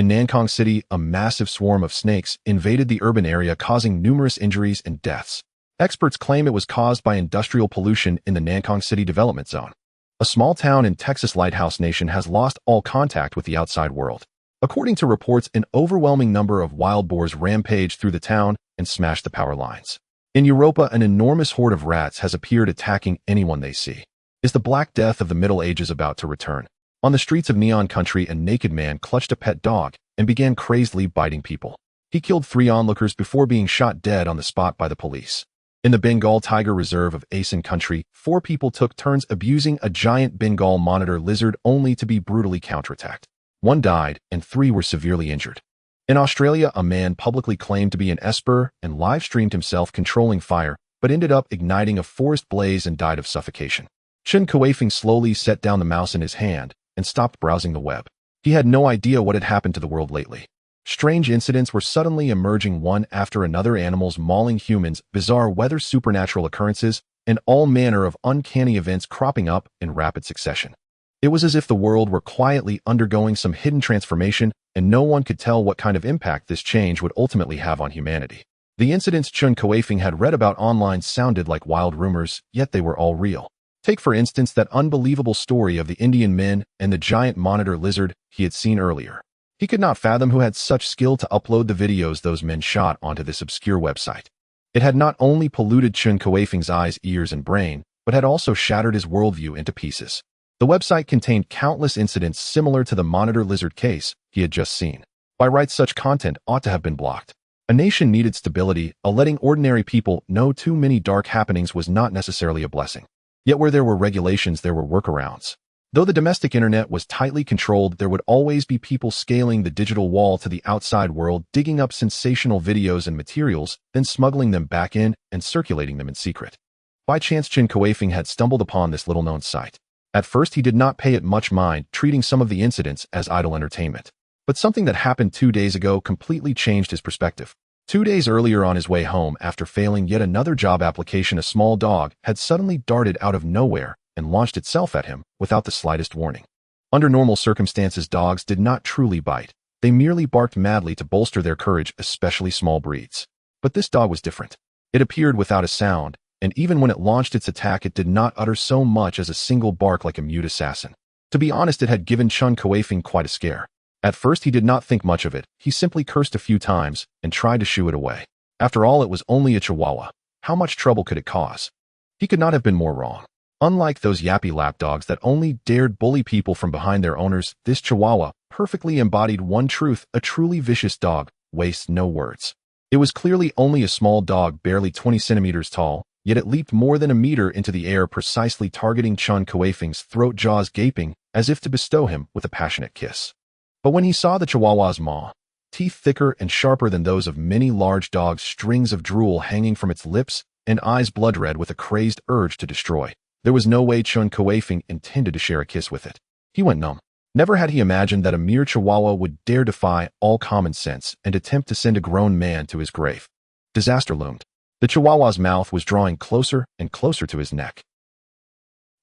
In Nankang City, a massive swarm of snakes invaded the urban area, causing numerous injuries and deaths. Experts claim it was caused by industrial pollution in the Nankang City development zone. A small town in Texas Lighthouse Nation has lost all contact with the outside world. According to reports, an overwhelming number of wild boars rampaged through the town and smashed the power lines. In Europa, an enormous horde of rats has appeared, attacking anyone they see. Is the Black Death of the Middle Ages about to return? On the streets of Neon Country, a naked man clutched a pet dog and began crazedly biting people. He killed 3 onlookers before being shot dead on the spot by the police. In the Bengal Tiger Reserve of Asen Country, 4 people took turns abusing a giant Bengal monitor lizard only to be brutally counterattacked. 1 died and 3 were severely injured. In Australia, a man publicly claimed to be an esper and live-streamed himself controlling fire, but ended up igniting a forest blaze and died of suffocation. Chen Kuifeng slowly set down the mouse in his hand and stopped browsing the web. He had no idea what had happened to the world lately. Strange incidents were suddenly emerging one after another: animals mauling humans, bizarre weather, supernatural occurrences, and all manner of uncanny events cropping up in rapid succession. It was as if the world were quietly undergoing some hidden transformation, and no one could tell what kind of impact this change would ultimately have on humanity. The incidents Chun Kuifeng had read about online sounded like wild rumors, yet they were all real. Take for instance that unbelievable story of the Indian men and the giant monitor lizard he had seen earlier. He could not fathom who had such skill to upload the videos those men shot onto this obscure website. It had not only polluted Chun Kuifeng's eyes, ears, and brain, but had also shattered his worldview into pieces. The website contained countless incidents similar to the monitor lizard case he had just seen. By rights, such content ought to have been blocked. A nation needed stability, letting ordinary people know too many dark happenings was not necessarily a blessing. Yet where there were regulations, there were workarounds. Though the domestic internet was tightly controlled, there would always be people scaling the digital wall to the outside world, digging up sensational videos and materials, then smuggling them back in and circulating them in secret. By chance, Chen Kuifeng had stumbled upon this little-known site. At first, he did not pay it much mind, treating some of the incidents as idle entertainment. But something that happened 2 days ago completely changed his perspective. 2 days earlier, on his way home after failing yet another job application, a small dog had suddenly darted out of nowhere and launched itself at him without the slightest warning. Under normal circumstances, dogs did not truly bite. They merely barked madly to bolster their courage, especially small breeds. But this dog was different. It appeared without a sound, and even when it launched its attack, it did not utter so much as a single bark like a mute assassin. To be honest, it had given Chun Kuifeng quite a scare. At first, he did not think much of it. He simply cursed a few times and tried to shoo it away. After all, it was only a chihuahua. How much trouble could it cause? He could not have been more wrong. Unlike those yappy lapdogs that only dared bully people from behind their owners, this chihuahua perfectly embodied one truth: a truly vicious dog wastes no words. It was clearly only a small dog, barely 20 centimeters tall, yet it leaped more than a meter into the air, precisely targeting Chun Kuifeng's throat, jaws gaping as if to bestow him with a passionate kiss. But when he saw the chihuahua's maw, teeth thicker and sharper than those of many large dogs, strings of drool hanging from its lips, and eyes blood red with a crazed urge to destroy, there was no way Chun Kuifeng intended to share a kiss with it. He went numb. Never had he imagined that a mere chihuahua would dare defy all common sense and attempt to send a grown man to his grave. Disaster loomed. The chihuahua's mouth was drawing closer and closer to his neck.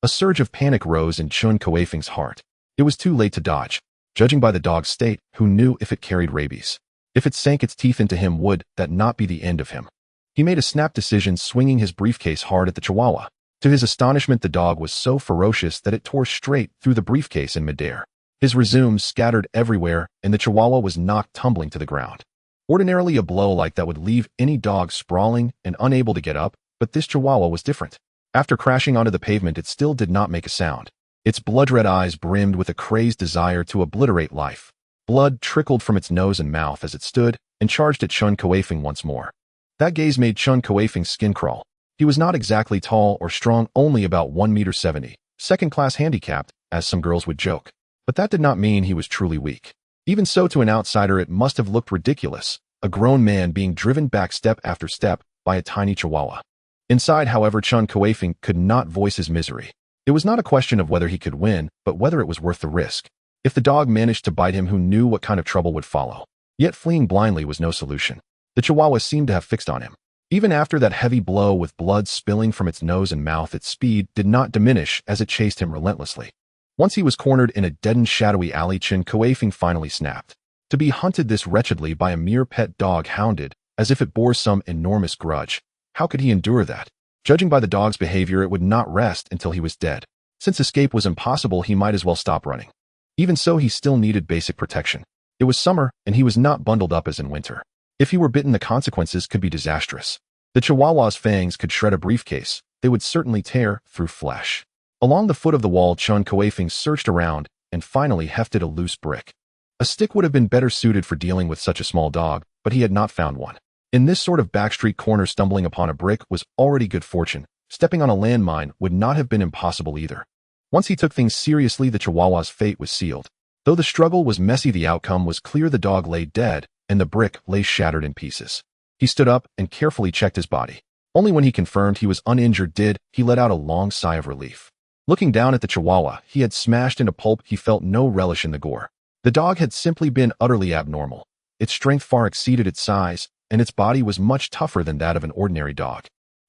A surge of panic rose in Chun Kuifeng's heart. It was too late to dodge. Judging by the dog's state, who knew if it carried rabies? If it sank its teeth into him, would that not be the end of him? He made a snap decision, swinging his briefcase hard at the chihuahua. To his astonishment, the dog was so ferocious that it tore straight through the briefcase in midair. His resumes scattered everywhere, and the chihuahua was knocked tumbling to the ground. Ordinarily, a blow like that would leave any dog sprawling and unable to get up, but this chihuahua was different. After crashing onto the pavement, it still did not make a sound. Its blood-red eyes brimmed with a crazed desire to obliterate life. Blood trickled from its nose and mouth as it stood and charged at Chun Kuifeng once more. That gaze made Chun Kuifeng's skin crawl. He was not exactly tall or strong, only about 1.70 meters, second-class handicapped, as some girls would joke. But that did not mean he was truly weak. Even so, to an outsider, it must have looked ridiculous, a grown man being driven back step after step by a tiny chihuahua. Inside, however, Chun Kuifeng could not voice his misery. It was not a question of whether he could win, but whether it was worth the risk. If the dog managed to bite him, who knew what kind of trouble would follow? Yet fleeing blindly was no solution. The chihuahua seemed to have fixed on him. Even after that heavy blow, with blood spilling from its nose and mouth, its speed did not diminish as it chased him relentlessly. Once he was cornered in a dead and shadowy alley, Chun Kuifeng finally snapped. To be hunted this wretchedly by a mere pet dog hounded, as if it bore some enormous grudge. How could he endure that? Judging by the dog's behavior, it would not rest until he was dead. Since escape was impossible, he might as well stop running. Even so, he still needed basic protection. It was summer, and he was not bundled up as in winter. If he were bitten, the consequences could be disastrous. The chihuahua's fangs could shred a briefcase. They would certainly tear through flesh. Along the foot of the wall, Chun Kuifeng searched around and finally hefted a loose brick. A stick would have been better suited for dealing with such a small dog, but he had not found one. In this sort of backstreet corner, stumbling upon a brick was already good fortune. Stepping on a landmine would not have been impossible either. Once he took things seriously, the chihuahua's fate was sealed. Though the struggle was messy, the outcome was clear. The dog lay dead, and the brick lay shattered in pieces. He stood up and carefully checked his body. Only when he confirmed he was uninjured did he let out a long sigh of relief. Looking down at the chihuahua he had smashed into pulp, he felt no relish in the gore. The dog had simply been utterly abnormal. Its strength far exceeded its size, and its body was much tougher than that of an ordinary dog.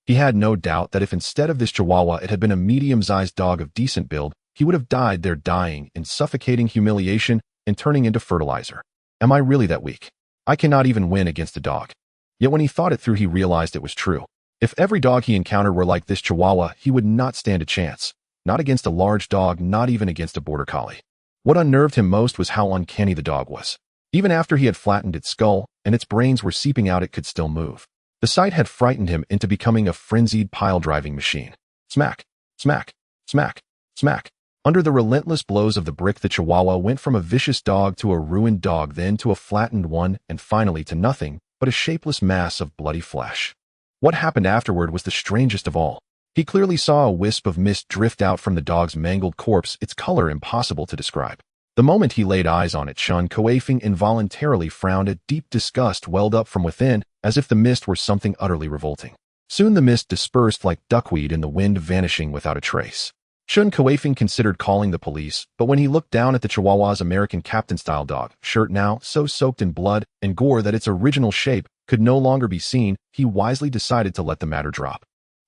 He had no doubt that if instead of this chihuahua it had been a medium-sized dog of decent build, he would have died there, dying in suffocating humiliation and turning into fertilizer. Am I really that weak? I cannot even win against a dog. Yet when he thought it through, he realized it was true. If every dog he encountered were like this chihuahua, he would not stand a chance. Not against a large dog, not even against a border collie. What unnerved him most was how uncanny the dog was. Even after he had flattened its skull and its brains were seeping out, it could still move. The sight had frightened him into becoming a frenzied pile-driving machine. Smack, smack, smack, smack. Under the relentless blows of the brick, the chihuahua went from a vicious dog to a ruined dog, then to a flattened one, and finally to nothing but a shapeless mass of bloody flesh. What happened afterward was the strangest of all. He clearly saw a wisp of mist drift out from the dog's mangled corpse, its color impossible to describe. The moment he laid eyes on it, Chun Kuifeng involuntarily frowned. A deep disgust welled up from within, as if the mist were something utterly revolting. Soon the mist dispersed like duckweed in the wind, vanishing without a trace. Chun Kuifeng considered calling the police, but when he looked down at the chihuahua's American captain-style dog shirt, now so soaked in blood and gore that its original shape could no longer be seen, he wisely decided to let the matter drop.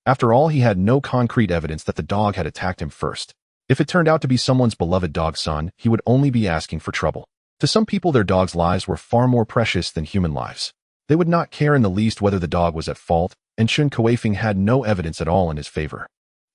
After all, he had no concrete evidence that the dog had attacked him first. If it turned out to be someone's beloved dog son, he would only be asking for trouble. To some people, their dogs' lives were far more precious than human lives. They would not care in the least whether the dog was at fault, and Chun Kuifeng had no evidence at all in his favor.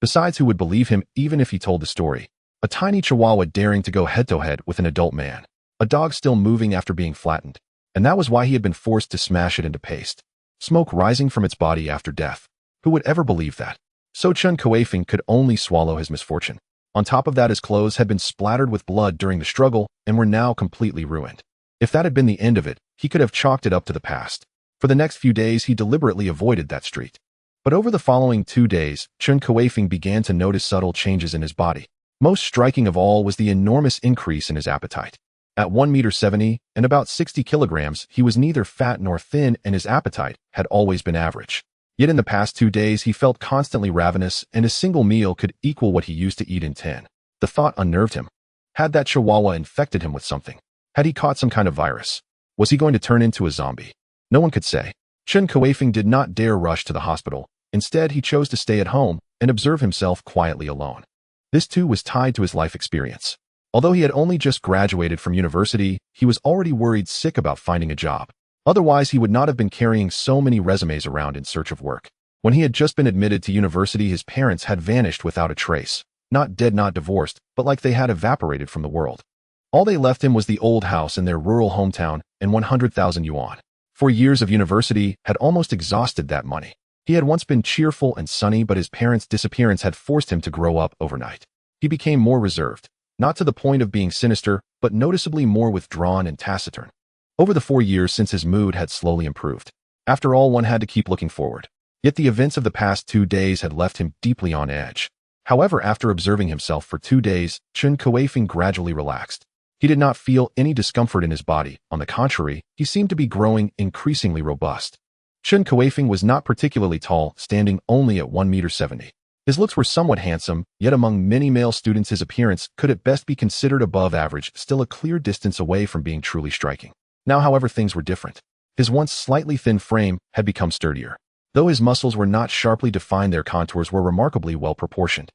Besides, who would believe him even if he told the story? A tiny chihuahua daring to go head-to-head with an adult man. A dog still moving after being flattened. And that was why he had been forced to smash it into paste. Smoke rising from its body after death. Who would ever believe that? So Chun Kuifeng could only swallow his misfortune. On top of that, his clothes had been splattered with blood during the struggle and were now completely ruined. If that had been the end of it, he could have chalked it up to the past. For the next few days, he deliberately avoided that street. But over the following 2 days, Chun Kuifeng began to notice subtle changes in his body. Most striking of all was the enormous increase in his appetite. At 1.70 meters and about 60 kilograms, he was neither fat nor thin, and his appetite had always been average. Yet in the past 2 days, he felt constantly ravenous, and a single meal could equal what he used to eat in 10. The thought unnerved him. Had that chihuahua infected him with something? Had he caught some kind of virus? Was he going to turn into a zombie? No one could say. Chun Kuifeng did not dare rush to the hospital. Instead, he chose to stay at home and observe himself quietly alone. This too was tied to his life experience. Although he had only just graduated from university, he was already worried sick about finding a job. Otherwise, he would not have been carrying so many resumes around in search of work. When he had just been admitted to university, his parents had vanished without a trace. Not dead, not divorced, but like they had evaporated from the world. All they left him was the old house in their rural hometown and 100,000 yuan. 4 years of university had almost exhausted that money. He had once been cheerful and sunny, but his parents' disappearance had forced him to grow up overnight. He became more reserved, not to the point of being sinister, but noticeably more withdrawn and taciturn. Over the 4 years since, his mood had slowly improved. After all, one had to keep looking forward. Yet the events of the past 2 days had left him deeply on edge. However, after observing himself for 2 days, Chun Kuifeng gradually relaxed. He did not feel any discomfort in his body. On the contrary, he seemed to be growing increasingly robust. Chun Kuifeng was not particularly tall, standing only at 1.70 meters. His looks were somewhat handsome, yet among many male students his appearance could at best be considered above average, still a clear distance away from being truly striking. Now, however, things were different. His once slightly thin frame had become sturdier. Though his muscles were not sharply defined, their contours were remarkably well proportioned.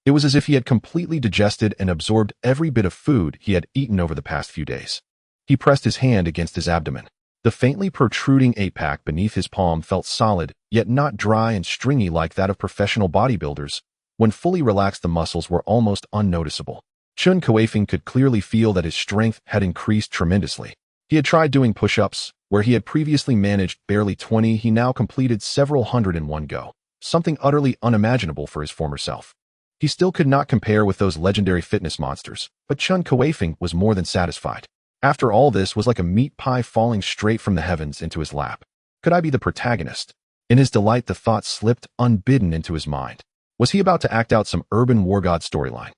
It was as if he had completely digested and absorbed every bit of food he had eaten over the past few days. He pressed his hand against his abdomen. The faintly protruding apex beneath his palm felt solid, yet not dry and stringy like that of professional bodybuilders. When fully relaxed, the muscles were almost unnoticeable. Chun Kuifeng could clearly feel that his strength had increased tremendously. He had tried doing push-ups, where he had previously managed barely 20. He now completed several hundred in one go, something utterly unimaginable for his former self. He still could not compare with those legendary fitness monsters, but Chun Kuifeng was more than satisfied. After all, this was like a meat pie falling straight from the heavens into his lap. Could I be the protagonist? In his delight, the thought slipped unbidden into his mind. Was he about to act out some urban war god storyline?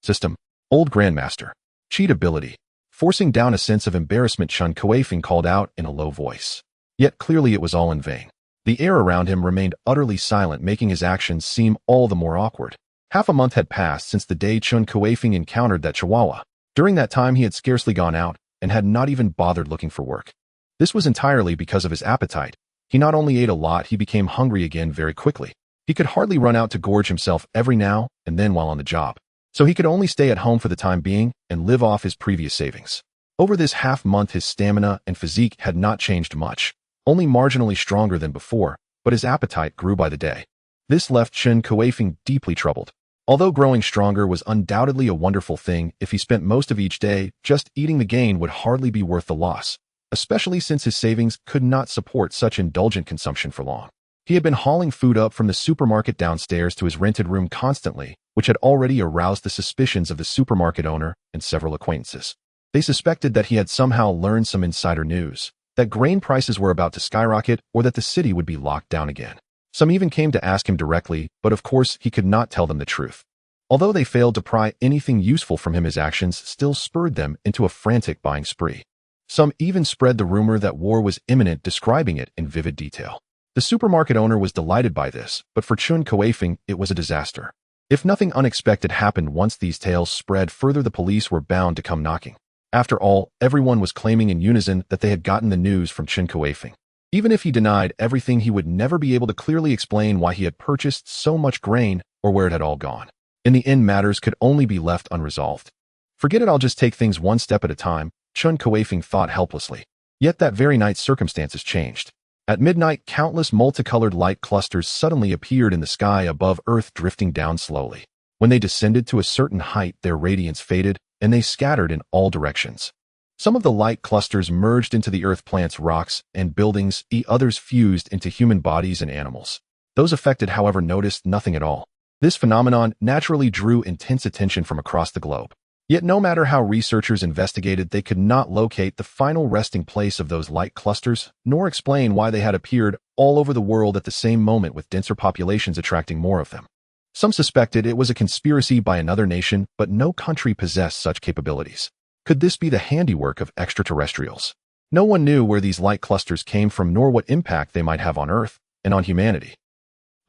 System. Old Grandmaster. Cheat ability. Forcing down a sense of embarrassment, Chun Kuifeng called out in a low voice. Yet clearly it was all in vain. The air around him remained utterly silent, making his actions seem all the more awkward. Half a month had passed since the day Chun Kuifeng encountered that chihuahua. During that time he had scarcely gone out and had not even bothered looking for work. This was entirely because of his appetite. He not only ate a lot, he became hungry again very quickly. He could hardly run out to gorge himself every now and then while on the job. So he could only stay at home for the time being and live off his previous savings. Over this half-month his stamina and physique had not changed much, only marginally stronger than before, but his appetite grew by the day. This left Chun Kuifeng deeply troubled. Although growing stronger was undoubtedly a wonderful thing, if he spent most of each day just eating, the gain would hardly be worth the loss, especially since his savings could not support such indulgent consumption for long. He had been hauling food up from the supermarket downstairs to his rented room constantly, which had already aroused the suspicions of the supermarket owner and several acquaintances. They suspected that he had somehow learned some insider news, that grain prices were about to skyrocket or that the city would be locked down again. Some even came to ask him directly, but of course he could not tell them the truth. Although they failed to pry anything useful from him, his actions still spurred them into a frantic buying spree. Some even spread the rumor that war was imminent, describing it in vivid detail. The supermarket owner was delighted by this, but for Chun Kuifeng it was a disaster. If nothing unexpected happened once these tales spread further, the police were bound to come knocking. After all, everyone was claiming in unison that they had gotten the news from Chun Kuifeng. Even if he denied everything, he would never be able to clearly explain why he had purchased so much grain or where it had all gone. In the end, matters could only be left unresolved. Forget it, I'll just take things one step at a time, Chun Kuifeng thought helplessly. Yet that very night circumstances changed. At midnight, countless multicolored light clusters suddenly appeared in the sky above Earth, drifting down slowly. When they descended to a certain height, their radiance faded, and they scattered in all directions. Some of the light clusters merged into the earth, plants, rocks, and buildings, others fused into human bodies and animals. Those affected, however, noticed nothing at all. This phenomenon naturally drew intense attention from across the globe. Yet no matter how researchers investigated, they could not locate the final resting place of those light clusters, nor explain why they had appeared all over the world at the same moment, with denser populations attracting more of them. Some suspected it was a conspiracy by another nation, but no country possessed such capabilities. Could this be the handiwork of extraterrestrials? No one knew where these light clusters came from, nor what impact they might have on Earth and on humanity.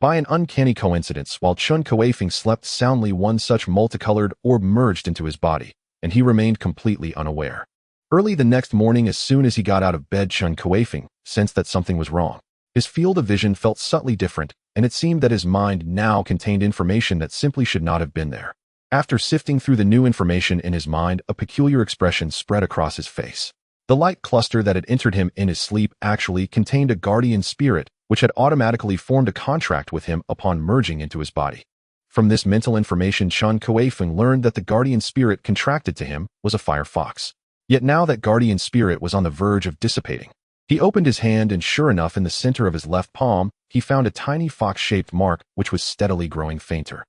By an uncanny coincidence, while Chun Kuifeng slept soundly, one such multicolored orb merged into his body, and he remained completely unaware. Early the next morning, as soon as he got out of bed, Chun Kuifeng sensed that something was wrong. His field of vision felt subtly different, and it seemed that his mind now contained information that simply should not have been there. After sifting through the new information in his mind, a peculiar expression spread across his face. The light cluster that had entered him in his sleep actually contained a guardian spirit, which had automatically formed a contract with him upon merging into his body. From this mental information, Chun Kuifeng learned that the guardian spirit contracted to him was a fire fox. Yet now that guardian spirit was on the verge of dissipating. He opened his hand, and sure enough, in the center of his left palm, he found a tiny fox-shaped mark which was steadily growing fainter.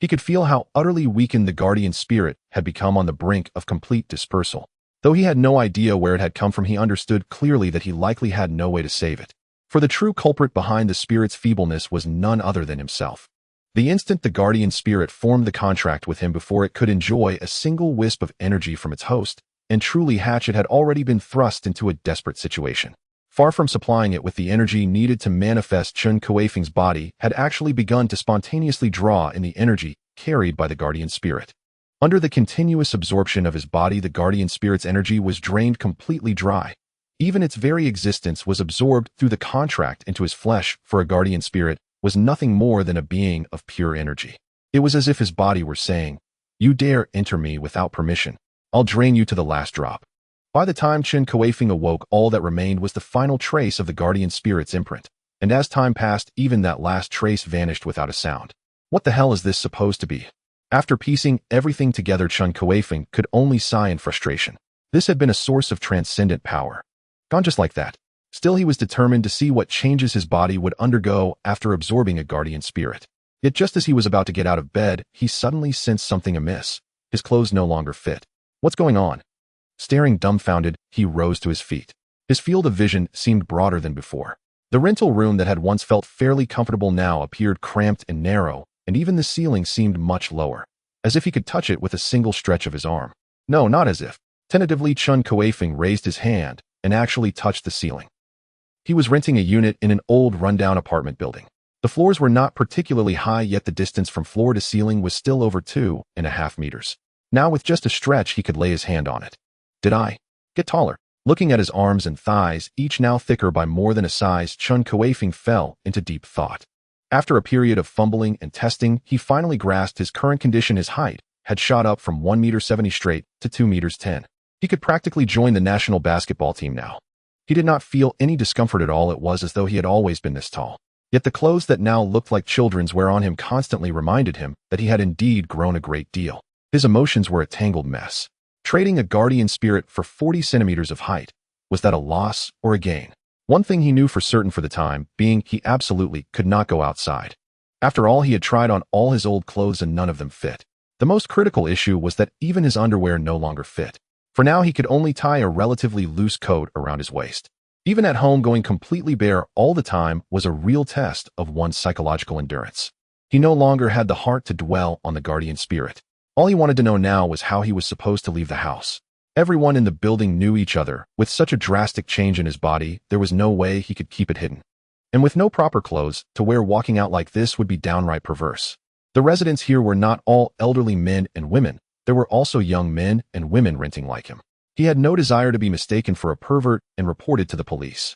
He could feel how utterly weakened the guardian spirit had become, on the brink of complete dispersal. Though he had no idea where it had come from, he understood clearly that he likely had no way to save it. For the true culprit behind the spirit's feebleness was none other than himself. The instant the guardian spirit formed the contract with him, before it could enjoy a single wisp of energy from its host and truly hatch, it had already been thrust into a desperate situation. Far from supplying it with the energy needed to manifest, Chun Kuifeng's body had actually begun to spontaneously draw in the energy carried by the guardian spirit. Under the continuous absorption of his body, the guardian spirit's energy was drained completely dry. Even its very existence was absorbed through the contract into his flesh, for a guardian spirit was nothing more than a being of pure energy. It was as if his body were saying, "You dare enter me without permission. I'll drain you to the last drop." By the time Chen Kuifeng awoke, all that remained was the final trace of the guardian spirit's imprint. And as time passed, even that last trace vanished without a sound. What the hell is this supposed to be? After piecing everything together, Chen Kuifeng could only sigh in frustration. This had been a source of transcendent power. Gone just like that. Still, he was determined to see what changes his body would undergo after absorbing a guardian spirit. Yet just as he was about to get out of bed, he suddenly sensed something amiss. His clothes no longer fit. What's going on? Staring dumbfounded, he rose to his feet. His field of vision seemed broader than before. The rental room that had once felt fairly comfortable now appeared cramped and narrow, and even the ceiling seemed much lower, as if he could touch it with a single stretch of his arm. No, not as if. Tentatively, Chun Kuifeng raised his hand and actually touched the ceiling. He was renting a unit in an old rundown apartment building. The floors were not particularly high, yet the distance from floor to ceiling was still over 2.5 meters. Now with just a stretch, he could lay his hand on it. Did I get taller? Looking at his arms and thighs, each now thicker by more than a size, Chun Kuifeng fell into deep thought. After a period of fumbling and testing, he finally grasped his current condition. His height had shot up from 1.70 meters straight to 2.10 meters. He could practically join the national basketball team now. He did not feel any discomfort at all. It was as though he had always been this tall. Yet the clothes that now looked like children's wear on him constantly reminded him that he had indeed grown a great deal. His emotions were a tangled mess. Trading a guardian spirit for 40 centimeters of height, was that a loss or a gain? One thing he knew for certain for the time being, he absolutely could not go outside. After all, he had tried on all his old clothes and none of them fit. The most critical issue was that even his underwear no longer fit. For now, he could only tie a relatively loose coat around his waist. Even at home, going completely bare all the time was a real test of one's psychological endurance. He no longer had the heart to dwell on the guardian spirit. All he wanted to know now was how he was supposed to leave the house. Everyone in the building knew each other. With such a drastic change in his body, there was no way he could keep it hidden. And with no proper clothes to wear, walking out like this would be downright perverse. The residents here were not all elderly men and women. There were also young men and women renting like him. He had no desire to be mistaken for a pervert and reported to the police.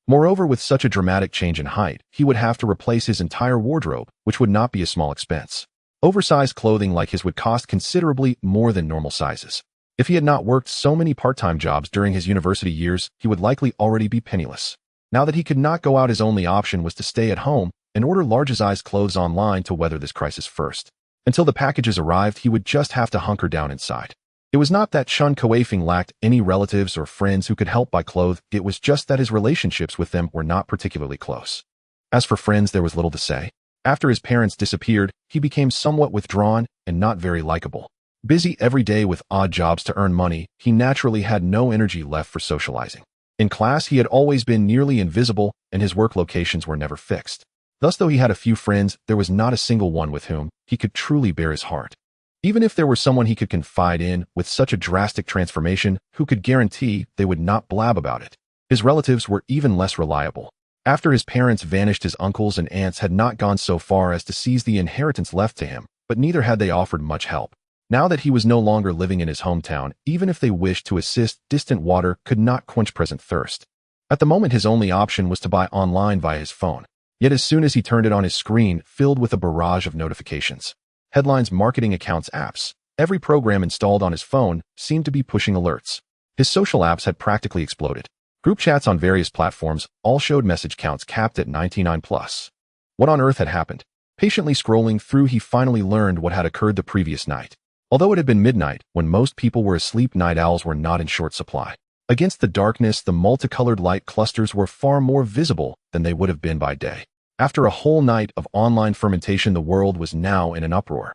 Moreover, with such a dramatic change in height, he would have to replace his entire wardrobe, which would not be a small expense. Oversized clothing like his would cost considerably more than normal sizes. If he had not worked so many part-time jobs during his university years, he would likely already be penniless. Now that he could not go out, his only option was to stay at home and order large-sized clothes online to weather this crisis first. Until the packages arrived, he would just have to hunker down inside. It was not that Chun Kuifeng lacked any relatives or friends who could help buy clothes, it was just that his relationships with them were not particularly close. As for friends, there was little to say. After his parents disappeared, he became somewhat withdrawn and not very likable. Busy every day with odd jobs to earn money, he naturally had no energy left for socializing. In class, he had always been nearly invisible, and his work locations were never fixed. Thus, though he had a few friends, there was not a single one with whom he could truly bare his heart. Even if there were someone he could confide in, with such a drastic transformation, who could guarantee they would not blab about it? His relatives were even less reliable. After his parents vanished, his uncles and aunts had not gone so far as to seize the inheritance left to him, but neither had they offered much help. Now that he was no longer living in his hometown, even if they wished to assist, distant water could not quench present thirst. At the moment, his only option was to buy online via his phone. Yet as soon as he turned it on, his screen filled with a barrage of notifications. Headlines, marketing accounts, apps. Every program installed on his phone seemed to be pushing alerts. His social apps had practically exploded. Group chats on various platforms all showed message counts capped at 99 plus. What on earth had happened? Patiently scrolling through, he finally learned what had occurred the previous night. Although it had been midnight, when most people were asleep, night owls were not in short supply. Against the darkness, the multicolored light clusters were far more visible than they would have been by day. After a whole night of online fermentation, the world was now in an uproar.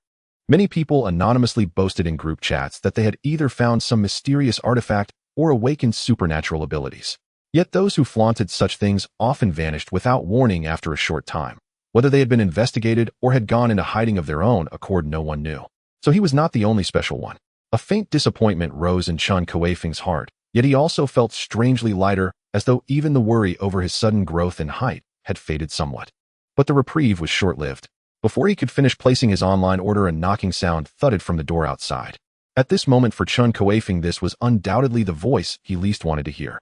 Many people anonymously boasted in group chats that they had either found some mysterious artifact or awakened supernatural abilities. Yet those who flaunted such things often vanished without warning after a short time. Whether they had been investigated or had gone into hiding of their own accord, no one knew. So he was not the only special one. A faint disappointment rose in Chun Kuifeng's heart, yet he also felt strangely lighter, as though even the worry over his sudden growth in height had faded somewhat. But the reprieve was short-lived. Before he could finish placing his online order, a knocking sound thudded from the door outside. At this moment, for Chun Kuifeng, this was undoubtedly the voice he least wanted to hear.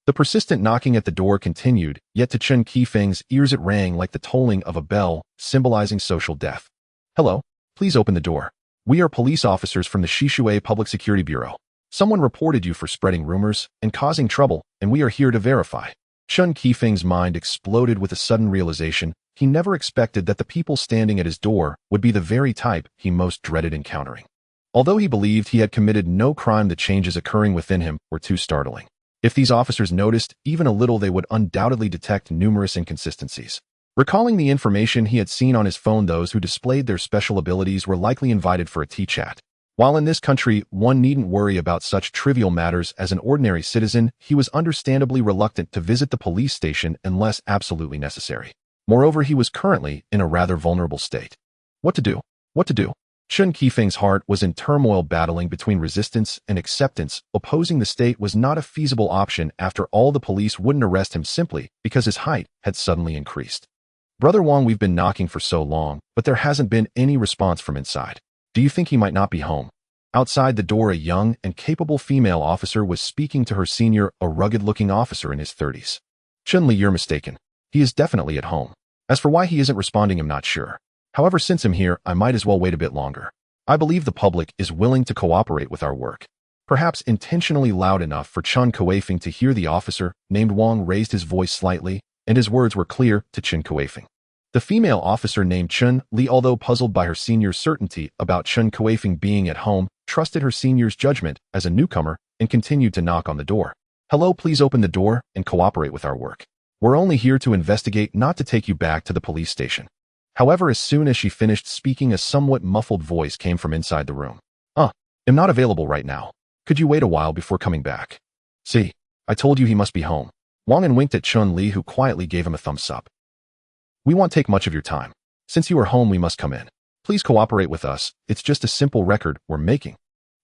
The persistent knocking at the door continued, yet to Chen Kuifeng's ears it rang like the tolling of a bell, symbolizing social death. "Hello, please open the door. We are police officers from the Shishui Public Security Bureau." Someone reported you for spreading rumors and causing trouble, and we are here to verify. Chun Kuifeng's mind exploded with a sudden realization. He never expected that the people standing at his door would be the very type he most dreaded encountering. Although he believed he had committed no crime, the changes occurring within him were too startling. If these officers noticed even a little, they would undoubtedly detect numerous inconsistencies. Recalling the information he had seen on his phone, those who displayed their special abilities were likely invited for a tea chat. While in this country, one needn't worry about such trivial matters as an ordinary citizen, he was understandably reluctant to visit the police station unless absolutely necessary. Moreover, he was currently in a rather vulnerable state. What to do? What to do? Chun Kuifeng's heart was in turmoil, battling between resistance and acceptance. Opposing the state was not a feasible option. After all, the police wouldn't arrest him simply because his height had suddenly increased. Brother Wang, we've been knocking for so long, but there hasn't been any response from inside. Do you think he might not be home? Outside the door, a young and capable female officer was speaking to her senior, a rugged-looking officer in his 30s. Chun-Li, you're mistaken. He is definitely at home. As for why he isn't responding, I'm not sure. However, since I'm here, I might as well wait a bit longer. I believe the public is willing to cooperate with our work. Perhaps intentionally loud enough for Chun Kuifeng to hear, the officer named Wang raised his voice slightly, and his words were clear to Chen Kuifeng. The female officer named Chun-Li, although puzzled by her senior's certainty about Chun Kuifeng being at home, trusted her senior's judgment as a newcomer and continued to knock on the door. Hello, please open the door and cooperate with our work. We're only here to investigate, not to take you back to the police station. However, as soon as she finished speaking, a somewhat muffled voice came from inside the room. I'm not available right now. Could you wait a while before coming back? See, I told you he must be home. Wang winked at Chun-Li, who quietly gave him a thumbs up. We won't take much of your time. Since you are home, we must come in. Please cooperate with us. It's just a simple record we're making.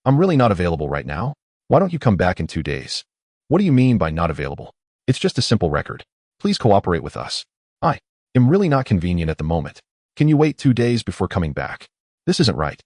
I'm really not available right now. Why don't you come back in 2 days? What do you mean by not available? It's just a simple record. Please cooperate with us. I am really not convenient at the moment. Can you wait 2 days before coming back? This isn't right.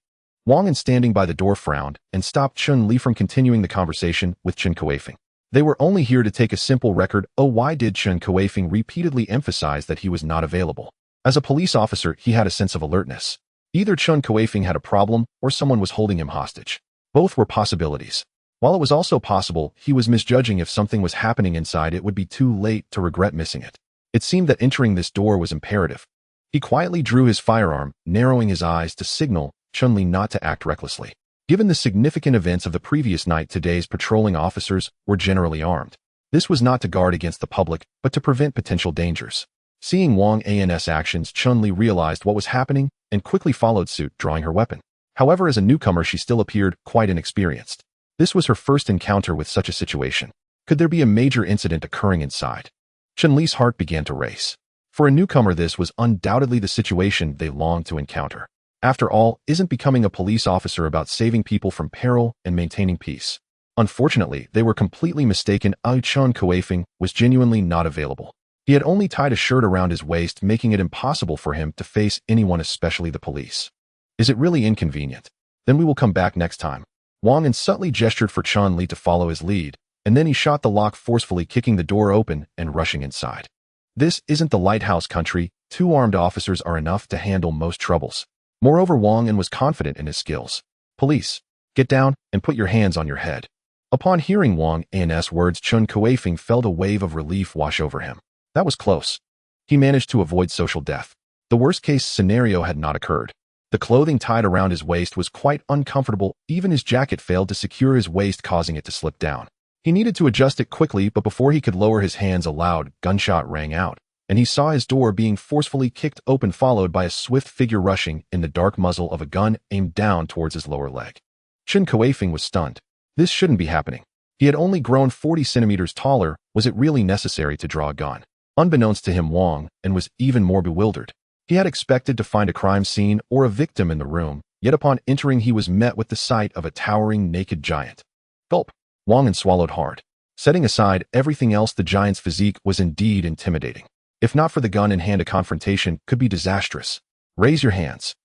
Wang, standing by the door, frowned and stopped Chun-Li from continuing the conversation with Chen Kuifeng. They were only here to take a simple record. Why did Chen Kuifeng repeatedly emphasize that he was not available? As a police officer, he had a sense of alertness. Either Chen Kuifeng had a problem or someone was holding him hostage. Both were possibilities. While it was also possible he was misjudging. If something was happening inside, it would be too late to regret missing it. It seemed that entering this door was imperative. He quietly drew his firearm, narrowing his eyes to signal Chun-Li not to act recklessly. Given the significant events of the previous night, today's patrolling officers were generally armed. This was not to guard against the public, but to prevent potential dangers. Seeing Wang's actions, Chun-Li realized what was happening and quickly followed suit, drawing her weapon. However, as a newcomer, she still appeared quite inexperienced. This was her first encounter with such a situation. Could there be a major incident occurring inside? Chun-Li's heart began to race. For a newcomer, this was undoubtedly the situation they longed to encounter. After all, isn't becoming a police officer about saving people from peril and maintaining peace? Unfortunately, they were completely mistaken. Chun Kuifeng was genuinely not available. He had only tied a shirt around his waist, making it impossible for him to face anyone, especially the police. Is it really inconvenient? Then we will come back next time. Wang subtly gestured for Chun-Li to follow his lead, and then he shot the lock forcefully, kicking the door open and rushing inside. This isn't the lighthouse country. 2 armed officers are enough to handle most troubles. Moreover, Wang was confident in his skills. Police, get down and put your hands on your head. Upon hearing Wang's words, Chun Kuifeng felt a wave of relief wash over him. That was close. He managed to avoid social death. The worst-case scenario had not occurred. The clothing tied around his waist was quite uncomfortable. Even his jacket failed to secure his waist, causing it to slip down. He needed to adjust it quickly, but before he could lower his hands, a loud gunshot rang out, and he saw his door being forcefully kicked open, followed by a swift figure rushing in the dark muzzle of a gun aimed down towards his lower leg. Chun Kuifeng was stunned. This shouldn't be happening. He had only grown 40 centimeters taller. Was it really necessary to draw a gun? Unbeknownst to him, Wang was even more bewildered. He had expected to find a crime scene or a victim in the room, yet upon entering he was met with the sight of a towering naked giant. Gulp! Wang swallowed hard. Setting aside everything else, the giant's physique was indeed intimidating. If not for the gun in hand, a confrontation could be disastrous. Raise your hands.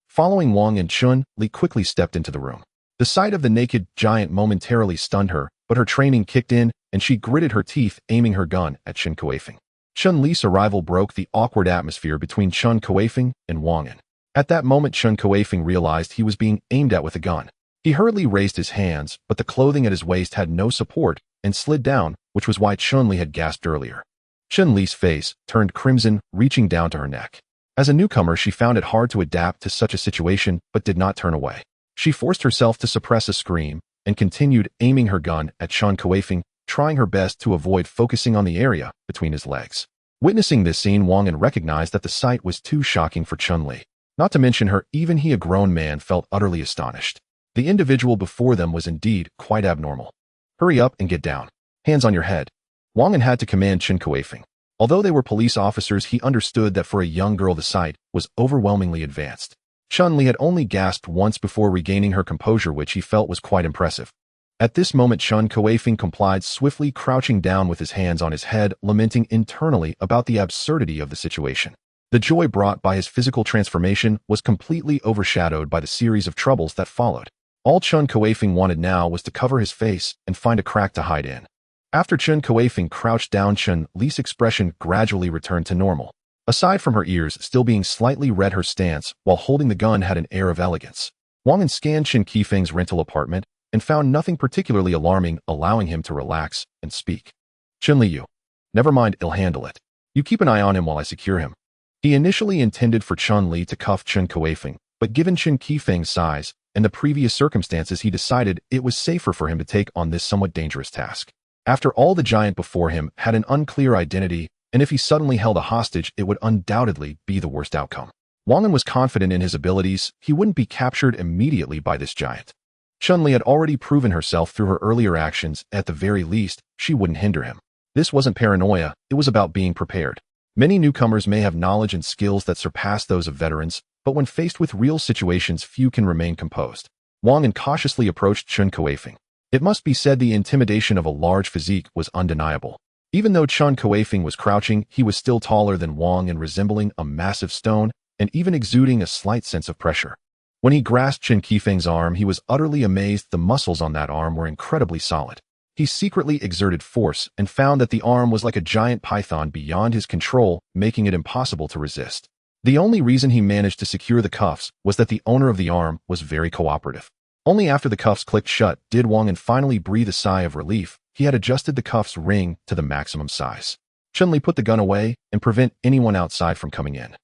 Following Wang and Chun-Li quickly stepped into the room. The sight of the naked giant momentarily stunned her, but her training kicked in, and she gritted her teeth, aiming her gun at Chen Kuifeng. Chun-Li's arrival broke the awkward atmosphere between Chun Kuifeng and Wang. At that moment, Chun Kuifeng realized he was being aimed at with a gun. He hurriedly raised his hands, but the clothing at his waist had no support and slid down, which was why Chun-Li had gasped earlier. Chun-Li's face turned crimson, reaching down to her neck. As a newcomer, she found it hard to adapt to such a situation, but did not turn away. She forced herself to suppress a scream and continued aiming her gun at Chen Kuifeng, trying her best to avoid focusing on the area between his legs. Witnessing this scene, Wang An recognized that the sight was too shocking for Chun-Li. Not to mention her, even he, a grown man, felt utterly astonished. The individual before them was indeed quite abnormal. Hurry up and get down. Hands on your head. Wang An had to command Chen Kuifeng. Although they were police officers, he understood that for a young girl the sight was overwhelmingly advanced. Chun-Li had only gasped once before regaining her composure, which he felt was quite impressive. At this moment, Chen Kuifeng complied, swiftly crouching down with his hands on his head, lamenting internally about the absurdity of the situation. The joy brought by his physical transformation was completely overshadowed by the series of troubles that followed. All Chen Kuifeng wanted now was to cover his face and find a crack to hide in. After Chen Kuifeng crouched down, Chun-Li's expression gradually returned to normal. Aside from her ears still being slightly red, her stance while holding the gun had an air of elegance. Wang An scanned Chen Kuifeng's rental apartment and found nothing particularly alarming, allowing him to relax and speak. Chun-Li, you. Never mind, I'll handle it. You keep an eye on him while I secure him. He initially intended for Chun-Li to cuff Chen Kuifeng, but given Chen Kuifeng's size and the previous circumstances, he decided it was safer for him to take on this somewhat dangerous task. After all, the giant before him had an unclear identity, and if he suddenly held a hostage, it would undoubtedly be the worst outcome. Wang An was confident in his abilities. He wouldn't be captured immediately by this giant. Chun-Li had already proven herself through her earlier actions. At the very least, she wouldn't hinder him. This wasn't paranoia, it was about being prepared. Many newcomers may have knowledge and skills that surpass those of veterans, but when faced with real situations, few can remain composed. Wang An cautiously approached Chen Kuifeng. It must be said the intimidation of a large physique was undeniable. Even though Chen Kuifeng was crouching, he was still taller than Wang and resembling a massive stone, and even exuding a slight sense of pressure. When he grasped Chen Kuifeng's arm, he was utterly amazed. The muscles on that arm were incredibly solid. He secretly exerted force and found that the arm was like a giant python beyond his control, making it impossible to resist. The only reason he managed to secure the cuffs was that the owner of the arm was very cooperative. Only after the cuffs clicked shut did Wang An finally breathe a sigh of relief. He had adjusted the cuffs ring to the maximum size. Chun-Li put the gun away and prevent anyone outside from coming in.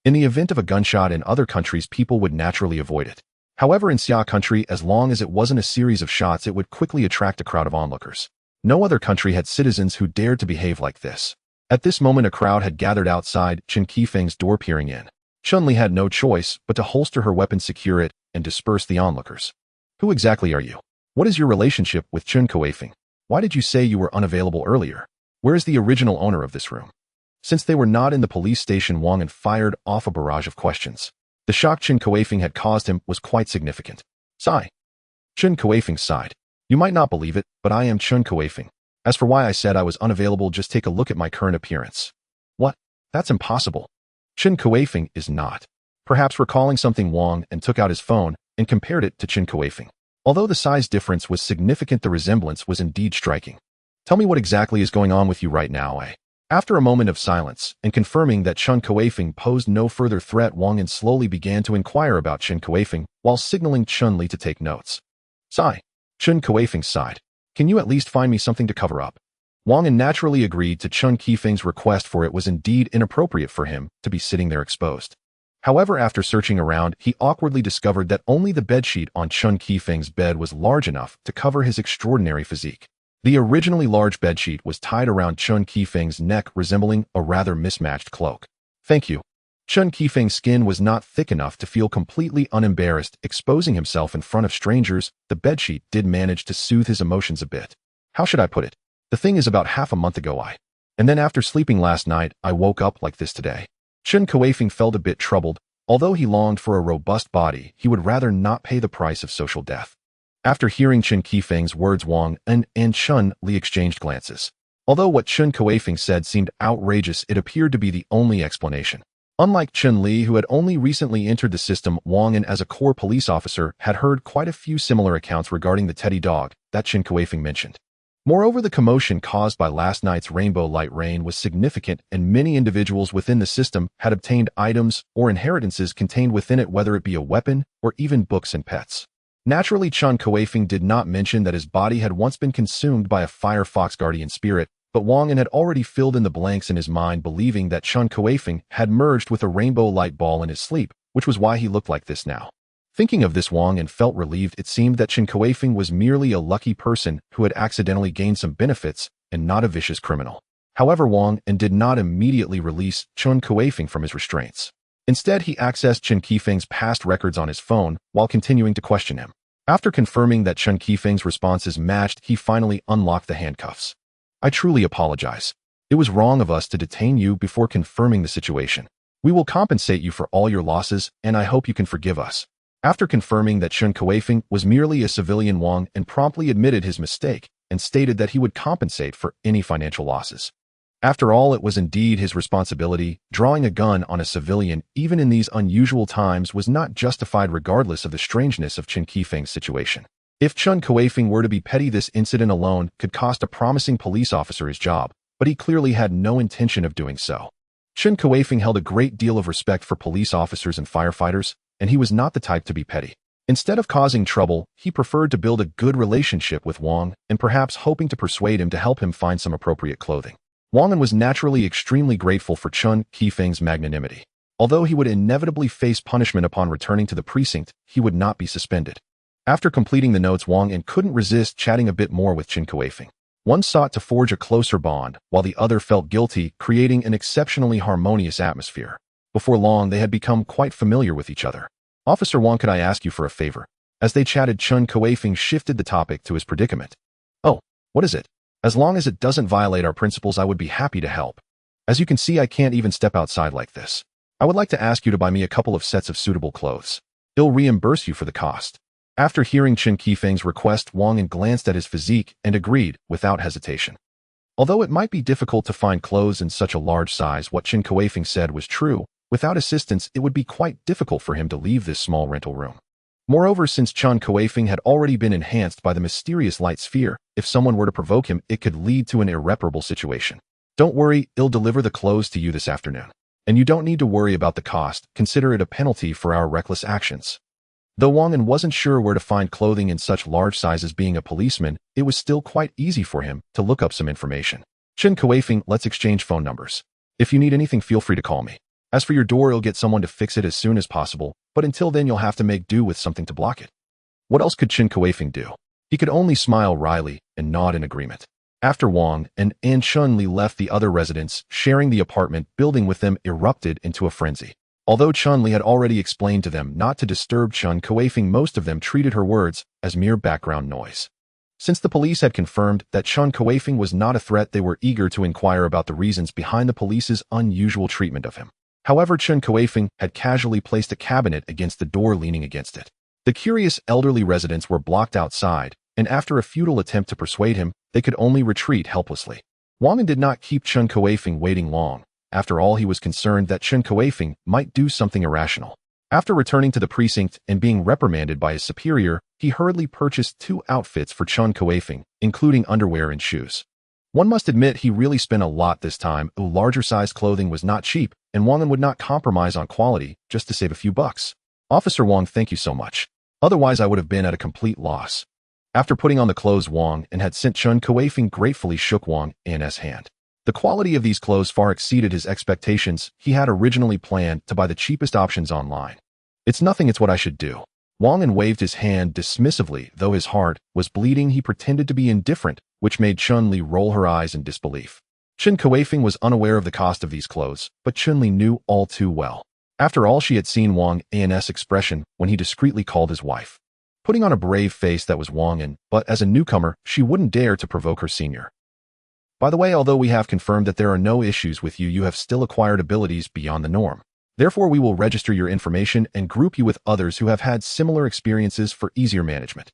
In the event of a gunshot in other countries, people would naturally avoid it. However, in Xia country, as long as it wasn't a series of shots, it would quickly attract a crowd of onlookers. No other country had citizens who dared to behave like this. At this moment, a crowd had gathered outside Chen Kuifeng's door, peering in. Chun-Li had no choice but to holster her weapon, secure it, and disperse the onlookers. Who exactly are you? What is your relationship with Chen Kuifeng? Why did you say you were unavailable earlier? Where is the original owner of this room? Since they were not in the police station, Wang An fired off a barrage of questions. The shock Chen Kuifeng had caused him was quite significant. Sigh. Chen Kuifeng sighed. You might not believe it, but I am Chen Kuifeng. As for why I said I was unavailable, just take a look at my current appearance. What? That's impossible. Chen Kuifeng is not. Perhaps recalling something, Wang An took out his phone and compared it to Chen Kuifeng. Although the size difference was significant, the resemblance was indeed striking. Tell me what exactly is going on with you right now, eh? After a moment of silence, and confirming that Chen Kuifeng posed no further threat, Wang An slowly began to inquire about Chen Kuifeng while signaling Chun-Li to take notes. Sigh. Chen Kuifeng sighed. Can you at least find me something to cover up? Wang An naturally agreed to Chen Kuifeng's request, for it was indeed inappropriate for him to be sitting there exposed. However, after searching around, he awkwardly discovered that only the bedsheet on Chen Kuifeng's bed was large enough to cover his extraordinary physique. The originally large bedsheet was tied around Chen Kuifeng's neck, resembling a rather mismatched cloak. Thank you. Chen Kuifeng's skin was not thick enough to feel completely unembarrassed exposing himself in front of strangers. The bedsheet did manage to soothe his emotions a bit. How should I put it? The thing is, about half a month ago and then after sleeping last night, I woke up like this today. Chen Kuifeng felt a bit troubled. Although he longed for a robust body, he would rather not pay the price of social death. After hearing Chen Kuifeng's words, Wang An and Chun-Li exchanged glances. Although what Chen Kuifeng said seemed outrageous, it appeared to be the only explanation. Unlike Chun-Li, who had only recently entered the system, Wang An, as a core police officer, had heard quite a few similar accounts regarding the teddy dog that Chen Kuifeng mentioned. Moreover, the commotion caused by last night's rainbow light rain was significant, and many individuals within the system had obtained items or inheritances contained within it, whether it be a weapon or even books and pets. Naturally, Chun Kuifeng did not mention that his body had once been consumed by a fire fox guardian spirit, but Wang An had already filled in the blanks in his mind, believing that Chun Kuifeng had merged with a rainbow light ball in his sleep, which was why he looked like this now. Thinking of this, Wang An felt relieved. It seemed that Chen Kuifeng was merely a lucky person who had accidentally gained some benefits and not a vicious criminal. However, Wang An did not immediately release Chun Kuifeng from his restraints. Instead, he accessed Chen Kuifeng's past records on his phone while continuing to question him. After confirming that Chen Kuifeng's responses matched, he finally unlocked the handcuffs. I truly apologize. It was wrong of us to detain you before confirming the situation. We will compensate you for all your losses, and I hope you can forgive us. After confirming that Chun Kuifeng was merely a civilian, Wang An promptly admitted his mistake and stated that he would compensate for any financial losses. After all, it was indeed his responsibility. Drawing a gun on a civilian, even in these unusual times, was not justified regardless of the strangeness of Chen Kuifeng's situation. If Chun Kuifeng were to be petty, this incident alone could cost a promising police officer his job, but he clearly had no intention of doing so. Chen Kuifeng held a great deal of respect for police officers and firefighters, and he was not the type to be petty. Instead of causing trouble, he preferred to build a good relationship with Wang, and perhaps hoping to persuade him to help him find some appropriate clothing. Wang An was naturally extremely grateful for Chun Kuifeng's magnanimity. Although he would inevitably face punishment upon returning to the precinct, he would not be suspended. After completing the notes, Wang An couldn't resist chatting a bit more with Chen Kuifeng. One sought to forge a closer bond, while the other felt guilty, creating an exceptionally harmonious atmosphere. Before long, they had become quite familiar with each other. Officer Wang, could I ask you for a favor? As they chatted, Chun Kuifeng shifted the topic to his predicament. Oh, what is it? As long as it doesn't violate our principles, I would be happy to help. As you can see, I can't even step outside like this. I would like to ask you to buy me a couple of sets of suitable clothes. I'll reimburse you for the cost. After hearing Chen Kuifeng's request, Wang An glanced at his physique and agreed without hesitation. Although it might be difficult to find clothes in such a large size, what Chen Kuifeng said was true. Without assistance, it would be quite difficult for him to leave this small rental room. Moreover, since Chun Kuifeng had already been enhanced by the mysterious light sphere, if someone were to provoke him, it could lead to an irreparable situation. Don't worry, I'll deliver the clothes to you this afternoon. And you don't need to worry about the cost. Consider it a penalty for our reckless actions. Though Wang An wasn't sure where to find clothing in such large sizes, being a policeman, it was still quite easy for him to look up some information. Chen Kuifeng, let's exchange phone numbers. If you need anything, feel free to call me. As for your door, I'll get someone to fix it as soon as possible, but until then you'll have to make do with something to block it. What else could Chen Kuifeng do? He could only smile wryly and nod in agreement. After Wang An and Chun-Li left, the other residents sharing the apartment building with them erupted into a frenzy. Although Chun-Li had already explained to them not to disturb Chun Kuifeng, most of them treated her words as mere background noise. Since the police had confirmed that Chun Kuifeng was not a threat, they were eager to inquire about the reasons behind the police's unusual treatment of him. However, Chen Kuifeng had casually placed a cabinet against the door, leaning against it. The curious elderly residents were blocked outside, and after a futile attempt to persuade him, they could only retreat helplessly. Wang An did not keep Chen Kuifeng waiting long. After all, he was concerned that Chen Kuifeng might do something irrational. After returning to the precinct and being reprimanded by his superior, he hurriedly purchased 2 outfits for Chen Kuifeng, including underwear and shoes. One must admit he really spent a lot this time. Larger-sized clothing was not cheap, and Wang An would not compromise on quality just to save a few bucks. Officer Wang, thank you so much. Otherwise, I would have been at a complete loss. After putting on the clothes Wang An had sent, Chun Kuifeng gratefully shook Wang An's hand. The quality of these clothes far exceeded his expectations. He had originally planned to buy the cheapest options online. It's nothing, it's what I should do. Wang An waved his hand dismissively. Though his heart was bleeding, he pretended to be indifferent, which made Chun-Li roll her eyes in disbelief. Chen Kuifeng was unaware of the cost of these clothes, but Chun-Li knew all too well. After all, she had seen Wang An's expression when he discreetly called his wife. Putting on a brave face, that was Wang An, but as a newcomer, she wouldn't dare to provoke her senior. By the way, although we have confirmed that there are no issues with you, you have still acquired abilities beyond the norm. Therefore, we will register your information and group you with others who have had similar experiences for easier management.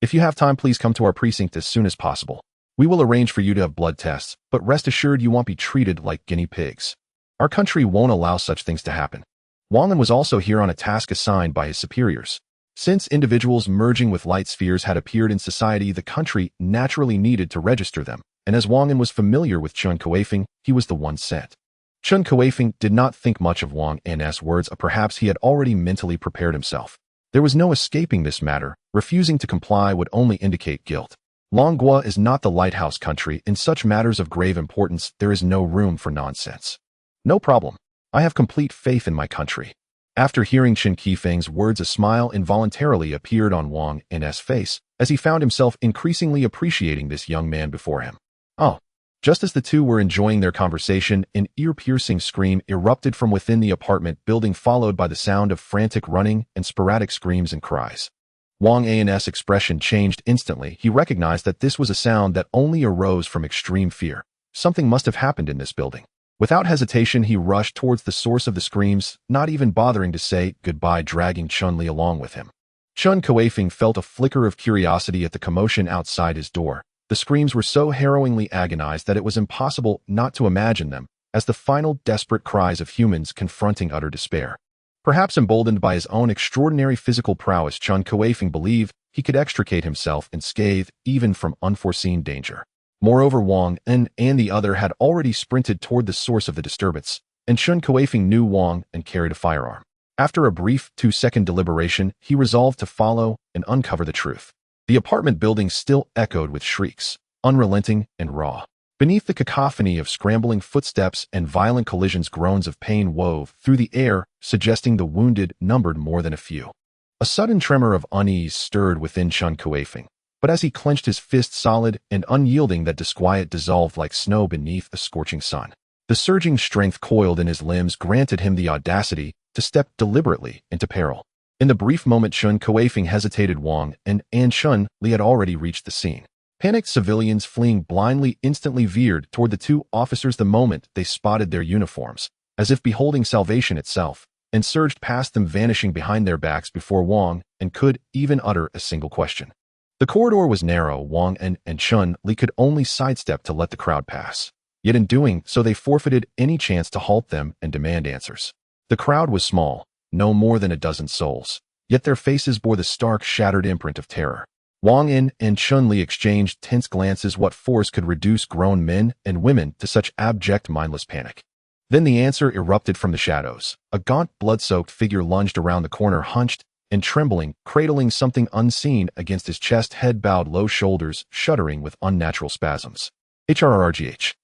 If you have time, please come to our precinct as soon as possible. We will arrange for you to have blood tests, but rest assured you won't be treated like guinea pigs. Our country won't allow such things to happen. Wang An was also here on a task assigned by his superiors. Since individuals merging with light spheres had appeared in society, the country naturally needed to register them, and as Wang An was familiar with Chun Kuifeng, he was the one sent. Chun Kuifeng did not think much of Wang An's words, or perhaps he had already mentally prepared himself. There was no escaping this matter. Refusing to comply would only indicate guilt. Longhua is not the lighthouse country. In such matters of grave importance, there is no room for nonsense. No problem. I have complete faith in my country. After hearing Chen Kuifeng's words, a smile involuntarily appeared on Wang N's face, as he found himself increasingly appreciating this young man before him. Oh. Just as the two were enjoying their conversation, an ear-piercing scream erupted from within the apartment building, followed by the sound of frantic running and sporadic screams and cries. Wang An's expression changed instantly. He recognized that this was a sound that only arose from extreme fear. Something must have happened in this building. Without hesitation, he rushed towards the source of the screams, not even bothering to say goodbye, dragging Chun-Li along with him. Chun Kuifeng felt a flicker of curiosity at the commotion outside his door. The screams were so harrowingly agonized that it was impossible not to imagine them as the final desperate cries of humans confronting utter despair. Perhaps emboldened by his own extraordinary physical prowess, Chun Kuifeng believed he could extricate himself unscathed even from unforeseen danger. Moreover, Wang and the other had already sprinted toward the source of the disturbance, and Chun Kuifeng knew Wang and carried a firearm. After a brief 2-second deliberation, he resolved to follow and uncover the truth. The apartment building still echoed with shrieks, unrelenting and raw. Beneath the cacophony of scrambling footsteps and violent collisions, groans of pain wove through the air, suggesting the wounded numbered more than a few. A sudden tremor of unease stirred within Chun Kuifeng, but as he clenched his fist, solid and unyielding, that disquiet dissolved like snow beneath a scorching sun. The surging strength coiled in his limbs granted him the audacity to step deliberately into peril. In the brief moment Chun Kuifeng hesitated, Wang and Chun-Li had already reached the scene. Panicked civilians fleeing blindly instantly veered toward the two officers the moment they spotted their uniforms, as if beholding salvation itself, and surged past them, vanishing behind their backs before Wang and could even utter a single question. The corridor was narrow. Wang and Chun-Li could only sidestep to let the crowd pass. Yet in doing so, they forfeited any chance to halt them and demand answers. The crowd was small, no more than a dozen souls, yet their faces bore the stark, shattered imprint of terror. Wang and Chun-Li exchanged tense glances. What force could reduce grown men and women to such abject, mindless panic? Then the answer erupted from the shadows. A gaunt, blood-soaked figure lunged around the corner, hunched and trembling, cradling something unseen against his chest, head bowed, low, shoulders shuddering with unnatural spasms. HRRGH.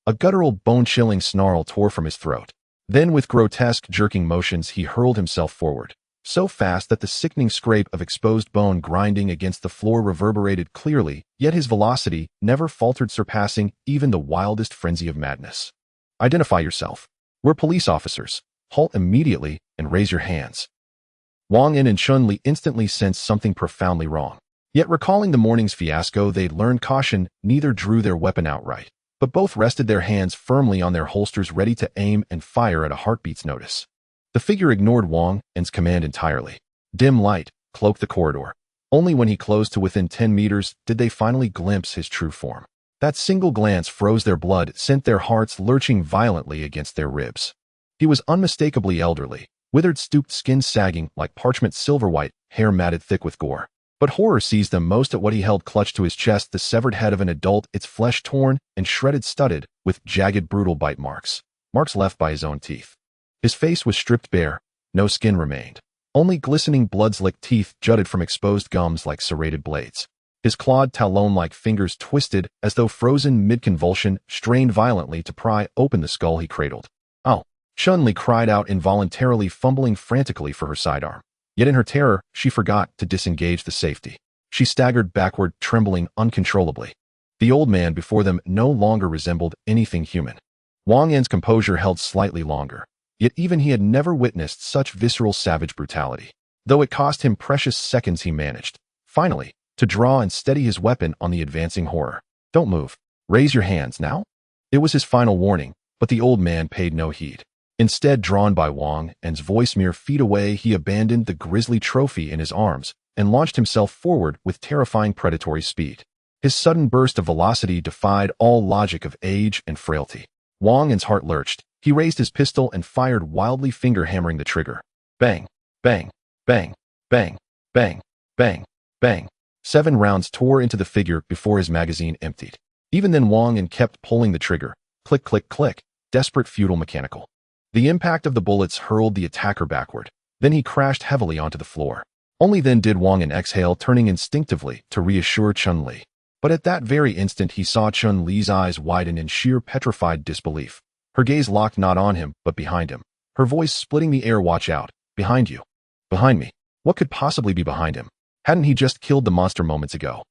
A guttural, bone-chilling snarl tore from his throat. Then, with grotesque, jerking motions, he hurled himself forward, so fast that the sickening scrape of exposed bone grinding against the floor reverberated clearly, yet his velocity never faltered, surpassing even the wildest frenzy of madness. Identify yourself. We're police officers. Halt immediately and raise your hands. Wang and Chun-Li instantly sensed something profoundly wrong. Yet recalling the morning's fiasco, they'd learned caution. Neither drew their weapon outright, but both rested their hands firmly on their holsters, ready to aim and fire at a heartbeat's notice. The figure ignored Wang and's command entirely. Dim light cloaked the corridor. Only when he closed to within 10 meters did they finally glimpse his true form. That single glance froze their blood, sent their hearts lurching violently against their ribs. He was unmistakably elderly, withered, stooped, skin sagging like parchment, silver-white, hair matted thick with gore. But horror seized them most at what he held clutched to his chest, the severed head of an adult, its flesh torn and shredded, studded with jagged, brutal bite marks left by his own teeth. His face was stripped bare, no skin remained. Only glistening blood-slicked teeth jutted from exposed gums like serrated blades. His clawed, talon-like fingers twisted as though frozen mid-convulsion, strained violently to pry open the skull he cradled. "Oh!" Chun-Li cried out involuntarily, fumbling frantically for her sidearm. Yet in her terror, she forgot to disengage the safety. She staggered backward, trembling uncontrollably. The old man before them no longer resembled anything human. Wang Yan's composure held slightly longer, yet even he had never witnessed such visceral, savage brutality. Though it cost him precious seconds, he managed, finally, to draw and steady his weapon on the advancing horror. "Don't move. Raise your hands now." It was his final warning, but the old man paid no heed. Instead, drawn by Wang and's voice mere feet away, he abandoned the grisly trophy in his arms and launched himself forward with terrifying predatory speed. His sudden burst of velocity defied all logic of age and frailty. Wang and's heart lurched. He raised his pistol and fired wildly, finger-hammering the trigger. Bang! Bang! Bang! Bang! Bang! Bang! Bang! 7 rounds tore into the figure before his magazine emptied. Even then, Wang kept pulling the trigger. Click, click, click. Desperate, futile, mechanical. The impact of the bullets hurled the attacker backward. Then he crashed heavily onto the floor. Only then did Wang An exhale, turning instinctively to reassure Chun Li. But at that very instant he saw Chun Li's eyes widen in sheer petrified disbelief. Her gaze locked not on him, but behind him. Her voice splitting the air, "Watch out. Behind you." Behind me? What could possibly be behind him? Hadn't he just killed the monster moments ago?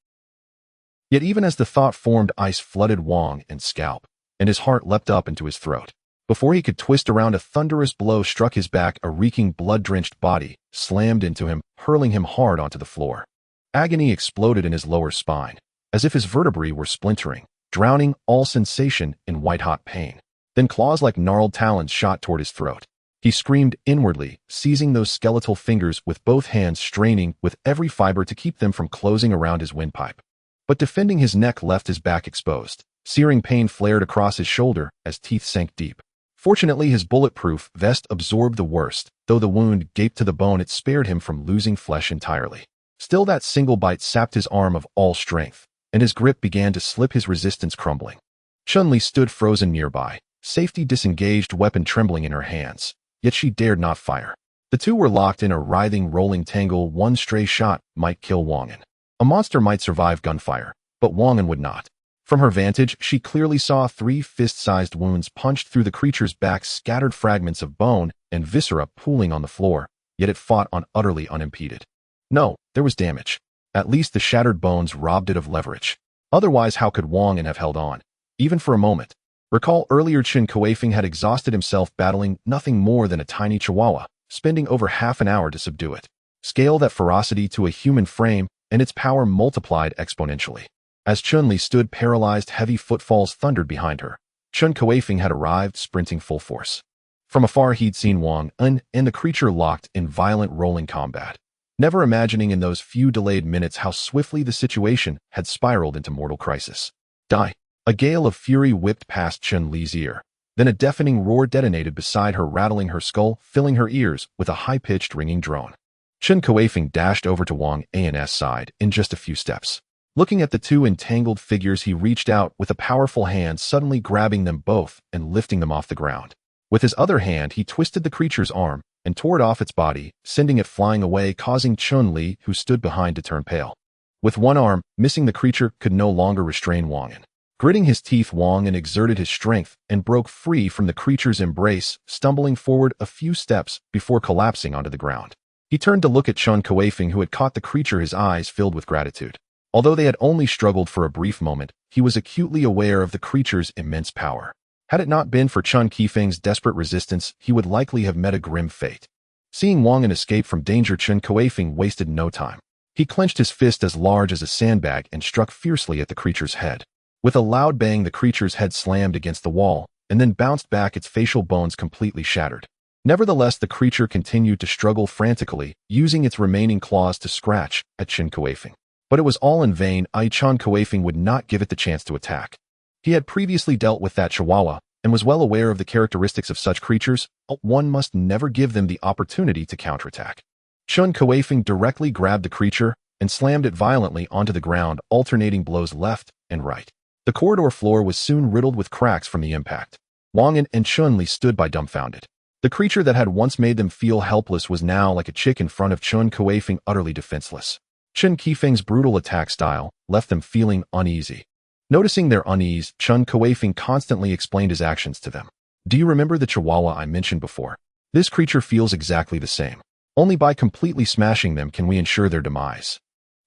Yet even as the thought formed, ice flooded Wang An's scalp, and his heart leapt up into his throat. Before he could twist around, a thunderous blow struck his back. A reeking, blood-drenched body slammed into him, hurling him hard onto the floor. Agony exploded in his lower spine, as if his vertebrae were splintering, drowning all sensation in white-hot pain. Then claws like gnarled talons shot toward his throat. He screamed inwardly, seizing those skeletal fingers with both hands, straining with every fiber to keep them from closing around his windpipe. But defending his neck left his back exposed. Searing pain flared across his shoulder as teeth sank deep. Fortunately, his bulletproof vest absorbed the worst. Though the wound gaped to the bone, it spared him from losing flesh entirely. Still, that single bite sapped his arm of all strength, and his grip began to slip, his resistance crumbling. Chun Li stood frozen nearby, safety disengaged, weapon trembling in her hands. Yet she dared not fire. The two were locked in a writhing, rolling tangle. One stray shot might kill Wang An. A monster might survive gunfire, but Wang An would not. From her vantage, she clearly saw 3 fist-sized wounds punched through the creature's back, scattered fragments of bone and viscera pooling on the floor, yet it fought on utterly unimpeded. No, there was damage. At least the shattered bones robbed it of leverage. Otherwise, how could Wang An have held on, even for a moment? Recall earlier, Chen Kuifeng had exhausted himself battling nothing more than a tiny chihuahua, spending over half an hour to subdue it. Scale that ferocity to a human frame, and its power multiplied exponentially. As Chun Li stood paralyzed, heavy footfalls thundered behind her. Chen Kuifeng had arrived, sprinting full force. From afar he'd seen Wang An and the creature locked in violent rolling combat, never imagining in those few delayed minutes how swiftly the situation had spiraled into mortal crisis. Die! A gale of fury whipped past Chun Li's ear. Then a deafening roar detonated beside her, rattling her skull, filling her ears with a high-pitched ringing drone. Chen Kuifeng dashed over to Wang An's side in just a few steps. Looking at the two entangled figures, he reached out with a powerful hand, suddenly grabbing them both and lifting them off the ground. With his other hand, he twisted the creature's arm and tore it off its body, sending it flying away, causing Chun Li, who stood behind, to turn pale. With one arm missing, the creature could no longer restrain Wang An. Gritting his teeth, Wang An exerted his strength and broke free from the creature's embrace, stumbling forward a few steps before collapsing onto the ground. He turned to look at Chun Kuifeng, who had caught the creature, his eyes filled with gratitude. Although they had only struggled for a brief moment, he was acutely aware of the creature's immense power. Had it not been for Chun Kuifeng's desperate resistance, he would likely have met a grim fate. Seeing Wang An escape from danger, Chen Kuifeng wasted no time. He clenched his fist as large as a sandbag and struck fiercely at the creature's head. With a loud bang, the creature's head slammed against the wall and then bounced back, its facial bones completely shattered. Nevertheless, the creature continued to struggle frantically, using its remaining claws to scratch at Chen Kuifeng. But it was all in vain. Chen Kuifeng would not give it the chance to attack. He had previously dealt with that chihuahua and was well aware of the characteristics of such creatures. One must never give them the opportunity to counterattack. Chun Kuifeng directly grabbed the creature and slammed it violently onto the ground, alternating blows left and right. The corridor floor was soon riddled with cracks from the impact. Wang An and Chun Li stood by, dumbfounded. The creature that had once made them feel helpless was now like a chick in front of Chun Kuifeng, utterly defenseless. Chen Kuifeng's brutal attack style left them feeling uneasy. Noticing their unease, Chun Kuifeng constantly explained his actions to them. Do you remember the chihuahua I mentioned before? This creature feels exactly the same. Only by completely smashing them can we ensure their demise.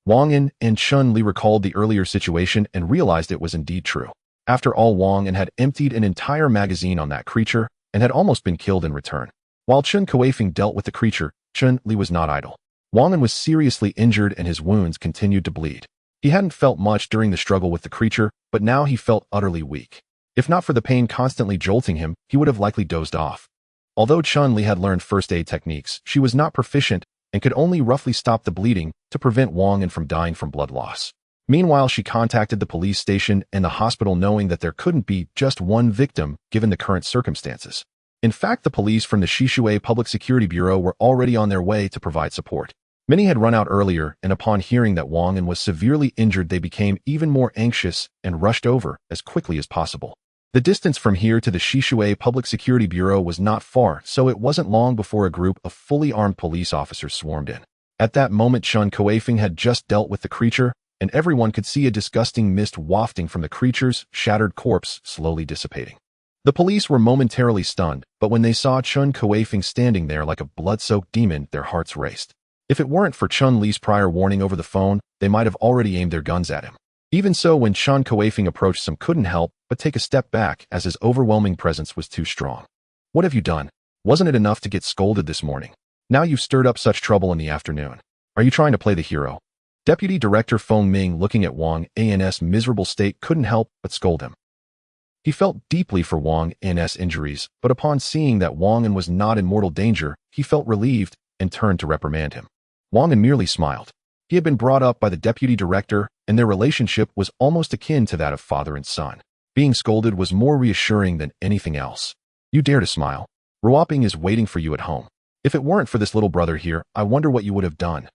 Wang An and Chun Li recalled the earlier situation and realized it was indeed true. After all, Wang An had emptied an entire magazine on that creature and had almost been killed in return. While Chen Kuifeng dealt with the creature, Chun Li was not idle. Wang An was seriously injured and his wounds continued to bleed. He hadn't felt much during the struggle with the creature, but now he felt utterly weak. If not for the pain constantly jolting him, he would have likely dozed off. Although Chun Li had learned first aid techniques, she was not proficient and could only roughly stop the bleeding to prevent Wang An from dying from blood loss. Meanwhile, she contacted the police station and the hospital, knowing that there couldn't be just one victim given the current circumstances. In fact, the police from the Shishui Public Security Bureau were already on their way to provide support. Many had run out earlier, and upon hearing that Wang An was severely injured, they became even more anxious and rushed over as quickly as possible. The distance from here to the Shishui Public Security Bureau was not far, so it wasn't long before a group of fully armed police officers swarmed in. At that moment, Chun Kuifeng had just dealt with the creature, and everyone could see a disgusting mist wafting from the creature's shattered corpse slowly dissipating. The police were momentarily stunned, but when they saw Chun Kuifeng standing there like a blood-soaked demon, their hearts raced. If it weren't for Chun Li's prior warning over the phone, they might have already aimed their guns at him. Even so, when Chun Kuifeng approached, some couldn't help but take a step back as his overwhelming presence was too strong. What have you done? Wasn't it enough to get scolded this morning? Now you've stirred up such trouble in the afternoon. Are you trying to play the hero? Deputy Director Feng Ming, looking at Wang An's miserable state, couldn't help but scold him. He felt deeply for Wang An's injuries, but upon seeing that Wang An was not in mortal danger, he felt relieved and turned to reprimand him. Wang An merely smiled. He had been brought up by the deputy director, and their relationship was almost akin to that of father and son. Being scolded was more reassuring than anything else. You dare to smile? Ruoping is waiting for you at home. If it weren't for this little brother here, I wonder what you would have done.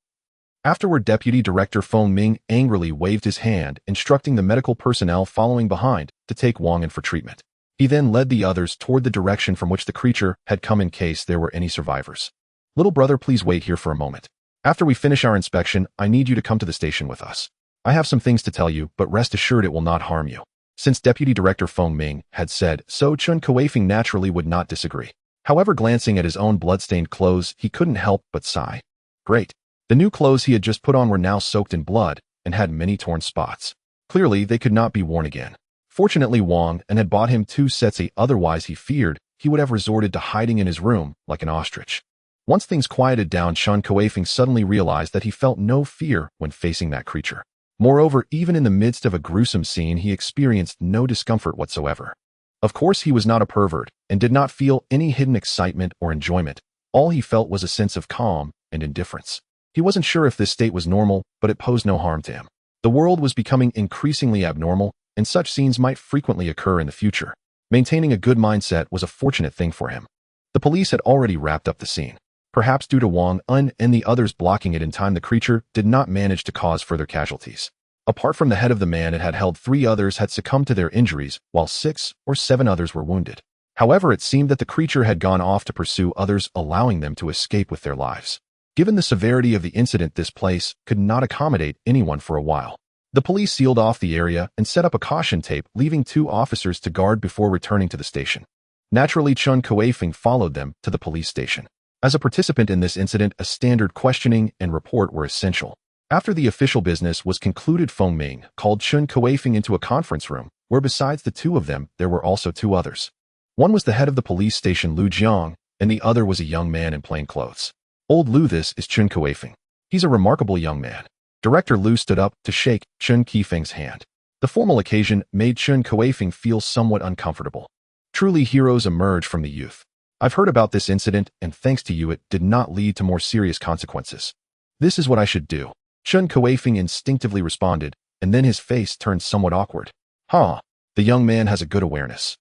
Afterward, Deputy Director Feng Ming angrily waved his hand, instructing the medical personnel following behind to take Wang An for treatment. He then led the others toward the direction from which the creature had come in case there were any survivors. Little brother, please wait here for a moment. After we finish our inspection, I need you to come to the station with us. I have some things to tell you, but rest assured it will not harm you. Since Deputy Director Feng Ming had said so, Chun Kuifeng naturally would not disagree. However, glancing at his own blood-stained clothes, he couldn't help but sigh. Great. The new clothes he had just put on were now soaked in blood and had many torn spots. Clearly, they could not be worn again. Fortunately, Wang An had bought him 2 sets, otherwise he feared he would have resorted to hiding in his room like an ostrich. Once things quieted down, Chun Kuifeng suddenly realized that he felt no fear when facing that creature. Moreover, even in the midst of a gruesome scene, he experienced no discomfort whatsoever. Of course, he was not a pervert and did not feel any hidden excitement or enjoyment. All he felt was a sense of calm and indifference. He wasn't sure if this state was normal, but it posed no harm to him. The world was becoming increasingly abnormal, and such scenes might frequently occur in the future. Maintaining a good mindset was a fortunate thing for him. The police had already wrapped up the scene. Perhaps due to Wang An and the others blocking it in time, the creature did not manage to cause further casualties. Apart from the head of the man it had held, 3 others had succumbed to their injuries, while 6 or 7 others were wounded. However, it seemed that the creature had gone off to pursue others, allowing them to escape with their lives. Given the severity of the incident, this place could not accommodate anyone for a while. The police sealed off the area and set up a caution tape, leaving 2 officers to guard before returning to the station. Naturally, Chun Kuifeng followed them to the police station. As a participant in this incident, a standard questioning and report were essential. After the official business was concluded, Feng Ming called Chun Kuifeng into a conference room, where besides the 2 of them, there were also 2 others. One was the head of the police station, Lu Jiang, and the other was a young man in plain clothes. Old Lu, this is Chun Kuifeng. He's a remarkable young man. Director Lu stood up to shake Chun Kuifeng's hand. The formal occasion made Chun Kuifeng feel somewhat uncomfortable. Truly, heroes emerge from the youth. I've heard about this incident, and thanks to you it did not lead to more serious consequences. This is what I should do. Chun Kuifeng instinctively responded, and then his face turned somewhat awkward. Huh, the young man has a good awareness.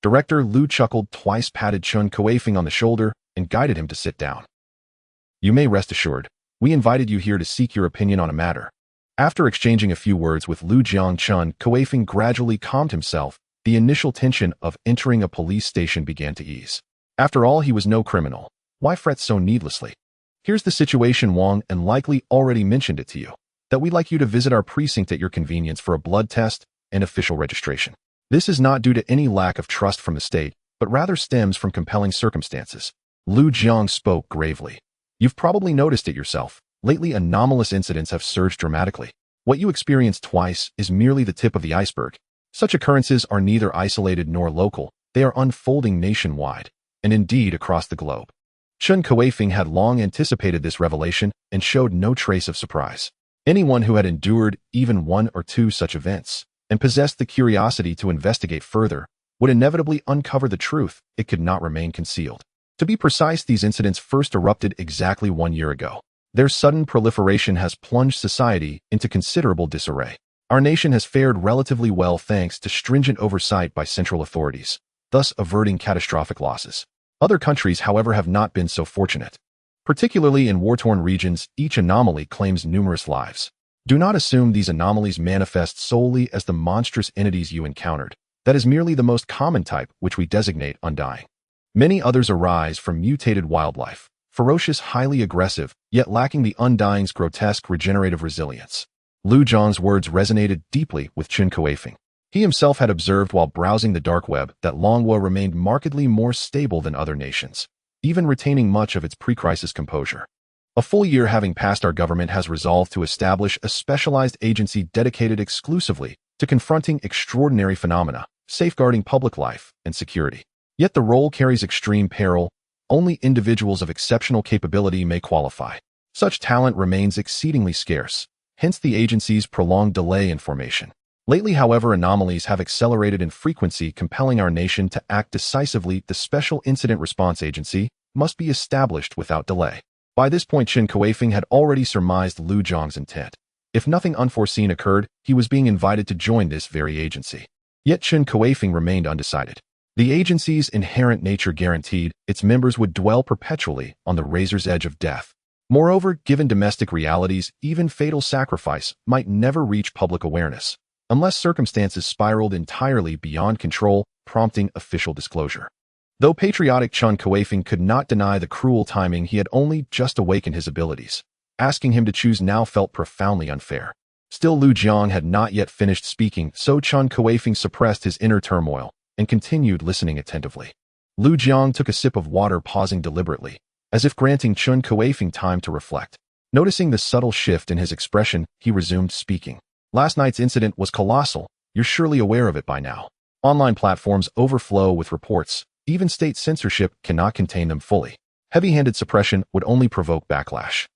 Director Lu chuckled twice, patted Chun Kuifeng on the shoulder, and guided him to sit down. You may rest assured, we invited you here to seek your opinion on a matter. After exchanging a few words with Lu Jiang, Chun Kuifeng gradually calmed himself. The initial tension of entering a police station began to ease. After all, he was no criminal. Why fret so needlessly? Here's the situation, Wang, and likely already mentioned it to you, that we'd like you to visit our precinct at your convenience for a blood test and official registration. This is not due to any lack of trust from the state, but rather stems from compelling circumstances. Lu Jiang spoke gravely. You've probably noticed it yourself. Lately, anomalous incidents have surged dramatically. What you experienced twice is merely the tip of the iceberg. Such occurrences are neither isolated nor local. They are unfolding nationwide, and indeed across the globe. Chun Kuifeng had long anticipated this revelation and showed no trace of surprise. Anyone who had endured even 1 or 2 such events and possessed the curiosity to investigate further would inevitably uncover the truth. It could not remain concealed. To be precise, these incidents first erupted exactly 1 year ago. Their sudden proliferation has plunged society into considerable disarray. Our nation has fared relatively well thanks to stringent oversight by central authorities, thus averting catastrophic losses. Other countries, however, have not been so fortunate. Particularly in war-torn regions, each anomaly claims numerous lives. Do not assume these anomalies manifest solely as the monstrous entities you encountered. That is merely the most common type, which we designate undying. Many others arise from mutated wildlife, ferocious, highly aggressive, yet lacking the Undying's grotesque regenerative resilience. Lu Zhang's words resonated deeply with Chen Kuifeng. He himself had observed while browsing the dark web that Longwo remained markedly more stable than other nations, even retaining much of its pre-crisis composure. A full year having passed, our government has resolved to establish a specialized agency dedicated exclusively to confronting extraordinary phenomena, safeguarding public life and security. Yet the role carries extreme peril. Only individuals of exceptional capability may qualify. Such talent remains exceedingly scarce, hence the agency's prolonged delay in formation. Lately, however, anomalies have accelerated in frequency, compelling our nation to act decisively. The Special Incident Response Agency must be established without delay. By this point, Chen Kuifeng had already surmised Lu Zhang's intent. If nothing unforeseen occurred, he was being invited to join this very agency. Yet Chen Kuifeng remained undecided. The agency's inherent nature guaranteed its members would dwell perpetually on the razor's edge of death. Moreover, given domestic realities, even fatal sacrifice might never reach public awareness, unless circumstances spiraled entirely beyond control, prompting official disclosure. Though patriotic, Chun Kuifeng could not deny the cruel timing. He had only just awakened his abilities. Asking him to choose now felt profoundly unfair. Still, Lu Zhang had not yet finished speaking, so Chun Kuifeng suppressed his inner turmoil and continued listening attentively. Lu Zhang took a sip of water, pausing deliberately, as if granting Chun Kuifeng time to reflect. Noticing the subtle shift in his expression, he resumed speaking. Last night's incident was colossal. You're surely aware of it by now. Online platforms overflow with reports. Even state censorship cannot contain them fully. Heavy-handed suppression would only provoke backlash.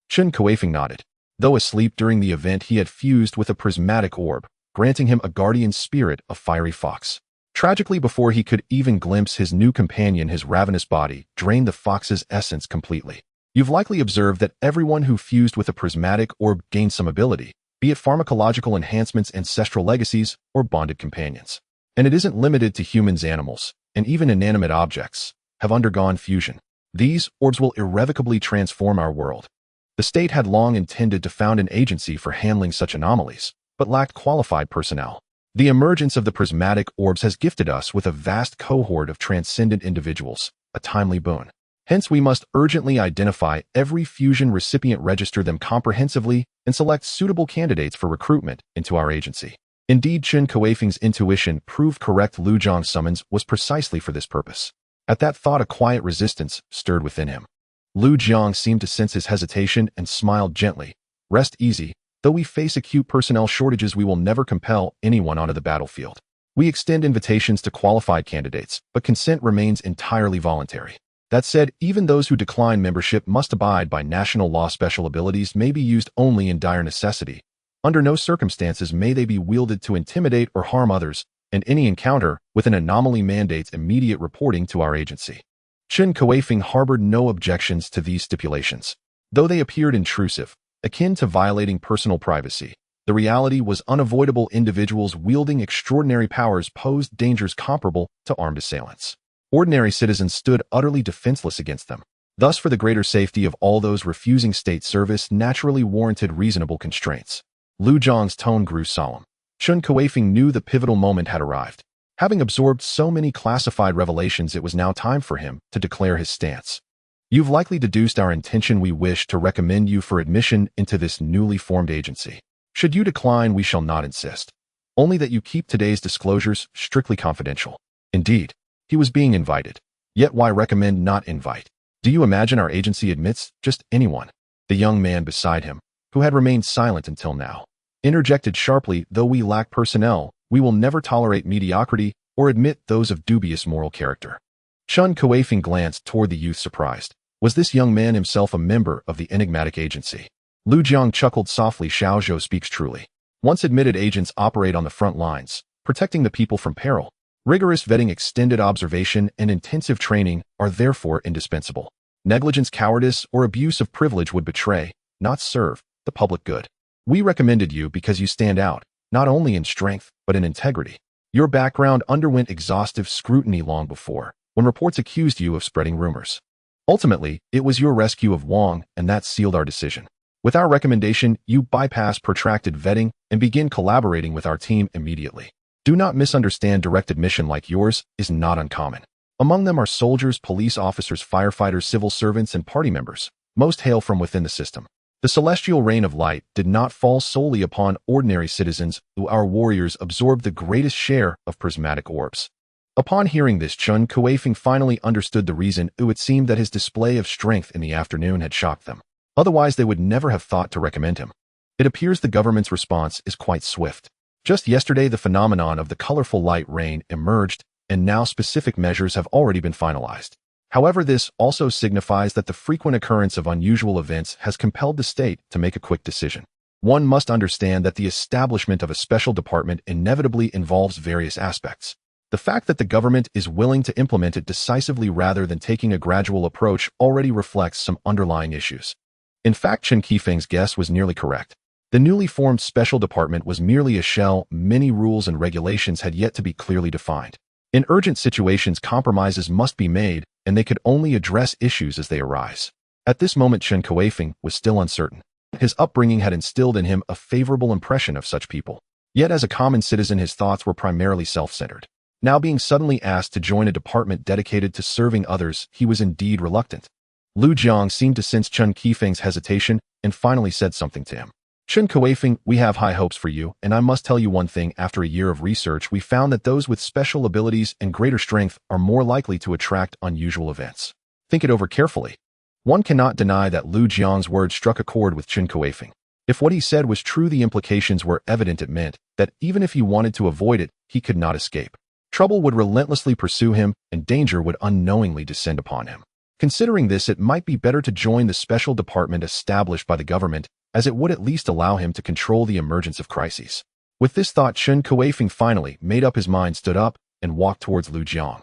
Chun Kuifeng nodded. Though asleep during the event, he had fused with a prismatic orb, granting him a guardian spirit, a fiery fox. Tragically, before he could even glimpse his new companion, his ravenous body drained the fox's essence completely. You've likely observed that everyone who fused with a prismatic orb gained some ability, be it pharmacological enhancements, ancestral legacies, or bonded companions. And it isn't limited to humans. Animals, and even inanimate objects, have undergone fusion. These orbs will irrevocably transform our world. The state had long intended to found an agency for handling such anomalies, but lacked qualified personnel. The emergence of the prismatic orbs has gifted us with a vast cohort of transcendent individuals, a timely boon. Hence, we must urgently identify every fusion recipient, register them comprehensively, and select suitable candidates for recruitment into our agency. Indeed, Chen Kuifeng's intuition proved correct. Lu Zhang's summons was precisely for this purpose. At that thought, a quiet resistance stirred within him. Lu Zhang seemed to sense his hesitation and smiled gently. Rest easy. Though we face acute personnel shortages, we will never compel anyone onto the battlefield. We extend invitations to qualified candidates, but consent remains entirely voluntary. That said, even those who decline membership must abide by national law. Special abilities may be used only in dire necessity. Under no circumstances may they be wielded to intimidate or harm others, and any encounter with an anomaly mandates immediate reporting to our agency. Chen Kuifeng harbored no objections to these stipulations. Though they appeared intrusive, akin to violating personal privacy, the reality was unavoidable. Individuals wielding extraordinary powers posed dangers comparable to armed assailants. Ordinary citizens stood utterly defenseless against them. Thus, for the greater safety of all those refusing state service, naturally warranted reasonable constraints. Lu Zhang's tone grew solemn. Chun Kuifeng knew the pivotal moment had arrived. Having absorbed so many classified revelations, it was now time for him to declare his stance. You've likely deduced our intention. We wish to recommend you for admission into this newly formed agency. Should you decline, we shall not insist. Only that you keep today's disclosures strictly confidential. Indeed, he was being invited. Yet why recommend, not invite? Do you imagine our agency admits just anyone? The young man beside him, who had remained silent until now, interjected sharply. Though we lack personnel, we will never tolerate mediocrity or admit those of dubious moral character. Chun Kuifeng glanced toward the youth, surprised. Was this young man himself a member of the enigmatic agency? Lu Zhang chuckled softly. Xiaozhou speaks truly. Once admitted, agents operate on the front lines, protecting the people from peril. Rigorous vetting, extended observation, and intensive training are therefore indispensable. Negligence, cowardice, or abuse of privilege would betray, not serve, the public good. We recommended you because you stand out, not only in strength, but in integrity. Your background underwent exhaustive scrutiny long before, when reports accused you of spreading rumors. Ultimately, it was your rescue of Wang, and that sealed our decision. With our recommendation, you bypass protracted vetting and begin collaborating with our team immediately. Do not misunderstand. Direct admission like yours is not uncommon. Among them are soldiers, police officers, firefighters, civil servants, and party members. Most hail from within the system. The celestial rain of light did not fall solely upon ordinary citizens, who our warriors absorbed the greatest share of prismatic orbs. Upon hearing this, Chun Kuifeng finally understood the reason. It seemed that his display of strength in the afternoon had shocked them. Otherwise, they would never have thought to recommend him. It appears the government's response is quite swift. Just yesterday, the phenomenon of the colorful light rain emerged, and now specific measures have already been finalized. However, this also signifies that the frequent occurrence of unusual events has compelled the state to make a quick decision. One must understand that the establishment of a special department inevitably involves various aspects. The fact that the government is willing to implement it decisively rather than taking a gradual approach already reflects some underlying issues. In fact, Chen Kuifeng's guess was nearly correct. The newly formed special department was merely a shell. Many rules and regulations had yet to be clearly defined. In urgent situations, compromises must be made, and they could only address issues as they arise. At this moment, Chen Kuifeng was still uncertain. His upbringing had instilled in him a favorable impression of such people. Yet as a common citizen, his thoughts were primarily self-centered. Now being suddenly asked to join a department dedicated to serving others, he was indeed reluctant. Lu Jiang seemed to sense Chen Kuifeng's hesitation and finally said something to him. Chun Kuifeng, we have high hopes for you, and I must tell you one thing. After a year of research, we found that those with special abilities and greater strength are more likely to attract unusual events. Think it over carefully. One cannot deny that Lu Jiang's words struck a chord with Chen Kuifeng. If what he said was true, the implications were evident. It meant that even if he wanted to avoid it, he could not escape. Trouble would relentlessly pursue him, and danger would unknowingly descend upon him. Considering this, it might be better to join the special department established by the government, as it would at least allow him to control the emergence of crises. With this thought, Chen Kuifeng finally made up his mind, stood up, and walked towards Lu Jiang.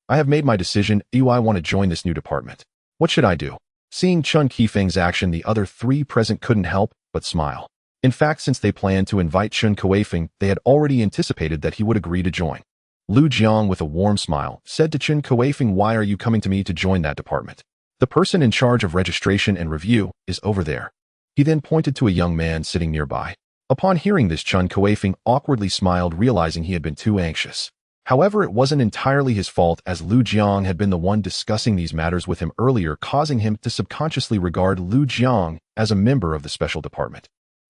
I have made my decision. I want to join this new department. What should I do? Seeing Chun Kuifeng's action, the other three present couldn't help but smile. In fact, since they planned to invite Chen Kuifeng, they had already anticipated that he would agree to join. Lu Jiang, with a warm smile, said to Chen Kuifeng, why are you coming to me to join that department? The person in charge of registration and review is over there. He then pointed to a young man sitting nearby. Upon hearing this, Chun Kuifeng awkwardly smiled, realizing he had been too anxious. However, it wasn't entirely his fault, as Lu Jiang had been the one discussing these matters with him earlier, causing him to subconsciously regard Lu Jiang as a member of the special department.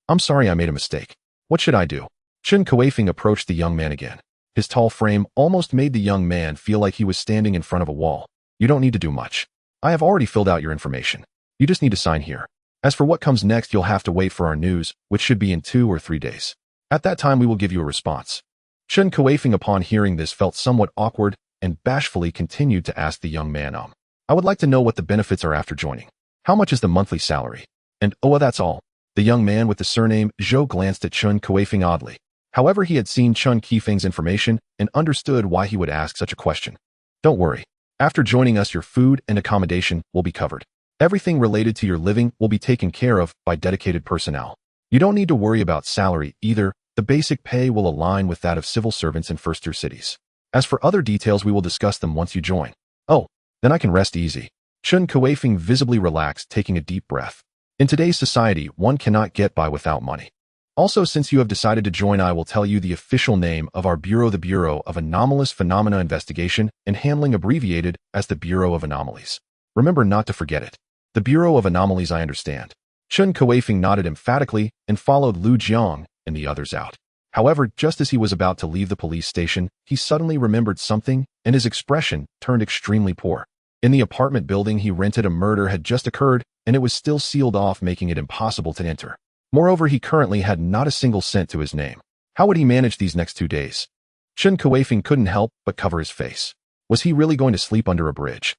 I'm sorry, I made a mistake. What should I do? Chen Kuifeng approached the young man again. His tall frame almost made the young man feel like he was standing in front of a wall. You don't need to do much. I have already filled out your information. You just need to sign here. As for what comes next, you'll have to wait for our news, which should be in 2 or 3 days. At that time, we will give you a response. Chen Kuifeng, upon hearing this, felt somewhat awkward and bashfully continued to ask the young man, I would like to know what the benefits are after joining. How much is the monthly salary? And, that's all. The young man with the surname Zhou glanced at Chen Kuifeng oddly. However, he had seen Chun Kuifeng's information and understood why he would ask such a question. Don't worry. After joining us, your food and accommodation will be covered. Everything related to your living will be taken care of by dedicated personnel. You don't need to worry about salary either. The basic pay will align with that of civil servants in first-tier cities. As for other details, we will discuss them once you join. Oh, then I can rest easy. Chun Kuifeng visibly relaxed, taking a deep breath. In today's society, one cannot get by without money. Also, since you have decided to join, I will tell you the official name of our bureau, the Bureau of Anomalous Phenomena Investigation and Handling, abbreviated as the Bureau of Anomalies. Remember not to forget it. The Bureau of Anomalies, I understand. Chun Kuifeng nodded emphatically and followed Lu Jiang and the others out. However, just as he was about to leave the police station, he suddenly remembered something, and his expression turned extremely poor. In the apartment building he rented, a murder had just occurred, and it was still sealed off, making it impossible to enter. Moreover, he currently had not a single cent to his name. How would he manage these next 2 days? Chen Kuifeng couldn't help but cover his face. Was he really going to sleep under a bridge?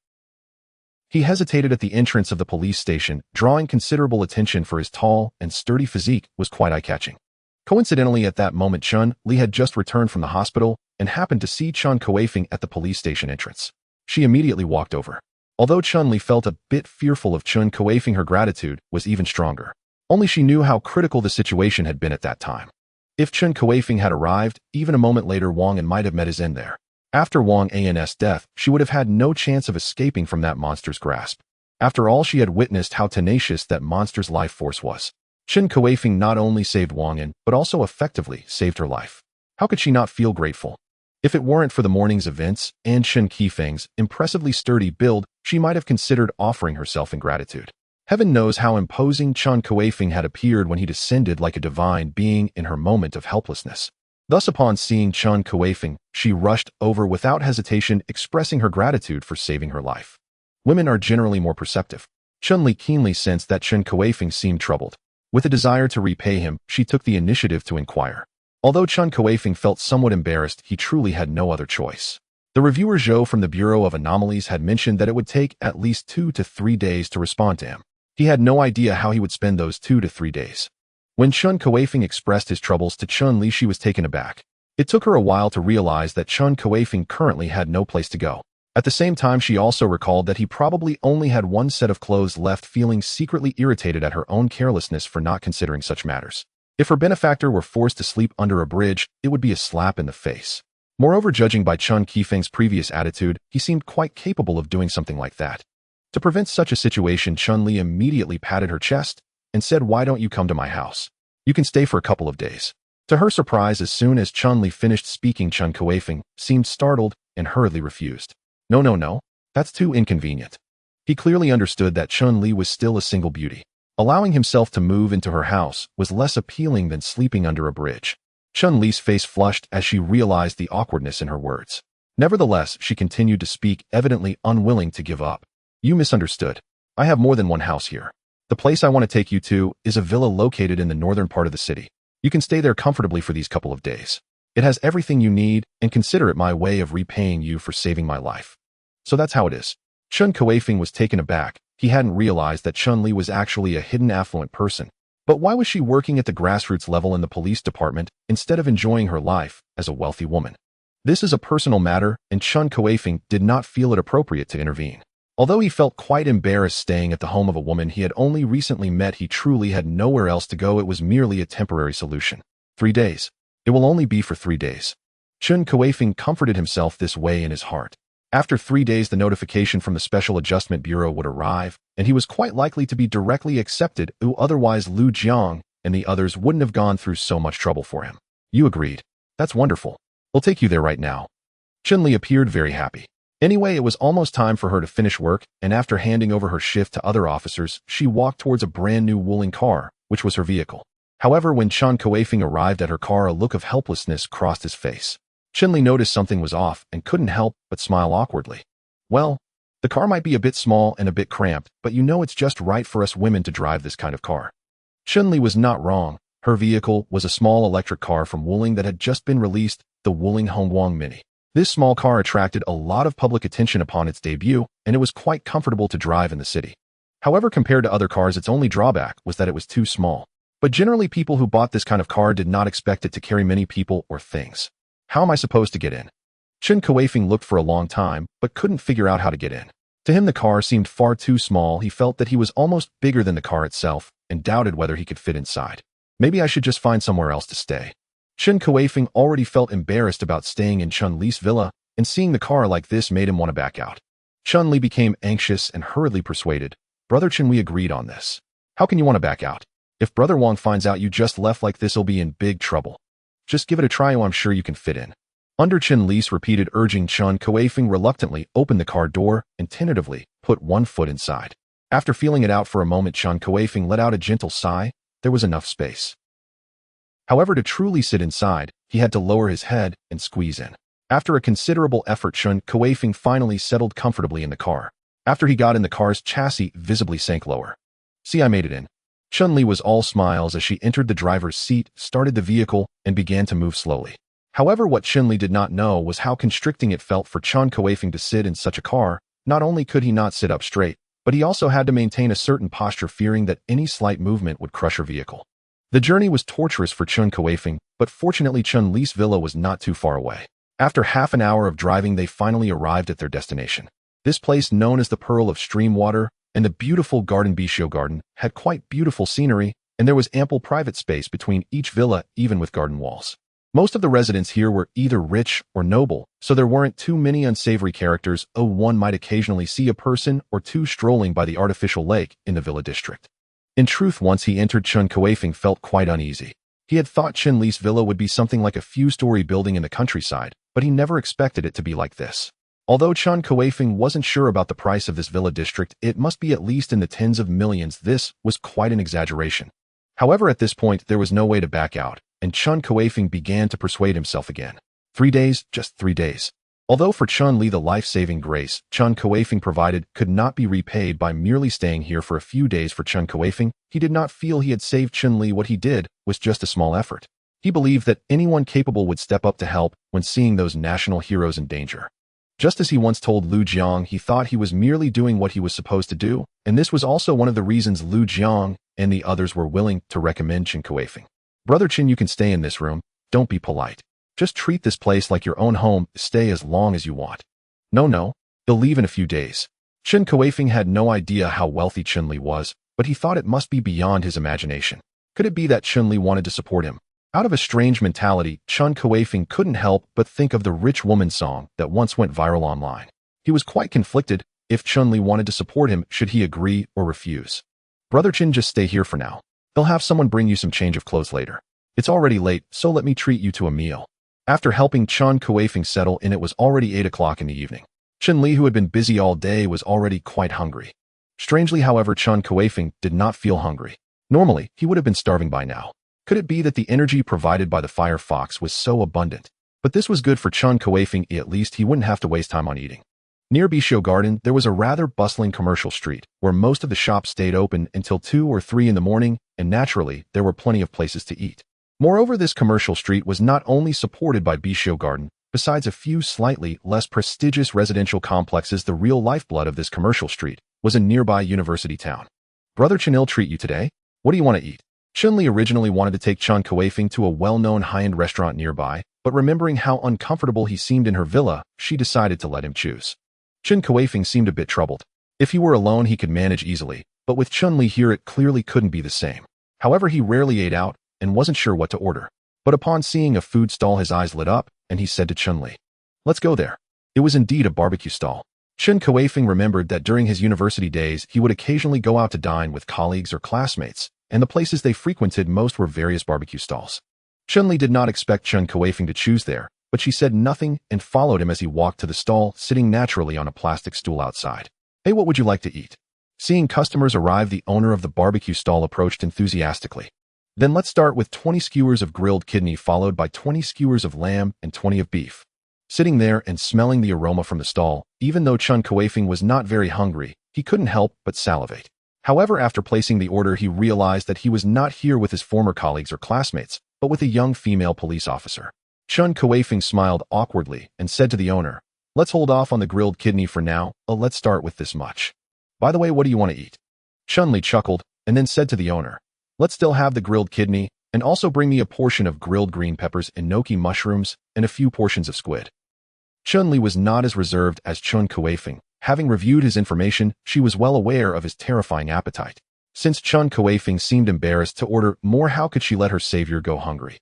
He hesitated at the entrance of the police station, drawing considerable attention, for his tall and sturdy physique was quite eye-catching. Coincidentally, at that moment, Chun Li had just returned from the hospital and happened to see Chun Kuifeng at the police station entrance. She immediately walked over. Although Chun Li felt a bit fearful of Chun Kuifeng, her gratitude was even stronger. Only she knew how critical the situation had been at that time. If Chun Kuifeng had arrived, even a moment later, Wang An might have met his end there. After Wang An's death, she would have had no chance of escaping from that monster's grasp. After all, she had witnessed how tenacious that monster's life force was. Chen Kuifeng not only saved Wang An, but also effectively saved her life. How could she not feel grateful? If it weren't for the morning's events and Chen Kuifeng's impressively sturdy build, she might have considered offering herself in gratitude. Heaven knows how imposing Chun Kuifeng had appeared when he descended like a divine being in her moment of helplessness. Thus, upon seeing Chun Kuifeng, she rushed over without hesitation, expressing her gratitude for saving her life. Women are generally more perceptive. Chun-Li keenly sensed that Chen Kuifeng seemed troubled. With a desire to repay him, she took the initiative to inquire. Although Chun Kuifeng felt somewhat embarrassed, he truly had no other choice. The reviewer Zhou from the Bureau of Anomalies had mentioned that it would take at least 2 to 3 days to respond to him. He had no idea how he would spend those 2 to 3 days. When Chun Kuifeng expressed his troubles to Chun-Li, she was taken aback. It took her a while to realize that Chun Kuifeng currently had no place to go. At the same time, she also recalled that he probably only had one set of clothes left, feeling secretly irritated at her own carelessness for not considering such matters. If her benefactor were forced to sleep under a bridge, it would be a slap in the face. Moreover, judging by Chun Kuifeng's previous attitude, he seemed quite capable of doing something like that. To prevent such a situation, Chun-Li immediately patted her chest and said, "Why don't you come to my house? You can stay for a couple of days." To her surprise, as soon as Chun-Li finished speaking, Chun Kuifeng seemed startled and hurriedly refused. No, that's too inconvenient. He clearly understood that Chun-Li was still a single beauty. Allowing himself to move into her house was less appealing than sleeping under a bridge. Chun-Li's face flushed as she realized the awkwardness in her words. Nevertheless, she continued to speak, evidently unwilling to give up. "You misunderstood. I have more than one house here. The place I want to take you to is a villa located in the northern part of the city. You can stay there comfortably for these couple of days. It has everything you need, and consider it my way of repaying you for saving my life." So that's how it is. Chun Kuifeng was taken aback. He hadn't realized that Chun-Li was actually a hidden affluent person. But why was she working at the grassroots level in the police department instead of enjoying her life as a wealthy woman? This is a personal matter, and Chun Kuifeng did not feel it appropriate to intervene. Although he felt quite embarrassed staying at the home of a woman he had only recently met, he truly had nowhere else to go. It was merely a temporary solution. 3 days. It will only be for 3 days. Chun Kuifeng comforted himself this way in his heart. After 3 days, the notification from the Special Adjustment Bureau would arrive, and he was quite likely to be directly accepted. Otherwise Lu Jiang and the others wouldn't have gone through so much trouble for him. "You agreed. That's wonderful. We'll take you there right now." Chun-Li appeared very happy. Anyway, it was almost time for her to finish work, and after handing over her shift to other officers, she walked towards a brand new Wuling car, which was her vehicle. However, when Chun Kuifeng arrived at her car, a look of helplessness crossed his face. Chun-Li noticed something was off and couldn't help but smile awkwardly. "Well, the car might be a bit small and a bit cramped, but you know it's just right for us women to drive this kind of car." Chun-Li was not wrong. Her vehicle was a small electric car from Wuling that had just been released, the Wuling Hongguang Mini. This small car attracted a lot of public attention upon its debut, and it was quite comfortable to drive in the city. However, compared to other cars, its only drawback was that it was too small. But generally, people who bought this kind of car did not expect it to carry many people or things. "How am I supposed to get in?" Chun Kuifeng looked for a long time, but couldn't figure out how to get in. To him, the car seemed far too small. He felt that he was almost bigger than the car itself, and doubted whether he could fit inside. "Maybe I should just find somewhere else to stay." Chun Kuifeng already felt embarrassed about staying in Chun-Li's villa, and seeing the car like this made him want to back out. Chun-Li became anxious and hurriedly persuaded, "Brother Chen, we agreed on this. How can you want to back out? If Brother Wang finds out you just left like this, he'll be in big trouble. Just give it a try, I'm sure you can fit in." Under Chen-Li's repeated urging, Chun Kuifeng reluctantly opened the car door and tentatively put one foot inside. After feeling it out for a moment, Chun Kuifeng let out a gentle sigh. There was enough space. However, to truly sit inside, he had to lower his head and squeeze in. After a considerable effort, Chun Kuifeng finally settled comfortably in the car. After he got in, the car's chassis visibly sank lower. "See, I made it in." Chun-Li was all smiles as she entered the driver's seat, started the vehicle, and began to move slowly. However, what Chun-Li did not know was how constricting it felt for Chun Kuifeng to sit in such a car. Not only could he not sit up straight, but he also had to maintain a certain posture, fearing that any slight movement would crush her vehicle. The journey was torturous for Chun Kuifeng, but fortunately Chun-Li's villa was not too far away. After half an hour of driving, they finally arrived at their destination. This place, known as the Pearl of Stream Water and the beautiful Garden Bistro Garden, had quite beautiful scenery, and there was ample private space between each villa, even with garden walls. Most of the residents here were either rich or noble, so there weren't too many unsavory characters. One might occasionally see a person or two strolling by the artificial lake in the villa district. In truth, once he entered, Chun Kuifeng felt quite uneasy. He had thought Chen-Li's villa would be something like a few-story building in the countryside, but he never expected it to be like this. Although Chun Kuifeng wasn't sure about the price of this villa district, it must be at least in the tens of millions. This was quite an exaggeration. However, at this point, there was no way to back out, and Chun Kuifeng began to persuade himself again. 3 days, just 3 days. Although for Chun-Li the life-saving grace Chun Kuifeng provided could not be repaid by merely staying here for a few days for Chun Kuifeng, he did not feel he had saved Chun-Li. What he did was just a small effort. He believed that anyone capable would step up to help when seeing those national heroes in danger. Just as he once told Lu Jiang, he thought he was merely doing what he was supposed to do, and this was also one of the reasons Lu Jiang and the others were willing to recommend Chun Kuifeng. Brother Chen, you can stay in this room. Don't be polite. Just treat this place like your own home. Stay as long as you want. No, he'll leave in a few days. Chun Kuifeng had no idea how wealthy Chun-Li was, but he thought it must be beyond his imagination. Could it be that Chun-Li wanted to support him? Out of a strange mentality, Chun Kuifeng couldn't help but think of the rich woman song that once went viral online. He was quite conflicted. If Chun-Li wanted to support him, should he agree or refuse? Brother Chen, just stay here for now. They'll have someone bring you some change of clothes later. It's already late, so let me treat you to a meal. After helping Chun Kuifeng settle in, it was already 8 o'clock in the evening. Chun-Li, who had been busy all day, was already quite hungry. Strangely, however, Chun Kuifeng did not feel hungry. Normally, he would have been starving by now. Could it be that the energy provided by the fire fox was so abundant? But this was good for Chun Kuifeng. At least he wouldn't have to waste time on eating. Near Bisho Garden, there was a rather bustling commercial street, where most of the shops stayed open until 2 or 3 in the morning, and naturally, there were plenty of places to eat. Moreover, this commercial street was not only supported by Bisho Garden. Besides a few slightly less prestigious residential complexes, the real lifeblood of this commercial street was a nearby university town. Brother Chen, I'll treat you today. What do you want to eat? Chun-Li originally wanted to take Chun Kuifeng to a well-known high-end restaurant nearby, but remembering how uncomfortable he seemed in her villa, she decided to let him choose. Chun Kuifeng seemed a bit troubled. If he were alone, he could manage easily, but with Chun-Li here, it clearly couldn't be the same. However, he rarely ate out and wasn't sure what to order. But upon seeing a food stall, his eyes lit up, and he said to Chun-Li, "Let's go there." It was indeed a barbecue stall. Chun Kuifeng remembered that during his university days, he would occasionally go out to dine with colleagues or classmates, and the places they frequented most were various barbecue stalls. Chun-Li did not expect Chun Kuifeng to choose there, but she said nothing and followed him as he walked to the stall, sitting naturally on a plastic stool outside. "Hey, what would you like to eat?" Seeing customers arrive, the owner of the barbecue stall approached enthusiastically. "Then let's start with 20 skewers of grilled kidney, followed by 20 skewers of lamb and 20 of beef." Sitting there and smelling the aroma from the stall, even though Chun Kuifeng was not very hungry, he couldn't help but salivate. However, after placing the order, he realized that he was not here with his former colleagues or classmates, but with a young female police officer. Chun Kuifeng smiled awkwardly and said to the owner, "Let's hold off on the grilled kidney for now. Let's start with this much. By the way, what do you want to eat?" Chun-Li chuckled and then said to the owner, "Let's still have the grilled kidney, and also bring me a portion of grilled green peppers and gnocchi mushrooms and a few portions of squid." Chun-Li was not as reserved as Chun Kuifeng. Having reviewed his information, she was well aware of his terrifying appetite. Since Chun Kuifeng seemed embarrassed to order more, how could she let her savior go hungry?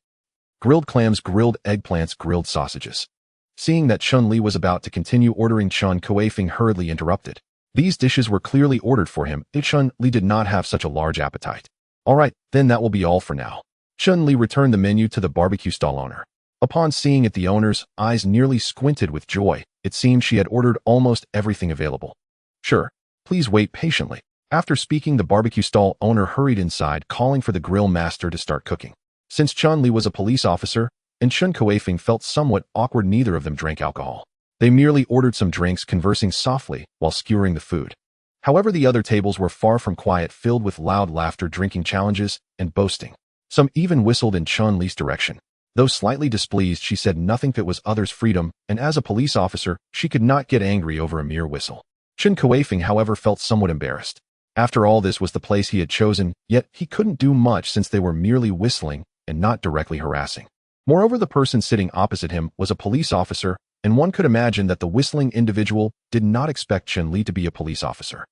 Grilled clams, grilled eggplants, grilled sausages. Seeing that Chun-Li was about to continue ordering, Chun Kuifeng hurriedly interrupted. These dishes were clearly ordered for him. Chun-Li did not have such a large appetite. "All right, then that will be all for now." Chun-Li returned the menu to the barbecue stall owner. Upon seeing it, the owner's eyes nearly squinted with joy. It seemed she had ordered almost everything available. "Sure, please wait patiently." After speaking, the barbecue stall owner hurried inside, calling for the grill master to start cooking. Since Chun-Li was a police officer, and Chun Kuifeng felt somewhat awkward, neither of them drank alcohol. They merely ordered some drinks, conversing softly while skewering the food. However, the other tables were far from quiet, filled with loud laughter, drinking challenges, and boasting. Some even whistled in Chun-Li's direction. Though slightly displeased, she said nothing. It was others' freedom, and as a police officer, she could not get angry over a mere whistle. Chun Kuifeng, however, felt somewhat embarrassed. After all, this was the place he had chosen, yet he couldn't do much since they were merely whistling and not directly harassing. Moreover, the person sitting opposite him was a police officer, and one could imagine that the whistling individual did not expect Chun-Li to be a police officer.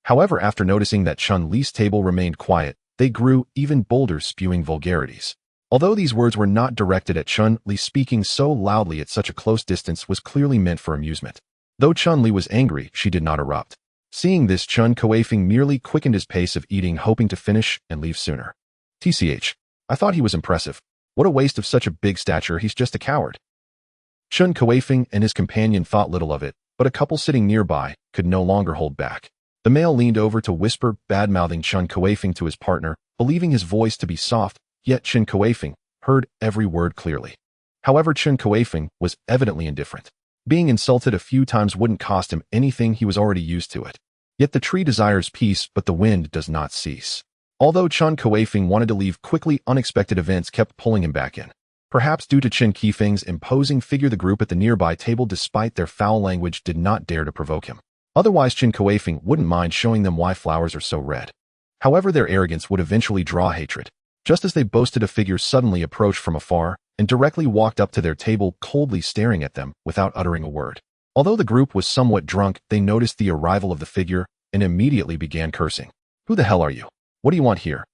However, after noticing that Chun-Li's table remained quiet, they grew even bolder, spewing vulgarities. Although these words were not directed at Chun-Li, speaking so loudly at such a close distance was clearly meant for amusement. Though Chun-Li was angry, she did not erupt. Seeing this, Chun Kuifeng merely quickened his pace of eating, hoping to finish and leave sooner. "TCH, I thought he was impressive. What a waste of such a big stature. He's just a coward." Chun Kuifeng and his companion thought little of it, but a couple sitting nearby could no longer hold back. The male leaned over to whisper, bad-mouthing Chun Kuifeng to his partner, believing his voice to be soft, yet Chun Kuifeng heard every word clearly. However, Chun Kuifeng was evidently indifferent. Being insulted a few times wouldn't cost him anything, he was already used to it. Yet the tree desires peace, but the wind does not cease. Although Chun Kuifeng wanted to leave quickly, unexpected events kept pulling him back in. Perhaps due to Chen Kuifeng's imposing figure, the group at the nearby table, despite their foul language, did not dare to provoke him. Otherwise, Chen Kuifeng wouldn't mind showing them why flowers are so red. However, their arrogance would eventually draw hatred. Just as they boasted, a figure suddenly approached from afar and directly walked up to their table, coldly staring at them without uttering a word. Although the group was somewhat drunk, they noticed the arrival of the figure and immediately began cursing. "Who the hell are you? What do you want here?"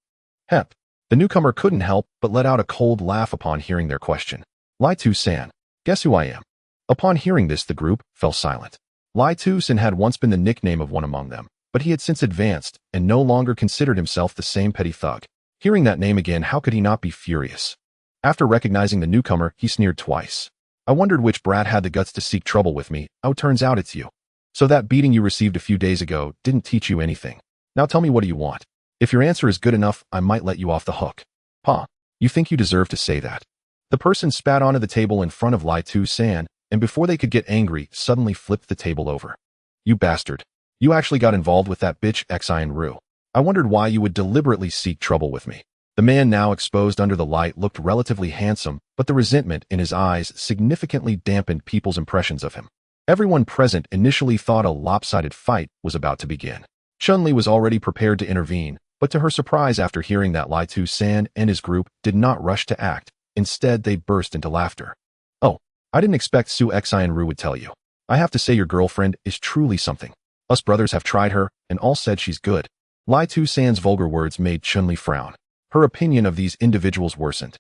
"Hep." The newcomer couldn't help but let out a cold laugh upon hearing their question. "Lai Tu-san, guess who I am?" Upon hearing this, the group fell silent. Lai Tu-san had once been the nickname of one among them, but he had since advanced and no longer considered himself the same petty thug. Hearing that name again, how could he not be furious? After recognizing the newcomer, he sneered twice. "I wondered which brat had the guts to seek trouble with me. Oh, turns out it's you. So that beating you received a few days ago didn't teach you anything. Now tell me, what do you want? If your answer is good enough, I might let you off the hook." "Huh? You think you deserve to say that?" The person spat onto the table in front of Lai Tu-san, and before they could get angry, suddenly flipped the table over. "You bastard. You actually got involved with that bitch Xian Ru. I wondered why you would deliberately seek trouble with me." The man, now exposed under the light, looked relatively handsome, but the resentment in his eyes significantly dampened people's impressions of him. Everyone present initially thought a lopsided fight was about to begin. Chun-Li was already prepared to intervene, but to her surprise, after hearing that, Lai Tu-san and his group did not rush to act. Instead, they burst into laughter. "Oh, I didn't expect Su Xian Ru would tell you. I have to say, your girlfriend is truly something. Us brothers have tried her, and all said she's good." Lai Tu-san's vulgar words made Chun-Li frown. Her opinion of these individuals worsened.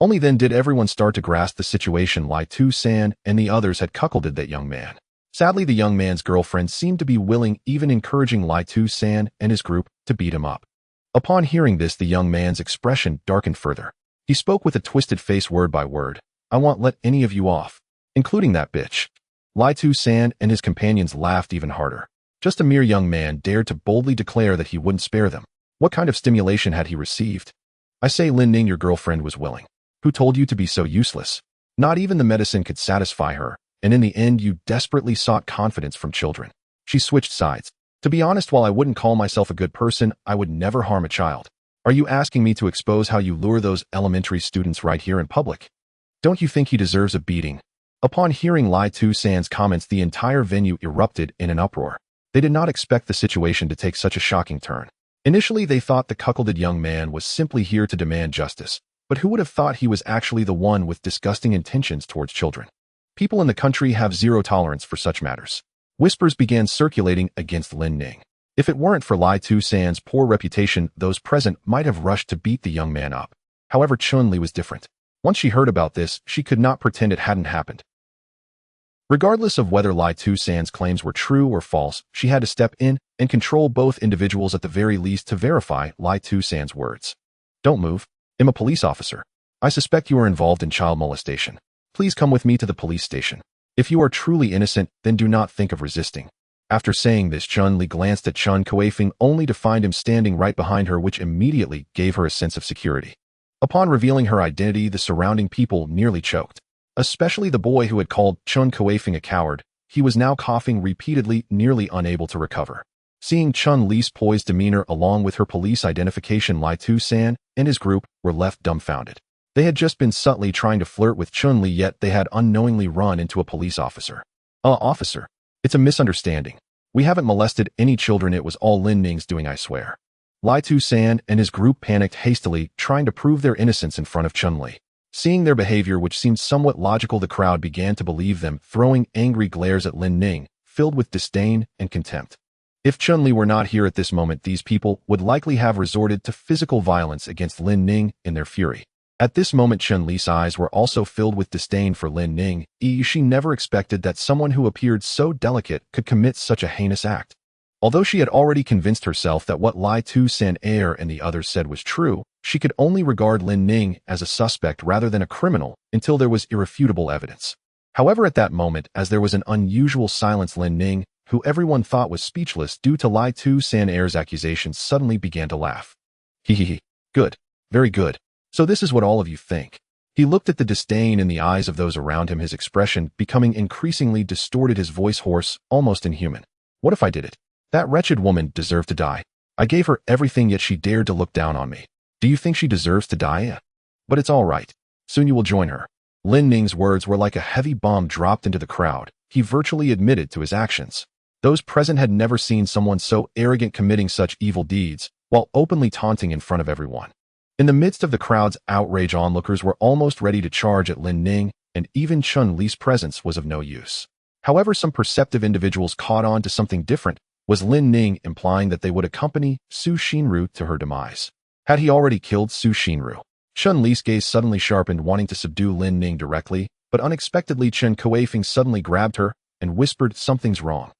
Only then did everyone start to grasp the situation. Lai Tu-san and the others had cuckolded that young man. Sadly, the young man's girlfriend seemed to be willing, even encouraging Lai Tu-san and his group to beat him up. Upon hearing this, the young man's expression darkened further. He spoke with a twisted face, word by word. "I won't let any of you off, including that bitch." Lai Tu-san and his companions laughed even harder. Just a mere young man dared to boldly declare that he wouldn't spare them. What kind of stimulation had he received? "I say, Lin Ning, your girlfriend was willing. Who told you to be so useless? Not even the medicine could satisfy her, and in the end you desperately sought confidence from children." She switched sides. "To be honest, while I wouldn't call myself a good person, I would never harm a child. Are you asking me to expose how you lure those elementary students right here in public? Don't you think he deserves a beating?" Upon hearing Lai Tu-san's comments, the entire venue erupted in an uproar. They did not expect the situation to take such a shocking turn. Initially, they thought the cuckolded young man was simply here to demand justice, but who would have thought he was actually the one with disgusting intentions towards children? People in the country have zero tolerance for such matters. Whispers began circulating against Lin Ning. If it weren't for Lai Tu-san's poor reputation, those present might have rushed to beat the young man up. However, Chun-Li was different. Once she heard about this, she could not pretend it hadn't happened. Regardless of whether Lai Tu-san's claims were true or false, she had to step in and control both individuals at the very least to verify Lai Tu-san's words. "Don't move. I'm a police officer. I suspect you are involved in child molestation. Please come with me to the police station. If you are truly innocent, then do not think of resisting." After saying this, Chun-Li glanced at Chun Kuifeng only to find him standing right behind her, which immediately gave her a sense of security. Upon revealing her identity, the surrounding people nearly choked. Especially the boy who had called Chun Kuifeng a coward. He was now coughing repeatedly, nearly unable to recover. Seeing Chun-Li's poised demeanor along with her police identification, Lai Tu-san and his group were left dumbfounded. They had just been subtly trying to flirt with Chun-Li, yet they had unknowingly run into a police officer. Officer, it's a misunderstanding. We haven't molested any children. It was all Lin Ning's doing, I swear." Lai Tu-san and his group panicked hastily, trying to prove their innocence in front of Chun-Li. Seeing their behavior, which seemed somewhat logical, the crowd began to believe them, throwing angry glares at Lin Ning, filled with disdain and contempt. If Chun-Li were not here at this moment, these people would likely have resorted to physical violence against Lin Ning in their fury. At this moment, Chun-Li's eyes were also filled with disdain for Lin Ning. She never expected that someone who appeared so delicate could commit such a heinous act. Although she had already convinced herself that what Lai Tu-san and the others said was true, she could only regard Lin Ning as a suspect rather than a criminal until there was irrefutable evidence. However, at that moment, as there was an unusual silence, Lin Ning, who everyone thought was speechless due to Lai Tu San Air's accusations, suddenly began to laugh. He. Good. Very good. So this is what all of you think. He looked at the disdain in the eyes of those around him, his expression becoming increasingly distorted, his voice hoarse, almost inhuman. What if I did it? That wretched woman deserved to die. I gave her everything, yet she dared to look down on me. Do you think she deserves to die? But it's all right. Soon you will join her. Lin Ning's words were like a heavy bomb dropped into the crowd. He virtually admitted to his actions. Those present had never seen someone so arrogant committing such evil deeds, while openly taunting in front of everyone. In the midst of the crowd's outrage, onlookers were almost ready to charge at Lin Ning, and even Chun Li's presence was of no use. However, some perceptive individuals caught on to something different. Was Lin Ning implying that they would accompany Su Xinru to her demise? Had he already killed Su Xinru? Chun Li's gaze suddenly sharpened, wanting to subdue Lin Ning directly, but unexpectedly Chen Kuifeng suddenly grabbed her and whispered, "Something's wrong.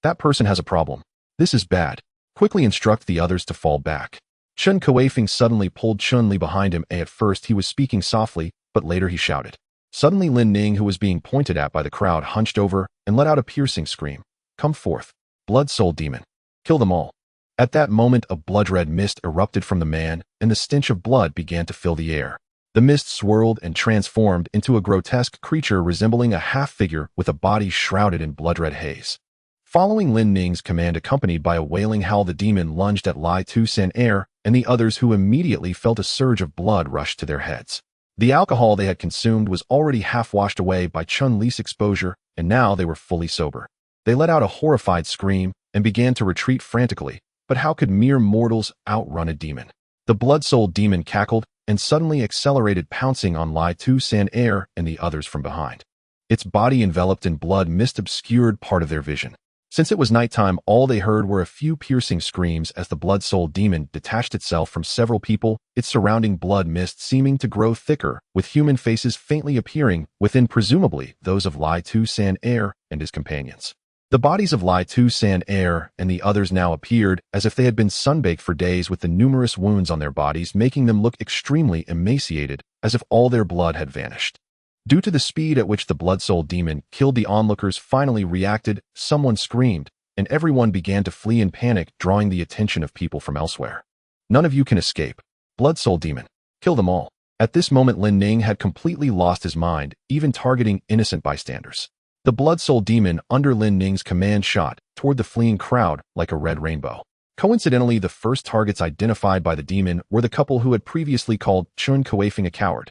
That person has a problem. This is bad. Quickly instruct the others to fall back." Chen Kuifeng suddenly pulled Chun Li behind him. At first he was speaking softly, but later he shouted. Suddenly Lin Ning, who was being pointed at by the crowd, hunched over and let out a piercing scream. "Come forth, blood soul demon. Kill them all." At that moment a blood-red mist erupted from the man, and the stench of blood began to fill the air. The mist swirled and transformed into a grotesque creature resembling a half-figure with a body shrouded in blood-red haze. Following Lin Ning's command, accompanied by a wailing howl, the demon lunged at Lai Tu San Air and the others, who immediately felt a surge of blood rush to their heads. The alcohol they had consumed was already half washed away by Chun Li's exposure, and now they were fully sober. They let out a horrified scream and began to retreat frantically, but how could mere mortals outrun a demon? The blood soul demon cackled and suddenly accelerated, pouncing on Lai Tu San Air and the others from behind. Its body enveloped in blood mist obscured part of their vision. Since it was nighttime, all they heard were a few piercing screams as the blood soul demon detached itself from several people, its surrounding blood mist seeming to grow thicker, with human faces faintly appearing within, presumably those of Lai Tu San Air and his companions. The bodies of Lai Tu San Air and the others now appeared as if they had been sunbaked for days, with the numerous wounds on their bodies making them look extremely emaciated, as if all their blood had vanished. Due to the speed at which the blood soul demon killed, the onlookers finally reacted. Someone screamed, and everyone began to flee in panic, drawing the attention of people from elsewhere. "None of you can escape. Blood soul demon. Kill them all." At this moment Lin Ning had completely lost his mind, even targeting innocent bystanders. The blood soul demon, under Lin Ning's command, shot toward the fleeing crowd like a red rainbow. Coincidentally, the first targets identified by the demon were the couple who had previously called Chun Kuifeng a coward.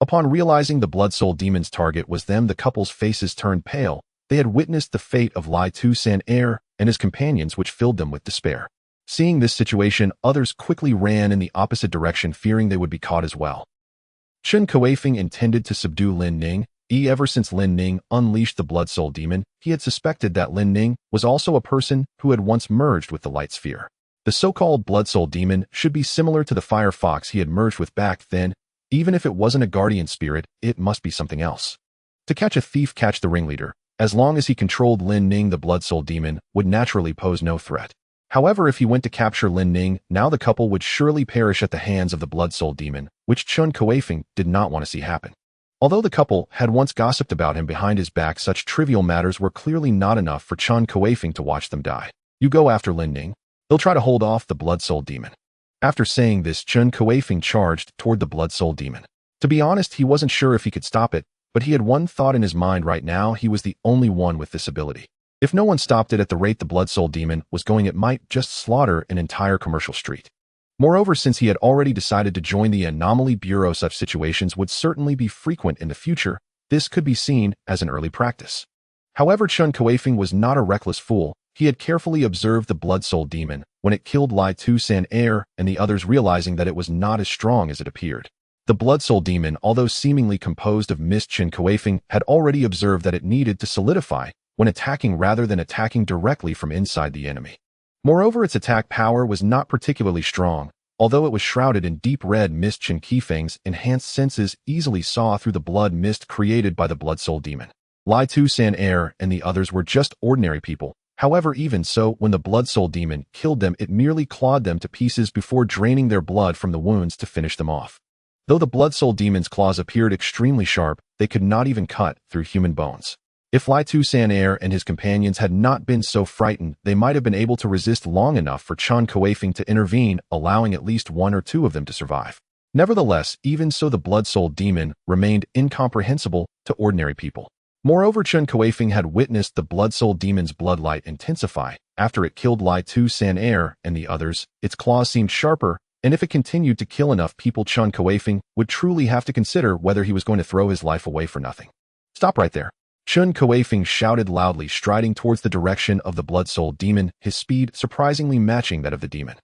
Upon realizing the blood soul demon's target was them, the couple's faces turned pale. They had witnessed the fate of Lai Tu San Air and his companions, which filled them with despair. Seeing this situation, others quickly ran in the opposite direction, fearing they would be caught as well. Chun Kuifeng intended to subdue Lin Ning. Ever since Lin Ning unleashed the blood soul demon, he had suspected that Lin Ning was also a person who had once merged with the light sphere. The so-called blood soul demon should be similar to the fire fox he had merged with back then. Even if it wasn't a guardian spirit, it must be something else. To catch a thief, catch the ringleader. As long as he controlled Lin Ning, the blood soul demon would naturally pose no threat. However, if he went to capture Lin Ning, now the couple would surely perish at the hands of the blood soul demon, which Chun Kuifeng did not want to see happen. Although the couple had once gossiped about him behind his back, such trivial matters were clearly not enough for Chun Kuifeng to watch them die. "You go after Lin Ning. He'll try to hold off the blood soul demon." After saying this, Chun Kuifeng charged toward the blood soul demon. To be honest, he wasn't sure if he could stop it, but he had one thought in his mind right now: he was the only one with this ability. If no one stopped it at the rate the blood soul demon was going, it might just slaughter an entire commercial street. Moreover, since he had already decided to join the Anomaly Bureau, such situations would certainly be frequent in the future. This could be seen as an early practice. However, Chun Kuifeng was not a reckless fool. He had carefully observed the blood soul demon when it killed Lai Tu San Air and the others, realizing that it was not as strong as it appeared. The blood soul demon, although seemingly composed of mist, Chen Kuifeng had already observed that it needed to solidify when attacking rather than attacking directly from inside the enemy. Moreover, its attack power was not particularly strong. Although it was shrouded in deep red mist, Chen Kuifeng's enhanced senses easily saw through the blood mist created by the blood soul demon. Lai Tu San Air and the others were just ordinary people. However, even so, when the blood soul demon killed them, it merely clawed them to pieces before draining their blood from the wounds to finish them off. Though the Blood Soul Demon's claws appeared extremely sharp, they could not even cut through human bones. If Lai Tu San Er and his companions had not been so frightened, they might have been able to resist long enough for Chen Kuifeng to intervene, allowing at least one or two of them to survive. Nevertheless, even so, the Blood Soul Demon remained incomprehensible to ordinary people. Moreover, Chun Kuifeng had witnessed the Blood Soul Demon's bloodlight intensify. After it killed Lai Tu San Er and the others, its claws seemed sharper, and if it continued to kill enough people, Chun Kuifeng would truly have to consider whether he was going to throw his life away for nothing. Stop right there. Chun Kuifeng shouted loudly, striding towards the direction of the Blood Soul Demon, his speed surprisingly matching that of the demon.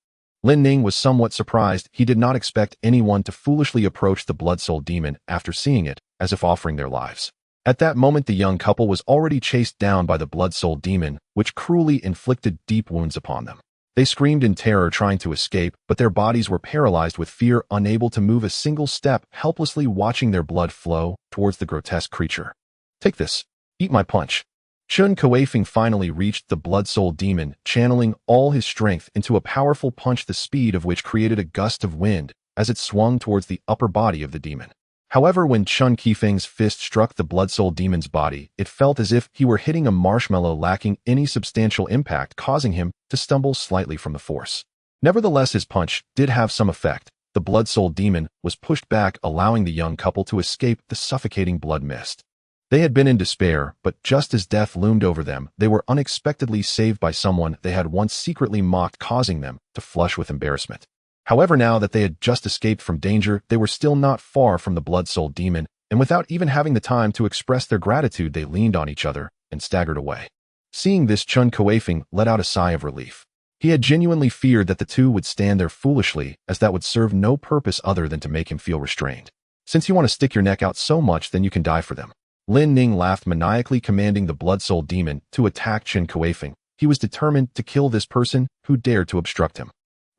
Lin Ning was somewhat surprised. He did not expect anyone to foolishly approach the Blood Soul Demon after seeing it, as if offering their lives. At that moment, the young couple was already chased down by the Blood Soul Demon, which cruelly inflicted deep wounds upon them. They screamed in terror, trying to escape, but their bodies were paralyzed with fear, unable to move a single step, helplessly watching their blood flow towards the grotesque creature. Take this. Eat my punch. Chun Kuifeng finally reached the Blood Soul Demon, channeling all his strength into a powerful punch, the speed of which created a gust of wind as it swung towards the upper body of the demon. However, when Chun Kuifeng's fist struck the Blood Soul Demon's body, it felt as if he were hitting a marshmallow, lacking any substantial impact, causing him to stumble slightly from the force. Nevertheless, his punch did have some effect. The Blood Soul Demon was pushed back, allowing the young couple to escape the suffocating blood mist. They had been in despair, but just as death loomed over them, they were unexpectedly saved by someone they had once secretly mocked, causing them to flush with embarrassment. However, now that they had just escaped from danger, they were still not far from the Blood Soul Demon, and without even having the time to express their gratitude, they leaned on each other and staggered away. Seeing this, Chun Kuifeng let out a sigh of relief. He had genuinely feared that the two would stand there foolishly, as that would serve no purpose other than to make him feel restrained. Since you want to stick your neck out so much, then you can die for them. Lin Ning laughed maniacally, commanding the Blood Soul Demon to attack Chen Kuifeng. He was determined to kill this person who dared to obstruct him.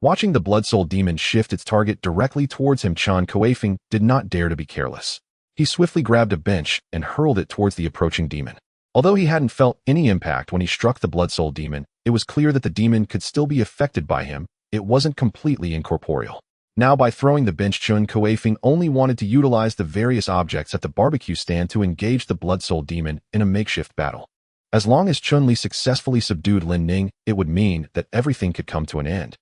Watching the Blood Soul Demon shift its target directly towards him, Chun Kuifeng did not dare to be careless. He swiftly grabbed a bench and hurled it towards the approaching demon. Although he hadn't felt any impact when he struck the Blood Soul Demon, it was clear that the demon could still be affected by him. It wasn't completely incorporeal. Now, by throwing the bench, Chun Kuifeng only wanted to utilize the various objects at the barbecue stand to engage the Blood Soul Demon in a makeshift battle. As long as Chun Li successfully subdued Lin Ning, it would mean that everything could come to an end.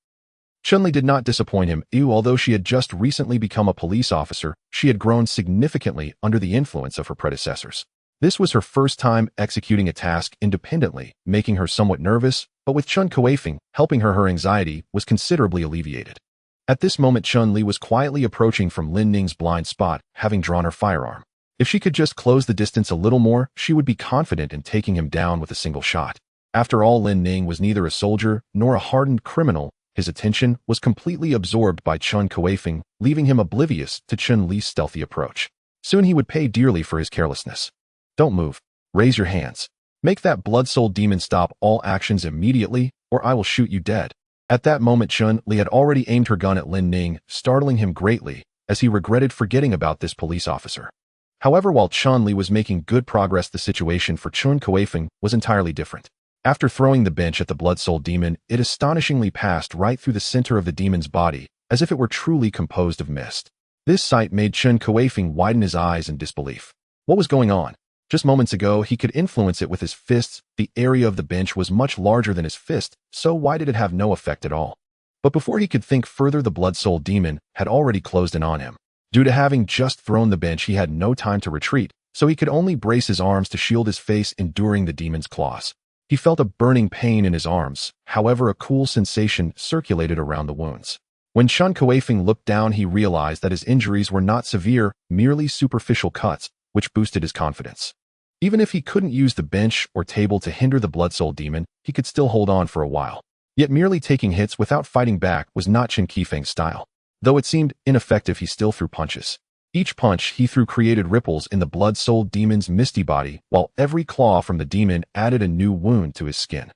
Chun Li did not disappoint him. Although she had just recently become a police officer, she had grown significantly under the influence of her predecessors. This was her first time executing a task independently, making her somewhat nervous, but with Chun Kuifeng helping her, her anxiety was considerably alleviated. At this moment, Chun Li was quietly approaching from Lin Ning's blind spot, having drawn her firearm. If she could just close the distance a little more, she would be confident in taking him down with a single shot. After all, Lin Ning was neither a soldier nor a hardened criminal. His attention was completely absorbed by Chun Kuifeng, leaving him oblivious to Chun Li's stealthy approach. Soon he would pay dearly for his carelessness. Don't move. Raise your hands. Make that Blood Soul Demon stop all actions immediately, or I will shoot you dead. At that moment, Chun Li had already aimed her gun at Lin Ning, startling him greatly, as he regretted forgetting about this police officer. However, while Chun Li was making good progress, the situation for Chun Kuifeng was entirely different. After throwing the bench at the Blood Soul Demon, it astonishingly passed right through the center of the demon's body, as if it were truly composed of mist. This sight made Chun Kuifeng widen his eyes in disbelief. What was going on? Just moments ago, he could influence it with his fists. The area of the bench was much larger than his fist, so why did it have no effect at all? But before he could think further, the Blood Soul Demon had already closed in on him. Due to having just thrown the bench, he had no time to retreat, so he could only brace his arms to shield his face, enduring the demon's claws. He felt a burning pain in his arms. However, a cool sensation circulated around the wounds. When Chun Kuifeng looked down, he realized that his injuries were not severe, merely superficial cuts, which boosted his confidence. Even if he couldn't use the bench or table to hinder the Blood Soul Demon, he could still hold on for a while. Yet merely taking hits without fighting back was not Chen Kuifeng's style. Though it seemed ineffective, he still threw punches. Each punch he threw created ripples in the Blood Soul Demon's misty body, while every claw from the demon added a new wound to his skin.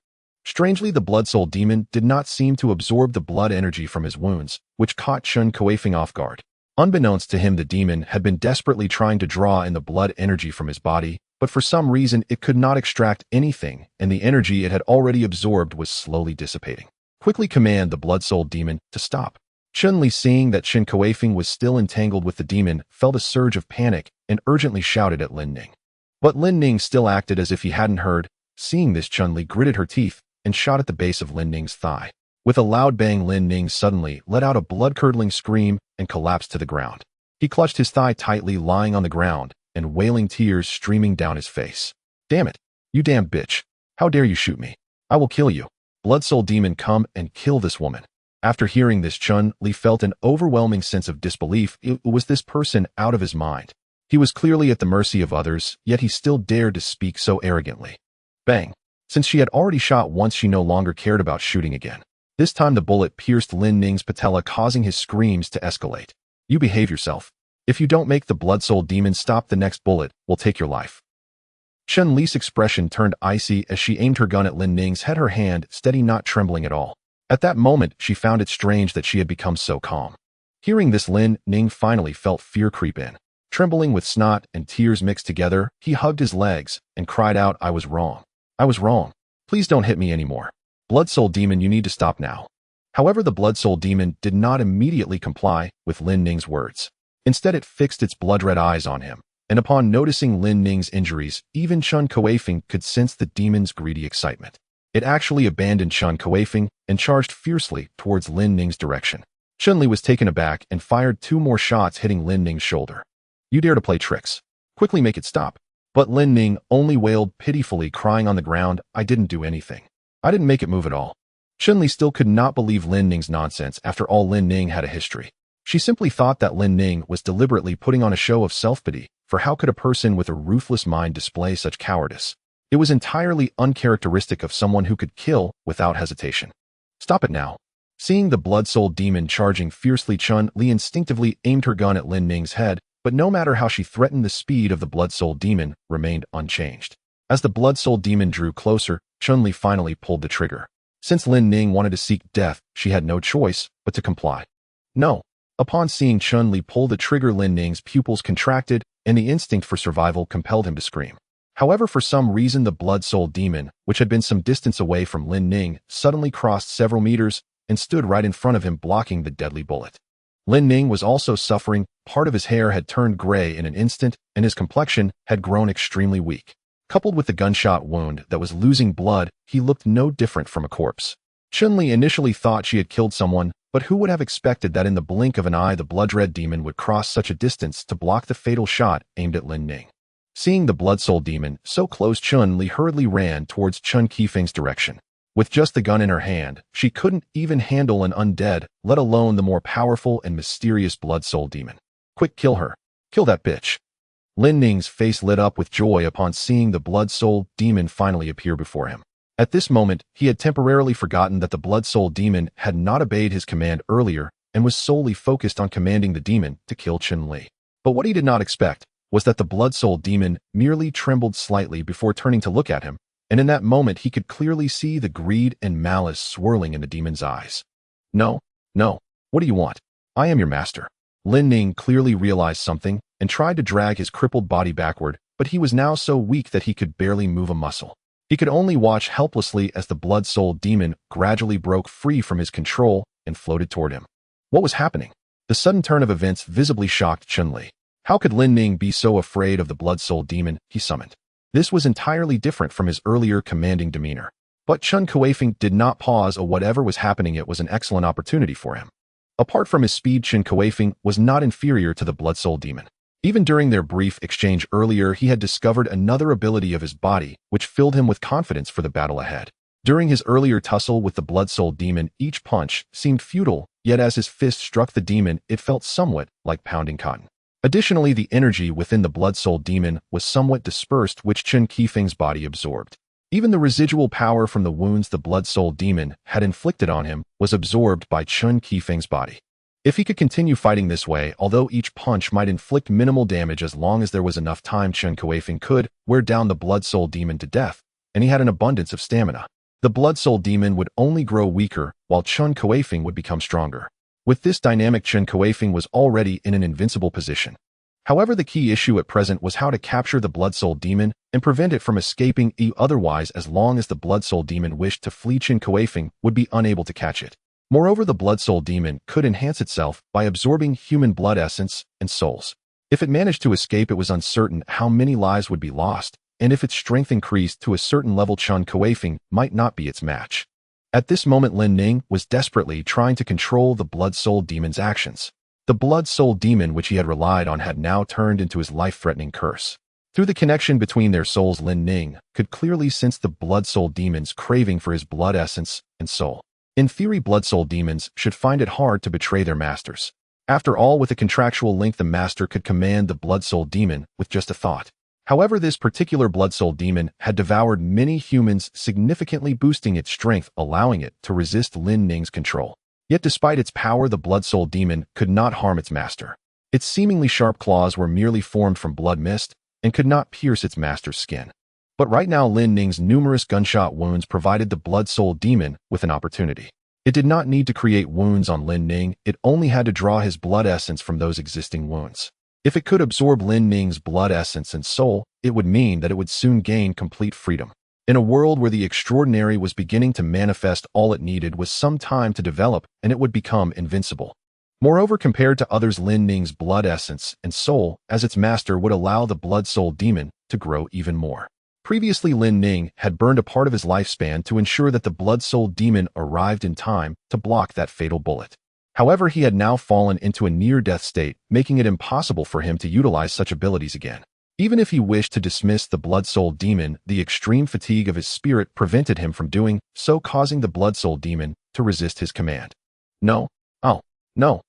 Strangely, the Blood Soul Demon did not seem to absorb the blood energy from his wounds, which caught Chun Kuifeng off guard. Unbeknownst to him, the demon had been desperately trying to draw in the blood energy from his body, but for some reason it could not extract anything, and the energy it had already absorbed was slowly dissipating. Quickly command the Blood Soul Demon to stop. Chun-Li, seeing that Chen Kuifeng was still entangled with the demon, felt a surge of panic and urgently shouted at Lin Ning. But Lin Ning still acted as if he hadn't heard. Seeing this, Chun-Li gritted her teeth and shot at the base of Lin Ning's thigh. With a loud bang, Lin Ning suddenly let out a blood-curdling scream and collapsed to the ground. He clutched his thigh tightly, lying on the ground, and wailing tears streaming down his face. "Damn it! You damn bitch! How dare you shoot me? I will kill you! Blood Soul Demon, come and kill this woman!" After hearing this, Chun-Li felt an overwhelming sense of disbelief. Was this person out of his mind? He was clearly at the mercy of others, yet he still dared to speak so arrogantly. Bang! Since she had already shot once, she no longer cared about shooting again. This time the bullet pierced Lin Ning's patella, causing his screams to escalate. "You behave yourself. If you don't make the Blood Soul Demon stop, the next bullet will take your life." Chun-Li's expression turned icy as she aimed her gun at Lin Ning's head, her hand steady, not trembling at all. At that moment, she found it strange that she had become so calm. Hearing this, Lin Ning finally felt fear creep in. Trembling with snot and tears mixed together, he hugged his legs and cried out, "I was wrong. I was wrong. Please don't hit me anymore. Blood Soul Demon, you need to stop now." However, the Blood Soul Demon did not immediately comply with Lin Ning's words. Instead, it fixed its blood-red eyes on him, and upon noticing Lin Ning's injuries, even Chun Kuifeng could sense the demon's greedy excitement. It actually abandoned Chun Kuifeng and charged fiercely towards Lin Ning's direction. Chun-Li was taken aback and fired 2 more shots, hitting Lin Ning's shoulder. "You dare to play tricks? Quickly make it stop." But Lin Ning only wailed pitifully, crying on the ground, "I didn't do anything. I didn't make it move at all." Chun-Li still could not believe Lin Ning's nonsense. After all, Lin Ning had a history. She simply thought that Lin Ning was deliberately putting on a show of self-pity, for how could a person with a ruthless mind display such cowardice? It was entirely uncharacteristic of someone who could kill without hesitation. "Stop it now." Seeing the Blood Soul Demon charging fiercely, Chun-Li instinctively aimed her gun at Lin Ning's head, but no matter how she threatened, the speed of the Blood Soul Demon remained unchanged. As the Blood Soul Demon drew closer, Chun-Li finally pulled the trigger. Since Lin Ning wanted to seek death, she had no choice but to comply. "No." Upon seeing Chun-Li pull the trigger, Lin Ning's pupils contracted, and the instinct for survival compelled him to scream. However, for some reason, the Blood Soul Demon, which had been some distance away from Lin Ning, suddenly crossed several meters and stood right in front of him, blocking the deadly bullet. Lin Ning was also suffering. Part of his hair had turned gray in an instant, and his complexion had grown extremely weak. Coupled with the gunshot wound that was losing blood, he looked no different from a corpse. Chun-Li initially thought she had killed someone, but who would have expected that in the blink of an eye the blood-red demon would cross such a distance to block the fatal shot aimed at Lin Ning. Seeing the Blood Soul Demon so close, Chun-Li hurriedly ran towards Chun Kuifeng's direction. With just the gun in her hand, she couldn't even handle an undead, let alone the more powerful and mysterious Blood Soul Demon. "Quick, kill her. Kill that bitch." Lin Ning's face lit up with joy upon seeing the Blood Soul Demon finally appear before him. At this moment, he had temporarily forgotten that the Blood Soul Demon had not obeyed his command earlier and was solely focused on commanding the demon to kill Chun-Li. But what he did not expect was that the Blood Soul Demon merely trembled slightly before turning to look at him, and in that moment he could clearly see the greed and malice swirling in the demon's eyes. "No, no, what do you want? I am your master." Lin Ning clearly realized something and tried to drag his crippled body backward, but he was now so weak that he could barely move a muscle. He could only watch helplessly as the Blood Soul Demon gradually broke free from his control and floated toward him. What was happening? The sudden turn of events visibly shocked Chun-Li. How could Lin Ning be so afraid of the Blood Soul Demon he summoned? This was entirely different from his earlier commanding demeanor. But Chun Kuifeng did not pause, or whatever was happening, it was an excellent opportunity for him. Apart from his speed, Chun Kuifeng was not inferior to the Blood Soul Demon. Even during their brief exchange earlier, he had discovered another ability of his body, which filled him with confidence for the battle ahead. During his earlier tussle with the Blood Soul Demon, each punch seemed futile, yet as his fist struck the demon, it felt somewhat like pounding cotton. Additionally, the energy within the Blood Soul Demon was somewhat dispersed, which Chen Kuifeng's body absorbed. Even the residual power from the wounds the Blood Soul Demon had inflicted on him was absorbed by Chen Kuifeng's body. If he could continue fighting this way, although each punch might inflict minimal damage, as long as there was enough time, Chen Kuifeng could wear down the Blood Soul Demon to death, and he had an abundance of stamina. The Blood Soul Demon would only grow weaker, while Chen Kuifeng would become stronger. With this dynamic, Chen Kuifeng was already in an invincible position. However, the key issue at present was how to capture the Blood Soul Demon and prevent it from escaping. Otherwise, as long as the Blood Soul Demon wished to flee, Chen Kuifeng would be unable to catch it. Moreover, the blood soul demon could enhance itself by absorbing human blood essence and souls. If it managed to escape, it was uncertain how many lives would be lost, and if its strength increased to a certain level, Chun Kuifeng might not be its match. At this moment, Lin Ning was desperately trying to control the blood soul demon's actions. The blood soul demon which he had relied on had now turned into his life-threatening curse. Through the connection between their souls, Lin Ning could clearly sense the blood soul demon's craving for his blood essence and soul. In theory, blood soul demons should find it hard to betray their masters. After all, with a contractual link, the master could command the blood soul demon with just a thought. However, this particular blood soul demon had devoured many humans, significantly boosting its strength, allowing it to resist Lin Ning's control. Yet despite its power, the blood soul demon could not harm its master. Its seemingly sharp claws were merely formed from blood mist and could not pierce its master's skin. But right now, Lin Ning's numerous gunshot wounds provided the blood soul demon with an opportunity. It did not need to create wounds on Lin Ning, it only had to draw his blood essence from those existing wounds. If it could absorb Lin Ning's blood essence and soul, it would mean that it would soon gain complete freedom. In a world where the extraordinary was beginning to manifest, all it needed was some time to develop, and it would become invincible. Moreover, compared to others, Lin Ning's blood essence and soul, as its master, would allow the blood soul demon to grow even more. Previously, Lin Ning had burned a part of his lifespan to ensure that the blood soul demon arrived in time to block that fatal bullet. However, he had now fallen into a near-death state, making it impossible for him to utilize such abilities again. Even if he wished to dismiss the blood soul demon, the extreme fatigue of his spirit prevented him from doing so, causing the blood soul demon to resist his command. No. Oh, no.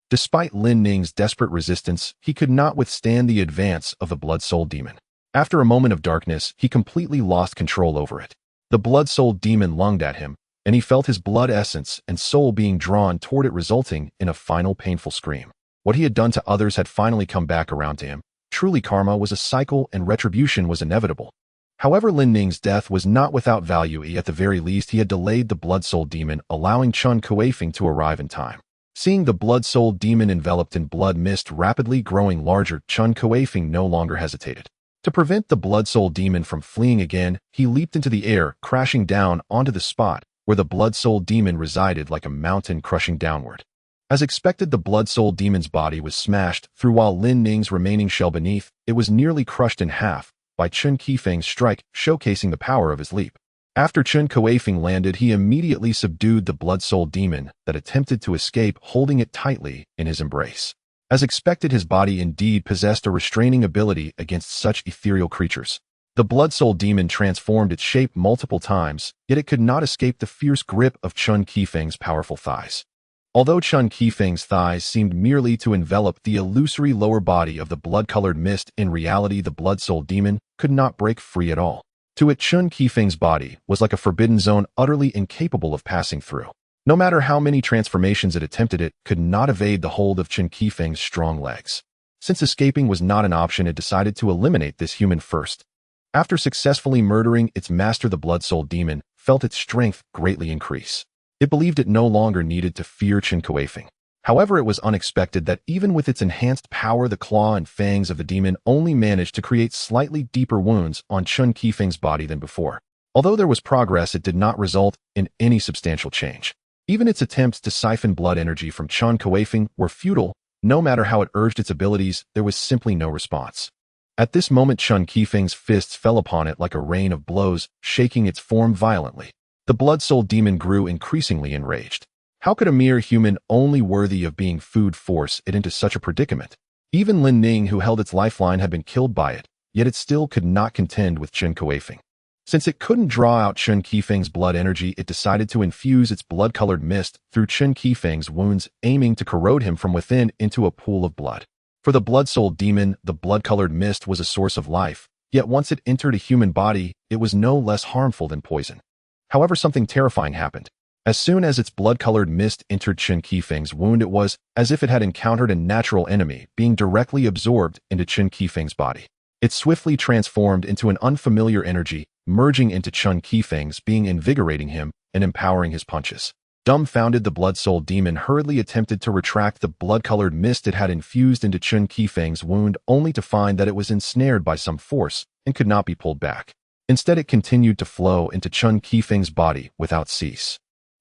Despite Lin Ning's desperate resistance, he could not withstand the advance of the blood soul demon. After a moment of darkness, he completely lost control over it. The blood soul demon lunged at him, and he felt his blood essence and soul being drawn toward it, resulting in a final painful scream. What he had done to others had finally come back around to him. Truly, karma was a cycle and retribution was inevitable. However, Lin Ning's death was not without value. At the very least, he had delayed the blood soul demon, allowing Chun Kuifeng to arrive in time. Seeing the blood soul demon enveloped in blood mist rapidly growing larger, Chun Kuifeng no longer hesitated. To prevent the blood soul demon from fleeing again, he leaped into the air, crashing down onto the spot where the blood soul demon resided like a mountain, crushing downward. As expected, the blood soul demon's body was smashed through, while Lin Ning's remaining shell beneath it was nearly crushed in half by Chun Kuifeng's strike, showcasing the power of his leap. After Chun Kuifeng landed, he immediately subdued the blood soul demon that attempted to escape, holding it tightly in his embrace. As expected, his body indeed possessed a restraining ability against such ethereal creatures. The blood soul demon transformed its shape multiple times, yet it could not escape the fierce grip of Chun Kuifeng's powerful thighs. Although Chun Kuifeng's thighs seemed merely to envelop the illusory lower body of the blood-colored mist, in reality the blood soul demon could not break free at all. To it, Chun Kuifeng's body was like a forbidden zone, utterly incapable of passing through. No matter how many transformations it attempted, it could not evade the hold of Chun Kuifeng's strong legs. Since escaping was not an option, it decided to eliminate this human first. After successfully murdering its master, the blood soul demon felt its strength greatly increase. It believed it no longer needed to fear Chen Kuifeng. However, it was unexpected that even with its enhanced power, the claw and fangs of the demon only managed to create slightly deeper wounds on Chun Kuifeng's body than before. Although there was progress, it did not result in any substantial change. Even its attempts to siphon blood energy from Chun Kuifeng were futile. No matter how it urged its abilities, there was simply no response. At this moment, Chun Kuifeng's fists fell upon it like a rain of blows, shaking its form violently. The blood soul demon grew increasingly enraged. How could a mere human, only worthy of being food, force it into such a predicament? Even Lin Ning, who held its lifeline, had been killed by it, yet it still could not contend with Chun Kuifeng. Since it couldn't draw out Chun Kuifeng's blood energy, it decided to infuse its blood-colored mist through Chun Kuifeng's wounds, aiming to corrode him from within into a pool of blood. For the blood soul demon, the blood-colored mist was a source of life, yet once it entered a human body, it was no less harmful than poison. However, something terrifying happened. As soon as its blood-colored mist entered Chun Kuifeng's wound, it was as if it had encountered a natural enemy, being directly absorbed into Chun Kuifeng's body. It swiftly transformed into an unfamiliar energy, merging into Chun Kuifeng's being, invigorating him and empowering his punches. Dumbfounded, the blood soul demon hurriedly attempted to retract the blood-colored mist it had infused into Chun Kuifeng's wound, only to find that it was ensnared by some force and could not be pulled back. Instead, it continued to flow into Chun Kuifeng's body without cease.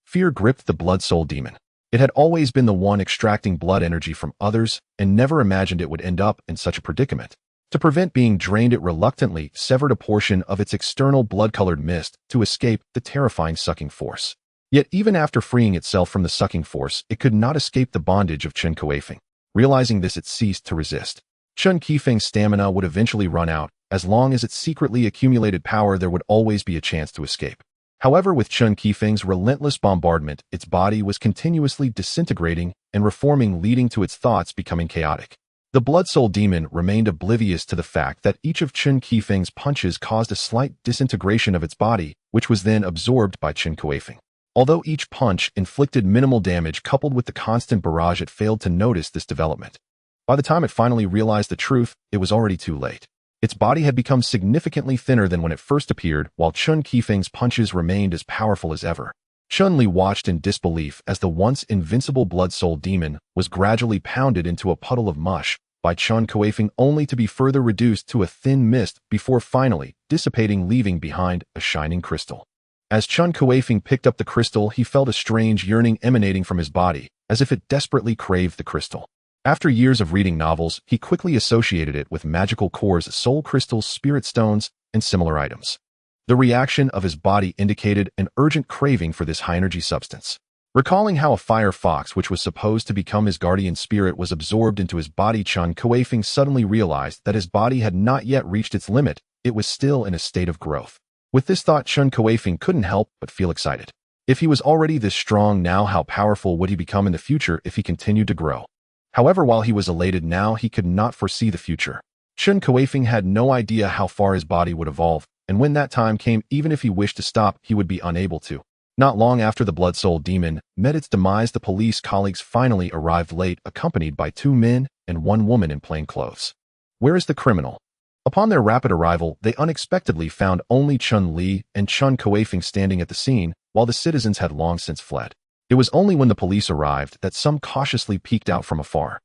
Fear gripped the blood soul demon. It had always been the one extracting blood energy from others and never imagined it would end up in such a predicament. To prevent being drained, it reluctantly severed a portion of its external blood-colored mist to escape the terrifying sucking force. Yet even after freeing itself from the sucking force, it could not escape the bondage of Chen Kuifeng. Realizing this, it ceased to resist. Chun Kuifeng's stamina would eventually run out. As long as it secretly accumulated power, there would always be a chance to escape. However, with Chun Kuifeng's relentless bombardment, its body was continuously disintegrating and reforming, leading to its thoughts becoming chaotic. The blood soul demon remained oblivious to the fact that each of Chun Kuifeng's punches caused a slight disintegration of its body, which was then absorbed by Chen Kuifeng. Although each punch inflicted minimal damage coupled with the constant barrage, it failed to notice this development. By the time it finally realized the truth, it was already too late. Its body had become significantly thinner than when it first appeared, while Chun Kuifeng's punches remained as powerful as ever. Chun-Li watched in disbelief as the once invincible blood soul demon was gradually pounded into a puddle of mush by Chun Kuifeng, only to be further reduced to a thin mist before finally dissipating, leaving behind a shining crystal. As Chun Kuifeng picked up the crystal, he felt a strange yearning emanating from his body, as if it desperately craved the crystal. After years of reading novels, he quickly associated it with magical cores, soul crystals, spirit stones, and similar items. The reaction of his body indicated an urgent craving for this high-energy substance. Recalling how a fire fox, which was supposed to become his guardian spirit, was absorbed into his body, Chun Kuifeng suddenly realized that his body had not yet reached its limit. It was still in a state of growth. With this thought, Chun Kuifeng couldn't help but feel excited. If he was already this strong now, how powerful would he become in the future if he continued to grow? However, while he was elated now, he could not foresee the future. Chun Kuifeng had no idea how far his body would evolve, and when that time came, even if he wished to stop, he would be unable to. Not long after the blood soul demon met its demise, the police colleagues finally arrived late, accompanied by 2 men and 1 woman in plain clothes. Where is the criminal? Upon their rapid arrival, they unexpectedly found only Chun-Li and Chun Kuifeng standing at the scene, while the citizens had long since fled. It was only when the police arrived that some cautiously peeked out from afar.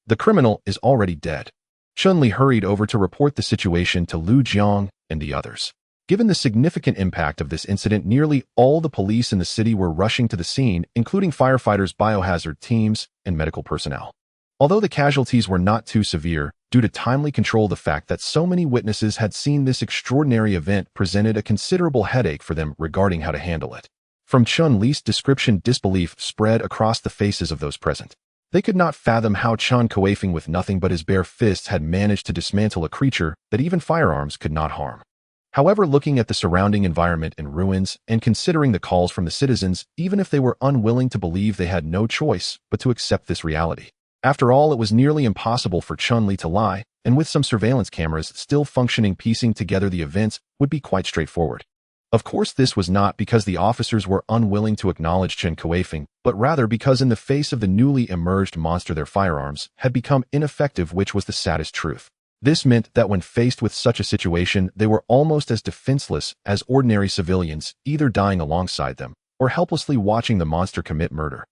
The criminal is already dead. Chun-Li hurried over to report the situation to Lu Jiang and the others. Given the significant impact of this incident, nearly all the police in the city were rushing to the scene, including firefighters, biohazard teams, and medical personnel. Although the casualties were not too severe, due to timely control, the fact that so many witnesses had seen this extraordinary event presented a considerable headache for them regarding how to handle it. From Chun-Li's description, disbelief spread across the faces of those present. They could not fathom how Chun Kuifeng, with nothing but his bare fists, had managed to dismantle a creature that even firearms could not harm. However, looking at the surrounding environment in ruins and considering the calls from the citizens, even if they were unwilling to believe, they had no choice but to accept this reality. After all, it was nearly impossible for Chun-Li to lie, and with some surveillance cameras still functioning, piecing together the events would be quite straightforward. Of course, this was not because the officers were unwilling to acknowledge Chen Kuifeng, but rather because in the face of the newly emerged monster, their firearms had become ineffective, which was the saddest truth. This meant that when faced with such a situation, they were almost as defenseless as ordinary civilians, either dying alongside them or helplessly watching the monster commit murder.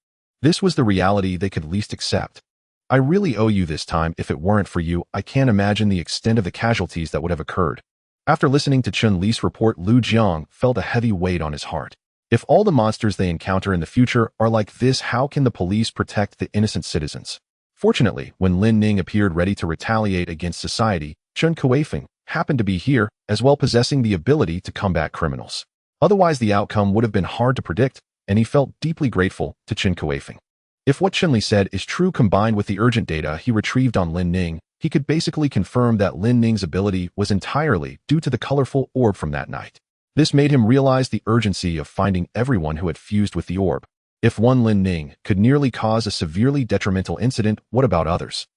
This was the reality they could least accept. I really owe you this time. If it weren't for you, I can't imagine the extent of the casualties that would have occurred. After listening to Chun-Li's report, Lu Jiang felt a heavy weight on his heart. If all the monsters they encounter in the future are like this, how can the police protect the innocent citizens? Fortunately, when Lin Ning appeared ready to retaliate against society, Chun Kuifeng happened to be here, as well, possessing the ability to combat criminals. Otherwise, the outcome would have been hard to predict, and he felt deeply grateful to Chun Kuifeng. If what Chun-Li said is true, combined with the urgent data he retrieved on Lin Ning, he could basically confirm that Lin Ning's ability was entirely due to the colorful orb from that night. This made him realize the urgency of finding everyone who had fused with the orb. If one Lin Ning could nearly cause a severely detrimental incident, what about others?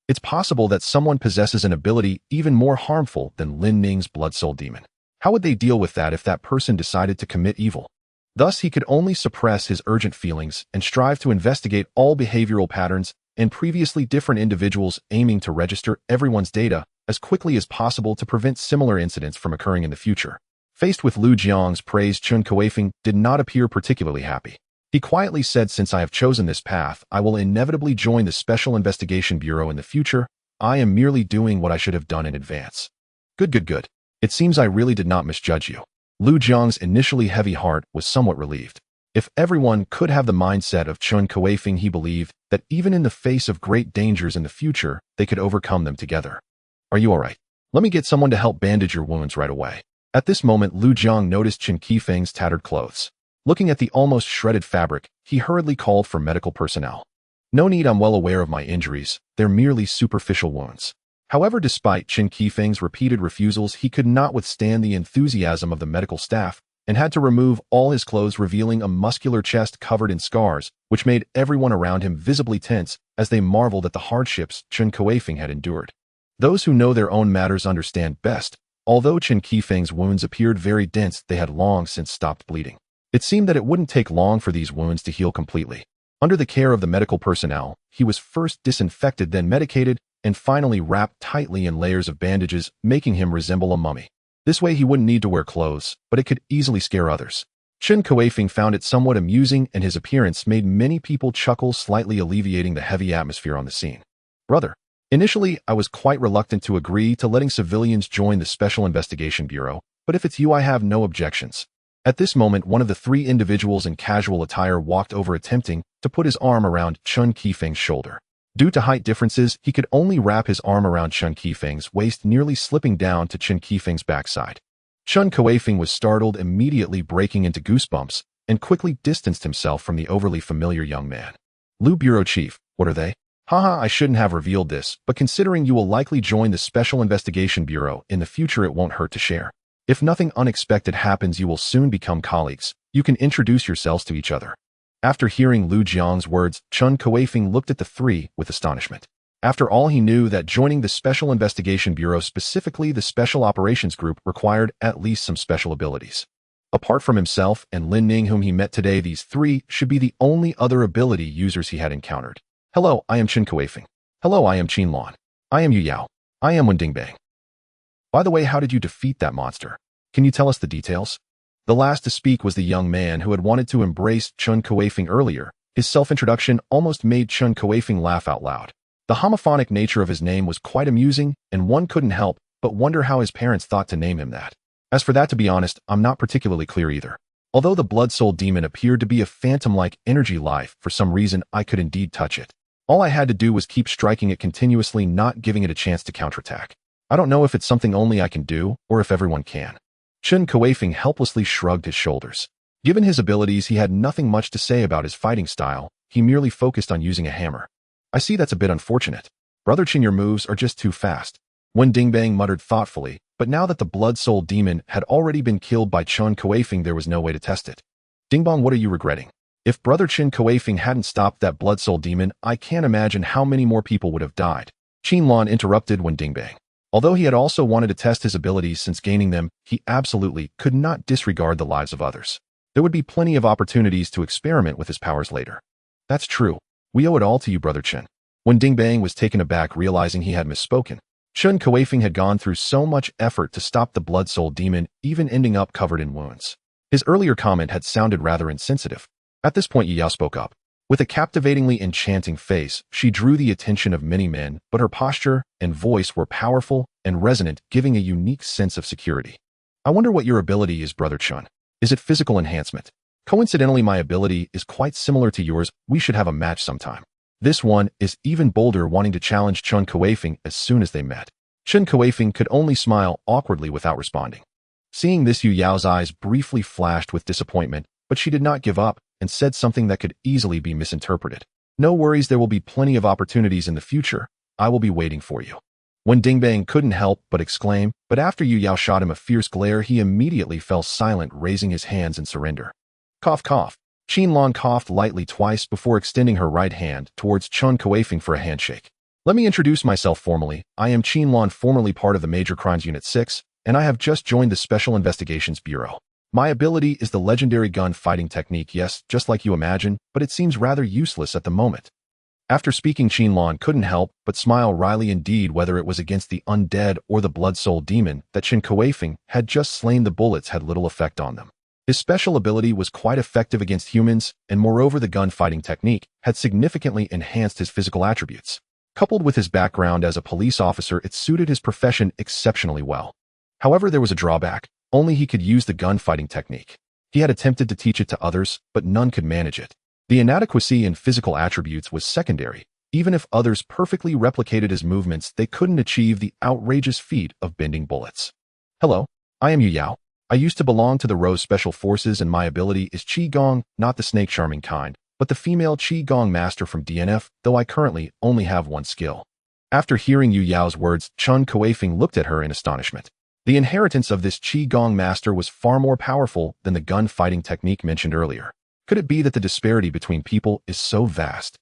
It's possible that someone possesses an ability even more harmful than Lin Ning's blood soul demon. How would they deal with that if that person decided to commit evil? Thus, he could only suppress his urgent feelings and strive to investigate all behavioral patterns and previously different individuals, aiming to register everyone's data as quickly as possible to prevent similar incidents from occurring in the future. Faced with Lu Jiang's praise, Chun Kuifeng did not appear particularly happy. He quietly said, "Since I have chosen this path, I will inevitably join the Special Investigation Bureau in the future. I am merely doing what I should have done in advance." Good. It seems I really did not misjudge you. Lu Jiang's initially heavy heart was somewhat relieved. If everyone could have the mindset of Chun Kuifeng, he believed that even in the face of great dangers in the future, they could overcome them together. Are you alright? Let me get someone to help bandage your wounds right away. At this moment, Lu Jiang noticed Chen Kuifeng's tattered clothes. Looking at the almost shredded fabric, he hurriedly called for medical personnel. No need, I'm well aware of my injuries. They're merely superficial wounds. However, despite Chen Kuifeng's repeated refusals, he could not withstand the enthusiasm of the medical staff and had to remove all his clothes, revealing a muscular chest covered in scars, which made everyone around him visibly tense as they marveled at the hardships Chen Kuifeng had endured. Those who know their own matters understand best. Although Chen Kuifeng's wounds appeared very dense, they had long since stopped bleeding. It seemed that it wouldn't take long for these wounds to heal completely. Under the care of the medical personnel, he was first disinfected, then medicated, and finally wrapped tightly in layers of bandages, making him resemble a mummy. This way he wouldn't need to wear clothes, but it could easily scare others. Chen Kuifeng found it somewhat amusing, and his appearance made many people chuckle, slightly alleviating the heavy atmosphere on the scene. Brother. Initially, I was quite reluctant to agree to letting civilians join the Special Investigation Bureau, but if it's you, I have no objections. At this moment, one of the three individuals in casual attire walked over, attempting to put his arm around Chun Kuifeng's shoulder. Due to height differences, he could only wrap his arm around Chun Kuifeng's waist, nearly slipping down to Chen Kuifeng's backside. Chun Kuifeng was startled, immediately breaking into goosebumps, and quickly distanced himself from the overly familiar young man. Lu Bureau Chief, what are they? Haha, I shouldn't have revealed this, but considering you will likely join the Special Investigation Bureau in the future, it won't hurt to share. If nothing unexpected happens, you will soon become colleagues. You can introduce yourselves to each other. After hearing Lu Jiang's words, Chun Kuifeng looked at the three with astonishment. After all, he knew that joining the Special Investigation Bureau, specifically the Special Operations Group, required at least some special abilities. Apart from himself and Lin Ning, whom he met today, these three should be the only other ability users he had encountered. Hello, I am Chen Kuifeng. Hello, I am Qin Lan. I am Yu Yao. I am Wen Dingbang. By the way, how did you defeat that monster? Can you tell us the details? The last to speak was the young man who had wanted to embrace Chun Kuifeng earlier. His self-introduction almost made Chun Kuifeng laugh out loud. The homophonic nature of his name was quite amusing, and one couldn't help but wonder how his parents thought to name him that. As for that, to be honest, I'm not particularly clear either. Although the blood soul demon appeared to be a phantom-like energy life, for some reason I could indeed touch it. All I had to do was keep striking it continuously, not giving it a chance to counterattack. I don't know if it's something only I can do, or if everyone can. Chun Kuifeng helplessly shrugged his shoulders. Given his abilities, he had nothing much to say about his fighting style. He merely focused on using a hammer. I see, that's a bit unfortunate. Brother Chen, your moves are just too fast. Wen Dingbang muttered thoughtfully, but now that the blood soul demon had already been killed by Chun Kuifeng, there was no way to test it. Dingbang, what are you regretting? If Brother Chen Kuifeng hadn't stopped that blood soul demon, I can't imagine how many more people would have died. Qin Lan interrupted Wen Dingbang. Although he had also wanted to test his abilities, since gaining them, he absolutely could not disregard the lives of others. There would be plenty of opportunities to experiment with his powers later. That's true. We owe it all to you, Brother Chen. Wen Dingbang was taken aback, realizing he had misspoken. Chun Kuifeng had gone through so much effort to stop the blood soul demon, even ending up covered in wounds. His earlier comment had sounded rather insensitive. At this point, Yi Yao spoke up. With a captivatingly enchanting face, she drew the attention of many men, but her posture and voice were powerful and resonant, giving a unique sense of security. I wonder what your ability is, Brother Chun. Is it physical enhancement? Coincidentally, my ability is quite similar to yours. We should have a match sometime. This one is even bolder, wanting to challenge Chun Kuifeng as soon as they met. Chun Kuifeng could only smile awkwardly without responding. Seeing this, Yu Yao's eyes briefly flashed with disappointment, but she did not give up and said something that could easily be misinterpreted. No worries, there will be plenty of opportunities in the future. I will be waiting for you. Wen Dingbang couldn't help but exclaim, but after Yu Yao shot him a fierce glare, he immediately fell silent, raising his hands in surrender. Cough, cough. Qin Lan coughed lightly twice before extending her right hand towards Chun Kuifeng for a handshake. Let me introduce myself formally. I am Qin Lan, formerly part of the Major Crimes Unit 6, and I have just joined the Special Investigations Bureau. My ability is the legendary gun fighting technique, yes, just like you imagine, but it seems rather useless at the moment. After speaking, Qin Lan couldn't help but smile wryly. Indeed, whether it was against the undead or the blood soul demon that Chen Kuifeng had just slain, the bullets had little effect on them. His special ability was quite effective against humans, and moreover, the gunfighting technique had significantly enhanced his physical attributes. Coupled with his background as a police officer, it suited his profession exceptionally well. However, there was a drawback. Only he could use the gunfighting technique. He had attempted to teach it to others, but none could manage it. The inadequacy in physical attributes was secondary. Even if others perfectly replicated his movements, they couldn't achieve the outrageous feat of bending bullets. Hello, I am Yu Yao. I used to belong to the Rose Special Forces and my ability is Qigong, not the snake charming kind, but the female Qigong master from DNF, though I currently only have one skill. After hearing Yu Yao's words, Chun Kuifeng looked at her in astonishment. The inheritance of this Qigong master was far more powerful than the gun-fighting technique mentioned earlier. Could it be that the disparity between people is so vast?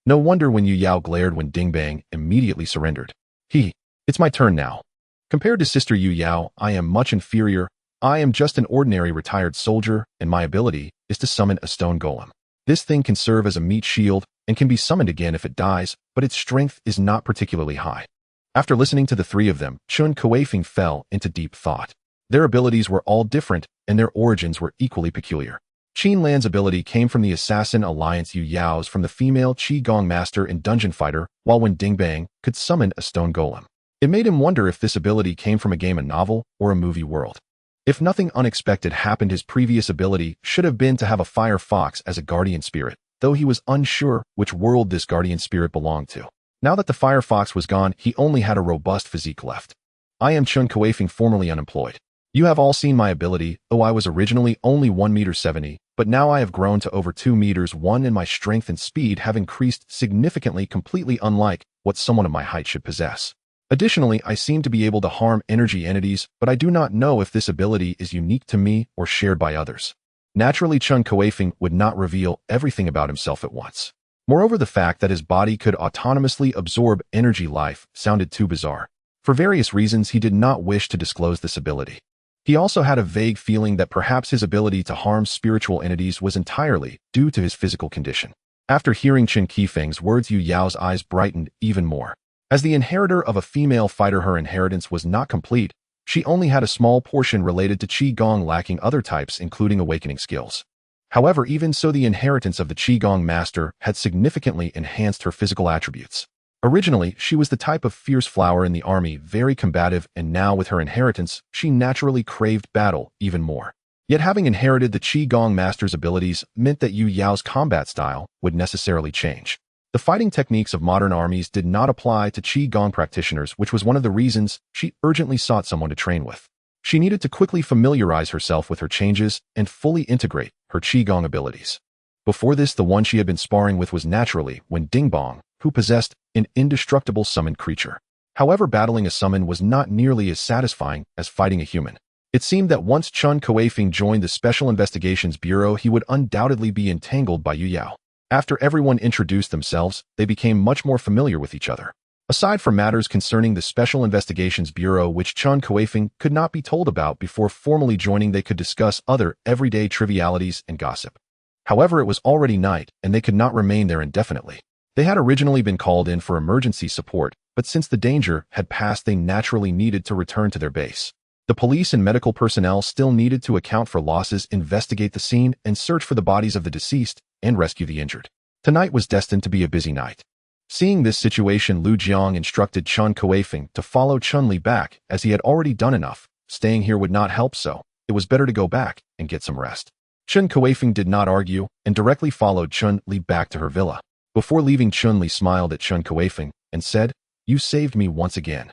No wonder when Yu Yao glared when Ding Bang immediately surrendered. It's my turn now. Compared to Sister Yu Yao, I am much inferior. I am just an ordinary retired soldier, and my ability is to summon a stone golem. This thing can serve as a meat shield and can be summoned again if it dies, but its strength is not particularly high. After listening to the three of them, Chun Kuifeng fell into deep thought. Their abilities were all different, and their origins were equally peculiar. Qin Lan's ability came from the Assassin Alliance, Yu Yao's from the female Qigong Master and Dungeon Fighter, while when Ding Bang could summon a stone golem. It made him wonder if this ability came from a game, a novel, or a movie world. If nothing unexpected happened, his previous ability should have been to have a fire fox as a guardian spirit, though he was unsure which world this guardian spirit belonged to. Now that the fire fox was gone, he only had a robust physique left. I am Chun Kuifeng, formerly unemployed. You have all seen my ability, though I was originally only 1.70 m, but now I have grown to over 2.1 m and my strength and speed have increased significantly, completely unlike what someone of my height should possess. Additionally, I seem to be able to harm energy entities, but I do not know if this ability is unique to me or shared by others. Naturally, Chun Kuifeng would not reveal everything about himself at once. Moreover, the fact that his body could autonomously absorb energy life sounded too bizarre. For various reasons, he did not wish to disclose this ability. He also had a vague feeling that perhaps his ability to harm spiritual entities was entirely due to his physical condition. After hearing Chen Kuifeng's words, Yu Yao's eyes brightened even more. As the inheritor of a female fighter, her inheritance was not complete. She only had a small portion related to Qigong, lacking other types including awakening skills. However, even so, the inheritance of the Qigong master had significantly enhanced her physical attributes. Originally, she was the type of fierce flower in the army, very combative, and now with her inheritance, she naturally craved battle even more. Yet having inherited the Qigong master's abilities meant that Yu Yao's combat style would necessarily change. The fighting techniques of modern armies did not apply to Qigong practitioners, which was one of the reasons she urgently sought someone to train with. She needed to quickly familiarize herself with her changes and fully integrate her Qigong abilities. Before this, the one she had been sparring with was naturally when Ding Bang, who possessed an indestructible summoned creature. However, battling a summon was not nearly as satisfying as fighting a human. It seemed that once Chun Kuifeng joined the Special Investigations Bureau, he would undoubtedly be entangled by Yu Yao. After everyone introduced themselves, they became much more familiar with each other. Aside from matters concerning the Special Investigations Bureau, which Chun Kuifeng could not be told about before formally joining, they could discuss other everyday trivialities and gossip. However, it was already night, and they could not remain there indefinitely. They had originally been called in for emergency support, but since the danger had passed, they naturally needed to return to their base. The police and medical personnel still needed to account for losses, investigate the scene, and search for the bodies of the deceased, and rescue the injured. Tonight was destined to be a busy night. Seeing this situation, Lu Jiang instructed Chun Kuifeng to follow Chun Li back, as he had already done enough. Staying here would not help, so it was better to go back and get some rest. Chun Kuifeng did not argue and directly followed Chun Li back to her villa. Before leaving, Chun Li smiled at Chun Kuifeng and said, "You saved me once again."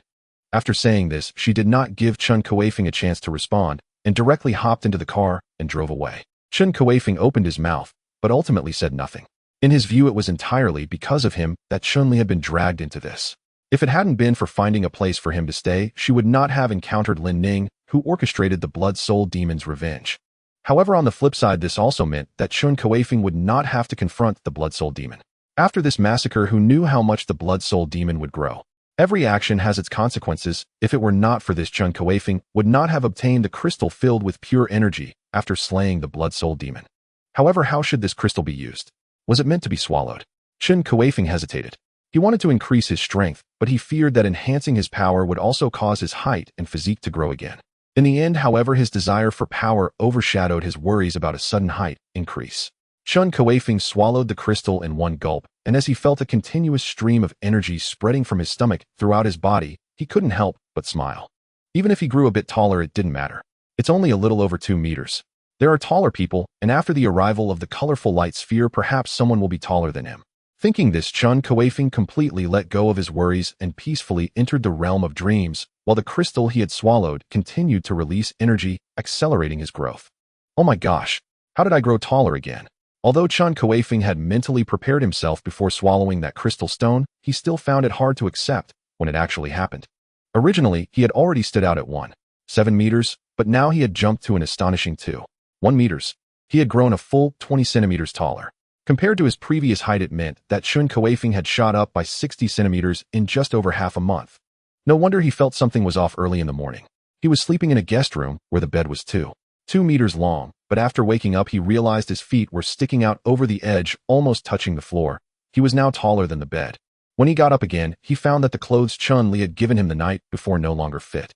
After saying this, she did not give Chun Kuifeng a chance to respond and directly hopped into the car and drove away. Chun Kuifeng opened his mouth, but ultimately said nothing. In his view, it was entirely because of him that Chun Li had been dragged into this. If it hadn't been for finding a place for him to stay, she would not have encountered Lin Ning, who orchestrated the Blood Soul Demon's revenge. However, on the flip side, this also meant that Chun Kuifeng would not have to confront the Blood Soul Demon. After this massacre, who knew how much the Blood Soul Demon would grow? Every action has its consequences. If it were not for this, Chun Kuifeng would not have obtained the crystal filled with pure energy after slaying the Blood Soul Demon. However, how should this crystal be used? Was it meant to be swallowed? Chun Kuifeng hesitated. He wanted to increase his strength, but he feared that enhancing his power would also cause his height and physique to grow again. In the end, however, his desire for power overshadowed his worries about a sudden height increase. Chun Kuifeng swallowed the crystal in one gulp, and as he felt a continuous stream of energy spreading from his stomach throughout his body, he couldn't help but smile. Even if he grew a bit taller, it didn't matter. It's only a little over 2 meters. There are taller people, and after the arrival of the colorful light sphere, perhaps someone will be taller than him. Thinking this, Chun Kuifeng completely let go of his worries and peacefully entered the realm of dreams, while the crystal he had swallowed continued to release energy, accelerating his growth. Oh my gosh, how did I grow taller again? Although Chun Kuifeng had mentally prepared himself before swallowing that crystal stone, he still found it hard to accept when it actually happened. Originally, he had already stood out at 1.7 meters, but now he had jumped to an astonishing 2.1 meters. He had grown a full 20 centimeters taller. Compared to his previous height, it meant that Chun Kuifeng had shot up by 60 centimeters in just over half a month. No wonder he felt something was off early in the morning. He was sleeping in a guest room where the bed was 2 meters long, but after waking up he realized his feet were sticking out over the edge, almost touching the floor. He was now taller than the bed. When he got up again, he found that the clothes Chun-Li had given him the night before no longer fit.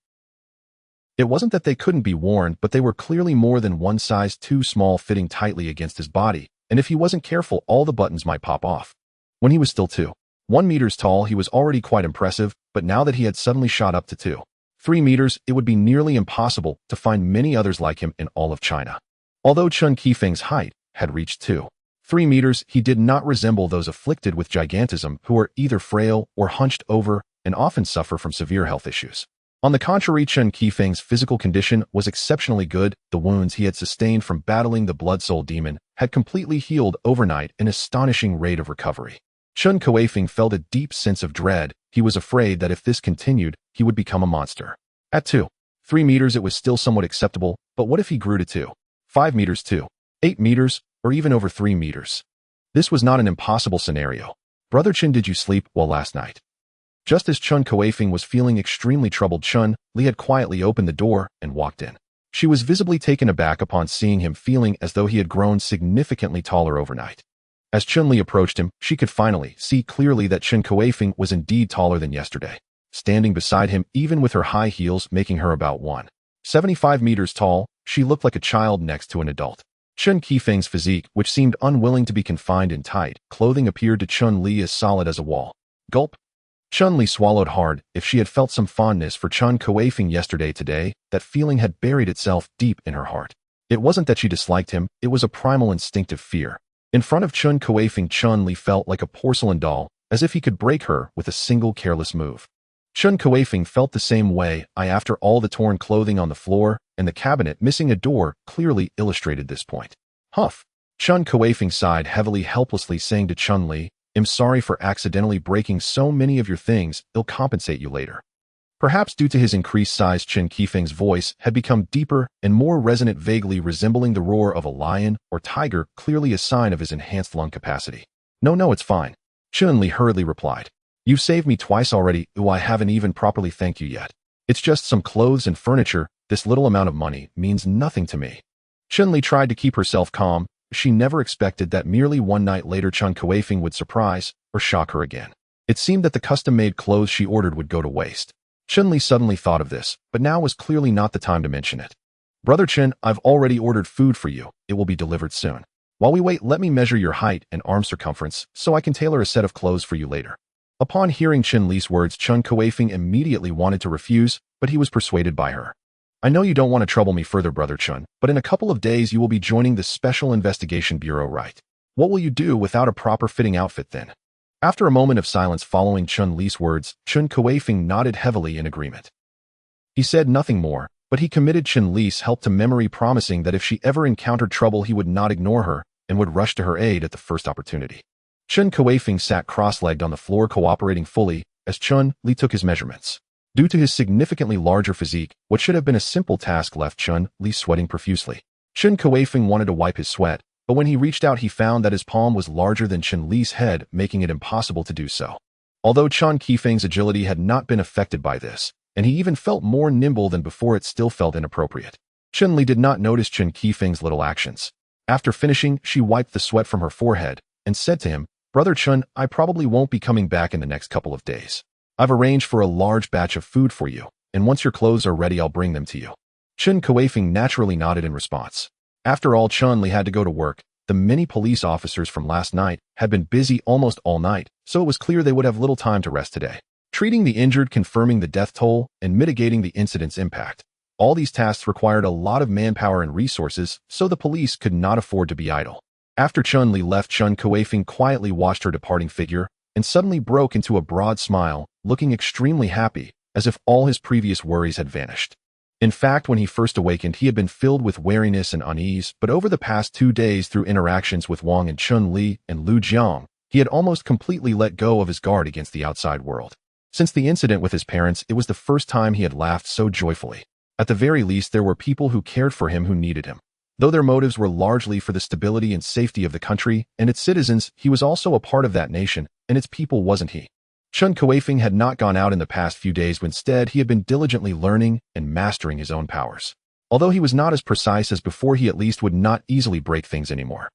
It wasn't that they couldn't be worn, but they were clearly more than one size too small, fitting tightly against his body, and if he wasn't careful, all the buttons might pop off. When he was still 2.1 meters tall, he was already quite impressive, but now that he had suddenly shot up to 2.3 meters, it would be nearly impossible to find many others like him in all of China. Although Chun Kuifeng's height had reached 2.3 meters, he did not resemble those afflicted with gigantism who are either frail or hunched over and often suffer from severe health issues. On the contrary, Chun Kuifeng's physical condition was exceptionally good. The wounds he had sustained from battling the Blood Soul Demon had completely healed overnight, an astonishing rate of recovery. Chun Kuifeng felt a deep sense of dread. He was afraid that if this continued, he would become a monster. At 2.3 meters, it was still somewhat acceptable, but what if he grew to 2.5 meters, 2.8 meters, or even over 3 meters? This was not an impossible scenario. Brother Chen, did you sleep well last night? Just as Chun Kuifeng was feeling extremely troubled, Chun-Li had quietly opened the door and walked in. She was visibly taken aback upon seeing him, feeling as though he had grown significantly taller overnight. As Chun-Li approached him, she could finally see clearly that Chun Kuifeng was indeed taller than yesterday. Standing beside him, even with her high heels making her about 1.75 meters tall, she looked like a child next to an adult. Chun Kuifeng's physique, which seemed unwilling to be confined in tight clothing, appeared to Chun-Li as solid as a wall. Gulp. Chun-Li swallowed hard. If she had felt some fondness for Chun Kuifeng yesterday, today, that feeling had buried itself deep in her heart. It wasn't that she disliked him, it was a primal instinctive fear. In front of Chun Kuifeng, Chun-Li felt like a porcelain doll, as if he could break her with a single careless move. Chun Kuifeng felt the same way. After all, the torn clothing on the floor and the cabinet missing a door clearly illustrated this point. Huff. Chun Kuifeng sighed heavily, helplessly saying to Chun-Li, "I'm sorry for accidentally breaking so many of your things. I'll compensate you later." Perhaps due to his increased size, Chun Kuifeng's voice had become deeper and more resonant, vaguely resembling the roar of a lion or tiger, clearly a sign of his enhanced lung capacity. No, it's fine," Chun-Li hurriedly replied. "You've saved me twice already. I haven't even properly thanked you yet. It's just some clothes and furniture. This little amount of money means nothing to me." Chun-Li tried to keep herself calm. She never expected that merely one night later Chun Kuifeng would surprise or shock her again. It seemed that the custom-made clothes she ordered would go to waste. Chun-Li suddenly thought of this, but now was clearly not the time to mention it. "Brother Chen, I've already ordered food for you. It will be delivered soon. While we wait, let me measure your height and arm circumference so I can tailor a set of clothes for you later." Upon hearing Chun-Li's words, Chun Kuifeng immediately wanted to refuse, but he was persuaded by her. "I know you don't want to trouble me further, Brother Chun, but in a couple of days you will be joining the Special Investigation Bureau, right? What will you do without a proper fitting outfit then?" After a moment of silence following Chun-Li's words, Chun Kuifeng nodded heavily in agreement. He said nothing more, but he committed Chun-Li's help to memory, promising that if she ever encountered trouble he would not ignore her and would rush to her aid at the first opportunity. Chun Kuifeng sat cross-legged on the floor, cooperating fully as Chun-Li took his measurements. Due to his significantly larger physique, what should have been a simple task left Chun-Li sweating profusely. Chun Kuifeng wanted to wipe his sweat, but when he reached out he found that his palm was larger than Chun-Li's head, making it impossible to do so. Although Chun Kuifeng's agility had not been affected by this, and he even felt more nimble than before, it still felt inappropriate. Chun-Li did not notice Chun Kuifeng's little actions. After finishing, she wiped the sweat from her forehead and said to him, "Brother Chun, I probably won't be coming back in the next couple of days. I've arranged for a large batch of food for you, and once your clothes are ready I'll bring them to you." Chun Kuifeng naturally nodded in response. After all, Chun-Li had to go to work. The many police officers from last night had been busy almost all night, so it was clear they would have little time to rest today. Treating the injured, confirming the death toll, and mitigating the incident's impact. All these tasks required a lot of manpower and resources, so the police could not afford to be idle. After Chun-Li left, Chun Kuifeng quietly watched her departing figure and suddenly broke into a broad smile, looking extremely happy, as if all his previous worries had vanished. In fact, when he first awakened, he had been filled with wariness and unease, but over the past 2 days through interactions with Wang and Chun-Li and Lu Jiang, he had almost completely let go of his guard against the outside world. Since the incident with his parents, it was the first time he had laughed so joyfully. At the very least, there were people who cared for him who needed him. Though their motives were largely for the stability and safety of the country and its citizens, he was also a part of that nation, and its people, wasn't he? Chun Kuifeng had not gone out in the past few days, but instead he had been diligently learning and mastering his own powers. Although he was not as precise as before, he at least would not easily break things anymore.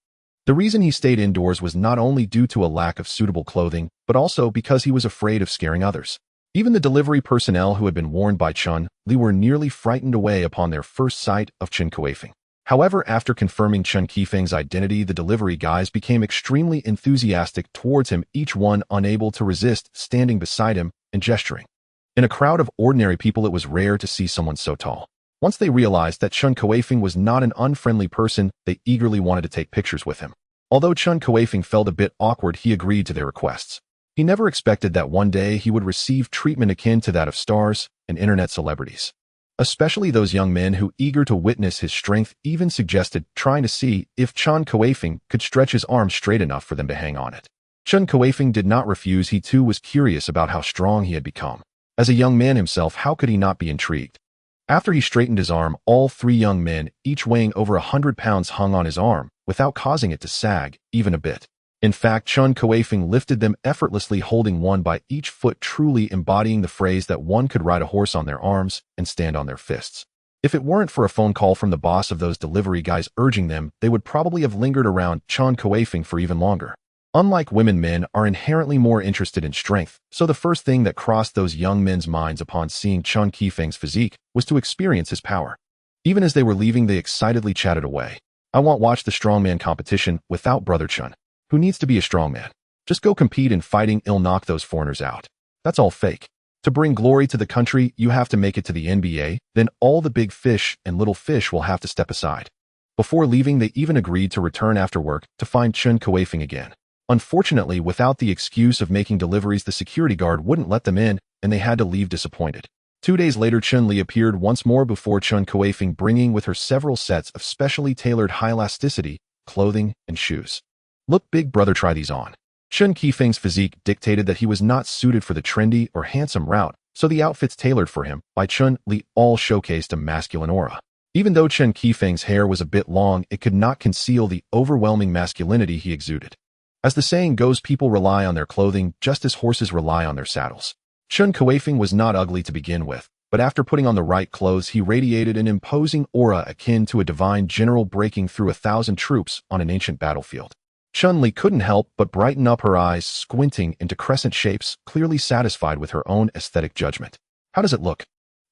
The reason he stayed indoors was not only due to a lack of suitable clothing, but also because he was afraid of scaring others. Even the delivery personnel who had been warned by Chun-Li were nearly frightened away upon their first sight of Chen Kuifeng. However, after confirming Chen Kuifeng's identity, the delivery guys became extremely enthusiastic towards him, each one unable to resist standing beside him and gesturing. In a crowd of ordinary people, it was rare to see someone so tall. Once they realized that Chen Kuifeng was not an unfriendly person, they eagerly wanted to take pictures with him. Although Chen Kuifeng felt a bit awkward, he agreed to their requests. He never expected that one day he would receive treatment akin to that of stars and internet celebrities. Especially those young men who, eager to witness his strength, even suggested trying to see if Chen Kuifeng could stretch his arm straight enough for them to hang on it. Chen Kuifeng did not refuse. He too was curious about how strong he had become. As a young man himself, how could he not be intrigued? After he straightened his arm, all 3 young men, each weighing over 100 pounds, hung on his arm, without causing it to sag, even a bit. In fact, Chun Kuifeng lifted them effortlessly, holding one by each foot, truly embodying the phrase that one could ride a horse on their arms and stand on their fists. If it weren't for a phone call from the boss of those delivery guys urging them, they would probably have lingered around Chun Kuifeng for even longer. Unlike women, men are inherently more interested in strength, so the first thing that crossed those young men's minds upon seeing Chun Kuifeng's physique was to experience his power. Even as they were leaving, they excitedly chatted away. "I want watch the strongman competition without Brother Chun. Who needs to be a strongman? Just go compete in fighting. I'll knock those foreigners out. That's all fake. To bring glory to the country, you have to make it to the NBA, then all the big fish and little fish will have to step aside." Before leaving, they even agreed to return after work to find Chen Kuifeng again. Unfortunately, without the excuse of making deliveries, the security guard wouldn't let them in, and they had to leave disappointed. 2 days later, Chun-Li appeared once more before Chen Kuifeng, bringing with her several sets of specially tailored high-elasticity clothing and shoes. "Look, big brother, try these on." Chen Kuifeng's physique dictated that he was not suited for the trendy or handsome route, so the outfits tailored for him by Chun-Li all showcased a masculine aura. Even though Chen Kuifeng's hair was a bit long, it could not conceal the overwhelming masculinity he exuded. As the saying goes, people rely on their clothing just as horses rely on their saddles. Chen Kuifeng was not ugly to begin with, but after putting on the right clothes, he radiated an imposing aura akin to a divine general breaking through 1,000 troops on an ancient battlefield. Chun-Li couldn't help but brighten up her eyes, squinting into crescent shapes, clearly satisfied with her own aesthetic judgment. "How does it look?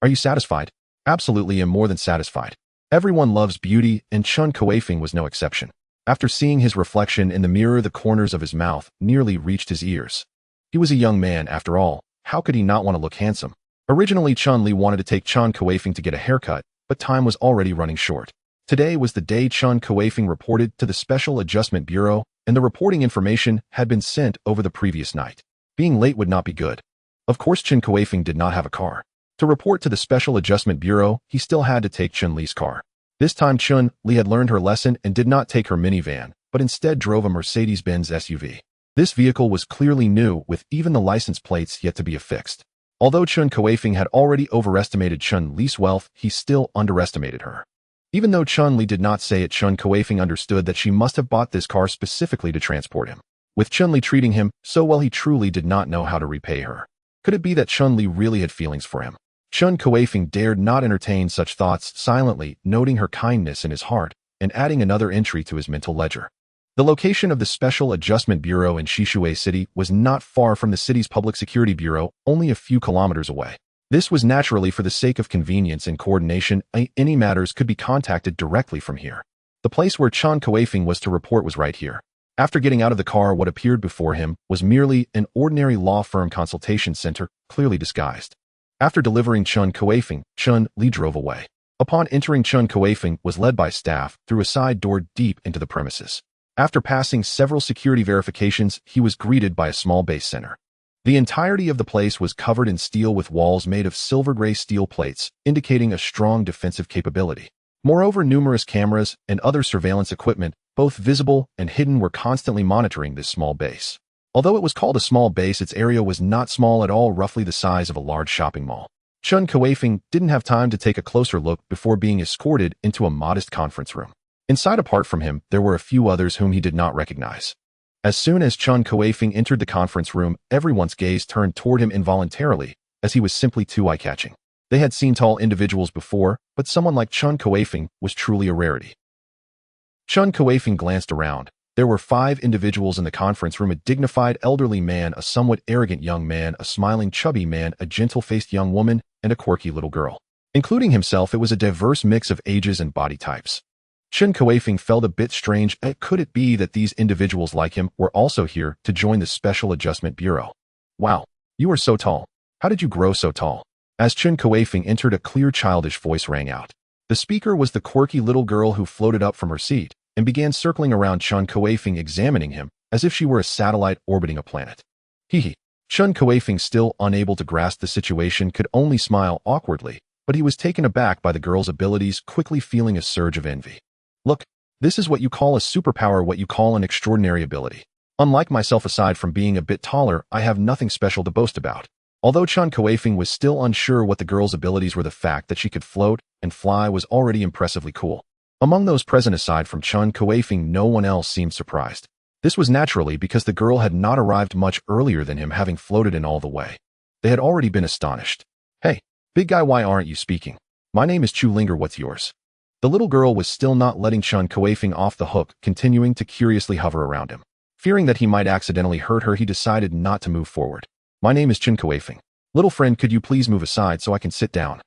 Are you satisfied?" "Absolutely, and more than satisfied." Everyone loves beauty, and Chun Kuifeng was no exception. After seeing his reflection in the mirror, the corners of his mouth nearly reached his ears. He was a young man, after all. How could he not want to look handsome? Originally, Chun-Li wanted to take Chun Kuifeng to get a haircut, but time was already running short. Today was the day Chun Kuifeng reported to the Special Adjustment Bureau, and the reporting information had been sent over the previous night. Being late would not be good. Of course, Chen Kuifeng did not have a car. To report to the Special Adjustment Bureau, he still had to take Chun-Li's car. This time, Chun-Li had learned her lesson and did not take her minivan, but instead drove a Mercedes-Benz SUV. This vehicle was clearly new, with even the license plates yet to be affixed. Although Chun Kuifeng had already overestimated Chun-Li's wealth, he still underestimated her. Even though Chun-Li did not say it, Chun Kuifeng understood that she must have bought this car specifically to transport him. With Chun-Li treating him so well, he truly did not know how to repay her. Could it be that Chun-Li really had feelings for him? Chun Kuifeng dared not entertain such thoughts, silently noting her kindness in his heart and adding another entry to his mental ledger. The location of the Special Adjustment Bureau in Shishui City was not far from the city's Public Security Bureau, only a few kilometers away. This was naturally for the sake of convenience and coordination. Any matters could be contacted directly from here. The place where Chun Kuifeng was to report was right here. After getting out of the car, what appeared before him was merely an ordinary law firm consultation center, clearly disguised. After delivering Chun Kuifeng, Chun-Li drove away. Upon entering, Chun Kuifeng was led by staff through a side door deep into the premises. After passing several security verifications, he was greeted by a small base center. The entirety of the place was covered in steel with walls made of silver-gray steel plates, indicating a strong defensive capability. Moreover, numerous cameras and other surveillance equipment, both visible and hidden, were constantly monitoring this small base. Although it was called a small base, its area was not small at all, roughly the size of a large shopping mall. Chun Kuifeng didn't have time to take a closer look before being escorted into a modest conference room. Inside, apart from him, there were a few others whom he did not recognize. As soon as Chun Kuifeng entered the conference room, everyone's gaze turned toward him involuntarily, as he was simply too eye-catching. They had seen tall individuals before, but someone like Chun Kuifeng was truly a rarity. Chun Kuifeng glanced around. There were 5 individuals in the conference room: a dignified elderly man, a somewhat arrogant young man, a smiling chubby man, a gentle-faced young woman, and a quirky little girl. Including himself, it was a diverse mix of ages and body types. Chen Kuifeng felt a bit strange. Could it be that these individuals like him were also here to join the Special Adjustment Bureau? Wow, you are so tall. How did you grow so tall? As Chen Kuifeng entered, a clear childish voice rang out. The speaker was the quirky little girl who floated up from her seat and began circling around Chen Kuifeng, examining him as if she were a satellite orbiting a planet. Hee. Chen Kuifeng, still unable to grasp the situation, could only smile awkwardly, but he was taken aback by the girl's abilities, quickly feeling a surge of envy. Look, this is what you call a superpower, what you call an extraordinary ability. Unlike myself, aside from being a bit taller, I have nothing special to boast about. Although Chun Kuifeng was still unsure what the girl's abilities were, the fact that she could float and fly was already impressively cool. Among those present, aside from Chun Kuifeng, no one else seemed surprised. This was naturally because the girl had not arrived much earlier than him, having floated in all the way. They had already been astonished. Hey, big guy, why aren't you speaking? My name is Chu Linger, what's yours? The little girl was still not letting Chun Kuifeng off the hook, continuing to curiously hover around him. Fearing that he might accidentally hurt her, he decided not to move forward. My name is Chun Kuifeng. Little friend, could you please move aside so I can sit down?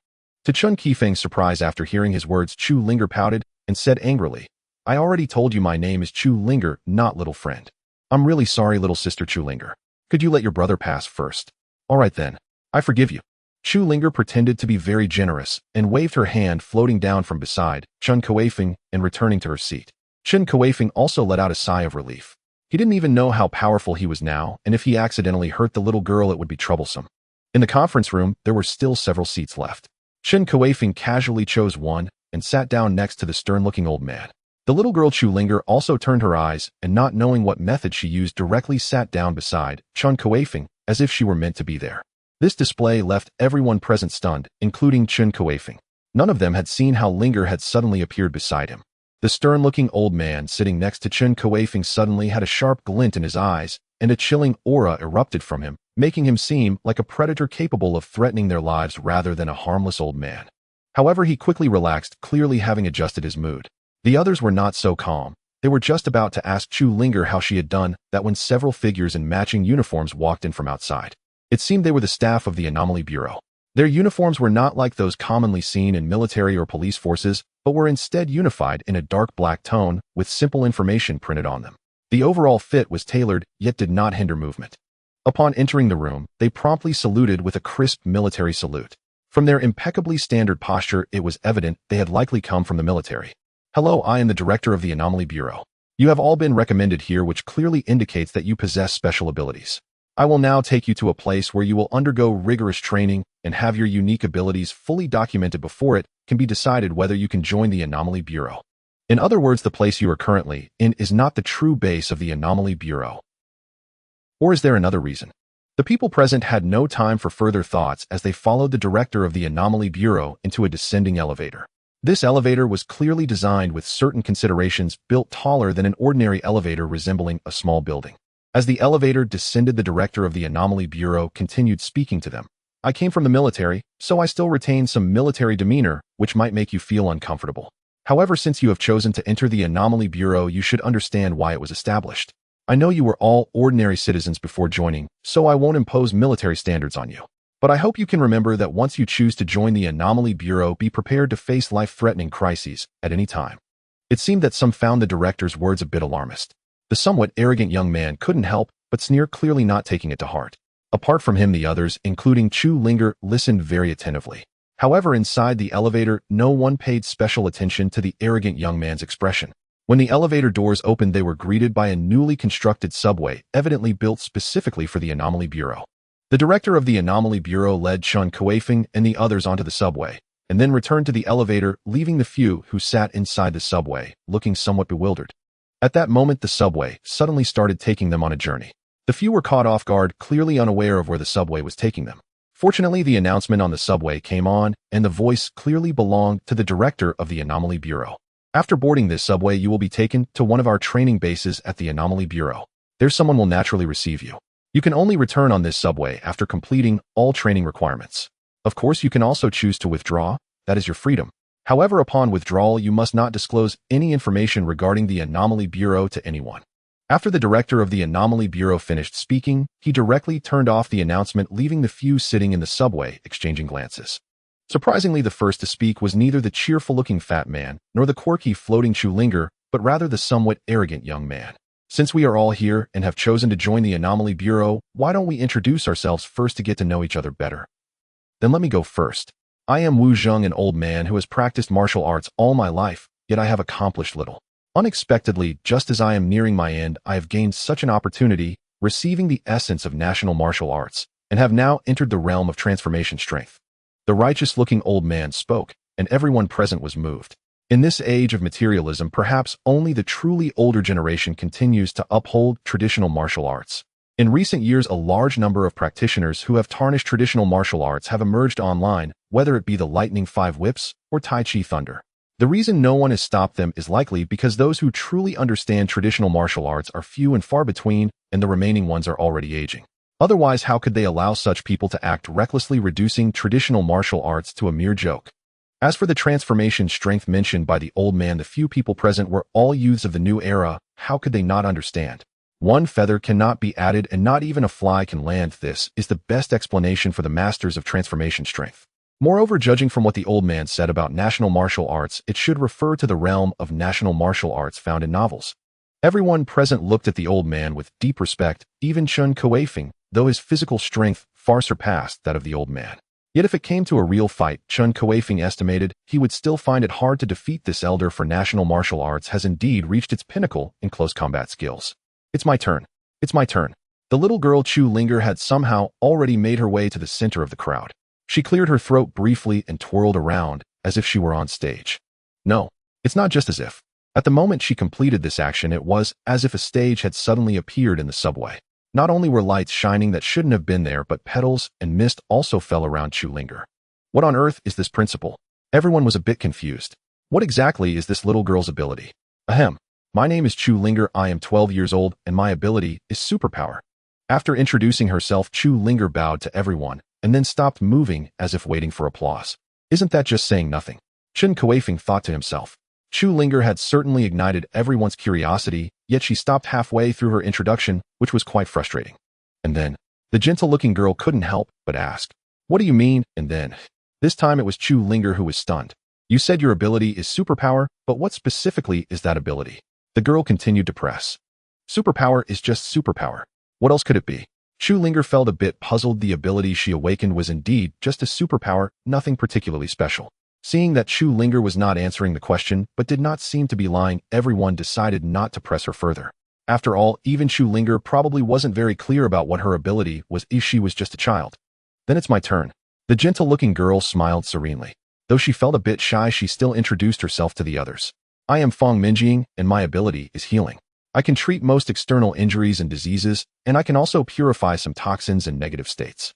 To Chun Kuifeng's surprise, after hearing his words, Chu Linger pouted and said angrily, I already told you my name is Chu Linger, not little friend. I'm really sorry, little sister Chu Linger. Could you let your brother pass first? All right then. I forgive you. Chu Linger pretended to be very generous and waved her hand, floating down from beside Chun Kuifeng and returning to her seat. Chen Kuifeng also let out a sigh of relief. He didn't even know how powerful he was now, and if he accidentally hurt the little girl, it would be troublesome. In the conference room, there were still several seats left. Chen Kuifeng casually chose one and sat down next to the stern-looking old man. The little girl Chu Linger also turned her eyes and, not knowing what method she used, directly sat down beside Chun Kuifeng as if she were meant to be there. This display left everyone present stunned, including Chen Kuifeng. None of them had seen how Linger had suddenly appeared beside him. The stern-looking old man sitting next to Chen Kuifeng suddenly had a sharp glint in his eyes, and a chilling aura erupted from him, making him seem like a predator capable of threatening their lives rather than a harmless old man. However, he quickly relaxed, clearly having adjusted his mood. The others were not so calm. They were just about to ask Chu Linger how she had done that when several figures in matching uniforms walked in from outside. It seemed they were the staff of the Anomaly Bureau. Their uniforms were not like those commonly seen in military or police forces, but were instead unified in a dark black tone with simple information printed on them. The overall fit was tailored, yet did not hinder movement. Upon entering the room, they promptly saluted with a crisp military salute. From their impeccably standard posture, it was evident they had likely come from the military. Hello, I am the director of the Anomaly Bureau. You have all been recommended here, which clearly indicates that you possess special abilities. I will now take you to a place where you will undergo rigorous training and have your unique abilities fully documented before it can be decided whether you can join the Anomaly Bureau. In other words, the place you are currently in is not the true base of the Anomaly Bureau. Or is there another reason? The people present had no time for further thoughts as they followed the director of the Anomaly Bureau into a descending elevator. This elevator was clearly designed with certain considerations, built taller than an ordinary elevator, resembling a small building. As the elevator descended, the director of the Anomaly Bureau continued speaking to them. I came from the military, so I still retain some military demeanor, which might make you feel uncomfortable. However, since you have chosen to enter the Anomaly Bureau, you should understand why it was established. I know you were all ordinary citizens before joining, so I won't impose military standards on you. But I hope you can remember that once you choose to join the Anomaly Bureau, be prepared to face life-threatening crises at any time. It seemed that some found the director's words a bit alarmist. The somewhat arrogant young man couldn't help but sneer, clearly not taking it to heart. Apart from him, the others, including Chu Linger, listened very attentively. However, inside the elevator, no one paid special attention to the arrogant young man's expression. When the elevator doors opened, they were greeted by a newly constructed subway, evidently built specifically for the Anomaly Bureau. The director of the Anomaly Bureau led Chen Kuifeng and the others onto the subway, and then returned to the elevator, leaving the few who sat inside the subway, looking somewhat bewildered. At that moment, the subway suddenly started taking them on a journey. The few were caught off guard, clearly unaware of where the subway was taking them. Fortunately, the announcement on the subway came on, and the voice clearly belonged to the director of the Anomaly Bureau. After boarding this subway, you will be taken to one of our training bases at the Anomaly Bureau. There someone will naturally receive you. You can only return on this subway after completing all training requirements. Of course, you can also choose to withdraw. That is your freedom. However, upon withdrawal, you must not disclose any information regarding the Anomaly Bureau to anyone. After the director of the Anomaly Bureau finished speaking, he directly turned off the announcement, leaving the few sitting in the subway exchanging glances. Surprisingly, the first to speak was neither the cheerful-looking fat man nor the quirky floating Chulinger, but rather the somewhat arrogant young man. Since we are all here and have chosen to join the Anomaly Bureau, why don't we introduce ourselves first to get to know each other better? Then let me go first. I am Wu Zheng, an old man who has practiced martial arts all my life, yet I have accomplished little. Unexpectedly, just as I am nearing my end, I have gained such an opportunity, receiving the essence of national martial arts, and have now entered the realm of transformation strength. The righteous-looking old man spoke, and everyone present was moved. In this age of materialism, perhaps only the truly older generation continues to uphold traditional martial arts. In recent years, a large number of practitioners who have tarnished traditional martial arts have emerged online, whether it be the Lightning 5 Whips or Tai Chi Thunder. The reason no one has stopped them is likely because those who truly understand traditional martial arts are few and far between, and the remaining ones are already aging. Otherwise, how could they allow such people to act recklessly, reducing traditional martial arts to a mere joke? As for the transformation strength mentioned by the old man, the few people present were all youths of the new era. How could they not understand? One feather cannot be added and not even a fly can land. This is the best explanation for the masters of transformation strength. Moreover, judging from what the old man said about national martial arts, it should refer to the realm of national martial arts found in novels. Everyone present looked at the old man with deep respect, even Chun Kuifeng, though his physical strength far surpassed that of the old man. Yet if it came to a real fight, Chun Kuifeng estimated he would still find it hard to defeat this elder, for national martial arts has indeed reached its pinnacle in close combat skills. It's my turn. It's my turn. The little girl Chulinger had somehow already made her way to the center of the crowd. She cleared her throat briefly and twirled around as if she were on stage. No, it's not just as if. At the moment she completed this action, it was as if a stage had suddenly appeared in the subway. Not only were lights shining that shouldn't have been there, but petals and mist also fell around Chulinger. What on earth is this principle? Everyone was a bit confused. What exactly is this little girl's ability? Ahem. My name is Chulinger, I am 12 years old, and my ability is superpower. After introducing herself, Chulinger bowed to everyone, and then stopped moving as if waiting for applause. Isn't that just saying nothing? Chen Kuifeng thought to himself. Chulinger had certainly ignited everyone's curiosity, yet she stopped halfway through her introduction, which was quite frustrating. And then, the gentle-looking girl couldn't help but ask, "What do you mean?" And then, this time it was Chulinger who was stunned. "You said your ability is superpower, but what specifically is that ability?" The girl continued to press. "Superpower is just superpower. What else could it be?" Chulinger felt a bit puzzled. The ability she awakened was indeed just a superpower, nothing particularly special. Seeing that Chulinger was not answering the question, but did not seem to be lying, everyone decided not to press her further. After all, even Chulinger probably wasn't very clear about what her ability was if she was just a child. "Then it's my turn." The gentle-looking girl smiled serenely. Though she felt a bit shy, she still introduced herself to the others. "I am Feng Minjing, and my ability is healing. I can treat most external injuries and diseases, and I can also purify some toxins and negative states."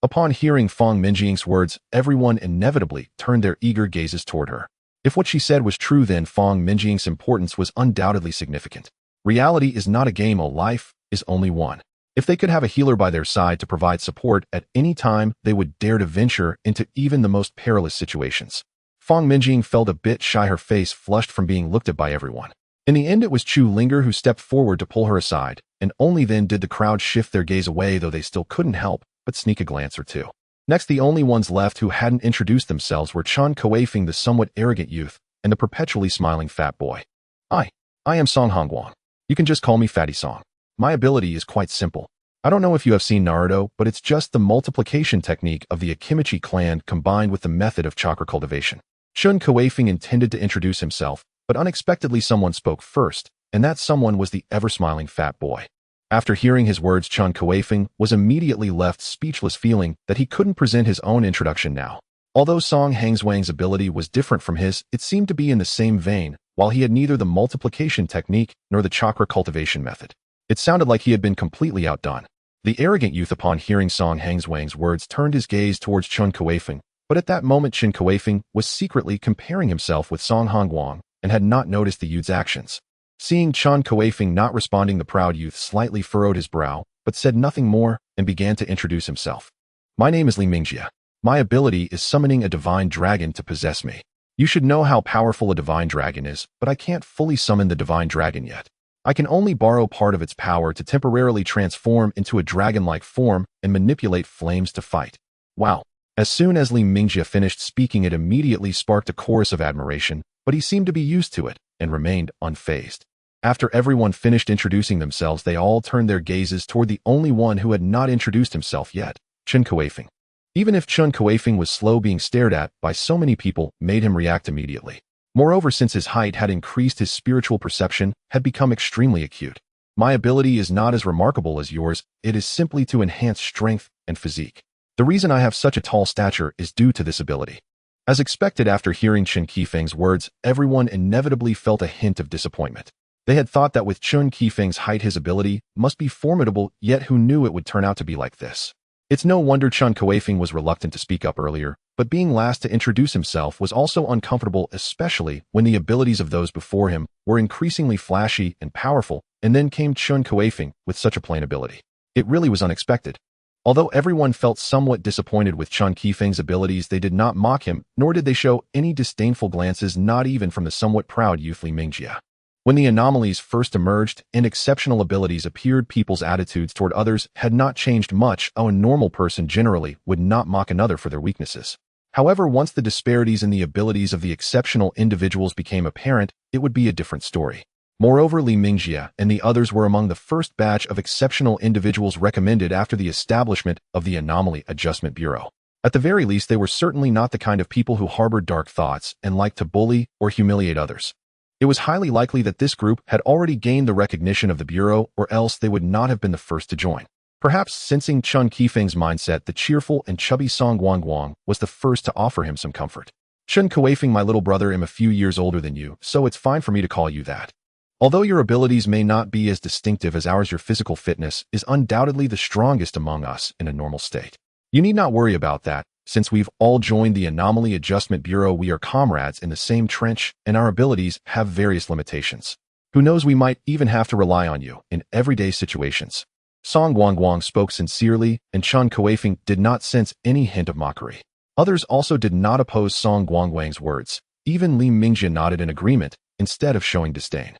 Upon hearing Feng Minjing's words, everyone inevitably turned their eager gazes toward her. If what she said was true, then Feng Minjing's importance was undoubtedly significant. Reality is not a game, life is only one. If they could have a healer by their side to provide support at any time, they would dare to venture into even the most perilous situations. Feng Minjing felt a bit shy, her face flushed from being looked at by everyone. In the end, it was Chulinger who stepped forward to pull her aside, and only then did the crowd shift their gaze away, though they still couldn't help but sneak a glance or two. Next, the only ones left who hadn't introduced themselves were Chun Kuifeng, the somewhat arrogant youth, and the perpetually smiling fat boy. I am Song Hongguang. You can just call me Fatty Song. My ability is quite simple. I don't know if you have seen Naruto, but it's just the multiplication technique of the Akimichi clan combined with the method of chakra cultivation. Chun Kuifeng intended to introduce himself, but unexpectedly someone spoke first, and that someone was the ever-smiling fat boy. After hearing his words, Chun Kuifeng was immediately left speechless, feeling that he couldn't present his own introduction now. Although Song Hangzwang's ability was different from his, it seemed to be in the same vein, while he had neither the multiplication technique nor the chakra cultivation method. It sounded like he had been completely outdone. The arrogant youth, upon hearing Song Hangzwang's words, turned his gaze towards Chun Kuifeng, but at that moment Chen Kuifeng was secretly comparing himself with Song Hongguang and had not noticed the youth's actions. Seeing Chun Kuifeng not responding, the proud youth slightly furrowed his brow, but said nothing more and began to introduce himself. My name is Li Mingjie. My ability is summoning a divine dragon to possess me. You should know how powerful a divine dragon is, but I can't fully summon the divine dragon yet. I can only borrow part of its power to temporarily transform into a dragon-like form and manipulate flames to fight. Wow. As soon as Li Mingjie finished speaking, it immediately sparked a chorus of admiration, but he seemed to be used to it and remained unfazed. After everyone finished introducing themselves, they all turned their gazes toward the only one who had not introduced himself yet, Chen Kuifeng. Even if Chun Kuifeng was slow, being stared at by so many people made him react immediately. Moreover, since his height had increased, his spiritual perception had become extremely acute. My ability is not as remarkable as yours, it is simply to enhance strength and physique. The reason I have such a tall stature is due to this ability. As expected, after hearing Chen Kuifeng's words, everyone inevitably felt a hint of disappointment. They had thought that with Chun Kuifeng's height his ability must be formidable, yet who knew it would turn out to be like this? It's no wonder Chun Kuifeng was reluctant to speak up earlier, but being last to introduce himself was also uncomfortable, especially when the abilities of those before him were increasingly flashy and powerful, and then came Chun Kuifeng with such a plain ability. It really was unexpected. Although everyone felt somewhat disappointed with Chun Kuifeng's abilities, they did not mock him, nor did they show any disdainful glances, not even from the somewhat proud youth Li Mingjie. When the anomalies first emerged and exceptional abilities appeared, people's attitudes toward others had not changed much. A normal person generally would not mock another for their weaknesses. However, once the disparities in the abilities of the exceptional individuals became apparent, it would be a different story. Moreover, Li Mingjie and the others were among the first batch of exceptional individuals recommended after the establishment of the Anomaly Adjustment Bureau. At the very least, they were certainly not the kind of people who harbored dark thoughts and liked to bully or humiliate others. It was highly likely that this group had already gained the recognition of the Bureau, or else they would not have been the first to join. Perhaps sensing Chun Kuifeng's mindset, the cheerful and chubby Song Guangguang was the first to offer him some comfort. Chen Kuifeng, my little brother, am a few years older than you, so it's fine for me to call you that. Although your abilities may not be as distinctive as ours, your physical fitness is undoubtedly the strongest among us in a normal state. You need not worry about that. Since we've all joined the Anomaly Adjustment Bureau, we are comrades in the same trench, and our abilities have various limitations. Who knows, we might even have to rely on you in everyday situations. Song Guangguang spoke sincerely, and Chun Kuifeng did not sense any hint of mockery. Others also did not oppose Song Guangguang's words. Even Li Mingjie nodded in agreement, instead of showing disdain.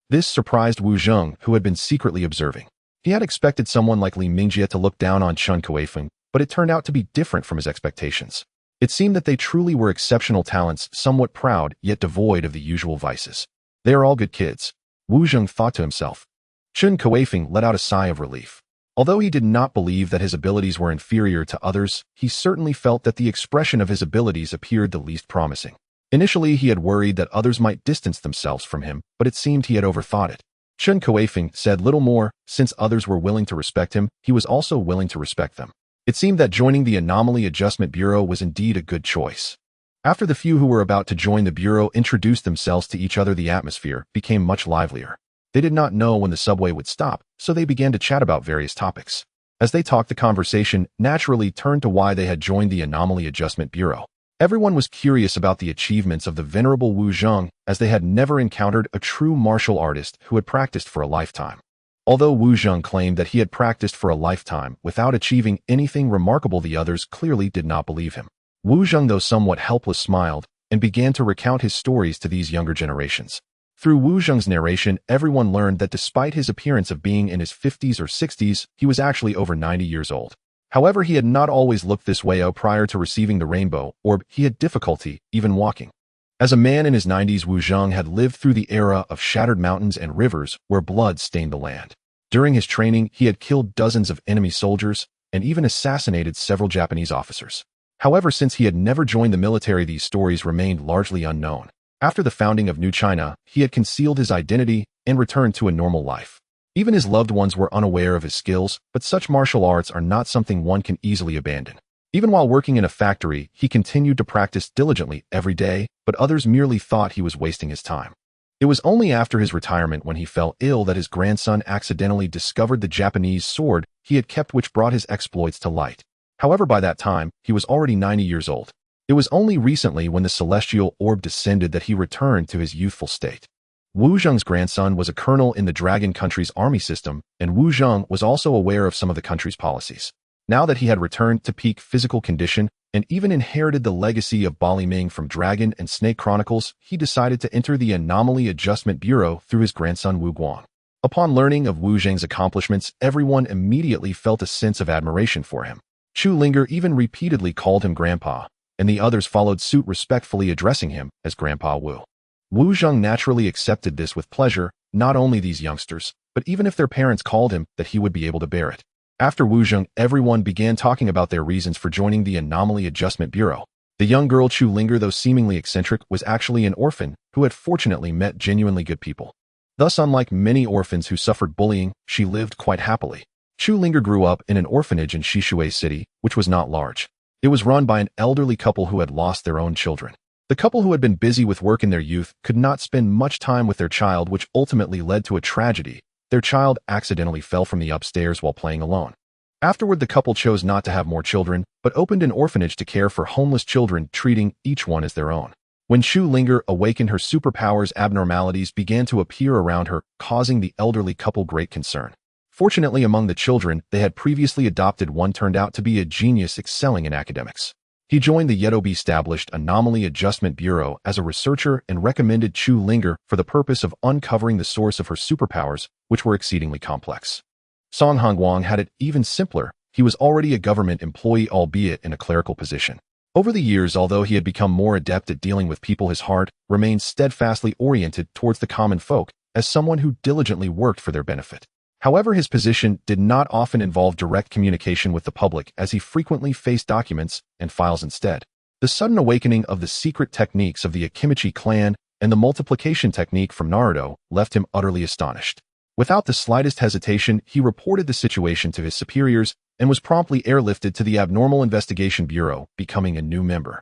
This surprised Wu Zheng, who had been secretly observing. He had expected someone like Li Mingjie to look down on Chun Kuifeng, but it turned out to be different from his expectations. It seemed that they truly were exceptional talents, somewhat proud, yet devoid of the usual vices. They are all good kids, Wu Zheng thought to himself. Chun Kuifeng let out a sigh of relief. Although he did not believe that his abilities were inferior to others, he certainly felt that the expression of his abilities appeared the least promising. Initially, he had worried that others might distance themselves from him, but it seemed he had overthought it. Chun Kuifeng said little more. Since others were willing to respect him, he was also willing to respect them. It seemed that joining the Anomaly Adjustment Bureau was indeed a good choice. After the few who were about to join the Bureau introduced themselves to each other, the atmosphere became much livelier. They did not know when the subway would stop, so they began to chat about various topics. As they talked, the conversation naturally turned to why they had joined the Anomaly Adjustment Bureau. Everyone was curious about the achievements of the venerable Wu Zheng, as they had never encountered a true martial artist who had practiced for a lifetime. Although Wu Zheng claimed that he had practiced for a lifetime without achieving anything remarkable, the others clearly did not believe him. Wu Zheng, though somewhat helpless, smiled and began to recount his stories to these younger generations. Through Wu Zheng's narration, everyone learned that despite his appearance of being in his 50s or 60s, he was actually over 90 years old. However, he had not always looked this way. Prior to receiving the rainbow orb, he had difficulty even walking. As a man in his 90s, Wu Zheng had lived through the era of shattered mountains and rivers where blood stained the land. During his training, he had killed dozens of enemy soldiers and even assassinated several Japanese officers. However, since he had never joined the military, these stories remained largely unknown. After the founding of New China, he had concealed his identity and returned to a normal life. Even his loved ones were unaware of his skills, but such martial arts are not something one can easily abandon. Even while working in a factory, he continued to practice diligently every day, but others merely thought he was wasting his time. It was only after his retirement, when he fell ill, that his grandson accidentally discovered the Japanese sword he had kept, which brought his exploits to light. However, by that time, he was already 90 years old. It was only recently, when the celestial orb descended, that he returned to his youthful state. Wu Zheng's grandson was a colonel in the Dragon country's army system, and Wu Zheng was also aware of some of the country's policies. Now that he had returned to peak physical condition and even inherited the legacy of Bali Ming from Dragon and Snake Chronicles, he decided to enter the Anomaly Adjustment Bureau through his grandson Wu Guang. Upon learning of Wu Zheng's accomplishments, everyone immediately felt a sense of admiration for him. Chu Linger even repeatedly called him Grandpa, and the others followed suit, respectfully addressing him as Grandpa Wu. Wu Zheng naturally accepted this with pleasure. Not only these youngsters, but even if their parents called him, that he would be able to bear it. After Wu Zheng, everyone began talking about their reasons for joining the Anomaly Adjustment Bureau. The young girl Chu Linger, though seemingly eccentric, was actually an orphan who had fortunately met genuinely good people. Thus, unlike many orphans who suffered bullying, she lived quite happily. Chu Linger grew up in an orphanage in Shishui City, which was not large. It was run by an elderly couple who had lost their own children. The couple, who had been busy with work in their youth, could not spend much time with their child, which ultimately led to a tragedy. Their child accidentally fell from the upstairs while playing alone. Afterward, the couple chose not to have more children, but opened an orphanage to care for homeless children, treating each one as their own. When Chu Linger awakened, her superpowers, abnormalities began to appear around her, causing the elderly couple great concern. Fortunately, among the children they had previously adopted, one turned out to be a genius, excelling in academics. He joined the Yetobi-established Anomaly Adjustment Bureau as a researcher and recommended Chu Linger for the purpose of uncovering the source of her superpowers, which were exceedingly complex. Song Hongguang had it even simpler. He was already a government employee, albeit in a clerical position. Over the years, although he had become more adept at dealing with people, his heart remained steadfastly oriented towards the common folk, as someone who diligently worked for their benefit. However, his position did not often involve direct communication with the public, as he frequently faced documents and files instead. The sudden awakening of the secret techniques of the Akimichi clan and the multiplication technique from Naruto left him utterly astonished. Without the slightest hesitation, he reported the situation to his superiors and was promptly airlifted to the Abnormal Investigation Bureau, becoming a new member.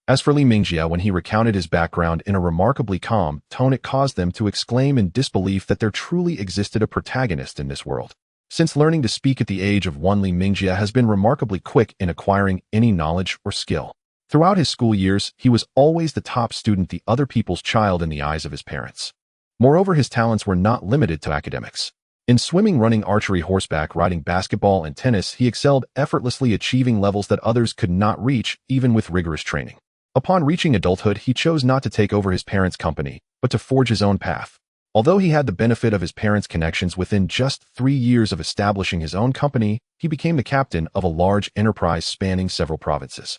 As for Li Mingjie, when he recounted his background in a remarkably calm tone, it caused them to exclaim in disbelief that there truly existed a protagonist in this world. Since learning to speak at the age of 1, Li Mingjie has been remarkably quick in acquiring any knowledge or skill. Throughout his school years, he was always the top student, the other people's child in the eyes of his parents. Moreover, his talents were not limited to academics. In swimming, running, archery, horseback riding, basketball, and tennis, he excelled, effortlessly achieving levels that others could not reach, even with rigorous training. Upon reaching adulthood, he chose not to take over his parents' company, but to forge his own path. Although he had the benefit of his parents' connections, within just 3 years of establishing his own company, he became the captain of a large enterprise spanning several provinces.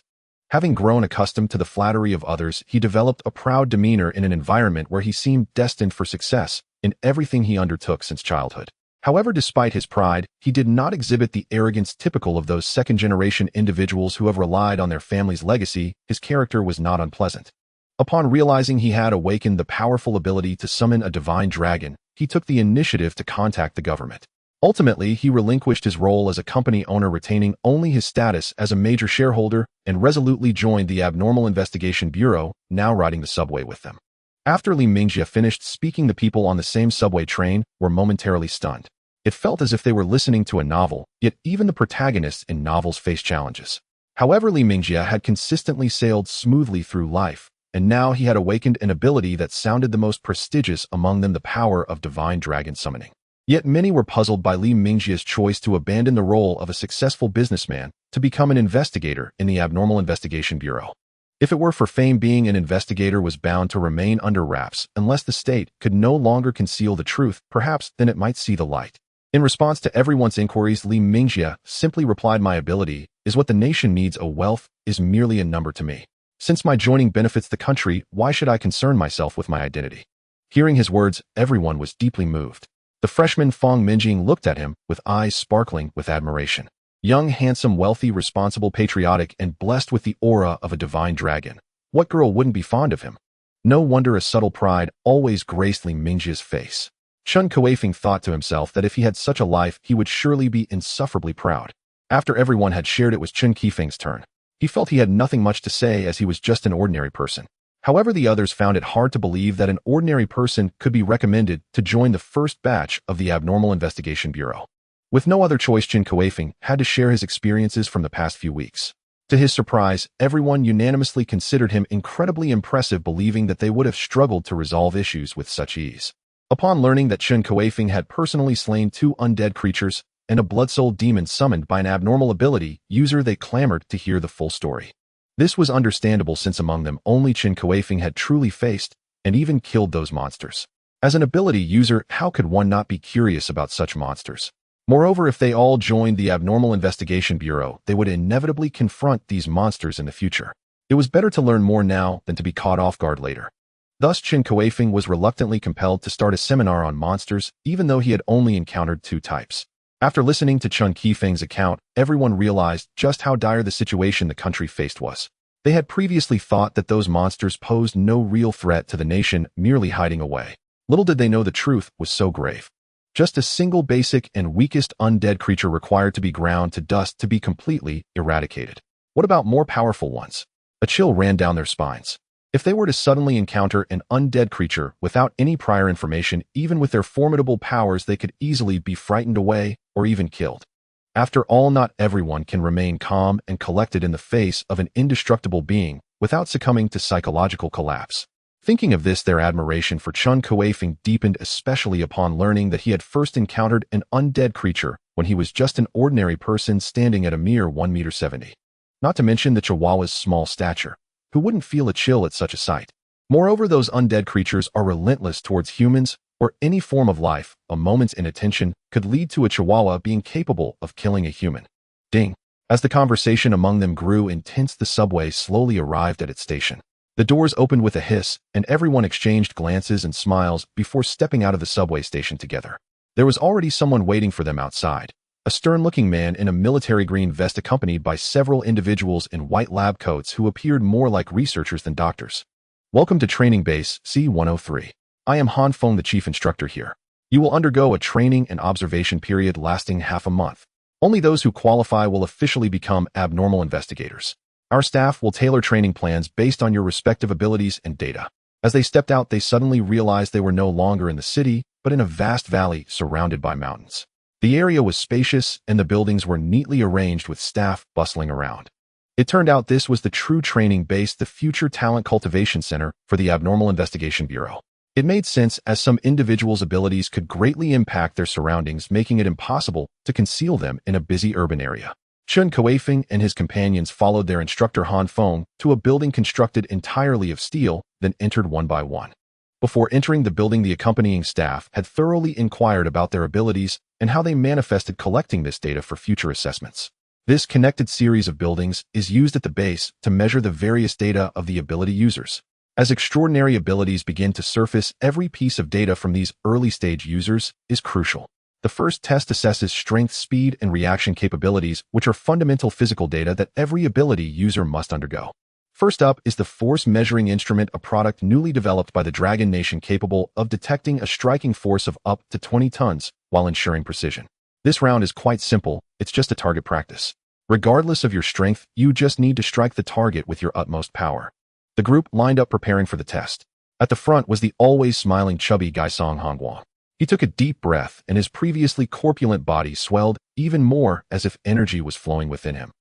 Having grown accustomed to the flattery of others, he developed a proud demeanor in an environment where he seemed destined for success in everything he undertook since childhood. However, despite his pride, he did not exhibit the arrogance typical of those second-generation individuals who have relied on their family's legacy. His character was not unpleasant. Upon realizing he had awakened the powerful ability to summon a divine dragon, he took the initiative to contact the government. Ultimately, he relinquished his role as a company owner, retaining only his status as a major shareholder, and resolutely joined the Abnormal Investigation Bureau, now riding the subway with them. After Li Mingjie finished speaking, the people on the same subway train were momentarily stunned. It felt as if they were listening to a novel, yet even the protagonists in novels face challenges. However, Li Mingjie had consistently sailed smoothly through life, and now he had awakened an ability that sounded the most prestigious among them, the power of divine dragon summoning. Yet many were puzzled by Li Mingjie's choice to abandon the role of a successful businessman to become an investigator in the Abnormal Investigation Bureau. If it were for fame, being an investigator was bound to remain under wraps unless the state could no longer conceal the truth. Perhaps then it might see the light. In response to everyone's inquiries, Li Mingjie simply replied, "My ability is what the nation needs. A wealth is merely a number to me. Since my joining benefits the country, why should I concern myself with my identity?" Hearing his words, everyone was deeply moved. The freshman Fong Minjing looked at him with eyes sparkling with admiration. Young, handsome, wealthy, responsible, patriotic, and blessed with the aura of a divine dragon. What girl wouldn't be fond of him? No wonder a subtle pride always graced Li Mingjia's face. Chen Kuifeng thought to himself that if he had such a life, he would surely be insufferably proud. After everyone had shared, it was Chen Kuifeng's turn. He felt he had nothing much to say as he was just an ordinary person. However, the others found it hard to believe that an ordinary person could be recommended to join the first batch of the Abnormal Investigation Bureau. With no other choice, Chen Kuifeng had to share his experiences from the past few weeks. To his surprise, everyone unanimously considered him incredibly impressive, believing that they would have struggled to resolve issues with such ease. Upon learning that Chen Kuifeng had personally slain 2 undead creatures and a blood-soul demon summoned by an abnormal ability user, they clamored to hear the full story. This was understandable, since among them only Chen Kuifeng had truly faced and even killed those monsters. As an ability user, how could one not be curious about such monsters? Moreover, if they all joined the Abnormal Investigation Bureau, they would inevitably confront these monsters in the future. It was better to learn more now than to be caught off guard later. Thus, Chen Kuifeng was reluctantly compelled to start a seminar on monsters, even though he had only encountered 2 types. After listening to Chun Kuifeng's account, everyone realized just how dire the situation the country faced was. They had previously thought that those monsters posed no real threat to the nation, merely hiding away. Little did they know the truth was so grave. Just a single basic and weakest undead creature required to be ground to dust to be completely eradicated. What about more powerful ones? A chill ran down their spines. If they were to suddenly encounter an undead creature without any prior information, even with their formidable powers, they could easily be frightened away or even killed. After all, not everyone can remain calm and collected in the face of an indestructible being without succumbing to psychological collapse. Thinking of this, their admiration for Chun Kuifeng deepened, especially upon learning that he had first encountered an undead creature when he was just an ordinary person standing at a mere 1.70 meters. Not to mention the chihuahua's small stature. Who wouldn't feel a chill at such a sight? Moreover, those undead creatures are relentless towards humans or any form of life. A moment's inattention could lead to a chihuahua being capable of killing a human. Ding! As the conversation among them grew intense, the subway slowly arrived at its station. The doors opened with a hiss, and everyone exchanged glances and smiles before stepping out of the subway station together. There was already someone waiting for them outside. A stern-looking man in a military green vest, accompanied by several individuals in white lab coats who appeared more like researchers than doctors. Welcome to Training Base C-103. I am Han Feng, the chief instructor here. You will undergo a training and observation period lasting half a month. Only those who qualify will officially become abnormal investigators. Our staff will tailor training plans based on your respective abilities and data. As they stepped out, they suddenly realized they were no longer in the city, but in a vast valley surrounded by mountains. The area was spacious, and the buildings were neatly arranged with staff bustling around. It turned out this was the true training base, the future talent cultivation center for the Abnormal Investigation Bureau. It made sense, as some individuals' abilities could greatly impact their surroundings, making it impossible to conceal them in a busy urban area. Chun Kuifeng and his companions followed their instructor Han Feng to a building constructed entirely of steel, then entered one by one. Before entering the building, the accompanying staff had thoroughly inquired about their abilities and how they manifested, collecting this data for future assessments. This connected series of buildings is used at the base to measure the various data of the ability users. As extraordinary abilities begin to surface, every piece of data from these early-stage users is crucial. The first test assesses strength, speed, and reaction capabilities, which are fundamental physical data that every ability user must undergo. First up is the Force Measuring Instrument, a product newly developed by the Dragon Nation capable of detecting a striking force of up to 20 tons while ensuring precision. This round is quite simple, it's just a target practice. Regardless of your strength, you just need to strike the target with your utmost power. The group lined up preparing for the test. At the front was the always smiling chubby guy Song Hongguang. He took a deep breath, and his previously corpulent body swelled even more, as if energy was flowing within him.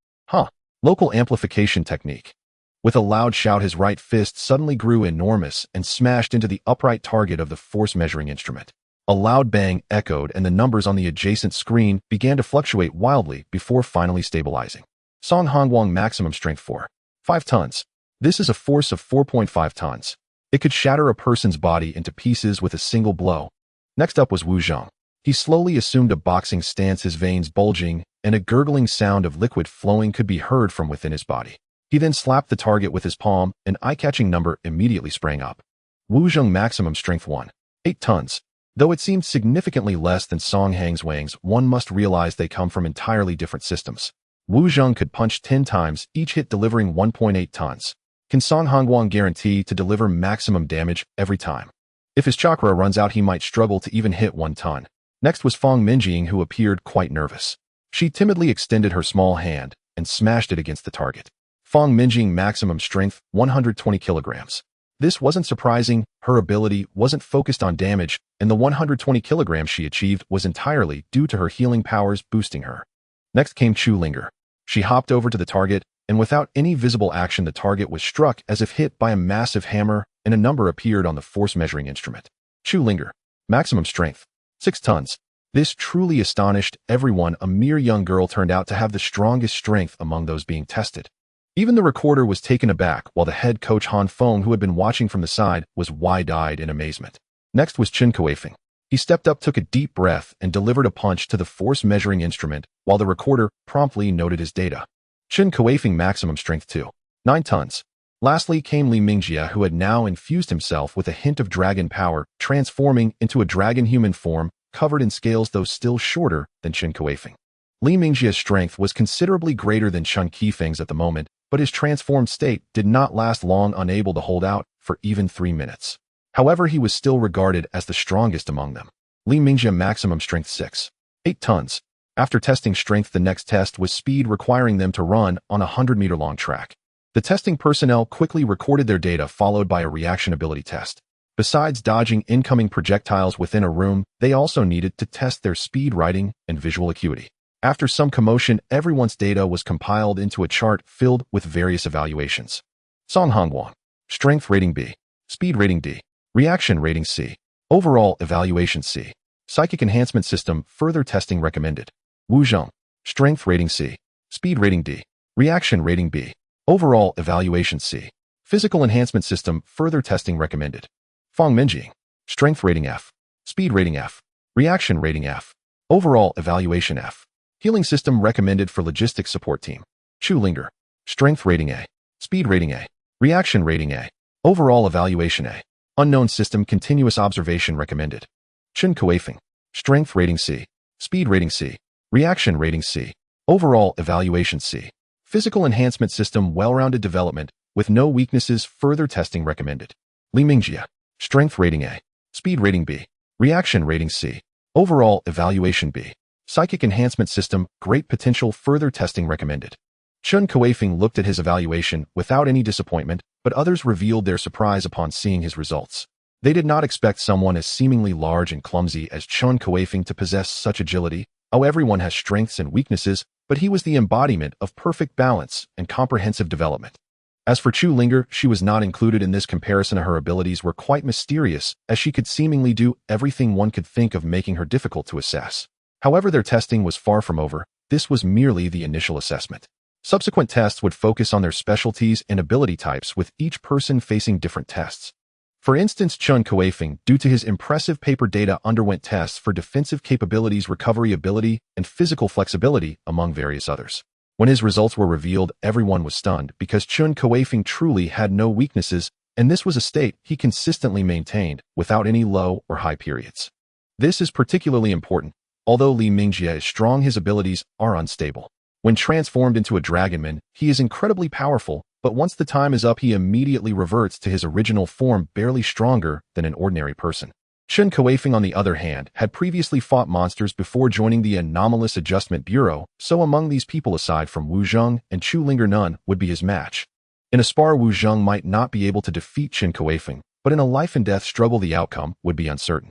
Local amplification technique. With a loud shout, his right fist suddenly grew enormous and smashed into the upright target of the force measuring instrument. A loud bang echoed, and the numbers on the adjacent screen began to fluctuate wildly before finally stabilizing. Song Hongguang maximum strength 4.5 tons. This is a force of 4.5 tons. It could shatter a person's body into pieces with a single blow. Next up was Wu Zhong. He slowly assumed a boxing stance, his veins bulging, and a gurgling sound of liquid flowing could be heard from within his body. He then slapped the target with his palm. An eye-catching number immediately sprang up. Wu Zhong maximum strength 1.8 tons. Though it seemed significantly less than Song Hang's, one must realize they come from entirely different systems. Wu Zheng could punch 10 times, each hit delivering 1.8 tons. Can Song Hongguang guarantee to deliver maximum damage every time? If his chakra runs out, he might struggle to even hit 1 ton. Next was Fang Minjing, who appeared quite nervous. She timidly extended her small hand and smashed it against the target. Fang Minjing maximum strength, 120 kilograms. This wasn't surprising, her ability wasn't focused on damage, and the 120 kilograms she achieved was entirely due to her healing powers boosting her. Next came Chu Linger. She hopped over to the target, and without any visible action the target was struck as if hit by a massive hammer, and a number appeared on the force measuring instrument. Chu Linger. Maximum strength. 6 tons. This truly astonished everyone. A mere young girl turned out to have the strongest strength among those being tested. Even the recorder was taken aback, while the head coach Han Feng, who had been watching from the side, was wide-eyed in amazement. Next was Chen Kuifeng. He stepped up, took a deep breath, and delivered a punch to the force measuring instrument, while the recorder promptly noted his data. Chen Kuifeng maximum strength 2. 9 tons. Lastly came Li Mingjie, who had now infused himself with a hint of dragon power, transforming into a dragon human form, covered in scales though still shorter than Chen Kuifeng. Li Mingjie's strength was considerably greater than Chen Kuifeng's at the moment, but his transformed state did not last long, unable to hold out for even 3 minutes. However, he was still regarded as the strongest among them. Li Mingjie maximum strength 6. 8 tons. After testing strength, the next test was speed, requiring them to run on a 100-meter-long track. The testing personnel quickly recorded their data, followed by a reaction ability test. Besides dodging incoming projectiles within a room, they also needed to test their speed, writing, and visual acuity. After some commotion, everyone's data was compiled into a chart filled with various evaluations. Song Hongguang. Strength rating B. Speed rating D. Reaction rating C. Overall evaluation C. Psychic enhancement system further testing recommended. Wu Zheng. Strength rating C. Speed rating D. Reaction rating B. Overall evaluation C. Physical enhancement system further testing recommended. Fang Minjing. Strength rating F. Speed rating F. Reaction rating F. Overall evaluation F. Healing system recommended for logistics support team. Chu Linger. Strength rating A. Speed rating A. Reaction rating A. Overall evaluation A. Unknown system continuous observation recommended. Chun Kuifeng. Strength rating C. Speed rating C. Reaction rating C. Overall evaluation C. Physical enhancement system well-rounded development with no weaknesses further testing recommended. Li Mingjie. Strength rating A. Speed rating B. Reaction rating C. Overall evaluation B. Psychic enhancement system great potential further testing recommended. Chun Kuifeng looked at his evaluation without any disappointment, but others revealed their surprise upon seeing his results. They did not expect someone as seemingly large and clumsy as Chun Kuifeng to possess such agility. Oh, everyone has strengths and weaknesses, but he was the embodiment of perfect balance and comprehensive development. As for Chu Linger, she was not included in this comparison. Her abilities were quite mysterious, as she could seemingly do everything one could think of, making her difficult to assess. However, their testing was far from over. This was merely the initial assessment. Subsequent tests would focus on their specialties and ability types, with each person facing different tests. For instance, Chun Kuifeng, due to his impressive paper data, underwent tests for defensive capabilities, recovery ability, and physical flexibility, among various others. When his results were revealed, everyone was stunned, because Chun Kuifeng truly had no weaknesses, and this was a state he consistently maintained, without any low or high periods. This is particularly important. Although Li Mingjie is strong, his abilities are unstable. When transformed into a dragonman, he is incredibly powerful, but once the time is up, he immediately reverts to his original form, barely stronger than an ordinary person. Chun Kuifeng, on the other hand, had previously fought monsters before joining the Anomalous Adjustment Bureau, so among these people aside from Wu Zheng and Chu Linger, none would be his match. In a spar, Wu Zheng might not be able to defeat Chun Kuifeng, but in a life-and-death struggle the outcome would be uncertain.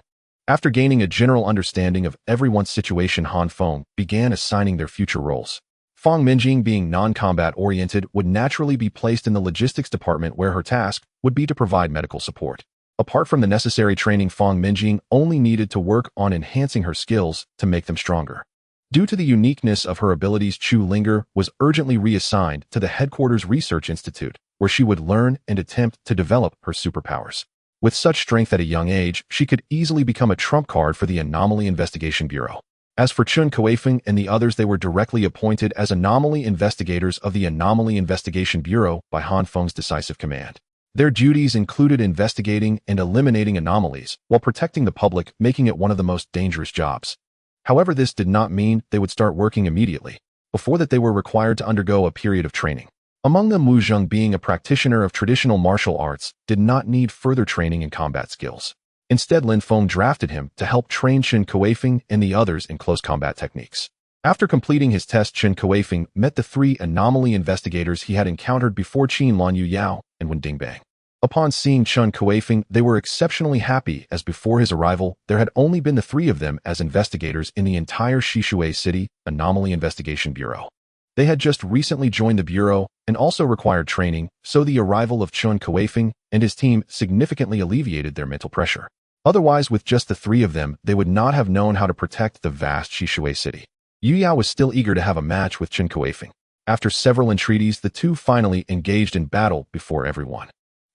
After gaining a general understanding of everyone's situation, Han Feng began assigning their future roles. Fang Minjing, being non-combat oriented, would naturally be placed in the logistics department, where her task would be to provide medical support. Apart from the necessary training, Fang Minjing only needed to work on enhancing her skills to make them stronger. Due to the uniqueness of her abilities, Chu Linger was urgently reassigned to the headquarters research institute, where she would learn and attempt to develop her superpowers. With such strength at a young age, she could easily become a trump card for the Anomaly Investigation Bureau. As for Chun Kuifeng and the others, they were directly appointed as anomaly investigators of the Anomaly Investigation Bureau by Han Feng's decisive command. Their duties included investigating and eliminating anomalies while protecting the public, making it one of the most dangerous jobs. However, this did not mean they would start working immediately. Before that, they were required to undergo a period of training. Among them, Wu Zheng, being a practitioner of traditional martial arts, did not need further training in combat skills. Instead, Lin Feng drafted him to help train Chen Kuifeng and the others in close combat techniques. After completing his test, Chen Kuifeng met the 3 anomaly investigators he had encountered before: Qin Lan Yu Yao and Wen Dingbang. Upon seeing Chen Kuifeng, they were exceptionally happy, as before his arrival, there had only been the 3 of them as investigators in the entire Shishui City Anomaly Investigation Bureau. They had just recently joined the bureau and also required training, so the arrival of Chen Kuifeng and his team significantly alleviated their mental pressure. Otherwise, with just the 3 of them, they would not have known how to protect the vast Shishui City. Yu Yao was still eager to have a match with Chen Kuifeng. After several entreaties, the 2 finally engaged in battle before everyone.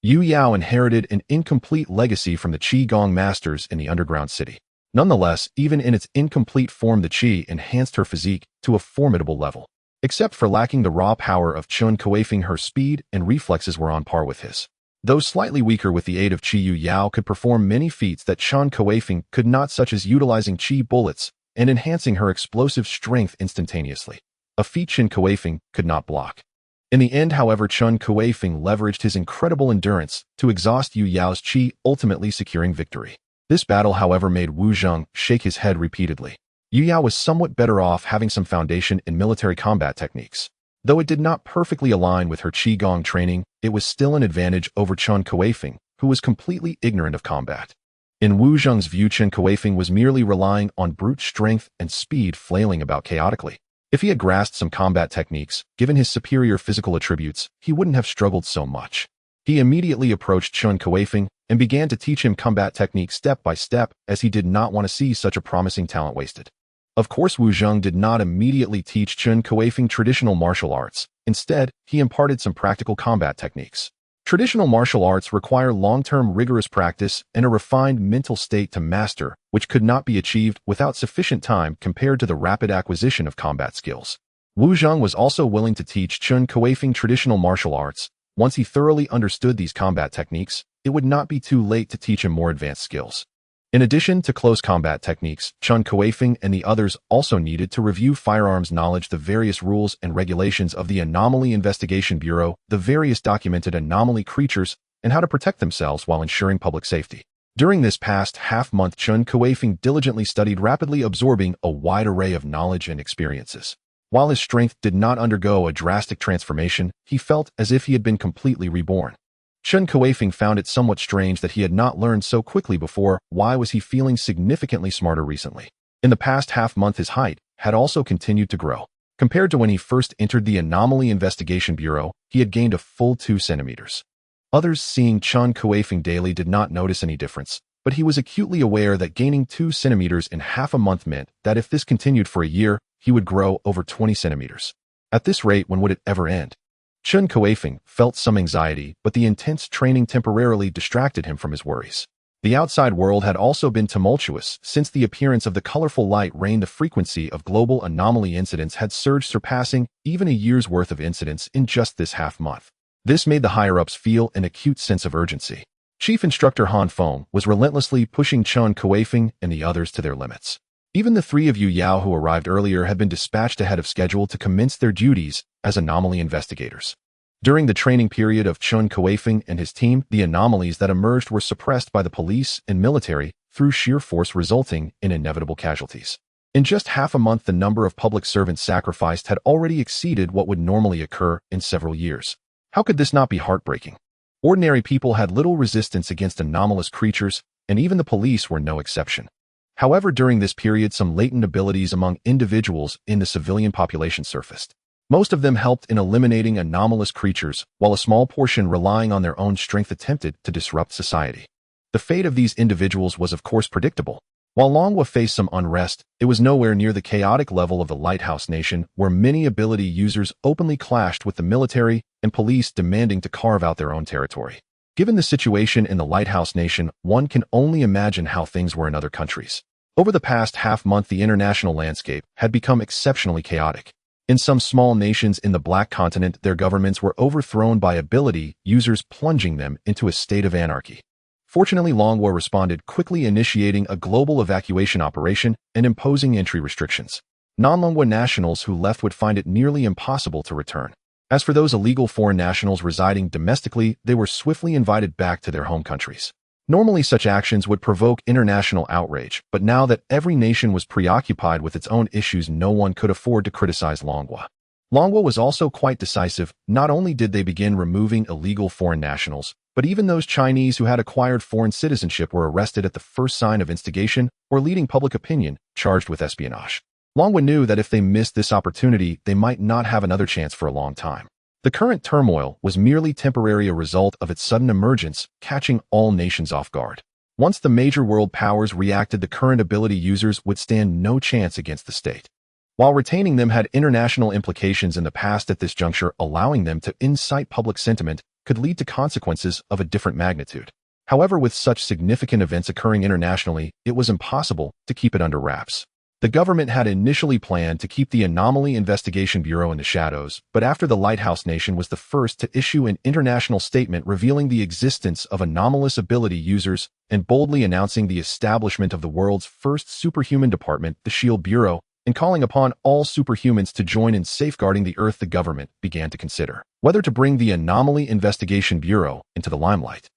Yu Yao inherited an incomplete legacy from the Qigong masters in the underground city. Nonetheless, even in its incomplete form, the Qi enhanced her physique to a formidable level. Except for lacking the raw power of Chen Kuifeng, her speed and reflexes were on par with his. Though slightly weaker, with the aid of Qi, Yu Yao could perform many feats that Chen Kuifeng could not, such as utilizing Qi bullets and enhancing her explosive strength instantaneously, a feat Chen Kuifeng could not block. In the end, however, Chen Kuifeng leveraged his incredible endurance to exhaust Yu Yao's Qi, ultimately securing victory. This battle, however, made Wu Zheng shake his head repeatedly. Yu Yao was somewhat better off having some foundation in military combat techniques. Though it did not perfectly align with her Qigong training, it was still an advantage over Chen Kuifeng, who was completely ignorant of combat. In Wu Zheng's view, Chen Kuifeng was merely relying on brute strength and speed, flailing about chaotically. If he had grasped some combat techniques, given his superior physical attributes, he wouldn't have struggled so much. He immediately approached Chen Kuifeng and began to teach him combat techniques step by step, as he did not want to see such a promising talent wasted. Of course, Wu Zheng did not immediately teach Chen Kuifeng traditional martial arts. Instead, he imparted some practical combat techniques. Traditional martial arts require long-term rigorous practice and a refined mental state to master, which could not be achieved without sufficient time compared to the rapid acquisition of combat skills. Wu Zheng was also willing to teach Chen Kuifeng traditional martial arts. Once he thoroughly understood these combat techniques, it would not be too late to teach him more advanced skills. In addition to close combat techniques, Chen Kuifeng and the others also needed to review firearms knowledge, the various rules and regulations of the Anomaly Investigation Bureau, the various documented anomaly creatures, and how to protect themselves while ensuring public safety. During this past half-month, Chen Kuifeng diligently studied, rapidly absorbing a wide array of knowledge and experiences. While his strength did not undergo a drastic transformation, he felt as if he had been completely reborn. Chen Kuifeng found it somewhat strange that he had not learned so quickly before. Why was he feeling significantly smarter recently? In the past half-month, his height had also continued to grow. Compared to when he first entered the Anomaly Investigation Bureau, he had gained a full 2 centimeters. Others, seeing Chen Kuifeng daily, did not notice any difference, but he was acutely aware that gaining 2 centimeters in half a month meant that if this continued for a year, he would grow over 20 centimeters. At this rate, when would it ever end? Chen Kuifeng felt some anxiety, but the intense training temporarily distracted him from his worries. The outside world had also been tumultuous. Since the appearance of the colorful light rain, the frequency of global anomaly incidents had surged, surpassing even a year's worth of incidents in just this half-month. This made the higher-ups feel an acute sense of urgency. Chief Instructor Han Feng was relentlessly pushing Chen Kuifeng and the others to their limits. Even the 3 of Yu Yao who arrived earlier had been dispatched ahead of schedule to commence their duties as anomaly investigators. During the training period of Chen Kuifeng and his team, the anomalies that emerged were suppressed by the police and military through sheer force, resulting in inevitable casualties. In just half a month, the number of public servants sacrificed had already exceeded what would normally occur in several years. How could this not be heartbreaking? Ordinary people had little resistance against anomalous creatures, and even the police were no exception. However, during this period, some latent abilities among individuals in the civilian population surfaced. Most of them helped in eliminating anomalous creatures, while a small portion, relying on their own strength, attempted to disrupt society. The fate of these individuals was of course predictable. While Longhua faced some unrest, it was nowhere near the chaotic level of the Lighthouse Nation, where many ability users openly clashed with the military and police, demanding to carve out their own territory. Given the situation in the Lighthouse Nation, one can only imagine how things were in other countries. Over the past half-month, the international landscape had become exceptionally chaotic. In some small nations in the Black Continent, their governments were overthrown by ability users, plunging them into a state of anarchy. Fortunately, Longwa responded quickly, initiating a global evacuation operation and imposing entry restrictions. Non-Longwa nationals who left would find it nearly impossible to return. As for those illegal foreign nationals residing domestically, they were swiftly invited back to their home countries. Normally, such actions would provoke international outrage, but now that every nation was preoccupied with its own issues, no one could afford to criticize Longwa. Longwa was also quite decisive. Not only did they begin removing illegal foreign nationals, but even those Chinese who had acquired foreign citizenship were arrested at the first sign of instigation or leading public opinion, charged with espionage. Longwa knew that if they missed this opportunity, they might not have another chance for a long time. The current turmoil was merely temporary, a result of its sudden emergence, catching all nations off guard. Once the major world powers reacted, the current ability users would stand no chance against the state. While retaining them had international implications in the past, at this juncture, allowing them to incite public sentiment could lead to consequences of a different magnitude. However, with such significant events occurring internationally, it was impossible to keep it under wraps. The government had initially planned to keep the Anomaly Investigation Bureau in the shadows, but after the Lighthouse Nation was the first to issue an international statement revealing the existence of anomalous ability users and boldly announcing the establishment of the world's first superhuman department, the SHIELD Bureau, and calling upon all superhumans to join in safeguarding the Earth, the government began to consider whether to bring the Anomaly Investigation Bureau into the limelight.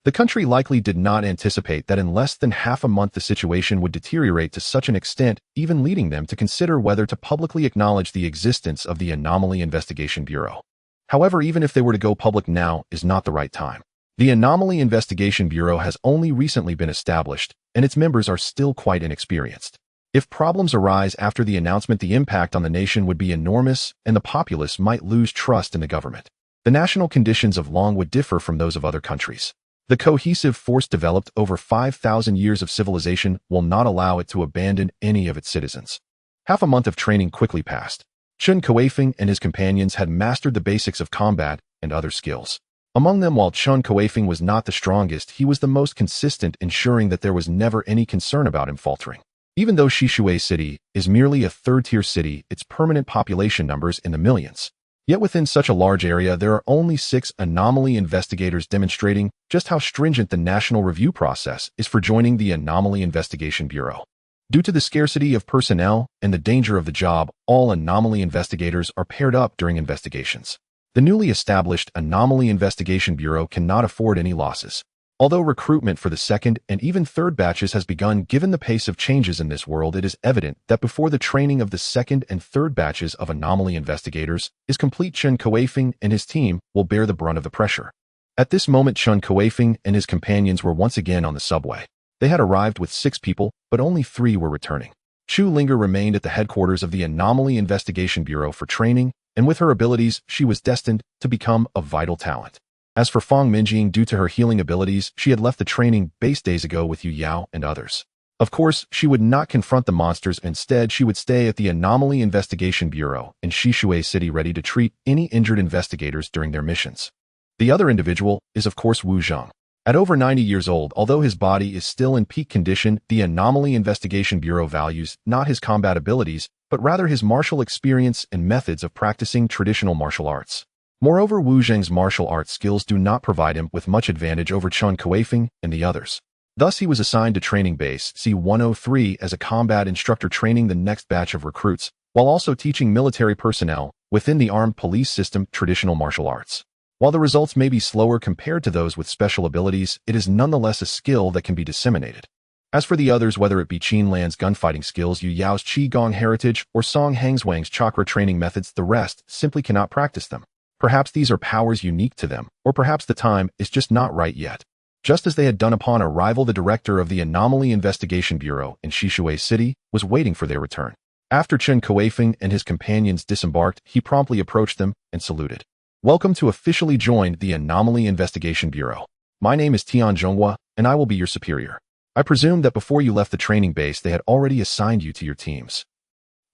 The country likely did not anticipate that in less than half a month the situation would deteriorate to such an extent, even leading them to consider whether to publicly acknowledge the existence of the Anomaly Investigation Bureau. However, even if they were to go public, now is not the right time. The Anomaly Investigation Bureau has only recently been established, and its members are still quite inexperienced. If problems arise after the announcement, the impact on the nation would be enormous, and the populace might lose trust in the government. The national conditions of Long would differ from those of other countries. The cohesive force developed over 5,000 years of civilization will not allow it to abandon any of its citizens. Half a month of training quickly passed. Chun Kuifeng and his companions had mastered the basics of combat and other skills. Among them, while Chun Kuifeng was not the strongest, he was the most consistent, ensuring that there was never any concern about him faltering. Even though Shishui City is merely a third-tier city, its permanent population numbers in the millions. Yet within such a large area, there are only 6 anomaly investigators, demonstrating just how stringent the national review process is for joining the Anomaly Investigation Bureau. Due to the scarcity of personnel and the danger of the job, all anomaly investigators are paired up during investigations. The newly established Anomaly Investigation Bureau cannot afford any losses. Although recruitment for the second and even third batches has begun, given the pace of changes in this world, it is evident that before the training of the second and third batches of anomaly investigators is complete, Chen Kuifeng and his team will bear the brunt of the pressure. At this moment, Chun Kuifeng and his companions were once again on the subway. They had arrived with 6 people, but only 3 were returning. Chu Linger remained at the headquarters of the Anomaly Investigation Bureau for training, and with her abilities, she was destined to become a vital talent. As for Fang Minjing, due to her healing abilities, she had left the training base days ago with Yu Yao and others. Of course, she would not confront the monsters. Instead, she would stay at the Anomaly Investigation Bureau in Shishui City, ready to treat any injured investigators during their missions. The other individual is, of course, Wu Zheng. At over 90 years old, although his body is still in peak condition, the Anomaly Investigation Bureau values not his combat abilities, but rather his martial experience and methods of practicing traditional martial arts. Moreover, Wu Zheng's martial arts skills do not provide him with much advantage over Chun Kuifeng and the others. Thus, he was assigned to Training Base C-103 as a combat instructor, training the next batch of recruits, while also teaching military personnel within the armed police system traditional martial arts. While the results may be slower compared to those with special abilities, it is nonetheless a skill that can be disseminated. As for the others, whether it be Qin Lan's gunfighting skills, Yu Yao's Qigong heritage, or Song Hangzhuang's chakra training methods, the rest simply cannot practice them. Perhaps these are powers unique to them, or perhaps the time is just not right yet. Just as they had done upon arrival, the director of the Anomaly Investigation Bureau in Shishui City was waiting for their return. After Chen Kuifeng and his companions disembarked, he promptly approached them and saluted. Welcome to officially join the Anomaly Investigation Bureau. My name is Tian Zhonghua, and I will be your superior. I presume that before you left the training base, they had already assigned you to your teams.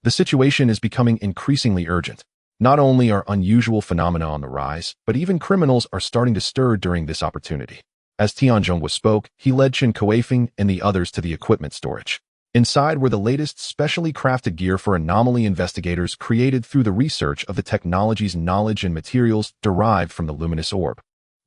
The situation is becoming increasingly urgent. Not only are unusual phenomena on the rise, but even criminals are starting to stir during this opportunity. As Tian Zhonghua spoke, he led Chen Kuifeng and the others to the equipment storage. Inside were the latest specially crafted gear for anomaly investigators created through the research of the technology's knowledge and materials derived from the luminous orb.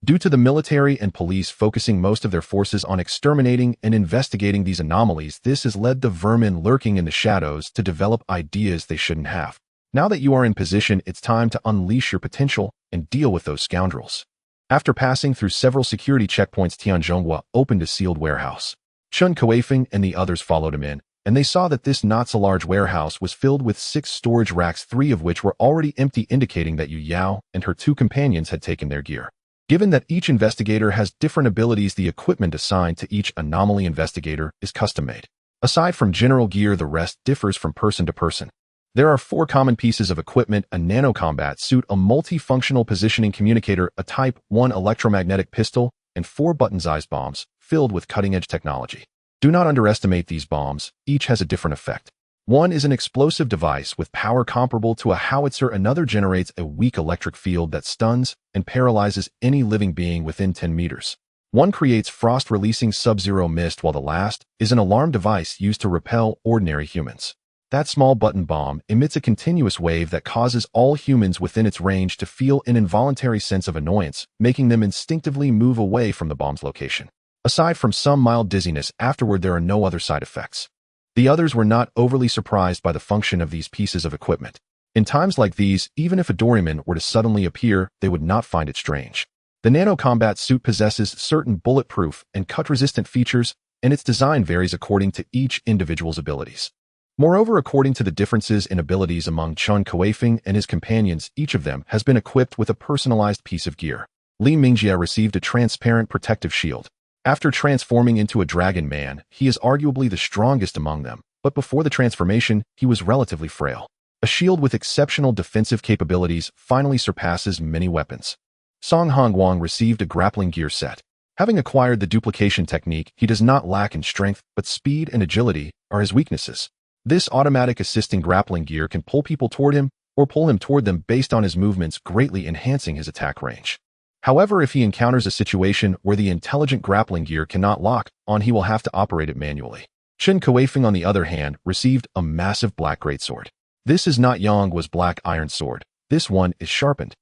Due to the military and police focusing most of their forces on exterminating and investigating these anomalies, this has led the vermin lurking in the shadows to develop ideas they shouldn't have. Now that you are in position, it's time to unleash your potential and deal with those scoundrels. After passing through several security checkpoints, Tian Zhonghua opened a sealed warehouse. Chun Kuifeng and the others followed him in, and they saw that this not-so-large warehouse was filled with 6 storage racks, 3 of which were already empty, indicating that Yu Yao and her 2 companions had taken their gear. Given that each investigator has different abilities, the equipment assigned to each anomaly investigator is custom-made. Aside from general gear, the rest differs from person to person. There are 4 common pieces of equipment: a nano-combat suit, a multifunctional positioning communicator, a Type 1 electromagnetic pistol, and 4 button-sized bombs filled with cutting-edge technology. Do not underestimate these bombs, each has a different effect. One is an explosive device with power comparable to a howitzer, another generates a weak electric field that stuns and paralyzes any living being within 10 meters. One creates frost-releasing sub-zero mist, while the last is an alarm device used to repel ordinary humans. That small button bomb emits a continuous wave that causes all humans within its range to feel an involuntary sense of annoyance, making them instinctively move away from the bomb's location. Aside from some mild dizziness afterward, there are no other side effects. The others were not overly surprised by the function of these pieces of equipment. In times like these, even if a doorman were to suddenly appear, they would not find it strange. The nano-combat suit possesses certain bulletproof and cut-resistant features, and its design varies according to each individual's abilities. Moreover, according to the differences in abilities among Chun Kuifeng and his companions, each of them has been equipped with a personalized piece of gear. Li Mingjie received a transparent protective shield. After transforming into a dragon man, he is arguably the strongest among them, but before the transformation, he was relatively frail. A shield with exceptional defensive capabilities finally surpasses many weapons. Song Hongguang received a grappling gear set. Having acquired the duplication technique, he does not lack in strength, but speed and agility are his weaknesses. This automatic assisting grappling gear can pull people toward him or pull him toward them based on his movements, greatly enhancing his attack range. However, if he encounters a situation where the intelligent grappling gear cannot lock on, he will have to operate it manually. Chen Kuifeng, on the other hand, received a massive black greatsword. This is not Yanggua's black iron sword. This one is sharpened.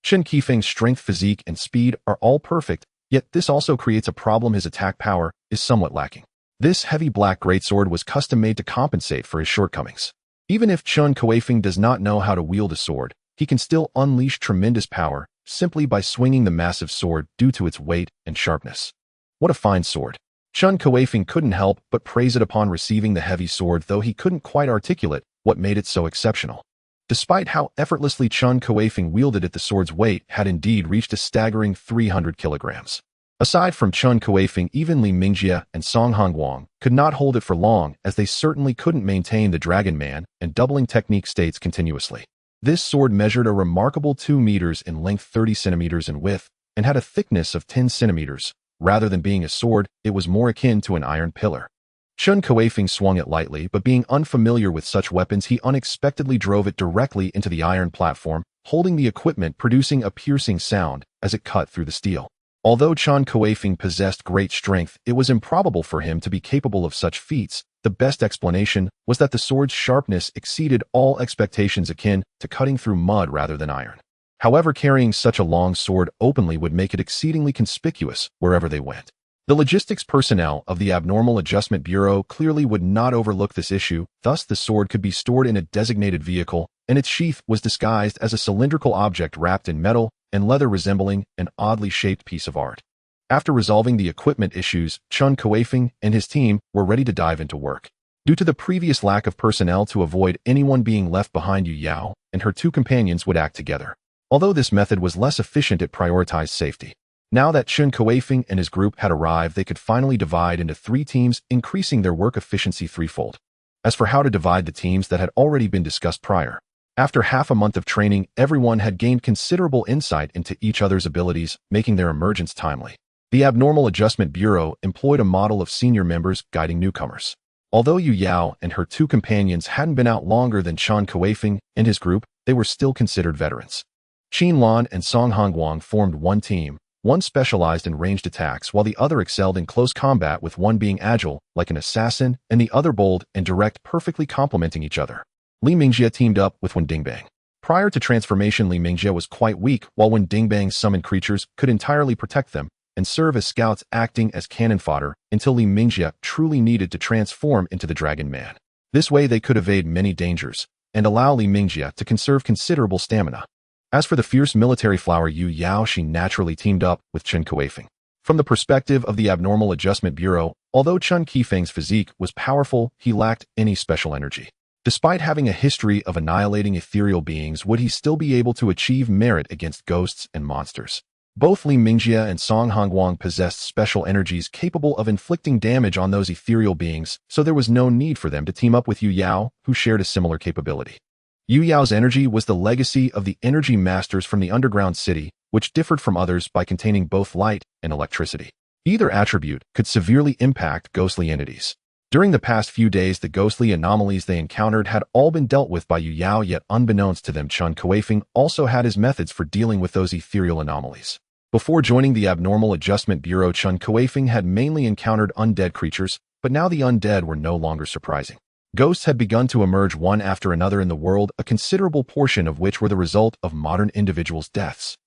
Chen Kuifeng's strength, physique, and speed are all perfect, yet this also creates a problem: his attack power is somewhat lacking. This heavy black greatsword was custom-made to compensate for his shortcomings. Even if Chun Kuifeng does not know how to wield a sword, he can still unleash tremendous power simply by swinging the massive sword due to its weight and sharpness. What a fine sword! Chun Kuifeng couldn't help but praise it upon receiving the heavy sword, though he couldn't quite articulate what made it so exceptional. Despite how effortlessly Chun Kuifeng wielded it, the sword's weight had indeed reached a staggering 300 kilograms. Aside from Chun Kuifeng, even Li Mingjie and Song Hongguang could not hold it for long, as they certainly couldn't maintain the Dragon Man and doubling technique states continuously. This sword measured a remarkable 2 meters in length, 30 centimeters in width, and had a thickness of 10 centimeters. Rather than being a sword, it was more akin to an iron pillar. Chun Kuifeng swung it lightly, but being unfamiliar with such weapons, he unexpectedly drove it directly into the iron platform, holding the equipment, producing a piercing sound as it cut through the steel. Although Chun Kuifeng possessed great strength, it was improbable for him to be capable of such feats. The best explanation was that the sword's sharpness exceeded all expectations, akin to cutting through mud rather than iron. However, carrying such a long sword openly would make it exceedingly conspicuous wherever they went. The logistics personnel of the Abnormal Adjustment Bureau clearly would not overlook this issue, thus the sword could be stored in a designated vehicle, and its sheath was disguised as a cylindrical object wrapped in metal and leather resembling an oddly shaped piece of art. After resolving the equipment issues, Chun Kuifeng and his team were ready to dive into work. Due to the previous lack of personnel to avoid anyone being left behind, Yu Yao and her 2 companions would act together. Although this method was less efficient, it prioritized safety. Now that Chun Kuifeng and his group had arrived, they could finally divide into 3 teams, increasing their work efficiency threefold. As for how to divide the teams, that had already been discussed prior. After half a month of training, everyone had gained considerable insight into each other's abilities, making their emergence timely. The Abnormal Adjustment Bureau employed a model of senior members guiding newcomers. Although Yu Yao and her 2 companions hadn't been out longer than Chun Kuifeng and his group, they were still considered veterans. Qin Lan and Song Hongguang formed one team, One specialized in ranged attacks while the other excelled in close combat, with one being agile, like an assassin, and the other bold and direct, perfectly complementing each other. Li Mingjie teamed up with Wen Dingbang. Prior to transformation, Li Mingjie was quite weak, while Wen Dingbang's summoned creatures could entirely protect them and serve as scouts acting as cannon fodder until Li Mingjie truly needed to transform into the Dragon Man. This way they could evade many dangers and allow Li Mingjie to conserve considerable stamina. As for the fierce military flower Yu Yao, she naturally teamed up with Chen Kuifeng. From the perspective of the Abnormal Adjustment Bureau, although Chun Kuifeng's physique was powerful, he lacked any special energy. Despite having a history of annihilating ethereal beings, would he still be able to achieve merit against ghosts and monsters? Both Li Mingjie and Song Hongguang possessed special energies capable of inflicting damage on those ethereal beings, so there was no need for them to team up with Yu Yao, who shared a similar capability. Yu Yao's energy was the legacy of the energy masters from the underground city, which differed from others by containing both light and electricity. Either attribute could severely impact ghostly entities. During the past few days, the ghostly anomalies they encountered had all been dealt with by Yu Yao, yet unbeknownst to them, Chun Kuifeng also had his methods for dealing with those ethereal anomalies. Before joining the Abnormal Adjustment Bureau, Chun Kuifeng had mainly encountered undead creatures, but now the undead were no longer surprising. Ghosts had begun to emerge one after another in the world, a considerable portion of which were the result of modern individuals' deaths.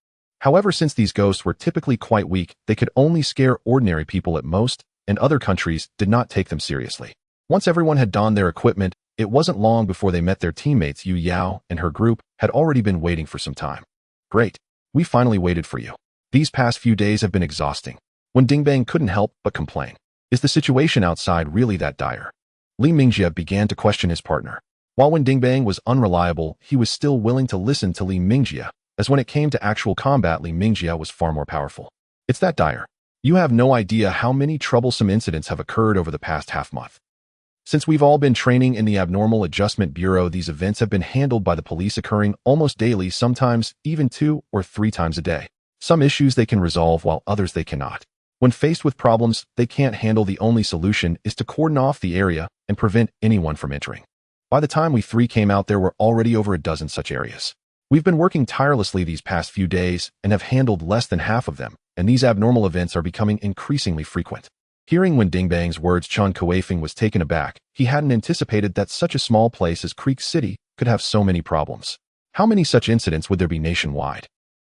However, since these ghosts were typically quite weak, they could only scare ordinary people at most, and other countries did not take them seriously. Once everyone had donned their equipment, it wasn't long before they met their teammates. Yu Yao and her group had already been waiting for some time. Great. We finally waited for you. These past few days have been exhausting. Wen Dingbang couldn't help but complain. Is the situation outside really that dire? Li Mingjie began to question his partner. While Wen Dingbang was unreliable, he was still willing to listen to Li Mingjie, as when it came to actual combat, Li Mingjie was far more powerful. It's that dire. You have no idea how many troublesome incidents have occurred over the past half-month. Since we've all been training in the Abnormal Adjustment Bureau, these events have been handled by the police, occurring almost daily, sometimes even 2 or 3 times a day. Some issues they can resolve while others they cannot. When faced with problems they can't handle, the only solution is to cordon off the area and prevent anyone from entering. By the time we 3 came out, there were already over a dozen such areas. We've been working tirelessly these past few days and have handled less than half of them, and these abnormal events are becoming increasingly frequent. Hearing Wen Dingbang's words, Chun Kuifeng was taken aback. He hadn't anticipated that such a small place as Creek City could have so many problems. How many such incidents would there be nationwide?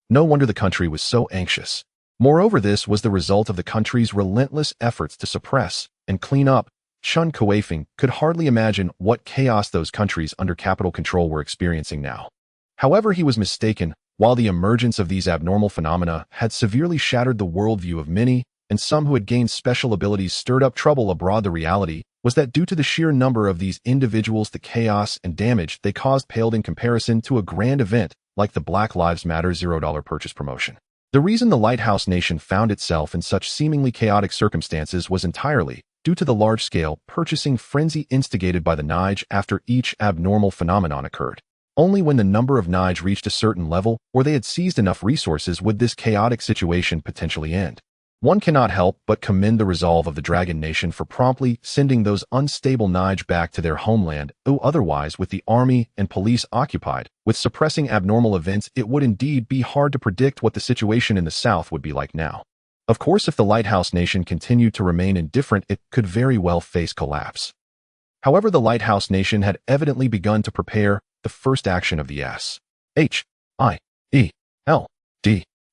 No wonder the country was so anxious. Moreover, this was the result of the country's relentless efforts to suppress and clean up. Chun Kuifeng could hardly imagine what chaos those countries under capital control were experiencing now. However, he was mistaken. While the emergence of these abnormal phenomena had severely shattered the worldview of many, and some who had gained special abilities stirred up trouble abroad, the reality was that due to the sheer number of these individuals, the chaos and damage they caused paled in comparison to a grand event like the Black Lives Matter $0 purchase promotion. The reason the Lighthouse Nation found itself in such seemingly chaotic circumstances was entirely due to the large-scale purchasing frenzy instigated by the Nige after each abnormal phenomenon occurred. Only when the number of Nige reached a certain level, or they had seized enough resources, would this chaotic situation potentially end. One cannot help but commend the resolve of the Dragon Nation for promptly sending those unstable Nige back to their homeland. Otherwise, with the army and police occupied with suppressing abnormal events, it would indeed be hard to predict what the situation in the south would be like now. Of course, if the Lighthouse Nation continued to remain indifferent, it could very well face collapse. However, the Lighthouse Nation had evidently begun to prepare. The first action of the S.H.I.E.L.D.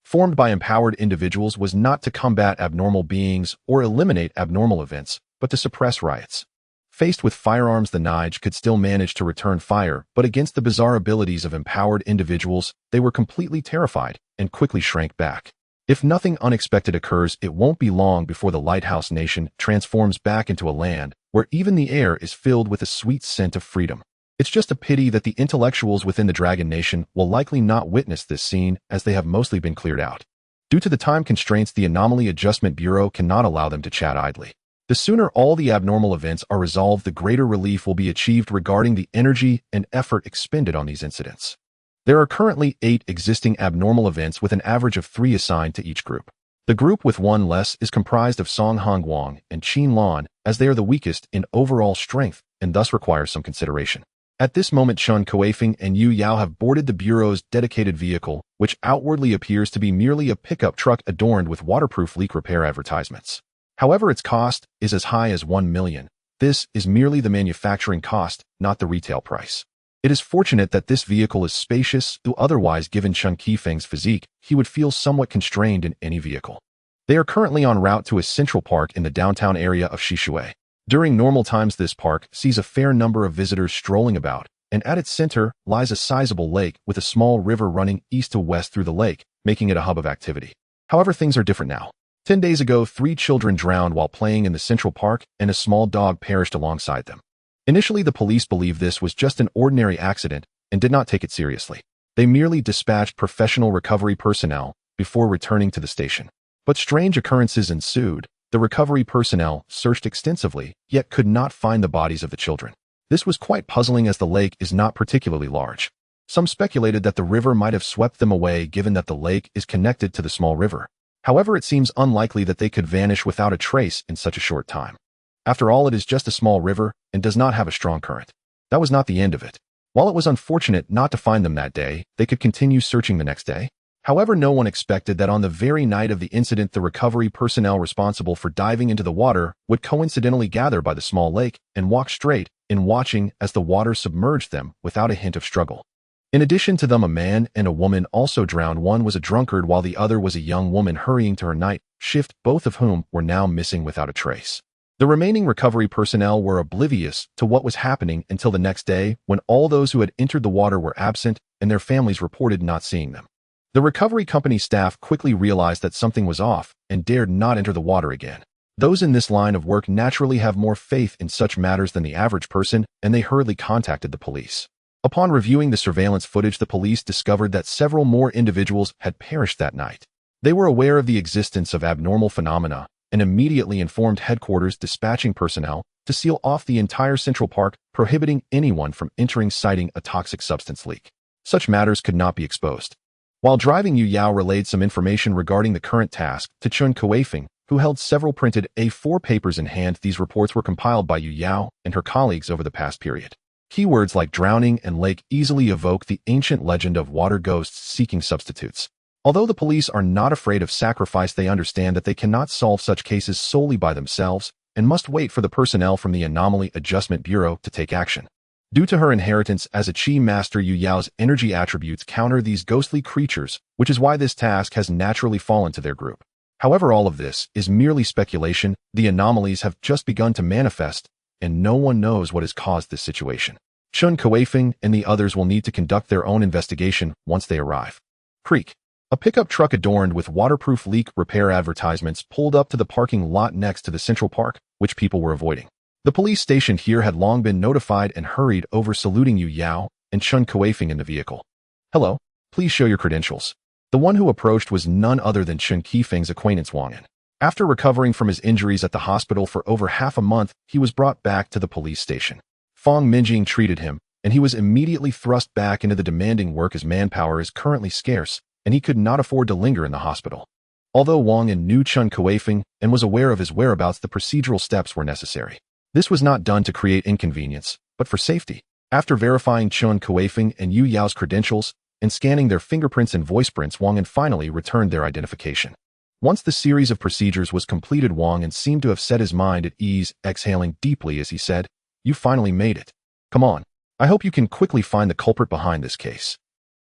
formed by empowered individuals was not to combat abnormal beings or eliminate abnormal events, but to suppress riots. Faced with firearms, the Nige could still manage to return fire, but against the bizarre abilities of empowered individuals, they were completely terrified and quickly shrank back. If nothing unexpected occurs, it won't be long before the Lighthouse Nation transforms back into a land where even the air is filled with a sweet scent of freedom. It's just a pity that the intellectuals within the Dragon Nation will likely not witness this scene, as they have mostly been cleared out. Due to the time constraints, the Anomaly Adjustment Bureau cannot allow them to chat idly. The sooner all the abnormal events are resolved, the greater relief will be achieved regarding the energy and effort expended on these incidents. There are currently 8 existing abnormal events with an average of 3 assigned to each group. The group with 1 less is comprised of Song Hongguang and Qin Lan, as they are the weakest in overall strength and thus require some consideration. At this moment, Chun Kuifeng and Yu Yao have boarded the Bureau's dedicated vehicle, which outwardly appears to be merely a pickup truck adorned with waterproof leak repair advertisements. However, its cost is as high as 1 million. This is merely the manufacturing cost, not the retail price. It is fortunate that this vehicle is spacious, though otherwise, given Chun Kuifeng's physique, he would feel somewhat constrained in any vehicle. They are currently en route to a central park in the downtown area of Shishui. During normal times, this park sees a fair number of visitors strolling about, and at its center lies a sizable lake with a small river running east to west through the lake, making it a hub of activity. However, things are different now. 10 days ago, 3 children drowned while playing in the central park, and a small dog perished alongside them. Initially, the police believed this was just an ordinary accident and did not take it seriously. They merely dispatched professional recovery personnel before returning to the station. But strange occurrences ensued. The recovery personnel searched extensively, yet could not find the bodies of the children. This was quite puzzling as the lake is not particularly large. Some speculated that the river might have swept them away given that the lake is connected to the small river. However, it seems unlikely that they could vanish without a trace in such a short time. After all, it is just a small river and does not have a strong current. That was not the end of it. While it was unfortunate not to find them that day, they could continue searching the next day. However, no one expected that on the very night of the incident, the recovery personnel responsible for diving into the water would coincidentally gather by the small lake and walk straight in, watching as the water submerged them without a hint of struggle. In addition to them, a man and a woman also drowned. One was a drunkard while the other was a young woman hurrying to her night shift, both of whom were now missing without a trace. The remaining recovery personnel were oblivious to what was happening until the next day, when all those who had entered the water were absent and their families reported not seeing them. The recovery company staff quickly realized that something was off and dared not enter the water again. Those in this line of work naturally have more faith in such matters than the average person, and they hurriedly contacted the police. Upon reviewing the surveillance footage, the police discovered that several more individuals had perished that night. They were aware of the existence of abnormal phenomena and immediately informed headquarters, dispatching personnel to seal off the entire Central Park, prohibiting anyone from entering citing a toxic substance leak. Such matters could not be exposed. While driving, Yu Yao relayed some information regarding the current task to Chun Kuifeng, who held several printed A4 papers in hand. These reports were compiled by Yu Yao and her colleagues over the past period. Keywords like drowning and lake easily evoke the ancient legend of water ghosts seeking substitutes. Although the police are not afraid of sacrifice, they understand that they cannot solve such cases solely by themselves and must wait for the personnel from the Anomaly Adjustment Bureau to take action. Due to her inheritance as a Chi master, Yu Yao's energy attributes counter these ghostly creatures, which is why this task has naturally fallen to their group. However, all of this is merely speculation. The anomalies have just begun to manifest, and no one knows what has caused this situation. Chun Kuifeng and the others will need to conduct their own investigation once they arrive. Creek. A pickup truck adorned with waterproof leak repair advertisements pulled up to the parking lot next to the Central Park, which people were avoiding. The police stationed here had long been notified and hurried over, saluting Yu Yao and Chun Kuifeng in the vehicle. "Hello, please show your credentials." The one who approached was none other than Chun Kuifeng's acquaintance Wang An. After recovering from his injuries at the hospital for over half a month, he was brought back to the police station. Fong Minjing treated him, and he was immediately thrust back into the demanding work as manpower is currently scarce, and he could not afford to linger in the hospital. Although Wang An knew Chun Kuifeng and was aware of his whereabouts, the procedural steps were necessary. This was not done to create inconvenience, but for safety. After verifying Chun Kuifeng and Yu Yao's credentials and scanning their fingerprints and voice prints, Wang An finally returned their identification. Once the series of procedures was completed, Wang An seemed to have set his mind at ease, exhaling deeply as he said, "You finally made it. Come on. I hope you can quickly find the culprit behind this case."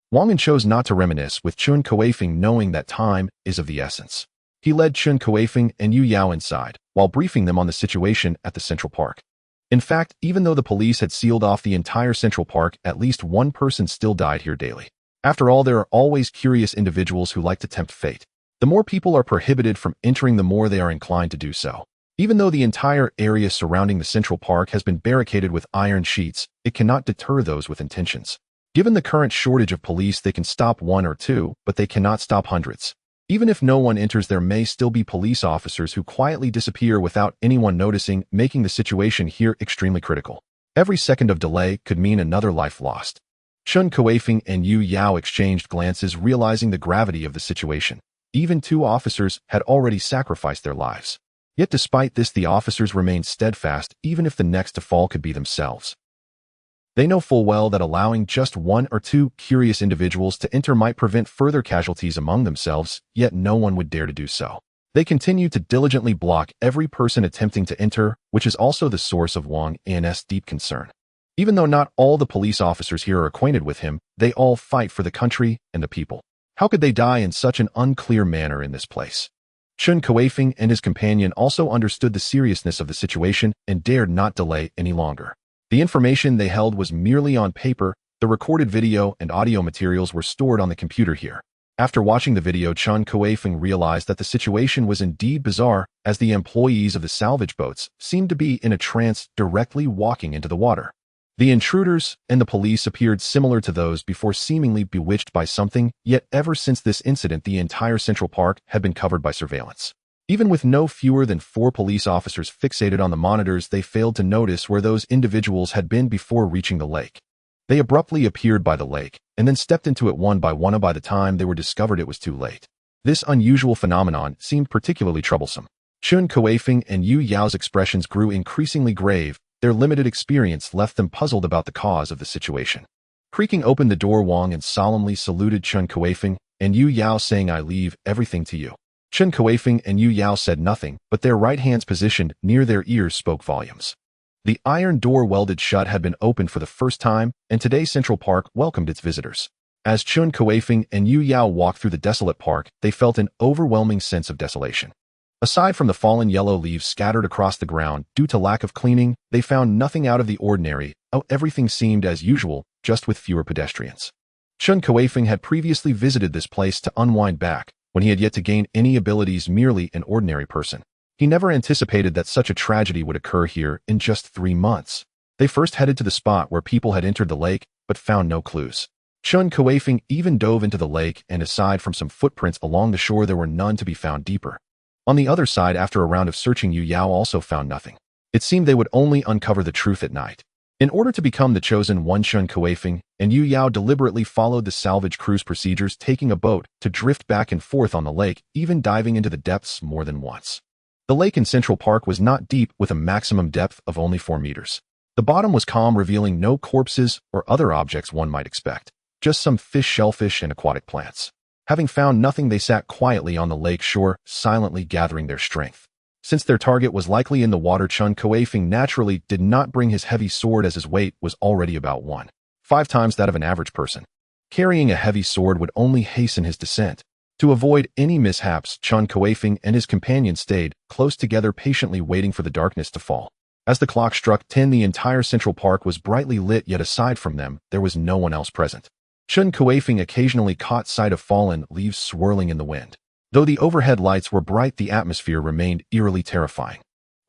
Wang An chose not to reminisce with Chun Kuifeng, knowing that time is of the essence. He led Chun Kuifeng and Yu Yao inside, while briefing them on the situation at the Central Park. In fact, even though the police had sealed off the entire Central Park, at least one person still died here daily. After all, there are always curious individuals who like to tempt fate. The more people are prohibited from entering, the more they are inclined to do so. Even though the entire area surrounding the Central Park has been barricaded with iron sheets, it cannot deter those with intentions. Given the current shortage of police, they can stop 1 or 2, but they cannot stop hundreds. Even if no one enters, there may still be police officers who quietly disappear without anyone noticing, making the situation here extremely critical. Every second of delay could mean another life lost. Chun Kuifeng and Yu Yao exchanged glances, realizing the gravity of the situation. Even 2 officers had already sacrificed their lives. Yet despite this, the officers remained steadfast, even if the next to fall could be themselves. They know full well that allowing just one or two curious individuals to enter might prevent further casualties among themselves, yet no one would dare to do so. They continue to diligently block every person attempting to enter, which is also the source of Wang An's deep concern. Even though not all the police officers here are acquainted with him, they all fight for the country and the people. How could they die in such an unclear manner in this place? Chun Kuifeng and his companion also understood the seriousness of the situation and dared not delay any longer. The information they held was merely on paper. The recorded video and audio materials were stored on the computer here. After watching the video, Chun Kuifeng realized that the situation was indeed bizarre, as the employees of the salvage boats seemed to be in a trance directly walking into the water. The intruders and the police appeared similar to those before, seemingly bewitched by something, yet ever since this incident the entire Central Park had been covered by surveillance. Even with no fewer than 4 police officers fixated on the monitors, they failed to notice where those individuals had been before reaching the lake. They abruptly appeared by the lake, and then stepped into it one by one. By the time they were discovered, it was too late. This unusual phenomenon seemed particularly troublesome. Chun Kuifeng and Yu Yao's expressions grew increasingly grave. Their limited experience left them puzzled about the cause of the situation. Creaking open the door, Wang and solemnly saluted Chun Kuifeng and Yu Yao, saying, "I leave everything to you." Chun Kuifeng and Yu Yao said nothing, but their right hands positioned near their ears spoke volumes. The iron door welded shut had been opened for the first time, and today Central Park welcomed its visitors. As Chun Kuifeng and Yu Yao walked through the desolate park, they felt an overwhelming sense of desolation. Aside from the fallen yellow leaves scattered across the ground due to lack of cleaning, they found nothing out of the ordinary. Everything seemed as usual, just with fewer pedestrians. Chun Kuifeng had previously visited this place to unwind back, when he had yet to gain any abilities, merely an ordinary person. He never anticipated that such a tragedy would occur here in just 3 months. They first headed to the spot where people had entered the lake, but found no clues. Chun Kuifeng even dove into the lake, and aside from some footprints along the shore, there were none to be found deeper. On the other side, after a round of searching, Yu Yao also found nothing. It seemed they would only uncover the truth at night. In order to become the chosen one, Chun Kuifeng and Yu Yao deliberately followed the salvage crew's procedures, taking a boat to drift back and forth on the lake, even diving into the depths more than once. The lake in Central Park was not deep, with a maximum depth of only 4 meters. The bottom was calm, revealing no corpses or other objects one might expect, just some fish, shellfish, and aquatic plants. Having found nothing, they sat quietly on the lake shore, silently gathering their strength. Since their target was likely in the water, Chun Kuifeng naturally did not bring his heavy sword, as his weight was already about 1.5 times that of an average person. Carrying a heavy sword would only hasten his descent. To avoid any mishaps, Chun Kuifeng and his companion stayed close together, patiently waiting for the darkness to fall. As the clock struck 10, the entire Central Park was brightly lit, yet aside from them, there was no one else present. Chun Kuifeng occasionally caught sight of fallen leaves swirling in the wind. Though the overhead lights were bright, the atmosphere remained eerily terrifying.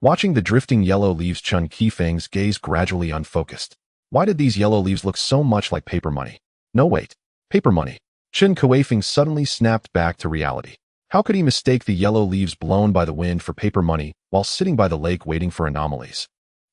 Watching the drifting yellow leaves, Chun Kuifeng's gaze gradually unfocused. Why did these yellow leaves look so much like paper money? No, wait. Paper money. Chun Kuifeng suddenly snapped back to reality. How could he mistake the yellow leaves blown by the wind for paper money while sitting by the lake waiting for anomalies?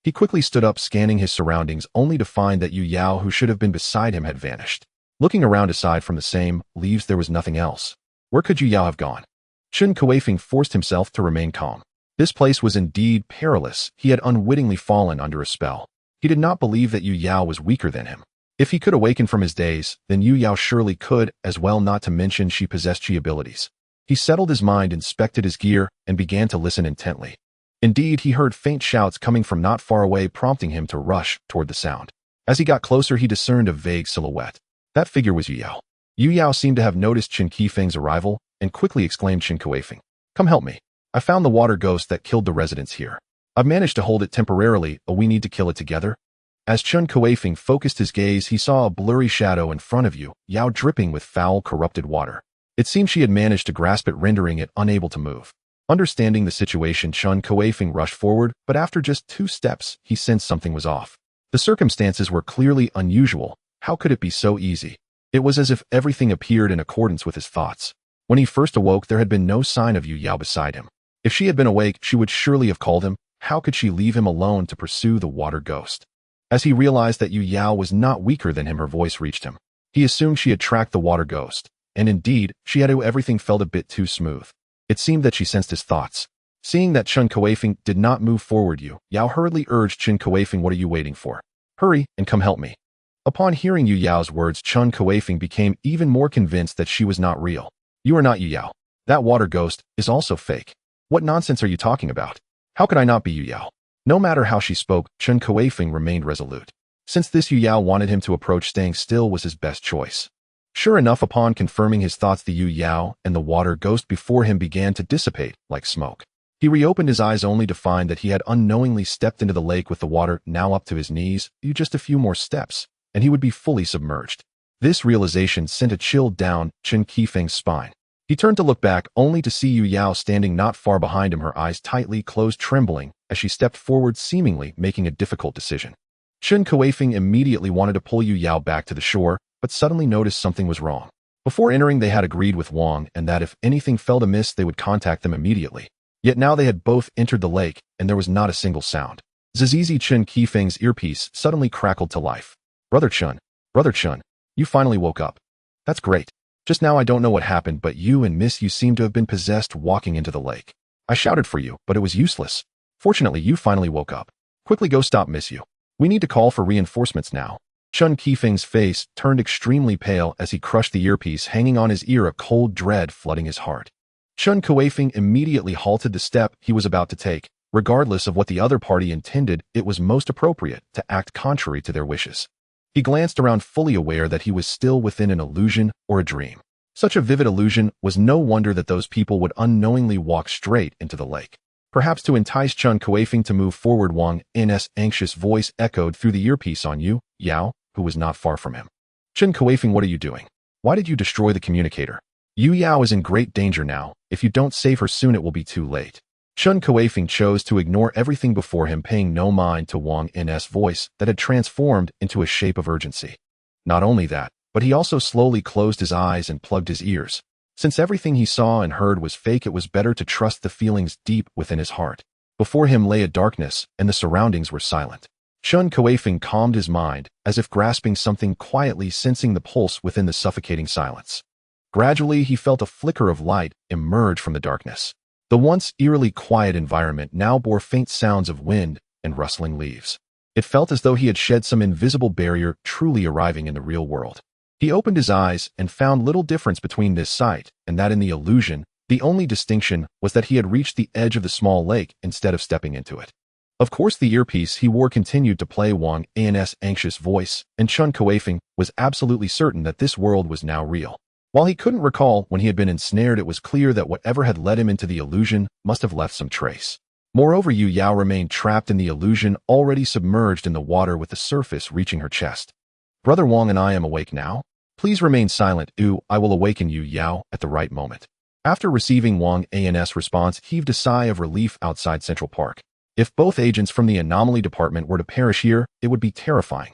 He quickly stood up, scanning his surroundings, only to find that Yu Yao, who should have been beside him, had vanished. Looking around, aside from the same leaves, there was nothing else. Where could Yu Yao have gone? Chun Kuifeng forced himself to remain calm. This place was indeed perilous. He had unwittingly fallen under a spell. He did not believe that Yu Yao was weaker than him. If he could awaken from his daze, then Yu Yao surely could as well, not to mention she possessed chi abilities. He settled his mind, inspected his gear, and began to listen intently. Indeed, he heard faint shouts coming from not far away, prompting him to rush toward the sound. As he got closer, he discerned a vague silhouette. That figure was Yu Yao. Yu Yao seemed to have noticed Chun Kuifeng's arrival and quickly exclaimed, "Chun Kuifeng, come help me. I found the water ghost that killed the residents here. I've managed to hold it temporarily, but we need to kill it together." As Chun Kuifeng focused his gaze, he saw a blurry shadow in front of Yu Yao, dripping with foul, corrupted water. It seemed she had managed to grasp it, rendering it unable to move. Understanding the situation, Chun Kuifeng rushed forward, but after just 2 steps, he sensed something was off. The circumstances were clearly unusual. How could it be so easy? It was as if everything appeared in accordance with his thoughts. When he first awoke, there had been no sign of Yu Yao beside him. If she had been awake, she would surely have called him. How could she leave him alone to pursue the water ghost? As he realized that Yu Yao was not weaker than him, her voice reached him. He assumed she had tracked the water ghost, and indeed, she had. Everything felt a bit too smooth. It seemed that she sensed his thoughts. Seeing that Chun Kuifeng did not move forward, Yu Yao hurriedly urged Chun Kuifeng, "What are you waiting for? Hurry and come help me." Upon hearing Yu Yao's words, Chun Kuifeng became even more convinced that she was not real. You are not Yu Yao. That water ghost is also fake. What nonsense are you talking about? How could I not be Yu Yao? No matter how she spoke, Chun Kuifeng remained resolute. Since this Yu Yao wanted him to approach, staying still was his best choice. Sure enough, upon confirming his thoughts, the Yu Yao and the water ghost before him began to dissipate like smoke. He reopened his eyes only to find that he had unknowingly stepped into the lake with the water now up to his knees. Just a few more steps, and he would be fully submerged. This realization sent a chill down Chen Kuifeng's spine. He turned to look back, only to see Yu Yao standing not far behind him, her eyes tightly closed, trembling as she stepped forward, seemingly making a difficult decision. Chun Kuifeng immediately wanted to pull Yu Yao back to the shore, but suddenly noticed something was wrong. Before entering, they had agreed with Wang and that if anything fell amiss, they would contact them immediately. Yet now they had both entered the lake, and there was not a single sound. Zizizi, Chen Kuifeng's earpiece suddenly crackled to life. Brother Chun, you finally woke up. That's great. Just now I don't know what happened, but you and Miss Yu seem to have been possessed walking into the lake. I shouted for you, but it was useless. Fortunately, you finally woke up. Quickly go stop Miss Yu. We need to call for reinforcements now. Chun Kuifeng's face turned extremely pale as he crushed the earpiece hanging on his ear, a cold dread flooding his heart. Chun Kuifeng immediately halted the step he was about to take. Regardless of what the other party intended, it was most appropriate to act contrary to their wishes. He glanced around, fully aware that he was still within an illusion or a dream. Such a vivid illusion was no wonder that those people would unknowingly walk straight into the lake. Perhaps to entice Chun Kuifeng to move forward, Wang N's anxious voice echoed through the earpiece on Yu Yao, who was not far from him. Chun Kuifeng, what are you doing? Why did you destroy the communicator? Yu Yao is in great danger now. If you don't save her soon, it will be too late. Chun Kuifeng chose to ignore everything before him, paying no mind to Wang N's voice that had transformed into a shape of urgency. Not only that, but he also slowly closed his eyes and plugged his ears. Since everything he saw and heard was fake, it was better to trust the feelings deep within his heart. Before him lay a darkness, and the surroundings were silent. Chun Kuifeng calmed his mind, as if grasping something, quietly sensing the pulse within the suffocating silence. Gradually, he felt a flicker of light emerge from the darkness. The once eerily quiet environment now bore faint sounds of wind and rustling leaves. It felt as though he had shed some invisible barrier, truly arriving in the real world. He opened his eyes and found little difference between this sight and that in the illusion. The only distinction was that he had reached the edge of the small lake instead of stepping into it. Of course, the earpiece he wore continued to play Wang An's anxious voice, and Chun Kuifeng was absolutely certain that this world was now real. While he couldn't recall when he had been ensnared, it was clear that whatever had led him into the illusion must have left some trace. Moreover, Yu Yao remained trapped in the illusion, already submerged in the water with the surface reaching her chest. Brother Wang and I am awake now. Please remain silent. I will awaken Yu Yao at the right moment. After receiving Wang An's response, heaved a sigh of relief outside Central Park. If both agents from the Anomaly department were to perish here, it would be terrifying.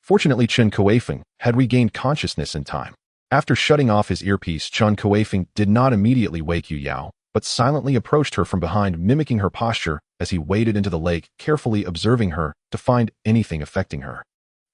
Fortunately, Chen Kuifeng had regained consciousness in time. After shutting off his earpiece, Chun Kuifeng did not immediately wake Yu Yao, but silently approached her from behind, mimicking her posture as he waded into the lake, carefully observing her to find anything affecting her.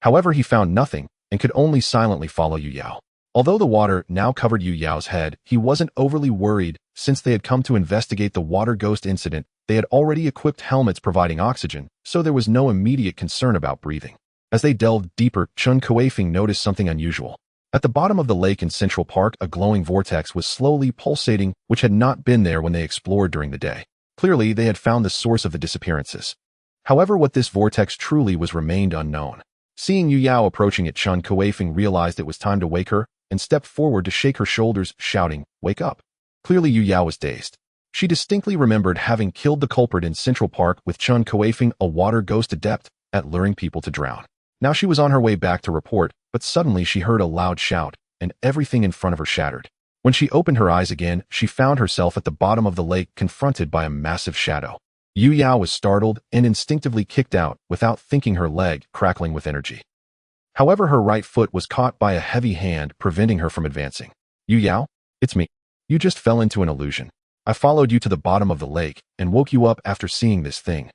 However, he found nothing and could only silently follow Yu Yao. Although the water now covered Yu Yao's head, he wasn't overly worried. Since they had come to investigate the water ghost incident, they had already equipped helmets providing oxygen, so there was no immediate concern about breathing. As they delved deeper, Chun Kuifeng noticed something unusual. At the bottom of the lake in Central Park, a glowing vortex was slowly pulsating, which had not been there when they explored during the day. Clearly, they had found the source of the disappearances. However, what this vortex truly was remained unknown. Seeing Yu Yao approaching it, Chun Kuifeng realized it was time to wake her and stepped forward to shake her shoulders, shouting, "Wake up." Clearly, Yu Yao was dazed. She distinctly remembered having killed the culprit in Central Park with Chun Kuifeng, a water ghost adept at luring people to drown. Now she was on her way back to report, but suddenly she heard a loud shout, and everything in front of her shattered. When she opened her eyes again, she found herself at the bottom of the lake, confronted by a massive shadow. Yu Yao was startled and instinctively kicked out, without thinking, her leg crackling with energy. However, her right foot was caught by a heavy hand, preventing her from advancing. "Yu Yao? It's me. You just fell into an illusion. I followed you to the bottom of the lake and woke you up after seeing this thing."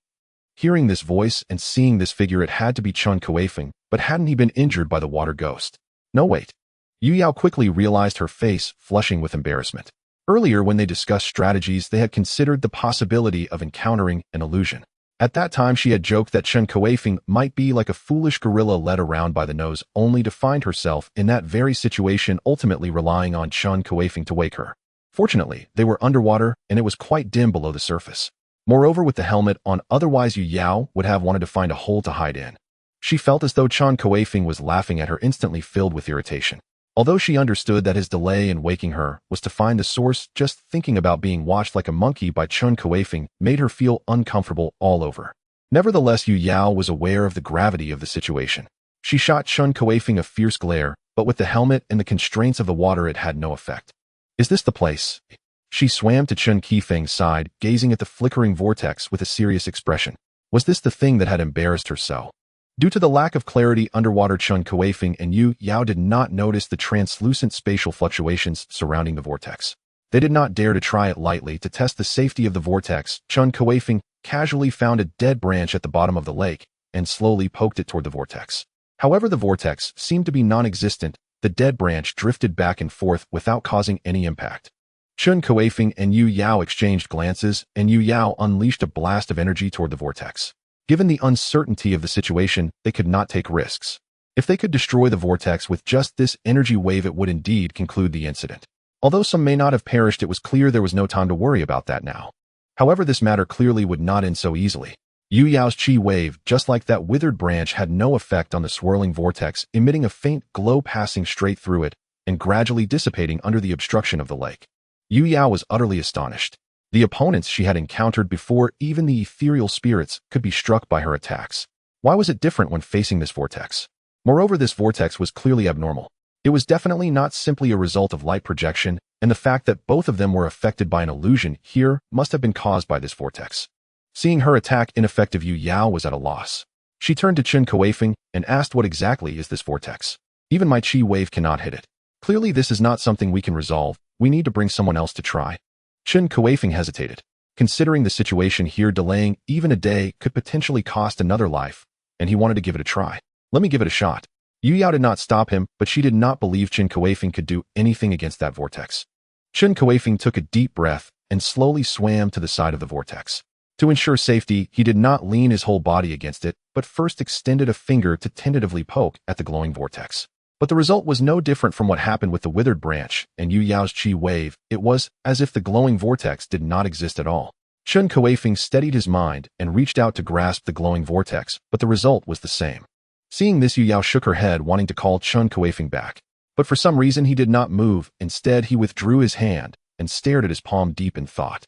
Hearing this voice and seeing this figure, it had to be Chun Kuifeng, but hadn't he been injured by the water ghost? No, wait. Yu Yao quickly realized, her face flushing with embarrassment. Earlier, when they discussed strategies, they had considered the possibility of encountering an illusion. At that time, she had joked that Chen Kuifeng might be like a foolish gorilla led around by the nose, only to find herself in that very situation, ultimately relying on Chen Kuifeng to wake her. Fortunately, they were underwater, and it was quite dim below the surface. Moreover, with the helmet on, otherwise Yu Yao would have wanted to find a hole to hide in. She felt as though Chen Kuifeng was laughing at her, instantly filled with irritation. Although she understood that his delay in waking her was to find the source, just thinking about being watched like a monkey by Chun Kuifeng made her feel uncomfortable all over. Nevertheless, Yu Yao was aware of the gravity of the situation. She shot Chun Kuifeng a fierce glare, but with the helmet and the constraints of the water it had no effect. Is this the place? She swam to Chun Kuifeng's side, gazing at the flickering vortex with a serious expression. Was this the thing that had embarrassed her so? Due to the lack of clarity underwater, Chun Kuifeng and Yu Yao did not notice the translucent spatial fluctuations surrounding the vortex. They did not dare to try it lightly. To test the safety of the vortex, Chun Kuifeng casually found a dead branch at the bottom of the lake and slowly poked it toward the vortex. However, the vortex seemed to be non-existent. The dead branch drifted back and forth without causing any impact. Chun Kuifeng and Yu Yao exchanged glances, and Yu Yao unleashed a blast of energy toward the vortex. Given the uncertainty of the situation, they could not take risks. If they could destroy the vortex with just this energy wave, it would indeed conclude the incident. Although some may not have perished, it was clear there was no time to worry about that now. However, this matter clearly would not end so easily. Yu Yao's chi wave, just like that withered branch, had no effect on the swirling vortex, emitting a faint glow passing straight through it and gradually dissipating under the obstruction of the lake. Yu Yao was utterly astonished. The opponents she had encountered before, even the ethereal spirits, could be struck by her attacks. Why was it different when facing this vortex? Moreover, this vortex was clearly abnormal. It was definitely not simply a result of light projection, and the fact that both of them were affected by an illusion here must have been caused by this vortex. Seeing her attack ineffective, Yu Yao was at a loss. She turned to Chun Kuifeng and asked, what exactly is this vortex? Even my chi wave cannot hit it. Clearly this is not something we can resolve. We need to bring someone else to try. Chun Kuifeng hesitated. Considering the situation here, delaying even a day could potentially cost another life, and he wanted to give it a try. Let me give it a shot. Yu Yao did not stop him, but she did not believe Chun Kuifeng could do anything against that vortex. Chun Kuifeng took a deep breath and slowly swam to the side of the vortex. To ensure safety, he did not lean his whole body against it, but first extended a finger to tentatively poke at the glowing vortex. But the result was no different from what happened with the withered branch and Yu Yao's chi wave. It was as if the glowing vortex did not exist at all. Chun Kuifeng steadied his mind and reached out to grasp the glowing vortex, but the result was the same. Seeing this, Yu Yao shook her head, wanting to call Chun Kuifeng back. But for some reason he did not move. Instead, he withdrew his hand and stared at his palm, deep in thought.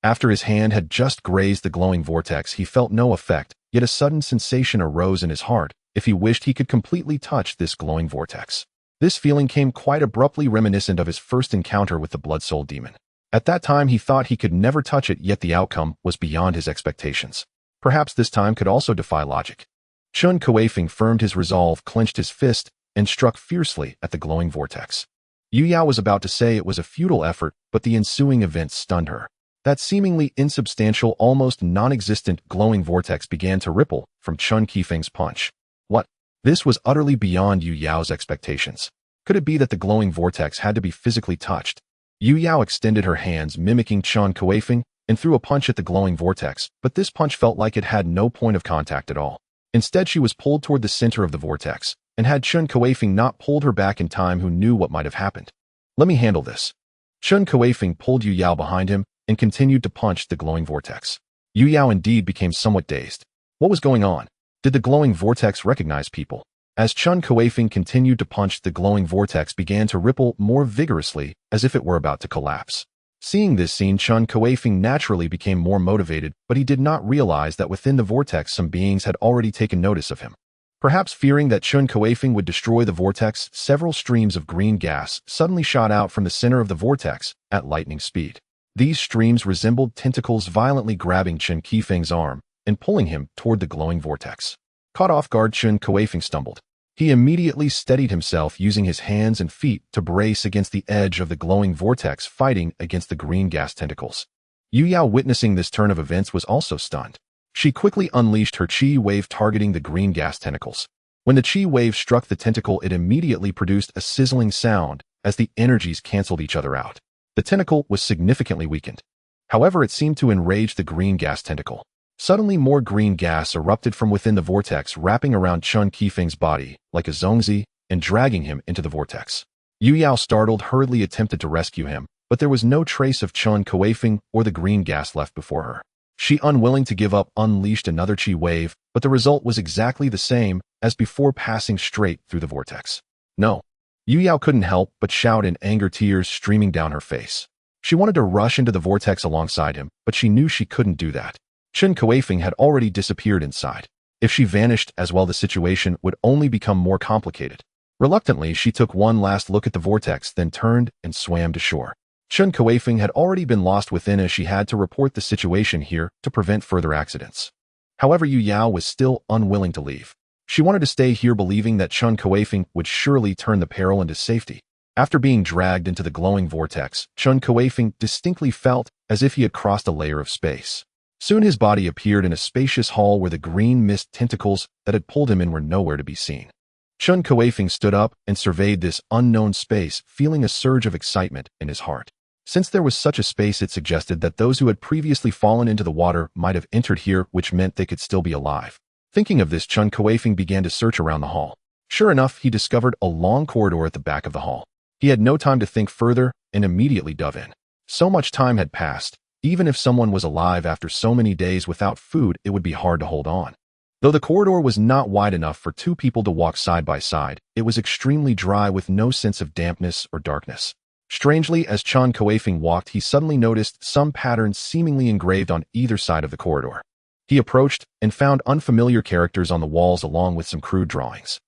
After his hand had just grazed the glowing vortex, he felt no effect, yet a sudden sensation arose in his heart. If he wished, he could completely touch this glowing vortex. This feeling came quite abruptly, reminiscent of his first encounter with the Blood Soul Demon. At that time, he thought he could never touch it, yet the outcome was beyond his expectations. Perhaps this time could also defy logic. Chun Kuifeng firmed his resolve, clenched his fist, and struck fiercely at the glowing vortex. Yu Yao was about to say it was a futile effort, but the ensuing events stunned her. That seemingly insubstantial, almost non-existent glowing vortex began to ripple from Chun Kuifeng's punch. What? This was utterly beyond Yu Yao's expectations. Could it be that the glowing vortex had to be physically touched? Yu Yao extended her hands, mimicking Chun Kuifeng, and threw a punch at the glowing vortex, but this punch felt like it had no point of contact at all. Instead, she was pulled toward the center of the vortex, and had Chun Kuifeng not pulled her back in time, who knew what might have happened. Let me handle this. Chun Kuifeng pulled Yu Yao behind him and continued to punch the glowing vortex. Yu Yao indeed became somewhat dazed. What was going on? Did the glowing vortex recognize people? As Chun Kuifeng continued to punch, the glowing vortex began to ripple more vigorously, as if it were about to collapse. Seeing this scene, Chun Kuifeng naturally became more motivated, but he did not realize that within the vortex some beings had already taken notice of him. Perhaps fearing that Chun Kuifeng would destroy the vortex, several streams of green gas suddenly shot out from the center of the vortex at lightning speed. These streams resembled tentacles, violently grabbing Chun Kuifeng's arm and pulling him toward the glowing vortex. Caught off guard, Chun Kuifeng stumbled. He immediately steadied himself, using his hands and feet to brace against the edge of the glowing vortex, fighting against the green gas tentacles. Yu Yao, witnessing this turn of events, was also stunned. She quickly unleashed her chi wave, targeting the green gas tentacles. When the chi wave struck the tentacle, it immediately produced a sizzling sound as the energies canceled each other out. The tentacle was significantly weakened. However, it seemed to enrage the green gas tentacle. Suddenly more green gas erupted from within the vortex, wrapping around Chun Kuifeng's body like a zongzi and dragging him into the vortex. Yu Yao, startled, hurriedly attempted to rescue him, but there was no trace of Chun Kuifeng or the green gas left before her. She, unwilling to give up, unleashed another chi wave, but the result was exactly the same as before, passing straight through the vortex. No. Yu Yao couldn't help but shout in anger, tears streaming down her face. She wanted to rush into the vortex alongside him, but she knew she couldn't do that. Chun Kuifeng had already disappeared inside. If she vanished as well, the situation would only become more complicated. Reluctantly, she took one last look at the vortex, then turned and swam to shore. Chun Kuifeng had already been lost within, as she had to report the situation here to prevent further accidents. However, Yu Yao was still unwilling to leave. She wanted to stay here, believing that Chun Kuifeng would surely turn the peril into safety. After being dragged into the glowing vortex, Chun Kuifeng distinctly felt as if he had crossed a layer of space. Soon his body appeared in a spacious hall where the green mist tentacles that had pulled him in were nowhere to be seen. Chun Kuifeng stood up and surveyed this unknown space, feeling a surge of excitement in his heart. Since there was such a space, it suggested that those who had previously fallen into the water might have entered here, which meant they could still be alive. Thinking of this, Chun Kuifeng began to search around the hall. Sure enough, he discovered a long corridor at the back of the hall. He had no time to think further and immediately dove in. So much time had passed. Even if someone was alive after so many days without food, it would be hard to hold on. Though the corridor was not wide enough for two people to walk side by side, it was extremely dry with no sense of dampness or darkness. Strangely, as Chun Kuifeng walked, he suddenly noticed some patterns seemingly engraved on either side of the corridor. He approached and found unfamiliar characters on the walls along with some crude drawings.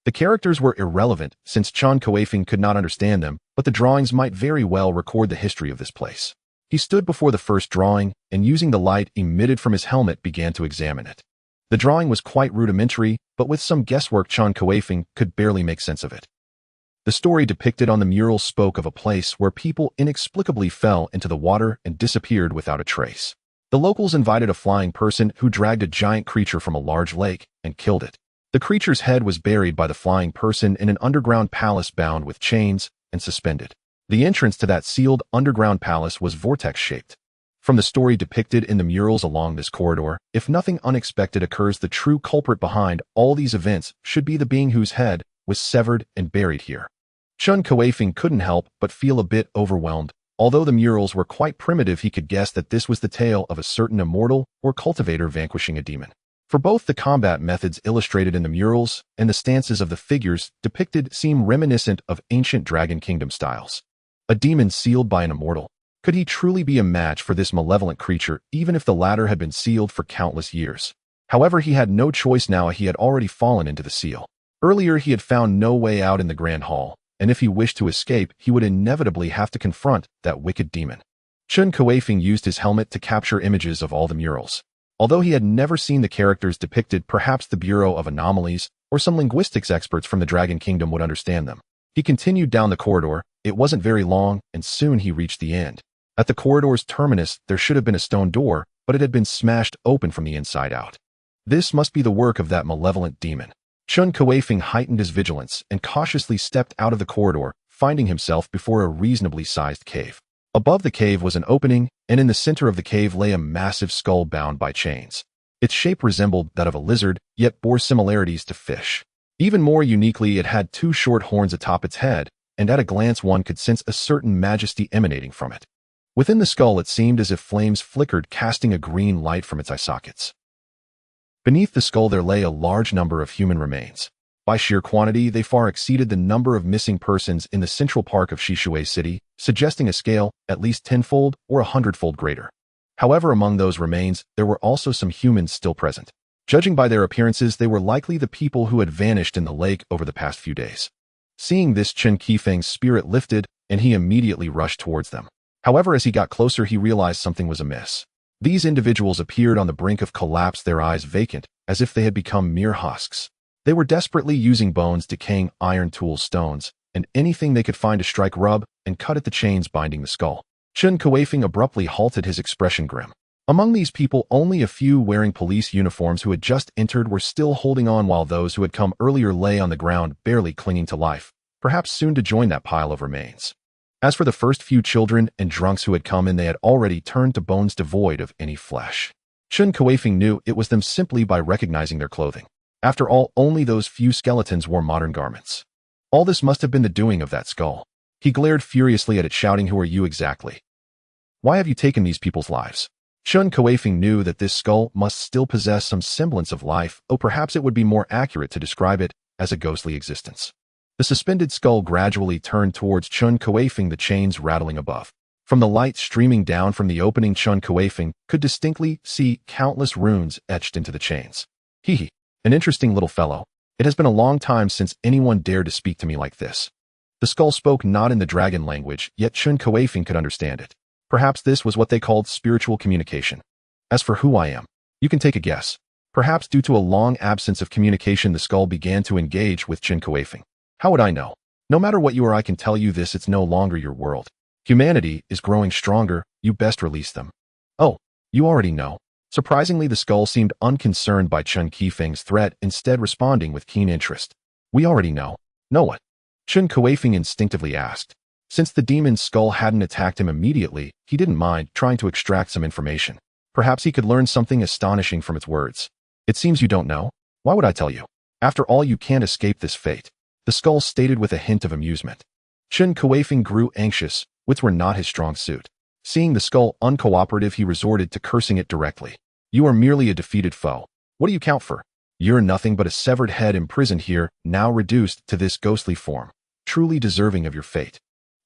The characters were irrelevant since Chun Kuifeng could not understand them, but the drawings might very well record the history of this place. He stood before the first drawing and, using the light emitted from his helmet, began to examine it. The drawing was quite rudimentary, but with some guesswork Chun Kuifeng could barely make sense of it. The story depicted on the mural spoke of a place where people inexplicably fell into the water and disappeared without a trace. The locals invited a flying person who dragged a giant creature from a large lake and killed it. The creature's head was buried by the flying person in an underground palace bound with chains and suspended. The entrance to that sealed underground palace was vortex-shaped. From the story depicted in the murals along this corridor, if nothing unexpected occurs, the true culprit behind all these events should be the being whose head was severed and buried here. Chun Kuifeng couldn't help but feel a bit overwhelmed. Although the murals were quite primitive, he could guess that this was the tale of a certain immortal or cultivator vanquishing a demon. For both the combat methods illustrated in the murals and the stances of the figures depicted seem reminiscent of ancient Dragon Kingdom styles. A demon sealed by an immortal. Could he truly be a match for this malevolent creature, even if the latter had been sealed for countless years? However, he had no choice now. He had already fallen into the seal. Earlier, he had found no way out in the Grand Hall, and if he wished to escape, he would inevitably have to confront that wicked demon. Chun Kuifeng used his helmet to capture images of all the murals. Although he had never seen the characters depicted, perhaps the Bureau of Anomalies or some linguistics experts from the Dragon Kingdom would understand them. He continued down the corridor. It wasn't very long, and soon he reached the end. At the corridor's terminus, there should have been a stone door, but it had been smashed open from the inside out. This must be the work of that malevolent demon. Chun Kuifeng heightened his vigilance and cautiously stepped out of the corridor, finding himself before a reasonably sized cave. Above the cave was an opening, and in the center of the cave lay a massive skull bound by chains. Its shape resembled that of a lizard, yet bore similarities to fish. Even more uniquely, it had two short horns atop its head, and at a glance one could sense a certain majesty emanating from it. Within the skull, it seemed as if flames flickered, casting a green light from its eye sockets. Beneath the skull there lay a large number of human remains. By sheer quantity, they far exceeded the number of missing persons in the central park of Shishui City, suggesting a scale at least 10-fold or 100-fold greater. However, among those remains, there were also some humans still present. Judging by their appearances, they were likely the people who had vanished in the lake over the past few days. Seeing this, Chen Kuifeng's spirit lifted, and he immediately rushed towards them. However, as he got closer, he realized something was amiss. These individuals appeared on the brink of collapse, their eyes vacant, as if they had become mere husks. They were desperately using bones, decaying iron tools, stones, and anything they could find to strike, rub, and cut at the chains binding the skull. Chun Kuifeng abruptly halted, his expression grim. Among these people, only a few wearing police uniforms who had just entered were still holding on, while those who had come earlier lay on the ground, barely clinging to life, perhaps soon to join that pile of remains. As for the first few children and drunks who had come in, they had already turned to bones devoid of any flesh. Chun Kuifeng knew it was them simply by recognizing their clothing. After all, only those few skeletons wore modern garments. All this must have been the doing of that skull. He glared furiously at it, shouting, "Who are you exactly? Why have you taken these people's lives?" Chun Kuifeng knew that this skull must still possess some semblance of life, or perhaps it would be more accurate to describe it as a ghostly existence. The suspended skull gradually turned towards Chun Kuifeng, the chains rattling above. From the light streaming down from the opening, Chun Kuifeng could distinctly see countless runes etched into the chains. Hee, an interesting little fellow. It has been a long time since anyone dared to speak to me like this. The skull spoke not in the dragon language, yet Chun Kuifeng could understand it. Perhaps this was what they called spiritual communication. As for who I am, you can take a guess. Perhaps due to a long absence of communication, the skull began to engage with Chun Kuifeng. How would I know? No matter what you are, I can tell you this, it's no longer your world. Humanity is growing stronger, you best release them. Oh, you already know. Surprisingly, the skull seemed unconcerned by Chun Kuifeng's threat, instead responding with keen interest. We already know. Know what? Chun Kuifeng instinctively asked. Since the demon's skull hadn't attacked him immediately, he didn't mind trying to extract some information. Perhaps he could learn something astonishing from its words. It seems you don't know. Why would I tell you? After all, you can't escape this fate. The skull stated with a hint of amusement. Chun Kuifeng grew anxious, which were not his strong suit. Seeing the skull uncooperative, he resorted to cursing it directly. You are merely a defeated foe. What do you count for? You're nothing but a severed head imprisoned here, now reduced to this ghostly form, truly deserving of your fate.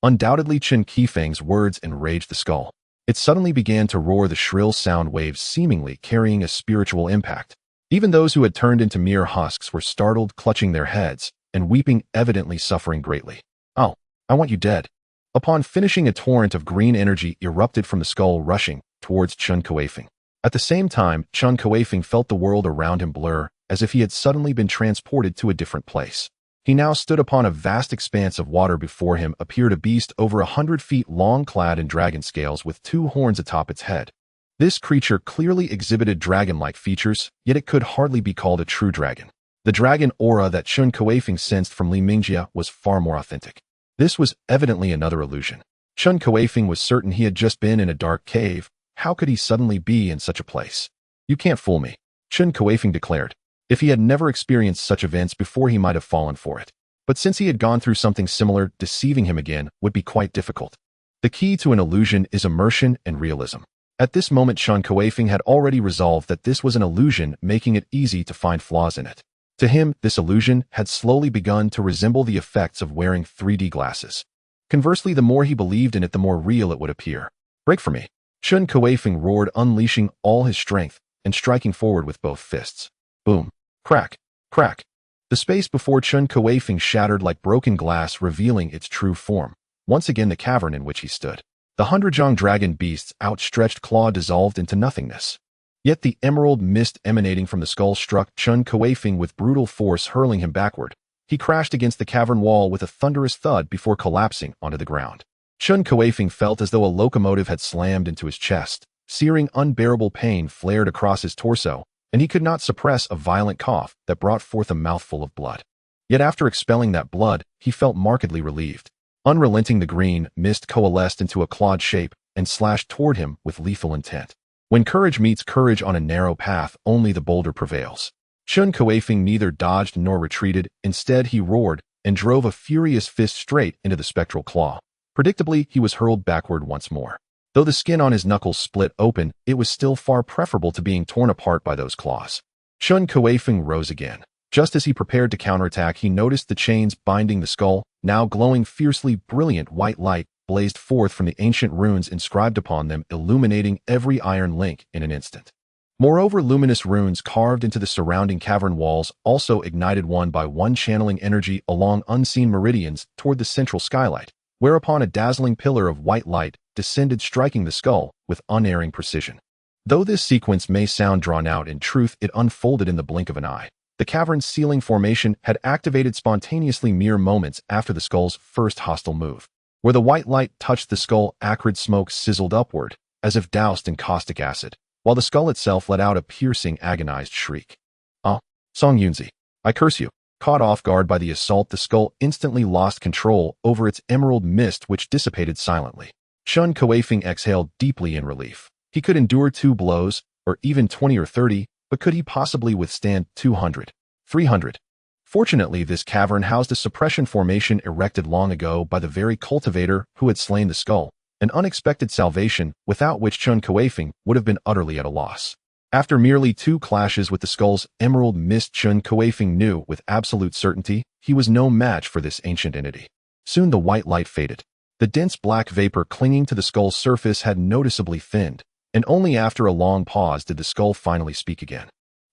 Undoubtedly, Chun Kuifeng's words enraged the skull. It suddenly began to roar, the shrill sound waves seemingly carrying a spiritual impact. Even those who had turned into mere husks were startled, clutching their heads, and weeping, evidently suffering greatly. Oh, I want you dead. Upon finishing, a torrent of green energy erupted from the skull, rushing towards Chun Kuifeng. At the same time, Chun Kuifeng felt the world around him blur, as if he had suddenly been transported to a different place. He now stood upon a vast expanse of water. Before him appeared a beast over 100 feet long, clad in dragon scales with 2 horns atop its head. This creature clearly exhibited dragon-like features, yet it could hardly be called a true dragon. The dragon aura that Chun Kuifeng sensed from Li Mingjia was far more authentic. This was evidently another illusion. Chun Kuifeng was certain he had just been in a dark cave. How could he suddenly be in such a place? You can't fool me, Chun Kuifeng declared. If he had never experienced such events before, he might have fallen for it. But since he had gone through something similar, deceiving him again would be quite difficult. The key to an illusion is immersion and realism. At this moment, Chun Kuifeng had already resolved that this was an illusion, making it easy to find flaws in it. To him, this illusion had slowly begun to resemble the effects of wearing 3D glasses. Conversely, the more he believed in it, the more real it would appear. Break for me, Chun Kuifeng roared, unleashing all his strength and striking forward with both fists. Boom. Crack. Crack. The space before Chun Kuifeng shattered like broken glass, revealing its true form. Once again, the cavern in which he stood. The 100-jong dragon beast's outstretched claw dissolved into nothingness. Yet the emerald mist emanating from the skull struck Chun Kuifeng with brutal force, hurling him backward. He crashed against the cavern wall with a thunderous thud before collapsing onto the ground. Chun Kuifeng felt as though a locomotive had slammed into his chest. Searing, unbearable pain flared across his torso, and he could not suppress a violent cough that brought forth a mouthful of blood. Yet after expelling that blood, he felt markedly relieved. Unrelenting, the green mist coalesced into a clawed shape and slashed toward him with lethal intent. When courage meets courage on a narrow path, only the bolder prevails. Chun Kuifeng neither dodged nor retreated. Instead, he roared and drove a furious fist straight into the spectral claw. Predictably, he was hurled backward once more. Though the skin on his knuckles split open, it was still far preferable to being torn apart by those claws. Chun Kuifeng rose again. Just as he prepared to counterattack, he noticed the chains binding the skull, now glowing fiercely. Brilliant white light blazed forth from the ancient runes inscribed upon them, illuminating every iron link in an instant. Moreover, luminous runes carved into the surrounding cavern walls also ignited one by one, channeling energy along unseen meridians toward the central skylight, whereupon a dazzling pillar of white light descended, striking the skull with unerring precision. Though this sequence may sound drawn out, in truth it unfolded in the blink of an eye. The cavern's ceiling formation had activated spontaneously mere moments after the skull's first hostile move. Where the white light touched the skull, acrid smoke sizzled upward, as if doused in caustic acid, while the skull itself let out a piercing, agonized shriek. Ah, Song Yunzi, I curse you. Caught off guard by the assault, the skull instantly lost control over its emerald mist, which dissipated silently. Chun Kuifeng exhaled deeply in relief. He could endure 2 blows, or even 20 or 30, but could he possibly withstand 200, 300? Fortunately, this cavern housed a suppression formation erected long ago by the very cultivator who had slain the skull, an unexpected salvation without which Chun Kuifeng would have been utterly at a loss. After merely 2 clashes with the skull's emerald mist, Chun Kuifeng knew with absolute certainty he was no match for this ancient entity. Soon the white light faded. The dense black vapor clinging to the skull's surface had noticeably thinned, and only after a long pause did the skull finally speak again.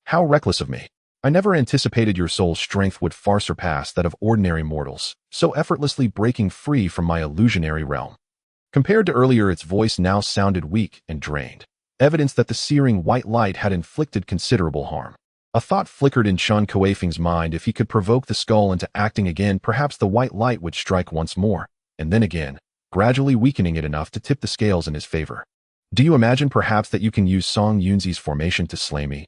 "How reckless of me. I never anticipated your soul's strength would far surpass that of ordinary mortals, so effortlessly breaking free from my illusionary realm." Compared to earlier, its voice now sounded weak and drained, evidence that the searing white light had inflicted considerable harm. A thought flickered in Chun Kuifeng's mind. If he could provoke the skull into acting again, perhaps the white light would strike once more, and then again, gradually weakening it enough to tip the scales in his favor. "Do you imagine perhaps that you can use Song Yunzi's formation to slay me?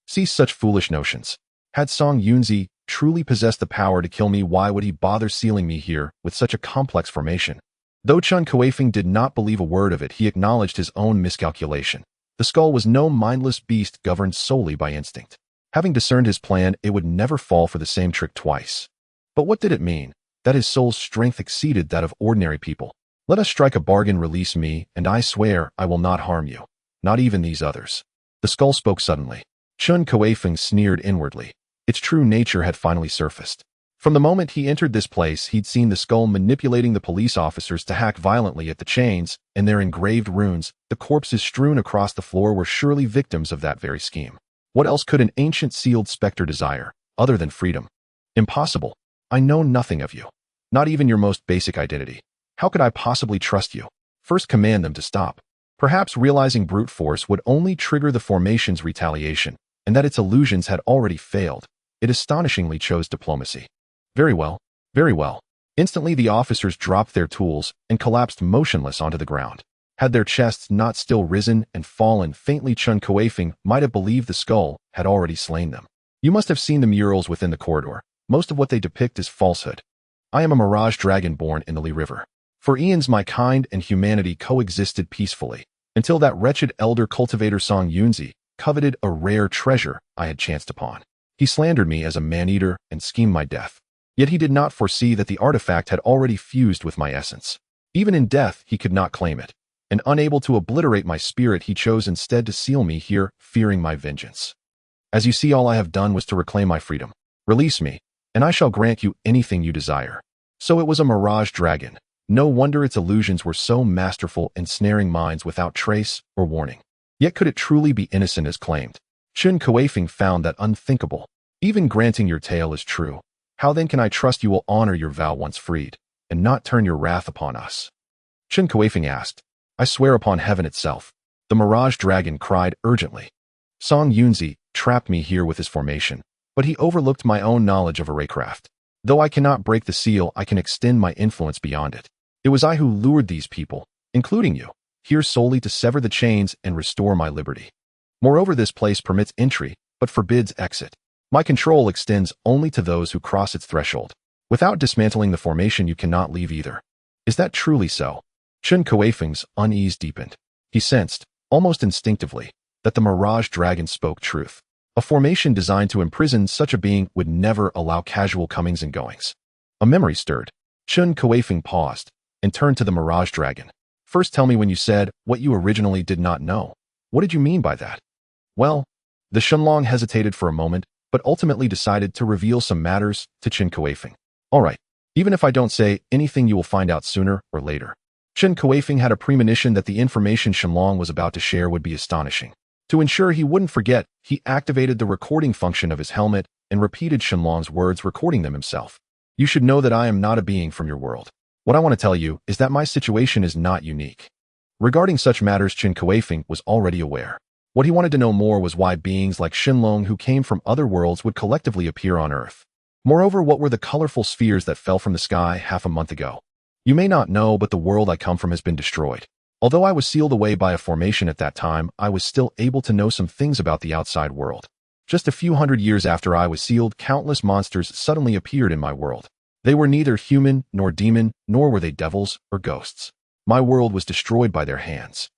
Cease such foolish notions. Had Song Yunzi truly possessed the power to kill me, why would he bother sealing me here with such a complex formation?" Though Chun Kuifeng did not believe a word of it, he acknowledged his own miscalculation. The skull was no mindless beast governed solely by instinct. Having discerned his plan, it would never fall for the same trick twice. But what did it mean? That his soul's strength exceeded that of ordinary people. "Let us strike a bargain. Release me, and I swear I will not harm you. Not even these others." The skull spoke suddenly. Chun Kuifeng sneered inwardly. Its true nature had finally surfaced. From the moment he entered this place, he'd seen the skull manipulating the police officers to hack violently at the chains, and their engraved runes, the corpses strewn across the floor, were surely victims of that very scheme. What else could an ancient sealed specter desire, other than freedom? Impossible. I know nothing of you. Not even your most basic identity. How could I possibly trust you? First, command them to stop. Perhaps realizing brute force would only trigger the formation's retaliation, and that its illusions had already failed, it astonishingly chose diplomacy. Very well, very well. Instantly the officers dropped their tools and collapsed motionless onto the ground. Had their chests not still risen and fallen faintly, Chun Kuifeng might have believed the skull had already slain them. "You must have seen the murals within the corridor. Most of what they depict is falsehood. I am a mirage dragon born in the Li River. For eons my kind and humanity coexisted peacefully, until that wretched elder cultivator Song Yunzi coveted a rare treasure I had chanced upon. He slandered me as a man-eater and schemed my death. Yet he did not foresee that the artifact had already fused with my essence. Even in death he could not claim it, and unable to obliterate my spirit, he chose instead to seal me here, fearing my vengeance. As you see, all I have done was to reclaim my freedom. Release me, and I shall grant you anything you desire." So it was a mirage dragon. No wonder its illusions were so masterful, ensnaring minds without trace or warning. Yet could it truly be innocent as claimed? Chun Kuifeng found that unthinkable. "Even granting your tale is true, how then can I trust you will honor your vow once freed, and not turn your wrath upon us?" Chun Kuifeng asked. "I swear upon heaven itself," the mirage dragon cried urgently. "Song Yunzi trapped me here with his formation, but he overlooked my own knowledge of arraycraft. Though I cannot break the seal, I can extend my influence beyond it. It was I who lured these people, including you, here solely to sever the chains and restore my liberty. Moreover, this place permits entry, but forbids exit. My control extends only to those who cross its threshold. Without dismantling the formation, you cannot leave either. Is that truly so?" Chun Kuifeng's unease deepened. He sensed, almost instinctively, that the mirage dragon spoke truth. A formation designed to imprison such a being would never allow casual comings and goings. A memory stirred. Chun Kuifeng paused and turned to the mirage dragon. "First tell me, when you said what you originally did not know, what did you mean by that?" "Well," the Shenlong hesitated for a moment, but ultimately decided to reveal some matters to Chun Kuifeng. "All right, even if I don't say anything, you will find out sooner or later." Chun Kuifeng had a premonition that the information Shenlong was about to share would be astonishing. To ensure he wouldn't forget, he activated the recording function of his helmet and repeated Shenlong's words, recording them himself. "You should know that I am not a being from your world. What I want to tell you is that my situation is not unique." Regarding such matters, Chun Kuifeng was already aware. What he wanted to know more was why beings like Shenlong who came from other worlds would collectively appear on Earth. Moreover, what were the colorful spheres that fell from the sky half a month ago? "You may not know, but the world I come from has been destroyed. Although I was sealed away by a formation at that time, I was still able to know some things about the outside world. Just a few hundred years after I was sealed, countless monsters suddenly appeared in my world. They were neither human nor demon, nor were they devils or ghosts. My world was destroyed by their hands."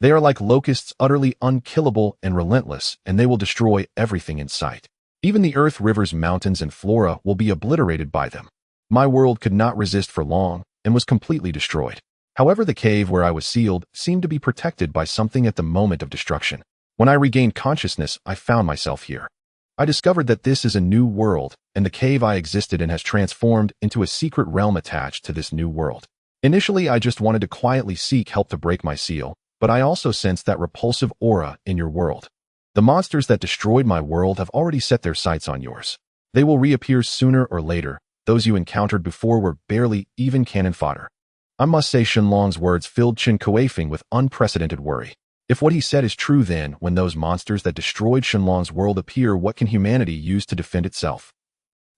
They are like locusts, utterly unkillable and relentless, and they will destroy everything in sight. Even the earth, rivers, mountains, and flora will be obliterated by them. My world could not resist for long and was completely destroyed. However, the cave where I was sealed seemed to be protected by something at the moment of destruction. When I regained consciousness, I found myself here. I discovered that this is a new world, and the cave I existed in has transformed into a secret realm attached to this new world. Initially, I just wanted to quietly seek help to break my seal, but I also sensed that repulsive aura in your world. The monsters that destroyed my world have already set their sights on yours. They will reappear sooner or later. Those you encountered before were barely even cannon fodder. I must say Shenlong's words filled Chen Kuifeng with unprecedented worry. If what he said is true, then, when those monsters that destroyed Shenlong's world appear, what can humanity use to defend itself?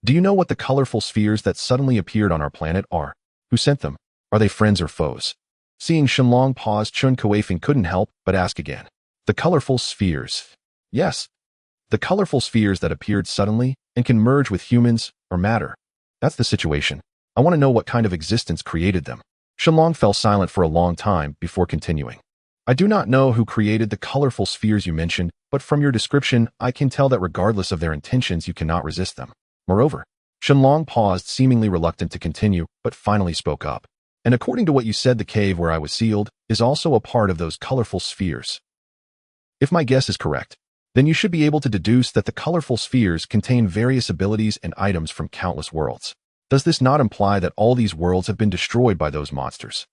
Do you know what the colorful spheres that suddenly appeared on our planet are? Who sent them? Are they friends or foes? Seeing Shenlong pause, Chun Kuifeng couldn't help but ask again. The colorful spheres. Yes. The colorful spheres that appeared suddenly and can merge with humans or matter. That's the situation. I want to know what kind of existence created them. Shenlong fell silent for a long time before continuing. I do not know who created the colorful spheres you mentioned, but from your description, I can tell that regardless of their intentions, you cannot resist them. Moreover, Shenlong paused, seemingly reluctant to continue, but finally spoke up. And according to what you said, the cave where I was sealed is also a part of those colorful spheres. If my guess is correct, then you should be able to deduce that the colorful spheres contain various abilities and items from countless worlds. Does this not imply that all these worlds have been destroyed by those monsters?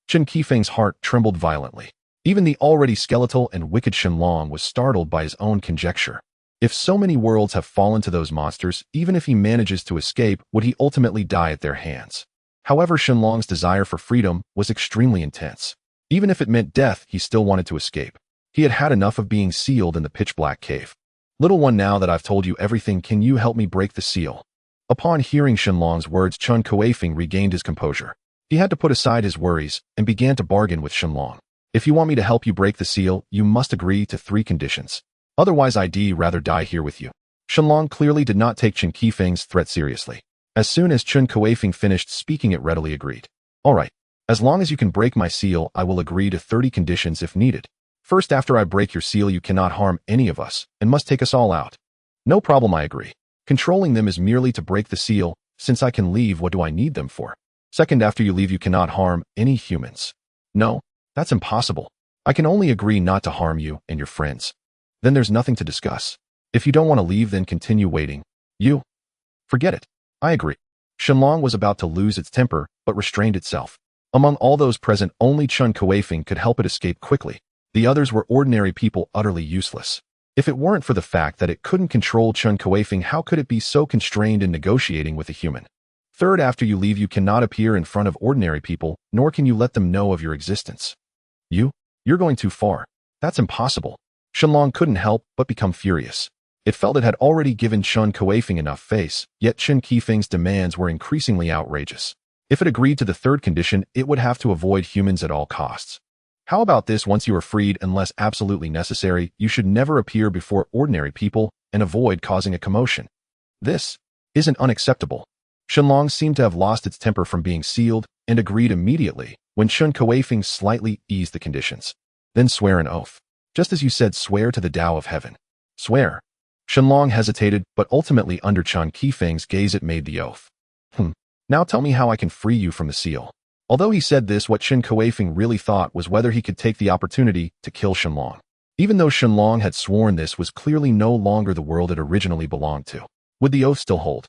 Chen Kuifeng's heart trembled violently. Even the already skeletal and wicked Shenlong was startled by his own conjecture. If so many worlds have fallen to those monsters, even if he manages to escape, would he ultimately die at their hands? However, Shenlong's desire for freedom was extremely intense. Even if it meant death, he still wanted to escape. He had had enough of being sealed in the pitch-black cave. Little one, now that I've told you everything, can you help me break the seal? Upon hearing Shenlong's words, Chun Kuifeng regained his composure. He had to put aside his worries and began to bargain with Shenlong. If you want me to help you break the seal, you must agree to 3 conditions. Otherwise, I'd rather die here with you. Shenlong clearly did not take Chen Kuifeng's threat seriously. As soon as Chun Kuifeng finished speaking, it readily agreed. All right. As long as you can break my seal, I will agree to 30 conditions if needed. First, after I break your seal, you cannot harm any of us and must take us all out. No problem, I agree. Controlling them is merely to break the seal. Since I can leave, what do I need them for? Second, after you leave, you cannot harm any humans. No, that's impossible. I can only agree not to harm you and your friends. Then there's nothing to discuss. If you don't want to leave, then continue waiting. You? Forget it. I agree. Shenlong was about to lose its temper, but restrained itself. Among all those present, only Chun Kuifeng could help it escape quickly. The others were ordinary people, utterly useless. If it weren't for the fact that it couldn't control Chun Kuifeng, how could it be so constrained in negotiating with a human? Third, after you leave, you cannot appear in front of ordinary people, nor can you let them know of your existence. You're going too far. That's impossible. Shenlong couldn't help but become furious. It felt it had already given Chun Kuifeng enough face, yet Chen Kuifeng's demands were increasingly outrageous. If it agreed to the third condition, it would have to avoid humans at all costs. How about this? Once you are freed, unless absolutely necessary, you should never appear before ordinary people and avoid causing a commotion. This isn't unacceptable. Shenlong seemed to have lost its temper from being sealed and agreed immediately when Chun Kuifeng slightly eased the conditions. Then swear an oath. Just as you said, swear to the Tao of Heaven. Swear. Shenlong hesitated, but ultimately under Chun Kuifeng's gaze it made the oath. Now tell me how I can free you from the seal. Although he said this, what Chen Kuifeng really thought was whether he could take the opportunity to kill Shenlong. Even though Shenlong had sworn this was clearly no longer the world it originally belonged to. Would the oath still hold?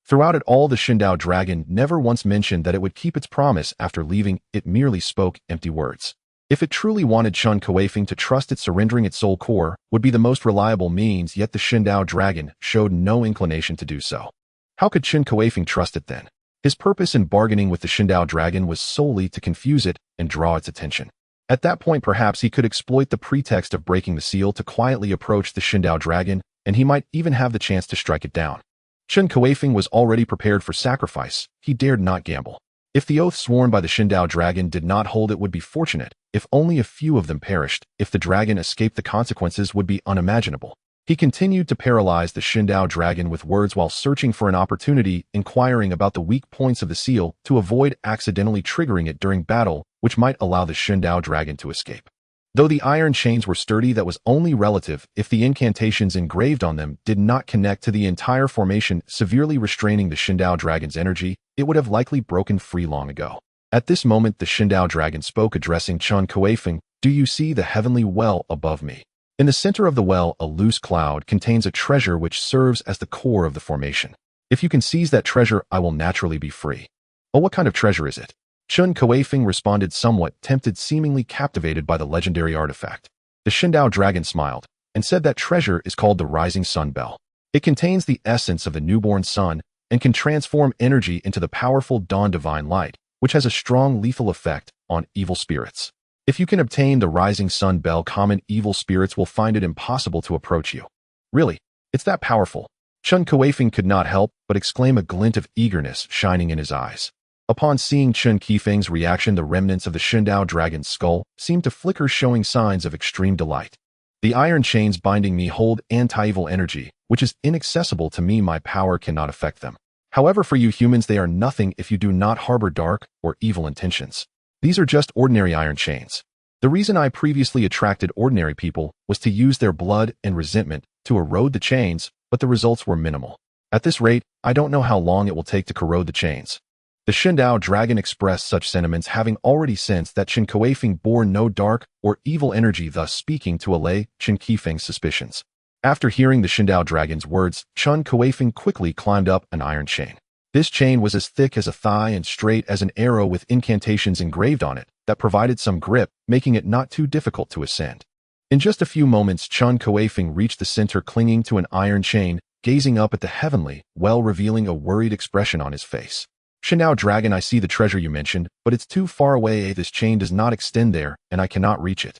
Throughout it all, the Shindao dragon never once mentioned that it would keep its promise after leaving. It merely spoke empty words. If it truly wanted Chun Kuifeng to trust it, surrendering its soul core would be the most reliable means, yet the Shindao dragon showed no inclination to do so. How could Chen Kuifeng trust it then? His purpose in bargaining with the Shindao dragon was solely to confuse it and draw its attention. At that point, perhaps he could exploit the pretext of breaking the seal to quietly approach the Shindao dragon, and he might even have the chance to strike it down. Chen Kuifeng was already prepared for sacrifice. He dared not gamble. If the oath sworn by the Shindao dragon did not hold, it would be fortunate if only a few of them perished. If the dragon escaped, the consequences would be unimaginable. He continued to paralyze the Shindao dragon with words while searching for an opportunity, inquiring about the weak points of the seal to avoid accidentally triggering it during battle, which might allow the Shindao dragon to escape. Though the iron chains were sturdy, that was only relative if the incantations engraved on them did not connect to the entire formation, severely restraining the Shindao dragon's energy. It would have likely broken free long ago. At this moment, the Shindao dragon spoke, addressing Chun Kuifeng. Do you see the heavenly well above me? In the center of the well, a loose cloud contains a treasure which serves as the core of the formation. If you can seize that treasure, I will naturally be free. Oh, what kind of treasure is it? Chun Kuifeng responded, somewhat tempted, seemingly captivated by the legendary artifact. The Shindao dragon smiled and said that treasure is called the Rising Sun Bell. It contains the essence of the newborn sun and can transform energy into the powerful dawn divine light, which has a strong lethal effect on evil spirits. If you can obtain the Rising Sun Bell, common evil spirits will find it impossible to approach you. Really? It's that powerful? Chun Kuifeng could not help but exclaim, a glint of eagerness shining in his eyes. Upon seeing Chun Kuifeng's reaction, the remnants of the Shindao dragon's skull seemed to flicker, showing signs of extreme delight. The iron chains binding me hold anti-evil energy, which is inaccessible to me. My power cannot affect them. However, for you humans, they are nothing if you do not harbor dark or evil intentions. These are just ordinary iron chains. The reason I previously attracted ordinary people was to use their blood and resentment to erode the chains, but the results were minimal. At this rate, I don't know how long it will take to corrode the chains. The Shindao dragon expressed such sentiments, having already sensed that Chen Kuifeng bore no dark or evil energy, thus speaking to allay Chen Kuifeng's suspicions. After hearing the Shindao dragon's words, Chun Kuifeng quickly climbed up an iron chain. This chain was as thick as a thigh and straight as an arrow, with incantations engraved on it that provided some grip, making it not too difficult to ascend. In just a few moments, Chun Kuifeng reached the center, clinging to an iron chain, gazing up at the heavenly well, revealing a worried expression on his face. Shindao dragon, I see the treasure you mentioned, but it's too far away. This chain does not extend there, and I cannot reach it.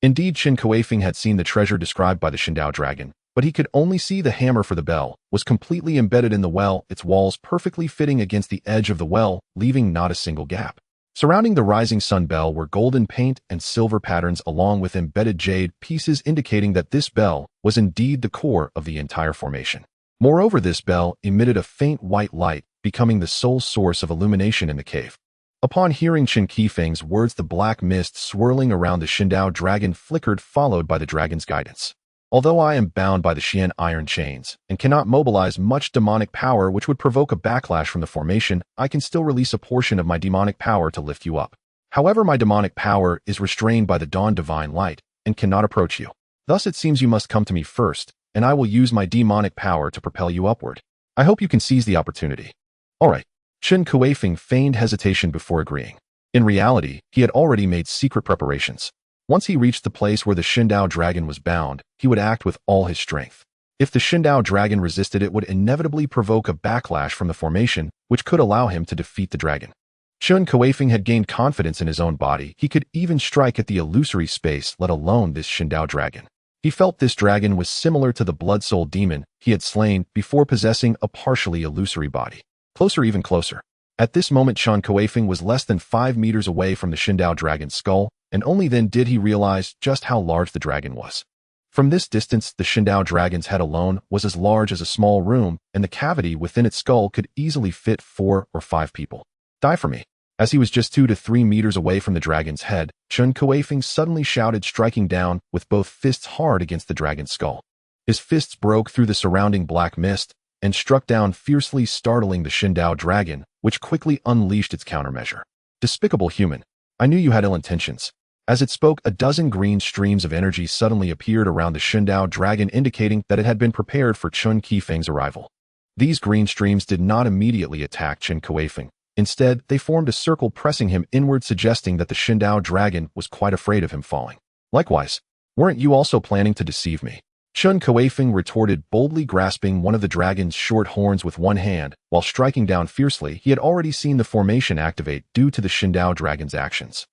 Indeed, Chen Kuifeng had seen the treasure described by the Shindao dragon, but he could only see the hammer for the bell was completely embedded in the well, its walls perfectly fitting against the edge of the well, leaving not a single gap. Surrounding the Rising Sun Bell were golden paint and silver patterns, along with embedded jade pieces, indicating that this bell was indeed the core of the entire formation. Moreover, this bell emitted a faint white light, becoming the sole source of illumination in the cave. Upon hearing Chen Kuifeng's words, the black mist swirling around the Shindao dragon flickered, followed by the dragon's guidance. Although I am bound by the Xian iron chains and cannot mobilize much demonic power which would provoke a backlash from the formation, I can still release a portion of my demonic power to lift you up. However, my demonic power is restrained by the dawn divine light and cannot approach you. Thus it seems you must come to me first, and I will use my demonic power to propel you upward. I hope you can seize the opportunity. All right. Chen Kuifeng feigned hesitation before agreeing. In reality, he had already made secret preparations. Once he reached the place where the Shindao dragon was bound, he would act with all his strength. If the Shindao dragon resisted, it would inevitably provoke a backlash from the formation, which could allow him to defeat the dragon. Chun Kuifeng had gained confidence in his own body. He could even strike at the illusory space, let alone this Shindao dragon. He felt this dragon was similar to the blood soul demon he had slain before, possessing a partially illusory body. Closer, even closer. At this moment, Chun Kuifeng was less than 5 meters away from the Shindao dragon's skull, and only then did he realize just how large the dragon was. From this distance, the Shindao dragon's head alone was as large as a small room, and the cavity within its skull could easily fit 4 or 5 people. Die for me. As he was just 2 to 3 meters away from the dragon's head, Chun Kuifeng suddenly shouted, striking down with both fists hard against the dragon's skull. His fists broke through the surrounding black mist and struck down fiercely, startling the Shindao dragon, which quickly unleashed its countermeasure. Despicable human. I knew you had ill intentions. As it spoke, a dozen green streams of energy suddenly appeared around the Shindao dragon, indicating that it had been prepared for Chun Kuifeng's arrival. These green streams did not immediately attack Chen Kuifeng. Instead, they formed a circle, pressing him inward, suggesting that the Shindao dragon was quite afraid of him falling. Likewise, weren't you also planning to deceive me? Chun Kuifeng retorted, boldly grasping one of the dragon's short horns with one hand, while striking down fiercely. He had already seen the formation activate due to the Shindao dragon's actions.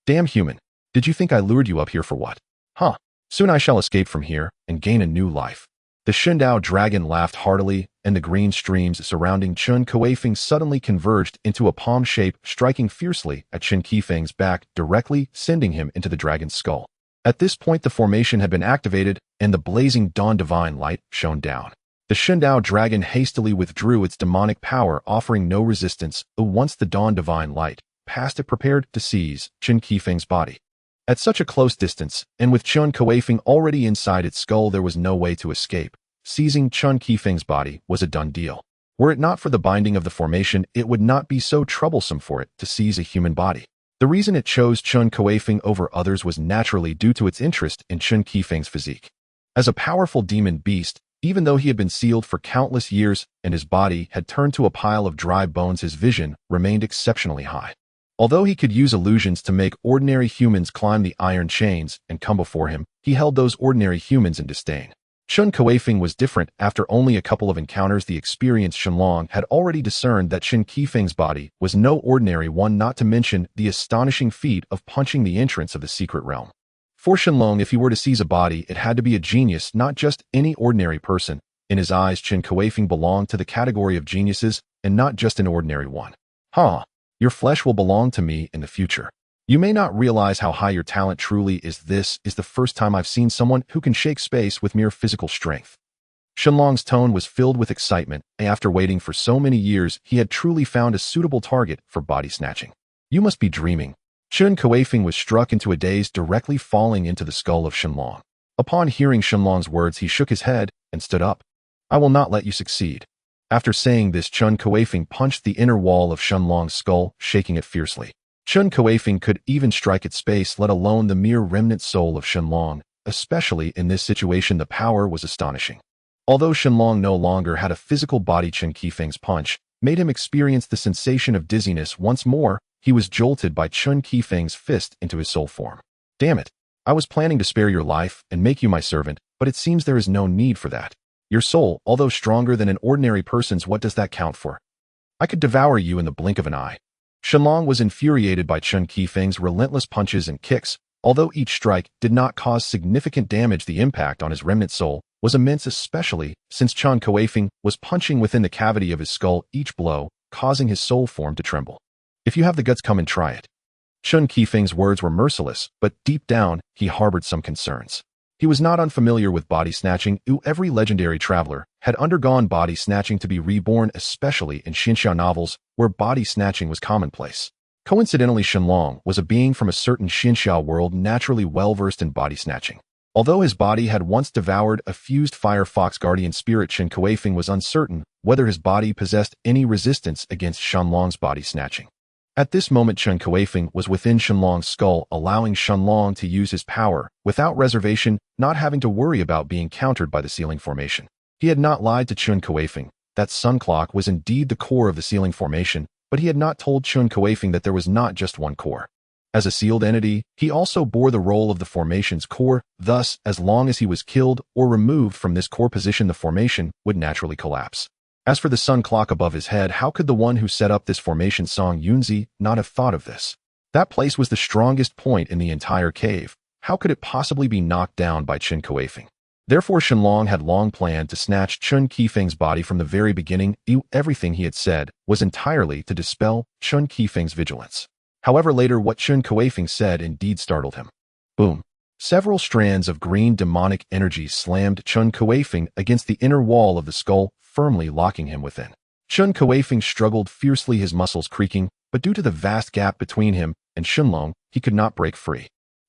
Damn human. Did you think I lured you up here for what? Huh. Soon I shall escape from here and gain a new life. The Shindao dragon laughed heartily, and the green streams surrounding Chun Kuifeng suddenly converged into a palm shape, striking fiercely at Chen Kuifeng's back, directly sending him into the dragon's skull. At this point, the formation had been activated, and the blazing dawn divine light shone down. The Shindao dragon hastily withdrew its demonic power, offering no resistance, though once the dawn divine light passed, it prepared to seize Chen Kuifeng's body. At such a close distance, and with Chun Kuifeng already inside its skull, there was no way to escape. Seizing Chun Kuifeng's body was a done deal. Were it not for the binding of the formation, it would not be so troublesome for it to seize a human body. The reason it chose Chun Kuifeng over others was naturally due to its interest in Chun Kuifeng's physique. As a powerful demon beast, even though he had been sealed for countless years and his body had turned to a pile of dry bones, his vision remained exceptionally high. Although he could use illusions to make ordinary humans climb the iron chains and come before him, he held those ordinary humans in disdain. Chun Kuifeng was different. After only a couple of encounters, the experienced Shenlong had already discerned that Chun Kuifeng's body was no ordinary one, not to mention the astonishing feat of punching the entrance of the secret realm. For Shenlong, if he were to seize a body, it had to be a genius, not just any ordinary person. In his eyes, Chun Kuifeng belonged to the category of geniuses and not just an ordinary one. Your flesh will belong to me in the future. You may not realize how high your talent truly is. This is the first time I've seen someone who can shake space with mere physical strength. Shenlong's tone was filled with excitement. After waiting for so many years, he had truly found a suitable target for body snatching. You must be dreaming. Chun Kuifeng was struck into a daze, directly falling into the skull of Shenlong. Upon hearing Shenlong's words, he shook his head and stood up. I will not let you succeed. After saying this, Chun Kuifeng punched the inner wall of Shenlong's skull, shaking it fiercely. Chun Kuifeng could even strike its base, let alone the mere remnant soul of Shenlong. Especially in this situation, the power was astonishing. Although Shenlong no longer had a physical body, Chun Kuifeng's punch made him experience the sensation of dizziness once more. He was jolted by Chun Kuifeng's fist into his soul form. Damn it! I was planning to spare your life and make you my servant, but it seems there is no need for that. Your soul, although stronger than an ordinary person's, what does that count for? I could devour you in the blink of an eye. Shenlong was infuriated by Chun Kuifeng's relentless punches and kicks. Although each strike did not cause significant damage, the impact on his remnant soul was immense, especially since Chun Kuifeng was punching within the cavity of his skull, each blow causing his soul form to tremble. If you have the guts, come and try it. Chun Kuifeng's words were merciless, but deep down, he harbored some concerns. He was not unfamiliar with body snatching. Every legendary traveler had undergone body snatching to be reborn, especially in Xinxiao novels, where body snatching was commonplace. Coincidentally, Shenlong was a being from a certain Xinxiao world, naturally well-versed in body snatching. Although his body had once devoured a fused fire fox guardian spirit, Chun Kuifeng was uncertain whether his body possessed any resistance against Shenlong's body snatching. At this moment, Chun Kuifeng was within Shenlong's skull, allowing Shenlong to use his power without reservation, not having to worry about being countered by the sealing formation. He had not lied to Chun Kuifeng. That sun clock was indeed the core of the sealing formation, but he had not told Chun Kuifeng that there was not just one core. As a sealed entity, he also bore the role of the formation's core. Thus, as long as he was killed or removed from this core position, the formation would naturally collapse. As for the sun clock above his head, how could the one who set up this formation, Song Yunzi, not have thought of this? That place was the strongest point in the entire cave. How could it possibly be knocked down by Chun Kuifeng? Therefore, Shenlong had long planned to snatch Chun Kuifeng's body from the very beginning. Everything he had said was entirely to dispel Chun Kuifeng's vigilance. However, later what Chun Kuifeng said indeed startled him. Boom! Several strands of green demonic energy slammed Chun Kuifeng against the inner wall of the skull, firmly locking him within. Chun Kuifeng struggled fiercely, his muscles creaking, but due to the vast gap between him and Shenlong, he could not break free.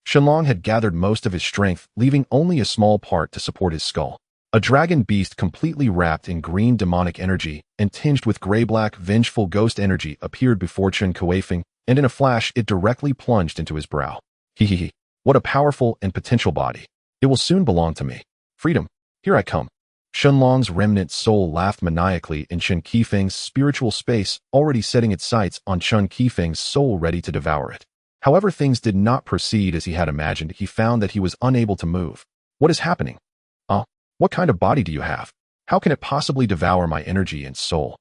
Shenlong had gathered most of his strength, leaving only a small part to support his skull. A dragon beast completely wrapped in green demonic energy and tinged with gray-black vengeful ghost energy appeared before Chun Kuifeng, and in a flash it directly plunged into his brow. Hehehe, what a powerful and potential body. It will soon belong to me. Freedom, here I come. Shenlong's remnant soul laughed maniacally in Chun Kuifeng's spiritual space, already setting its sights on Chun Kuifeng's soul, ready to devour it. However, things did not proceed as he had imagined. He found that he was unable to move. What is happening? What kind of body do you have? How can it possibly devour my energy and soul?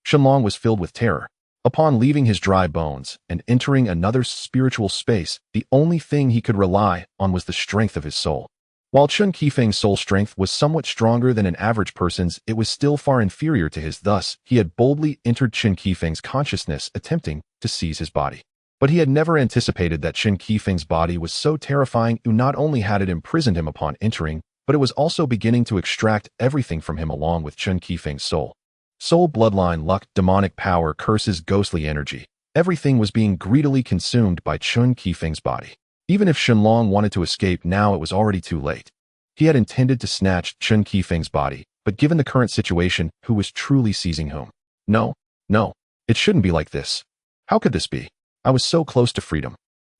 Shenlong was filled with terror. Upon leaving his dry bones and entering another spiritual space, the only thing he could rely on was the strength of his soul. While Chun Kuifeng's soul strength was somewhat stronger than an average person's, it was still far inferior to his. Thus, he had boldly entered Chun Kuifeng's consciousness, attempting to seize his body. But he had never anticipated that Chun Kuifeng's body was so terrifying. Not only had it imprisoned him upon entering, but it was also beginning to extract everything from him along with Chun Kuifeng's soul. Soul, bloodline, luck, demonic power, curses, ghostly energy. Everything was being greedily consumed by Chun Kuifeng's body. Even if Shenlong wanted to escape now, it was already too late. He had intended to snatch Chen Kuifeng's body, but given the current situation, who was truly seizing whom? No, no, it shouldn't be like this. How could this be? I was so close to freedom.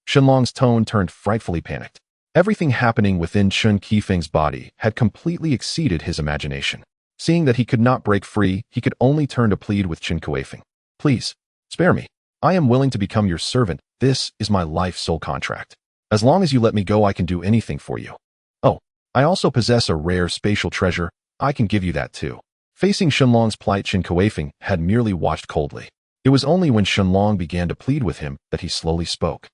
Shenlong's tone turned frightfully panicked. Everything happening within Chen Kuifeng's body had completely exceeded his imagination. Seeing that he could not break free, he could only turn to plead with Chen Kuifeng. Please, spare me. I am willing to become your servant. This is my life soul contract. As long as you let me go, I can do anything for you. Oh, I also possess a rare spatial treasure. I can give you that too. Facing Shenlong's plight, Chen Kuifeng had merely watched coldly. It was only when Shenlong began to plead with him that he slowly spoke.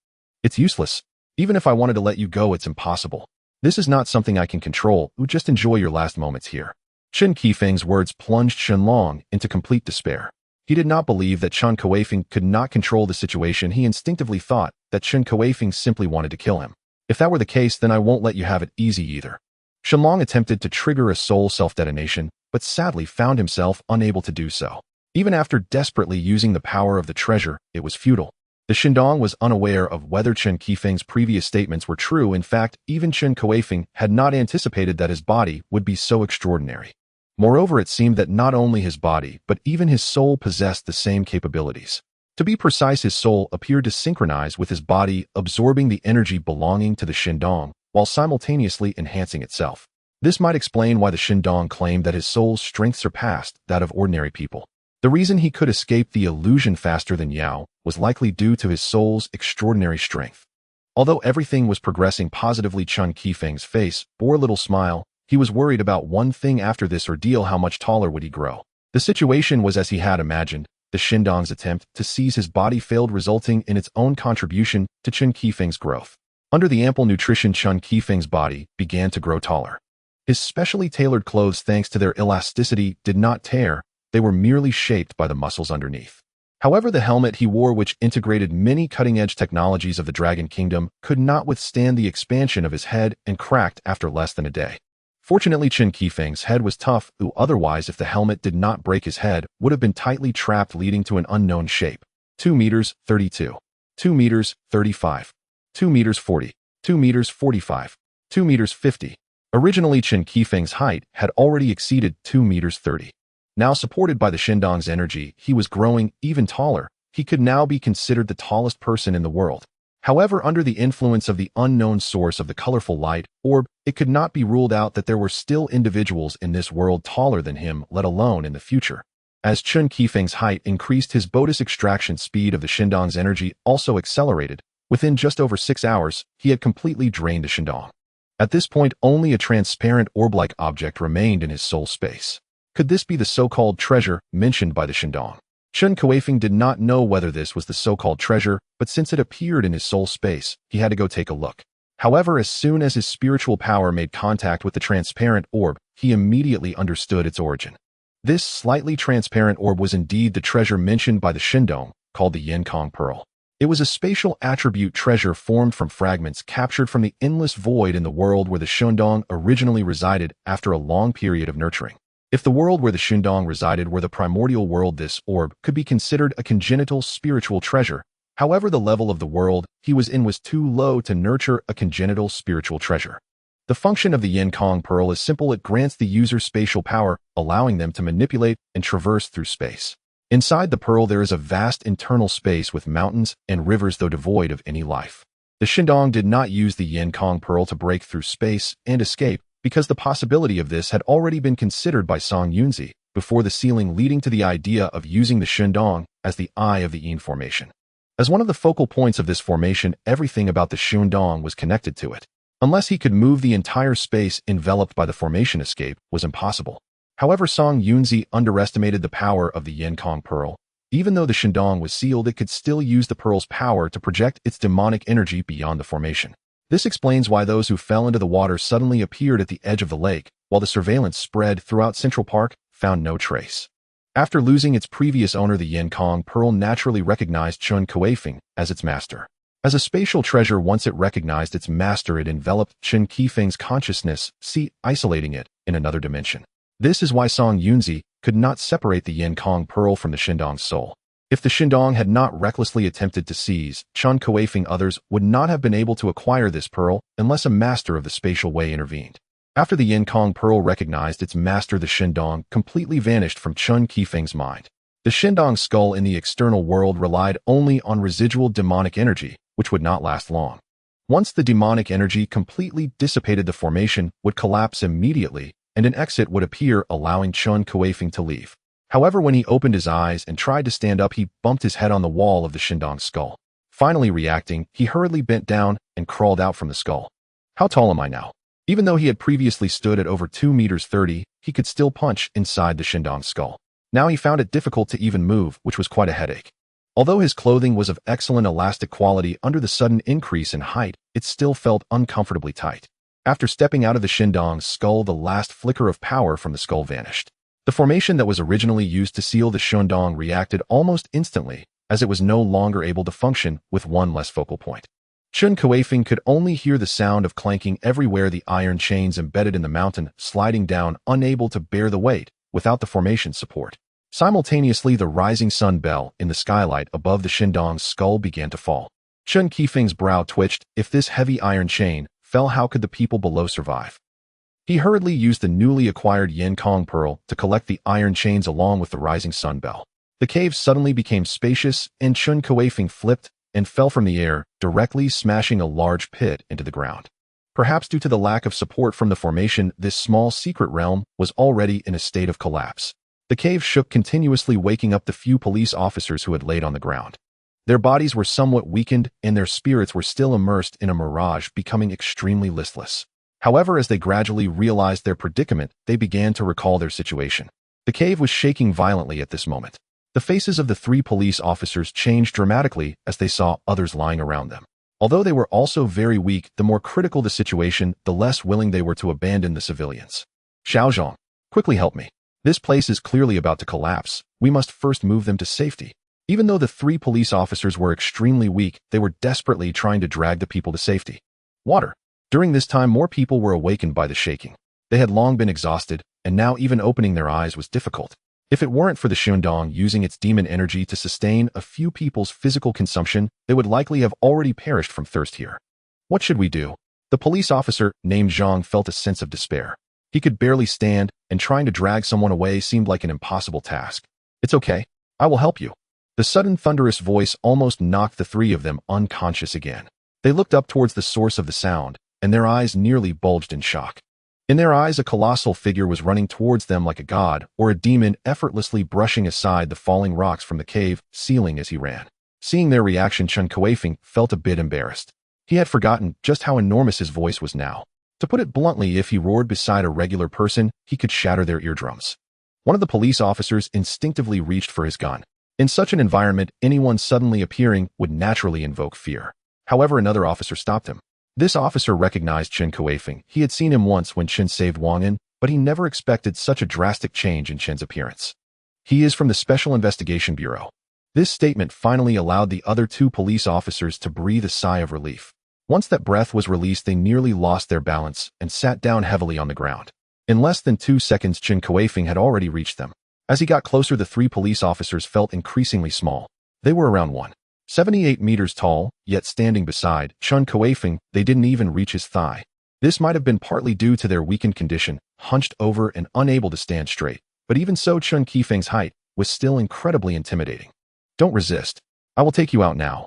It's useless. Even if I wanted to let you go, it's impossible. This is not something I can control. Just enjoy your last moments here. Chen Kuifeng's words plunged Shenlong into complete despair. He did not believe that Chun Kuifeng could not control the situation. He instinctively thought that Chen Kuifeng simply wanted to kill him. If that were the case, then I won't let you have it easy either. Shenlong attempted to trigger a soul self-detonation, but sadly found himself unable to do so. Even after desperately using the power of the treasure, it was futile. The Shindong was unaware of whether Chen Kuifeng's previous statements were true. In fact, even Chen Kuifeng had not anticipated that his body would be so extraordinary. Moreover, it seemed that not only his body, but even his soul possessed the same capabilities. To be precise, his soul appeared to synchronize with his body, absorbing the energy belonging to the Shindong, while simultaneously enhancing itself. This might explain why the Shindong claimed that his soul's strength surpassed that of ordinary people. The reason he could escape the illusion faster than Yao was likely due to his soul's extraordinary strength. Although everything was progressing positively, Chun Kuifeng's face bore a little smile. He was worried about one thing: after this ordeal, how much taller would he grow? The situation was as he had imagined. The Shindong's attempt to seize his body failed, resulting in its own contribution to Chen Kuifeng's growth. Under the ample nutrition, Chun Kuifeng's body began to grow taller. His specially tailored clothes, thanks to their elasticity, did not tear. They were merely shaped by the muscles underneath. However, the helmet he wore, which integrated many cutting-edge technologies of the Dragon Kingdom, could not withstand the expansion of his head and cracked after less than a day. Fortunately, Chen Kuifeng's head was tough, otherwise if the helmet did not break, his head would have been tightly trapped, leading to an unknown shape. 2 meters 32, 2 meters 35, 2 meters 40, 2 meters 45, 2 meters 50. Originally, Chen Kuifeng's height had already exceeded 2 meters 30. Now, supported by the Shindong's energy, he was growing even taller. He could now be considered the tallest person in the world. However, under the influence of the unknown source of the colorful light orb, it could not be ruled out that there were still individuals in this world taller than him, let alone in the future. As Chun Kuifeng's height increased, his bonus extraction speed of the Shindong's energy also accelerated. Within just over 6 hours, he had completely drained the Shindong. At this point, only a transparent orb-like object remained in his soul space. Could this be the so-called treasure mentioned by the Shindong? Chun Kuifeng did not know whether this was the so-called treasure, but since it appeared in his soul space, he had to go take a look. However, as soon as his spiritual power made contact with the transparent orb, he immediately understood its origin. This slightly transparent orb was indeed the treasure mentioned by the Shindong, called the Yenkong Pearl. It was a spatial attribute treasure formed from fragments captured from the endless void in the world where the Shindong originally resided after a long period of nurturing. If the world where the Shindong resided were the primordial world, this orb could be considered a congenital spiritual treasure. However, the level of the world he was in was too low to nurture a congenital spiritual treasure. The function of the Yenkong Pearl is simple. It grants the user spatial power, allowing them to manipulate and traverse through space. Inside the pearl, there is a vast internal space with mountains and rivers, though devoid of any life. The Shindong did not use the Yenkong Pearl to break through space and escape, because the possibility of this had already been considered by Song Yunzi before the sealing, leading to the idea of using the Shindong as the eye of the Yin formation. As one of the focal points of this formation, everything about the Shindong was connected to it. Unless he could move, the entire space enveloped by the formation escape was impossible. However, Song Yunzi underestimated the power of the Yenkong Pearl. Even though the Shindong was sealed, it could still use the pearl's power to project its demonic energy beyond the formation. This explains why those who fell into the water suddenly appeared at the edge of the lake, while the surveillance spread throughout Central Park found no trace. After losing its previous owner, the Yenkong Pearl naturally recognized Chun Kuifeng as its master. As a spatial treasure, once it recognized its master, it enveloped Chen Kuifeng's consciousness, isolating it in another dimension. This is why Song Yunzi could not separate the Yenkong Pearl from the Shindong's soul. If the Shindong had not recklessly attempted to seize Chun Kuifeng, others would not have been able to acquire this pearl unless a master of the spatial way intervened. After the Yin Kong pearl recognized its master, the Shindong completely vanished from Chun Kuifeng's mind. The Shindong's skull in the external world relied only on residual demonic energy, which would not last long. Once the demonic energy completely dissipated, the formation would collapse immediately, and an exit would appear, allowing Chun Kuifeng to leave. However, when he opened his eyes and tried to stand up, he bumped his head on the wall of the Shindong's skull. Finally reacting, he hurriedly bent down and crawled out from the skull. How tall am I now? Even though he had previously stood at over 2 meters 30, he could still punch inside the Shindong's skull. Now he found it difficult to even move, which was quite a headache. Although his clothing was of excellent elastic quality, under the sudden increase in height, it still felt uncomfortably tight. After stepping out of the Shindong's skull, the last flicker of power from the skull vanished. The formation that was originally used to seal the Shindong reacted almost instantly, as it was no longer able to function with one less focal point. Chun Kuifeng could only hear the sound of clanking everywhere, the iron chains embedded in the mountain sliding down, unable to bear the weight without the formation's support. Simultaneously, the rising sun bell in the skylight above the Shindong's skull began to fall. Chun Kuifeng's brow twitched. If this heavy iron chain fell, how could the people below survive? He hurriedly used the newly acquired Yin Kong pearl to collect the iron chains along with the rising sun bell. The cave suddenly became spacious, and Chun Kuifeng flipped and fell from the air, directly smashing a large pit into the ground. Perhaps due to the lack of support from the formation, this small secret realm was already in a state of collapse. The cave shook continuously, waking up the few police officers who had laid on the ground. Their bodies were somewhat weakened, and their spirits were still immersed in a mirage, becoming extremely listless. However, as they gradually realized their predicament, they began to recall their situation. The cave was shaking violently at this moment. The faces of the 3 police officers changed dramatically as they saw others lying around them. Although they were also very weak, the more critical the situation, the less willing they were to abandon the civilians. Xiaozhong, quickly help me. This place is clearly about to collapse. We must first move them to safety. Even though the 3 police officers were extremely weak, they were desperately trying to drag the people to safety. Water. During this time, more people were awakened by the shaking. They had long been exhausted, and now even opening their eyes was difficult. If it weren't for the Shindong using its demon energy to sustain a few people's physical consumption, they would likely have already perished from thirst here. What should we do? The police officer named Zhang felt a sense of despair. He could barely stand, and trying to drag someone away seemed like an impossible task. It's okay. I will help you. The sudden thunderous voice almost knocked the 3 of them unconscious again. They looked up towards the source of the sound, and their eyes nearly bulged in shock. In their eyes, a colossal figure was running towards them like a god or a demon, effortlessly brushing aside the falling rocks from the cave ceiling as he ran. Seeing their reaction, Chun Kuifeng felt a bit embarrassed. He had forgotten just how enormous his voice was now. To put it bluntly, if he roared beside a regular person, he could shatter their eardrums. One of the police officers instinctively reached for his gun. In such an environment, anyone suddenly appearing would naturally invoke fear. However, another officer stopped him. This officer recognized Chen Kuifeng. He had seen him once when Chen saved Wang An, but he never expected such a drastic change in Chen's appearance. He is from the Special Investigation Bureau. This statement finally allowed the other 2 police officers to breathe a sigh of relief. Once that breath was released, they nearly lost their balance and sat down heavily on the ground. In less than 2 seconds, Chen Kuifeng had already reached them. As he got closer, the 3 police officers felt increasingly small. They were around 1.78 meters tall, yet standing beside Chun Kuifeng, they didn't even reach his thigh. This might have been partly due to their weakened condition, hunched over and unable to stand straight, but even so, Chun Kuifeng's height was still incredibly intimidating. Don't resist. I will take you out now.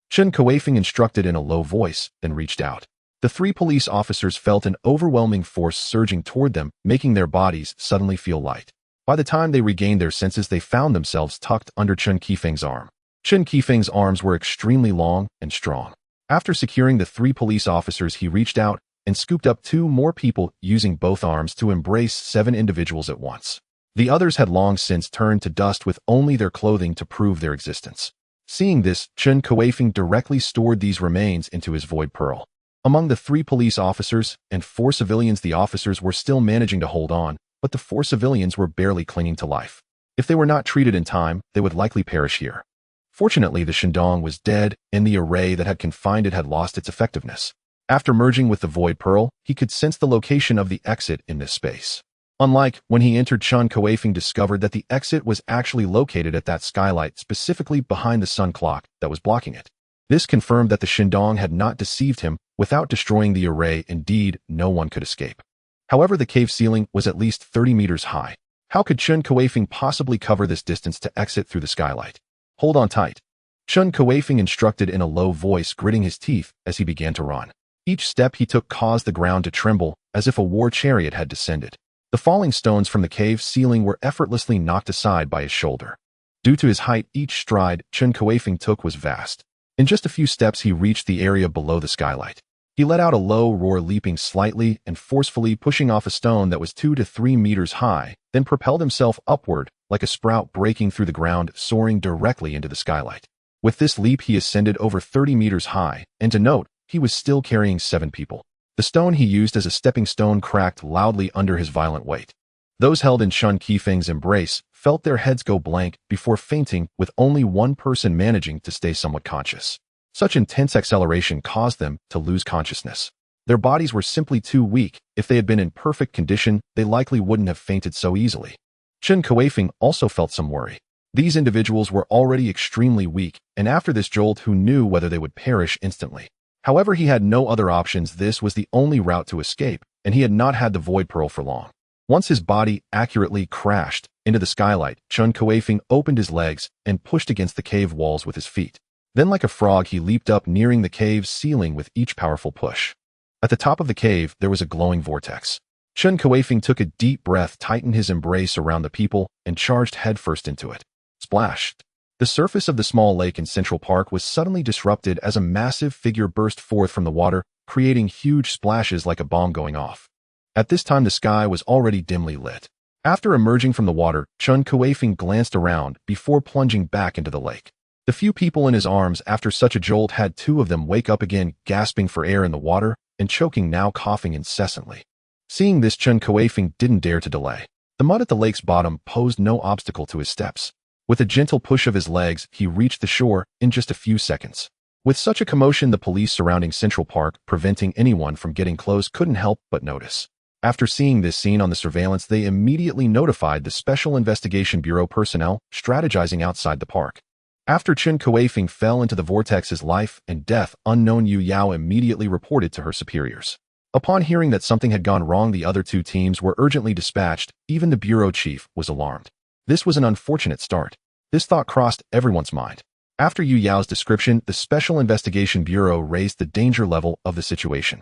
Chun Kuifeng instructed in a low voice, then reached out. The 3 police officers felt an overwhelming force surging toward them, making their bodies suddenly feel light. By the time they regained their senses, they found themselves tucked under Chun Kuifeng's arm. Chun Kuifeng's arms were extremely long and strong. After securing the 3 police officers, he reached out and scooped up 2 more people, using both arms to embrace 7 individuals at once. The others had long since turned to dust, with only their clothing to prove their existence. Seeing this, Chun Kuifeng directly stored these remains into his void pearl. Among the 3 police officers and 4 civilians, the officers were still managing to hold on, but the 4 civilians were barely clinging to life. If they were not treated in time, they would likely perish here. Fortunately, the Shindong was dead, and the array that had confined it had lost its effectiveness. After merging with the void pearl, he could sense the location of the exit in this space. Unlike when he entered, Chun Kuifeng discovered that the exit was actually located at that skylight, specifically behind the sun clock that was blocking it. This confirmed that the Shindong had not deceived him. Without destroying the array, indeed, no one could escape. However, the cave ceiling was at least 30 meters high. How could Chun Kuifeng possibly cover this distance to exit through the skylight? Hold on tight. Chun Kuifeng instructed in a low voice, gritting his teeth as he began to run. Each step he took caused the ground to tremble, as if a war chariot had descended. The falling stones from the cave ceiling were effortlessly knocked aside by his shoulder. Due to his height, each stride Chun Kuifeng took was vast. In just a few steps, he reached the area below the skylight. He let out a low roar, leaping slightly and forcefully, pushing off a stone that was 2 to 3 meters high, then propelled himself upward like a sprout, breaking through the ground, soaring directly into the skylight. With this leap, he ascended over 30 meters high, and to note, he was still carrying 7 people. The stone he used as a stepping stone cracked loudly under his violent weight. Those held in Chun Kuifeng's embrace felt their heads go blank before fainting, with only one person managing to stay somewhat conscious. Such intense acceleration caused them to lose consciousness. Their bodies were simply too weak. If they had been in perfect condition, they likely wouldn't have fainted so easily. Chen Kuifeng also felt some worry. These individuals were already extremely weak, and after this jolt, who knew whether they would perish instantly? However, he had no other options. This was the only route to escape, and he had not had the Void Pearl for long. Once his body accurately crashed into the skylight, Chun Kuifeng opened his legs and pushed against the cave walls with his feet. Then, like a frog, he leaped up, nearing the cave's ceiling with each powerful push. At the top of the cave, there was a glowing vortex. Chun Kuifeng took a deep breath, tightened his embrace around the people, and charged headfirst into it. Splash! The surface of the small lake in Central Park was suddenly disrupted as a massive figure burst forth from the water, creating huge splashes like a bomb going off. At this time, the sky was already dimly lit. After emerging from the water, Chun Kuifeng glanced around before plunging back into the lake. The few people in his arms after such a jolt had 2 of them wake up again, gasping for air in the water and choking, now coughing incessantly. Seeing this, Chun Kuifeng didn't dare to delay. The mud at the lake's bottom posed no obstacle to his steps. With a gentle push of his legs, he reached the shore in just a few seconds. With such a commotion, the police surrounding Central Park, preventing anyone from getting close, couldn't help but notice. After seeing this scene on the surveillance, they immediately notified the Special Investigation Bureau personnel strategizing outside the park. After Chun Kuifeng fell into the vortex's life and death, unknown Yu Yao immediately reported to her superiors. Upon hearing that something had gone wrong, the other 2 teams were urgently dispatched. Even the bureau chief was alarmed. This was an unfortunate start. This thought crossed everyone's mind. After Yu Yao's description, the Special Investigation Bureau raised the danger level of the situation.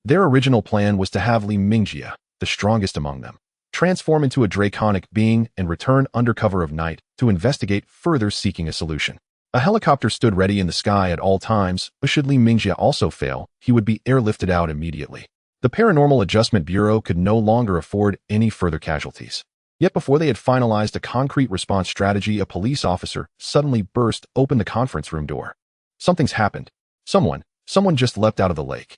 Their original plan was to have Li Mingjia, the strongest among them, transform into a draconic being and return under cover of night to investigate further, seeking a solution. A helicopter stood ready in the sky at all times, but should Li Mingjia also fail, he would be airlifted out immediately. The Paranormal Adjustment Bureau could no longer afford any further casualties. Yet before they had finalized a concrete response strategy, a police officer suddenly burst open the conference room door. Something's happened. Someone just leapt out of the lake.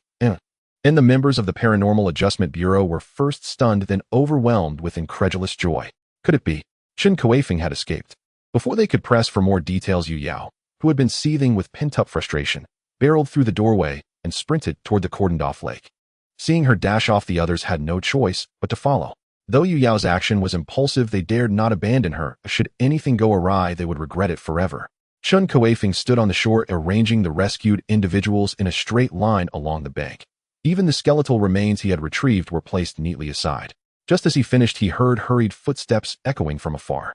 And the members of the Paranormal Adjustment Bureau were first stunned, then overwhelmed with incredulous joy. Could it be? Chun Kuifeng had escaped. Before they could press for more details, Yu Yao, who had been seething with pent-up frustration, barreled through the doorway and sprinted toward the cordoned-off lake. Seeing her dash off, the others had no choice but to follow. Though Yu Yao's action was impulsive, they dared not abandon her. Should anything go awry, they would regret it forever. Chun Kuifeng stood on the shore, arranging the rescued individuals in a straight line along the bank. Even the skeletal remains he had retrieved were placed neatly aside. Just as he finished, he heard hurried footsteps echoing from afar.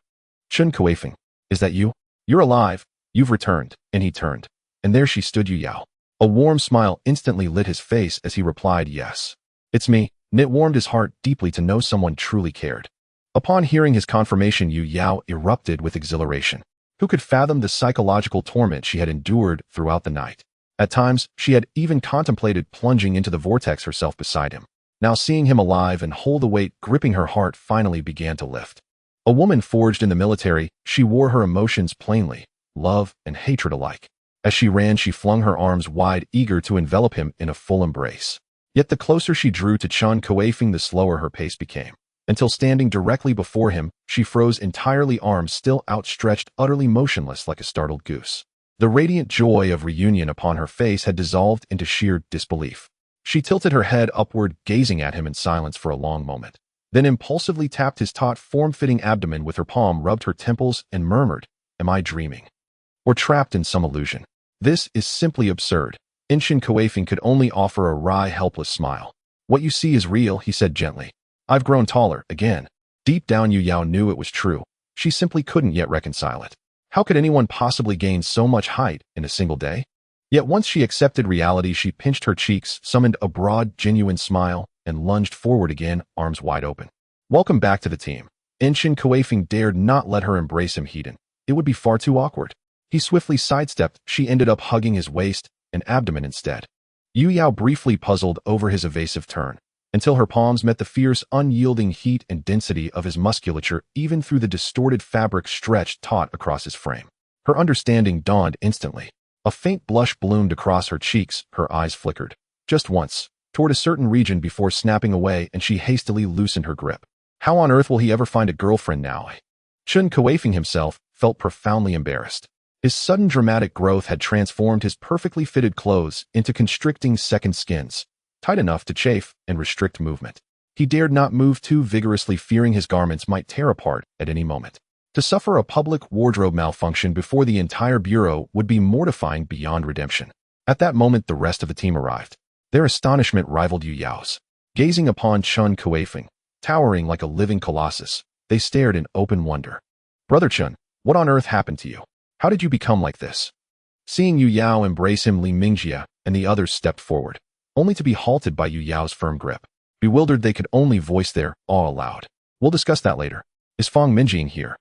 Chun Kuifeng, is that you? You're alive. You've returned. And he turned. And there she stood, Yu Yao. A warm smile instantly lit his face as he replied, yes. It's me. And it warmed his heart deeply to know someone truly cared. Upon hearing his confirmation, Yu Yao erupted with exhilaration. Who could fathom the psychological torment she had endured throughout the night? At times, she had even contemplated plunging into the vortex herself beside him. Now seeing him alive and whole, the weight gripping her heart finally began to lift. A woman forged in the military, she wore her emotions plainly, love and hatred alike. As she ran, she flung her arms wide, eager to envelop him in a full embrace. Yet the closer she drew to Chun Kuifeng, the slower her pace became. Until standing directly before him, she froze entirely, arms still outstretched, utterly motionless like a startled goose. The radiant joy of reunion upon her face had dissolved into sheer disbelief. She tilted her head upward, gazing at him in silence for a long moment. then impulsively tapped his taut, form-fitting abdomen with her palm, rubbed her temples, and murmured, "Am I dreaming? Or trapped in some illusion? This is simply absurd." Chen Kuifeng could only offer a wry, helpless smile. "What you see is real," he said gently. "I've grown taller, again." Deep down Yu Yao knew it was true. She simply couldn't yet reconcile it. How could anyone possibly gain so much height in a single day? Yet once she accepted reality, she pinched her cheeks, summoned a broad, genuine smile, and lunged forward again, arms wide open. "Welcome back to the team." Chen Kuifeng dared not let her embrace him heathen. It would be far too awkward. He swiftly sidestepped. She ended up hugging his waist and abdomen instead. Yu Yao briefly puzzled over his evasive turn, until her palms met the fierce, unyielding heat and density of his musculature even through the distorted fabric stretched taut across his frame. Her understanding dawned instantly. A faint blush bloomed across her cheeks, her eyes flickered. Just once, toward a certain region before snapping away, and she hastily loosened her grip. How on earth will he ever find a girlfriend now? Chun Kuifeng himself felt profoundly embarrassed. His sudden dramatic growth had transformed his perfectly fitted clothes into constricting second skins, tight enough to chafe and restrict movement. He dared not move too vigorously, fearing his garments might tear apart at any moment. To suffer a public wardrobe malfunction before the entire bureau would be mortifying beyond redemption. At that moment, the rest of the team arrived. Their astonishment rivaled Yu Yao's. Gazing upon Chun Kuifeng, towering like a living colossus, they stared in open wonder. "Brother Chun, what on earth happened to you? How did you become like this?" Seeing Yu Yao embrace him, Li Mingjie and the others stepped forward, only to be halted by Yu Yao's firm grip. Bewildered, they could only voice their awe aloud. "We'll discuss that later. Is Fang Minjing here?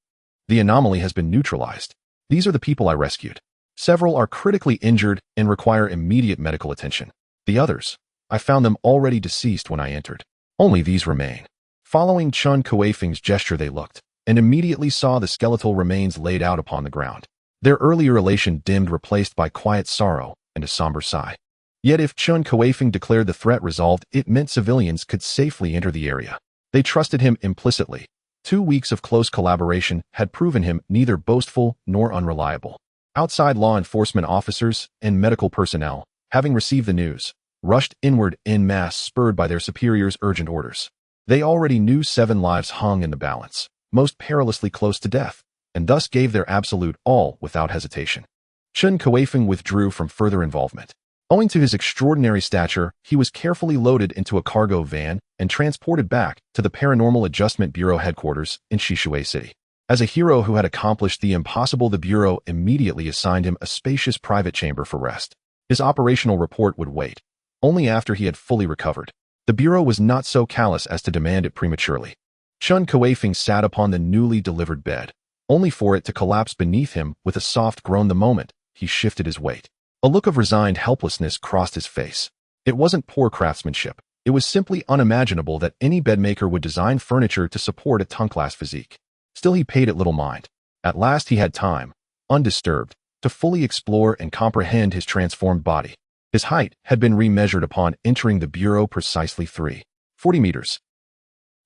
The anomaly has been neutralized. These are the people I rescued. Several are critically injured and require immediate medical attention. The others, I found them already deceased when I entered. Only these remain." Following Chun Kuifeng's gesture, they looked, and immediately saw the skeletal remains laid out upon the ground. Their earlier elation dimmed, replaced by quiet sorrow and a somber sigh. Yet if Chun Kuifeng declared the threat resolved, it meant civilians could safely enter the area. They trusted him implicitly. 2 weeks of close collaboration had proven him neither boastful nor unreliable. Outside law enforcement officers and medical personnel, having received the news, rushed inward en masse, spurred by their superiors' urgent orders. They already knew 7 lives hung in the balance, most perilously close to death, and thus gave their absolute all without hesitation. Chun Kuifeng withdrew from further involvement. Owing to his extraordinary stature, he was carefully loaded into a cargo van and transported back to the Paranormal Adjustment Bureau headquarters in Shishui City. As a hero who had accomplished the impossible, the Bureau immediately assigned him a spacious private chamber for rest. His operational report would wait, only after he had fully recovered. The Bureau was not so callous as to demand it prematurely. Chun Kuifeng sat upon the newly delivered bed, only for it to collapse beneath him with a soft groan the moment he shifted his weight. A look of resigned helplessness crossed his face. It wasn't poor craftsmanship. It was simply unimaginable that any bedmaker would design furniture to support a Tung-class physique. Still, he paid it little mind. At last he had time, undisturbed, to fully explore and comprehend his transformed body. His height had been remeasured upon entering the Bureau, precisely 340 meters.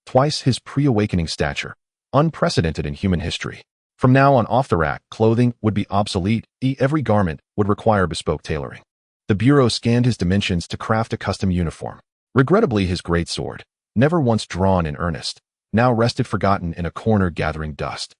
Twice his pre-awakening stature, unprecedented in human history. From now on, off-the-rack clothing would be obsolete. Every garment would require bespoke tailoring. The Bureau scanned his dimensions to craft a custom uniform. Regrettably, his great sword, never once drawn in earnest, now rested forgotten in a corner, gathering dust.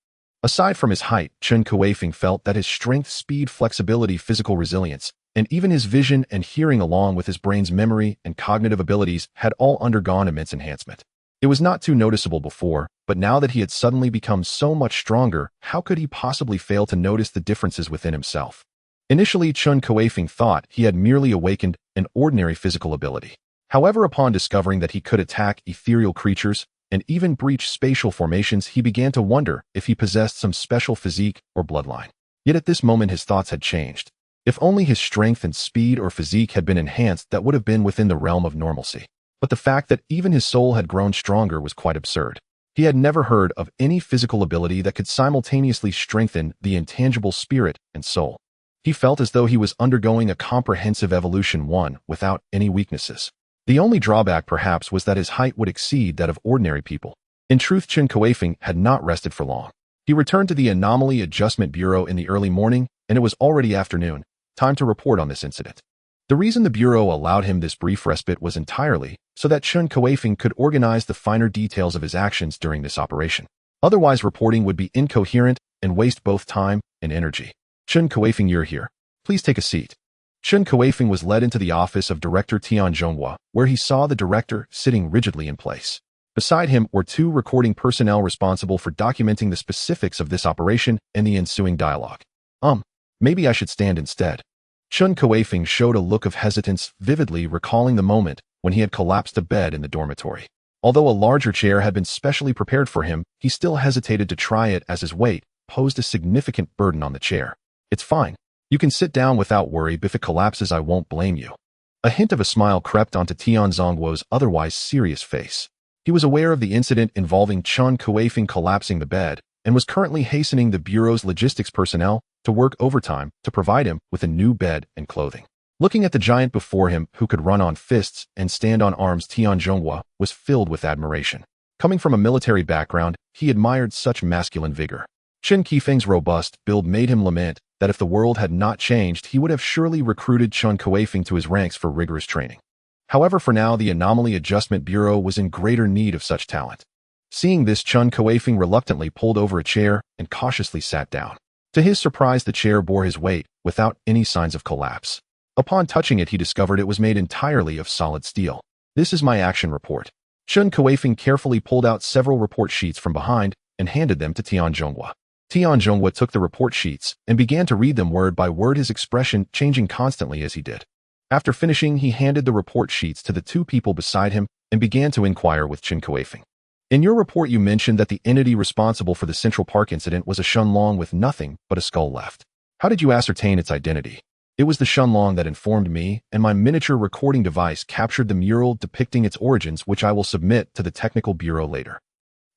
Aside from his height, Chun Kuifeng felt that his strength, speed, flexibility, physical resilience, and even his vision and hearing, along with his brain's memory and cognitive abilities, had all undergone immense enhancement. It was not too noticeable before, but now that he had suddenly become so much stronger, how could he possibly fail to notice the differences within himself? Initially, Chun Kuifeng thought he had merely awakened an ordinary physical ability. However, upon discovering that he could attack ethereal creatures and even breach spatial formations, he began to wonder if he possessed some special physique or bloodline. Yet at this moment his thoughts had changed. If only his strength and speed or physique had been enhanced, that would have been within the realm of normalcy. But the fact that even his soul had grown stronger was quite absurd. He had never heard of any physical ability that could simultaneously strengthen the intangible spirit and soul. He felt as though he was undergoing a comprehensive evolution, one without any weaknesses. The only drawback, perhaps, was that his height would exceed that of ordinary people. In truth, Chun Kuifeng had not rested for long. He returned to the Anomaly Adjustment Bureau in the early morning, and it was already afternoon, time to report on this incident. The reason the Bureau allowed him this brief respite was entirely so that Chun Kuifeng could organize the finer details of his actions during this operation. Otherwise, reporting would be incoherent and waste both time and energy. Chun Kuifeng, you're here. Please take a seat. Chun Kuifeng was led into the office of Director Tian Zhonghua, where he saw the director sitting rigidly in place. Beside him were two recording personnel responsible for documenting the specifics of this operation and the ensuing dialogue. Maybe I should stand instead. Chun Kuifeng showed a look of hesitance, vividly recalling the moment when he had collapsed a bed in the dormitory. Although a larger chair had been specially prepared for him, he still hesitated to try it as his weight posed a significant burden on the chair. It's fine. You can sit down without worry, but if it collapses, I won't blame you. A hint of a smile crept onto Tian Zhongguo's otherwise serious face. He was aware of the incident involving Chun Kuifeng collapsing the bed and was currently hastening the Bureau's logistics personnel to work overtime to provide him with a new bed and clothing. Looking at the giant before him who could run on fists and stand on arms, Tian Zhonghua was filled with admiration. Coming from a military background, he admired such masculine vigor. Chen Kuifeng's robust build made him lament that if the world had not changed, he would have surely recruited Chun Kuifeng to his ranks for rigorous training. However, for now, the Anomaly Adjustment Bureau was in greater need of such talent. Seeing this, Chun Kuifeng reluctantly pulled over a chair and cautiously sat down. To his surprise, the chair bore his weight without any signs of collapse. Upon touching it, he discovered it was made entirely of solid steel. This is my action report. Chun Kuifeng carefully pulled out several report sheets from behind and handed them to Tian Zhonghua. Tian Zhonghua took the report sheets and began to read them word by word, his expression changing constantly as he did. After finishing, he handed the report sheets to the two people beside him and began to inquire with Chun Kuifeng. In your report, you mentioned that the entity responsible for the Central Park incident was a Shunlong with nothing but a skull left. How did you ascertain its identity? It was the Shunlong that informed me, and my miniature recording device captured the mural depicting its origins, which I will submit to the Technical Bureau later.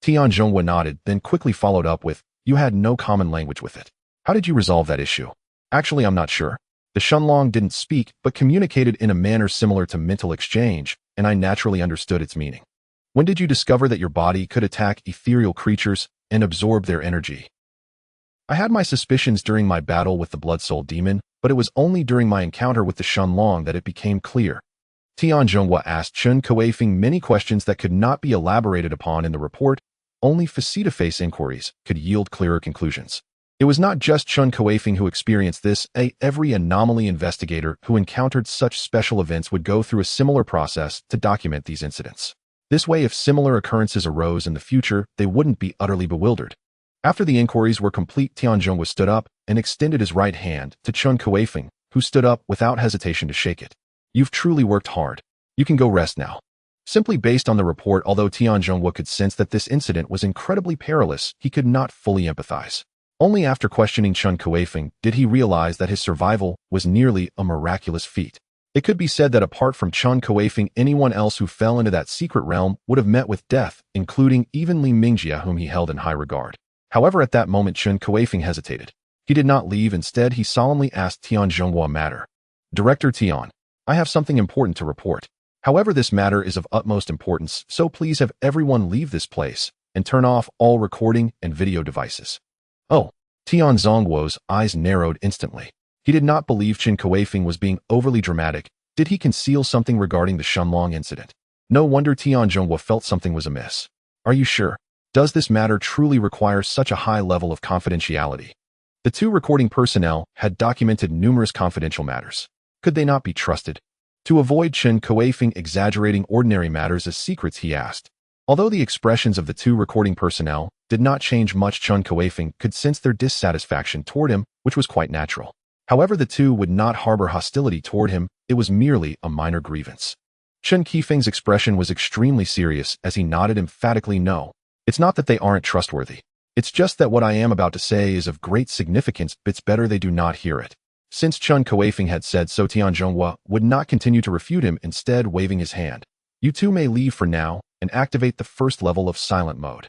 Tian Zhonghua nodded, then quickly followed up with, you had no common language with it. How did you resolve that issue? Actually, I'm not sure. The Shunlong didn't speak, but communicated in a manner similar to mental exchange, and I naturally understood its meaning. When did you discover that your body could attack ethereal creatures and absorb their energy? I had my suspicions during my battle with the Blood Soul Demon, but it was only during my encounter with the Shunlong that it became clear. Tian Zhonghua asked Chun Kuifeng many questions that could not be elaborated upon in the report. Only face-to-face inquiries could yield clearer conclusions. It was not just Chun Kuifeng who experienced this. Every anomaly investigator who encountered such special events would go through a similar process to document these incidents. This way, if similar occurrences arose in the future, they wouldn't be utterly bewildered. After the inquiries were complete, Tian Zhonghua stood up and extended his right hand to Chun Kuifeng, who stood up without hesitation to shake it. You've truly worked hard. You can go rest now. Simply based on the report, although Tian Zhonghua could sense that this incident was incredibly perilous, he could not fully empathize. Only after questioning Chun Kuifeng did he realize that his survival was nearly a miraculous feat. It could be said that apart from Chun Kuifeng, anyone else who fell into that secret realm would have met with death, including even Li Mingjia, whom he held in high regard. However, at that moment, Chun Kuifeng hesitated. He did not leave. Instead, he solemnly asked Tian Zhonghua a matter. Director Tian, I have something important to report. However, this matter is of utmost importance, so please have everyone leave this place and turn off all recording and video devices. Oh, Tian Zhongguo's eyes narrowed instantly. He did not believe Chun Kuifeng was being overly dramatic. Did he conceal something regarding the Shunlong incident? No wonder Tian Zhonghua felt something was amiss. Are you sure? Does this matter truly require such a high level of confidentiality? The two recording personnel had documented numerous confidential matters. Could they not be trusted? To avoid Chun Kuifeng exaggerating ordinary matters as secrets, he asked. Although the expressions of the two recording personnel did not change much, Chun Kuifeng could sense their dissatisfaction toward him, which was quite natural. However, the two would not harbor hostility toward him. It was merely a minor grievance. Chen Kuifeng's expression was extremely serious as he nodded emphatically. No, it's not that they aren't trustworthy. It's just that what I am about to say is of great significance, but it's better they do not hear it. Since Chun Kuifeng had said so, Tian Zhonghua would not continue to refute him, instead waving his hand. You two may leave for now and activate the first level of silent mode.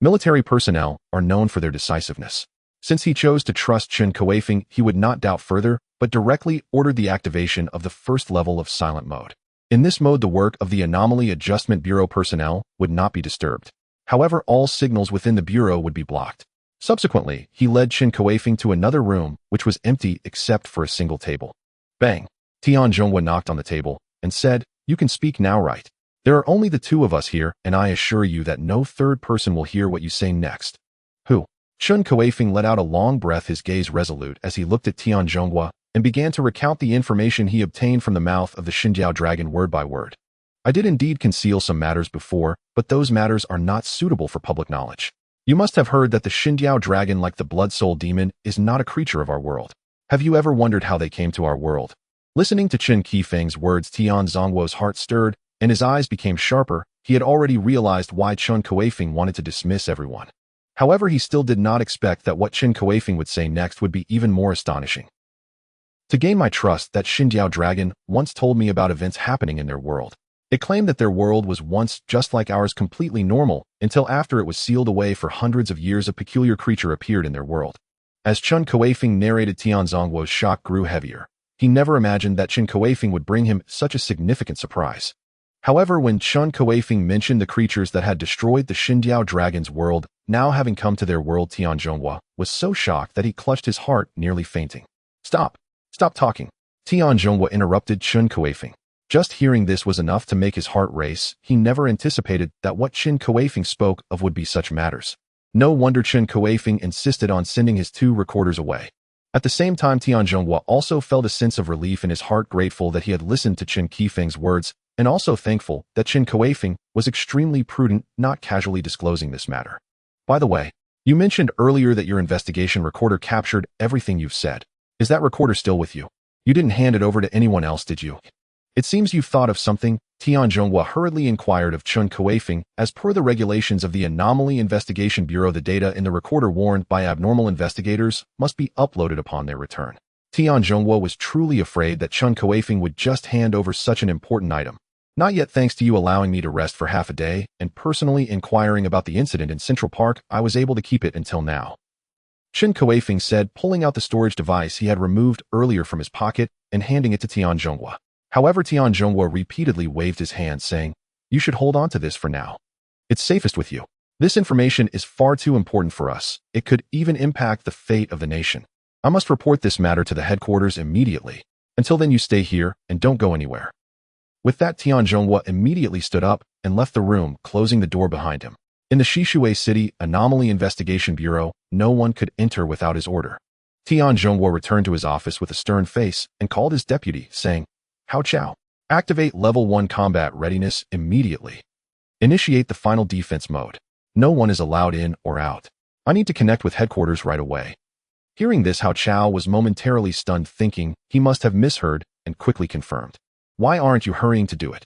Military personnel are known for their decisiveness. Since he chose to trust Chun Kuifeng, he would not doubt further, but directly ordered the activation of the first level of silent mode. In this mode, the work of the Anomaly Adjustment Bureau personnel would not be disturbed. However, all signals within the Bureau would be blocked. Subsequently, he led Chun Kuifeng to another room, which was empty except for a single table. Bang! Tian Zhonghua knocked on the table and said, "You can speak now, right? There are only the two of us here, and I assure you that no third person will hear what you say next." "Who?" Chun Kuifeng let out a long breath, his gaze resolute as he looked at Tian Zhonghua and began to recount the information he obtained from the mouth of the Xinjiao dragon word by word. "I did indeed conceal some matters before, but those matters are not suitable for public knowledge. You must have heard that the Xinjiao dragon, like the blood soul demon, is not a creature of our world. Have you ever wondered how they came to our world?" Listening to Chen Kuifeng's words, Tian Zhongguo's heart stirred, and his eyes became sharper. He had already realized why Chun Kuifeng wanted to dismiss everyone. However, he still did not expect that what Chen Kuifeng would say next would be even more astonishing. "To gain my trust, that Xinjiao dragon once told me about events happening in their world. It claimed that their world was once just like ours, completely normal, until after it was sealed away for hundreds of years, a peculiar creature appeared in their world." As Chun Kuifeng narrated, Tian Zhongguo's shock grew heavier. He never imagined that Chen Kuifeng would bring him such a significant surprise. However, when Chun Kuifeng mentioned the creatures that had destroyed the Xinjiao dragon's world, now having come to their world, Tian Zhonghua was so shocked that he clutched his heart, nearly fainting. "Stop! Stop talking!" Tian Zhonghua interrupted Chun Kuifeng. Just hearing this was enough to make his heart race. He never anticipated that what Chen Kuifeng spoke of would be such matters. No wonder Chen Kuifeng insisted on sending his two recorders away. At the same time, Tian Zhonghua also felt a sense of relief in his heart, grateful that he had listened to Chen Kuifeng's words, and also thankful that Chen Kuifeng was extremely prudent, not casually disclosing this matter. "By the way, you mentioned earlier that your investigation recorder captured everything you've said. Is that recorder still with you? You didn't hand it over to anyone else, did you?" "It seems you've thought of something," Tian Zhonghua hurriedly inquired of Chun Kuifeng. As per the regulations of the Anomaly Investigation Bureau, the data in the recorder warned by abnormal investigators must be uploaded upon their return. Tian Zhonghua was truly afraid that Chun Kuifeng would just hand over such an important item. "Not yet, thanks to you allowing me to rest for half a day and personally inquiring about the incident in Central Park, I was able to keep it until now," Chen Kuifeng said, pulling out the storage device he had removed earlier from his pocket and handing it to Tian Zhonghua. However, Tian Zhonghua repeatedly waved his hand, saying, "You should hold on to this for now. It's safest with you. This information is far too important for us. It could even impact the fate of the nation. I must report this matter to the headquarters immediately. Until then, you stay here and don't go anywhere." With that, Tian Zhonghua immediately stood up and left the room, closing the door behind him. In the Shishui City Anomaly Investigation Bureau, no one could enter without his order. Tian Zhonghua returned to his office with a stern face and called his deputy, saying, "Hao Chao, activate Level 1 combat readiness immediately. Initiate the final defense mode. No one is allowed in or out. I need to connect with headquarters right away." Hearing this, Hao Chao was momentarily stunned, thinking he must have misheard, and quickly confirmed. "Why aren't you hurrying to do it?"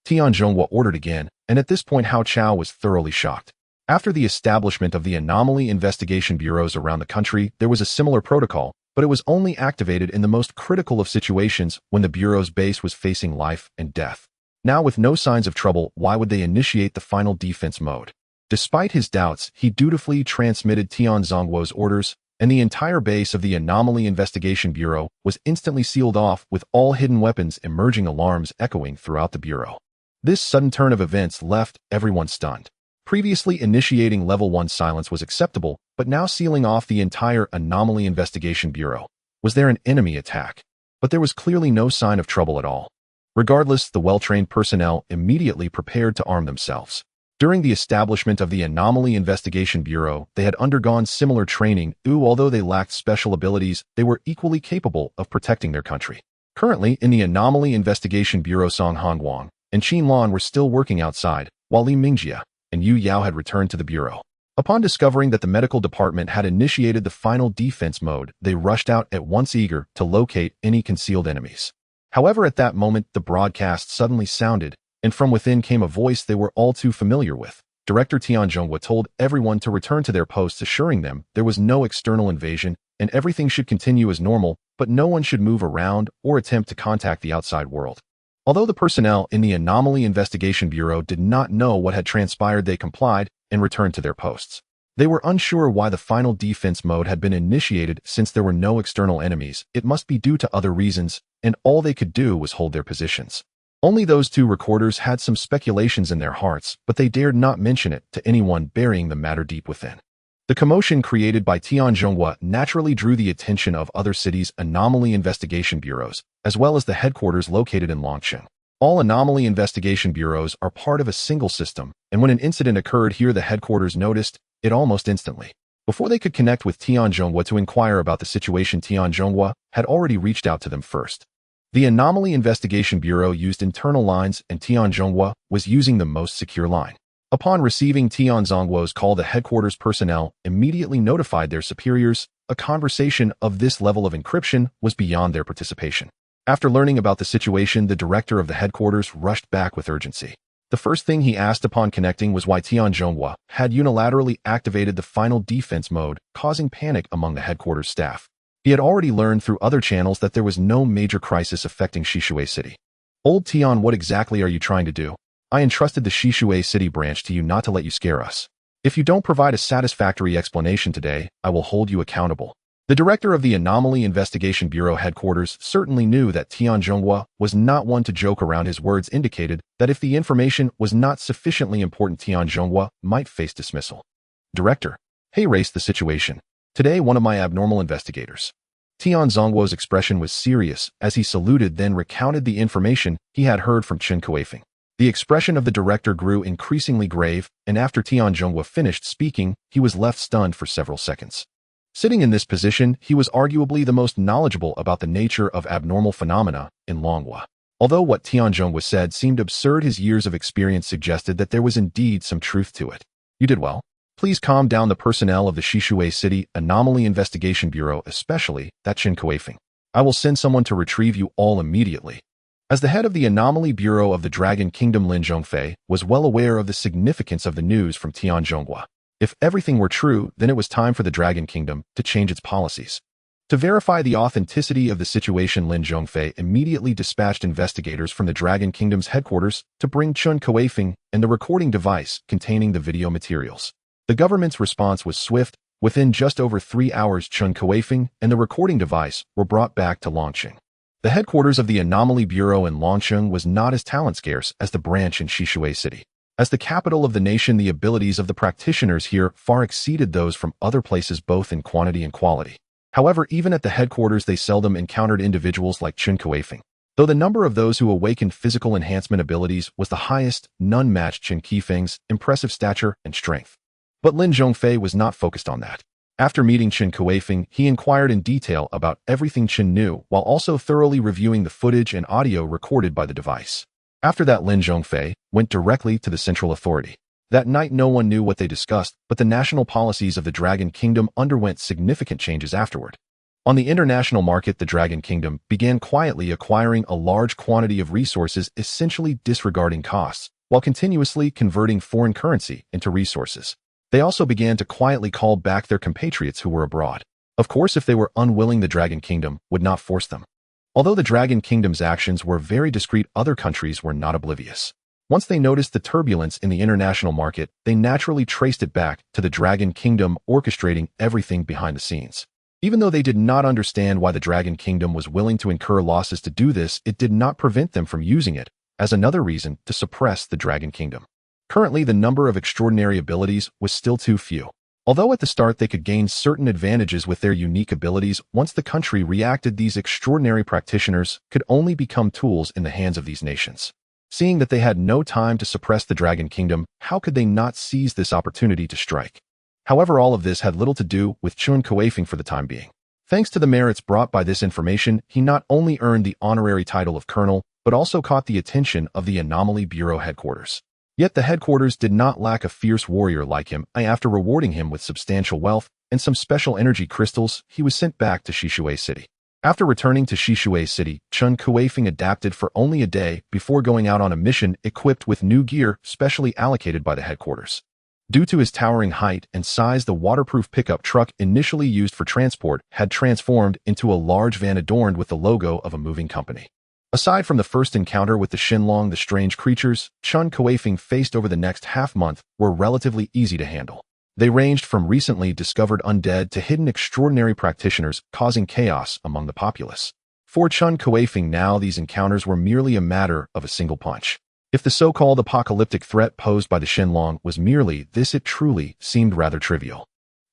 Tian Zhonghua ordered again, and at this point Hao Chao was thoroughly shocked. After the establishment of the Anomaly Investigation Bureaus around the country, there was a similar protocol, but it was only activated in the most critical of situations when the Bureau's base was facing life and death. Now, with no signs of trouble, why would they initiate the final defense mode? Despite his doubts, he dutifully transmitted Tian Zhongguo's orders, and the entire base of the Anomaly Investigation Bureau was instantly sealed off, with all hidden weapons emerging, alarms echoing throughout the Bureau. This sudden turn of events left everyone stunned. Previously, initiating Level 1 silence was acceptable, but now sealing off the entire Anomaly Investigation Bureau. Was there an enemy attack? But there was clearly no sign of trouble at all. Regardless, the well-trained personnel immediately prepared to arm themselves. During the establishment of the Anomaly Investigation Bureau, they had undergone similar training. Although they lacked special abilities, they were equally capable of protecting their country. Currently, in the Anomaly Investigation Bureau, Song Hongguang and Qin Lan were still working outside, while Li Mingjia and Yu Yao had returned to the Bureau. Upon discovering that the medical department had initiated the final defense mode, they rushed out at once, eager to locate any concealed enemies. However, at that moment, the broadcast suddenly sounded, and from within came a voice they were all too familiar with. Director Tian Zhonghua told everyone to return to their posts, assuring them there was no external invasion and everything should continue as normal, but no one should move around or attempt to contact the outside world. Although the personnel in the Anomaly Investigation Bureau did not know what had transpired, they complied and returned to their posts. They were unsure why the final defense mode had been initiated. Since there were no external enemies, it must be due to other reasons, and all they could do was hold their positions. Only those two recorders had some speculations in their hearts, but they dared not mention it to anyone, burying the matter deep within. The commotion created by Tianzhonghua naturally drew the attention of other cities' anomaly investigation bureaus, as well as the headquarters located in Longqing. All anomaly investigation bureaus are part of a single system, and when an incident occurred here, the headquarters noticed it almost instantly. Before they could connect with Tianzhonghua to inquire about the situation, Tianzhonghua had already reached out to them first. The Anomaly Investigation Bureau used internal lines, and Tianzhonghua was using the most secure line. Upon receiving Tianzhonghua's call, the headquarters personnel immediately notified their superiors. A conversation of this level of encryption was beyond their participation. After learning about the situation, the director of the headquarters rushed back with urgency. The first thing he asked upon connecting was why Tianzhonghua had unilaterally activated the final defense mode, causing panic among the headquarters staff. He had already learned through other channels that there was no major crisis affecting Shishui City. Old Tian, what exactly are you trying to do? I entrusted the Shishui City branch to you not to let you scare us. If you don't provide a satisfactory explanation today, I will hold you accountable. The director of the Anomaly Investigation Bureau headquarters certainly knew that Tianzhonghua was not one to joke around. His words indicated that if the information was not sufficiently important, Tianzhonghua might face dismissal. Director, hey, race the situation. Today, one of my abnormal investigators. Tianzhonghua's expression was serious as he saluted, then recounted the information he had heard from Chen Kuifeng. The expression of the director grew increasingly grave, and after Tianzhonghua finished speaking, he was left stunned for several seconds. Sitting in this position, he was arguably the most knowledgeable about the nature of abnormal phenomena in Longhua. Although what Tianzhonghua said seemed absurd, his years of experience suggested that there was indeed some truth to it. You did well. Please calm down the personnel of the Shishui City Anomaly Investigation Bureau, especially that Chen Kuifeng. I will send someone to retrieve you all immediately. As the head of the Anomaly Bureau of the Dragon Kingdom, Lin Zhongfei was well aware of the significance of the news from Tianzhonghua. If everything were true, then it was time for the Dragon Kingdom to change its policies. To verify the authenticity of the situation, Lin Zhongfei immediately dispatched investigators from the Dragon Kingdom's headquarters to bring Chun Kuifeng and the recording device containing the video materials. The government's response was swift. Within just over 3 hours, Chun Kuifeng and the recording device were brought back to Longqing. The headquarters of the Anomaly Bureau in Longqing was not as talent scarce as the branch in Shishui City. As the capital of the nation, the abilities of the practitioners here far exceeded those from other places, both in quantity and quality. However, even at the headquarters, they seldom encountered individuals like Chun Kuifeng. Though the number of those who awakened physical enhancement abilities was the highest, none matched Chen Kuifeng's impressive stature and strength. But Lin Zhongfei was not focused on that. After meeting Chen Kuifeng, he inquired in detail about everything Chen knew, while also thoroughly reviewing the footage and audio recorded by the device. After that, Lin Zhongfei went directly to the central authority. That night, no one knew what they discussed, but the national policies of the Dragon Kingdom underwent significant changes afterward. On the international market, the Dragon Kingdom began quietly acquiring a large quantity of resources, essentially disregarding costs, while continuously converting foreign currency into resources. They also began to quietly call back their compatriots who were abroad. Of course, if they were unwilling, the Dragon Kingdom would not force them. Although the Dragon Kingdom's actions were very discreet, other countries were not oblivious. Once they noticed the turbulence in the international market, they naturally traced it back to the Dragon Kingdom orchestrating everything behind the scenes. Even though they did not understand why the Dragon Kingdom was willing to incur losses to do this, it did not prevent them from using it as another reason to suppress the Dragon Kingdom. Currently, the number of extraordinary abilities was still too few. Although at the start they could gain certain advantages with their unique abilities, once the country reacted, these extraordinary practitioners could only become tools in the hands of these nations. Seeing that they had no time to suppress the Dragon Kingdom, how could they not seize this opportunity to strike? However, all of this had little to do with Chun Kuifeng for the time being. Thanks to the merits brought by this information, he not only earned the honorary title of colonel, but also caught the attention of the Anomaly Bureau headquarters. Yet the headquarters did not lack a fierce warrior like him. After rewarding him with substantial wealth and some special energy crystals, he was sent back to Shishui City. After returning to Shishui City, Chun Kuifeng adapted for only a day before going out on a mission equipped with new gear specially allocated by the headquarters. Due to his towering height and size, the waterproof pickup truck initially used for transport had transformed into a large van adorned with the logo of a moving company. Aside from the first encounter with the Shenlong, the strange creatures Chun Kuifeng faced over the next half-month were relatively easy to handle. They ranged from recently discovered undead to hidden extraordinary practitioners causing chaos among the populace. For Chun Kuifeng now, these encounters were merely a matter of a single punch. If the so-called apocalyptic threat posed by the Shenlong was merely this, it truly seemed rather trivial.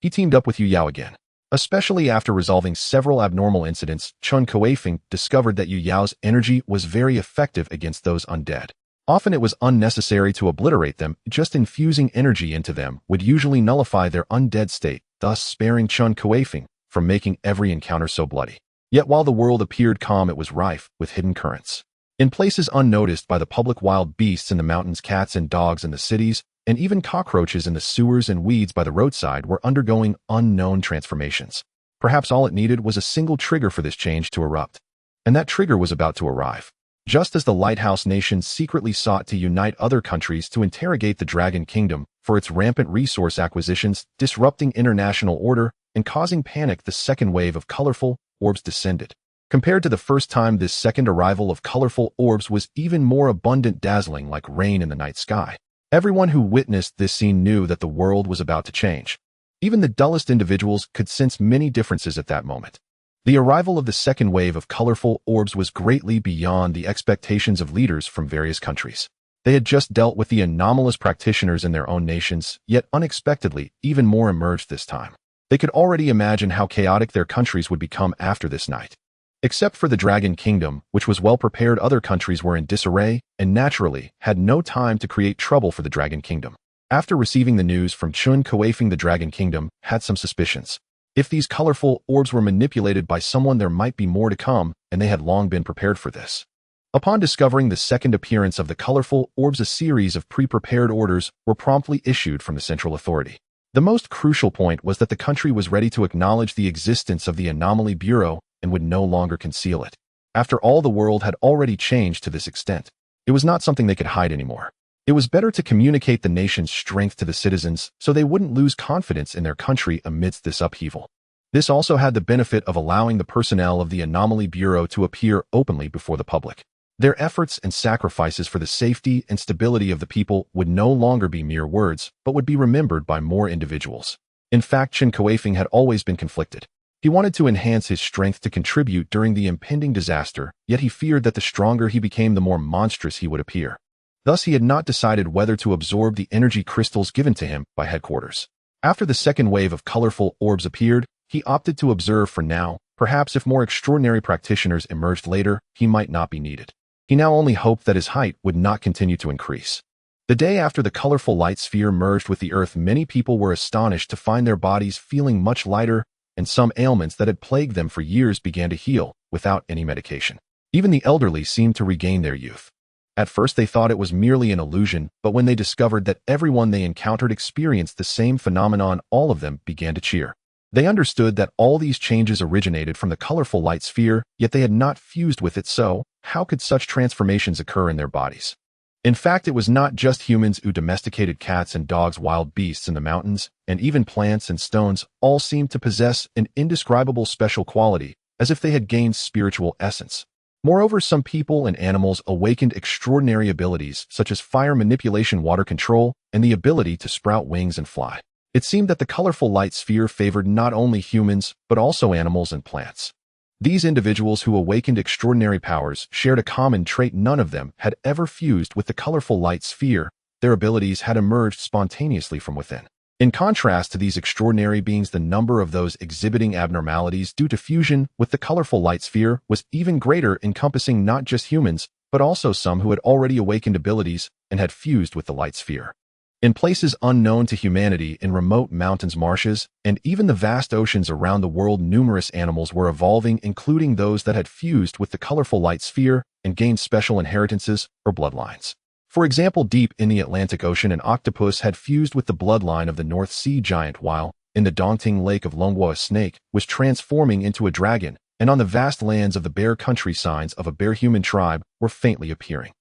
he teamed up with Yu Yao again. Especially after resolving several abnormal incidents, Chun Kuifeng discovered that Yu Yao's energy was very effective against those undead. Often it was unnecessary to obliterate them, just infusing energy into them would usually nullify their undead state, thus sparing Chun Kuifeng from making every encounter so bloody. Yet while the world appeared calm, it was rife with hidden currents. In places unnoticed by the public, wild beasts in the mountains, cats and dogs in the cities, and even cockroaches in the sewers and weeds by the roadside were undergoing unknown transformations. Perhaps all it needed was a single trigger for this change to erupt. And that trigger was about to arrive. Just as the Lighthouse nations secretly sought to unite other countries to interrogate the Dragon Kingdom for its rampant resource acquisitions, disrupting international order, and causing panic, the second wave of colorful orbs descended. Compared to the first time, this second arrival of colorful orbs was even more abundant, dazzling like rain in the night sky. Everyone who witnessed this scene knew that the world was about to change. Even the dullest individuals could sense many differences at that moment. The arrival of the second wave of colorful orbs was greatly beyond the expectations of leaders from various countries. They had just dealt with the anomalous practitioners in their own nations, yet unexpectedly, even more emerged this time. They could already imagine how chaotic their countries would become after this night. Except for the Dragon Kingdom, which was well prepared, other countries were in disarray and naturally had no time to create trouble for the Dragon Kingdom. After receiving the news from Chun Kuifeng, the Dragon Kingdom had some suspicions. If these colorful orbs were manipulated by someone, there might be more to come, and they had long been prepared for this. Upon discovering the second appearance of the colorful orbs, a series of pre-prepared orders were promptly issued from the central authority. The most crucial point was that the country was ready to acknowledge the existence of the Anomaly Bureau and would no longer conceal it. After all, the world had already changed to this extent. It was not something they could hide anymore. It was better to communicate the nation's strength to the citizens so they wouldn't lose confidence in their country amidst this upheaval. This also had the benefit of allowing the personnel of the Anomaly Bureau to appear openly before the public. Their efforts and sacrifices for the safety and stability of the people would no longer be mere words, but would be remembered by more individuals. In fact, Chen Kuifeng had always been conflicted. He wanted to enhance his strength to contribute during the impending disaster, yet he feared that the stronger he became, the more monstrous he would appear. Thus, he had not decided whether to absorb the energy crystals given to him by headquarters. After the second wave of colorful orbs appeared, he opted to observe for now. Perhaps if more extraordinary practitioners emerged later, he might not be needed. He now only hoped that his height would not continue to increase. The day after the colorful light sphere merged with the earth, many people were astonished to find their bodies feeling much lighter, and some ailments that had plagued them for years began to heal without any medication. Even the elderly seemed to regain their youth. At first they thought it was merely an illusion, but when they discovered that everyone they encountered experienced the same phenomenon, all of them began to cheer. They understood that all these changes originated from the colorful light sphere, yet they had not fused with it, so how could such transformations occur in their bodies? In fact, it was not just humans who domesticated cats and dogs, wild beasts in the mountains, and even plants and stones all seemed to possess an indescribable special quality, as if they had gained spiritual essence. Moreover, some people and animals awakened extraordinary abilities such as fire manipulation, water control, and the ability to sprout wings and fly. It seemed that the colorful light sphere favored not only humans, but also animals and plants. These individuals who awakened extraordinary powers shared a common trait: none of them had ever fused with the colorful light sphere. Their abilities had emerged spontaneously from within. In contrast to these extraordinary beings, the number of those exhibiting abnormalities due to fusion with the colorful light sphere was even greater, encompassing not just humans, but also some who had already awakened abilities and had fused with the light sphere. In places unknown to humanity, in remote mountains, marshes, and even the vast oceans around the world, numerous animals were evolving, including those that had fused with the colorful light sphere and gained special inheritances or bloodlines. For example, deep in the Atlantic Ocean, an octopus had fused with the bloodline of the North Sea giant, while in the Dongting Lake of Longwa a snake was transforming into a dragon, and on the vast lands of the bear country signs of a bear-human tribe were faintly appearing.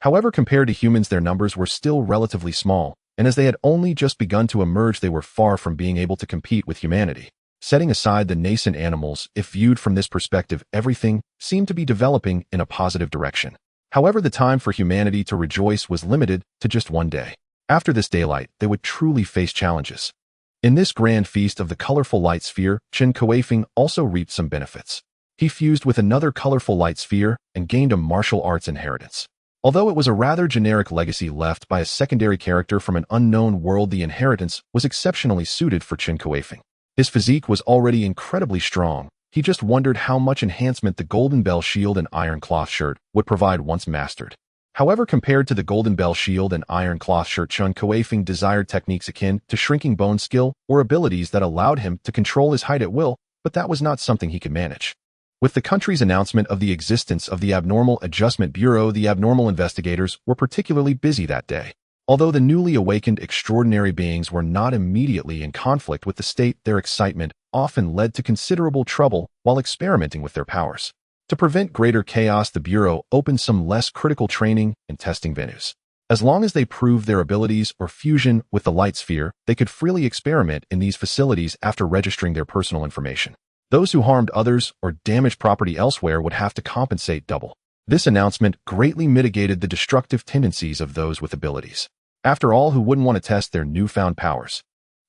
However, compared to humans, their numbers were still relatively small, and as they had only just begun to emerge, they were far from being able to compete with humanity. Setting aside the nascent animals, if viewed from this perspective, everything seemed to be developing in a positive direction. However, the time for humanity to rejoice was limited to just one day. After this daylight, they would truly face challenges. In this grand feast of the colorful light sphere, Chen Kuifeng also reaped some benefits. He fused with another colorful light sphere and gained a martial arts inheritance. Although it was a rather generic legacy left by a secondary character from an unknown world, the inheritance was exceptionally suited for Chen Kuifeng. His physique was already incredibly strong. He just wondered how much enhancement the Golden Bell Shield and Iron Cloth Shirt would provide once mastered. However, compared to the Golden Bell Shield and Iron Cloth Shirt, Chun Kuifeng desired techniques akin to shrinking bone skill or abilities that allowed him to control his height at will, but that was not something he could manage. With the country's announcement of the existence of the Abnormal Adjustment Bureau, the abnormal investigators were particularly busy that day. Although the newly awakened extraordinary beings were not immediately in conflict with the state, their excitement often led to considerable trouble while experimenting with their powers. To prevent greater chaos, the Bureau opened some less critical training and testing venues. As long as they proved their abilities or fusion with the light sphere, they could freely experiment in these facilities after registering their personal information. Those who harmed others or damaged property elsewhere would have to compensate double. This announcement greatly mitigated the destructive tendencies of those with abilities. After all, who wouldn't want to test their newfound powers?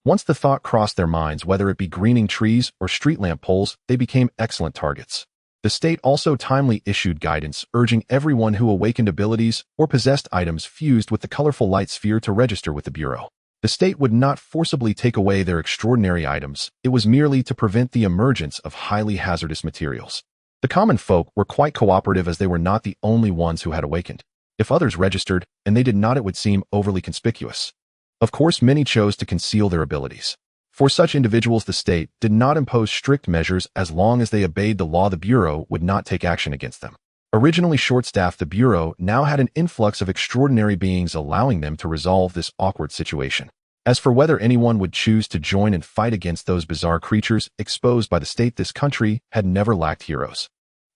Once the thought crossed their minds, whether it be greening trees or street lamp poles, they became excellent targets. The state also timely issued guidance urging everyone who awakened abilities or possessed items fused with the colorful light sphere to register with the Bureau. The state would not forcibly take away their extraordinary items, it was merely to prevent the emergence of highly hazardous materials. The common folk were quite cooperative, as they were not the only ones who had awakened. If others registered, and they did not, it would seem overly conspicuous. Of course, many chose to conceal their abilities. For such individuals, the state did not impose strict measures. As long as they obeyed the law, the Bureau would not take action against them. Originally short-staffed, the Bureau now had an influx of extraordinary beings, allowing them to resolve this awkward situation. As for whether anyone would choose to join and fight against those bizarre creatures exposed by the state, this country had never lacked heroes.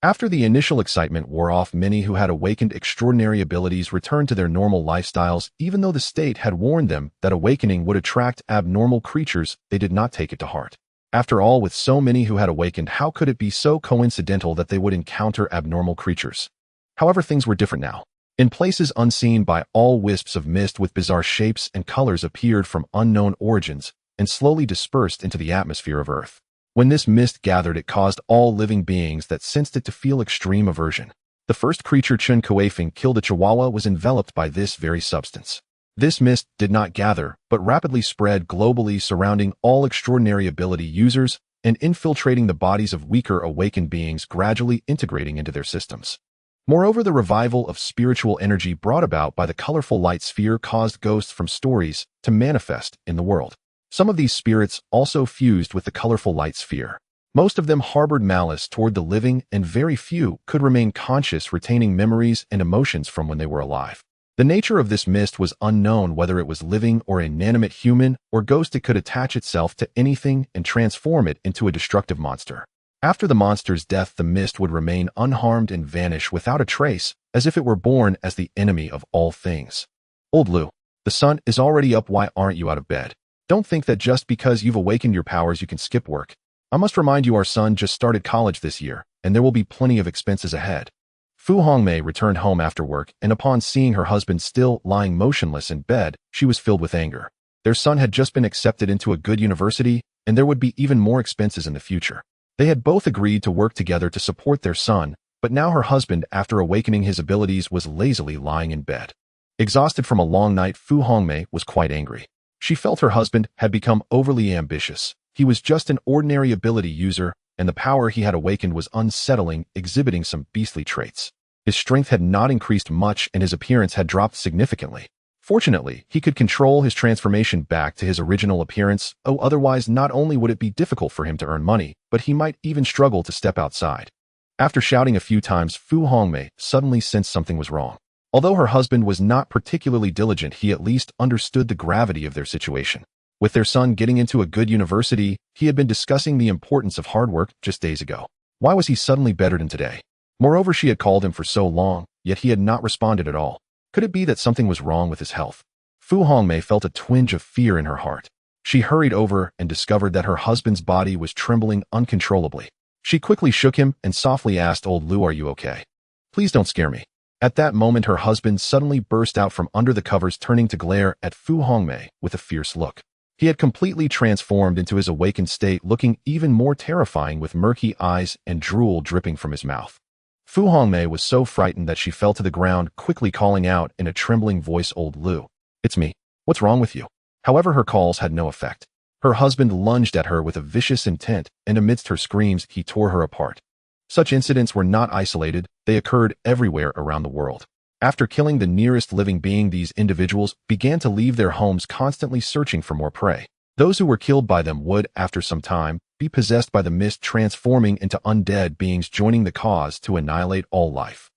After the initial excitement wore off, many who had awakened extraordinary abilities returned to their normal lifestyles. Even though the state had warned them that awakening would attract abnormal creatures, they did not take it to heart. After all, with so many who had awakened, how could it be so coincidental that they would encounter abnormal creatures? However, things were different now. In places unseen by all, wisps of mist with bizarre shapes and colors appeared from unknown origins and slowly dispersed into the atmosphere of Earth. When this mist gathered, it caused all living beings that sensed it to feel extreme aversion. The first creature Chen Kuifeng killed, a chihuahua, was enveloped by this very substance. This mist did not gather, but rapidly spread globally, surrounding all extraordinary ability users and infiltrating the bodies of weaker awakened beings, gradually integrating into their systems. Moreover, the revival of spiritual energy brought about by the colorful light sphere caused ghosts from stories to manifest in the world. Some of these spirits also fused with the colorful light sphere. Most of them harbored malice toward the living, and very few could remain conscious, retaining memories and emotions from when they were alive. The nature of this mist was unknown, whether it was living or inanimate, human or ghost. It could attach itself to anything and transform it into a destructive monster. After the monster's death, the mist would remain unharmed and vanish without a trace, as if it were born as the enemy of all things. Old Lou, the sun is already up. Why aren't you out of bed? Don't think that just because you've awakened your powers you can skip work. I must remind you, our son just started college this year, and there will be plenty of expenses ahead. Fu Hongmei returned home after work, and upon seeing her husband still lying motionless in bed, she was filled with anger. Their son had just been accepted into a good university, and there would be even more expenses in the future. They had both agreed to work together to support their son, but now her husband, after awakening his abilities, was lazily lying in bed. Exhausted from a long night, Fu Hongmei was quite angry. She felt her husband had become overly ambitious. He was just an ordinary ability user, and the power he had awakened was unsettling, exhibiting some beastly traits. His strength had not increased much, and his appearance had dropped significantly. Fortunately, he could control his transformation back to his original appearance. Otherwise, not only would it be difficult for him to earn money, but he might even struggle to step outside. After shouting a few times, Fu Hongmei suddenly sensed something was wrong. Although her husband was not particularly diligent, he at least understood the gravity of their situation. With their son getting into a good university, he had been discussing the importance of hard work just days ago. Why was he suddenly bedridden today? Moreover, she had called him for so long, yet he had not responded at all. Could it be that something was wrong with his health? Fu Hongmei felt a twinge of fear in her heart. She hurried over and discovered that her husband's body was trembling uncontrollably. She quickly shook him and softly asked, "Old Lou, are you okay? Please don't scare me." At that moment, her husband suddenly burst out from under the covers, turning to glare at Fu Hongmei with a fierce look. He had completely transformed into his awakened state, looking even more terrifying with murky eyes and drool dripping from his mouth. Fu Hongmei was so frightened that she fell to the ground, quickly calling out in a trembling voice, "Old Lu, it's me. What's wrong with you?" However, her calls had no effect. Her husband lunged at her with a vicious intent, and amidst her screams, he tore her apart. Such incidents were not isolated, they occurred everywhere around the world. After killing the nearest living being, these individuals began to leave their homes, constantly searching for more prey. Those who were killed by them would, after some time, be possessed by the mist, transforming into undead beings, joining the cause to annihilate all life.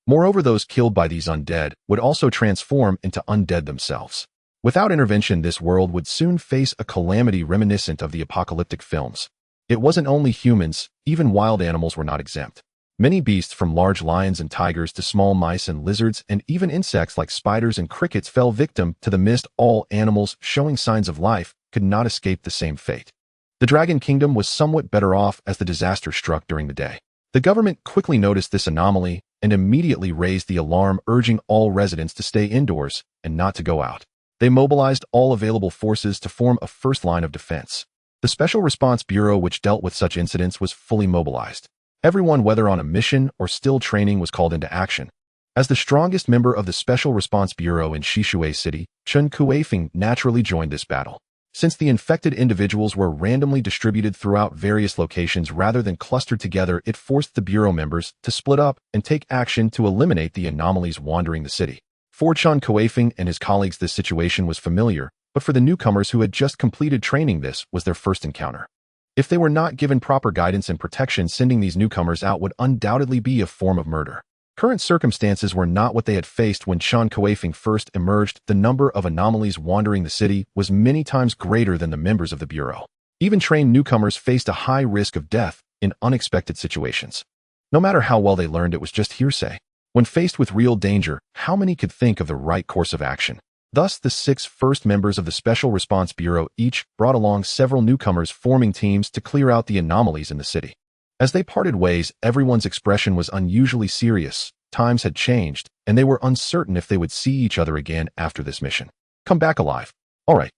Moreover, those killed by these undead would also transform into undead themselves. Without intervention, this world would soon face a calamity reminiscent of the apocalyptic films. It wasn't only humans, even wild animals were not exempt. Many beasts, from large lions and tigers to small mice and lizards, and even insects like spiders and crickets, fell victim to the mist. All animals showing signs of life could not escape the same fate. The Dragon Kingdom was somewhat better off as the disaster struck during the day. The government quickly noticed this anomaly and immediately raised the alarm, urging all residents to stay indoors and not to go out. They mobilized all available forces to form a first line of defense. The Special Response Bureau, which dealt with such incidents, was fully mobilized. Everyone, whether on a mission or still training, was called into action. As the strongest member of the Special Response Bureau in Shishui City, Chen Kuifeng naturally joined this battle. Since the infected individuals were randomly distributed throughout various locations rather than clustered together, it forced the Bureau members to split up and take action to eliminate the anomalies wandering the city. For Chen Kuifeng and his colleagues, this situation was familiar, but for the newcomers who had just completed training, this was their first encounter. If they were not given proper guidance and protection, sending these newcomers out would undoubtedly be a form of murder. Current circumstances were not what they had faced when Chen Kuifeng first emerged. The number of anomalies wandering the city was many times greater than the members of the Bureau. Even trained newcomers faced a high risk of death in unexpected situations. No matter how well they learned, it was just hearsay. When faced with real danger, how many could think of the right course of action? Thus, the 6 first members of the Special Response Bureau each brought along several newcomers, forming teams to clear out the anomalies in the city. As they parted ways, everyone's expression was unusually serious. Times had changed, and they were uncertain if they would see each other again after this mission. Come back alive. All right.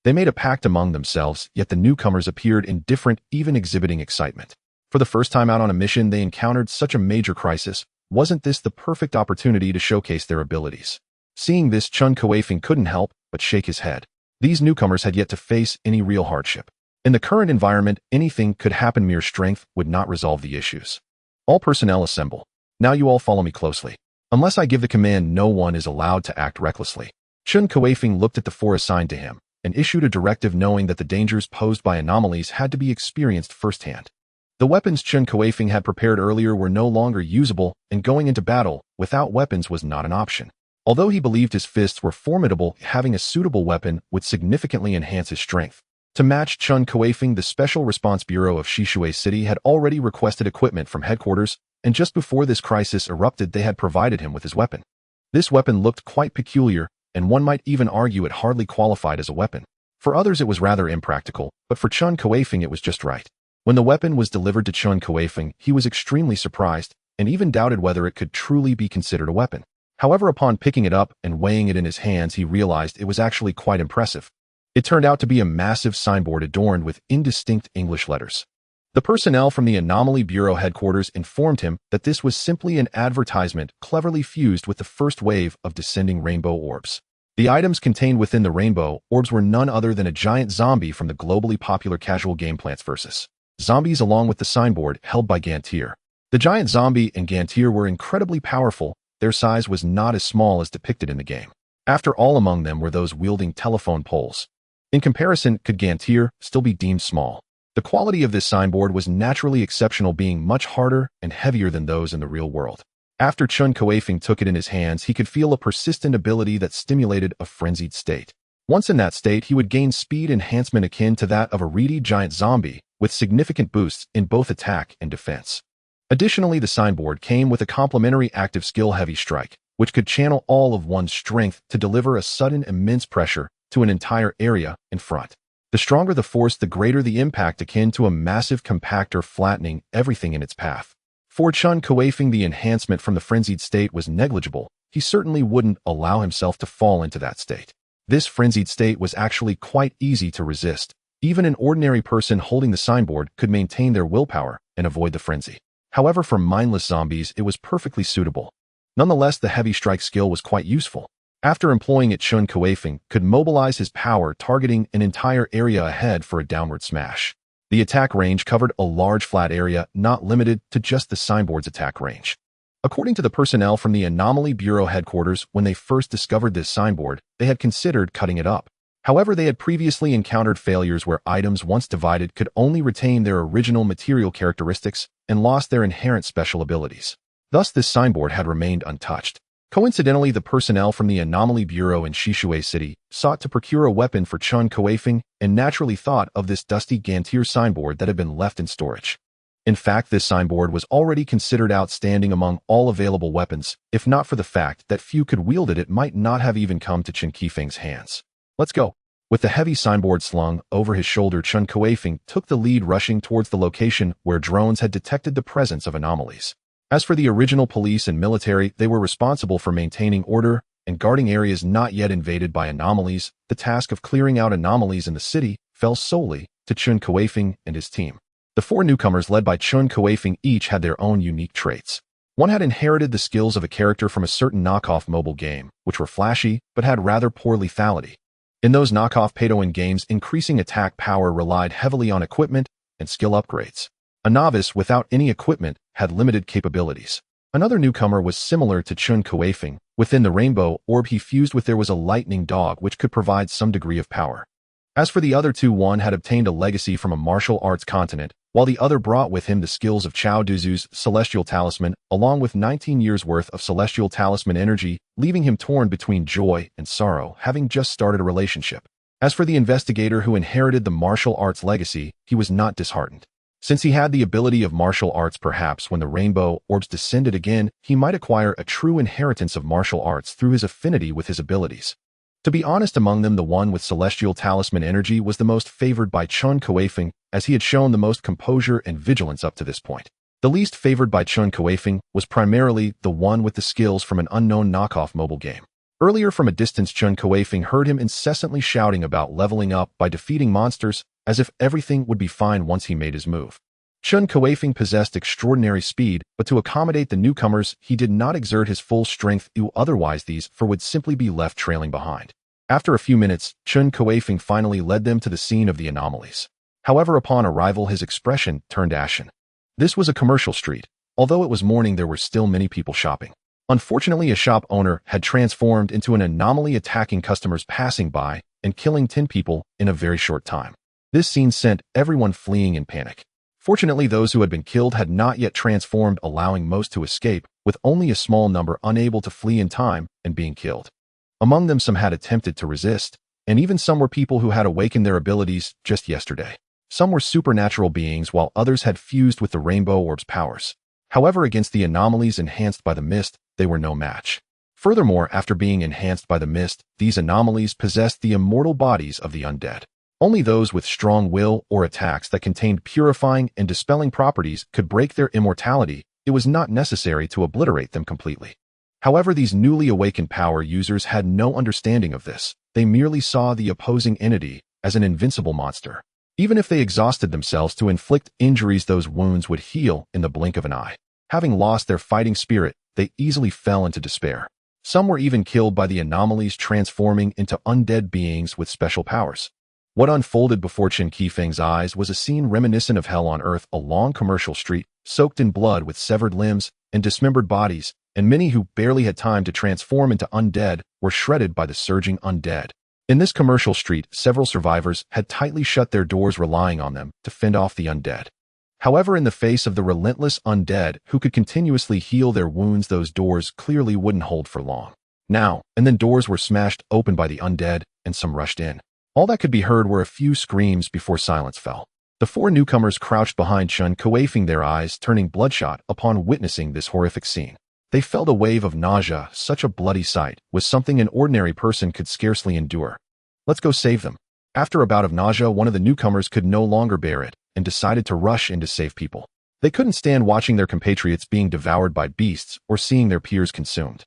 They made a pact among themselves, yet the newcomers appeared indifferent, even exhibiting excitement. For the first time out on a mission, they encountered such a major crisis. Wasn't this the perfect opportunity to showcase their abilities? Seeing this, Chen Kuifeng couldn't help but shake his head. These newcomers had yet to face any real hardship. In the current environment, anything could happen. Mere strength would not resolve the issues. All personnel assemble. Now you all follow me closely. Unless I give the command, no one is allowed to act recklessly. Chun Kuifeng looked at the 4 assigned to him and issued a directive, knowing that the dangers posed by anomalies had to be experienced firsthand. The weapons Chen Kuifeng had prepared earlier were no longer usable, and going into battle without weapons was not an option. Although he believed his fists were formidable, having a suitable weapon would significantly enhance his strength. To match Chen Kuifeng, the Special Response Bureau of Shishui City had already requested equipment from headquarters, and just before this crisis erupted, they had provided him with his weapon. This weapon looked quite peculiar, and one might even argue it hardly qualified as a weapon. For others it was rather impractical, but for Chen Kuifeng it was just right. When the weapon was delivered to Chen Kuifeng, he was extremely surprised, and even doubted whether it could truly be considered a weapon. However, upon picking it up and weighing it in his hands, he realized it was actually quite impressive. It turned out to be a massive signboard adorned with indistinct English letters. The personnel from the Anomaly Bureau headquarters informed him that this was simply an advertisement cleverly fused with the first wave of descending rainbow orbs. The items contained within the rainbow orbs were none other than a giant zombie from the globally popular casual game Plants vs. Zombies, along with the signboard held by Gantier. The giant zombie and Gantier were incredibly powerful. Their size was not as small as depicted in the game. After all, among them were those wielding telephone poles. In comparison, could Gantier still be deemed small? The quality of this signboard was naturally exceptional, being much harder and heavier than those in the real world. After Chun Kuifeng took it in his hands, he could feel a persistent ability that stimulated a frenzied state. Once in that state, he would gain speed enhancement akin to that of a reedy giant zombie, with significant boosts in both attack and defense. Additionally, the signboard came with a complementary active skill, Heavy Strike, which could channel all of one's strength to deliver a sudden immense pressure to an entire area in front. The stronger the force, the greater the impact, akin to a massive compactor flattening everything in its path. For Chun Kuifeng, the enhancement from the frenzied state was negligible. He certainly wouldn't allow himself to fall into that state. This frenzied state was actually quite easy to resist. Even an ordinary person holding the signboard could maintain their willpower and avoid the frenzy. However, for mindless zombies, it was perfectly suitable. Nonetheless, the heavy strike skill was quite useful. After employing it, Chun Kuifeng could mobilize his power, targeting an entire area ahead for a downward smash. The attack range covered a large flat area, not limited to just the signboard's attack range. According to the personnel from the Anomaly Bureau headquarters, when they first discovered this signboard, they had considered cutting it up. However, they had previously encountered failures where items once divided could only retain their original material characteristics and lost their inherent special abilities. Thus, this signboard had remained untouched. Coincidentally, the personnel from the Anomaly Bureau in Shishui City sought to procure a weapon for Chun Kuifeng and naturally thought of this dusty Gantier signboard that had been left in storage. In fact, this signboard was already considered outstanding among all available weapons, if not for the fact that few could wield it, it might not have even come to Chen Kuifeng's hands. Let's go. With the heavy signboard slung over his shoulder, Chun Kuifeng took the lead, rushing towards the location where drones had detected the presence of anomalies. As for the original police and military, they were responsible for maintaining order and guarding areas not yet invaded by anomalies. The task of clearing out anomalies in the city fell solely to Chun Kuifeng and his team. The four newcomers led by Chun Kuifeng each had their own unique traits. One had inherited the skills of a character from a certain knockoff mobile game, which were flashy but had rather poor lethality. In those knockoff pay-to-win games, increasing attack power relied heavily on equipment and skill upgrades. A novice without any equipment had limited capabilities. Another newcomer was similar to Chun Kuifeng. Within the rainbow orb he fused with, there was a lightning dog which could provide some degree of power. As for the other two, one had obtained a legacy from a martial arts continent, while the other brought with him the skills of Chao Duzu's Celestial Talisman, along with 19 years' worth of Celestial Talisman energy, leaving him torn between joy and sorrow, having just started a relationship. As for the investigator who inherited the martial arts legacy, he was not disheartened. Since he had the ability of martial arts, perhaps when the rainbow orbs descended again, he might acquire a true inheritance of martial arts through his affinity with his abilities. To be honest, among them, the one with Celestial Talisman energy was the most favored by Chun Kuifeng, as he had shown the most composure and vigilance up to this point. The least favored by Chun Kuifeng was primarily the one with the skills from an unknown knockoff mobile game. Earlier, from a distance, Chun Kuifeng heard him incessantly shouting about leveling up by defeating monsters, as if everything would be fine once he made his move. Chun Kuifeng possessed extraordinary speed, but to accommodate the newcomers, he did not exert his full strength, otherwise these four would simply be left trailing behind. After a few minutes, Chun Kuifeng finally led them to the scene of the anomalies. However, upon arrival, his expression turned ashen. This was a commercial street. Although it was morning, there were still many people shopping. Unfortunately, a shop owner had transformed into an anomaly, attacking customers passing by and killing 10 people in a very short time. This scene sent everyone fleeing in panic. Fortunately, those who had been killed had not yet transformed, allowing most to escape, with only a small number unable to flee in time and being killed. Among them, some had attempted to resist, and even some were people who had awakened their abilities just yesterday. Some were supernatural beings, while others had fused with the rainbow orb's powers. However, against the anomalies enhanced by the mist, they were no match. Furthermore, after being enhanced by the mist, these anomalies possessed the immortal bodies of the undead. Only those with strong will or attacks that contained purifying and dispelling properties could break their immortality. It was not necessary to obliterate them completely. However, these newly awakened power users had no understanding of this. They merely saw the opposing entity as an invincible monster. Even if they exhausted themselves to inflict injuries, those wounds would heal in the blink of an eye. Having lost their fighting spirit, they easily fell into despair. Some were even killed by the anomalies, transforming into undead beings with special powers. What unfolded before Chen Kuifeng's eyes was a scene reminiscent of hell on earth, a long commercial street, soaked in blood with severed limbs and dismembered bodies, and many who barely had time to transform into undead were shredded by the surging undead. In this commercial street, several survivors had tightly shut their doors, relying on them to fend off the undead. However, in the face of the relentless undead who could continuously heal their wounds, those doors clearly wouldn't hold for long. Now and then, doors were smashed open by the undead, and some rushed in. All that could be heard were a few screams before silence fell. The four newcomers crouched behind Chun Kuifeng, their eyes turning bloodshot upon witnessing this horrific scene. They felt a wave of nausea. Such a bloody sight was something an ordinary person could scarcely endure. Let's go save them. After a bout of nausea, one of the newcomers could no longer bear it and decided to rush in to save people. They couldn't stand watching their compatriots being devoured by beasts or seeing their peers consumed.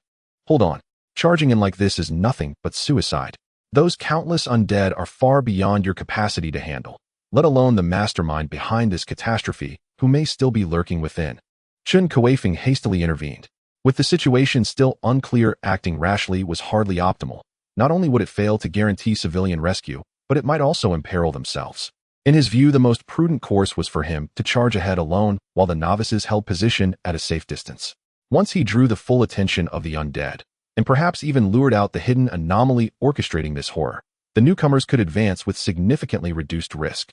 Hold on. Charging in like this is nothing but suicide. Those countless undead are far beyond your capacity to handle, let alone the mastermind behind this catastrophe, who may still be lurking within. Chun Kuifeng hastily intervened. With the situation still unclear, acting rashly was hardly optimal. Not only would it fail to guarantee civilian rescue, but it might also imperil themselves. In his view, the most prudent course was for him to charge ahead alone while the novices held position at a safe distance. Once he drew the full attention of the undead, and perhaps even lured out the hidden anomaly orchestrating this horror, the newcomers could advance with significantly reduced risk.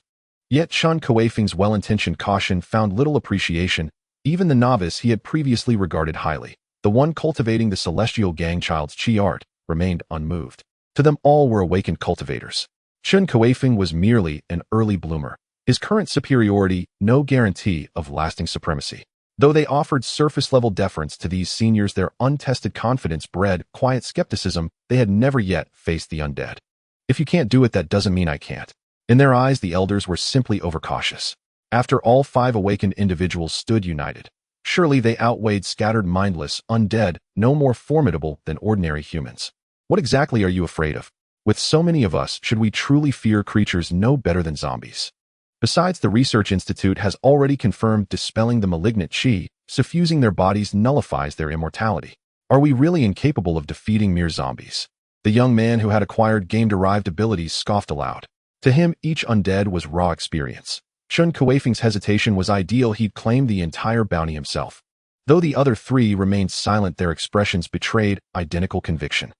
Yet Chun Kuifeng's well-intentioned caution found little appreciation. Even the novice he had previously regarded highly, the one cultivating the celestial gangchild's chi art, remained unmoved. To them all were awakened cultivators. Chun Kuifeng was merely an early bloomer. His current superiority, no guarantee of lasting supremacy. Though they offered surface-level deference to these seniors, their untested confidence bred quiet skepticism. They had never yet faced the undead. If you can't do it, that doesn't mean I can't. In their eyes, the elders were simply overcautious. After all 5 awakened individuals stood united, surely they outweighed scattered mindless undead, no more formidable than ordinary humans. What exactly are you afraid of? With so many of us, should we truly fear creatures no better than zombies? Besides, the Research Institute has already confirmed dispelling the malignant chi, suffusing their bodies nullifies their immortality. Are we really incapable of defeating mere zombies? The young man who had acquired game-derived abilities scoffed aloud. To him, each undead was raw experience. Chun Kuifeng's hesitation was ideal. He'd claimed the entire bounty himself. Though the other 3 remained silent, their expressions betrayed identical conviction.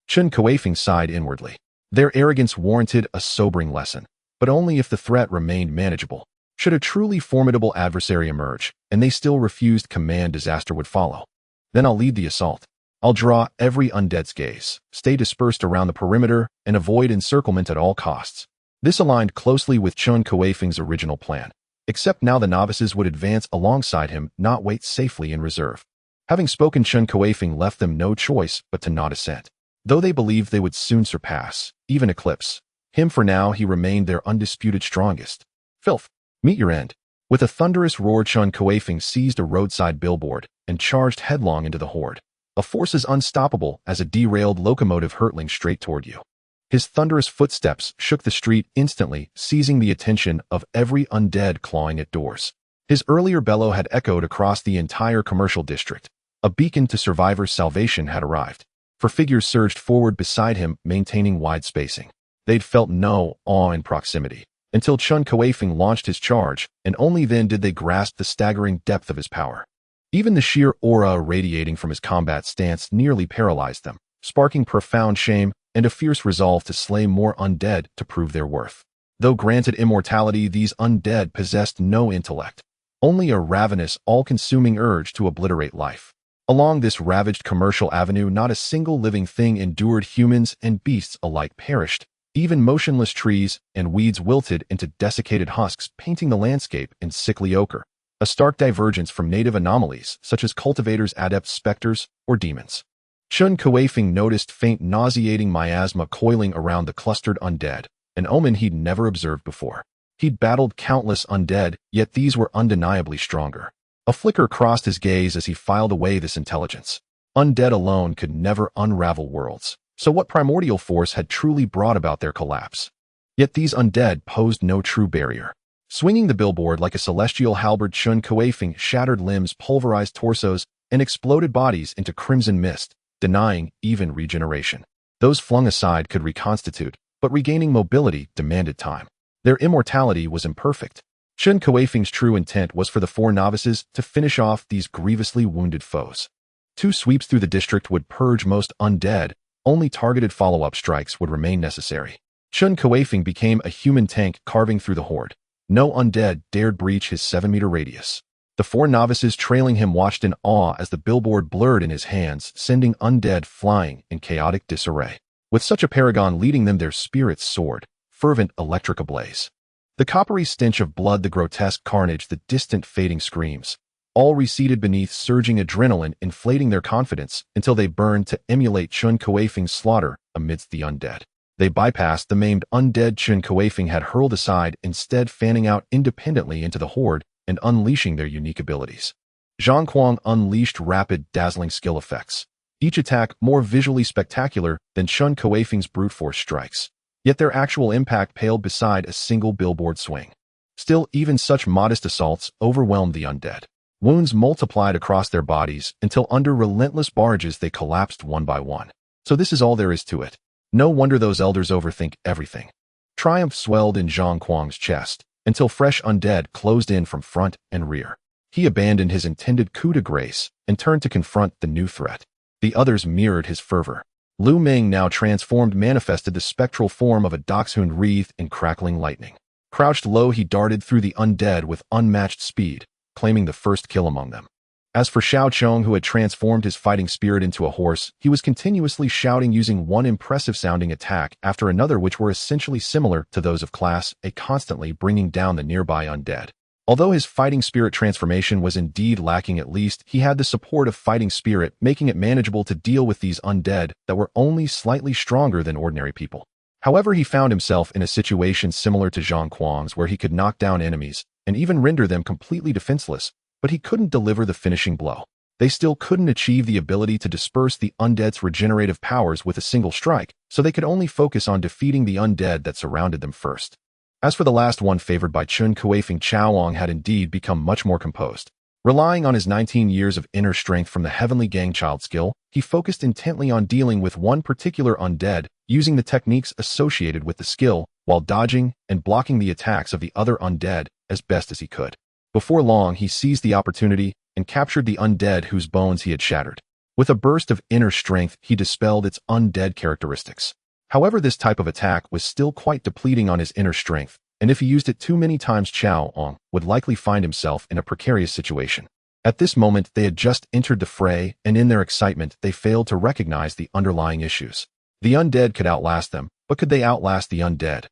Chun Kuifeng sighed inwardly. Their arrogance warranted a sobering lesson, but only if the threat remained manageable. Should a truly formidable adversary emerge, and they still refused command, disaster would follow. Then I'll lead the assault. I'll draw every undead's gaze, stay dispersed around the perimeter, and avoid encirclement at all costs. This aligned closely with Chun Kuifeng's original plan, except now the novices would advance alongside him, not wait safely in reserve. Having spoken, Chun Kuifeng left them no choice but to nod assent. Though they believed they would soon surpass, even eclipse him, for now he remained their undisputed strongest. Filth, meet your end. With a thunderous roar, Chun Kuifeng seized a roadside billboard and charged headlong into the horde. A force as unstoppable as a derailed locomotive hurtling straight toward you. His thunderous footsteps shook the street instantly, seizing the attention of every undead clawing at doors. His earlier bellow had echoed across the entire commercial district. A beacon to survivors' salvation had arrived. For figures surged forward beside him, maintaining wide spacing. They'd felt no awe in proximity, until Chun Kuifeng launched his charge, and only then did they grasp the staggering depth of his power. Even the sheer aura radiating from his combat stance nearly paralyzed them, sparking profound shame and a fierce resolve to slay more undead to prove their worth. Though granted immortality, these undead possessed no intellect, only a ravenous, all-consuming urge to obliterate life. Along this ravaged commercial avenue, not a single living thing endured. Humans and beasts alike perished. Even motionless trees and weeds wilted into desiccated husks, painting the landscape in sickly ochre, a stark divergence from native anomalies such as cultivators, adepts, specters, or demons. Chun Kuifeng noticed faint nauseating miasma coiling around the clustered undead, an omen he'd never observed before. He'd battled countless undead, yet these were undeniably stronger. A flicker crossed his gaze as he filed away this intelligence. Undead alone could never unravel worlds, so what primordial force had truly brought about their collapse? Yet these undead posed no true barrier. Swinging the billboard like a celestial halberd, Chun Kuifeng shattered limbs, pulverized torsos, and exploded bodies into crimson mist, denying even regeneration. Those flung aside could reconstitute, but regaining mobility demanded time. Their immortality was imperfect. Chun Kuifeng's true intent was for the 4 novices to finish off these grievously wounded foes. 2 sweeps through the district would purge most undead. Only targeted follow-up strikes would remain necessary. Chun Kuifeng became a human tank carving through the horde. No undead dared breach his 7-meter radius. The 4 novices trailing him watched in awe as the billboard blurred in his hands, sending undead flying in chaotic disarray. With such a paragon leading them, their spirits soared, fervent, electric ablaze. The coppery stench of blood, the grotesque carnage, the distant fading screams, all receded beneath surging adrenaline, inflating their confidence until they burned to emulate Chun Kuifeng's slaughter amidst the undead. They bypassed the maimed undead Chun Kuifeng had hurled aside, instead fanning out independently into the horde and unleashing their unique abilities. Zhang Kuang unleashed rapid, dazzling skill effects, each attack more visually spectacular than Chun Kuifeng's brute force strikes. Yet their actual impact paled beside a single billboard swing. Still, even such modest assaults overwhelmed the undead. Wounds multiplied across their bodies until under relentless barrages they collapsed one by one. So this is all there is to it. No wonder those elders overthink everything. Triumph swelled in Zhang Kuang's chest until fresh undead closed in from front and rear. He abandoned his intended coup de grace and turned to confront the new threat. The others mirrored his fervor. Lu Ming, now transformed, manifested the spectral form of a dachshund wreathed in crackling lightning. Crouched low, he darted through the undead with unmatched speed, claiming the first kill among them. As for Xiao Chong, who had transformed his fighting spirit into a horse, he was continuously shouting, using one impressive-sounding attack after another which were essentially similar to those of Class A, constantly bringing down the nearby undead. Although his fighting spirit transformation was indeed lacking, at least he had the support of fighting spirit, making it manageable to deal with these undead that were only slightly stronger than ordinary people. However, he found himself in a situation similar to Zhang Kuang's, where he could knock down enemies and even render them completely defenseless, but he couldn't deliver the finishing blow. They still couldn't achieve the ability to disperse the undead's regenerative powers with a single strike, so they could only focus on defeating the undead that surrounded them first. As for the last one, favored by Chun Kuifeng, Chaoang had indeed become much more composed. Relying on his 19 years of inner strength from the Heavenly Gangchild skill, he focused intently on dealing with one particular undead, using the techniques associated with the skill, while dodging and blocking the attacks of the other undead as best as he could. Before long, he seized the opportunity and captured the undead whose bones he had shattered. With a burst of inner strength, he dispelled its undead characteristics. However, this type of attack was still quite depleting on his inner strength, and if he used it too many times, Chaoang would likely find himself in a precarious situation. At this moment, they had just entered the fray, and in their excitement, they failed to recognize the underlying issues. The undead could outlast them, but could they outlast the undead?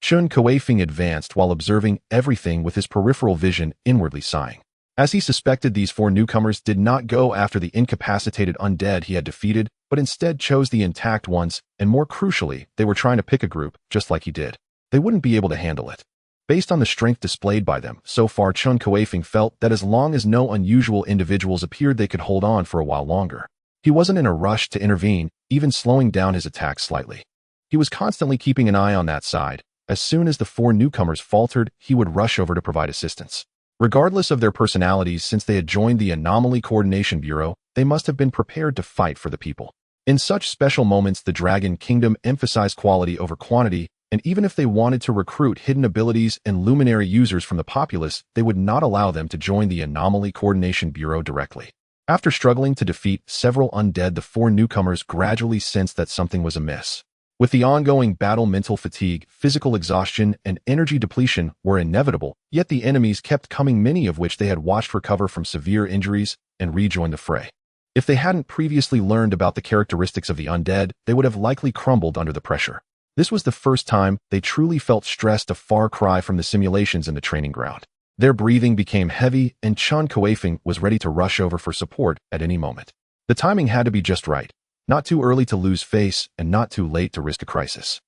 Chun Kuifeng advanced while observing everything with his peripheral vision, inwardly sighing. As he suspected, these four newcomers did not go after the incapacitated undead he had defeated, but instead chose the intact ones, and more crucially, they were trying to pick a group, just like he did. They wouldn't be able to handle it. Based on the strength displayed by them, so far Chun Kuifeng felt that as long as no unusual individuals appeared, they could hold on for a while longer. He wasn't in a rush to intervene, even slowing down his attacks slightly. He was constantly keeping an eye on that side. As soon as the four newcomers faltered, he would rush over to provide assistance. Regardless of their personalities, since they had joined the Anomaly Coordination Bureau, they must have been prepared to fight for the people. In such special moments, the Dragon Kingdom emphasized quality over quantity, and even if they wanted to recruit hidden abilities and luminary users from the populace, they would not allow them to join the Anomaly Coordination Bureau directly. After struggling to defeat several undead, the four newcomers gradually sensed that something was amiss. With the ongoing battle, mental fatigue, physical exhaustion, and energy depletion were inevitable, yet the enemies kept coming, many of which they had watched recover from severe injuries and rejoin the fray. If they hadn't previously learned about the characteristics of the undead, they would have likely crumbled under the pressure. This was the first time they truly felt stressed, a far cry from the simulations in the training ground. Their breathing became heavy, and Chun Kuifeng was ready to rush over for support at any moment. The timing had to be just right. Not too early to lose face, and not too late to risk a crisis.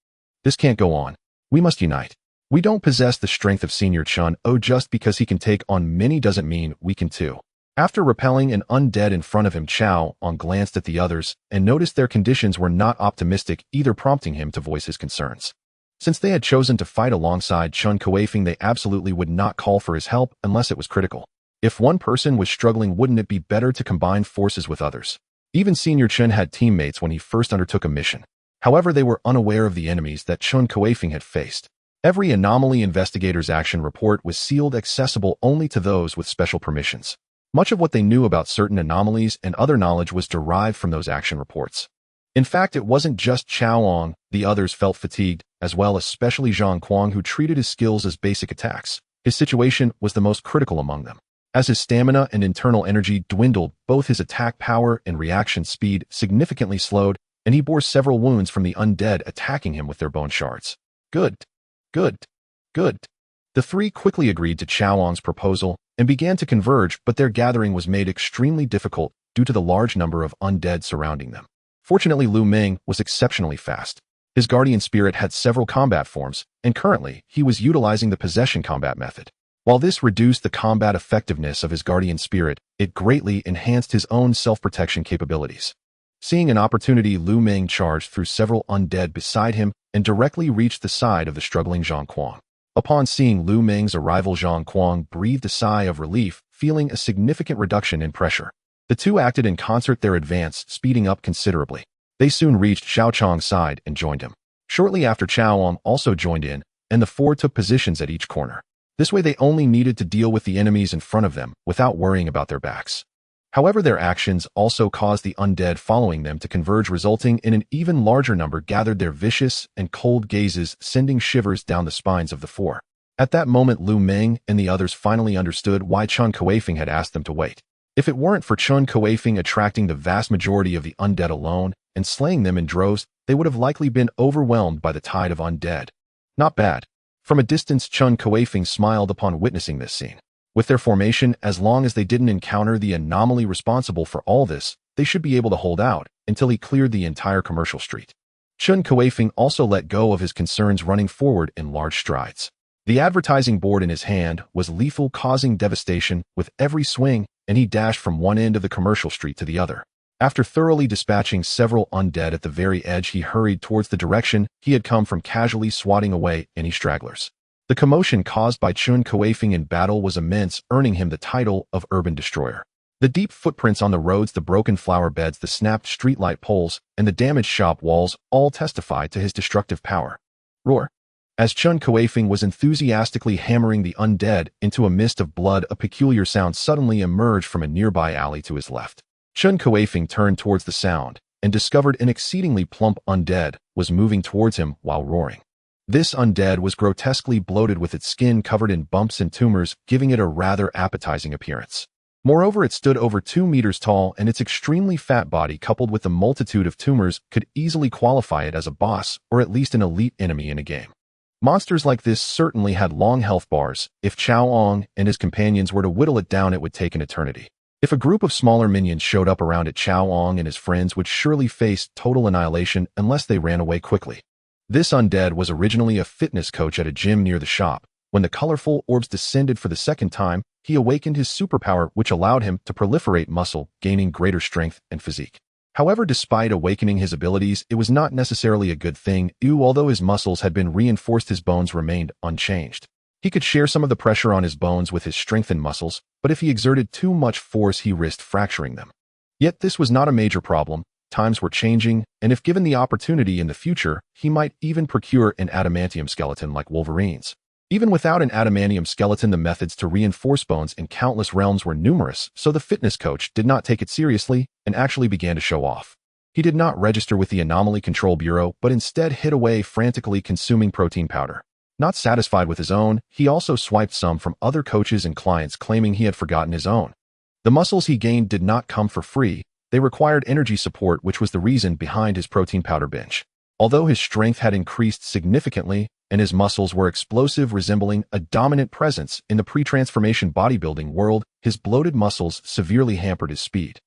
This can't go on. We must unite. We don't possess the strength of Senior Chun. Oh, just because he can take on many doesn't mean we can too. After repelling an undead in front of him, Chaoang glanced at the others and noticed their conditions were not optimistic either, prompting him to voice his concerns. Since they had chosen to fight alongside Chun Kuifeng, they absolutely would not call for his help unless it was critical. If one person was struggling, wouldn't it be better to combine forces with others? Even Senior Chun had teammates when he first undertook a mission. However, they were unaware of the enemies that Chun Kuifeng had faced. Every Anomaly investigator's action report was sealed, accessible only to those with special permissions. Much of what they knew about certain anomalies and other knowledge was derived from those action reports. In fact, it wasn't just Chaoang, the others felt fatigued, as well, especially Zhang Kuang, who treated his skills as basic attacks. His situation was the most critical among them. As his stamina and internal energy dwindled, both his attack power and reaction speed significantly slowed, and he bore several wounds from the undead attacking him with their bone shards. Good. The three quickly agreed to Chaoang's proposal and began to converge, but their gathering was made extremely difficult due to the large number of undead surrounding them. Fortunately, Lu Ming was exceptionally fast. His guardian spirit had several combat forms, and currently, he was utilizing the possession combat method. While this reduced the combat effectiveness of his guardian spirit, it greatly enhanced his own self-protection capabilities. Seeing an opportunity, Lu Ming charged through several undead beside him and directly reached the side of the struggling Zhang Kuang. Upon seeing Lu Ming's arrival, Zhang Kuang breathed a sigh of relief, feeling a significant reduction in pressure. The two acted in concert, their advance speeding up considerably. They soon reached Xiao Chong's side and joined him. Shortly after, Chao Ong also joined in, and the four took positions at each corner. This way they only needed to deal with the enemies in front of them without worrying about their backs. However, their actions also caused the undead following them to converge, resulting in an even larger number gathered their vicious and cold gazes, sending shivers down the spines of the four. At that moment, Lu Meng and the others finally understood why Chun Kuifeng had asked them to wait. If it weren't for Chun Kuifeng attracting the vast majority of the undead alone and slaying them in droves, they would have likely been overwhelmed by the tide of undead. Not bad. From a distance, Chun Kuifeng smiled upon witnessing this scene. With their formation, as long as they didn't encounter the anomaly responsible for all this, they should be able to hold out until he cleared the entire commercial street. Chun Kuifeng also let go of his concerns, running forward in large strides. The advertising board in his hand was lethal, causing devastation with every swing, and he dashed from one end of the commercial street to the other. After thoroughly dispatching several undead at the very edge, he hurried towards the direction he had come from, casually swatting away any stragglers. The commotion caused by Chun Kuifeng in battle was immense, earning him the title of Urban Destroyer. The deep footprints on the roads, the broken flower beds, the snapped streetlight poles, and the damaged shop walls all testified to his destructive power. Roar! As Chun Kuifeng was enthusiastically hammering the undead into a mist of blood, a peculiar sound suddenly emerged from a nearby alley to his left. Chun Kuifeng turned towards the sound and discovered an exceedingly plump undead was moving towards him while roaring. This undead was grotesquely bloated, with its skin covered in bumps and tumors, giving it a rather appetizing appearance. Moreover, it stood over 2 meters tall, and its extremely fat body, coupled with the multitude of tumors, could easily qualify it as a boss or at least an elite enemy in a game. Monsters like this certainly had long health bars. If Chao Ong and his companions were to whittle it down, it would take an eternity. If a group of smaller minions showed up around it, Chao Ong and his friends would surely face total annihilation unless they ran away quickly. This undead was originally a fitness coach at a gym near the shop. When the colorful orbs descended for the second time, he awakened his superpower, which allowed him to proliferate muscle, gaining greater strength and physique. However, despite awakening his abilities, it was not necessarily a good thing. Although his muscles had been reinforced, his bones remained unchanged. He could share some of the pressure on his bones with his strengthened muscles, but if he exerted too much force, he risked fracturing them. Yet this was not a major problem. Times were changing, and if given the opportunity in the future, he might even procure an adamantium skeleton like Wolverine's. Even without an adamantium skeleton, the methods to reinforce bones in countless realms were numerous, so the fitness coach did not take it seriously and actually began to show off. He did not register with the Anomaly Control Bureau, but instead hid away, frantically consuming protein powder. Not satisfied with his own, he also swiped some from other coaches and clients, claiming he had forgotten his own. The muscles he gained did not come for free. They required energy support, which was the reason behind his protein powder binge. Although his strength had increased significantly and his muscles were explosive, resembling a dominant presence in the pre-transformation bodybuilding world, his bloated muscles severely hampered his speed.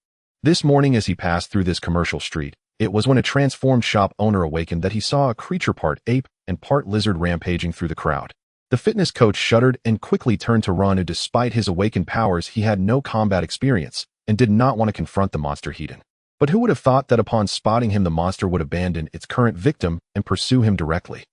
This morning, as he passed through this commercial street, it was when a transformed shop owner awakened that he saw a creature part ape and part lizard rampaging through the crowd. The fitness coach shuddered and quickly turned to run, and despite his awakened powers, he had no combat experience and did not want to confront the monster head-on. But who would have thought that upon spotting him, the monster would abandon its current victim and pursue him directly?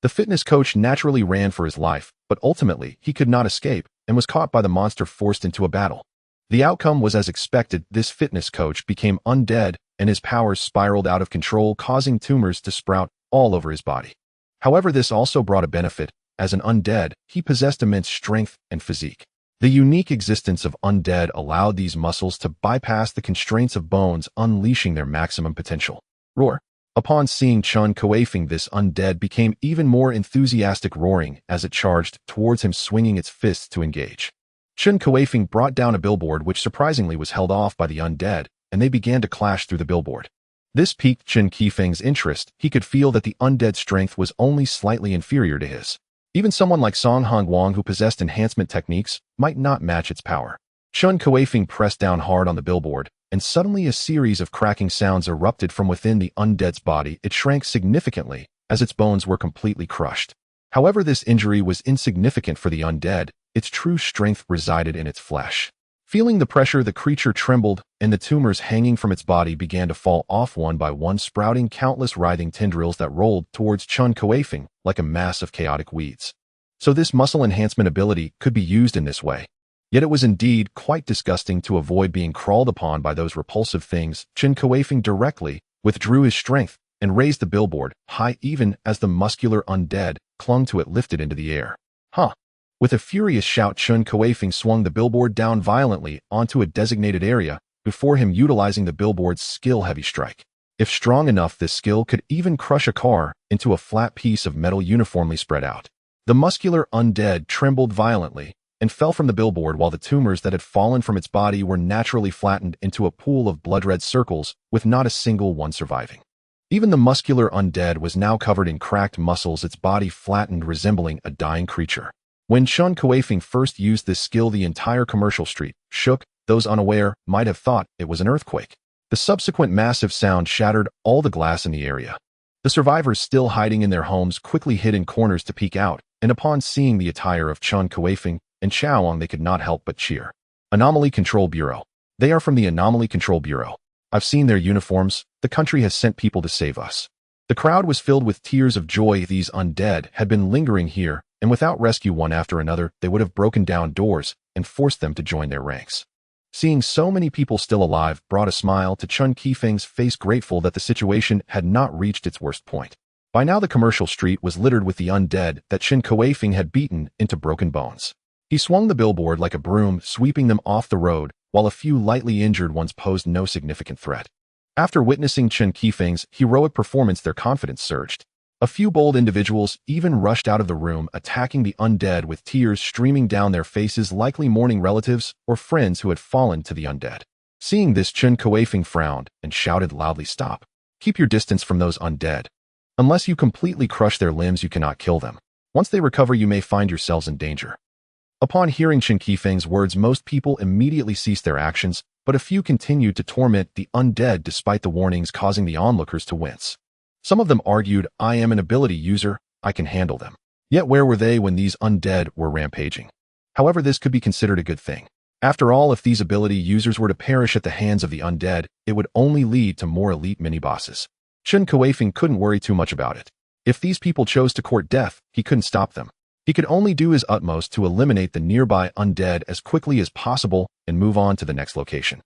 The fitness coach naturally ran for his life, but ultimately he could not escape and was caught by the monster, forced into a battle. The outcome was as expected. This fitness coach became undead and his powers spiraled out of control, causing tumors to sprout all over his body. However, this also brought a benefit. As an undead, he possessed immense strength and physique. The unique existence of undead allowed these muscles to bypass the constraints of bones, unleashing their maximum potential. Roar! Upon seeing Chun Kuifeng, this undead became even more enthusiastic, roaring as it charged towards him, swinging its fists to engage. Chun Kuifeng brought down a billboard, which surprisingly was held off by the undead, and they began to clash through the billboard. This piqued Chen Kuifeng's interest. He could feel that the undead's strength was only slightly inferior to his. Even someone like Song Hongguang, who possessed enhancement techniques, might not match its power. Chun Kuifeng pressed down hard on the billboard, and suddenly a series of cracking sounds erupted from within the undead's body. It shrank significantly as its bones were completely crushed. However, this injury was insignificant for the undead. Its true strength resided in its flesh. Feeling the pressure, the creature trembled, and the tumors hanging from its body began to fall off one by one, sprouting countless writhing tendrils that rolled towards Chun Kuifeng like a mass of chaotic weeds. So this muscle enhancement ability could be used in this way. Yet it was indeed quite disgusting to avoid being crawled upon by those repulsive things. Chen Kuifeng directly withdrew his strength and raised the billboard high even as the muscular undead clung to it lifted into the air. Huh. With a furious shout, Chun Kuifeng swung the billboard down violently onto a designated area before him, utilizing the billboard's skill-heavy strike. If strong enough, this skill could even crush a car into a flat piece of metal uniformly spread out. The muscular undead trembled violently and fell from the billboard, while the tumors that had fallen from its body were naturally flattened into a pool of blood-red circles with not a single one surviving. Even the muscular undead was now covered in cracked muscles, its body flattened, resembling a dying creature. When Chun Kuifeng first used this skill, the entire commercial street shook. Those unaware might have thought it was an earthquake. The subsequent massive sound shattered all the glass in the area. The survivors, still hiding in their homes, quickly hid in corners to peek out, and upon seeing the attire of Chun Kuifeng and Chaoang, they could not help but cheer. Anomaly Control Bureau. They are from the Anomaly Control Bureau. I've seen their uniforms. The country has sent people to save us. The crowd was filled with tears of joy. These undead had been lingering here, and without rescue one after another, they would have broken down doors and forced them to join their ranks. Seeing so many people still alive brought a smile to Chun Kuifeng's face, grateful that the situation had not reached its worst point. By now the commercial street was littered with the undead that Chen Kuifeng had beaten into broken bones. He swung the billboard like a broom, sweeping them off the road, while a few lightly injured ones posed no significant threat. After witnessing Chen Kuifeng's heroic performance, their confidence surged. A few bold individuals even rushed out of the room, attacking the undead with tears streaming down their faces, likely mourning relatives or friends who had fallen to the undead. Seeing this, Chen Kuifeng frowned and shouted loudly, "Stop. Keep your distance from those undead. Unless you completely crush their limbs, you cannot kill them. Once they recover, you may find yourselves in danger." Upon hearing Chen Kuifeng's words, most people immediately ceased their actions, but a few continued to torment the undead despite the warnings, causing the onlookers to wince. Some of them argued, "I am an ability user, I can handle them." Yet where were they when these undead were rampaging? However, this could be considered a good thing. After all, if these ability users were to perish at the hands of the undead, it would only lead to more elite mini-bosses. Chen Kuifeng couldn't worry too much about it. If these people chose to court death, he couldn't stop them. He could only do his utmost to eliminate the nearby undead as quickly as possible and move on to the next location.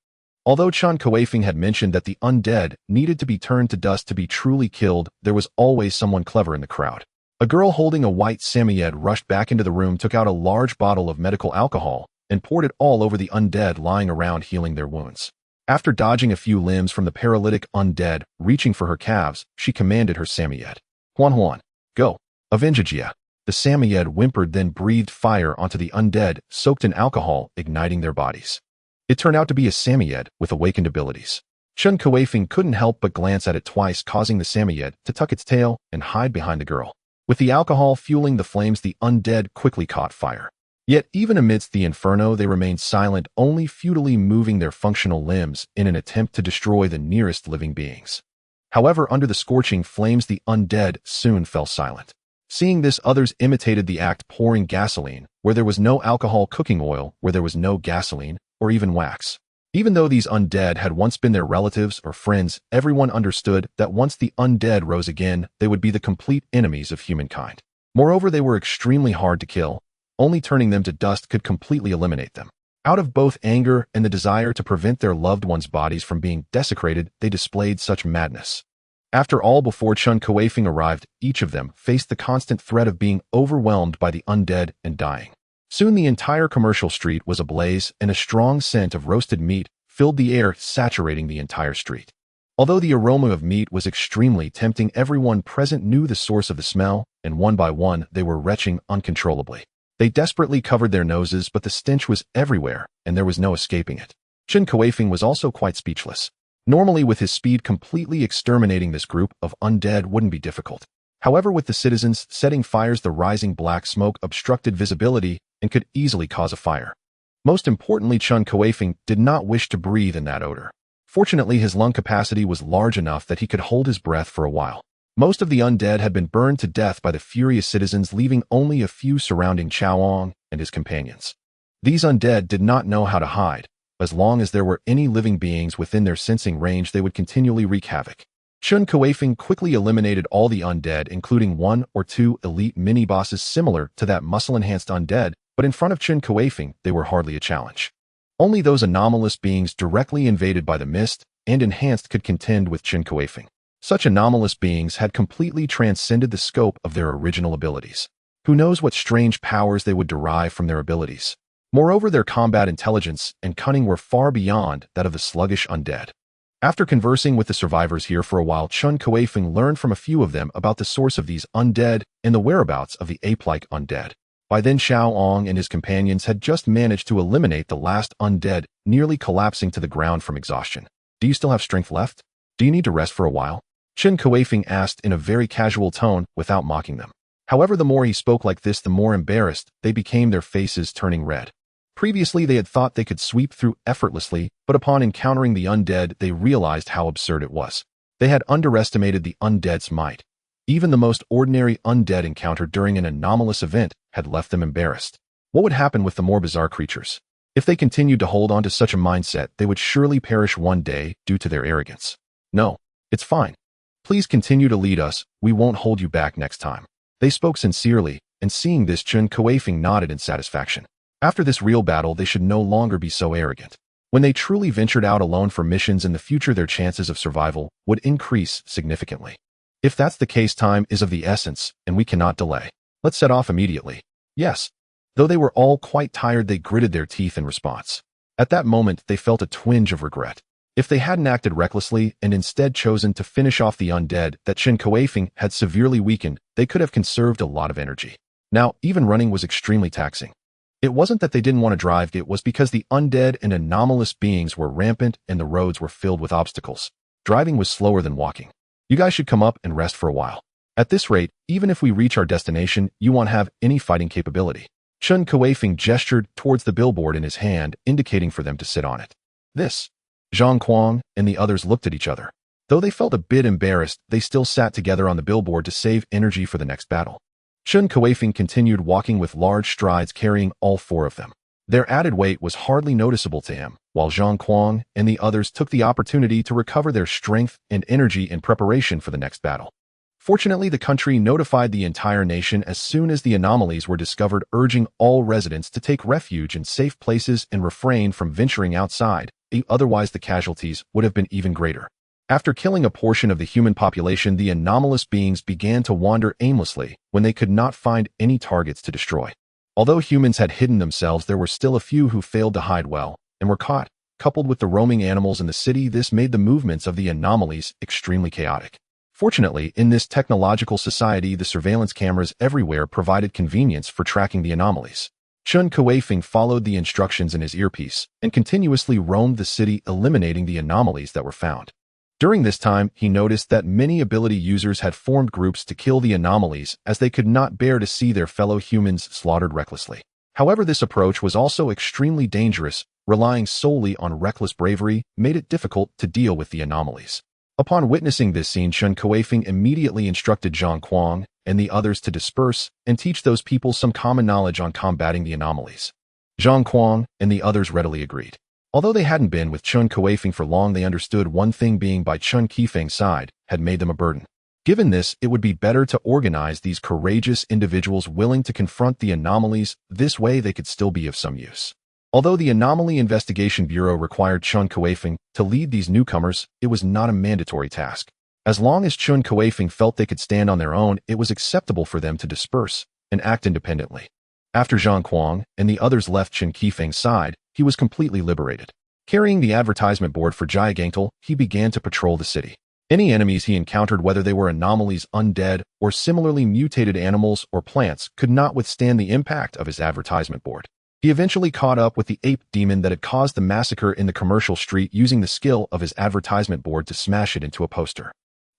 Although Chen Kuifeng had mentioned that the undead needed to be turned to dust to be truly killed, there was always someone clever in the crowd. A girl holding a white samyed rushed back into the room, took out a large bottle of medical alcohol, and poured it all over the undead lying around, healing their wounds. After dodging a few limbs from the paralytic undead reaching for her calves, she commanded her samyed, "Huan, go. Avengajia." The samyed whimpered, then breathed fire onto the undead, soaked in alcohol, igniting their bodies. It turned out to be a samyed with awakened abilities. Chen Kuifeng couldn't help but glance at it twice, causing the samyed to tuck its tail and hide behind the girl. With the alcohol fueling the flames, the undead quickly caught fire. Yet even amidst the inferno, they remained silent, only futilely moving their functional limbs in an attempt to destroy the nearest living beings. However, under the scorching flames, the undead soon fell silent. Seeing this, others imitated the act, pouring gasoline where there was no alcohol, cooking oil where there was no gasoline, or even wax. Even though these undead had once been their relatives or friends, everyone understood that once the undead rose again, they would be the complete enemies of humankind. Moreover, they were extremely hard to kill. Only turning them to dust could completely eliminate them. Out of both anger and the desire to prevent their loved ones' bodies from being desecrated, they displayed such madness. After all, before Chen Kuifeng arrived, each of them faced the constant threat of being overwhelmed by the undead and dying. Soon the entire commercial street was ablaze, and a strong scent of roasted meat filled the air, saturating the entire street. Although the aroma of meat was extremely tempting, everyone present knew the source of the smell, and one by one they were retching uncontrollably. They desperately covered their noses, but the stench was everywhere, and there was no escaping it. Chen Kuifeng was also quite speechless. Normally, with his speed, completely exterminating this group of undead wouldn't be difficult. However, with the citizens setting fires, the rising black smoke obstructed visibility and could easily cause a fire. Most importantly, Chen Kuifeng did not wish to breathe in that odor. Fortunately, his lung capacity was large enough that he could hold his breath for a while. Most of the undead had been burned to death by the furious citizens, leaving only a few surrounding Chaoang and his companions. These undead did not know how to hide. As long as there were any living beings within their sensing range, they would continually wreak havoc. Chun Kuifeng quickly eliminated all the undead, including one or two elite mini-bosses similar to that muscle-enhanced undead but in front of Chen Kuifeng, they were hardly a challenge. Only those anomalous beings directly invaded by the mist and enhanced could contend with Chen Kuifeng. Such anomalous beings had completely transcended the scope of their original abilities. Who knows what strange powers they would derive from their abilities? Moreover, their combat intelligence and cunning were far beyond that of the sluggish undead. After conversing with the survivors here for a while, Chun Kuifeng learned from a few of them about the source of these undead and the whereabouts of the ape-like undead. By then, Xiao Ong and his companions had just managed to eliminate the last undead, nearly collapsing to the ground from exhaustion. Do you still have strength left? Do you need to rest for a while? Chen Kuifeng asked in a very casual tone without mocking them. However, the more he spoke like this, the more embarrassed they became, their faces turning red. Previously, they had thought they could sweep through effortlessly, but upon encountering the undead, they realized how absurd it was. They had underestimated the undead's might. Even the most ordinary undead encountered during an anomalous event had left them embarrassed. What would happen with the more bizarre creatures? If they continued to hold on to such a mindset, they would surely perish one day due to their arrogance. No, it's fine. Please continue to lead us, we won't hold you back next time. They spoke sincerely, and seeing this, Chun Kuifeng nodded in satisfaction. After this real battle, they should no longer be so arrogant. When they truly ventured out alone for missions in the future, their chances of survival would increase significantly. If that's the case, time is of the essence, and we cannot delay. Let's set off immediately. Yes. Though they were all quite tired, they gritted their teeth in response. At that moment, they felt a twinge of regret. If they hadn't acted recklessly and instead chosen to finish off the undead that Chen Kuifeng had severely weakened, they could have conserved a lot of energy. Now, even running was extremely taxing. It wasn't that they didn't want to drive, it was because the undead and anomalous beings were rampant and the roads were filled with obstacles. Driving was slower than walking. You guys should come up and rest for a while. At this rate, even if we reach our destination, you won't have any fighting capability. Chun Kuifeng gestured towards the billboard in his hand, indicating for them to sit on it. This. Zhang Kuang and the others looked at each other. Though they felt a bit embarrassed, they still sat together on the billboard to save energy for the next battle. Chun Kuifeng continued walking with large strides, carrying all four of them. Their added weight was hardly noticeable to him, while Zhang Kuang and the others took the opportunity to recover their strength and energy in preparation for the next battle. Fortunately, the country notified the entire nation as soon as the anomalies were discovered, urging all residents to take refuge in safe places and refrain from venturing outside, otherwise the casualties would have been even greater. After killing a portion of the human population, the anomalous beings began to wander aimlessly when they could not find any targets to destroy. Although humans had hidden themselves, there were still a few who failed to hide well and were caught. Coupled with the roaming animals in the city, this made the movements of the anomalies extremely chaotic. Fortunately, in this technological society, the surveillance cameras everywhere provided convenience for tracking the anomalies. Chun Kuifeng followed the instructions in his earpiece and continuously roamed the city, eliminating the anomalies that were found. During this time, he noticed that many ability users had formed groups to kill the anomalies as they could not bear to see their fellow humans slaughtered recklessly. However, this approach was also extremely dangerous. Relying solely on reckless bravery made it difficult to deal with the anomalies. Upon witnessing this scene, Chun Kuifeng immediately instructed Zhang Kuang and the others to disperse and teach those people some common knowledge on combating the anomalies. Zhang Kuang and the others readily agreed. Although they hadn't been with Chun Kuifeng for long, they understood one thing: being by Chun Kuifeng's side had made them a burden. Given this, it would be better to organize these courageous individuals willing to confront the anomalies. This way they could still be of some use. Although the Anomaly Investigation Bureau required Chun Kuifeng to lead these newcomers, it was not a mandatory task. As long as Chun Kuifeng felt they could stand on their own, it was acceptable for them to disperse and act independently. After Zhang Kuang and the others left Chun Kuifeng's side, he was completely liberated. Carrying the advertisement board for Gigantol, he began to patrol the city. Any enemies he encountered, whether they were anomalies, undead, or similarly mutated animals or plants, could not withstand the impact of his advertisement board. He eventually caught up with the ape demon that had caused the massacre in the commercial street, using the skill of his advertisement board to smash it into a poster.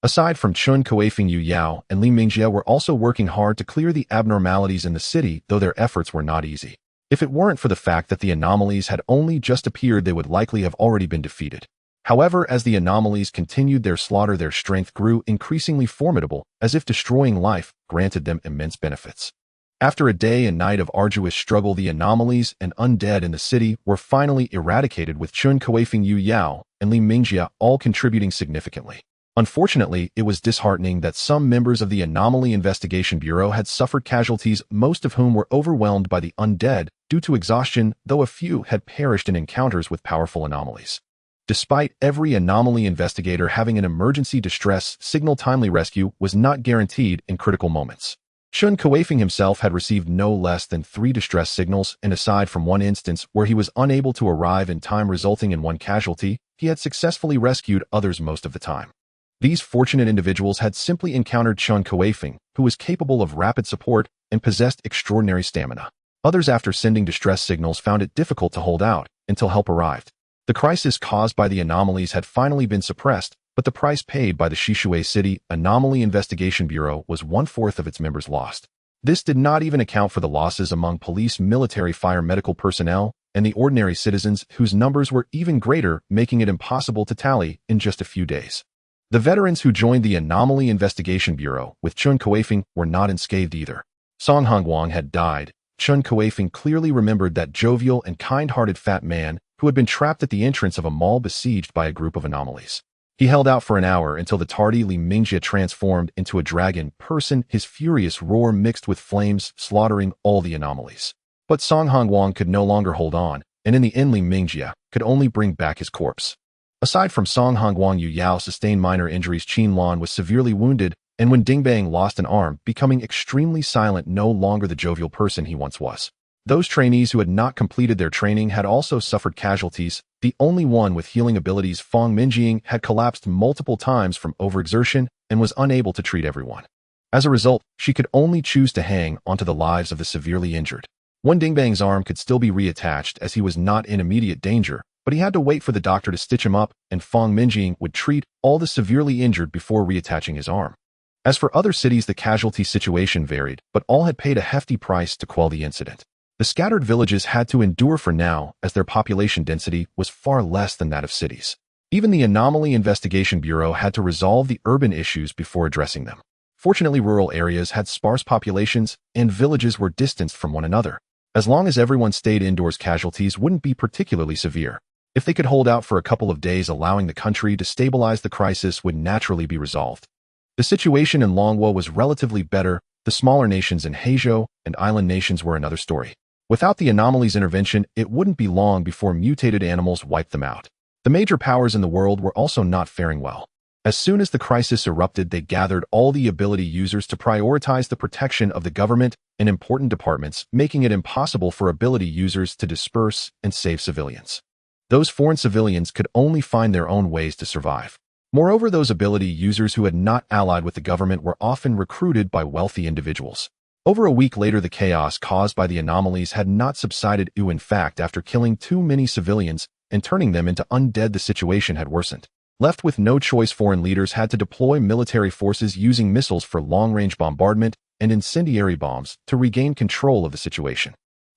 Aside from Chun Kuifeng, Yu Yao and Li Mingjie were also working hard to clear the abnormalities in the city, though their efforts were not easy. If it weren't for the fact that the anomalies had only just appeared, they would likely have already been defeated. However, as the anomalies continued their slaughter, their strength grew increasingly formidable, as if destroying life granted them immense benefits. After a day and night of arduous struggle, the anomalies and undead in the city were finally eradicated, with Chun Kuifeng, Yu Yao, and Li Mingjie all contributing significantly. Unfortunately, it was disheartening that some members of the Anomaly Investigation Bureau had suffered casualties, most of whom were overwhelmed by the undead due to exhaustion, though a few had perished in encounters with powerful anomalies. Despite every anomaly investigator having an emergency distress signal, timely rescue was not guaranteed in critical moments. Chun Kuifeng himself had received no less than 3 distress signals, and aside from one instance where he was unable to arrive in time resulting in 1 casualty, he had successfully rescued others most of the time. These fortunate individuals had simply encountered Chen Kuifeng, who was capable of rapid support and possessed extraordinary stamina. Others, after sending distress signals, found it difficult to hold out until help arrived. The crisis caused by the anomalies had finally been suppressed, but the price paid by the Shishui City Anomaly Investigation Bureau was 1/4 of its members lost. This did not even account for the losses among police, military, fire, medical personnel, and the ordinary citizens, whose numbers were even greater, making it impossible to tally in just a few days. The veterans who joined the Anomaly Investigation Bureau with Chun Kuifeng were not unscathed either. Song Hongguang had died. Chun Kuifeng clearly remembered that jovial and kind-hearted fat man who had been trapped at the entrance of a mall besieged by a group of anomalies. He held out for an hour until the tardy Li Mingjie transformed into a dragon person, his furious roar mixed with flames, slaughtering all the anomalies. But Song Hongguang could no longer hold on, and in the end Li Mingjie could only bring back his corpse. Aside from Song Hongguang, Yu Yao sustained minor injuries. Qin Lan was severely wounded, and when Dingbang lost an arm, becoming extremely silent, no longer the jovial person he once was. Those trainees who had not completed their training had also suffered casualties. The only one with healing abilities, Feng Minjing, had collapsed multiple times from overexertion and was unable to treat everyone. As a result, she could only choose to hang onto the lives of the severely injured. One Dingbang's arm could still be reattached as he was not in immediate danger, but he had to wait for the doctor to stitch him up, and Feng Minjing would treat all the severely injured before reattaching his arm. As for other cities, the casualty situation varied, but all had paid a hefty price to quell the incident. The scattered villages had to endure for now, as their population density was far less than that of cities. Even the Anomaly Investigation Bureau had to resolve the urban issues before addressing them. Fortunately, rural areas had sparse populations, and villages were distanced from one another. As long as everyone stayed indoors, casualties wouldn't be particularly severe. If they could hold out for a couple of days, allowing the country to stabilize, the crisis would naturally be resolved. The situation in Longwo was relatively better. The smaller nations in Heizhou and island nations were another story. Without the anomalies' intervention, it wouldn't be long before mutated animals wiped them out. The major powers in the world were also not faring well. As soon as the crisis erupted, they gathered all the ability users to prioritize the protection of the government and important departments, making it impossible for ability users to disperse and save civilians. Those foreign civilians could only find their own ways to survive. Moreover, those ability users who had not allied with the government were often recruited by wealthy individuals. Over a week later, the chaos caused by the anomalies had not subsided. In fact, after killing too many civilians and turning them into undead, the situation had worsened. Left with no choice, foreign leaders had to deploy military forces using missiles for long-range bombardment and incendiary bombs to regain control of the situation.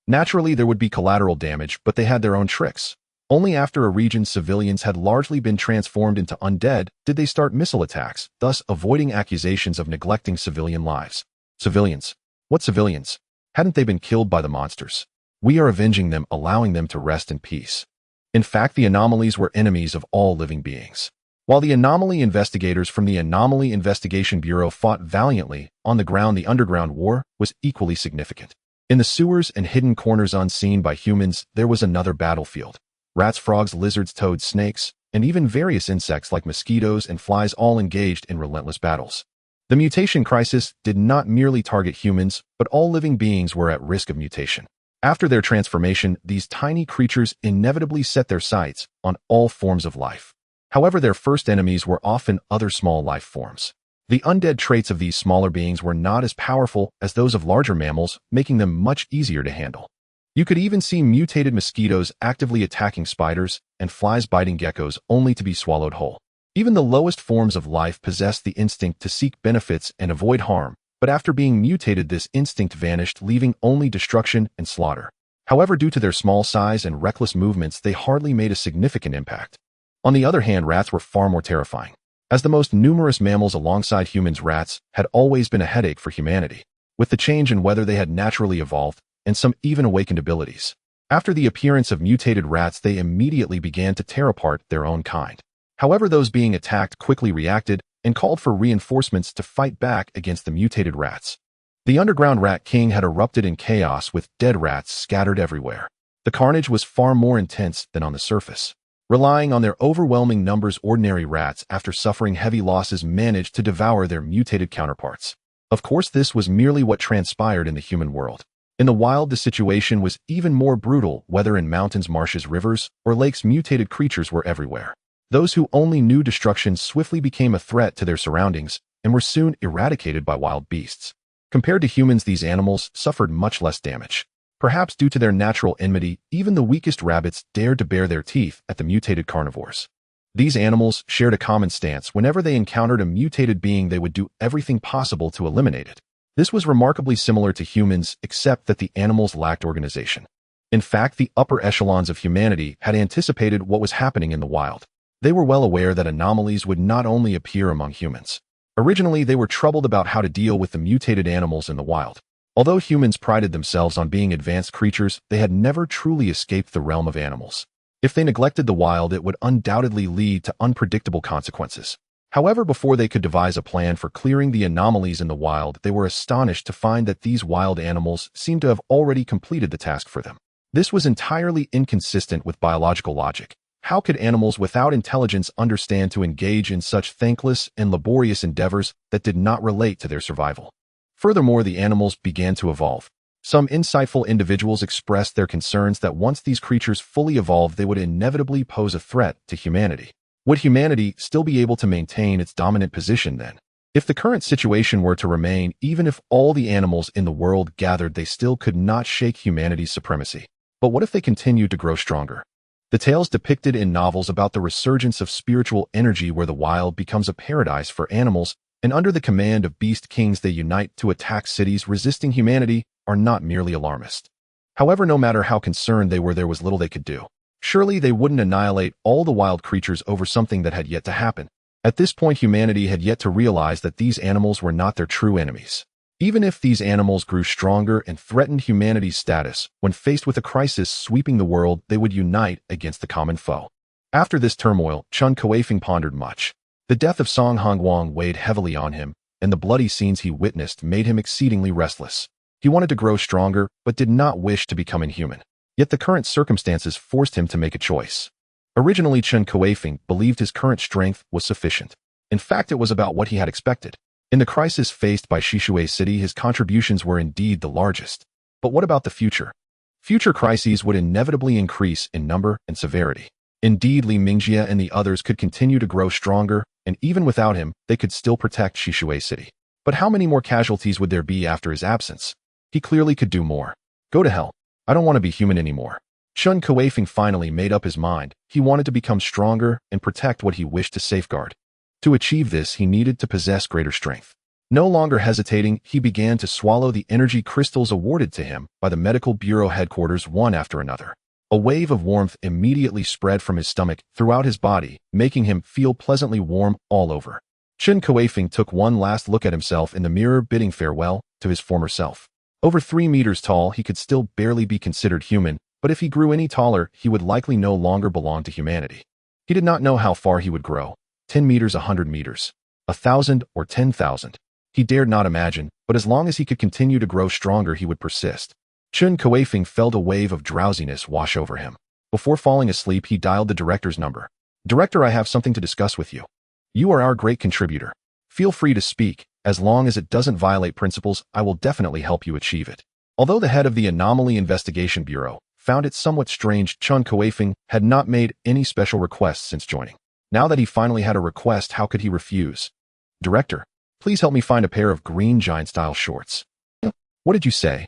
Naturally, there would be collateral damage, but they had their own tricks. Only after a region's civilians had largely been transformed into undead did they start missile attacks, thus avoiding accusations of neglecting civilian lives. Civilians? What civilians? Hadn't they been killed by the monsters? We are avenging them, allowing them to rest in peace. In fact, the anomalies were enemies of all living beings. While the anomaly investigators from the Anomaly Investigation Bureau fought valiantly on the ground, the underground war was equally significant. In the sewers and hidden corners unseen by humans, there was another battlefield. Rats, frogs, lizards, toads, snakes, and even various insects like mosquitoes and flies all engaged in relentless battles. The mutation crisis did not merely target humans, but all living beings were at risk of mutation. After their transformation, these tiny creatures inevitably set their sights on all forms of life. However, their first enemies were often other small life forms. The undead traits of these smaller beings were not as powerful as those of larger mammals, making them much easier to handle. You could even see mutated mosquitoes actively attacking spiders and flies biting geckos only to be swallowed whole. Even the lowest forms of life possessed the instinct to seek benefits and avoid harm, but after being mutated, this instinct vanished, leaving only destruction and slaughter. However, due to their small size and reckless movements, they hardly made a significant impact. On the other hand, rats were far more terrifying. As the most numerous mammals alongside humans, rats had always been a headache for humanity. With the change in weather, they had naturally evolved, and some even awakened abilities. After the appearance of mutated rats, they immediately began to tear apart their own kind. However, those being attacked quickly reacted, and called for reinforcements to fight back against the mutated rats. The underground rat king had erupted in chaos with dead rats scattered everywhere. The carnage was far more intense than on the surface. Relying on their overwhelming numbers, ordinary rats, after suffering heavy losses, managed to devour their mutated counterparts. Of course, this was merely what transpired in the human world. In the wild, the situation was even more brutal. Whether in mountains, marshes, rivers, or lakes, mutated creatures were everywhere. Those who only knew destruction swiftly became a threat to their surroundings and were soon eradicated by wild beasts. Compared to humans, these animals suffered much less damage. Perhaps due to their natural enmity, even the weakest rabbits dared to bare their teeth at the mutated carnivores. These animals shared a common stance. Whenever they encountered a mutated being, they would do everything possible to eliminate it. This was remarkably similar to humans, except that the animals lacked organization. In fact, the upper echelons of humanity had anticipated what was happening in the wild. They were well aware that anomalies would not only appear among humans. Originally, they were troubled about how to deal with the mutated animals in the wild. Although humans prided themselves on being advanced creatures, they had never truly escaped the realm of animals. If they neglected the wild, it would undoubtedly lead to unpredictable consequences. However, before they could devise a plan for clearing the anomalies in the wild, they were astonished to find that these wild animals seemed to have already completed the task for them. This was entirely inconsistent with biological logic. How could animals without intelligence understand to engage in such thankless and laborious endeavors that did not relate to their survival? Furthermore, the animals began to evolve. Some insightful individuals expressed their concerns that once these creatures fully evolved, they would inevitably pose a threat to humanity. Would humanity still be able to maintain its dominant position then? If the current situation were to remain, even if all the animals in the world gathered, they still could not shake humanity's supremacy. But what if they continued to grow stronger? The tales depicted in novels about the resurgence of spiritual energy, where the wild becomes a paradise for animals, and under the command of beast kings they unite to attack cities resisting humanity, are not merely alarmist. However, no matter how concerned they were, there was little they could do. Surely they wouldn't annihilate all the wild creatures over something that had yet to happen. At this point, humanity had yet to realize that these animals were not their true enemies. Even if these animals grew stronger and threatened humanity's status, when faced with a crisis sweeping the world, they would unite against the common foe. After this turmoil, Chun Kuifeng pondered much. The death of Song Hongguang weighed heavily on him, and the bloody scenes he witnessed made him exceedingly restless. He wanted to grow stronger, but did not wish to become inhuman. Yet the current circumstances forced him to make a choice. Originally, Chen Kuifeng believed his current strength was sufficient. In fact, it was about what he had expected. In the crisis faced by Chihuahua City, his contributions were indeed the largest. But what about the future? Future crises would inevitably increase in number and severity. Indeed, Li Mingjie and the others could continue to grow stronger, and even without him, they could still protect Chihuahua City. But how many more casualties would there be after his absence? He clearly could do more. Go to hell. I don't want to be human anymore. Chun Kuifeng finally made up his mind. He wanted to become stronger and protect what he wished to safeguard. To achieve this, he needed to possess greater strength. No longer hesitating, he began to swallow the energy crystals awarded to him by the Medical Bureau headquarters one after another. A wave of warmth immediately spread from his stomach throughout his body, making him feel pleasantly warm all over. Chen Kuifeng took one last look at himself in the mirror, bidding farewell to his former self. Over 3 meters tall, he could still barely be considered human, but if he grew any taller, he would likely no longer belong to humanity. He did not know how far he would grow. 10 meters, 100 meters, 1,000 or 10,000. He dared not imagine, but as long as he could continue to grow stronger, he would persist. Chun Kuifeng felt a wave of drowsiness wash over him. Before falling asleep, he dialed the director's number. "Director, I have something to discuss with you. You are our great contributor. Feel free to speak. As long as it doesn't violate principles, I will definitely help you achieve it." Although the head of the Anomaly Investigation Bureau found it somewhat strange, Chun Kuifeng had not made any special requests since joining. Now that he finally had a request, how could he refuse? "Director, please help me find a pair of green giant-style shorts." "What did you say?"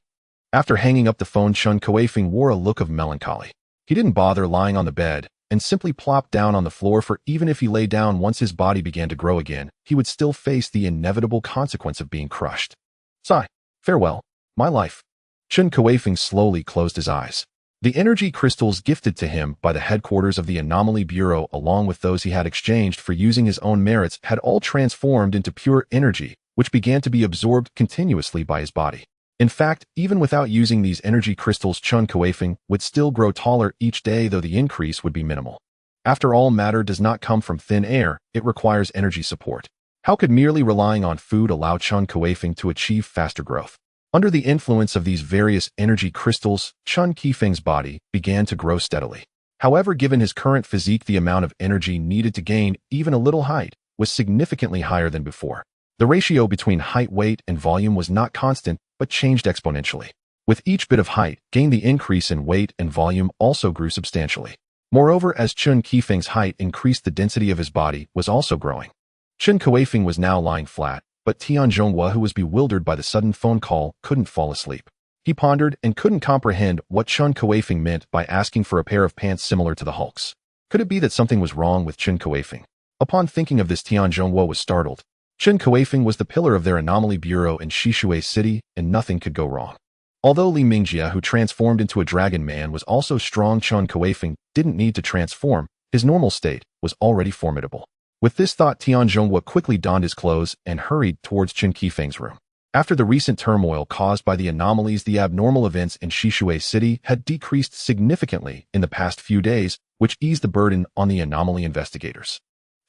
After hanging up the phone, Chun Kuifeng wore a look of melancholy. He didn't bother lying on the bed and simply plopped down on the floor, for even if he lay down once his body began to grow again, he would still face the inevitable consequence of being crushed. "Sigh. Farewell. My life." Chun Kuifeng slowly closed his eyes. The energy crystals gifted to him by the headquarters of the Anomaly Bureau, along with those he had exchanged for using his own merits, had all transformed into pure energy, which began to be absorbed continuously by his body. In fact, even without using these energy crystals, Chun Kuifeng would still grow taller each day, though the increase would be minimal. After all, matter does not come from thin air, it requires energy support. How could merely relying on food allow Chun Kuifeng to achieve faster growth? Under the influence of these various energy crystals, Chun Kuifeng's body began to grow steadily. However, given his current physique, the amount of energy needed to gain even a little height was significantly higher than before. The ratio between height, weight, and volume was not constant, but changed exponentially. With each bit of height gained, the increase in weight and volume also grew substantially. Moreover, as Chun Kuifeng's height increased, the density of his body was also growing. Chen Kuifeng was now lying flat, but Tian Zhonghua, who was bewildered by the sudden phone call, couldn't fall asleep. He pondered and couldn't comprehend what Chun Kuifeng meant by asking for a pair of pants similar to the Hulk's. Could it be that something was wrong with Chen Kuifeng? Upon thinking of this, Tian Zhonghua was startled. Chen Kuifeng was the pillar of their Anomaly Bureau in Shishui City, and nothing could go wrong. Although Li Mingjie, who transformed into a dragon man, was also strong, Chen Kuifeng didn't need to transform. His normal state was already formidable. With this thought, Tian Zhonghua quickly donned his clothes and hurried towards Chen Kuifeng's room. After the recent turmoil caused by the anomalies, the abnormal events in Shishui City had decreased significantly in the past few days, which eased the burden on the anomaly investigators.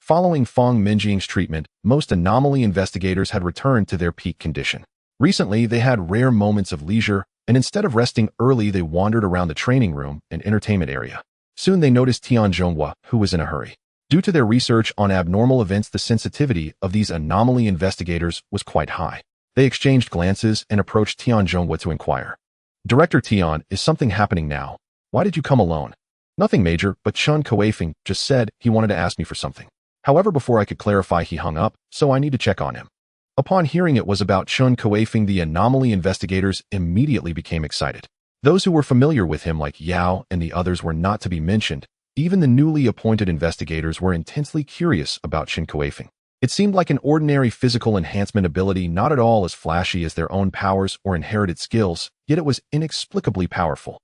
Following Feng Minjing's treatment, most anomaly investigators had returned to their peak condition. Recently, they had rare moments of leisure, and instead of resting early, they wandered around the training room and entertainment area. Soon they noticed Tian Zhonghua, who was in a hurry. Due to their research on abnormal events, the sensitivity of these anomaly investigators was quite high. They exchanged glances and approached Tian Zhonghua to inquire. "Director Tian, is something happening now? Why did you come alone?" "Nothing major, but Chun Kuifeng just said he wanted to ask me for something. However, before I could clarify, he hung up, so I need to check on him." Upon hearing it was about Chun Kuifeng, the anomaly investigators immediately became excited. Those who were familiar with him, like Yao and the others, were not to be mentioned. Even the newly appointed investigators were intensely curious about Chen Kuifeng. It seemed like an ordinary physical enhancement ability, not at all as flashy as their own powers or inherited skills, yet it was inexplicably powerful.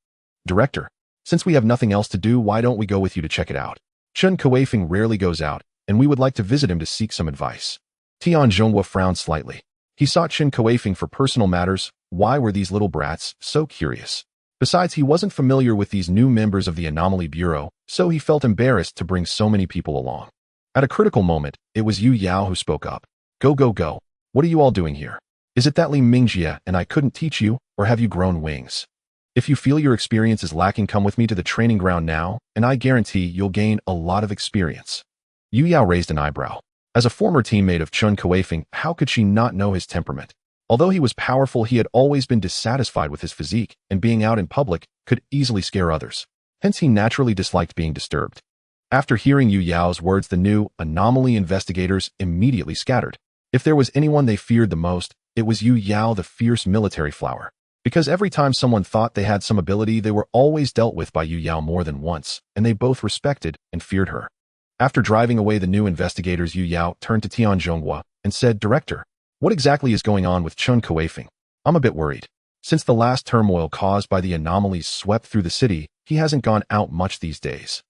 "Director, since we have nothing else to do, why don't we go with you to check it out? Chen Kuifeng rarely goes out, and we would like to visit him to seek some advice." Tian Zhonghua frowned slightly. He sought Chen Kuifeng for personal matters. Why were these little brats so curious? Besides, he wasn't familiar with these new members of the Anomaly Bureau, so he felt embarrassed to bring so many people along. At a critical moment, it was Yu Yao who spoke up. Go, go, go. What are you all doing here? Is it that Li Mingjie and I couldn't teach you, or have you grown wings? If you feel your experience is lacking, come with me to the training ground now, and I guarantee you'll gain a lot of experience." Yu Yao raised an eyebrow. As a former teammate of Chun Kuifeng, how could she not know his temperament? Although he was powerful, he had always been dissatisfied with his physique, and being out in public could easily scare others. Hence, he naturally disliked being disturbed. After hearing Yu Yao's words, the new anomaly investigators immediately scattered. If there was anyone they feared the most, it was Yu Yao, the fierce military flower. Because every time someone thought they had some ability, they were always dealt with by Yu Yao more than once, and they both respected and feared her. After driving away the new investigators, Yu Yao turned to Tian Zhonghua and said, "Director, what exactly is going on with Chun Kuifeng? I'm a bit worried. Since the last turmoil caused by the anomalies swept through the city, he hasn't gone out much these days."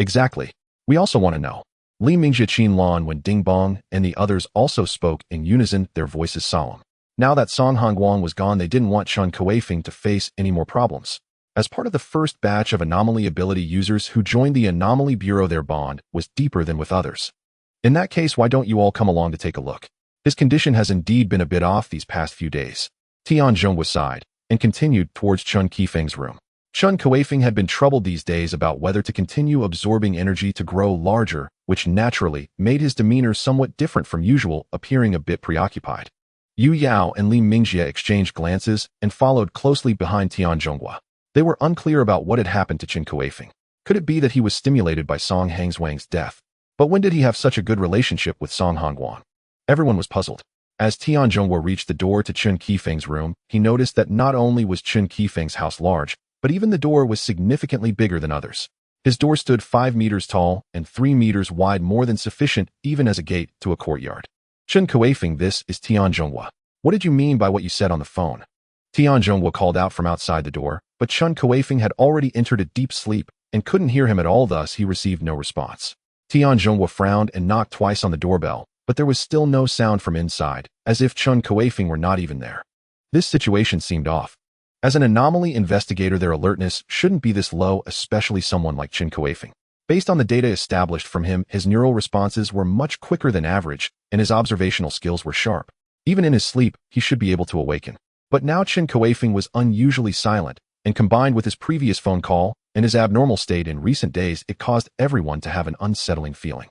"Exactly. We also want to know." Li Mingjie, Qin Lan, Wen Dingbong, and the others also spoke in unison, their voices solemn. Now that Song Hongguang was gone, they didn't want Chun Kuifeng to face any more problems. As part of the first batch of anomaly ability users who joined the Anomaly Bureau, their bond was deeper than with others. "In that case, why don't you all come along to take a look? His condition has indeed been a bit off these past few days." Tian Zhonghua sighed and continued towards Chun Kuifeng's room. Chun Kuifeng had been troubled these days about whether to continue absorbing energy to grow larger, which naturally made his demeanor somewhat different from usual, appearing a bit preoccupied. Yu Yao and Li Mingjie exchanged glances and followed closely behind Tian Zhonghua. They were unclear about what had happened to Chen Kuifeng. Could it be that he was stimulated by Song Hongguang's death? But when did he have such a good relationship with Song Hongguang? Everyone was puzzled. As Tian Zhonghua reached the door to Chun Kuifeng's room, he noticed that not only was Chun Kuifeng's house large, but even the door was significantly bigger than others. His door stood 5 meters tall and 3 meters wide, more than sufficient even as a gate to a courtyard. "Chun Kuifeng, this is Tian Zhonghua. What did you mean by what you said on the phone?" Tian Zhonghua called out from outside the door, but Chun Kuifeng had already entered a deep sleep and couldn't hear him at all, thus he received no response. Tian Zhonghua frowned and knocked twice on the doorbell, but there was still no sound from inside, as if Chun Kuifeng were not even there. This situation seemed off. As an anomaly investigator, their alertness shouldn't be this low, especially someone like Chen Kuifeng. Based on the data established from him, his neural responses were much quicker than average, and his observational skills were sharp. Even in his sleep, he should be able to awaken. But now Chen Kuifeng was unusually silent, and combined with his previous phone call and his abnormal state in recent days, it caused everyone to have an unsettling feeling.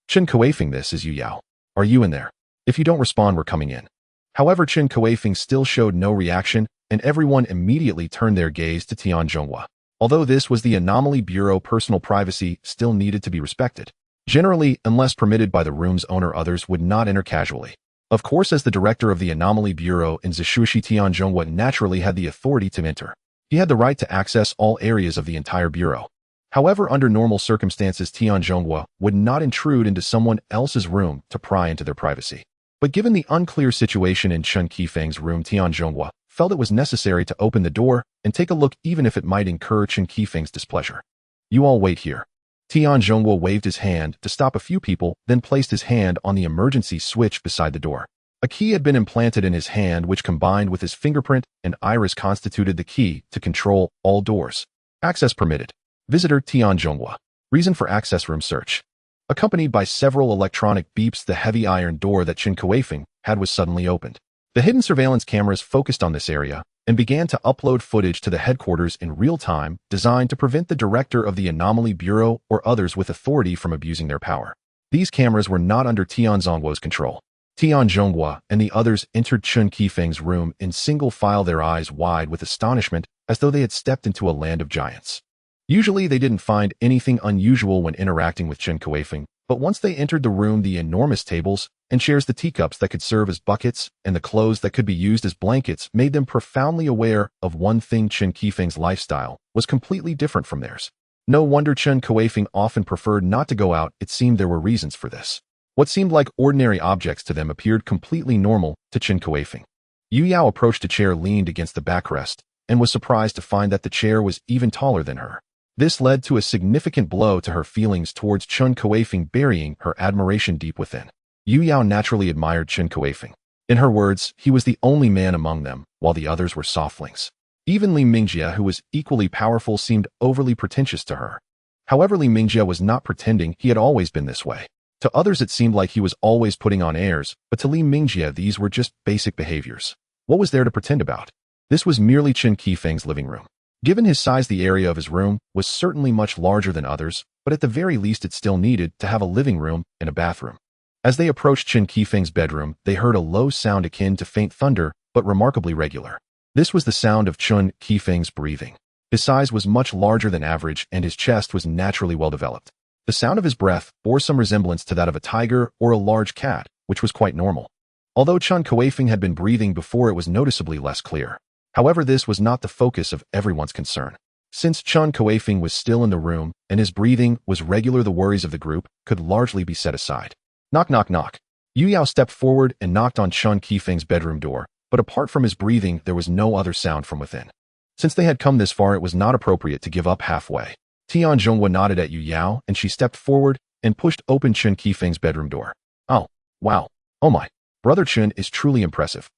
Chen Kuifeng, this is Yu Yao. Are you in there? If you don't respond, we're coming in. However, Chen Kuifeng still showed no reaction, and everyone immediately turned their gaze to Tian Zhonghua. Although this was the Anomaly Bureau, personal privacy still needed to be respected. Generally, unless permitted by the room's owner, others would not enter casually. Of course, as the director of the Anomaly Bureau in Zishuishi, Tian Zhonghua naturally had the authority to enter. He had the right to access all areas of the entire bureau. However, under normal circumstances, Tian Zhonghua would not intrude into someone else's room to pry into their privacy. But given the unclear situation in Chen Kuifeng's room, Tian Zhonghua felt it was necessary to open the door and take a look, even if it might incur Chen Kuifeng's displeasure. You all wait here. Tian Zhonghua waved his hand to stop a few people, then placed his hand on the emergency switch beside the door. A key had been implanted in his hand, which combined with his fingerprint and iris constituted the key to control all doors. Access permitted. Visitor Tian Zhonghua. Reason for access: room search. Accompanied by several electronic beeps, the heavy iron door that Chen Kuifeng had was suddenly opened. The hidden surveillance cameras focused on this area and began to upload footage to the headquarters in real time, designed to prevent the director of the Anomaly Bureau or others with authority from abusing their power. These cameras were not under Tian Zhonghua's control. Tian Zhonghua and the others entered Chen Kuifeng's room in single file, their eyes wide with astonishment, as though they had stepped into a land of giants. Usually they didn't find anything unusual when interacting with Chen Kuifeng, but once they entered the room, the enormous tables and chairs, the teacups that could serve as buckets, and the clothes that could be used as blankets made them profoundly aware of one thing: Chen Kuifeng's lifestyle was completely different from theirs. No wonder Chen Kuifeng often preferred not to go out. It seemed there were reasons for this. What seemed like ordinary objects to them appeared completely normal to Chen Kuifeng. Yu Yao approached a chair, leaned against the backrest, and was surprised to find that the chair was even taller than her. This led to a significant blow to her feelings towards Chen Kuifeng, burying her admiration deep within. Yu Yao naturally admired Chen Kuifeng. In her words, he was the only man among them, while the others were softlings. Even Li Mingjie, who was equally powerful, seemed overly pretentious to her. However, Li Mingjie was not pretending; he had always been this way. To others it seemed like he was always putting on airs, but to Li Mingjie these were just basic behaviors. What was there to pretend about? This was merely Chen Kuifeng's living room. Given his size, the area of his room was certainly much larger than others, but at the very least it still needed to have a living room and a bathroom. As they approached Chen Kuifeng's bedroom, they heard a low sound akin to faint thunder, but remarkably regular. This was the sound of Chun Kuifeng's breathing. His size was much larger than average, and his chest was naturally well developed. The sound of his breath bore some resemblance to that of a tiger or a large cat, which was quite normal. Although Chen Kuifeng had been breathing before, it was noticeably less clear. However, this was not the focus of everyone's concern. Since Chen Kuifeng was still in the room and his breathing was regular, the worries of the group could largely be set aside. Knock, knock, knock. Yu Yao stepped forward and knocked on Chen Kuifeng's bedroom door, but apart from his breathing, there was no other sound from within. Since they had come this far, it was not appropriate to give up halfway. Tian Zhonghua nodded at Yu Yao, and she stepped forward and pushed open Chen Kuifeng's bedroom door. Oh, wow. Oh my. Brother Chen is truly impressive.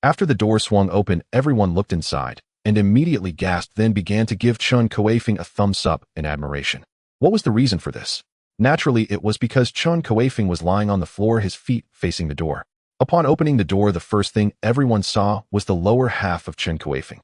After the door swung open, everyone looked inside and immediately gasped, then began to give Chen Kuifeng a thumbs up in admiration. What was the reason for this? Naturally, it was because Chen Kuifeng was lying on the floor, his feet facing the door. Upon opening the door, the first thing everyone saw was the lower half of Chen Kuifeng.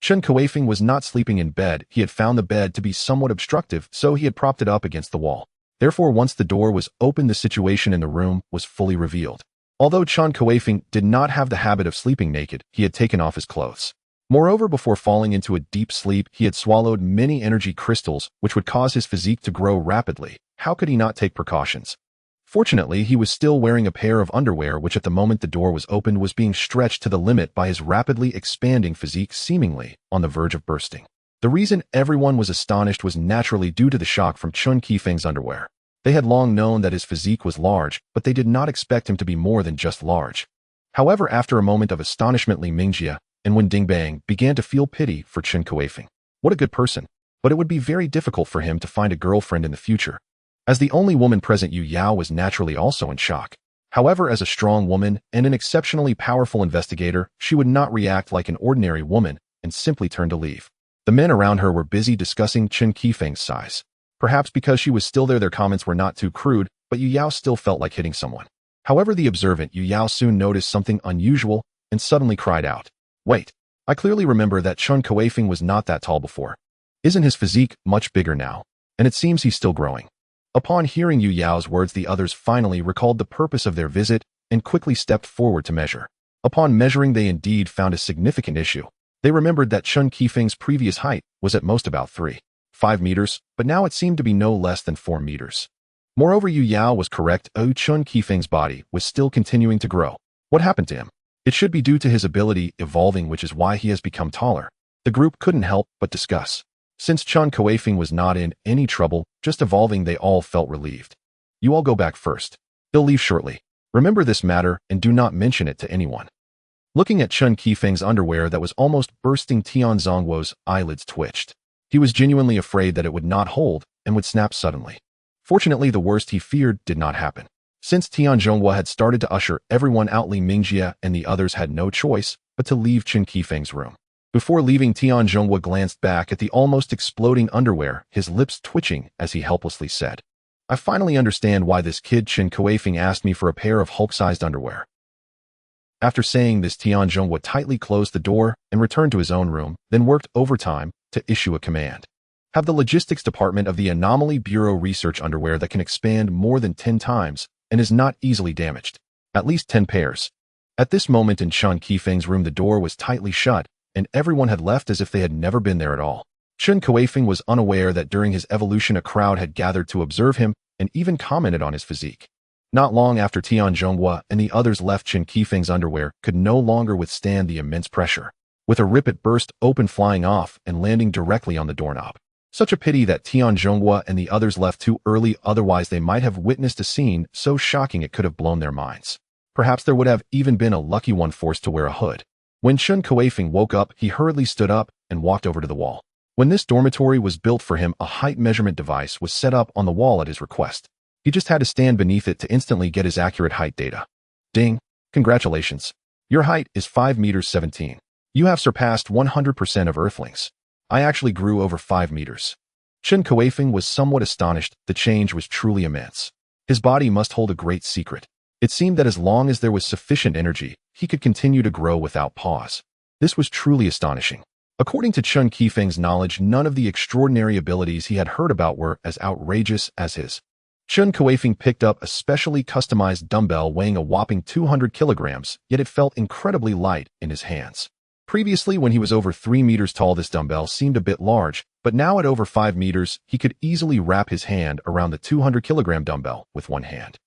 Chen Kuifeng was not sleeping in bed. He had found the bed to be somewhat obstructive, so he had propped it up against the wall. Therefore, once the door was opened, the situation in the room was fully revealed. Although Chen Kuifeng did not have the habit of sleeping naked, he had taken off his clothes. Moreover, before falling into a deep sleep, he had swallowed many energy crystals, which would cause his physique to grow rapidly. How could he not take precautions? Fortunately, he was still wearing a pair of underwear, which at the moment the door was opened was being stretched to the limit by his rapidly expanding physique, seemingly on the verge of bursting. The reason everyone was astonished was naturally due to the shock from Chun Kuifeng's underwear. They had long known that his physique was large, but they did not expect him to be more than just large. However, after a moment of astonishment, Li Mingjie and Wen Dingbang began to feel pity for Chen Kuifeng. What a good person. But it would be very difficult for him to find a girlfriend in the future. As the only woman present, Yu Yao was naturally also in shock. However, as a strong woman and an exceptionally powerful investigator, she would not react like an ordinary woman and simply turn to leave. The men around her were busy discussing Chen Kuifeng's size. Perhaps because she was still there, their comments were not too crude, but Yu Yao still felt like hitting someone. However, the observant Yu Yao soon noticed something unusual and suddenly cried out, "Wait, I clearly remember that Chun Kuifeng was not that tall before. Isn't his physique much bigger now? And it seems he's still growing." Upon hearing Yu Yao's words, the others finally recalled the purpose of their visit and quickly stepped forward to measure. Upon measuring, they indeed found a significant issue. They remembered that Chun Kuifeng's previous height was at most about 3.5 meters, but now it seemed to be no less than 4 meters. Moreover, Yu Yao was correct. Chun Kuifeng's body was still continuing to grow. What happened to him? It should be due to his ability evolving, which is why he has become taller. The group couldn't help but discuss. Since Chun Kuifeng was not in any trouble, just evolving, they all felt relieved. "You all go back first. He'll leave shortly. Remember this matter and do not mention it to anyone." Looking at Chun Kuifeng's underwear that was almost bursting, Tian Zhongguo's eyelids twitched. He was genuinely afraid that it would not hold and would snap suddenly. Fortunately, the worst he feared did not happen. Since Tian Zhongguo had started to usher everyone out, Li Mingjie and the others had no choice but to leave Chun Kuifeng's room. Before leaving, Tian Zhongguo glanced back at the almost exploding underwear, his lips twitching as he helplessly said, "I finally understand why this kid Chen Kuifeng asked me for a pair of Hulk-sized underwear." After saying this, Tian Zhongguo tightly closed the door and returned to his own room, then worked overtime to issue a command. "Have the logistics department of the Anomaly Bureau research underwear that can expand more than 10 times and is not easily damaged. At least 10 pairs. At this moment in Chun Kuifeng's room, the door was tightly shut, and everyone had left as if they had never been there at all. Chun Kuifeng was unaware that during his evolution a crowd had gathered to observe him and even commented on his physique. Not long after Tian Zhongguo and the others left, Chun Kuifeng's underwear could no longer withstand the immense pressure. With a rip, it burst open, flying off and landing directly on the doorknob. Such a pity that Tian Zhongguo and the others left too early, otherwise they might have witnessed a scene so shocking it could have blown their minds. Perhaps there would have even been a lucky one forced to wear a hood. When Chun Kuifeng woke up, he hurriedly stood up and walked over to the wall. When this dormitory was built for him, a height measurement device was set up on the wall at his request. He just had to stand beneath it to instantly get his accurate height data. Ding! Congratulations! Your height is 5 meters 17. You have surpassed 100% of Earthlings. I actually grew over 5 meters. Chun Kuifeng was somewhat astonished. The change was truly immense. His body must hold a great secret. It seemed that as long as there was sufficient energy, he could continue to grow without pause. This was truly astonishing. According to Chun Kuifeng's knowledge, none of the extraordinary abilities he had heard about were as outrageous as his. Chun Kuifeng picked up a specially customized dumbbell weighing a whopping 200 kilograms, yet it felt incredibly light in his hands. Previously, when he was over 3 meters tall, this dumbbell seemed a bit large, but now at over 5 meters, he could easily wrap his hand around the 200-kilogram dumbbell with one hand.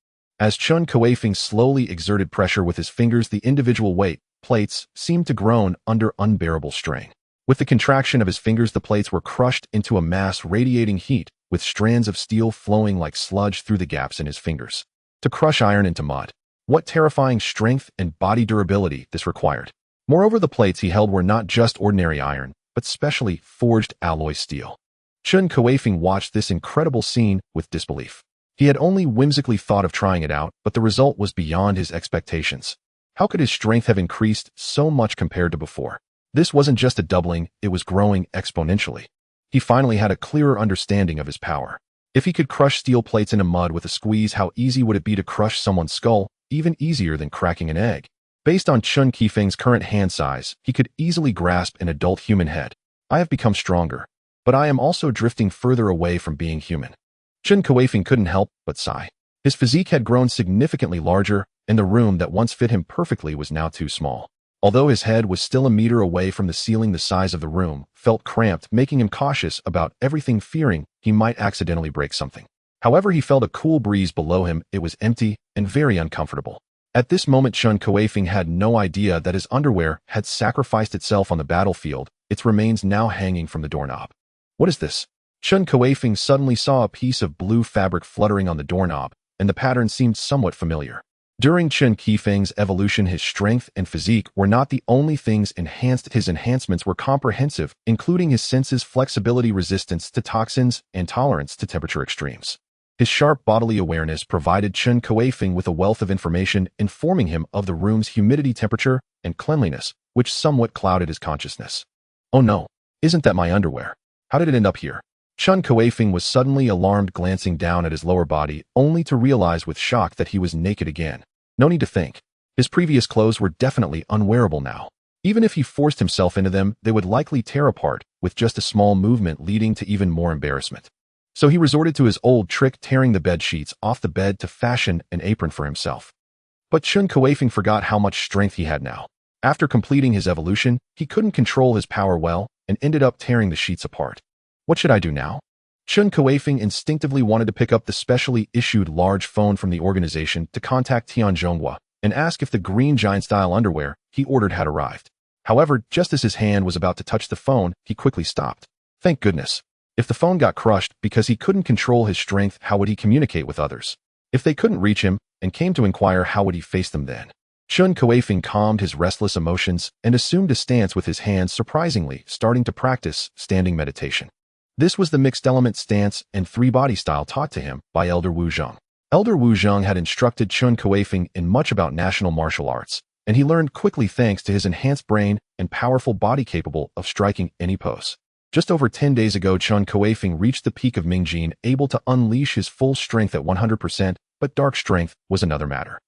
As Chun Kuifeng slowly exerted pressure with his fingers, the individual weight plates seemed to groan under unbearable strain. With the contraction of his fingers, the plates were crushed into a mass radiating heat, with strands of steel flowing like sludge through the gaps in his fingers. To crush iron into mud. What terrifying strength and body durability this required. Moreover, the plates he held were not just ordinary iron, but specially forged alloy steel. Chun Kuifeng watched this incredible scene with disbelief. He had only whimsically thought of trying it out, but the result was beyond his expectations. How could his strength have increased so much compared to before? This wasn't just a doubling, it was growing exponentially. He finally had a clearer understanding of his power. If he could crush steel plates into mud with a squeeze, how easy would it be to crush someone's skull, even easier than cracking an egg? Based on Chun Kuifeng's current hand size, he could easily grasp an adult human head. I have become stronger, but I am also drifting further away from being human. Chun Kuifeng couldn't help but sigh. His physique had grown significantly larger, and the room that once fit him perfectly was now too small. Although his head was still a meter away from the ceiling, the size of the room felt cramped, making him cautious about everything, fearing he might accidentally break something. However, he felt a cool breeze below him. It was empty and very uncomfortable. At this moment, Chun Kuifeng had no idea that his underwear had sacrificed itself on the battlefield, its remains now hanging from the doorknob. What is this? Chun Kuifeng suddenly saw a piece of blue fabric fluttering on the doorknob, and the pattern seemed somewhat familiar. During Chun Kuifeng's evolution, his strength and physique were not the only things enhanced. His enhancements were comprehensive, including his senses, flexibility, resistance to toxins, and tolerance to temperature extremes. His sharp bodily awareness provided Chun Kuifeng with a wealth of information, informing him of the room's humidity, temperature, and cleanliness, which somewhat clouded his consciousness. Oh no, isn't that my underwear? How did it end up here? Chun Kuifeng was suddenly alarmed, glancing down at his lower body, only to realize with shock that he was naked again. No need to think. His previous clothes were definitely unwearable now. Even if he forced himself into them, they would likely tear apart, with just a small movement leading to even more embarrassment. So he resorted to his old trick, tearing the bed sheets off the bed to fashion an apron for himself. But Chun Kuifeng forgot how much strength he had now. After completing his evolution, he couldn't control his power well, and ended up tearing the sheets apart. What should I do now? Chun Kuifeng instinctively wanted to pick up the specially issued large phone from the organization to contact Tian Zhonghua and ask if the green giant-style underwear he ordered had arrived. However, just as his hand was about to touch the phone, he quickly stopped. Thank goodness. If the phone got crushed because he couldn't control his strength, how would he communicate with others? If they couldn't reach him and came to inquire, how would he face them then? Chun Kuifeng calmed his restless emotions and assumed a stance with his hands, surprisingly starting to practice standing meditation. This was the mixed element stance and three-body style taught to him by Elder Wu Zheng. Elder Wu Zheng had instructed Chun Kuifeng in much about national martial arts, and he learned quickly thanks to his enhanced brain and powerful body capable of striking any pose. Just over 10 days ago, Chun Kuifeng reached the peak of Mingjin, able to unleash his full strength at 100%, but dark strength was another matter.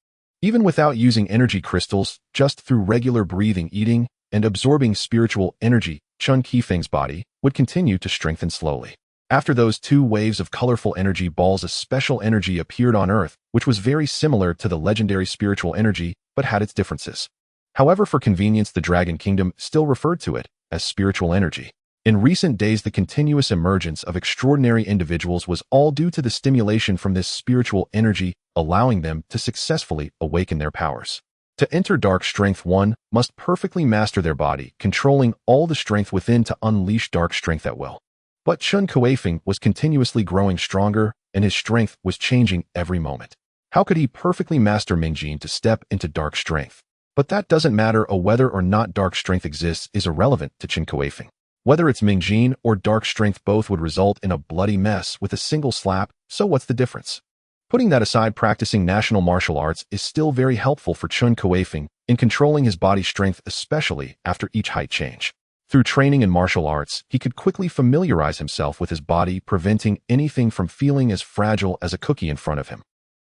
Even without using energy crystals, just through regular breathing, eating, and absorbing spiritual energy, Chun Kuifeng's body would continue to strengthen slowly. After those 2 waves of colorful energy balls, a special energy appeared on Earth, which was very similar to the legendary spiritual energy, but had its differences. However, for convenience, the Dragon Kingdom still referred to it as spiritual energy. In recent days, the continuous emergence of extraordinary individuals was all due to the stimulation from this spiritual energy, allowing them to successfully awaken their powers. To enter dark strength, one must perfectly master their body, controlling all the strength within to unleash dark strength at will. But Chun Kuifeng was continuously growing stronger, and his strength was changing every moment. How could he perfectly master Mingjin to step into dark strength? But that doesn't matter. Whether or not dark strength exists is irrelevant to Chun Kuifeng. Whether it's Mingjin or dark strength, both would result in a bloody mess with a single slap, so what's the difference? Putting that aside, practicing national martial arts is still very helpful for Chun Kuifeng in controlling his body strength, especially after each height change. Through training in martial arts, he could quickly familiarize himself with his body, preventing anything from feeling as fragile as a cookie in front of him.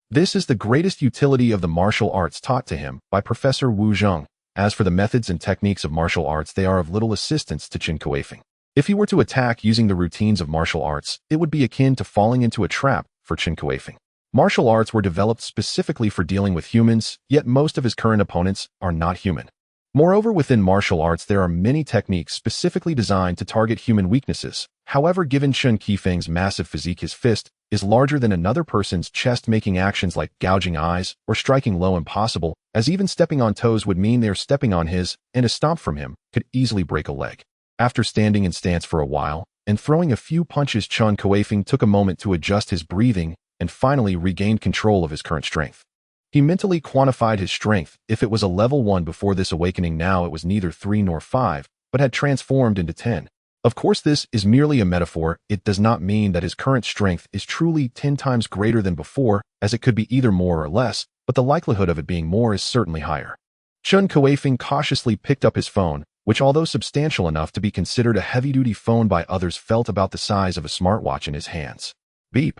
This is the greatest utility of the martial arts taught to him by Professor Wu Zheng. As for the methods and techniques of martial arts, they are of little assistance to Chun Kuifeng. If he were to attack using the routines of martial arts, it would be akin to falling into a trap for Chun Kuifeng. Martial arts were developed specifically for dealing with humans, yet most of his current opponents are not human. Moreover, within martial arts, there are many techniques specifically designed to target human weaknesses. However, given Chun Kuifeng's massive physique, his fist is larger than another person's chest, making actions like gouging eyes or striking low impossible, as even stepping on toes would mean they're stepping on his, and a stomp from him could easily break a leg. After standing in stance for a while and throwing a few punches, Chun Kuifeng took a moment to adjust his breathing and finally regained control of his current strength. He mentally quantified his strength. If it was a level 1 before this awakening, now it was neither 3 nor 5, but had transformed into 10. Of course, this is merely a metaphor. It does not mean that his current strength is truly 10 times greater than before, as it could be either more or less, but the likelihood of it being more is certainly higher. Chun Kuifeng cautiously picked up his phone, which, although substantial enough to be considered a heavy-duty phone by others, felt about the size of a smartwatch in his hands. Beep.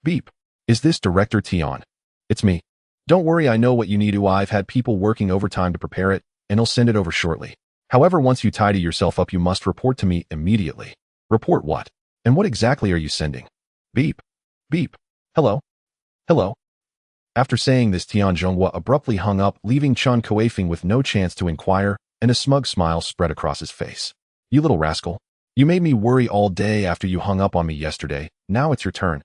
Beep. Is this Director Tian? It's me. Don't worry, I know what you need. I've had people working overtime to prepare it, and I'll send it over shortly. However, once you tidy yourself up, you must report to me immediately. Report what? And what exactly are you sending? Beep. Beep. Hello? Hello? After saying this, Tian Zhonghua abruptly hung up, leaving Chun Kuifeng with no chance to inquire, and a smug smile spread across his face. You little rascal. You made me worry all day after you hung up on me yesterday. Now it's your turn.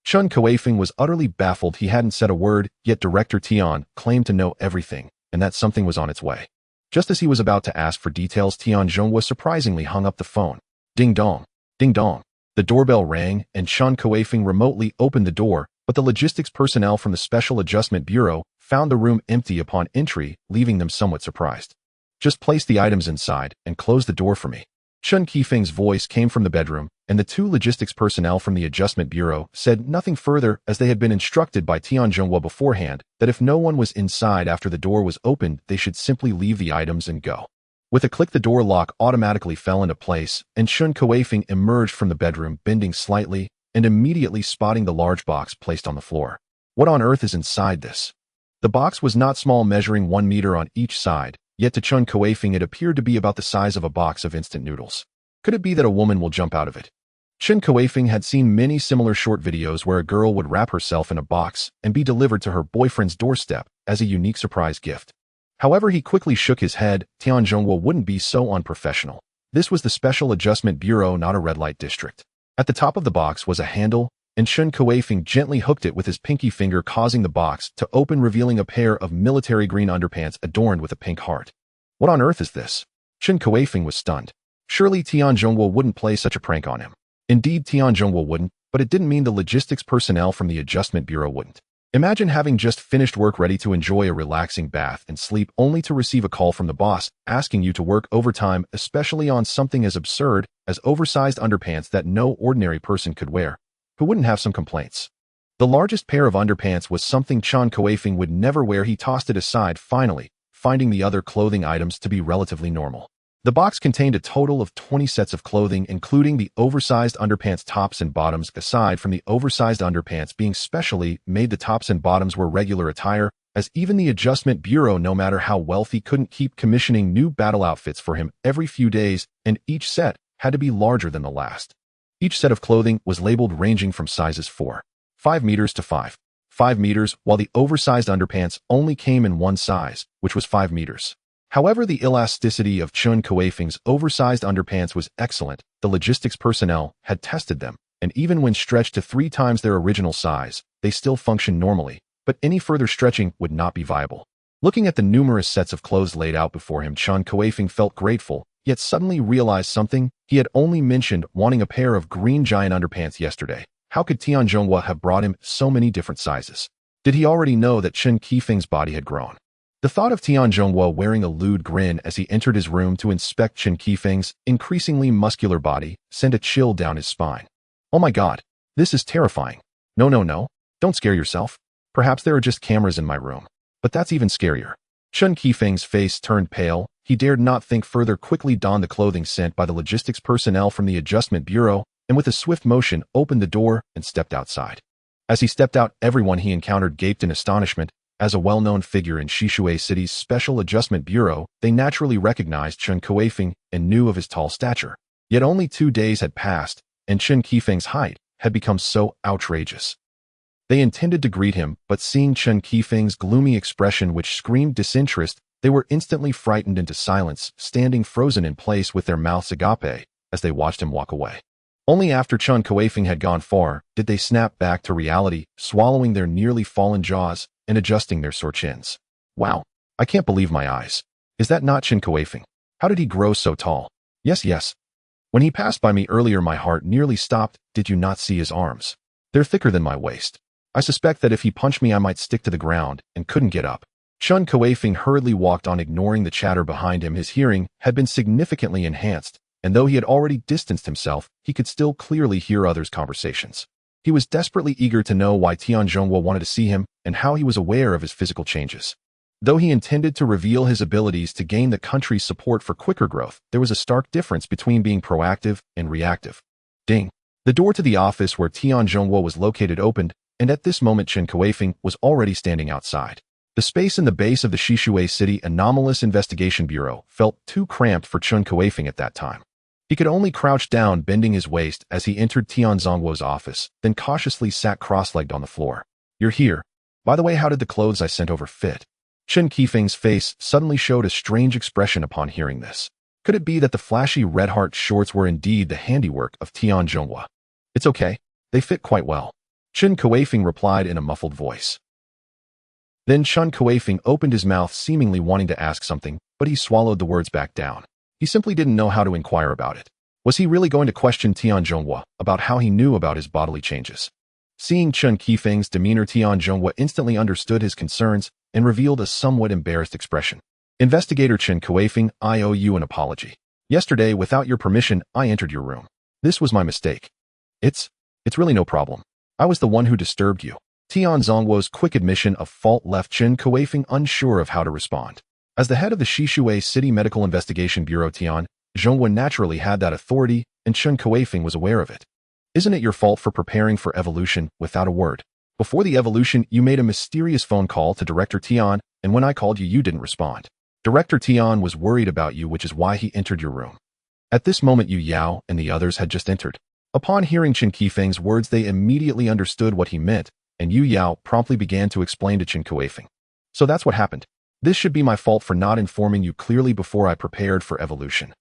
Chun Kuifeng was utterly baffled. He hadn't said a word, yet Director Tian claimed to know everything, and that something was on its way. Just as he was about to ask for details, Tian Zhonghua surprisingly hung up the phone. Ding dong. Ding dong. The doorbell rang, and Chun Kuifeng remotely opened the door, but the logistics personnel from the Special Adjustment Bureau found the room empty upon entry, leaving them somewhat surprised. Just place the items inside and close the door for me. Chun Kuifeng's voice came from the bedroom, and the 2 logistics personnel from the Adjustment Bureau said nothing further, as they had been instructed by Tian Zhonghua beforehand that if no one was inside after the door was opened, they should simply leave the items and go. With a click, the door lock automatically fell into place, and Chun Kuifeng emerged from the bedroom, bending slightly and immediately spotting the large box placed on the floor. What on earth is inside this? The box was not small, measuring 1 meter on each side, yet to Chun Kuifeng it appeared to be about the size of a box of instant noodles. Could it be that a woman will jump out of it? Chen Kuifeng had seen many similar short videos where a girl would wrap herself in a box and be delivered to her boyfriend's doorstep as a unique surprise gift. However, he quickly shook his head. Tianzhongguo wouldn't be so unprofessional. This was the Special Adjustment Bureau, not a red light district. At the top of the box was a handle, and Chen Kuifeng gently hooked it with his pinky finger, causing the box to open, revealing a pair of military green underpants adorned with a pink heart. What on earth is this? Chen Kuifeng was stunned. Surely Tianzhongguo wouldn't play such a prank on him. Indeed, Tianzhongguo wouldn't, but it didn't mean the logistics personnel from the Adjustment Bureau wouldn't. Imagine having just finished work, ready to enjoy a relaxing bath and sleep, only to receive a call from the boss asking you to work overtime, especially on something as absurd as oversized underpants that no ordinary person could wear. Who wouldn't have some complaints? The largest pair of underpants was something Chen Kuifeng would never wear. He tossed it aside, finally, finding the other clothing items to be relatively normal. The box contained a total of 20 sets of clothing, including the oversized underpants tops and bottoms. Aside from the oversized underpants being specially made, the tops and bottoms were regular attire, as even the Adjustment Bureau, no matter how wealthy, couldn't keep commissioning new battle outfits for him every few days, and each set had to be larger than the last. Each set of clothing was labeled, ranging from sizes 4.5 meters to 5.5 meters, while the oversized underpants only came in one size, which was 5 meters. However, the elasticity of Chun Kuifeng's oversized underpants was excellent. The logistics personnel had tested them, and even when stretched to 3 times their original size, they still functioned normally, but any further stretching would not be viable. Looking at the numerous sets of clothes laid out before him, Chun Kuifeng felt grateful, yet suddenly realized something. He had only mentioned wanting a pair of green giant underpants yesterday. How could Tianzhongguo have brought him so many different sizes? Did he already know that Chen Kuifeng's body had grown? The thought of Tianzhongguo wearing a lewd grin as he entered his room to inspect Chen Kuifeng's increasingly muscular body sent a chill down his spine. Oh my god, this is terrifying. No, don't scare yourself. Perhaps there are just cameras in my room. But that's even scarier. Chen Kuifeng's face turned pale. He dared not think further, quickly donned the clothing sent by the logistics personnel from the Adjustment Bureau, and with a swift motion opened the door and stepped outside. As he stepped out, everyone he encountered gaped in astonishment. As a well-known figure in Shishui City's Special Adjustment Bureau, they naturally recognized Chen Kuifeng and knew of his tall stature. Yet only 2 days had passed, and Chen Kuifeng's height had become so outrageous. They intended to greet him, but seeing Chen Kuifeng's gloomy expression, which screamed disinterest, they were instantly frightened into silence, standing frozen in place with their mouths agape as they watched him walk away. Only after Chen Kuifeng had gone far did they snap back to reality, swallowing their nearly fallen jaws and adjusting their sore chins. Wow, I can't believe my eyes. Is that not Chen Kuifeng? How did he grow so tall? Yes. When he passed by me earlier, my heart nearly stopped. Did you not see his arms? They're thicker than my waist. I suspect that if he punched me, I might stick to the ground and couldn't get up. Chen Kuifeng hurriedly walked on, ignoring the chatter behind him. His hearing had been significantly enhanced, and though he had already distanced himself, he could still clearly hear others' conversations. He was desperately eager to know why Tianzhongguo wanted to see him and how he was aware of his physical changes. Though he intended to reveal his abilities to gain the country's support for quicker growth, there was a stark difference between being proactive and reactive. Ding! The door to the office where Tianzhongguo was located opened, and at this moment Chen Kuifeng was already standing outside. The space in the base of the Shishui City Anomalous Investigation Bureau felt too cramped for Chen Kuifeng at that time. He could only crouch down, bending his waist as he entered Tianzhongguo's office, then cautiously sat cross-legged on the floor. You're here. By the way, how did the clothes I sent over fit? Chen Kuifeng's face suddenly showed a strange expression upon hearing this. Could it be that the flashy red heart shorts were indeed the handiwork of Tianzhongguo? It's okay. They fit quite well. Chen Kuifeng replied in a muffled voice. Then Chen Kuifeng opened his mouth, seemingly wanting to ask something, but he swallowed the words back down. He simply didn't know how to inquire about it. Was he really going to question Tianzhongguo about how he knew about his bodily changes? Seeing Chen Kuifeng's demeanor, Tianzhongguo instantly understood his concerns and revealed a somewhat embarrassed expression. Investigator Chen Kuifeng, I owe you an apology. Yesterday, without your permission, I entered your room. This was my mistake. It's really no problem. I was the one who disturbed you. Tianzhongguo's quick admission of fault left Chen Kuifeng unsure of how to respond. As the head of the Shishui City Medical Investigation Bureau, Tian Zhongguo naturally had that authority, and Chen Kuifeng was aware of it. Isn't it your fault for preparing for evolution without a word? Before the evolution, you made a mysterious phone call to Director Tian, and when I called you, you didn't respond. Director Tian was worried about you, which is why he entered your room. At this moment, Yu Yao and the others had just entered. Upon hearing Chen Kuifeng's words, they immediately understood what he meant, and Yu Yao promptly began to explain to Chen Kuifeng. So that's what happened. This should be my fault for not informing you clearly before I prepared for evolution.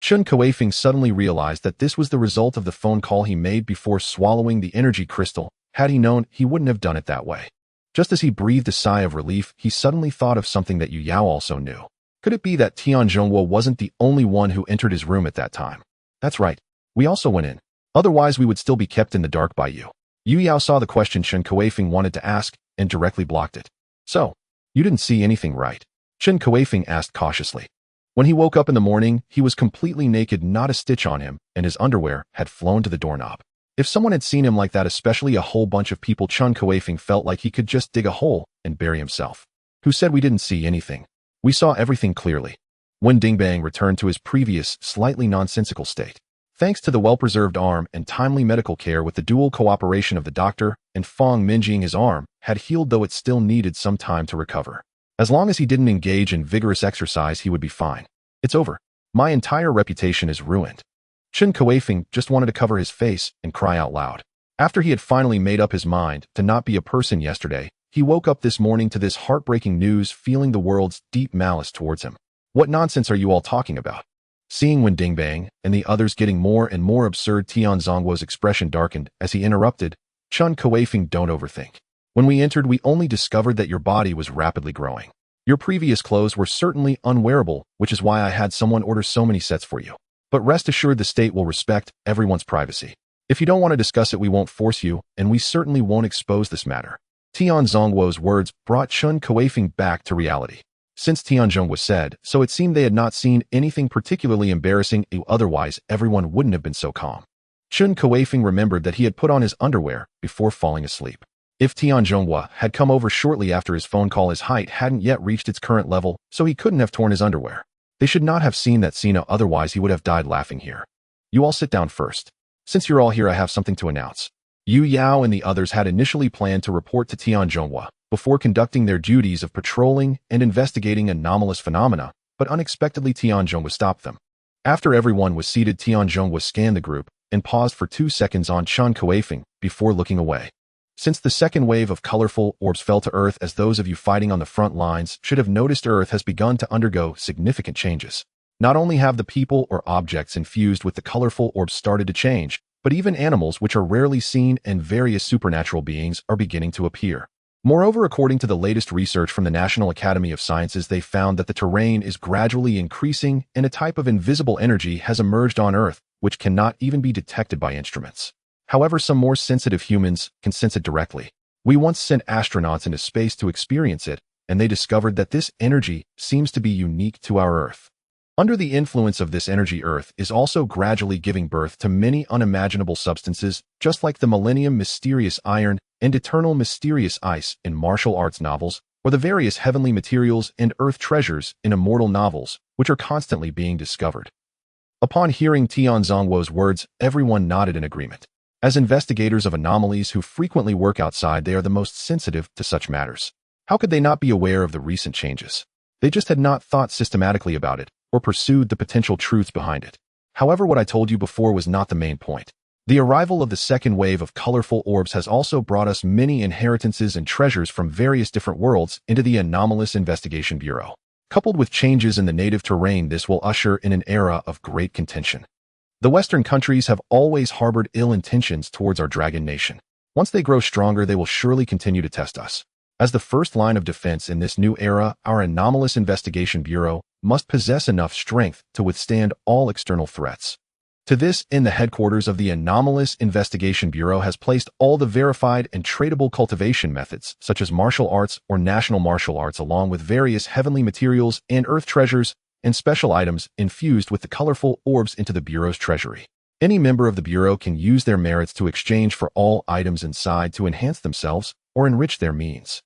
Chun Kuifeng suddenly realized that this was the result of the phone call he made before swallowing the energy crystal. Had he known, he wouldn't have done it that way. Just as he breathed a sigh of relief, he suddenly thought of something that Yu Yao also knew. Could it be that Tian Zhongguo wasn't the only one who entered his room at that time? That's right. We also went in. Otherwise, we would still be kept in the dark by you. Yu Yao saw the question Chen Kuifeng wanted to ask and directly blocked it. So, you didn't see anything, right? Chen Kuifeng asked cautiously. When he woke up in the morning, he was completely naked, not a stitch on him, and his underwear had flown to the doorknob. If someone had seen him like that, especially a whole bunch of people, Chen Kuifeng felt like he could just dig a hole and bury himself. Who said we didn't see anything? We saw everything clearly. When Dingbang returned to his previous, slightly nonsensical state, thanks to the well-preserved arm and timely medical care with the dual cooperation of the doctor and Fong Minjing, his arm had healed, though it still needed some time to recover. As long as he didn't engage in vigorous exercise, he would be fine. It's over. My entire reputation is ruined. Chen Kuifeng just wanted to cover his face and cry out loud. After he had finally made up his mind to not be a person yesterday, he woke up this morning to this heartbreaking news, feeling the world's deep malice towards him. What nonsense are you all talking about? Seeing Wen Dingbang and the others getting more and more absurd, Tian Zhongguo's expression darkened as he interrupted. Chen Kuifeng, don't overthink. When we entered, we only discovered that your body was rapidly growing. Your previous clothes were certainly unwearable, which is why I had someone order so many sets for you. But rest assured, the state will respect everyone's privacy. If you don't want to discuss it, we won't force you, and we certainly won't expose this matter. Tian Zhongguo's words brought Chen Kuifeng back to reality. Since Tian Zhongguo said so, it seemed they had not seen anything particularly embarrassing, otherwise everyone wouldn't have been so calm. Chen Kuifeng remembered that he had put on his underwear before falling asleep. If Tian Zhongguo had come over shortly after his phone call, his height hadn't yet reached its current level, so he couldn't have torn his underwear. They should not have seen that scene, otherwise he would have died laughing here. You all sit down first. Since you're all here, I have something to announce. Yu Yao and the others had initially planned to report to Tian Zhongguo before conducting their duties of patrolling and investigating anomalous phenomena, but unexpectedly Tian Zhongguo stopped them. After everyone was seated, Tian Zhongguo scanned the group and paused for 2 seconds on Chen Kuifeng before looking away. Since the second wave of colorful orbs fell to Earth, as those of you fighting on the front lines should have noticed, Earth has begun to undergo significant changes. Not only have the people or objects infused with the colorful orbs started to change, but even animals which are rarely seen and various supernatural beings are beginning to appear. Moreover, according to the latest research from the National Academy of Sciences, they found that the terrain is gradually increasing and a type of invisible energy has emerged on Earth, which cannot even be detected by instruments. However, some more sensitive humans can sense it directly. We once sent astronauts into space to experience it, and they discovered that this energy seems to be unique to our Earth. Under the influence of this energy, Earth is also gradually giving birth to many unimaginable substances, just like the Millennium Mysterious Iron and Eternal Mysterious Ice in martial arts novels, or the various heavenly materials and earth treasures in immortal novels, which are constantly being discovered. Upon hearing Tian Zhongguo's words, everyone nodded in agreement. As investigators of anomalies who frequently work outside, they are the most sensitive to such matters. How could they not be aware of the recent changes? They just had not thought systematically about it, or pursued the potential truths behind it. However, what I told you before was not the main point. The arrival of the second wave of colorful orbs has also brought us many inheritances and treasures from various different worlds into the Anomalous Investigation Bureau. Coupled with changes in the native terrain, this will usher in an era of great contention. The Western countries have always harbored ill intentions towards our dragon nation. Once they grow stronger, they will surely continue to test us. As the first line of defense in this new era, our Anomalous Investigation Bureau must possess enough strength to withstand all external threats. To this end, the headquarters of the Anomalous Investigation Bureau has placed all the verified and tradable cultivation methods, such as martial arts or national martial arts, along with various heavenly materials and earth treasures and special items infused with the colorful orbs into the Bureau's treasury. Any member of the Bureau can use their merits to exchange for all items inside to enhance themselves or enrich their means.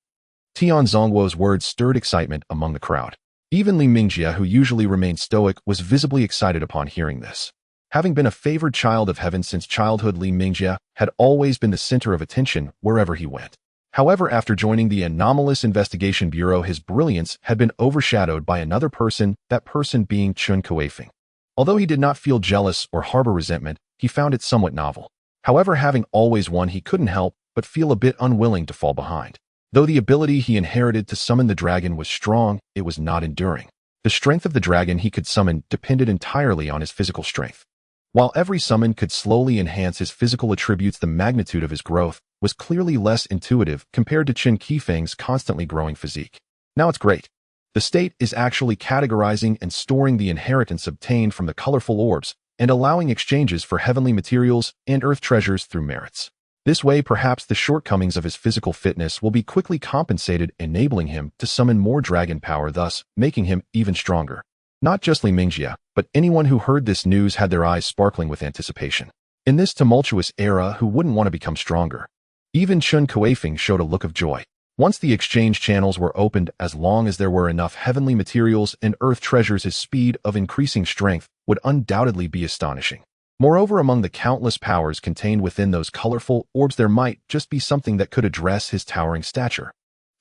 Tian Zhongguo's words stirred excitement among the crowd. Even Li Mingjie, who usually remained stoic, was visibly excited upon hearing this. Having been a favored child of heaven since childhood, Li Mingjie had always been the center of attention wherever he went. However, after joining the Anomalous Investigation Bureau, his brilliance had been overshadowed by another person, that person being Chun Kuifeng. Although he did not feel jealous or harbor resentment, he found it somewhat novel. However, having always won, he couldn't help but feel a bit unwilling to fall behind. Though the ability he inherited to summon the dragon was strong, it was not enduring. The strength of the dragon he could summon depended entirely on his physical strength. While every summon could slowly enhance his physical attributes, the magnitude of his growth was clearly less intuitive compared to Chen Kuifeng's constantly growing physique. Now it's great. The state is actually categorizing and storing the inheritance obtained from the colorful orbs and allowing exchanges for heavenly materials and earth treasures through merits. This way, perhaps the shortcomings of his physical fitness will be quickly compensated, enabling him to summon more dragon power, thus making him even stronger. Not just Li Mingjie, but anyone who heard this news had their eyes sparkling with anticipation. In this tumultuous era, who wouldn't want to become stronger? Even Chun Kuifeng showed a look of joy. Once the exchange channels were opened, as long as there were enough heavenly materials and earth treasures, his speed of increasing strength would undoubtedly be astonishing. Moreover, among the countless powers contained within those colorful orbs, there might just be something that could address his towering stature.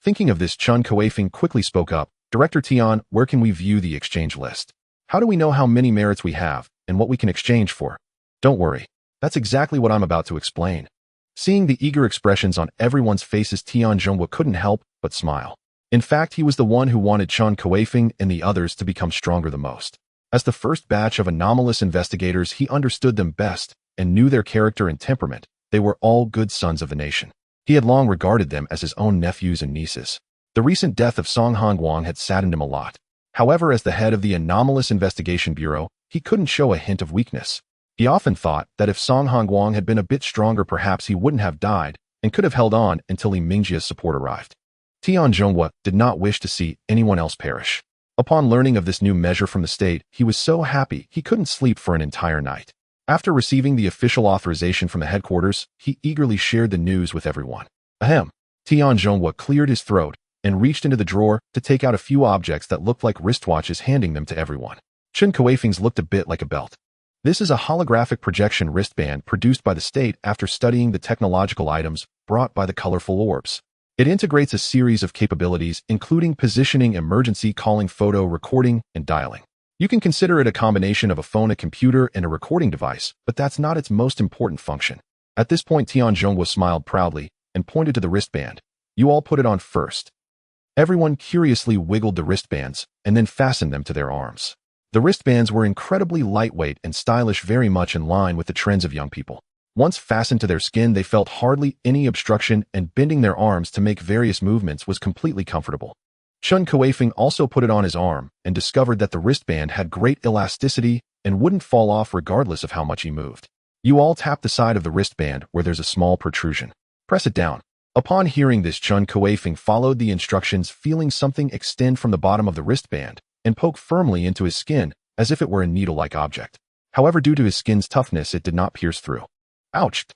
Thinking of this, Chun Kuifeng quickly spoke up. Director Tian, where can we view the exchange list? How do we know how many merits we have and what we can exchange for? Don't worry. That's exactly what I'm about to explain. Seeing the eager expressions on everyone's faces, Tian Zhonghua couldn't help but smile. In fact, he was the one who wanted Chun Kuifeng and the others to become stronger the most. As the first batch of anomalous investigators, he understood them best and knew their character and temperament. They were all good sons of the nation. He had long regarded them as his own nephews and nieces. The recent death of Song Hongguang had saddened him a lot. However, as the head of the Anomalous Investigation Bureau, he couldn't show a hint of weakness. He often thought that if Song Hongguang had been a bit stronger, perhaps he wouldn't have died and could have held on until Li Mingjie's support arrived. Tian Zhonghua did not wish to see anyone else perish. Upon learning of this new measure from the state, he was so happy he couldn't sleep for an entire night. After receiving the official authorization from the headquarters, he eagerly shared the news with everyone. Ahem. Tian Zhonghua cleared his throat and reached into the drawer to take out a few objects that looked like wristwatches, handing them to everyone. Chun Kuifeng's looked a bit like a belt. This is a holographic projection wristband produced by the state after studying the technological items brought by the colorful orbs. It integrates a series of capabilities, including positioning, emergency calling, photo recording, and dialing. You can consider it a combination of a phone, a computer, and a recording device, but that's not its most important function. At this point, Tian Zhonghua smiled proudly and pointed to the wristband. You all put it on first. Everyone curiously wiggled the wristbands and then fastened them to their arms. The wristbands were incredibly lightweight and stylish, very much in line with the trends of young people. Once fastened to their skin, they felt hardly any obstruction, and bending their arms to make various movements was completely comfortable. Chun Kuifeng also put it on his arm and discovered that the wristband had great elasticity and wouldn't fall off regardless of how much he moved. You all tap the side of the wristband where there's a small protrusion. Press it down. Upon hearing this, Chun Kuifeng followed the instructions, feeling something extend from the bottom of the wristband and poke firmly into his skin as if it were a needle-like object. However, due to his skin's toughness, it did not pierce through. Ouch!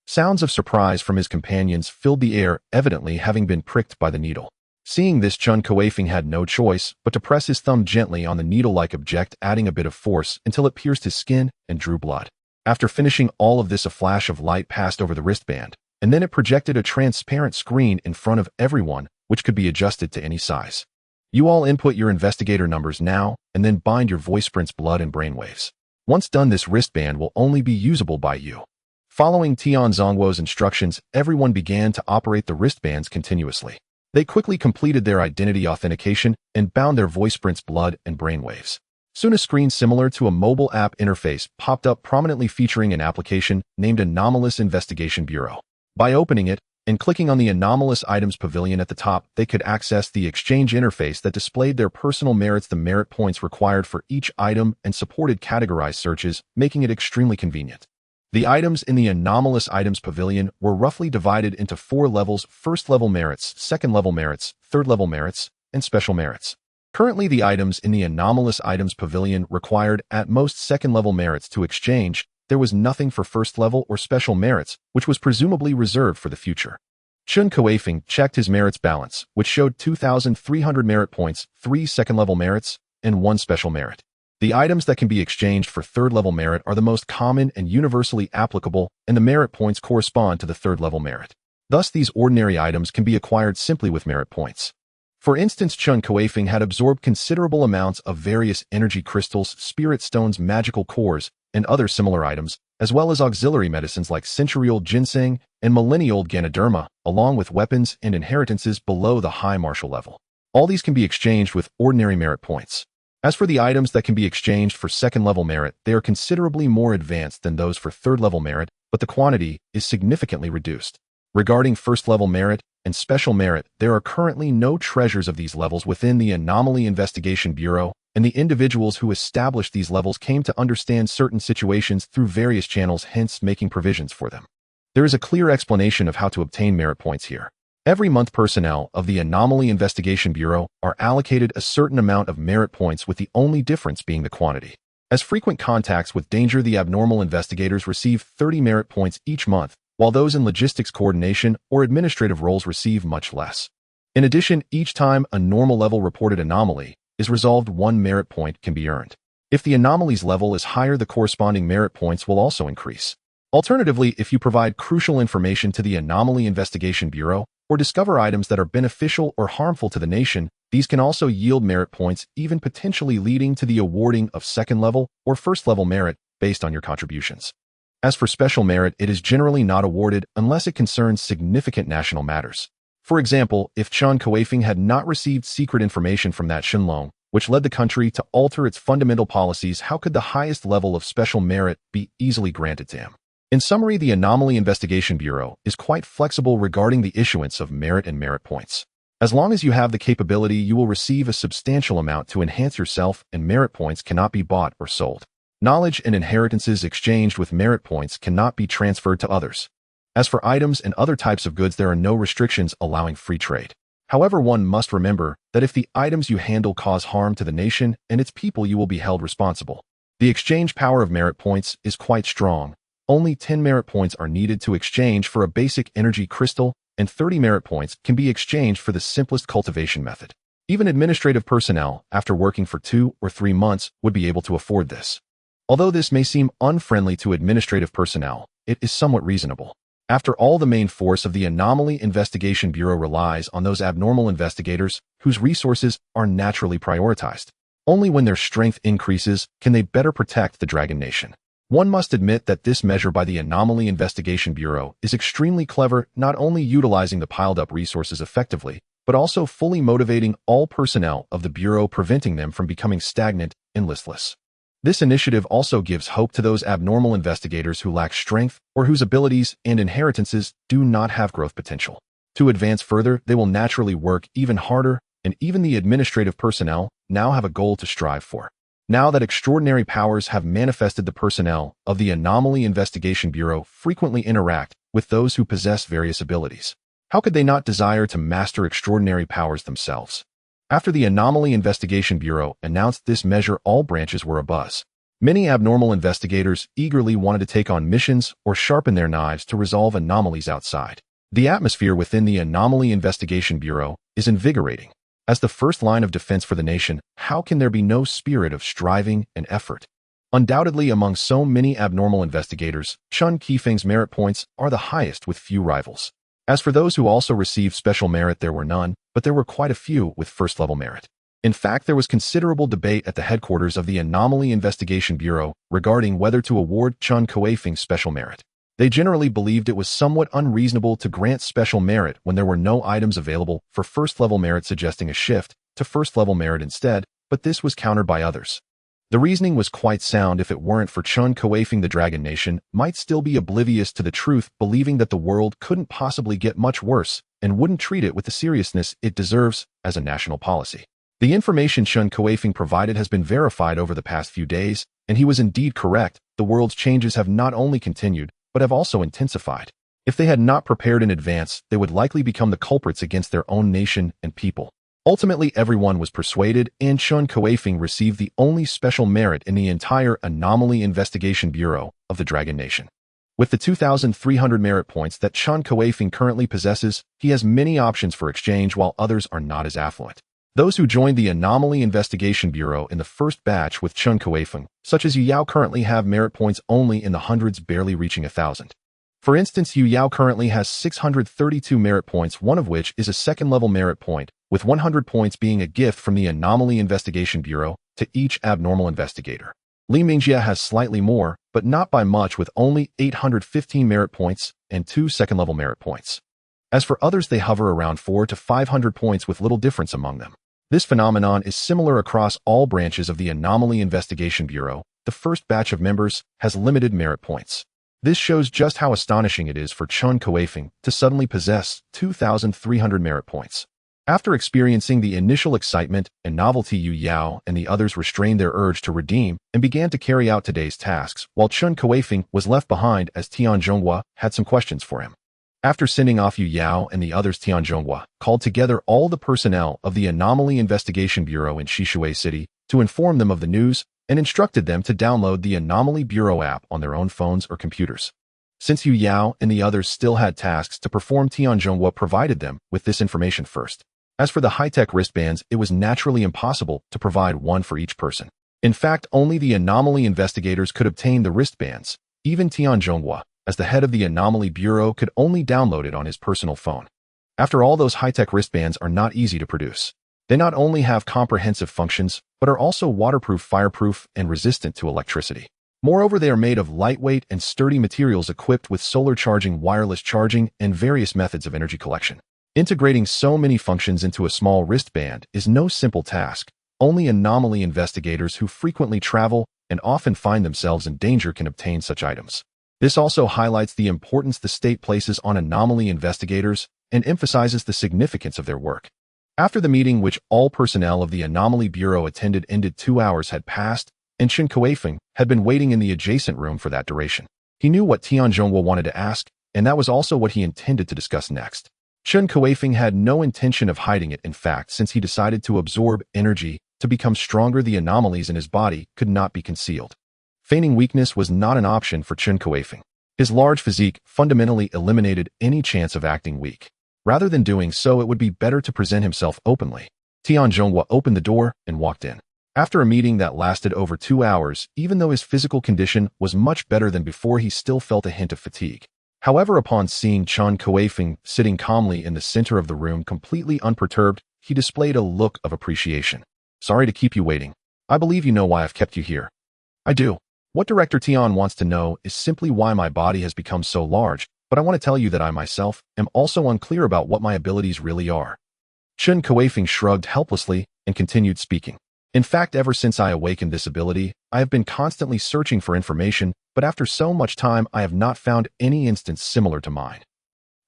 Sounds of surprise from his companions filled the air, evidently having been pricked by the needle. Seeing this, Chun Kuifeng had no choice but to press his thumb gently on the needle-like object, adding a bit of force until it pierced his skin and drew blood. After finishing all of this, a flash of light passed over the wristband, and then it projected a transparent screen in front of everyone, which could be adjusted to any size. You all input your investigator numbers now, and then bind your voice prints, blood, and brainwaves. Once done, this wristband will only be usable by you. Following Tian Zhonghua's instructions, everyone began to operate the wristbands continuously. They quickly completed their identity authentication and bound their voice prints, blood, and brainwaves. Soon a screen similar to a mobile app interface popped up, prominently featuring an application named Anomalous Investigation Bureau. By opening it and clicking on the Anomalous Items Pavilion at the top, they could access the exchange interface that displayed their personal merits, the merit points required for each item, and supported categorized searches, making it extremely convenient. The items in the Anomalous Items Pavilion were roughly divided into 4 levels: first-level merits, second-level merits, third-level merits, and special merits. Currently, the items in the Anomalous Items Pavilion required at most second-level merits to exchange. There was nothing for first-level or special merits, which was presumably reserved for the future. Chun Kuifeng checked his merits balance, which showed 2,300 merit points, 3 second-level merits, and 1 special merit. The items that can be exchanged for third-level merit are the most common and universally applicable, and the merit points correspond to the third-level merit. Thus, these ordinary items can be acquired simply with merit points. For instance, Chun Kuifeng had absorbed considerable amounts of various energy crystals, spirit stones, magical cores, and other similar items, as well as auxiliary medicines like century-old ginseng and millennia-old Ganoderma, along with weapons and inheritances below the high martial level. All these can be exchanged with ordinary merit points. As for the items that can be exchanged for second-level merit, they are considerably more advanced than those for third-level merit, but the quantity is significantly reduced. Regarding first-level merit and special merit, there are currently no treasures of these levels within the Anomaly Investigation Bureau, and the individuals who established these levels came to understand certain situations through various channels, hence making provisions for them. There is a clear explanation of how to obtain merit points here. Every month, personnel of the Anomaly Investigation Bureau are allocated a certain amount of merit points, with the only difference being the quantity. As frequent contacts with danger, the abnormal investigators receive 30 merit points each month, while those in logistics coordination or administrative roles receive much less. In addition, each time a normal level reported anomaly is resolved, 1 merit point can be earned. If the anomaly's level is higher, the corresponding merit points will also increase. Alternatively, if you provide crucial information to the Anomaly Investigation Bureau or discover items that are beneficial or harmful to the nation, these can also yield merit points, even potentially leading to the awarding of second-level or first-level merit based on your contributions. As for special merit, it is generally not awarded unless it concerns significant national matters. For example, if Chun Kuifeng had not received secret information from that Shenlong, which led the country to alter its fundamental policies, how could the highest level of special merit be easily granted to him? In summary, the Anomaly Investigation Bureau is quite flexible regarding the issuance of merit and merit points. As long as you have the capability, you will receive a substantial amount to enhance yourself, and merit points cannot be bought or sold. Knowledge and inheritances exchanged with merit points cannot be transferred to others. As for items and other types of goods, there are no restrictions allowing free trade. However, one must remember that if the items you handle cause harm to the nation and its people, you will be held responsible. The exchange power of merit points is quite strong. Only 10 merit points are needed to exchange for a basic energy crystal, and 30 merit points can be exchanged for the simplest cultivation method. Even administrative personnel, after working for 2 or 3 months, would be able to afford this. Although this may seem unfriendly to administrative personnel, it is somewhat reasonable. After all, the main force of the Anomaly Investigation Bureau relies on those abnormal investigators whose resources are naturally prioritized. Only when their strength increases can they better protect the Dragon Nation. One must admit that this measure by the Anomaly Investigation Bureau is extremely clever, not only utilizing the piled-up resources effectively, but also fully motivating all personnel of the Bureau, preventing them from becoming stagnant and listless. This initiative also gives hope to those abnormal investigators who lack strength or whose abilities and inheritances do not have growth potential. To advance further, they will naturally work even harder, and even the administrative personnel now have a goal to strive for. Now that extraordinary powers have manifested, the personnel of the Anomaly Investigation Bureau frequently interact with those who possess various abilities. How could they not desire to master extraordinary powers themselves? After the Anomaly Investigation Bureau announced this measure, all branches were abuzz. Many abnormal investigators eagerly wanted to take on missions or sharpen their knives to resolve anomalies outside. The atmosphere within the Anomaly Investigation Bureau is invigorating. As the first line of defense for the nation, how can there be no spirit of striving and effort? Undoubtedly, among so many abnormal investigators, Chun Kuifeng's merit points are the highest, with few rivals. As for those who also received special merit, there were none, but there were quite a few with first-level merit. In fact, there was considerable debate at the headquarters of the Anomaly Investigation Bureau regarding whether to award Chun Kuifeng special merit. They generally believed it was somewhat unreasonable to grant special merit when there were no items available for first-level merit, suggesting a shift to first-level merit instead, but this was countered by others. The reasoning was quite sound. If it weren't for Chun Kuifeng, the Dragon Nation might still be oblivious to the truth, believing that the world couldn't possibly get much worse and wouldn't treat it with the seriousness it deserves as a national policy. The information Chun Kuifeng provided has been verified over the past few days, and he was indeed correct. The world's changes have not only continued, but have also intensified. If they had not prepared in advance, they would likely become the culprits against their own nation and people. Ultimately, everyone was persuaded, and Chun Kuifeng received the only special merit in the entire Anomaly Investigation Bureau of the Dragon Nation. With the 2,300 merit points that Chun Kuifeng currently possesses, he has many options for exchange while others are not as affluent. Those who joined the Anomaly Investigation Bureau in the first batch with Chun Kuifeng, such as Yu Yao, currently have merit points only in the hundreds, barely reaching 1,000. For instance, Yu Yao currently has 632 merit points, one of which is a second-level merit point, with 100 points being a gift from the Anomaly Investigation Bureau to each abnormal investigator. Li Mingjia has slightly more, but not by much, with only 815 merit points and 2 second-level merit points. As for others, they hover around 400 to 500 points with little difference among them. This phenomenon is similar across all branches of the Anomaly Investigation Bureau. The first batch of members has limited merit points. This shows just how astonishing it is for Chun Kuifeng to suddenly possess 2,300 merit points. After experiencing the initial excitement and novelty, Yu Yao and the others restrained their urge to redeem and began to carry out today's tasks, while Chun Kuifeng was left behind as Tian Zhonghua had some questions for him. After sending off Yu Yao and the others, Tian Zhonghua called together all the personnel of the Anomaly Investigation Bureau in Shishui City to inform them of the news and instructed them to download the Anomaly Bureau app on their own phones or computers. Since Yu Yao and the others still had tasks to perform, Tian Zhonghua provided them with this information first. As for the high-tech wristbands, it was naturally impossible to provide one for each person. In fact, only the Anomaly investigators could obtain the wristbands. Even Tian Zhonghua, as the head of the Anomaly Bureau, could only download it on his personal phone. After all, those high-tech wristbands are not easy to produce. They not only have comprehensive functions, but are also waterproof, fireproof, and resistant to electricity. Moreover, they are made of lightweight and sturdy materials equipped with solar charging, wireless charging, and various methods of energy collection. Integrating so many functions into a small wristband is no simple task. Only Anomaly investigators who frequently travel and often find themselves in danger can obtain such items. This also highlights the importance the state places on Anomaly investigators and emphasizes the significance of their work. After the meeting, which all personnel of the Anomaly Bureau attended, ended, 2 hours had passed, and Chen Kuifeng had been waiting in the adjacent room for that duration. He knew what Tian Zhonghua wanted to ask, and that was also what he intended to discuss next. Chen Kuifeng had no intention of hiding it. In fact, since he decided to absorb energy to become stronger, the anomalies in his body could not be concealed. Feigning weakness was not an option for Chen Kuifeng. His large physique fundamentally eliminated any chance of acting weak. Rather than doing so, it would be better to present himself openly. Tian Zhonghua opened the door and walked in. After a meeting that lasted over 2 hours, even though his physical condition was much better than before, he still felt a hint of fatigue. However, upon seeing Chun Kuifeng sitting calmly in the center of the room, completely unperturbed, he displayed a look of appreciation. "Sorry to keep you waiting. I believe you know why I've kept you here." "I do. What Director Tian wants to know is simply why my body has become so large, but I want to tell you that I myself am also unclear about what my abilities really are." Chun Kuifeng shrugged helplessly and continued speaking. "In fact, ever since I awakened this ability, I have been constantly searching for information, but after so much time, I have not found any instance similar to mine."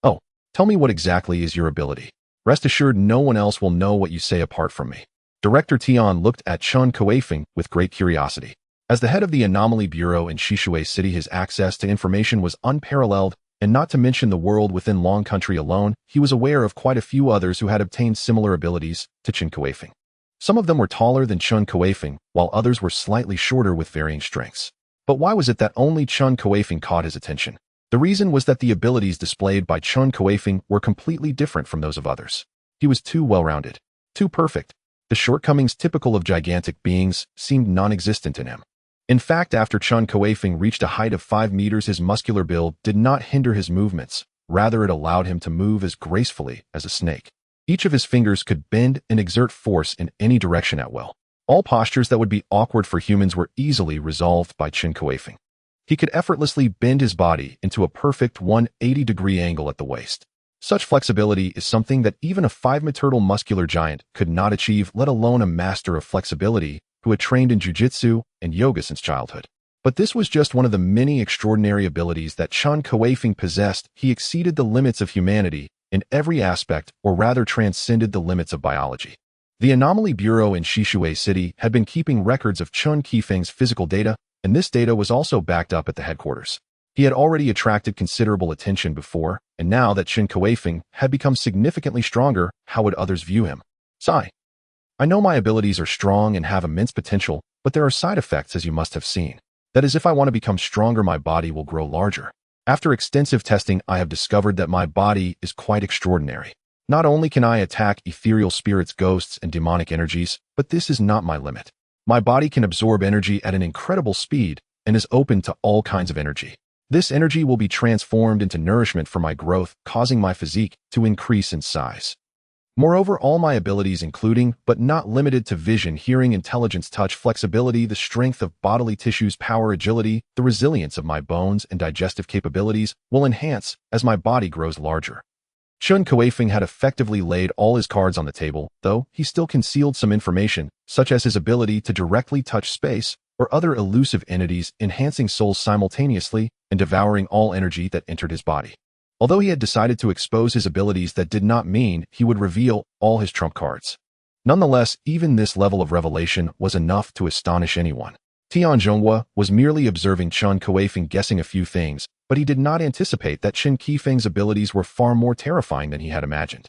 "Oh, tell me, what exactly is your ability? Rest assured, no one else will know what you say apart from me." Director Tian looked at Chun Kuifeng with great curiosity. As the head of the Anomaly Bureau in Shishui City, his access to information was unparalleled, and not to mention the world within Long Country alone, he was aware of quite a few others who had obtained similar abilities to Chen Kuifeng. Some of them were taller than Chun Kuifeng, while others were slightly shorter with varying strengths. But why was it that only Chun Kuifeng caught his attention? The reason was that the abilities displayed by Chun Kuifeng were completely different from those of others. He was too well-rounded, too perfect. The shortcomings typical of gigantic beings seemed non-existent in him. In fact, after Chun Kuifeng reached a height of 5 meters, his muscular build did not hinder his movements. Rather, it allowed him to move as gracefully as a snake. Each of his fingers could bend and exert force in any direction at will. All postures that would be awkward for humans were easily resolved by Chen Kuifeng. He could effortlessly bend his body into a perfect 180-degree angle at the waist. Such flexibility is something that even a 5-meter muscular giant could not achieve, let alone a master of flexibility who had trained in jiu-jitsu and yoga since childhood. But this was just one of the many extraordinary abilities that Chun Kuifeng possessed. He exceeded the limits of humanity in every aspect, or rather transcended the limits of biology. The Anomaly Bureau in Shishui City had been keeping records of Chun Kuifeng's physical data, and this data was also backed up at the headquarters. He had already attracted considerable attention before, and now that Chen Kuifeng had become significantly stronger, how would others view him? "Sigh. I know my abilities are strong and have immense potential, but there are side effects, as you must have seen. That is, if I want to become stronger, my body will grow larger. After extensive testing, I have discovered that my body is quite extraordinary. Not only can I attack ethereal spirits, ghosts, and demonic energies, but this is not my limit. My body can absorb energy at an incredible speed and is open to all kinds of energy. This energy will be transformed into nourishment for my growth, causing my physique to increase in size. Moreover, all my abilities, including, but not limited to vision, hearing, intelligence, touch, flexibility, the strength of bodily tissues, power, agility, the resilience of my bones, and digestive capabilities, will enhance as my body grows larger. Chun Kuifeng had effectively laid all his cards on the table, though he still concealed some information, such as his ability to directly touch space or other elusive entities, enhancing souls simultaneously and devouring all energy that entered his body. Although he had decided to expose his abilities, that did not mean he would reveal all his trump cards. Nonetheless, even this level of revelation was enough to astonish anyone. Tian Zhonghua was merely observing Chun Kuifeng guessing a few things, but he did not anticipate that Chen Kuifeng's abilities were far more terrifying than he had imagined.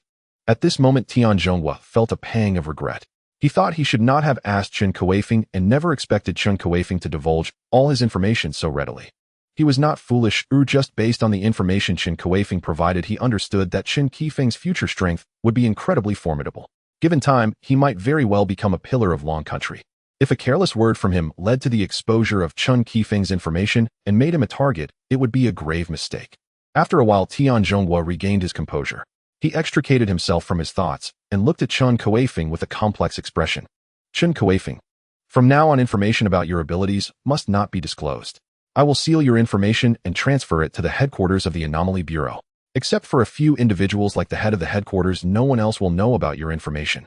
At this moment, Tian Zhonghua felt a pang of regret. He thought he should not have asked Chen Kuifeng and never expected Chun Kuifeng to divulge all his information so readily. He was not foolish, or just based on the information Chen Kuifeng provided, he understood that Chen Kuifeng's future strength would be incredibly formidable. Given time, he might very well become a pillar of Long Country. If a careless word from him led to the exposure of Chun Kuifeng's information and made him a target, it would be a grave mistake. After a while, Tian Zhonghua regained his composure. He extricated himself from his thoughts and looked at Chun Kuifeng with a complex expression. Chun Kuifeng, from now on, information about your abilities must not be disclosed. I will seal your information and transfer it to the headquarters of the Anomaly Bureau. Except for a few individuals like the head of the headquarters, no one else will know about your information.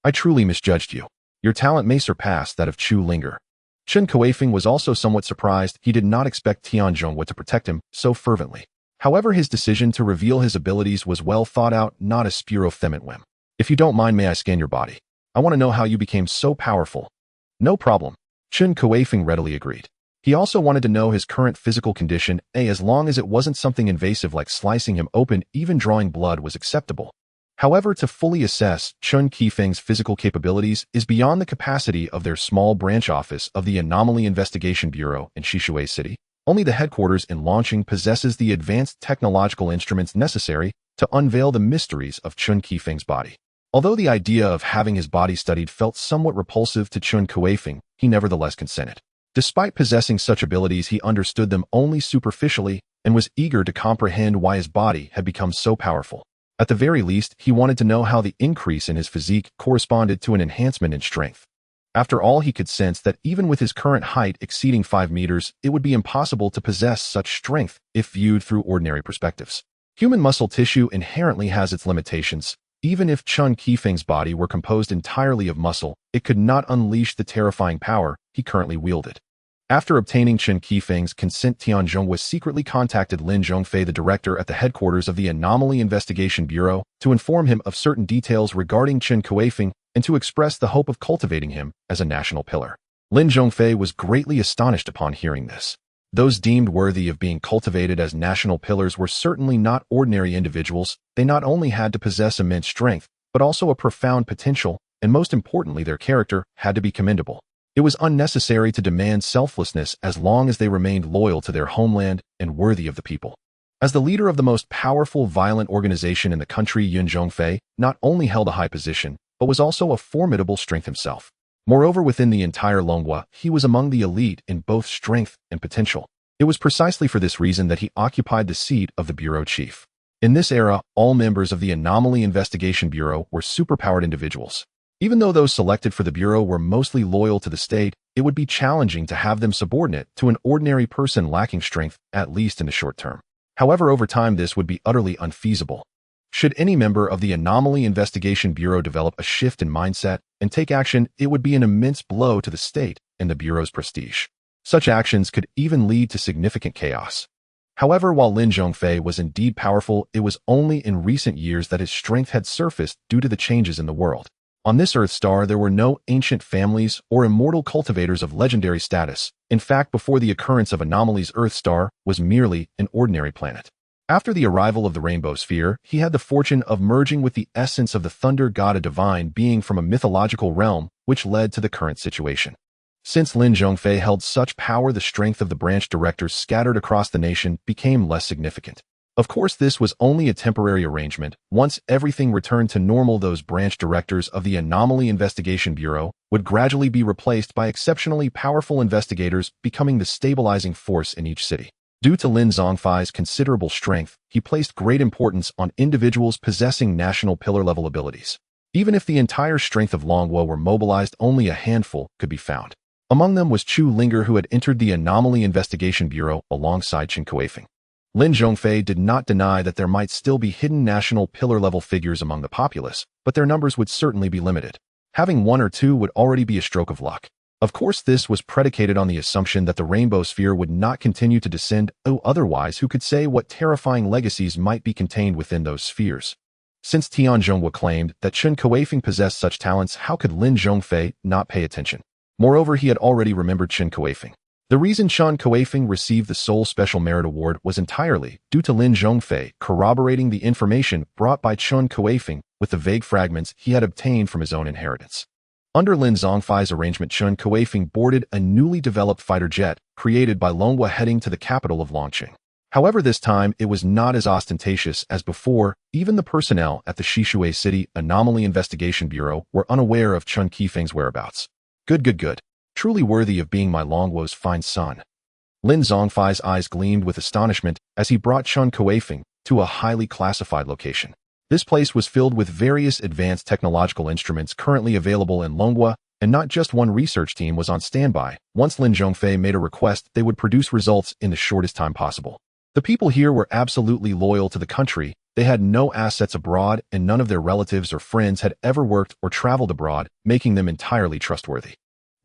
I truly misjudged you. Your talent may surpass that of Chu Linger. Chen Kuifeng was also somewhat surprised. He did not expect Tian Zhonghua to protect him so fervently. However, his decision to reveal his abilities was well thought out, not a spur of whim. If you don't mind, may I scan your body? I want to know how you became so powerful. No problem. Chen Kuifeng readily agreed. He also wanted to know his current physical condition, as long as it wasn't something invasive like slicing him open, even drawing blood was acceptable. However, to fully assess Chun Kuifeng's physical capabilities is beyond the capacity of their small branch office of the Anomaly Investigation Bureau in Shishui City. Only the headquarters in Longqing possesses the advanced technological instruments necessary to unveil the mysteries of Chun Kuifeng's body. Although the idea of having his body studied felt somewhat repulsive to Chun Kuifeng, he nevertheless consented. Despite possessing such abilities, he understood them only superficially and was eager to comprehend why his body had become so powerful. At the very least, he wanted to know how the increase in his physique corresponded to an enhancement in strength. After all, he could sense that even with his current height exceeding 5 meters, it would be impossible to possess such strength if viewed through ordinary perspectives. Human muscle tissue inherently has its limitations. Even if Chun Kuifeng's body were composed entirely of muscle, it could not unleash the terrifying power he currently wielded. After obtaining Chen Kuifeng's consent, Tian Zhonghua secretly contacted Lin Zhongfei, the director at the headquarters of the Anomaly Investigation Bureau, to inform him of certain details regarding Chen Kuifeng and to express the hope of cultivating him as a national pillar. Lin Zhongfei was greatly astonished upon hearing this. Those deemed worthy of being cultivated as national pillars were certainly not ordinary individuals. They not only had to possess immense strength, but also a profound potential, and most importantly, their character had to be commendable. It was unnecessary to demand selflessness as long as they remained loyal to their homeland and worthy of the people. As the leader of the most powerful violent organization in the country, Yun Zhongfei not only held a high position, but was also a formidable strength himself. Moreover, within the entire Longhua, he was among the elite in both strength and potential. It was precisely for this reason that he occupied the seat of the bureau chief. In this era, all members of the Anomaly Investigation Bureau were superpowered individuals. Even though those selected for the Bureau were mostly loyal to the state, it would be challenging to have them subordinate to an ordinary person lacking strength, at least in the short term. However, over time this would be utterly unfeasible. Should any member of the Anomaly Investigation Bureau develop a shift in mindset and take action, it would be an immense blow to the state and the Bureau's prestige. Such actions could even lead to significant chaos. However, while Lin Zhongfei was indeed powerful, it was only in recent years that his strength had surfaced due to the changes in the world. On this Earth star, there were no ancient families or immortal cultivators of legendary status. In fact, before the occurrence of Anomaly's Earth star was merely an ordinary planet. After the arrival of the Rainbow Sphere, he had the fortune of merging with the essence of the Thunder God, a divine being from a mythological realm, which led to the current situation. Since Lin Zhongfei held such power, the strength of the branch directors scattered across the nation became less significant. Of course, this was only a temporary arrangement. Once everything returned to normal, those branch directors of the Anomaly Investigation Bureau would gradually be replaced by exceptionally powerful investigators, becoming the stabilizing force in each city. Due to Lin Zhongfei's considerable strength, he placed great importance on individuals possessing national pillar-level abilities. Even if the entire strength of Longwo were mobilized, only a handful could be found. Among them was Chu Linger, who had entered the Anomaly Investigation Bureau alongside Chen Kuifeng. Lin Zhongfei did not deny that there might still be hidden national pillar-level figures among the populace, but their numbers would certainly be limited. Having one or two would already be a stroke of luck. Of course, this was predicated on the assumption that the Rainbow Sphere would not continue to descend, otherwise who could say what terrifying legacies might be contained within those spheres? Since Tian Zhonghua claimed that Chen Kuifeng possessed such talents, how could Lin Zhongfei not pay attention? Moreover, he had already remembered Chen Kuifeng. The reason Chun Kuifeng received the Seoul Special Merit Award was entirely due to Lin Zhongfei corroborating the information brought by Chun Kuifeng with the vague fragments he had obtained from his own inheritance. Under Lin Zhongfei's arrangement, Chun Kuifeng boarded a newly developed fighter jet created by Longhua heading to the capital of Longqing. However, this time it was not as ostentatious as before. Even the personnel at the Shishui City Anomaly Investigation Bureau were unaware of Chun Kuifeng's whereabouts. Good. Truly worthy of being my Longwo's fine son. Lin Zhongfei's eyes gleamed with astonishment as he brought Chun Kuifeng to a highly classified location. This place was filled with various advanced technological instruments currently available in Longhua, and not just one research team was on standby. Once Lin Zhongfei made a request, they would produce results in the shortest time possible. The people here were absolutely loyal to the country. They had no assets abroad, and none of their relatives or friends had ever worked or traveled abroad, making them entirely trustworthy.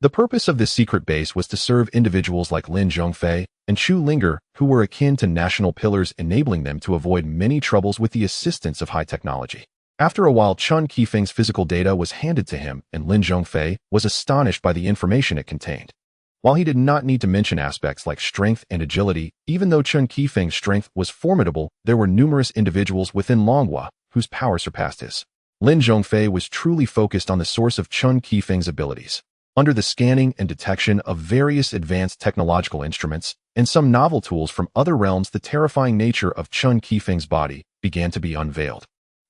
The purpose of this secret base was to serve individuals like Lin Zhongfei and Chu Linger, who were akin to national pillars, enabling them to avoid many troubles with the assistance of high technology. After a while, Chun Kuifeng's physical data was handed to him, and Lin Zhongfei was astonished by the information it contained. While he did not need to mention aspects like strength and agility, even though Chun Kuifeng's strength was formidable, there were numerous individuals within Longhua whose power surpassed his. Lin Zhongfei was truly focused on the source of Chun Kuifeng's abilities. Under the scanning and detection of various advanced technological instruments and some novel tools from other realms, the terrifying nature of Chun Kuifeng's body began to be unveiled.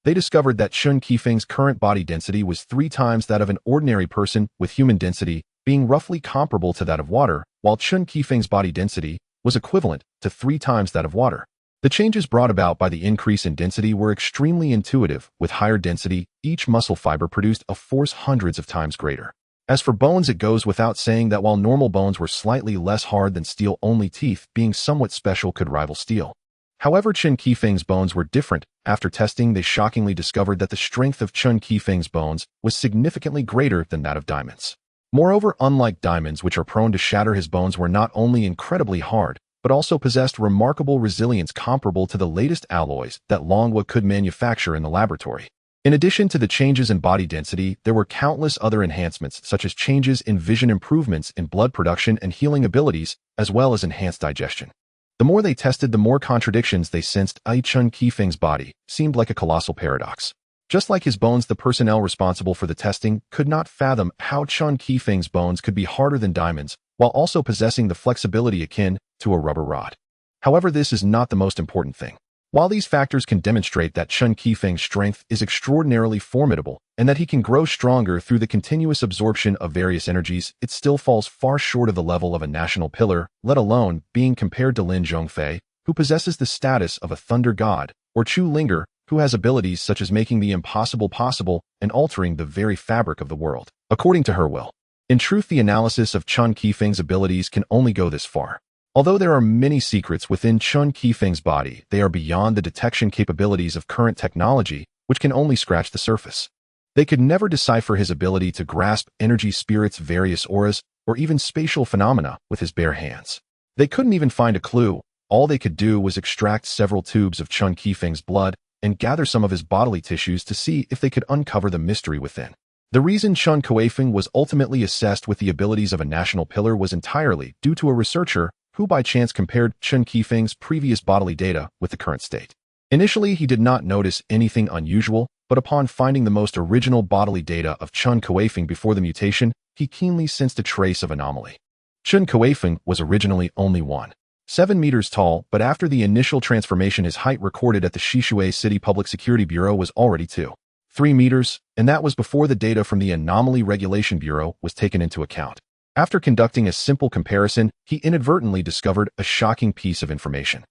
They discovered that Chun Kuifeng's current body density was 3 times that of an ordinary person, with human density being roughly comparable to that of water, while Chun Kuifeng's body density was equivalent to 3 times that of water. The changes brought about by the increase in density were extremely intuitive. With higher density, each muscle fiber produced a force hundreds of times greater. As for bones, it goes without saying that while normal bones were slightly less hard than steel, only teeth, being somewhat special, could rival steel. However, Chen Kuifeng's bones were different. After testing, they shockingly discovered that the strength of Chun Kuifeng's bones was significantly greater than that of diamonds. Moreover, unlike diamonds, which are prone to shatter, his bones were not only incredibly hard, but also possessed remarkable resilience comparable to the latest alloys that Longhua could manufacture in the laboratory. In addition to the changes in body density, there were countless other enhancements, such as changes in vision, improvements in blood production and healing abilities, as well as enhanced digestion. The more they tested, the more contradictions they sensed. Chun Kuifeng's body seemed like a colossal paradox. Just like his bones, the personnel responsible for the testing could not fathom how Chun Kuifeng's bones could be harder than diamonds, while also possessing the flexibility akin to a rubber rod. However, this is not the most important thing. While these factors can demonstrate that Chun Kuifeng's strength is extraordinarily formidable and that he can grow stronger through the continuous absorption of various energies, it still falls far short of the level of a national pillar, let alone being compared to Lin Zhongfei, who possesses the status of a thunder god, or Chu Linger, who has abilities such as making the impossible possible and altering the very fabric of the world, according to her will. In truth, the analysis of Chun Kuifeng's abilities can only go this far. Although there are many secrets within Chun Kuifeng's body, they are beyond the detection capabilities of current technology, which can only scratch the surface. They could never decipher his ability to grasp energy, spirits, various auras, or even spatial phenomena with his bare hands. They couldn't even find a clue. All they could do was extract several tubes of Chun Kuifeng's blood and gather some of his bodily tissues to see if they could uncover the mystery within. The reason Chun Kuifeng was ultimately assessed with the abilities of a national pillar was entirely due to a researcher who by chance compared Chun Kuifeng's previous bodily data with the current state. Initially, he did not notice anything unusual, but upon finding the most original bodily data of Chun Kuifeng before the mutation, he keenly sensed a trace of anomaly. Chun Kuifeng was originally only 1.7 meters tall, but after the initial transformation his height recorded at the Shishui City Public Security Bureau was already 2.3 meters, and that was before the data from the Anomaly Regulation Bureau was taken into account. After conducting a simple comparison, he inadvertently discovered a shocking piece of information.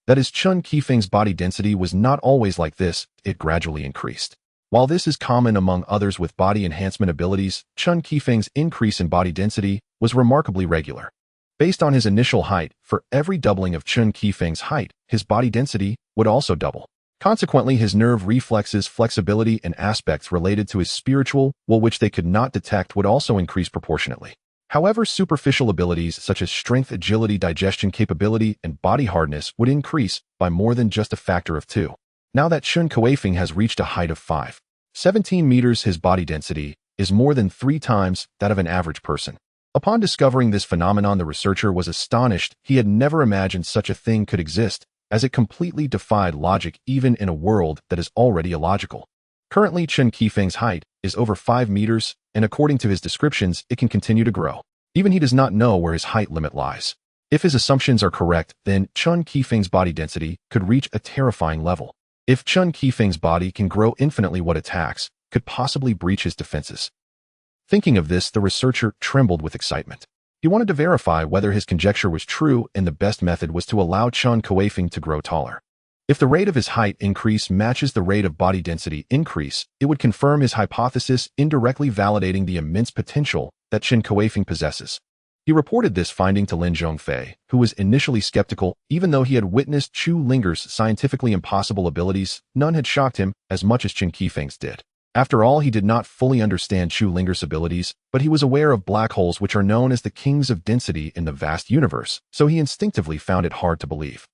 That is, Chun Kuifeng's body density was not always like this, it gradually increased. While this is common among others with body enhancement abilities, Chun Kuifeng's increase in body density was remarkably regular. Based on his initial height, for every doubling of Chun Kuifeng's height, his body density would also double. Consequently, his nerve reflexes, flexibility, and aspects related to his spiritual will which they could not detect would also increase proportionately. However, superficial abilities such as strength, agility, digestion capability, and body hardness would increase by more than just a factor of 2. Now that Chun Kuifeng has reached a height of 5.17 meters, his body density is more than 3 times that of an average person. Upon discovering this phenomenon, the researcher was astonished. He had never imagined such a thing could exist, as it completely defied logic even in a world that is already illogical. Currently, Chun Kuifeng's height is over 5 meters, and according to his descriptions, it can continue to grow. Even he does not know where his height limit lies. If his assumptions are correct, then Chun Kuifeng's body density could reach a terrifying level. If Chun Kuifeng's body can grow infinitely, what attacks could possibly breach his defenses. Thinking of this, the researcher trembled with excitement. He wanted to verify whether his conjecture was true, and the best method was to allow Chun Kuifeng to grow taller. If the rate of his height increase matches the rate of body density increase, it would confirm his hypothesis, indirectly validating the immense potential that Chun Kuifeng possesses. He reported this finding to Lin Zhongfei, who was initially skeptical. Even though he had witnessed Chu Linger's scientifically impossible abilities, none had shocked him as much as Chun Kuifeng's did. After all, he did not fully understand Chu Linger's abilities, but he was aware of black holes, which are known as the kings of density in the vast universe, so he instinctively found it hard to believe.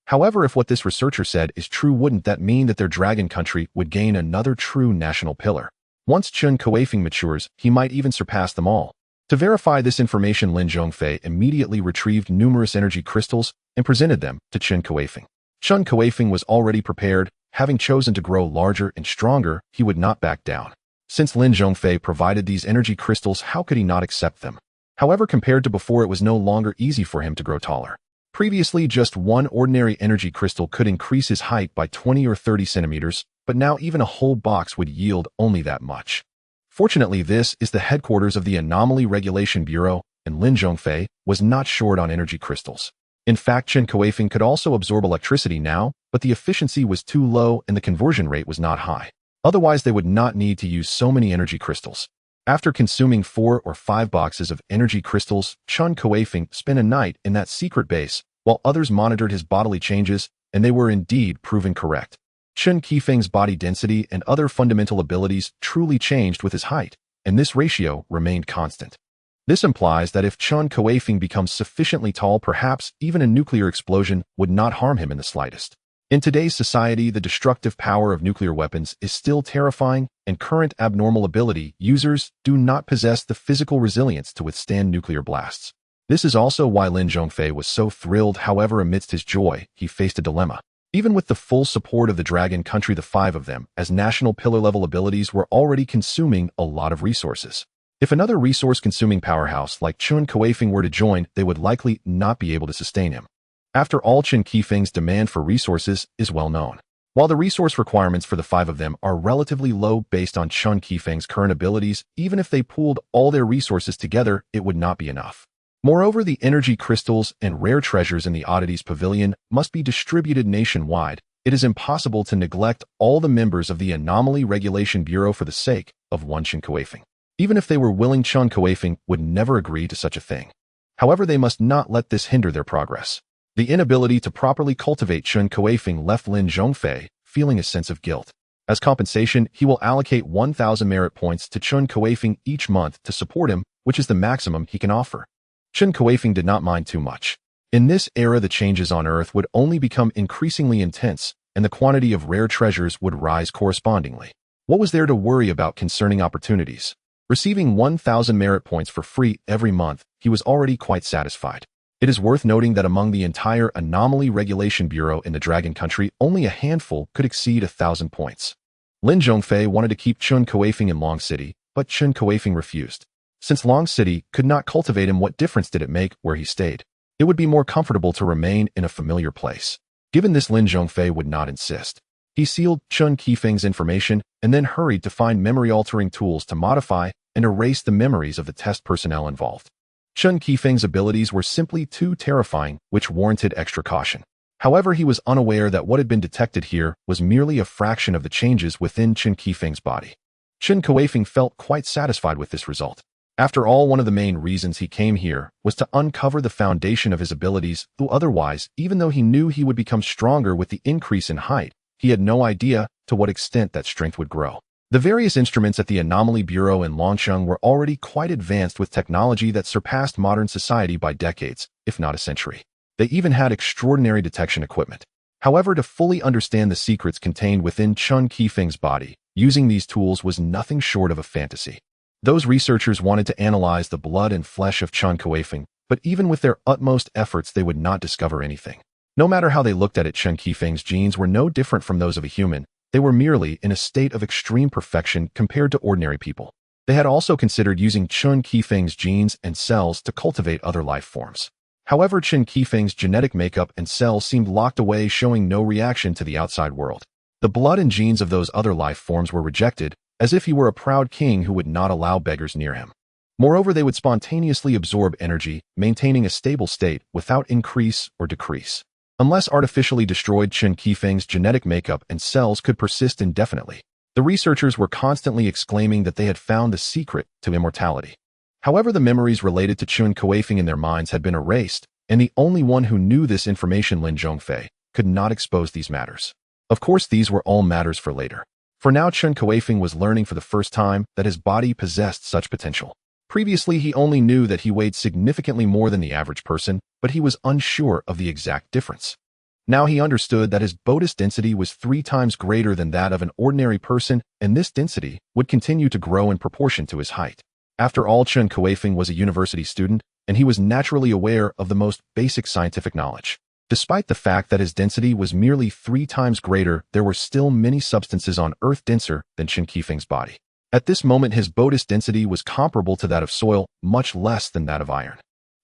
However, if what this researcher said is true, wouldn't that mean that their dragon country would gain another true national pillar? Once Chun Kuifeng matures, he might even surpass them all. To verify this information, Lin Zhongfei immediately retrieved numerous energy crystals and presented them to Chun Kuifeng. Chun Kuifeng was already prepared. Having chosen to grow larger and stronger, he would not back down. Since Lin Zhongfei provided these energy crystals, how could he not accept them? However, compared to before, it was no longer easy for him to grow taller. Previously, just one ordinary energy crystal could increase his height by 20 or 30 centimeters, but now even a whole box would yield only that much. Fortunately, this is the headquarters of the Anomaly Regulation Bureau, and Lin Zhongfei was not short on energy crystals. In fact, Chun Kuifeng could also absorb electricity now, but the efficiency was too low and the conversion rate was not high. Otherwise, they would not need to use so many energy crystals. After consuming 4 or 5 boxes of energy crystals, Chun Kuifeng spent a night in that secret base, while others monitored his bodily changes, and they were indeed proven correct. Chun Kuifeng's body density and other fundamental abilities truly changed with his height, and this ratio remained constant. This implies that if Chun Kuifeng becomes sufficiently tall, perhaps even a nuclear explosion would not harm him in the slightest. In today's society, the destructive power of nuclear weapons is still terrifying, and current abnormal ability users do not possess the physical resilience to withstand nuclear blasts. This is also why Lin Zhongfei was so thrilled. However, amidst his joy, he faced a dilemma. Even with the full support of the Dragon Country, the 5 of them, as national pillar-level abilities, were already consuming a lot of resources. If another resource-consuming powerhouse like Chun Kuifeng were to join, they would likely not be able to sustain him. After all, Chun Kuifeng's demand for resources is well known. While the resource requirements for the 5 of them are relatively low based on Chun Kuifeng's current abilities, even if they pooled all their resources together, it would not be enough. Moreover, the energy crystals and rare treasures in the Oddities Pavilion must be distributed nationwide. It is impossible to neglect all the members of the Anomaly Regulation Bureau for the sake of one Chun Kuifeng. Even if they were willing, Chun Kuifeng would never agree to such a thing. However, they must not let this hinder their progress. The inability to properly cultivate Chun Kuifeng left Lin Zhongfei feeling a sense of guilt. As compensation, he will allocate 1,000 merit points to Chun Kuifeng each month to support him, which is the maximum he can offer. Chun Kuifeng did not mind too much. In this era, the changes on Earth would only become increasingly intense, and the quantity of rare treasures would rise correspondingly. What was there to worry about concerning opportunities? Receiving 1,000 merit points for free every month, he was already quite satisfied. It is worth noting that among the entire Anomaly Regulation Bureau in the Dragon Country, only a handful could exceed 1,000 points. Lin Zhongfei wanted to keep Chun Kuifeng in Long City, but Chun Kuifeng refused. Since Long City could not cultivate him, what difference did it make where he stayed? It would be more comfortable to remain in a familiar place. Given this, Lin Zhongfei would not insist. He sealed Chun Kuifeng's information and then hurried to find memory-altering tools to modify and erase the memories of the test personnel involved. Chun Kuifeng's abilities were simply too terrifying, which warranted extra caution. However, he was unaware that what had been detected here was merely a fraction of the changes within Chun Kuifeng's body. Chun Kuifeng felt quite satisfied with this result. After all, one of the main reasons he came here was to uncover the foundation of his abilities, though otherwise, even though he knew he would become stronger with the increase in height, he had no idea to what extent that strength would grow. The various instruments at the Anomaly Bureau in Longsheng were already quite advanced with technology that surpassed modern society by decades, if not a century. They even had extraordinary detection equipment. However, to fully understand the secrets contained within Chun Kuifeng's body, using these tools was nothing short of a fantasy. Those researchers wanted to analyze the blood and flesh of Chun Kuifeng, but even with their utmost efforts, they would not discover anything. No matter how they looked at it, Chun Kuifeng's genes were no different from those of a human. They were merely in a state of extreme perfection compared to ordinary people. They had also considered using Chun Kuifeng's genes and cells to cultivate other life forms. However, Chun Kuifeng's genetic makeup and cells seemed locked away, showing no reaction to the outside world. The blood and genes of those other life forms were rejected, as if he were a proud king who would not allow beggars near him. Moreover, they would spontaneously absorb energy, maintaining a stable state without increase or decrease. Unless artificially destroyed, Chun Kuifeng's genetic makeup and cells could persist indefinitely. The researchers were constantly exclaiming that they had found the secret to immortality. However, the memories related to Chun Kuifeng in their minds had been erased, and the only one who knew this information, Lin Zhongfei, could not expose these matters. Of course, these were all matters for later. For now, Chun Kuifeng was learning for the first time that his body possessed such potential. Previously, he only knew that he weighed significantly more than the average person, but he was unsure of the exact difference. Now he understood that his bodhi's density was 3 times greater than that of an ordinary person, and this density would continue to grow in proportion to his height. After all, Chun Kuifeng was a university student, and he was naturally aware of the most basic scientific knowledge. Despite the fact that his density was merely 3 times greater, there were still many substances on Earth denser than Chun Kuifeng's body. At this moment, his bodhi's density was comparable to that of soil, much less than that of iron.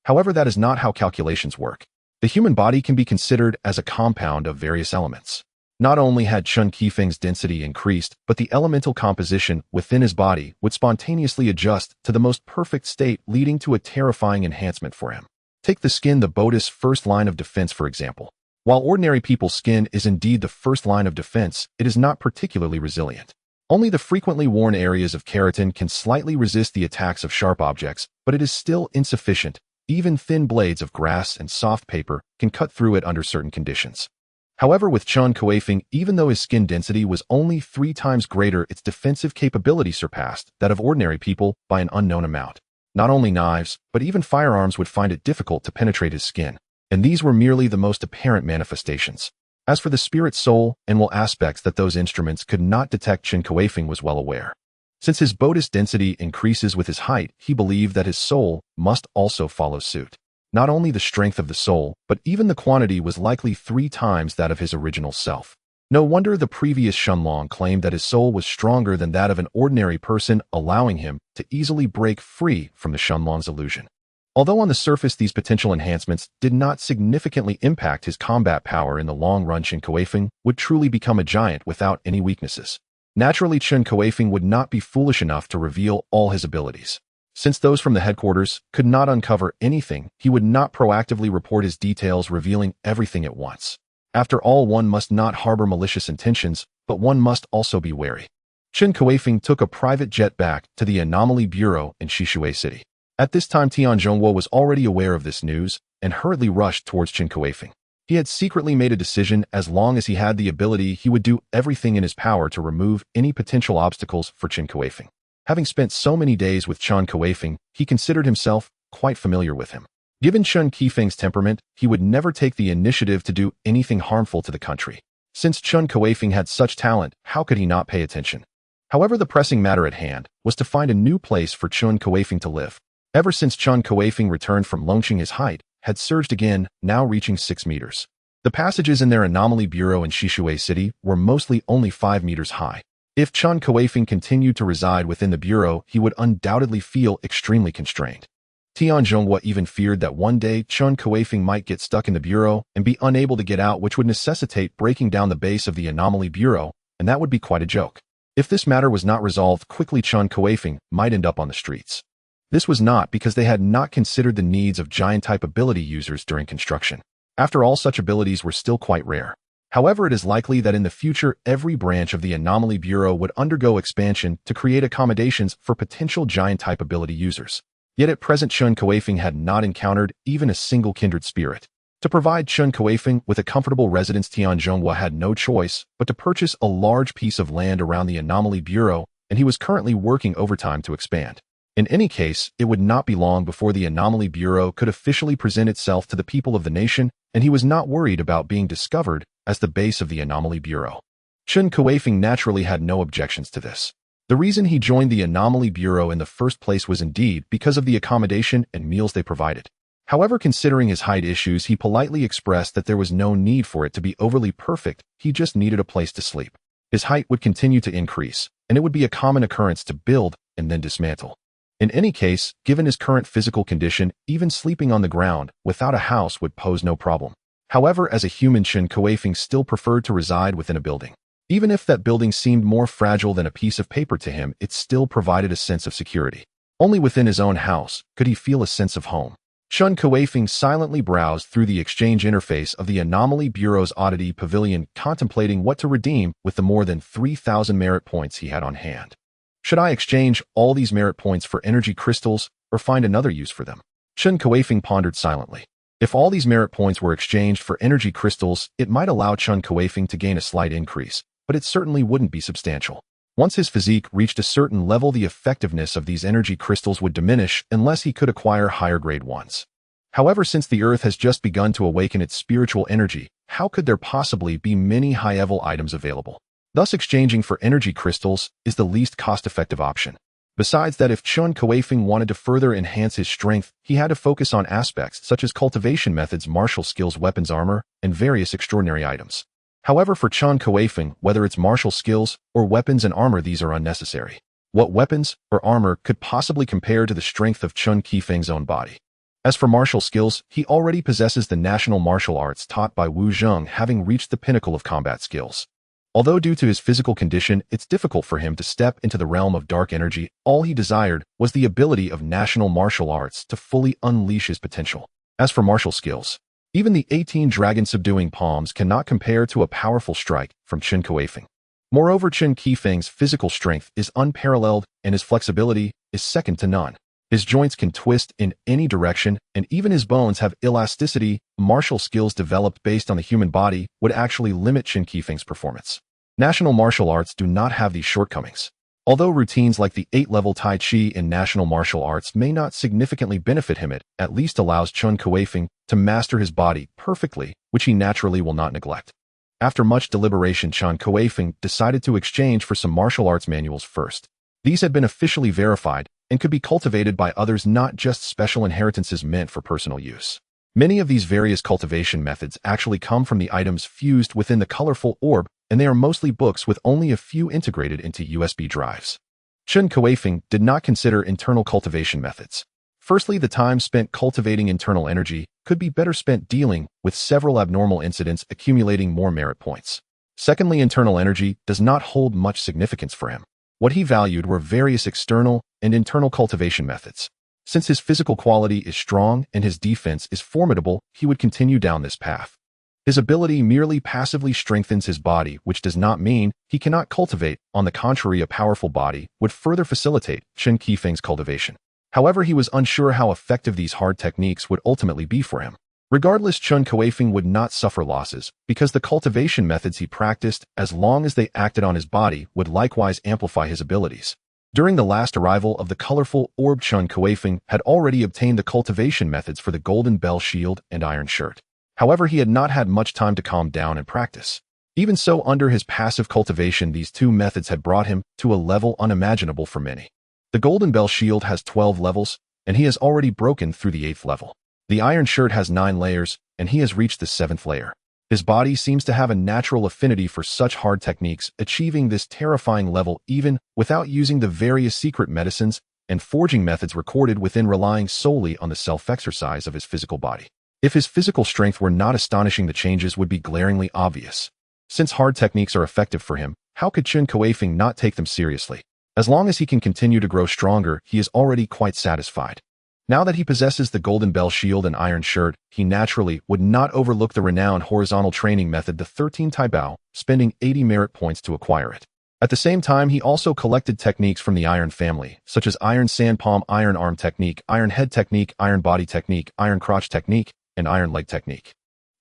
However, that is not how calculations work. The human body can be considered as a compound of various elements. Not only had Chun Kuifeng's density increased, but the elemental composition within his body would spontaneously adjust to the most perfect state, leading to a terrifying enhancement for him. Take the skin, the bodhi's first line of defense, for example. While ordinary people's skin is indeed the first line of defense, it is not particularly resilient. Only the frequently worn areas of keratin can slightly resist the attacks of sharp objects, but it is still insufficient. Even thin blades of grass and soft paper can cut through it under certain conditions. However, with Chun Kuifeng, even though his skin density was only 3 times greater, its defensive capability surpassed that of ordinary people by an unknown amount. Not only knives, but even firearms would find it difficult to penetrate his skin, and these were merely the most apparent manifestations. As for the spirit, soul, and will aspects that those instruments could not detect, Chun Kuifeng was well aware. Since his bodhi's density increases with his height, he believed that his soul must also follow suit. Not only the strength of the soul, but even the quantity was likely 3 times that of his original self. No wonder the previous Shenlong claimed that his soul was stronger than that of an ordinary person, allowing him to easily break free from the Shenlong's illusion. Although on the surface these potential enhancements did not significantly impact his combat power in the long run, Chun Kuifeng would truly become a giant without any weaknesses. Naturally, Chun Kuifeng would not be foolish enough to reveal all his abilities. Since those from the headquarters could not uncover anything, he would not proactively report his details, revealing everything at once. After all, one must not harbor malicious intentions, but one must also be wary. Chun Kuifeng took a private jet back to the Anomaly Bureau in Shishui City. At this time, Tian Zhongguo was already aware of this news and hurriedly rushed towards Chun Kuifeng. He had secretly made a decision: as long as he had the ability, he would do everything in his power to remove any potential obstacles for Chun Kuifeng. Having spent so many days with Chun Kuifeng, he considered himself quite familiar with him. Given Chun Kuifeng's temperament, he would never take the initiative to do anything harmful to the country. Since Chun Kuifeng had such talent, how could he not pay attention? However, the pressing matter at hand was to find a new place for Chun Kuifeng to live. Ever since Chun Kuifeng returned from Longqing, his height had surged again, now reaching 6 meters. The passages in their Anomaly Bureau in Shishui City were mostly only 5 meters high. If Chun Kuifeng continued to reside within the bureau, he would undoubtedly feel extremely constrained. Tianzhonghua even feared that one day Chun Kuifeng might get stuck in the bureau and be unable to get out, which would necessitate breaking down the base of the Anomaly Bureau, and that would be quite a joke. If this matter was not resolved quickly, Chun Kuifeng might end up on the streets. This was not because they had not considered the needs of giant-type ability users during construction. After all, such abilities were still quite rare. However, it is likely that in the future, every branch of the Anomaly Bureau would undergo expansion to create accommodations for potential giant-type ability users. Yet at present, Chun Kuifeng had not encountered even a single kindred spirit. To provide Chun Kuifeng with a comfortable residence, Tianzhonghua had no choice but to purchase a large piece of land around the Anomaly Bureau, and he was currently working overtime to expand. In any case, it would not be long before the Anomaly Bureau could officially present itself to the people of the nation, and he was not worried about being discovered as the base of the Anomaly Bureau. Chun Kuifeng naturally had no objections to this. The reason he joined the Anomaly Bureau in the first place was indeed because of the accommodation and meals they provided. However, considering his height issues, he politely expressed that there was no need for it to be overly perfect, he just needed a place to sleep. His height would continue to increase, and it would be a common occurrence to build and then dismantle. In any case, given his current physical condition, even sleeping on the ground without a house would pose no problem. However, as a human, Chun Kuifeng still preferred to reside within a building. Even if that building seemed more fragile than a piece of paper to him, it still provided a sense of security. Only within his own house could he feel a sense of home. Chun Kuifeng silently browsed through the exchange interface of the Anomaly Bureau's oddity pavilion, contemplating what to redeem with the more than 3,000 merit points he had on hand. Should I exchange all these merit points for energy crystals or find another use for them? Chun Kuifeng pondered silently. If all these merit points were exchanged for energy crystals, it might allow Chun Kuifeng to gain a slight increase, but it certainly wouldn't be substantial. Once his physique reached a certain level, the effectiveness of these energy crystals would diminish unless he could acquire higher grade ones. However, since the Earth has just begun to awaken its spiritual energy, how could there possibly be many high-level items available? Thus, exchanging for energy crystals is the least cost-effective option. Besides that, if Chun Kuifeng wanted to further enhance his strength, he had to focus on aspects such as cultivation methods, martial skills, weapons, armor, and various extraordinary items. However, for Chun Kuifeng, whether it's martial skills or weapons and armor, these are unnecessary. What weapons or armor could possibly compare to the strength of Chun Kuifeng's own body? As for martial skills, he already possesses the national martial arts taught by Wu Zheng, having reached the pinnacle of combat skills. Although due to his physical condition, it's difficult for him to step into the realm of dark energy, all he desired was the ability of national martial arts to fully unleash his potential. As for martial skills, even the 18 dragon subduing palms cannot compare to a powerful strike from Chun Kuifeng. Moreover, Chun Kuifeng's physical strength is unparalleled and his flexibility is second to none. His joints can twist in any direction, and even his bones have elasticity. Martial skills developed based on the human body would actually limit Chun Kuifeng's performance. National martial arts do not have these shortcomings. Although routines like the 8-level Tai Chi in national martial arts may not significantly benefit him, it at least allows Chun Kuifeng to master his body perfectly, which he naturally will not neglect. After much deliberation, Chun Kuifeng decided to exchange for some martial arts manuals first. These had been officially verified and could be cultivated by others, not just special inheritances meant for personal use. Many of these various cultivation methods actually come from the items fused within the colorful orb, and they are mostly books with only a few integrated into USB drives. Chun Kuifeng did not consider internal cultivation methods. Firstly, the time spent cultivating internal energy could be better spent dealing with several abnormal incidents, accumulating more merit points. Secondly, internal energy does not hold much significance for him. What he valued were various external and internal cultivation methods. Since his physical quality is strong and his defense is formidable, he would continue down this path. His ability merely passively strengthens his body, which does not mean he cannot cultivate. On the contrary, a powerful body would further facilitate Chun Kuifeng's cultivation. However, he was unsure how effective these hard techniques would ultimately be for him. Regardless, Chun Kuifeng would not suffer losses, because the cultivation methods he practiced, as long as they acted on his body, would likewise amplify his abilities. During the last arrival of the colorful orb, Chun Kuifeng had already obtained the cultivation methods for the Golden Bell Shield and Iron Shirt. However, he had not had much time to calm down and practice. Even so, under his passive cultivation, these two methods had brought him to a level unimaginable for many. The Golden Bell Shield has 12 levels, and he has already broken through the 8th level. The Iron Shirt has 9 layers, and he has reached the 7th layer. His body seems to have a natural affinity for such hard techniques, achieving this terrifying level even without using the various secret medicines and forging methods recorded within, relying solely on the self-exercise of his physical body. If his physical strength were not astonishing, the changes would be glaringly obvious. Since hard techniques are effective for him, how could Chun Kuifeng not take them seriously? As long as he can continue to grow stronger, he is already quite satisfied. Now that he possesses the Golden Bell Shield and Iron Shirt, he naturally would not overlook the renowned horizontal training method, the 13 Tai Bao, spending 80 merit points to acquire it. At the same time, he also collected techniques from the Iron family, such as Iron Sand Palm, Iron Arm Technique, Iron Head Technique, Iron Body Technique, Iron Crotch Technique, and Iron Leg Technique.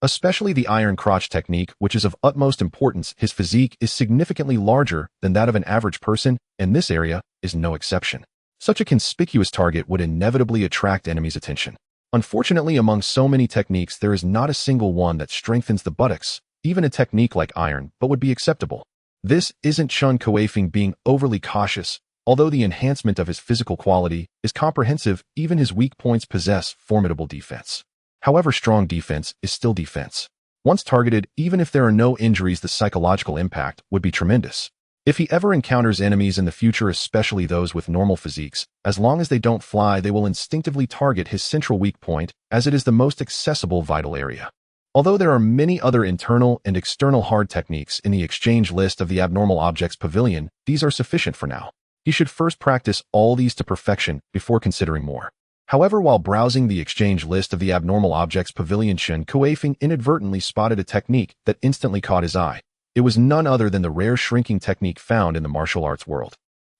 Especially the Iron Crotch Technique, which is of utmost importance. His physique is significantly larger than that of an average person, and this area is no exception. Such a conspicuous target would inevitably attract enemies' attention. Unfortunately, among so many techniques, there is not a single one that strengthens the buttocks. Even a technique like iron, but would be acceptable. This isn't Chun Kuifeng being overly cautious. Although the enhancement of his physical quality is comprehensive, even his weak points possess formidable defense. However, strong defense is still defense. Once targeted, even if there are no injuries, the psychological impact would be tremendous. If he ever encounters enemies in the future, especially those with normal physiques, as long as they don't fly, they will instinctively target his central weak point, as it is the most accessible vital area. Although there are many other internal and external hard techniques in the exchange list of the Abnormal Objects Pavilion, these are sufficient for now. He should first practice all these to perfection before considering more. However, while browsing the exchange list of the Abnormal Objects Pavilion, Chen Kuifeng inadvertently spotted a technique that instantly caught his eye. It was none other than the rare shrinking technique found in the martial arts world.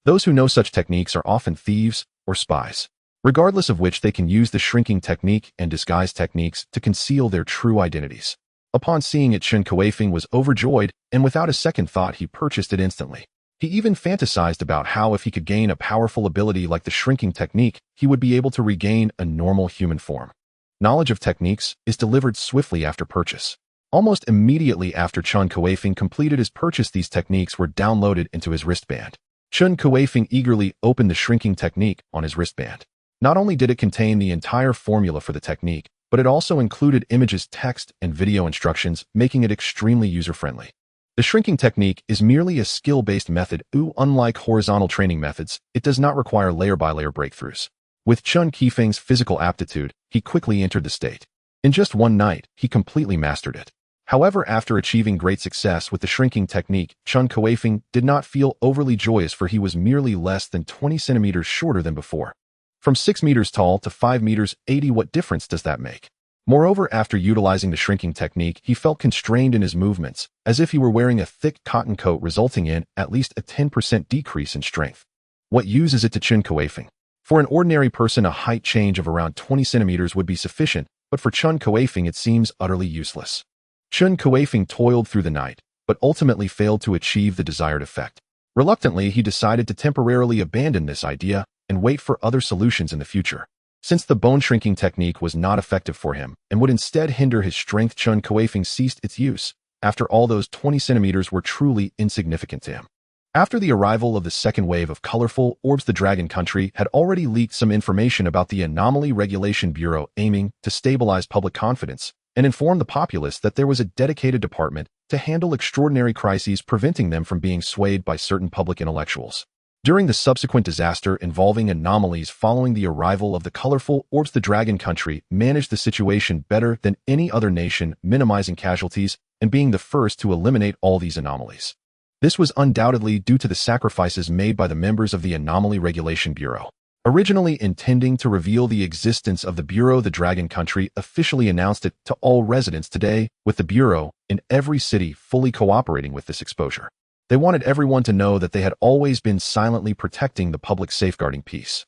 Those who know such techniques are often thieves or spies. Regardless of which, they can use the shrinking technique and disguise techniques to conceal their true identities. Upon seeing it, Chen Kuifeng was overjoyed, and without a second thought, he purchased it instantly. He even fantasized about how if he could gain a powerful ability like the shrinking technique, he would be able to regain a normal human form. Knowledge of techniques is delivered swiftly after purchase. Almost immediately after Chun Kuifeng completed his purchase, these techniques were downloaded into his wristband. Chun Kuifeng eagerly opened the shrinking technique on his wristband. Not only did it contain the entire formula for the technique, but it also included images, text, and video instructions, making it extremely user-friendly. The shrinking technique is merely a skill-based method. Unlike horizontal training methods, it does not require layer-by-layer breakthroughs. With Chun Kuifeng's physical aptitude, he quickly entered the state. In just one night, he completely mastered it. However, after achieving great success with the shrinking technique, Chun Kuifeng did not feel overly joyous, for he was merely less than 20 centimeters shorter than before. From 6 meters tall to 5 meters 80, what difference does that make? Moreover, after utilizing the shrinking technique, he felt constrained in his movements, as if he were wearing a thick cotton coat, resulting in at least a 10% decrease in strength. What use is it to Chun Kuifeng? For an ordinary person, a height change of around 20 centimeters would be sufficient, but for Chun Kuifeng it seems utterly useless. Chun Kuifeng toiled through the night, but ultimately failed to achieve the desired effect. Reluctantly, he decided to temporarily abandon this idea and wait for other solutions in the future. Since the bone shrinking technique was not effective for him and would instead hinder his strength, Chun Kuifeng ceased its use. After all, those 20 centimeters were truly insignificant to him. After the arrival of the second wave of colorful orbs, the Dragon Country had already leaked some information about the Anomaly Regulation Bureau, aiming to stabilize public confidence and inform the populace that there was a dedicated department to handle extraordinary crises, preventing them from being swayed by certain public intellectuals. During the subsequent disaster involving anomalies following the arrival of the colorful orbs, the Dragon Country managed the situation better than any other nation, minimizing casualties and being the first to eliminate all these anomalies. This was undoubtedly due to the sacrifices made by the members of the Anomaly Regulation Bureau. Originally intending to reveal the existence of the Bureau, the Dragon Country officially announced it to all residents today, with the Bureau in every city fully cooperating with this exposure. They wanted everyone to know that they had always been silently protecting the public, safeguarding peace.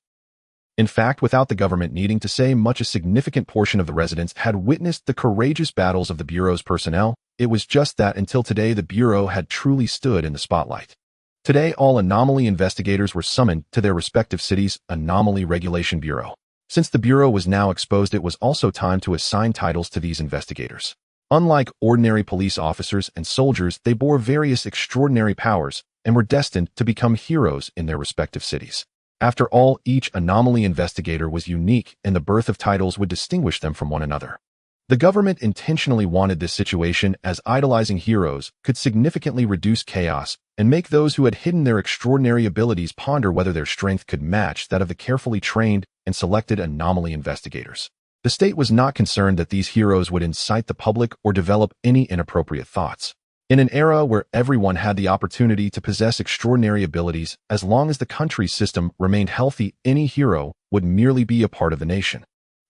In fact, without the government needing to say much, a significant portion of the residents had witnessed the courageous battles of the Bureau's personnel. It was just that until today the Bureau had truly stood in the spotlight. Today, all anomaly investigators were summoned to their respective cities' Anomaly Regulation Bureau. Since the Bureau was now exposed, it was also time to assign titles to these investigators. Unlike ordinary police officers and soldiers, they bore various extraordinary powers and were destined to become heroes in their respective cities. After all, each anomaly investigator was unique, and the birth of titles would distinguish them from one another. The government intentionally wanted this situation, as idolizing heroes could significantly reduce chaos and make those who had hidden their extraordinary abilities ponder whether their strength could match that of the carefully trained and selected anomaly investigators. The state was not concerned that these heroes would incite the public or develop any inappropriate thoughts. In an era where everyone had the opportunity to possess extraordinary abilities, as long as the country's system remained healthy, any hero would merely be a part of the nation.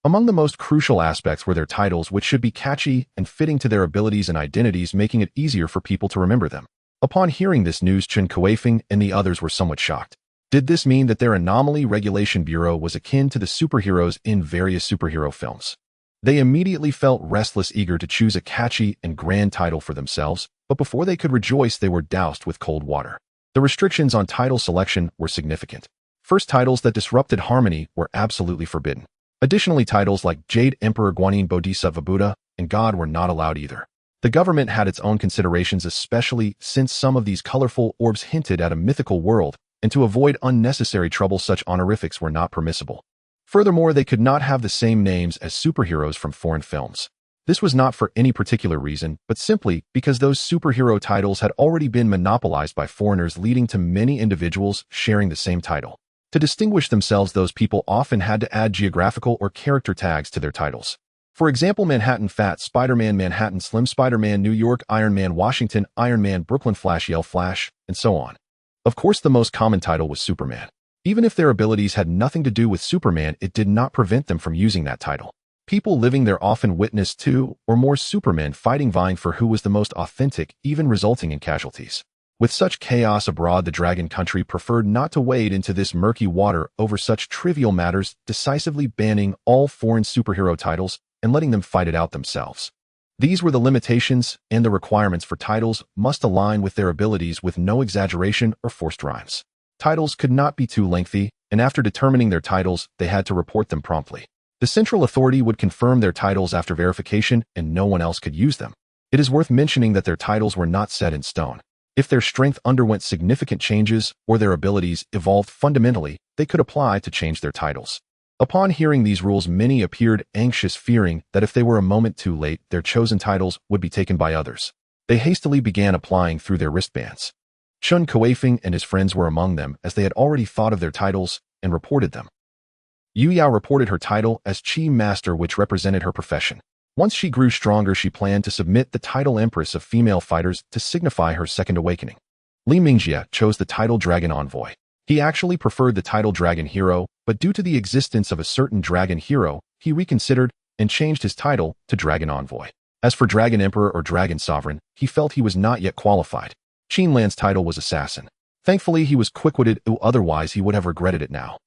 Among the most crucial aspects were their titles, which should be catchy and fitting to their abilities and identities, making it easier for people to remember them. Upon hearing this news, Chen Kuifeng and the others were somewhat shocked. Did this mean that their Anomaly Regulation Bureau was akin to the superheroes in various superhero films? They immediately felt restless, eager to choose a catchy and grand title for themselves, but before they could rejoice, they were doused with cold water. The restrictions on title selection were significant. First, titles that disrupted harmony were absolutely forbidden. Additionally, titles like Jade Emperor, Guanyin Bodhisattva Buddha, and God were not allowed either. The government had its own considerations, especially since some of these colorful orbs hinted at a mythical world, and to avoid unnecessary trouble, such honorifics were not permissible. Furthermore, they could not have the same names as superheroes from foreign films. This was not for any particular reason, but simply because those superhero titles had already been monopolized by foreigners, leading to many individuals sharing the same title. To distinguish themselves, those people often had to add geographical or character tags to their titles. For example, Manhattan Fat, Spider-Man Manhattan Slim, Spider-Man New York, Iron Man Washington, Iron Man Brooklyn, Flash Yell Flash, and so on. Of course, the most common title was Superman. Even if their abilities had nothing to do with Superman, it did not prevent them from using that title. People living there often witnessed two or more Supermen fighting, vying for who was the most authentic, even resulting in casualties. With such chaos abroad, the Dragon Country preferred not to wade into this murky water over such trivial matters, decisively banning all foreign superhero titles and letting them fight it out themselves. These were the limitations, and the requirements for titles must align with their abilities with no exaggeration or forced rhymes. Titles could not be too lengthy, and after determining their titles, they had to report them promptly. The central authority would confirm their titles after verification, and no one else could use them. It is worth mentioning that their titles were not set in stone. If their strength underwent significant changes or their abilities evolved fundamentally, they could apply to change their titles. Upon hearing these rules, many appeared anxious, fearing that if they were a moment too late, their chosen titles would be taken by others. They hastily began applying through their wristbands. Chun Kuifeng and his friends were among them, as they had already thought of their titles and reported them. Yu Yao reported her title as Chi Master, which represented her profession. Once she grew stronger, she planned to submit the title Empress of Female Fighters to signify her second awakening. Li Mingjie chose the title Dragon Envoy. He actually preferred the title Dragon Hero, but due to the existence of a certain Dragon Hero, he reconsidered and changed his title to Dragon Envoy. As for Dragon Emperor or Dragon Sovereign, he felt he was not yet qualified. Qin Lan's title was Assassin. Thankfully, he was quick-witted, otherwise he would have regretted it now.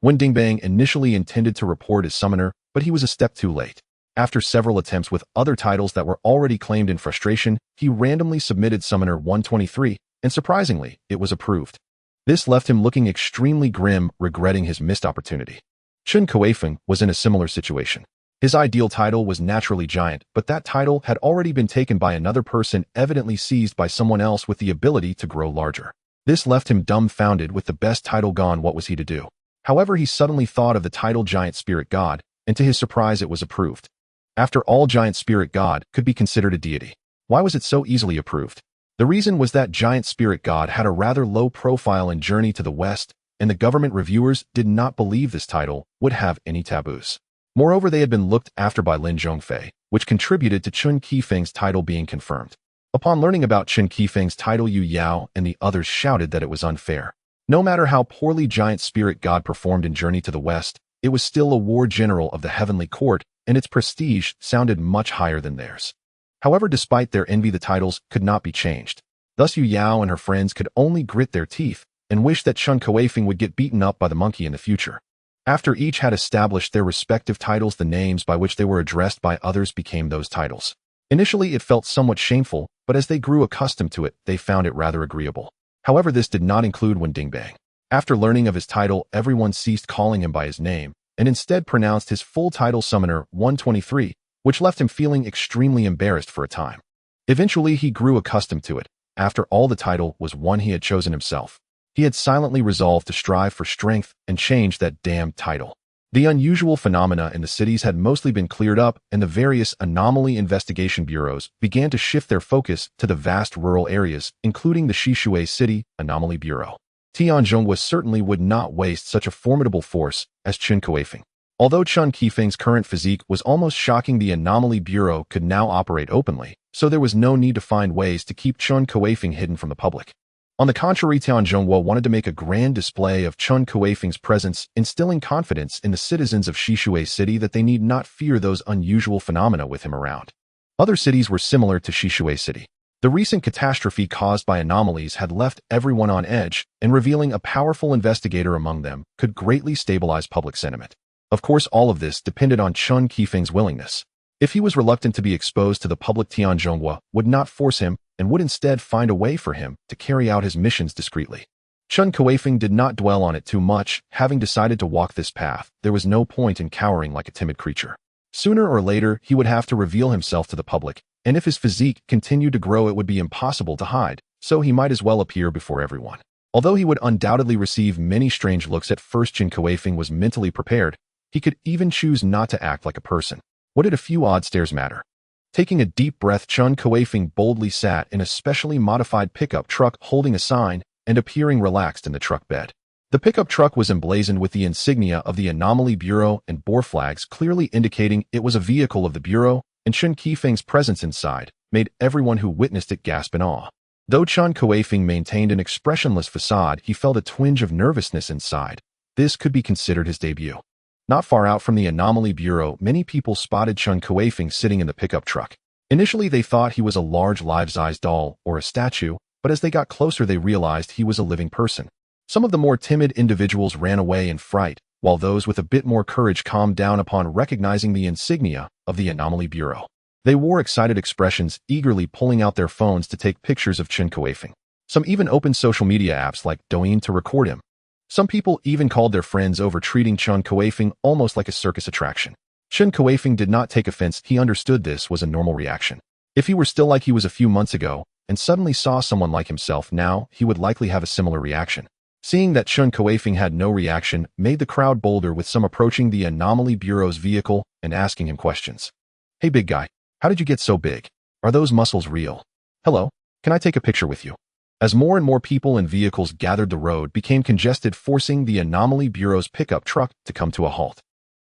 Wen Dingbang initially intended to report as Summoner, but he was a step too late. After several attempts with other titles that were already claimed, in frustration, he randomly submitted Summoner 123, and surprisingly, it was approved. This left him looking extremely grim, regretting his missed opportunity. Chun Kuifeng was in a similar situation. His ideal title was naturally Giant, but that title had already been taken by another person, evidently seized by someone else with the ability to grow larger. This left him dumbfounded. With the best title gone, what was he to do? However, he suddenly thought of the title Giant Spirit God, and to his surprise, it was approved. After all, Giant Spirit God could be considered a deity. Why was it so easily approved? The reason was that Giant Spirit God had a rather low profile in Journey to the West, and the government reviewers did not believe this title would have any taboos. Moreover, they had been looked after by Lin Zhongfei, which contributed to Chun Kuifeng's title being confirmed. Upon learning about Chun Kuifeng's title, Yu Yao and the others shouted that it was unfair. No matter how poorly Giant Spirit God performed in Journey to the West, it was still a war general of the Heavenly Court, and its prestige sounded much higher than theirs. However, despite their envy, the titles could not be changed. Thus, Yu Yao and her friends could only grit their teeth and wish that Chun Kuifeng would get beaten up by the monkey in the future. After each had established their respective titles, the names by which they were addressed by others became those titles. Initially, it felt somewhat shameful, but as they grew accustomed to it, they found it rather agreeable. However, this did not include Wen Dingbang. After learning of his title, everyone ceased calling him by his name, and instead pronounced his full title Summoner 123, which left him feeling extremely embarrassed for a time. Eventually, he grew accustomed to it. After all, the title was one he had chosen himself. He had silently resolved to strive for strength and change that damned title. The unusual phenomena in the cities had mostly been cleared up, and the various anomaly investigation bureaus began to shift their focus to the vast rural areas, including the Shishui City Anomaly Bureau. Tianzhong certainly would not waste such a formidable force as Chen Kuifeng. Although Chun Kuifeng's current physique was almost shocking, the Anomaly Bureau could now operate openly, so there was no need to find ways to keep Chun Kuifeng hidden from the public. On the contrary, Tianzhong wanted to make a grand display of Chun Kuifeng's presence, instilling confidence in the citizens of Shishui City that they need not fear those unusual phenomena with him around. Other cities were similar to Shishui City. The recent catastrophe caused by anomalies had left everyone on edge, and revealing a powerful investigator among them could greatly stabilize public sentiment. Of course, all of this depended on Chun Kuifeng's willingness. If he was reluctant to be exposed to the public, Tianzhong would not force him and would instead find a way for him to carry out his missions discreetly. Chun Kuifeng did not dwell on it too much. Having decided to walk this path, there was no point in cowering like a timid creature. Sooner or later, he would have to reveal himself to the public, and if his physique continued to grow, it would be impossible to hide, so he might as well appear before everyone. Although he would undoubtedly receive many strange looks at first, Chen Kuifeng was mentally prepared. He could even choose not to act like a person. What did a few odd stares matter? Taking a deep breath, Chun Kuifeng boldly sat in a specially modified pickup truck holding a sign and appearing relaxed in the truck bed. The pickup truck was emblazoned with the insignia of the Anomaly Bureau and bore flags, clearly indicating it was a vehicle of the Bureau, and Chun Kuifeng's presence inside made everyone who witnessed it gasp in awe. Though Chun Kuifeng maintained an expressionless facade, he felt a twinge of nervousness inside. This could be considered his debut. Not far out from the Anomaly Bureau, many people spotted Chun Kuifeng sitting in the pickup truck. Initially, they thought he was a large life-size doll or a statue, but as they got closer, they realized he was a living person. Some of the more timid individuals ran away in fright, while those with a bit more courage calmed down upon recognizing the insignia of the Anomaly Bureau. They wore excited expressions, eagerly pulling out their phones to take pictures of Chun Kuifeng. Some even opened social media apps like Douyin to record him. Some people even called their friends over, treating Chun Kuifeng almost like a circus attraction. Chen Kuifeng did not take offense. He understood this was a normal reaction. If he were still like he was a few months ago and suddenly saw someone like himself now, he would likely have a similar reaction. Seeing that Chun Kuifeng had no reaction made the crowd bolder, with some approaching the Anomaly Bureau's vehicle and asking him questions. "Hey big guy, how did you get so big? Are those muscles real? Hello, can I take a picture with you?" As more and more people and vehicles gathered, the road became congested, forcing the Anomaly Bureau's pickup truck to come to a halt.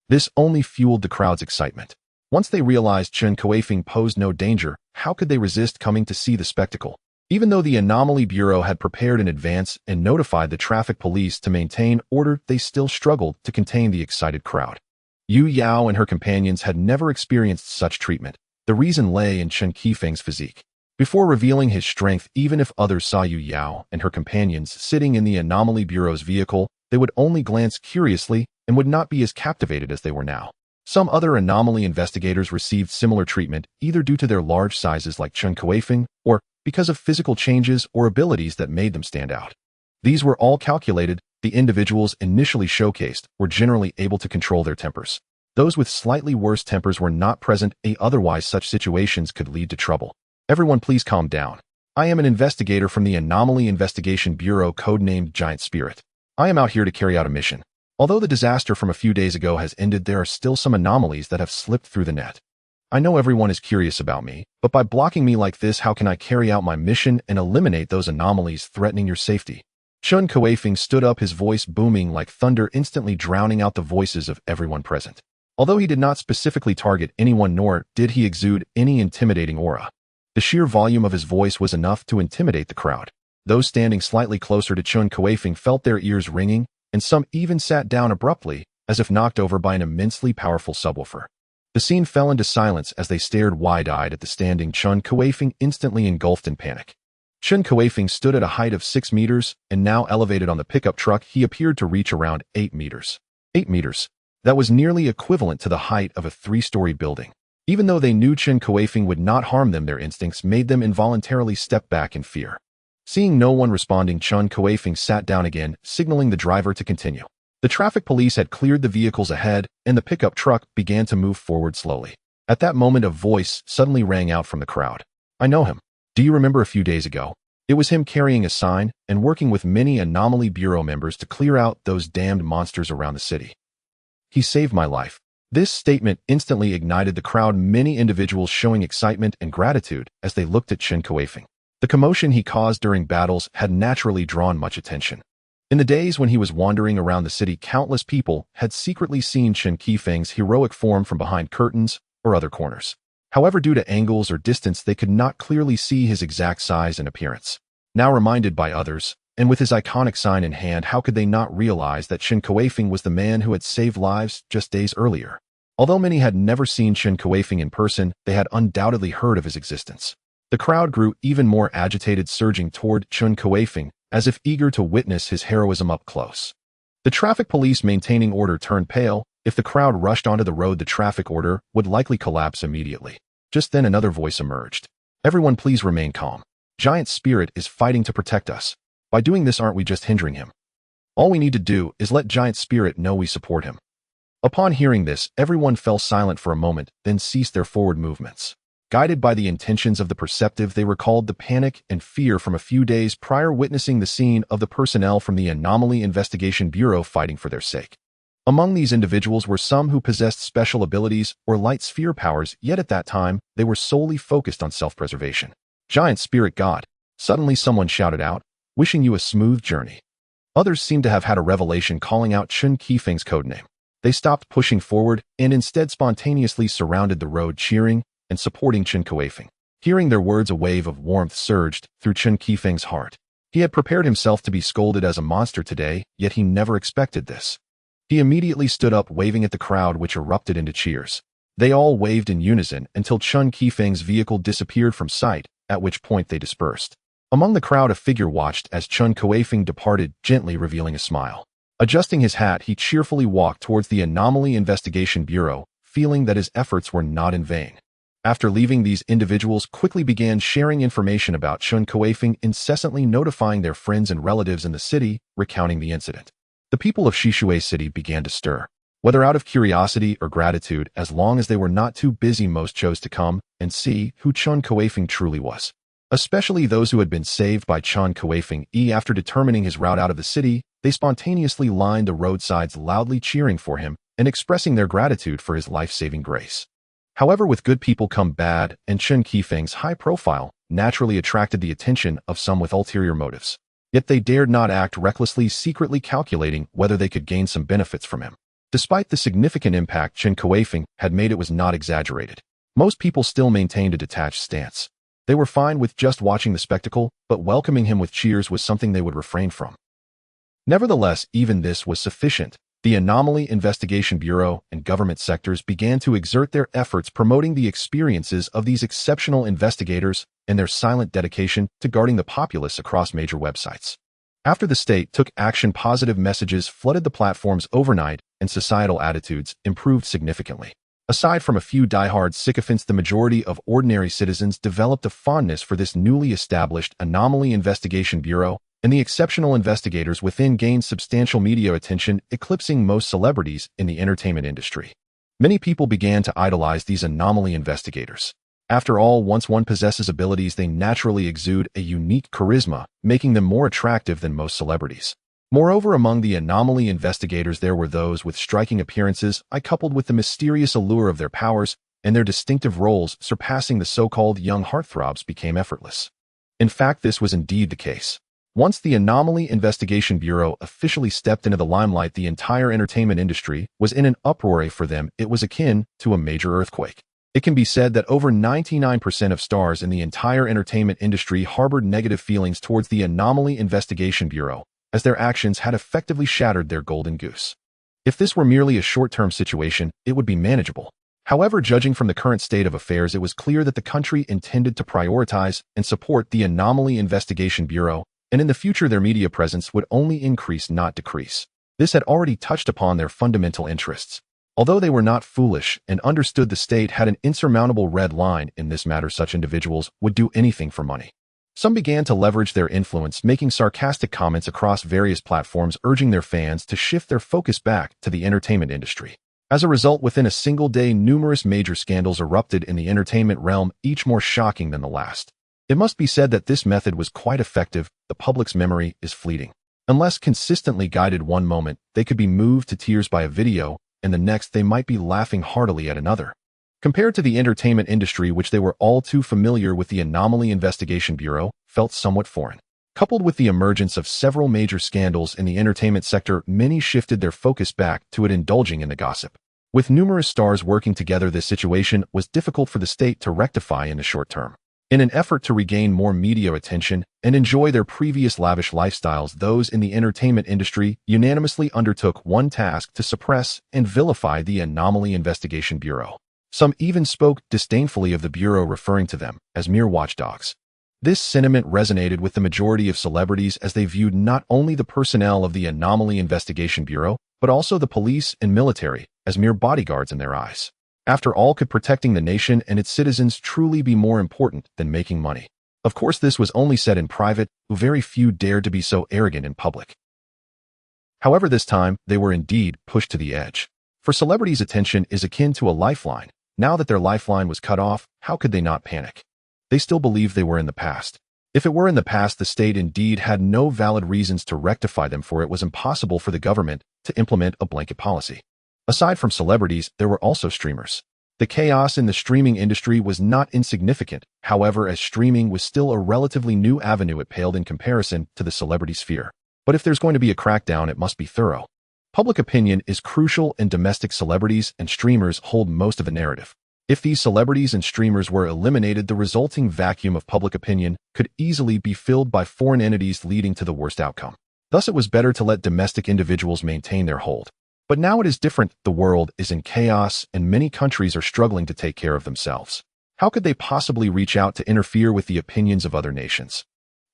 This only fueled the crowd's excitement. Once they realized Chen Kuifeng posed no danger, how could they resist coming to see the spectacle? Even though the Anomaly Bureau had prepared in advance and notified the traffic police to maintain order, they still struggled to contain the excited crowd. Yu Yao and her companions had never experienced such treatment. The reason lay in Chen Kuifeng's physique. Before revealing his strength, even if others saw Yu Yao and her companions sitting in the Anomaly Bureau's vehicle, they would only glance curiously and would not be as captivated as they were now. Some other anomaly investigators received similar treatment, either due to their large sizes like Chun Kuifeng, or because of physical changes or abilities that made them stand out. These were all calculated. The individuals initially showcased were generally able to control their tempers. Those with slightly worse tempers were not present, otherwise such situations could lead to trouble. "Everyone please calm down. I am an investigator from the Anomaly Investigation Bureau, codenamed Giant Spirit. I am out here to carry out a mission. Although the disaster from a few days ago has ended, there are still some anomalies that have slipped through the net. I know everyone is curious about me, but by blocking me like this, how can I carry out my mission and eliminate those anomalies threatening your safety?" Chun Kuifeng stood up, his voice booming like thunder, instantly drowning out the voices of everyone present. Although he did not specifically target anyone, nor did he exude any intimidating aura, the sheer volume of his voice was enough to intimidate the crowd. Those standing slightly closer to Chun Kuifeng felt their ears ringing, and some even sat down abruptly, as if knocked over by an immensely powerful subwoofer. The scene fell into silence as they stared wide-eyed at the standing Chun Kuifeng, instantly engulfed in panic. Chun Kuifeng stood at a height of 6 meters, and now elevated on the pickup truck, he appeared to reach around 8 meters. 8 meters. That was nearly equivalent to the height of a 3-story building. Even though they knew Chen Kuifeng would not harm them, their instincts made them involuntarily step back in fear. Seeing no one responding, Chun Kuifeng sat down again, signaling the driver to continue. The traffic police had cleared the vehicles ahead, and the pickup truck began to move forward slowly. At that moment, a voice suddenly rang out from the crowd. "I know him. Do you remember a few days ago? It was him, carrying a sign and working with many Anomaly Bureau members to clear out those damned monsters around the city. He saved my life." This statement instantly ignited the crowd, many individuals showing excitement and gratitude as they looked at Chen Kuifeng. The commotion he caused during battles had naturally drawn much attention. In the days when he was wandering around the city, countless people had secretly seen Chen Kuifeng's heroic form from behind curtains or other corners. However, due to angles or distance, they could not clearly see his exact size and appearance. Now reminded by others, and with his iconic sign in hand, how could they not realize that Chen Kuifeng was the man who had saved lives just days earlier? Although many had never seen Chen Kuifeng in person, they had undoubtedly heard of his existence. The crowd grew even more agitated, surging toward Chun Kuifeng, as if eager to witness his heroism up close. The traffic police maintaining order turned pale. If the crowd rushed onto the road, the traffic order would likely collapse immediately. Just then another voice emerged. "Everyone, please remain calm. Giant Spirit is fighting to protect us. By doing this, aren't we just hindering him? All we need to do is let Giant Spirit know we support him." Upon hearing this, everyone fell silent for a moment, then ceased their forward movements. Guided by the intentions of the perceptive, they recalled the panic and fear from a few days prior, witnessing the scene of the personnel from the Anomaly Investigation Bureau fighting for their sake. Among these individuals were some who possessed special abilities or light sphere powers, yet at that time, they were solely focused on self-preservation. "Giant Spirit God," suddenly someone shouted out, "wishing you a smooth journey." Others seemed to have had a revelation, calling out Chun Kuifeng's codename. They stopped pushing forward and instead spontaneously surrounded the road, cheering and supporting Chen Kuifeng. Hearing their words, a wave of warmth surged through Chen Kuifeng's heart. He had prepared himself to be scolded as a monster today, yet he never expected this. He immediately stood up, waving at the crowd, which erupted into cheers. They all waved in unison until Chun Kuifeng's vehicle disappeared from sight, at which point they dispersed. Among the crowd, a figure watched as Chun Kuifeng departed, gently revealing a smile. Adjusting his hat, he cheerfully walked towards the Anomaly Investigation Bureau, feeling that his efforts were not in vain. After leaving, these individuals quickly began sharing information about Chun Kuifeng, incessantly notifying their friends and relatives in the city, recounting the incident. The people of Shishui City began to stir. Whether out of curiosity or gratitude, as long as they were not too busy, most chose to come and see who Chun Kuifeng truly was. Especially those who had been saved by Chun Kuifeng. After determining his route out of the city, they spontaneously lined the roadsides, loudly cheering for him and expressing their gratitude for his life-saving grace. However, with good people come bad, and Chen Kuifeng's high profile naturally attracted the attention of some with ulterior motives. Yet they dared not act recklessly, secretly calculating whether they could gain some benefits from him. Despite the significant impact Chen Kuifeng had made, it was not exaggerated. Most people still maintained a detached stance. They were fine with just watching the spectacle, but welcoming him with cheers was something they would refrain from. Nevertheless, even this was sufficient. The Anomaly Investigation Bureau and government sectors began to exert their efforts, promoting the experiences of these exceptional investigators and their silent dedication to guarding the populace across major websites. After the state took action, positive messages flooded the platforms overnight, and societal attitudes improved significantly. Aside from a few diehard sycophants, the majority of ordinary citizens developed a fondness for this newly established Anomaly Investigation Bureau, and the exceptional investigators within gained substantial media attention, eclipsing most celebrities in the entertainment industry. Many people began to idolize these anomaly investigators. After all, once one possesses abilities, they naturally exude a unique charisma, making them more attractive than most celebrities. Moreover, among the anomaly investigators, there were those with striking appearances, coupled with the mysterious allure of their powers, and their distinctive roles surpassing the so-called young heartthrobs became effortless. In fact, this was indeed the case. Once the Anomaly Investigation Bureau officially stepped into the limelight, the entire entertainment industry was in an uproar. For them, it was akin to a major earthquake. It can be said that over 99% of stars in the entire entertainment industry harbored negative feelings towards the Anomaly Investigation Bureau, as their actions had effectively shattered their golden goose. If this were merely a short-term situation, it would be manageable. However, judging from the current state of affairs, it was clear that the country intended to prioritize and support the Anomaly Investigation Bureau, and in the future their media presence would only increase, not decrease. This had already touched upon their fundamental interests. Although they were not foolish and understood the state had an insurmountable red line in this matter, such individuals would do anything for money. Some began to leverage their influence, making sarcastic comments across various platforms, urging their fans to shift their focus back to the entertainment industry. As a result, within a single day, numerous major scandals erupted in the entertainment realm, each more shocking than the last. It must be said that this method was quite effective. The public's memory is fleeting. Unless consistently guided, one moment, they could be moved to tears by a video, and the next they might be laughing heartily at another. Compared to the entertainment industry, which they were all too familiar with, the Anomaly Investigation Bureau felt somewhat foreign. Coupled with the emergence of several major scandals in the entertainment sector, many shifted their focus back to it, indulging in the gossip. With numerous stars working together, this situation was difficult for the state to rectify in the short term. In an effort to regain more media attention and enjoy their previous lavish lifestyles, those in the entertainment industry unanimously undertook one task: to suppress and vilify the Anomaly Investigation Bureau. Some even spoke disdainfully of the Bureau, referring to them as mere watchdogs. This sentiment resonated with the majority of celebrities, as they viewed not only the personnel of the Anomaly Investigation Bureau, but also the police and military as mere bodyguards in their eyes. After all, could protecting the nation and its citizens truly be more important than making money? Of course, this was only said in private. Very few dared to be so arrogant in public. However, this time, they were indeed pushed to the edge. For celebrities, attention is akin to a lifeline. Now that their lifeline was cut off, how could they not panic? They still believed they were in the past. If it were in the past, the state indeed had no valid reasons to rectify them, for it was impossible for the government to implement a blanket policy. Aside from celebrities, there were also streamers. The chaos in the streaming industry was not insignificant. However, as streaming was still a relatively new avenue, it paled in comparison to the celebrity sphere. But if there's going to be a crackdown, it must be thorough. Public opinion is crucial, and domestic celebrities and streamers hold most of the narrative. If these celebrities and streamers were eliminated, the resulting vacuum of public opinion could easily be filled by foreign entities, leading to the worst outcome. Thus, it was better to let domestic individuals maintain their hold. But now it is different. The world is in chaos, and many countries are struggling to take care of themselves. How could they possibly reach out to interfere with the opinions of other nations?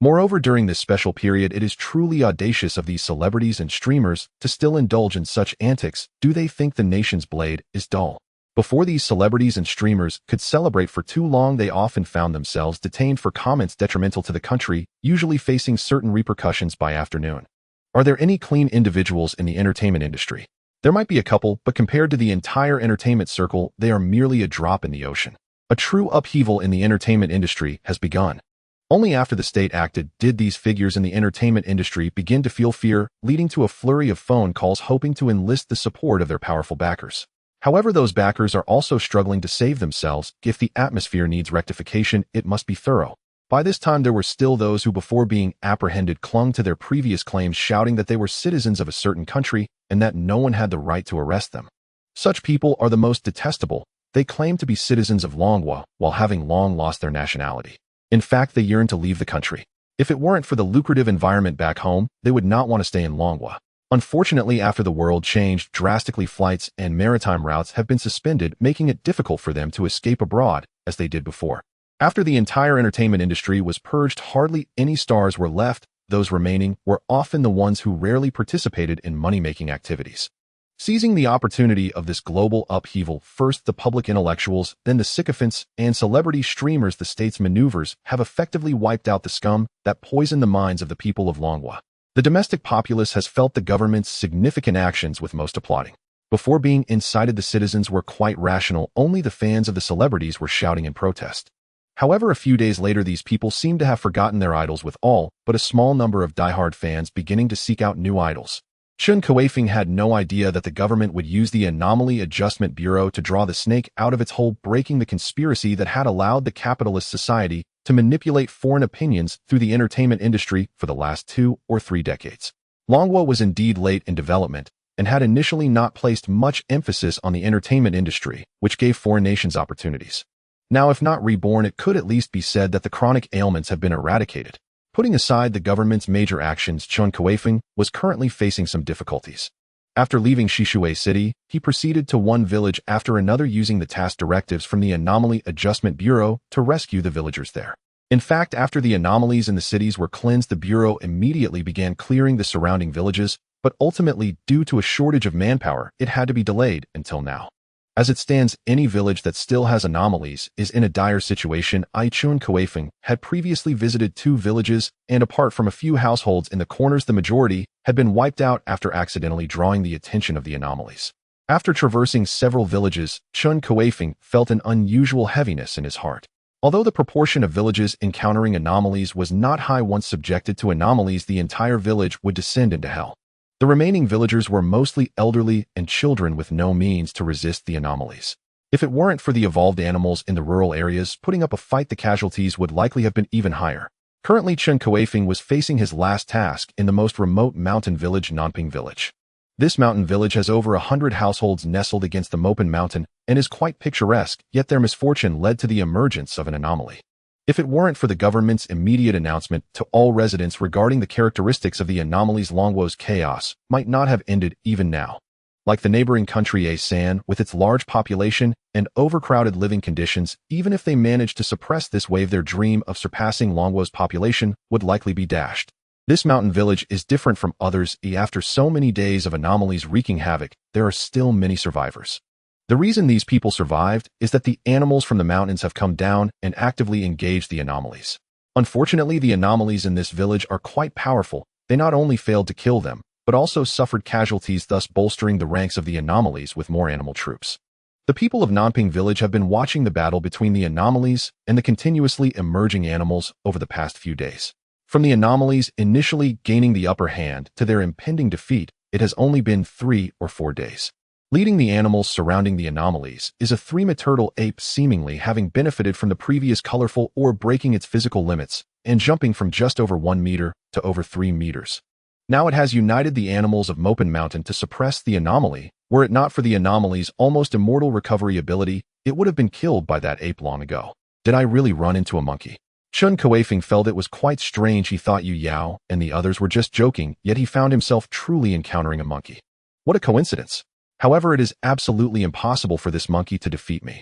Moreover, during this special period, it is truly audacious of these celebrities and streamers to still indulge in such antics. Do they think the nation's blade is dull? Before these celebrities and streamers could celebrate for too long, they often found themselves detained for comments detrimental to the country, usually facing certain repercussions by afternoon. Are there any clean individuals in the entertainment industry? There might be a couple, but compared to the entire entertainment circle, they are merely a drop in the ocean. A true upheaval in the entertainment industry has begun. Only after the state acted did these figures in the entertainment industry begin to feel fear, leading to a flurry of phone calls hoping to enlist the support of their powerful backers. However, those backers are also struggling to save themselves. If the atmosphere needs rectification, it must be thorough. By this time, there were still those who, before being apprehended, clung to their previous claims, shouting that they were citizens of a certain country and that no one had the right to arrest them. Such people are the most detestable. They claim to be citizens of Longwa while having long lost their nationality. In fact, they yearn to leave the country. If it weren't for the lucrative environment back home, they would not want to stay in Longwa. Unfortunately, after the world changed drastically, flights and maritime routes have been suspended, making it difficult for them to escape abroad as they did before. After the entire entertainment industry was purged, hardly any stars were left. Those remaining were often the ones who rarely participated in money-making activities. Seizing the opportunity of this global upheaval, first the public intellectuals, then the sycophants and celebrity streamers, the state's maneuvers have effectively wiped out the scum that poisoned the minds of the people of Longwa. The domestic populace has felt the government's significant actions, with most applauding. Before being incited, the citizens were quite rational. Only the fans of the celebrities were shouting in protest. However, a few days later, these people seemed to have forgotten their idols, with all but a small number of diehard fans beginning to seek out new idols. Chun Kuifeng had no idea that the government would use the Anomaly Adjustment Bureau to draw the snake out of its hole, breaking the conspiracy that had allowed the capitalist society to manipulate foreign opinions through the entertainment industry for the last 2 or 3 decades. Longwa was indeed late in development and had initially not placed much emphasis on the entertainment industry, which gave foreign nations opportunities. Now, if not reborn, it could at least be said that the chronic ailments have been eradicated. Putting aside the government's major actions, Chun Kuifeng was currently facing some difficulties. After leaving Shishui City, he proceeded to one village after another, using the task directives from the Anomaly Adjustment Bureau to rescue the villagers there. In fact, after the anomalies in the cities were cleansed, the Bureau immediately began clearing the surrounding villages, but ultimately, due to a shortage of manpower, it had to be delayed until now. As it stands, any village that still has anomalies is in a dire situation. Chun Kuifeng had previously visited 2 villages, and apart from a few households in the corners, the majority had been wiped out after accidentally drawing the attention of the anomalies. After traversing several villages, Chun Kuifeng felt an unusual heaviness in his heart. Although the proportion of villages encountering anomalies was not high, once subjected to anomalies, the entire village would descend into hell. The remaining villagers were mostly elderly and children with no means to resist the anomalies. If it weren't for the evolved animals in the rural areas putting up a fight, the casualties would likely have been even higher. Currently, Chen Kuifeng was facing his last task in the most remote mountain village, Nanping Village. This mountain village has over 100 households nestled against the Mopan Mountain and is quite picturesque, yet their misfortune led to the emergence of an anomaly. If it weren't for the government's immediate announcement to all residents regarding the characteristics of the anomaly's, Longwo's chaos might not have ended even now. Like the neighboring country Asan, with its large population and overcrowded living conditions, even if they managed to suppress this wave, their dream of surpassing Longwo's population would likely be dashed. This mountain village is different from others. After so many days of anomalies wreaking havoc, there are still many survivors. The reason these people survived is that the animals from the mountains have come down and actively engaged the anomalies. Unfortunately, the anomalies in this village are quite powerful. They not only failed to kill them, but also suffered casualties, thus bolstering the ranks of the anomalies with more animal troops. The people of Nanping Village have been watching the battle between the anomalies and the continuously emerging animals over the past few days. From the anomalies initially gaining the upper hand to their impending defeat, it has only been 3 or 4 days. Leading the animals surrounding the anomalies is a 3-meter turtle ape, seemingly having benefited from the previous colorful or breaking its physical limits and jumping from just over 1 meter to over 3 meters. Now it has united the animals of Mopan Mountain to suppress the anomaly. Were it not for the anomaly's almost immortal recovery ability, it would have been killed by that ape long ago. Did I really run into a monkey? Chun Kuifeng felt it was quite strange. He thought Yu Yao and the others were just joking, yet he found himself truly encountering a monkey. What a coincidence. However, it is absolutely impossible for this monkey to defeat me.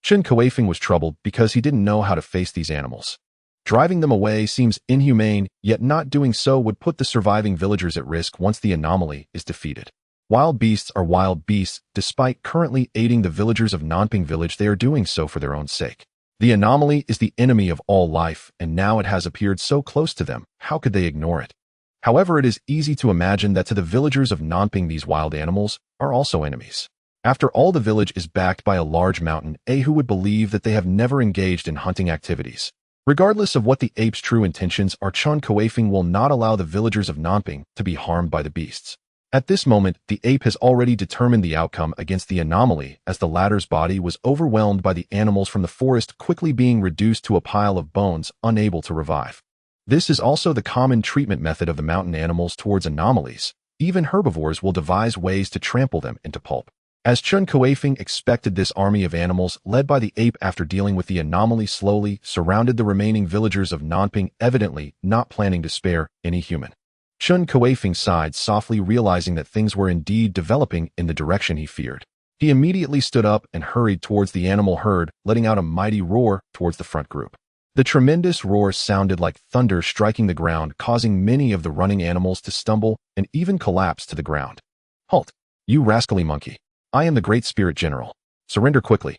Chen Kuifeng was troubled because he didn't know how to face these animals. Driving them away seems inhumane, yet not doing so would put the surviving villagers at risk once the anomaly is defeated. Wild beasts are wild beasts. Despite currently aiding the villagers of Nanping Village, they are doing so for their own sake. The anomaly is the enemy of all life, and now it has appeared so close to them. How could they ignore it? However, it is easy to imagine that to the villagers of Nanping, these wild animals are also enemies. After all, the village is backed by a large mountain. Who would believe that they have never engaged in hunting activities? Regardless of what the ape's true intentions are, Chun Kuifeng will not allow the villagers of Nanping to be harmed by the beasts. At this moment, the ape has already determined the outcome against the anomaly, as the latter's body was overwhelmed by the animals from the forest, quickly being reduced to a pile of bones, unable to revive. This is also the common treatment method of the mountain animals towards anomalies. Even herbivores will devise ways to trample them into pulp. As Chun Kuifeng expected, this army of animals, led by the ape after dealing with the anomaly, slowly surrounded the remaining villagers of Nanping, evidently not planning to spare any human. Chun Kuifeng sighed softly, realizing that things were indeed developing in the direction he feared. He immediately stood up and hurried towards the animal herd, letting out a mighty roar towards the front group. The tremendous roar sounded like thunder striking the ground, causing many of the running animals to stumble and even collapse to the ground. Halt! You rascally monkey! I am the Great Spirit General. Surrender quickly.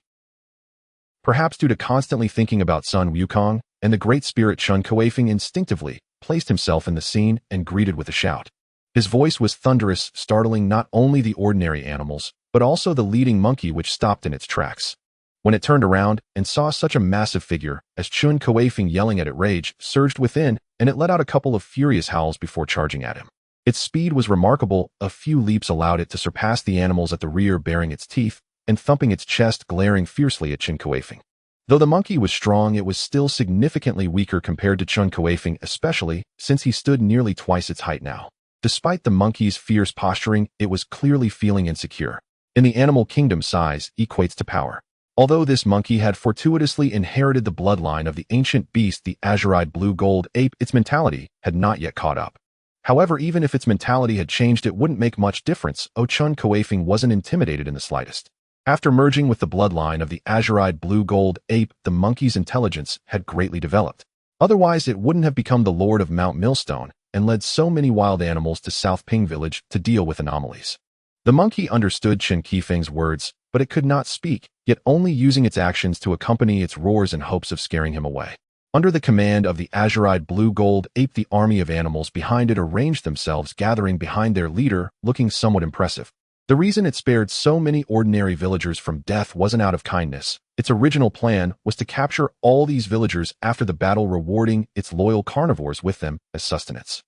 Perhaps due to constantly thinking about Sun Wukong and the Great Spirit, Chun Kuifeng instinctively placed himself in the scene and greeted with a shout. His voice was thunderous, startling not only the ordinary animals, but also the leading monkey, which stopped in its tracks. When it turned around and saw such a massive figure as Chun Kuifeng, yelling at it, rage surged within, and it let out a couple of furious howls before charging at him. Its speed was remarkable. A few leaps allowed it to surpass the animals at the rear, baring its teeth and thumping its chest, glaring fiercely at Chun Kuifeng. Though the monkey was strong, it was still significantly weaker compared to Chun Kuifeng, especially since he stood nearly twice its height now. Despite the monkey's fierce posturing, it was clearly feeling insecure. In the animal kingdom, size equates to power. Although this monkey had fortuitously inherited the bloodline of the ancient beast, the azure-eyed blue-gold ape, its mentality had not yet caught up. However, even if its mentality had changed, it wouldn't make much difference. Chun Kuifeng wasn't intimidated in the slightest. After merging with the bloodline of the azure-eyed blue-gold ape, the monkey's intelligence had greatly developed. Otherwise, it wouldn't have become the Lord of Mount Millstone and led so many wild animals to South Ping Village to deal with anomalies. The monkey understood Chen Kuifeng's words, but it could not speak, yet only using its actions to accompany its roars in hopes of scaring him away. Under the command of the azure-eyed blue-gold ape, the army of animals behind it arranged themselves, gathering behind their leader, looking somewhat impressive. The reason it spared so many ordinary villagers from death wasn't out of kindness. Its original plan was to capture all these villagers after the battle, rewarding its loyal carnivores with them as sustenance.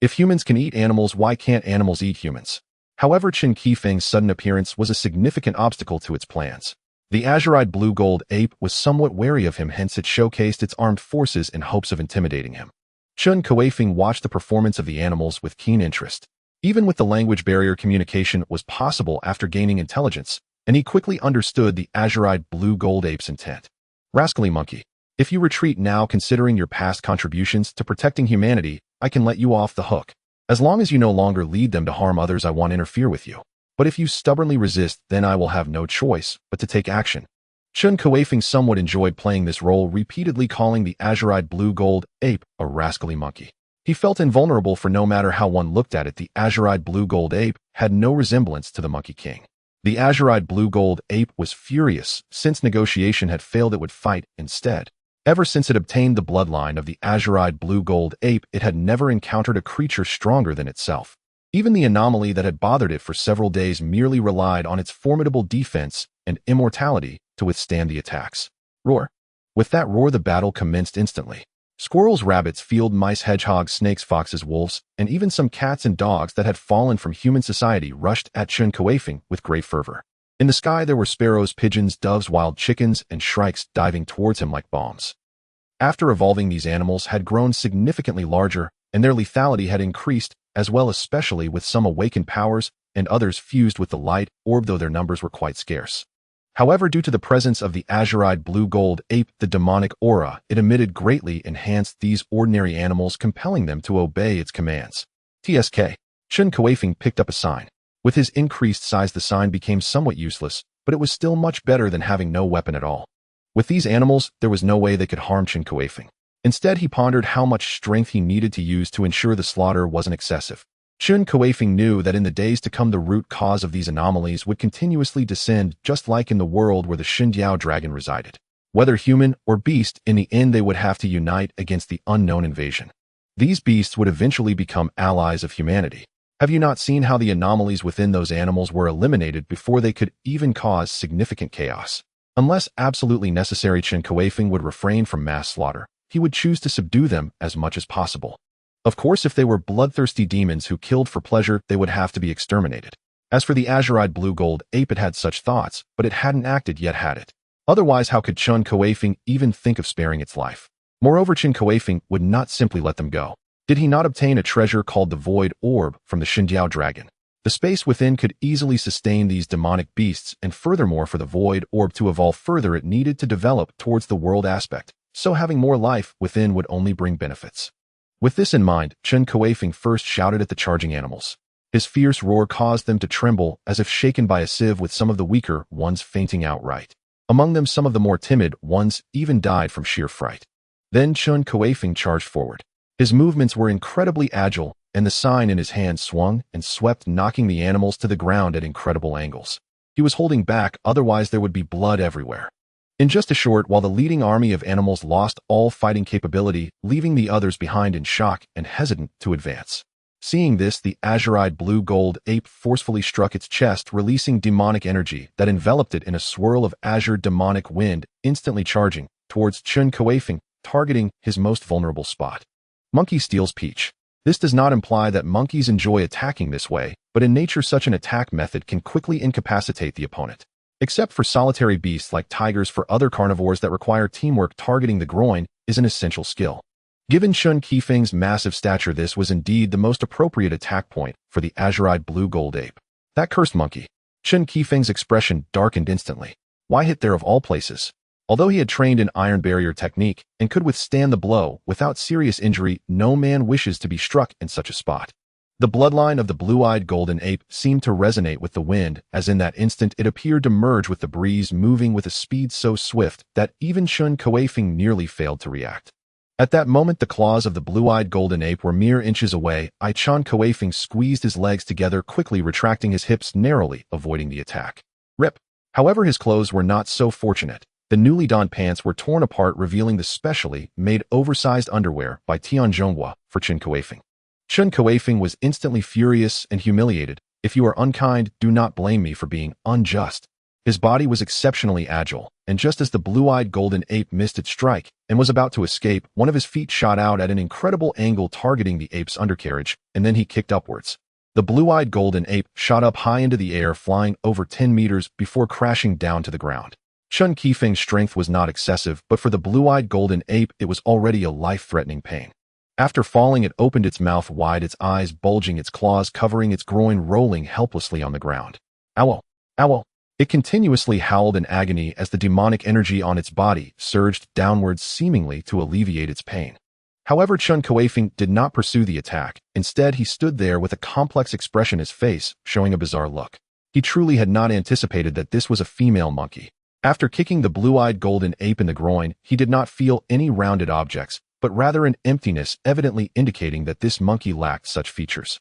If humans can eat animals, why can't animals eat humans? However, Chen Kuifeng's sudden appearance was a significant obstacle to its plans. The azure-eyed blue-gold ape was somewhat wary of him, hence it showcased its armed forces in hopes of intimidating him. Chun Kuifeng watched the performance of the animals with keen interest. Even with the language barrier, communication was possible after gaining intelligence, and he quickly understood the azure-eyed blue-gold ape's intent. Rascally monkey, if you retreat now, considering your past contributions to protecting humanity, I can let you off the hook. As long as you no longer lead them to harm others, I won't interfere with you. But if you stubbornly resist, then I will have no choice but to take action. Chun Kuifeng somewhat enjoyed playing this role, repeatedly calling the azure-eyed blue-gold ape a rascally monkey. He felt invulnerable, for no matter how one looked at it, the azure-eyed blue-gold ape had no resemblance to the Monkey King. The azure-eyed blue-gold ape was furious. Since negotiation had failed, it would fight instead. Ever since it obtained the bloodline of the azure-eyed blue-gold ape, it had never encountered a creature stronger than itself. Even the anomaly that had bothered it for several days merely relied on its formidable defense and immortality to withstand the attacks. Roar. With that roar, the battle commenced instantly. Squirrels, rabbits, field mice, hedgehogs, snakes, foxes, wolves, and even some cats and dogs that had fallen from human society rushed at Chun Kuifeng with great fervor. In the sky there were sparrows, pigeons, doves, wild chickens, and shrikes diving towards him like bombs. After evolving, these animals had grown significantly larger, and their lethality had increased as well, especially with some awakened powers and others fused with the light orb, though their numbers were quite scarce. However, due to the presence of the azure-eyed blue-gold ape, the demonic aura it emitted greatly enhanced these ordinary animals, compelling them to obey its commands. TSK. Chun Kuifeng picked up a sign. With his increased size, the sign became somewhat useless, but it was still much better than having no weapon at all. With these animals, there was no way they could harm Chun Kuifeng. Instead, he pondered how much strength he needed to use to ensure the slaughter wasn't excessive. Chun Kuifeng knew that in the days to come, the root cause of these anomalies would continuously descend, just like in the world where the Xinjiao dragon resided. Whether human or beast, in the end they would have to unite against the unknown invasion. These beasts would eventually become allies of humanity. Have you not seen how the anomalies within those animals were eliminated before they could even cause significant chaos? Unless absolutely necessary, Chen Kuifeng would refrain from mass slaughter. He would choose to subdue them as much as possible. Of course, if they were bloodthirsty demons who killed for pleasure, they would have to be exterminated. As for the azure-eyed blue-gold ape, it had such thoughts, but it hadn't acted yet, had it? Otherwise, how could Chun Kuifeng even think of sparing its life? Moreover, Chen Kuifeng would not simply let them go. Did he not obtain a treasure called the Void Orb from the Xinjiao dragon? The space within could easily sustain these demonic beasts, and furthermore, for the Void Orb to evolve further, it needed to develop towards the world aspect, so having more life within would only bring benefits. With this in mind, Chun Kuifeng first shouted at the charging animals. His fierce roar caused them to tremble as if shaken by a sieve, with some of the weaker ones fainting outright. Among them, some of the more timid ones even died from sheer fright. Then Chun Kuifeng charged forward. His movements were incredibly agile, and the sign in his hand swung and swept, knocking the animals to the ground at incredible angles. He was holding back, otherwise there would be blood everywhere. In just a short while, the leading army of animals lost all fighting capability, leaving the others behind in shock and hesitant to advance. Seeing this, the azure-eyed blue-gold ape forcefully struck its chest, releasing demonic energy that enveloped it in a swirl of azure demonic wind, instantly charging towards Chun Kuifeng, targeting his most vulnerable spot. Monkey steals peach. This does not imply that monkeys enjoy attacking this way, but in nature such an attack method can quickly incapacitate the opponent. Except for solitary beasts like tigers, for other carnivores that require teamwork, targeting the groin is an essential skill. Given Chun Kuifeng's massive stature, this was indeed the most appropriate attack point for the azure-eyed blue-gold ape. That cursed monkey. Chun Kuifeng's expression darkened instantly. Why hit there of all places? Although he had trained in iron barrier technique and could withstand the blow without serious injury, no man wishes to be struck in such a spot. The bloodline of the blue-eyed golden ape seemed to resonate with the wind, as in that instant it appeared to merge with the breeze, moving with a speed so swift that even Chun Kuifeng nearly failed to react. At that moment, the claws of the blue-eyed golden ape were mere inches away. Chun Kuifeng squeezed his legs together, quickly retracting his hips, narrowly avoiding the attack. Rip. However, his clothes were not so fortunate. The newly donned pants were torn apart, revealing the specially made oversized underwear by Tianzhonghua for Chen Kuifeng. Chun Kuifeng was instantly furious and humiliated. If you are unkind, do not blame me for being unjust. His body was exceptionally agile, and just as the blue-eyed golden ape missed its strike and was about to escape, one of his feet shot out at an incredible angle targeting the ape's undercarriage, and then he kicked upwards. The blue-eyed golden ape shot up high into the air, flying over 10 meters before crashing down to the ground. Chun Kuifeng's strength was not excessive, but for the blue-eyed golden ape, it was already a life-threatening pain. After falling, it opened its mouth wide, its eyes bulging, its claws covering its groin, rolling helplessly on the ground. Ow! Ow! It continuously howled in agony as the demonic energy on its body surged downwards, seemingly to alleviate its pain. However, Chun Kuifeng did not pursue the attack. Instead, he stood there with a complex expression, his face showing a bizarre look. He truly had not anticipated that this was a female monkey. After kicking the blue-eyed golden ape in the groin, he did not feel any rounded objects, but rather an emptiness, evidently indicating that this monkey lacked such features.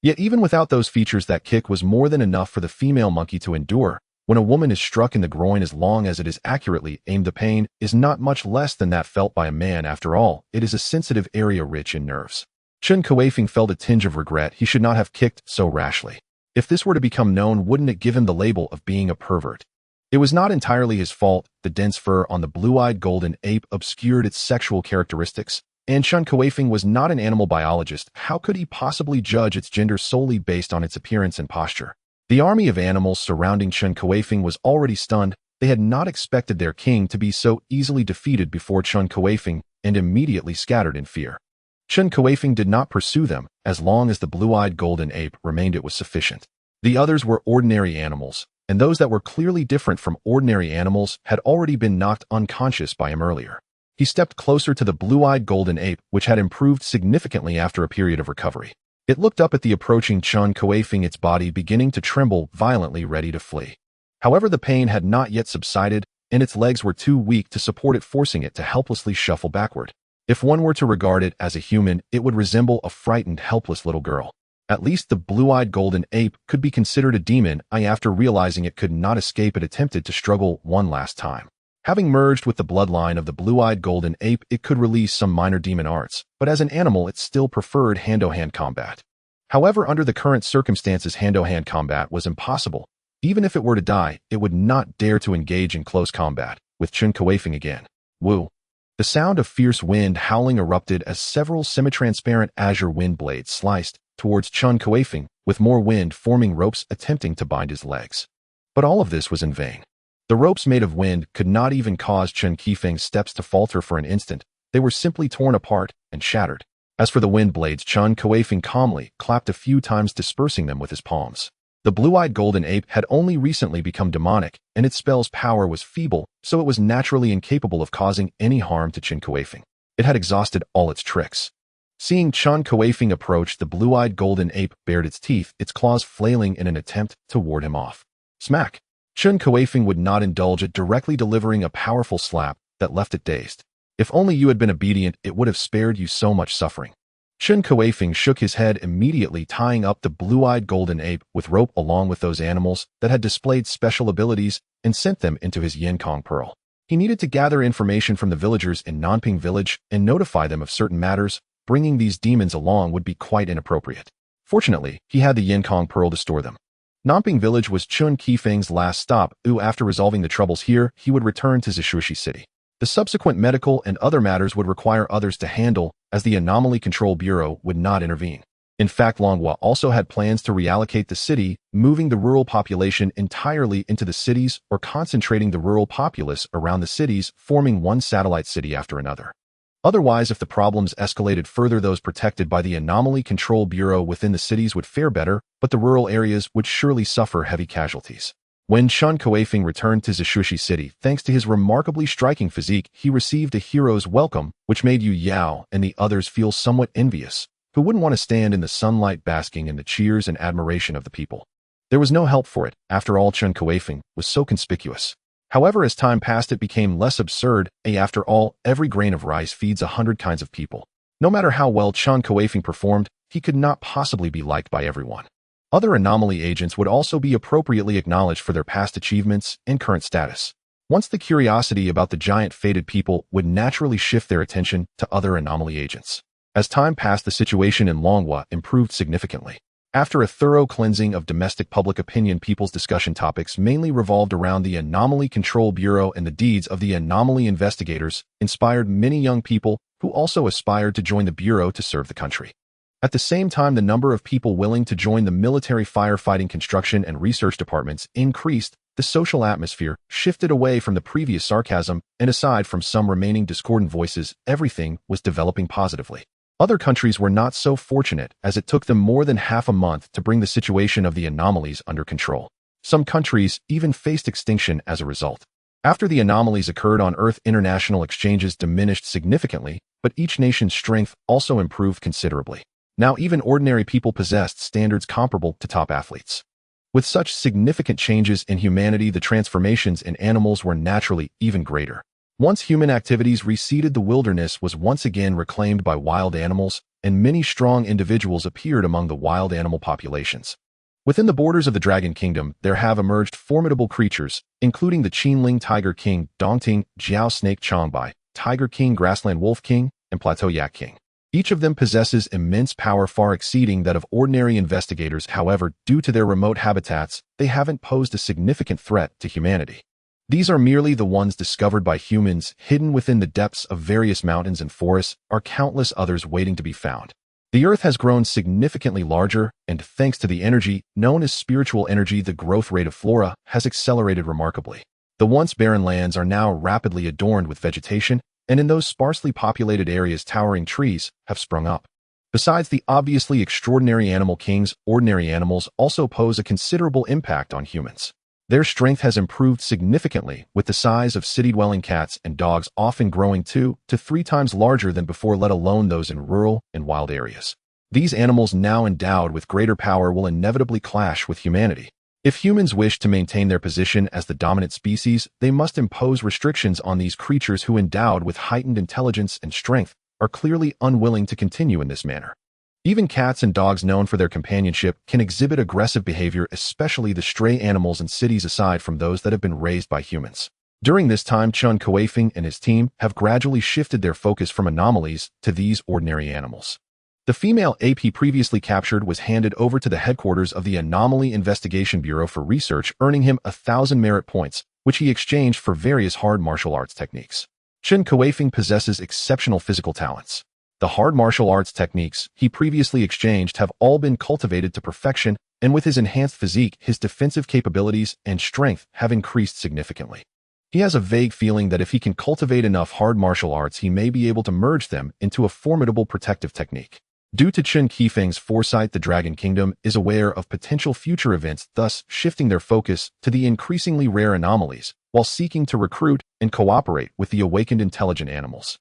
Yet even without those features, that kick was more than enough for the female monkey to endure. When a woman is struck in the groin, as long as it is accurately aimed, the pain is not much less than that felt by a man. After all, it is a sensitive area rich in nerves. Chun Kuifeng felt a tinge of regret. He should not have kicked so rashly. If this were to become known, wouldn't it give him the label of being a pervert? It was not entirely his fault. The dense fur on the blue-eyed golden ape obscured its sexual characteristics, and Chun Kuifeng was not an animal biologist. How could he possibly judge its gender solely based on its appearance and posture? The army of animals surrounding Chun Kuifeng was already stunned. They had not expected their king to be so easily defeated before Chun Kuifeng, and immediately scattered in fear. Chun Kuifeng did not pursue them. As long as the blue-eyed golden ape remained, it was sufficient. The others were ordinary animals, and those that were clearly different from ordinary animals had already been knocked unconscious by him earlier. He stepped closer to the blue-eyed golden ape, which had improved significantly after a period of recovery. It looked up at the approaching Chun Kuifeng, its body beginning to tremble violently, ready to flee. However, the pain had not yet subsided, and its legs were too weak to support it, forcing it to helplessly shuffle backward. If one were to regard it as a human, it would resemble a frightened, helpless little girl. At least the blue-eyed golden ape could be considered a demon. After realizing it could not escape, it attempted to struggle one last time. Having merged with the bloodline of the blue-eyed golden ape, it could release some minor demon arts, but as an animal, it still preferred hand-to-hand combat. However, under the current circumstances, hand-to-hand combat was impossible. Even if it were to die, it would not dare to engage in close combat with Chun Kuifeng again. Woo! The sound of fierce wind howling erupted as several semi-transparent azure wind blades sliced towards Chun Kuifeng, with more wind forming ropes attempting to bind his legs. But all of this was in vain. The ropes made of wind could not even cause Chun Kuifeng's steps to falter for an instant. They were simply torn apart and shattered. As for the wind blades, Chun Kuifeng calmly clapped a few times, dispersing them with his palms. The blue-eyed golden ape had only recently become demonic, and its spell's power was feeble, so it was naturally incapable of causing any harm to Chun Kuifeng. It had exhausted all its tricks. Seeing Chun Kuifeng approach, the blue-eyed golden ape bared its teeth, its claws flailing in an attempt to ward him off. Smack! Chun Kuifeng would not indulge it, directly delivering a powerful slap that left it dazed. If only you had been obedient, it would have spared you so much suffering. Chun Kuifeng shook his head, immediately tying up the blue-eyed golden ape with rope along with those animals that had displayed special abilities, and sent them into his Yinkong Pearl. He needed to gather information from the villagers in Nanping village and notify them of certain matters. Bringing these demons along would be quite inappropriate. Fortunately, he had the Yinkong Pearl to store them. Nanping village was Chun Kuifeng's last stop. After resolving the troubles here, he would return to Zishushi City. The subsequent medical and other matters would require others to handle, as the Anomaly Control Bureau would not intervene. In fact, Longhua also had plans to reallocate the city, moving the rural population entirely into the cities or concentrating the rural populace around the cities, forming one satellite city after another. Otherwise, if the problems escalated further, those protected by the Anomaly Control Bureau within the cities would fare better, but the rural areas would surely suffer heavy casualties. When Chun Kuifeng returned to Zishushi City, thanks to his remarkably striking physique, he received a hero's welcome, which made Yu Yao and the others feel somewhat envious. Who wouldn't want to stand in the sunlight basking in the cheers and admiration of the people? There was no help for it. After all, Chun Kuifeng was so conspicuous. However, as time passed, it became less absurd. After all, every grain of rice feeds 100 kinds of people. No matter how well Chun Kuifeng performed, he could not possibly be liked by everyone. Other Anomaly agents would also be appropriately acknowledged for their past achievements and current status. Once the curiosity about the giant fated people would naturally shift their attention to other Anomaly agents. As time passed, the situation in Longhua improved significantly. After a thorough cleansing of domestic public opinion, people's discussion topics mainly revolved around the Anomaly Control Bureau, and the deeds of the Anomaly investigators inspired many young people who also aspired to join the Bureau to serve the country. At the same time, the number of people willing to join the military, firefighting, construction, and research departments increased. The social atmosphere shifted away from the previous sarcasm, and aside from some remaining discordant voices, everything was developing positively. Other countries were not so fortunate, as it took them more than half a month to bring the situation of the anomalies under control. Some countries even faced extinction as a result. After the anomalies occurred on Earth, international exchanges diminished significantly, but each nation's strength also improved considerably. Now even ordinary people possessed standards comparable to top athletes. With such significant changes in humanity, the transformations in animals were naturally even greater. Once human activities receded, the wilderness was once again reclaimed by wild animals, and many strong individuals appeared among the wild animal populations. Within the borders of the Dragon Kingdom, there have emerged formidable creatures, including the Qinling Tiger King, Dongting, Jiao Snake Chongbai, Tiger King, Grassland Wolf King, and Plateau Yak King. Each of them possesses immense power, far exceeding that of ordinary investigators. However, due to their remote habitats, they haven't posed a significant threat to humanity. These are merely the ones discovered by humans. Hidden within the depths of various mountains and forests are countless others waiting to be found. The Earth has grown significantly larger, and thanks to the energy known as spiritual energy, the growth rate of flora has accelerated remarkably. The once barren lands are now rapidly adorned with vegetation, and in those sparsely populated areas, towering trees have sprung up. Besides the obviously extraordinary animal kings, ordinary animals also pose a considerable impact on humans. Their strength has improved significantly, with the size of city-dwelling cats and dogs often growing 2 to 3 times larger than before, let alone those in rural and wild areas. These animals, now endowed with greater power, will inevitably clash with humanity. If humans wish to maintain their position as the dominant species, they must impose restrictions on these creatures who, endowed with heightened intelligence and strength, are clearly unwilling to continue in this manner. Even cats and dogs, known for their companionship, can exhibit aggressive behavior, especially the stray animals in cities aside from those that have been raised by humans. During this time, Chen Kuifeng and his team have gradually shifted their focus from anomalies to these ordinary animals. The female AP previously captured was handed over to the headquarters of the Anomaly Investigation Bureau for research, earning him 1,000 merit points, which he exchanged for various hard martial arts techniques. Chen Kuifeng possesses exceptional physical talents. The hard martial arts techniques he previously exchanged have all been cultivated to perfection, and with his enhanced physique, his defensive capabilities and strength have increased significantly. He has a vague feeling that if he can cultivate enough hard martial arts, he may be able to merge them into a formidable protective technique. Due to Chun Kuifeng's foresight, the Dragon Kingdom is aware of potential future events, thus shifting their focus to the increasingly rare anomalies, while seeking to recruit and cooperate with the awakened intelligent animals.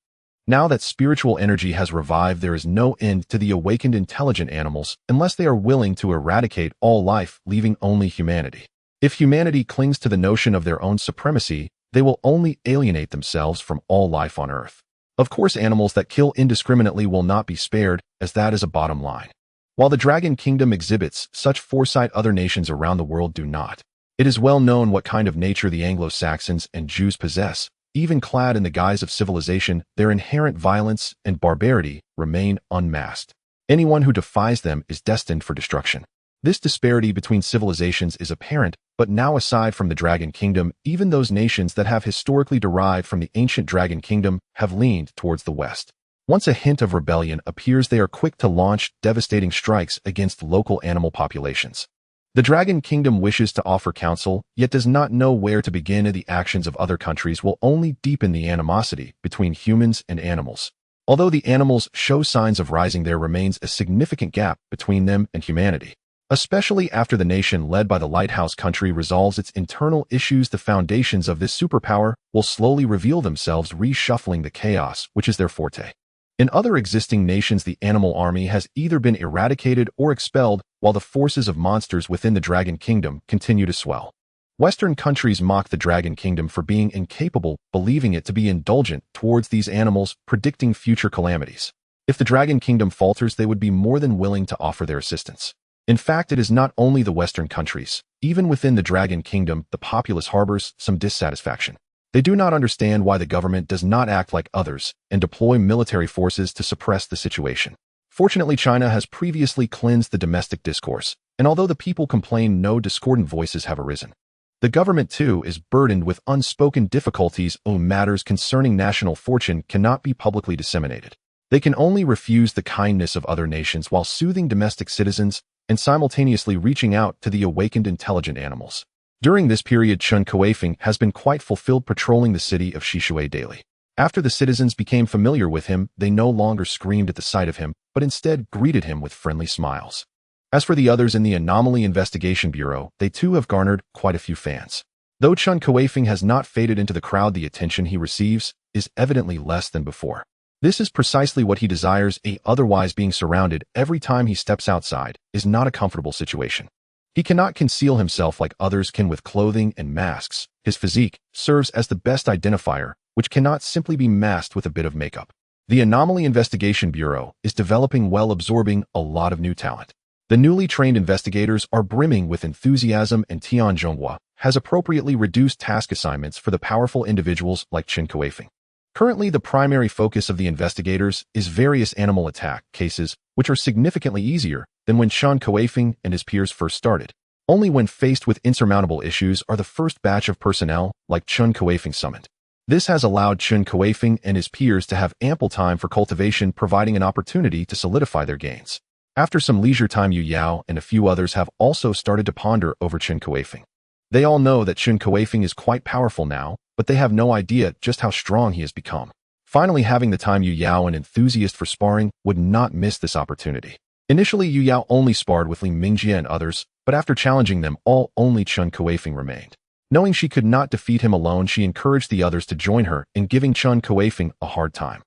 Now that spiritual energy has revived, there is no end to the awakened intelligent animals unless they are willing to eradicate all life, leaving only humanity. If humanity clings to the notion of their own supremacy, they will only alienate themselves from all life on Earth. Of course, animals that kill indiscriminately will not be spared, as that is a bottom line. While the Dragon Kingdom exhibits such foresight, other nations around the world do not. It is well known what kind of nature the Anglo-Saxons and Jews possess. Even clad in the guise of civilization, their inherent violence and barbarity remain unmasked. Anyone who defies them is destined for destruction. This disparity between civilizations is apparent, but now, aside from the Dragon Kingdom, even those nations that have historically derived from the ancient Dragon Kingdom have leaned towards the West. Once a hint of rebellion appears, they are quick to launch devastating strikes against local animal populations. The Dragon Kingdom wishes to offer counsel, yet does not know where to begin. The actions of other countries will only deepen the animosity between humans and animals. Although the animals show signs of rising, there remains a significant gap between them and humanity. Especially after the nation led by the Lighthouse country resolves its internal issues, the foundations of this superpower will slowly reveal themselves, reshuffling the chaos which is their forte. In other existing nations, the animal army has either been eradicated or expelled, while the forces of monsters within the Dragon Kingdom continue to swell. Western countries mock the Dragon Kingdom for being incapable, believing it to be indulgent towards these animals, predicting future calamities. If the Dragon Kingdom falters, they would be more than willing to offer their assistance. In fact, it is not only the Western countries. Even within the Dragon Kingdom, the populace harbors some dissatisfaction. They do not understand why the government does not act like others and deploy military forces to suppress the situation. Fortunately, China has previously cleansed the domestic discourse, and although the people complain, no discordant voices have arisen. The government, too, is burdened with unspoken difficulties on matters concerning national fortune cannot be publicly disseminated. They can only refuse the kindness of other nations while soothing domestic citizens and simultaneously reaching out to the awakened intelligent animals. During this period, Chen Kuifeng has been quite fulfilled patrolling the city of Shishui daily. After the citizens became familiar with him, they no longer screamed at the sight of him, but instead greeted him with friendly smiles. As for the others in the Anomaly Investigation Bureau, they too have garnered quite a few fans. Though Chen Kuifeng has not faded into the crowd, the attention he receives is evidently less than before. This is precisely what he desires. Otherwise being surrounded every time he steps outside is not a comfortable situation. He cannot conceal himself like others can with clothing and masks. His physique serves as the best identifier, which cannot simply be masked with a bit of makeup. The Anomaly Investigation Bureau is developing well, absorbing a lot of new talent. The newly trained investigators are brimming with enthusiasm, and Tian Zhonghua has appropriately reduced task assignments for the powerful individuals like Chen Kuifeng. Currently, the primary focus of the investigators is various animal attack cases, which are significantly easier than when Chen Kuifeng and his peers first started. Only when faced with insurmountable issues are the first batch of personnel like Chun Kuifeng summoned. This has allowed Chun Kuifeng and his peers to have ample time for cultivation, providing an opportunity to solidify their gains. After some leisure time, Yu Yao and a few others have also started to ponder over Chen Kuifeng. They all know that Chen Kuifeng is quite powerful now, but they have no idea just how strong he has become. Finally, having the time, Yu Yao, an enthusiast for sparring, would not miss this opportunity. Initially, Yu Yao only sparred with Li Mingjie and others, but after challenging them all, only Chen Kuifeng remained. Knowing she could not defeat him alone, she encouraged the others to join her in giving Chen Kuifeng a hard time.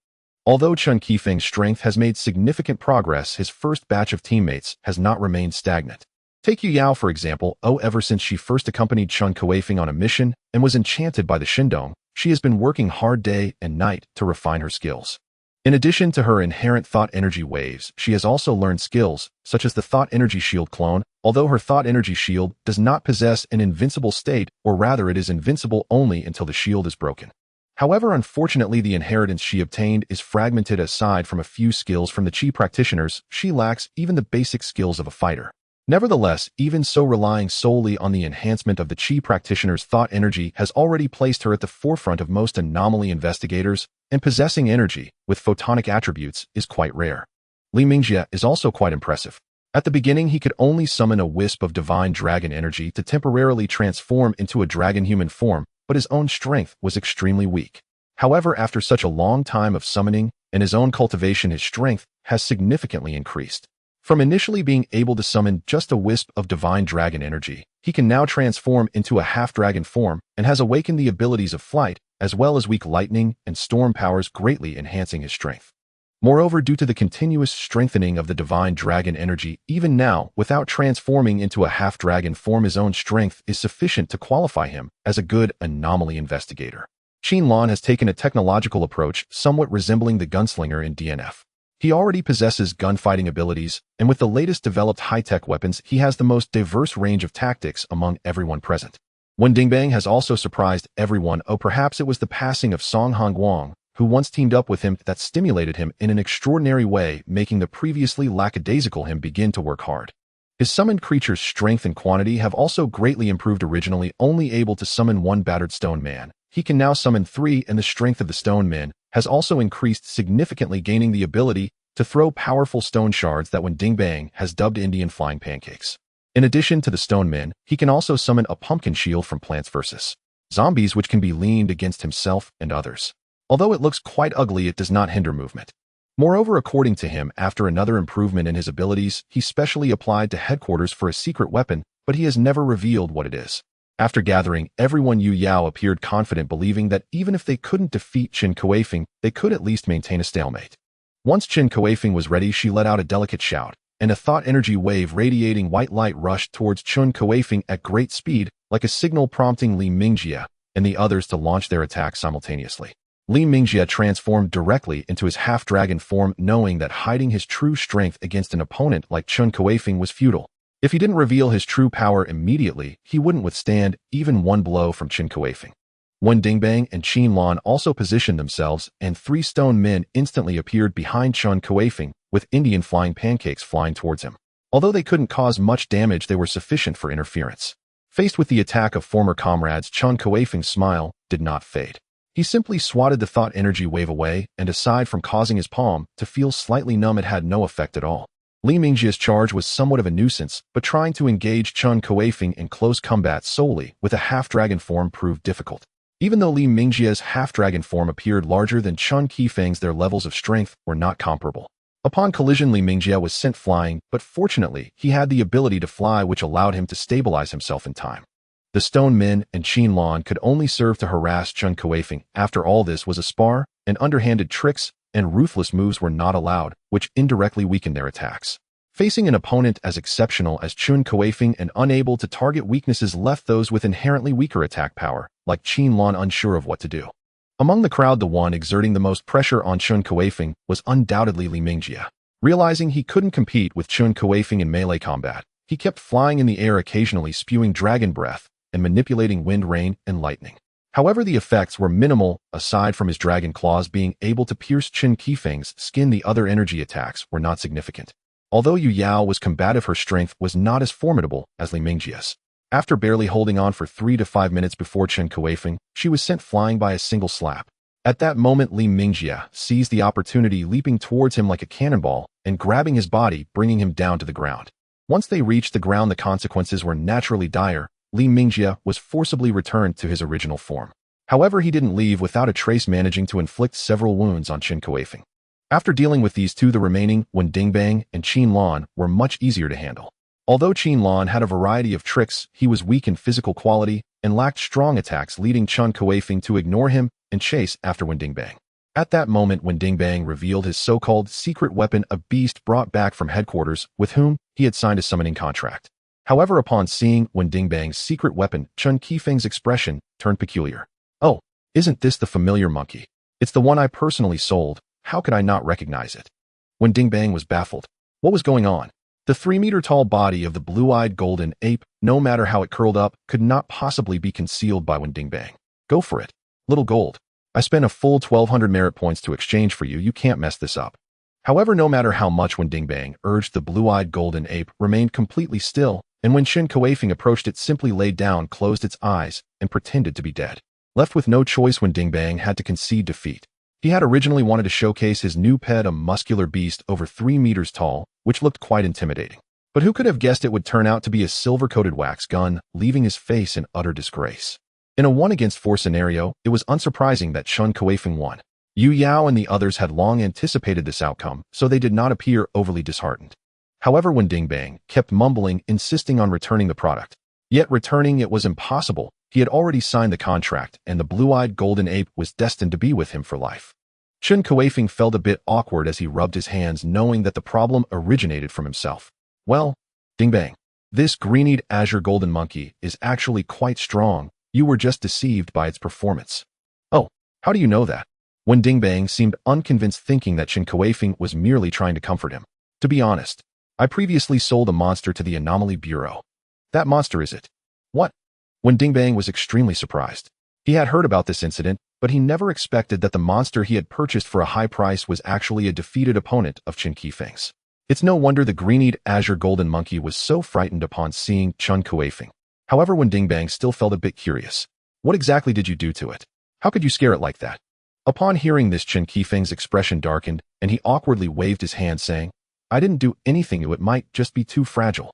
Although Chun Kuifeng's strength has made significant progress, his first batch of teammates has not remained stagnant. Take Yu Yao, for example. Ever since she first accompanied Chun Kuifeng on a mission and was enchanted by the Shindong, she has been working hard day and night to refine her skills. In addition to her inherent thought energy waves, she has also learned skills, such as the thought energy shield clone. Although her thought energy shield does not possess an invincible state, or rather it is invincible only until the shield is broken. However, unfortunately, the inheritance she obtained is fragmented. Aside from a few skills from the Qi practitioners, she lacks even the basic skills of a fighter. Nevertheless, even so, relying solely on the enhancement of the Qi practitioner's thought energy has already placed her at the forefront of most anomaly investigators, and possessing energy with photonic attributes is quite rare. Li Mingjie is also quite impressive. At the beginning, he could only summon a wisp of divine dragon energy to temporarily transform into a dragon-human form, but his own strength was extremely weak. However, after such a long time of summoning and his own cultivation, his strength has significantly increased. From initially being able to summon just a wisp of divine dragon energy, he can now transform into a half-dragon form and has awakened the abilities of flight, as well as weak lightning and storm powers, greatly enhancing his strength. Moreover, due to the continuous strengthening of the divine dragon energy, even now, without transforming into a half-dragon form, his own strength is sufficient to qualify him as a good anomaly investigator. Qin Lan has taken a technological approach somewhat resembling the gunslinger in DNF. He already possesses gunfighting abilities, and with the latest developed high-tech weapons, he has the most diverse range of tactics among everyone present. Wen Dingbang has also surprised everyone. Perhaps it was the passing of Song Hongguang, who once teamed up with him, that stimulated him in an extraordinary way, making the previously lackadaisical him begin to work hard. His summoned creature's strength and quantity have also greatly improved. Originally only able to summon one battered stone man, he can now summon 3, and the strength of the stone men has also increased significantly, gaining the ability to throw powerful stone shards that Wen Dingbang has dubbed Indian flying pancakes. In addition to the stone men, he can also summon a pumpkin shield from Plants vs. Zombies, which can be leaned against himself and others. Although it looks quite ugly, it does not hinder movement. Moreover, according to him, after another improvement in his abilities, he specially applied to headquarters for a secret weapon, but he has never revealed what it is. After gathering everyone, Yu Yao appeared confident, believing that even if they couldn't defeat Chen Kuifeng, they could at least maintain a stalemate. Once Chen Kuifeng was ready, she let out a delicate shout, and a thought energy wave radiating white light rushed towards Chun Kuifeng at great speed, like a signal prompting Li Mingjie and the others to launch their attack simultaneously. Li Mingjie transformed directly into his half-dragon form, knowing that hiding his true strength against an opponent like Chun Kuifeng was futile. If he didn't reveal his true power immediately, he wouldn't withstand even one blow from Chen Kuifeng. Wen Dingbang and Qin Lan also positioned themselves, and 3 stone men instantly appeared behind Chun Kuifeng, with Indian flying pancakes flying towards him. Although they couldn't cause much damage, they were sufficient for interference. Faced with the attack of former comrades, Chun Kuifeng's smile did not fade. He simply swatted the thought energy wave away, and aside from causing his palm to feel slightly numb, it had no effect at all. Li Mingjia's charge was somewhat of a nuisance, but trying to engage Chun Kuifeng in close combat solely with a half-dragon form proved difficult. Even though Li Mingjia's half-dragon form appeared larger than Chun Kuifeng's, their levels of strength were not comparable. Upon collision, Li Mingjia was sent flying, but fortunately, he had the ability to fly, which allowed him to stabilize himself in time. The Stone Men and Qin Lan could only serve to harass Chun Kuifeng. After all, this was a spar, and underhanded tricks and ruthless moves were not allowed, which indirectly weakened their attacks. Facing an opponent as exceptional as Chun Kuifeng and unable to target weaknesses left those with inherently weaker attack power, like Qin Lan, unsure of what to do. Among the crowd, the one exerting the most pressure on Chun Kuifeng was undoubtedly Li Mingjia. Realizing he couldn't compete with Chun Kuifeng in melee combat, he kept flying in the air, occasionally spewing dragon breath and manipulating wind, rain, and lightning. However, the effects were minimal. Aside from his dragon claws being able to pierce Chun Kuifeng's skin, the other energy attacks were not significant. Although Yu Yao was combative, her strength was not as formidable as Li Mingjia's. After barely holding on for 3 to 5 minutes before Chen Kuifeng, she was sent flying by a single slap. At that moment, Li Mingjia seized the opportunity, leaping towards him like a cannonball and grabbing his body, bringing him down to the ground. Once they reached the ground, the consequences were naturally dire. Li Mingjia was forcibly returned to his original form. However, he didn't leave without a trace, managing to inflict several wounds on Chen Kuifeng. After dealing with these two, the remaining Wen Dingbang and Qin Lan were much easier to handle. Although Qin Lan had a variety of tricks, he was weak in physical quality and lacked strong attacks, leading Chun Kuifeng to ignore him and chase after Wen Dingbang. At that moment, Wen Dingbang revealed his so-called secret weapon, a beast brought back from headquarters with whom he had signed a summoning contract. However, upon seeing Wen Dingbang's secret weapon, Chun Kuifeng's expression turned peculiar. "Oh, isn't this the familiar monkey? It's the one I personally sold. How could I not recognize it?" Wen Dingbang was baffled. What was going on? The 3-meter-tall body of the blue-eyed golden ape, no matter how it curled up, could not possibly be concealed by Wen Dingbang. "Go for it, little gold. I spent a full 1,200 merit points to exchange for you. You can't mess this up." However, no matter how much Wen Dingbang urged, the blue-eyed golden ape remained completely still, and when Chen Kuifeng approached, it simply laid down, closed its eyes, and pretended to be dead. Left with no choice, Wen Dingbang had to concede defeat. He had originally wanted to showcase his new pet, a muscular beast over 3 meters tall, which looked quite intimidating. But who could have guessed it would turn out to be a silver-coated wax gun, leaving his face in utter disgrace. In a 1-against-4 scenario, it was unsurprising that Chun Kuifeng won. Yu Yao and the others had long anticipated this outcome, so they did not appear overly disheartened. However, Wen Dingbang kept mumbling, insisting on returning the product. Yet returning it was impossible. He had already signed the contract, and the blue-eyed golden ape was destined to be with him for life. Chun Kuifeng felt a bit awkward as he rubbed his hands, knowing that the problem originated from himself. "Well, Dingbang, this green-eyed azure golden monkey is actually quite strong. You were just deceived by its performance." "Oh, how do you know that?" Wen Dingbang seemed unconvinced, thinking that Chen Kuifeng was merely trying to comfort him. "To be honest, I previously sold a monster to the Anomaly Bureau." "That monster, is it?" "What?" Wen Dingbang was extremely surprised. He had heard about this incident, but he never expected that the monster he had purchased for a high price was actually a defeated opponent of Chen Kuifeng's. It's no wonder the green-eyed azure golden monkey was so frightened upon seeing Chun Kuifeng. However, Wen Dingbang still felt a bit curious. "What exactly did you do to it? How could you scare it like that?" Upon hearing this, Chen Kuifeng's expression darkened, and he awkwardly waved his hand, saying, "I didn't do anything to it. Might just be too fragile."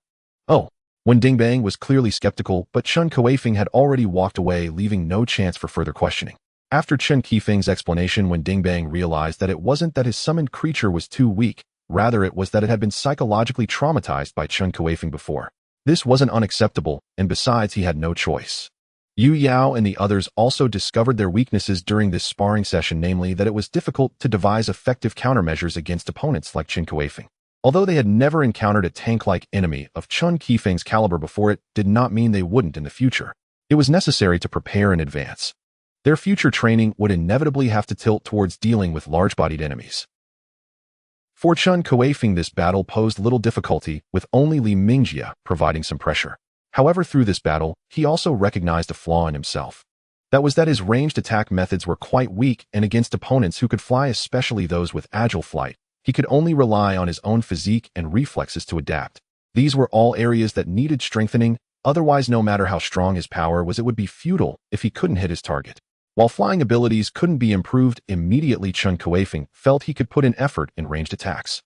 "Oh." Wen Dingbang was clearly skeptical, but Chun Kuifeng had already walked away, leaving no chance for further questioning. After Chen Kuifeng's explanation, Wen Dingbang realized that it wasn't that his summoned creature was too weak, rather it was that it had been psychologically traumatized by Chun Kuifeng before. This wasn't unacceptable, and besides, he had no choice. Yu Yao and the others also discovered their weaknesses during this sparring session, namely that it was difficult to devise effective countermeasures against opponents like Chen Kuifeng. Although they had never encountered a tank-like enemy of Chun Kuifeng's caliber before, it did not mean they wouldn't in the future. It was necessary to prepare in advance. Their future training would inevitably have to tilt towards dealing with large-bodied enemies. For Chun Kuifeng, this battle posed little difficulty, with only Li Mingjia providing some pressure. However, through this battle, he also recognized a flaw in himself. That was that his ranged attack methods were quite weak, and against opponents who could fly, especially those with agile flight, He could only rely on his own physique and reflexes to adapt. These were all areas that needed strengthening, otherwise no matter how strong his power was, it would be futile if he couldn't hit his target. While flying abilities couldn't be improved immediately, Chun Kuifeng felt he could put in effort in ranged attacks.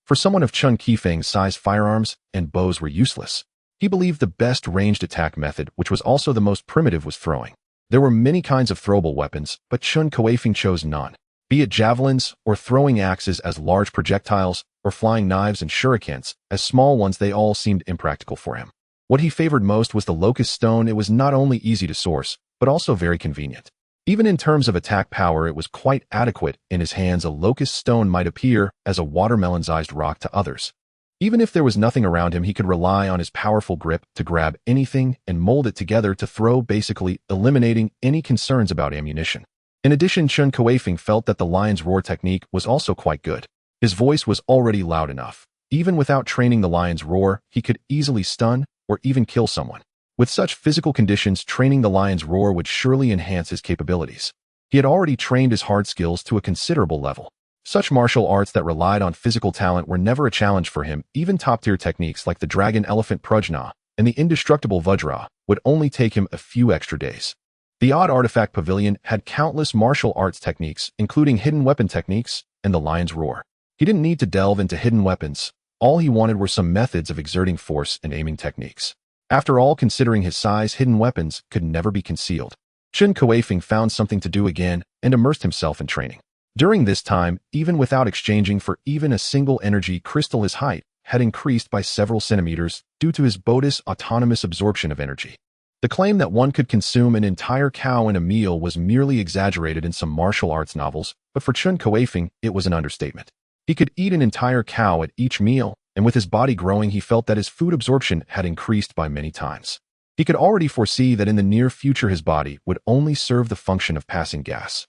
For someone of Chun Kuifeng's size, firearms and bows were useless. He believed the best ranged attack method, which was also the most primitive, was throwing. There were many kinds of throwable weapons, but Chun Kuifeng chose none. Be it javelins, or throwing axes as large projectiles, or flying knives and shurikens as small ones, they all seemed impractical for him. What he favored most was the locust stone. It was not only easy to source, but also very convenient. Even in terms of attack power, it was quite adequate. In his hands, a locust stone might appear as a watermelon-sized rock to others. Even if there was nothing around him, he could rely on his powerful grip to grab anything and mold it together to throw, basically eliminating any concerns about ammunition. In addition, Chun Kuifeng felt that the lion's roar technique was also quite good. His voice was already loud enough. Even without training the lion's roar, he could easily stun or even kill someone. With such physical conditions, training the lion's roar would surely enhance his capabilities. He had already trained his hard skills to a considerable level. Such martial arts that relied on physical talent were never a challenge for him. Even top-tier techniques like the dragon elephant prajna and the indestructible vajra would only take him a few extra days. The Odd Artifact Pavilion had countless martial arts techniques, including hidden weapon techniques and the lion's roar. He didn't need to delve into hidden weapons. All he wanted were some methods of exerting force and aiming techniques. After all, considering his size, hidden weapons could never be concealed. Chun Kuifeng found something to do again and immersed himself in training. During this time, even without exchanging for even a single energy crystal, his height had increased by several centimeters due to his Bodhi's autonomous absorption of energy. The claim that one could consume an entire cow in a meal was merely exaggerated in some martial arts novels, but for Chun Kuifeng, it was an understatement. He could eat an entire cow at each meal, and with his body growing, he felt that his food absorption had increased by many times. He could already foresee that in the near future his body would only serve the function of passing gas.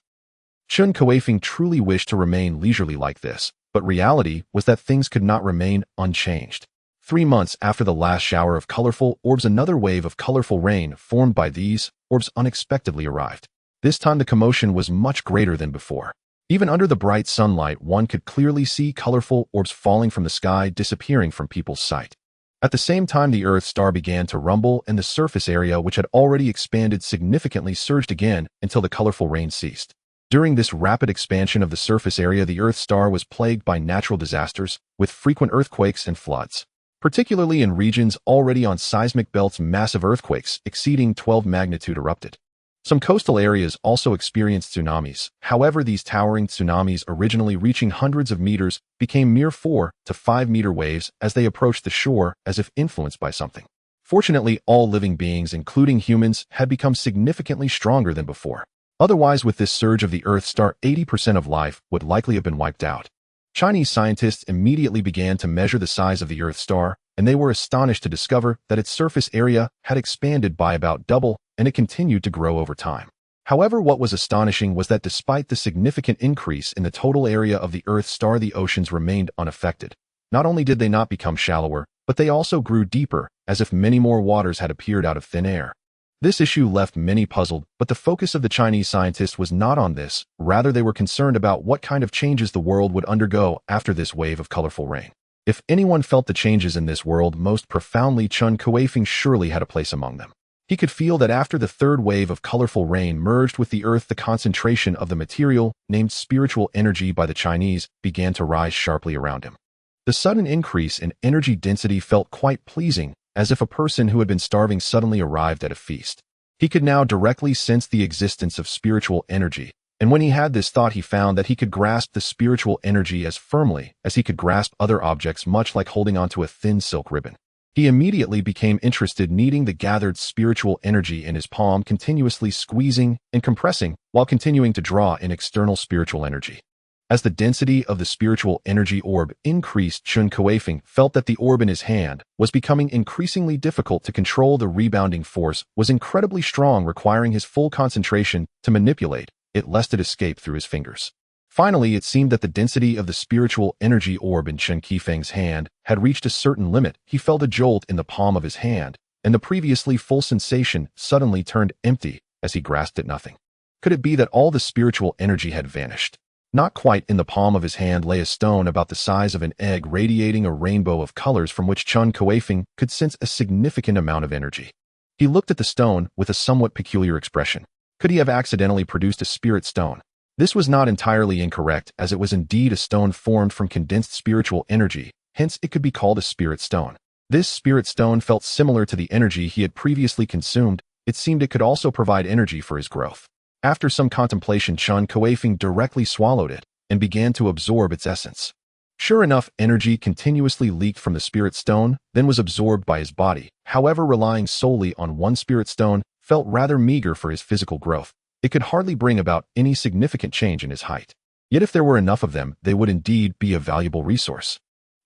Chun Kuifeng truly wished to remain leisurely like this, but reality was that things could not remain unchanged. 3 months after the last shower of colorful orbs, another wave of colorful rain formed by these orbs unexpectedly arrived. This time the commotion was much greater than before. Even under the bright sunlight, one could clearly see colorful orbs falling from the sky, disappearing from people's sight. At the same time, the Earth star began to rumble, and the surface area, which had already expanded significantly, surged again until the colorful rain ceased. During this rapid expansion of the surface area, the Earth star was plagued by natural disasters, with frequent earthquakes and floods. Particularly in regions already on seismic belts, massive earthquakes exceeding 12 magnitude erupted. Some coastal areas also experienced tsunamis. However, these towering tsunamis, originally reaching hundreds of meters, became mere 4 to 5 meter waves as they approached the shore, as if influenced by something. Fortunately, all living beings, including humans, had become significantly stronger than before. Otherwise, with this surge of the Earth star, 80% of life would likely have been wiped out. Chinese scientists immediately began to measure the size of the Earth star, and they were astonished to discover that its surface area had expanded by about double, and it continued to grow over time. However, what was astonishing was that despite the significant increase in the total area of the Earth star, the oceans remained unaffected. Not only did they not become shallower, but they also grew deeper, as if many more waters had appeared out of thin air. This issue left many puzzled, but the focus of the Chinese scientists was not on this. Rather, they were concerned about what kind of changes the world would undergo after this wave of colorful rain. If anyone felt the changes in this world most profoundly, Chun Kuifeng surely had a place among them. He could feel that after the third wave of colorful rain merged with the earth, the concentration of the material, named spiritual energy by the Chinese, began to rise sharply around him. The sudden increase in energy density felt quite pleasing, as if a person who had been starving suddenly arrived at a feast. He could now directly sense the existence of spiritual energy, and when he had this thought, he found that he could grasp the spiritual energy as firmly as he could grasp other objects, much like holding onto a thin silk ribbon. He immediately became interested, kneading the gathered spiritual energy in his palm, continuously squeezing and compressing while continuing to draw in external spiritual energy. As the density of the spiritual energy orb increased, Chun Kuifeng felt that the orb in his hand was becoming increasingly difficult to control. The rebounding force was incredibly strong, requiring his full concentration to manipulate it lest it escape through his fingers. Finally, it seemed that the density of the spiritual energy orb in Chun Kuifeng's hand had reached a certain limit. He felt a jolt in the palm of his hand, and the previously full sensation suddenly turned empty as he grasped at nothing. Could it be that all the spiritual energy had vanished? Not quite in the palm of his hand lay a stone about the size of an egg radiating a rainbow of colors from which Chun Kuifeng could sense a significant amount of energy. He looked at the stone with a somewhat peculiar expression. Could he have accidentally produced a spirit stone? This was not entirely incorrect, as it was indeed a stone formed from condensed spiritual energy, hence it could be called a spirit stone. This spirit stone felt similar to the energy he had previously consumed. It seemed it could also provide energy for his growth. After some contemplation, Chun Kuifeng directly swallowed it and began to absorb its essence. Sure enough, energy continuously leaked from the spirit stone, then was absorbed by his body. However, relying solely on one spirit stone felt rather meager for his physical growth. It could hardly bring about any significant change in his height. Yet if there were enough of them, they would indeed be a valuable resource.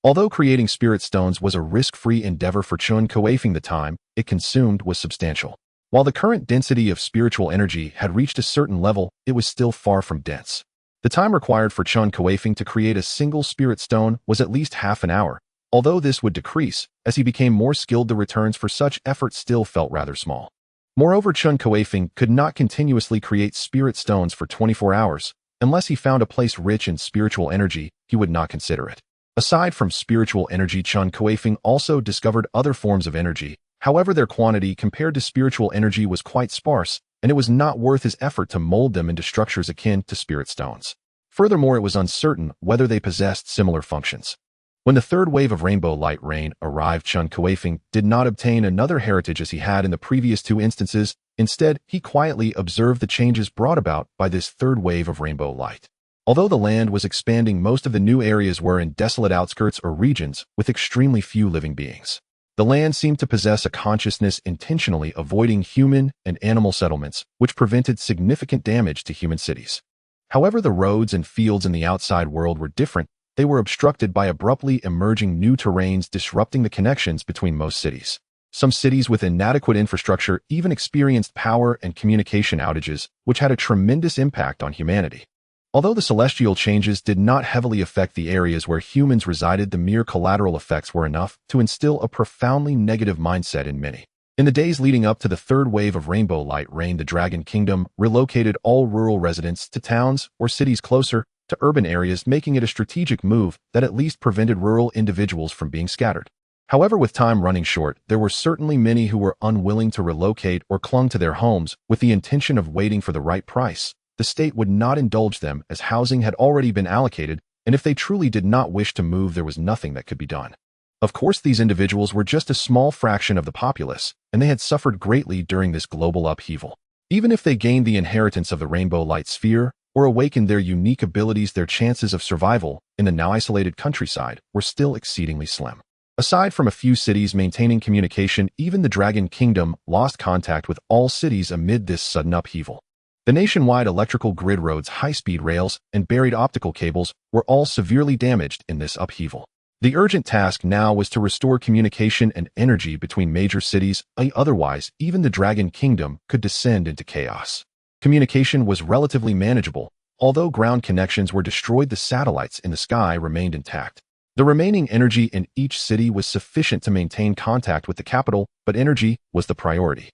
Although creating spirit stones was a risk-free endeavor for Chun Kuifeng, the time it consumed was substantial. While the current density of spiritual energy had reached a certain level, it was still far from dense. The time required for Chun Kuifeng to create a single spirit stone was at least half an hour. Although this would decrease, as he became more skilled, the returns for such effort still felt rather small. Moreover, Chun Kuifeng could not continuously create spirit stones for 24 hours. Unless he found a place rich in spiritual energy, he would not consider it. Aside from spiritual energy, Chun Kuifeng also discovered other forms of energy. However, their quantity compared to spiritual energy was quite sparse, and it was not worth his effort to mold them into structures akin to spirit stones. Furthermore, it was uncertain whether they possessed similar functions. When the third wave of rainbow light rain arrived, Chun Kuifeng did not obtain another heritage as he had in the previous two instances. Instead, he quietly observed the changes brought about by this third wave of rainbow light. Although the land was expanding, most of the new areas were in desolate outskirts or regions with extremely few living beings. The land seemed to possess a consciousness, intentionally avoiding human and animal settlements, which prevented significant damage to human cities. However, the roads and fields in the outside world were different. They were obstructed by abruptly emerging new terrains, disrupting the connections between most cities. Some cities with inadequate infrastructure even experienced power and communication outages, which had a tremendous impact on humanity. Although the celestial changes did not heavily affect the areas where humans resided, the mere collateral effects were enough to instill a profoundly negative mindset in many. In the days leading up to the third wave of rainbow light rain, the Dragon Kingdom relocated all rural residents to towns or cities closer to urban areas, making it a strategic move that at least prevented rural individuals from being scattered. However, with time running short, there were certainly many who were unwilling to relocate or clung to their homes with the intention of waiting for the right price. The state would not indulge them, as housing had already been allocated, and if they truly did not wish to move, there was nothing that could be done. Of course, these individuals were just a small fraction of the populace, and they had suffered greatly during this global upheaval. Even if they gained the inheritance of the rainbow light sphere or awakened their unique abilities, their chances of survival in the now isolated countryside were still exceedingly slim. Aside from a few cities maintaining communication, even the Dragon Kingdom lost contact with all cities amid this sudden upheaval. The nationwide electrical grid, roads, high-speed rails, and buried optical cables were all severely damaged in this upheaval. The urgent task now was to restore communication and energy between major cities, otherwise even the Dragon Kingdom could descend into chaos. Communication was relatively manageable. Although ground connections were destroyed, the satellites in the sky remained intact. The remaining energy in each city was sufficient to maintain contact with the capital, but energy was the priority.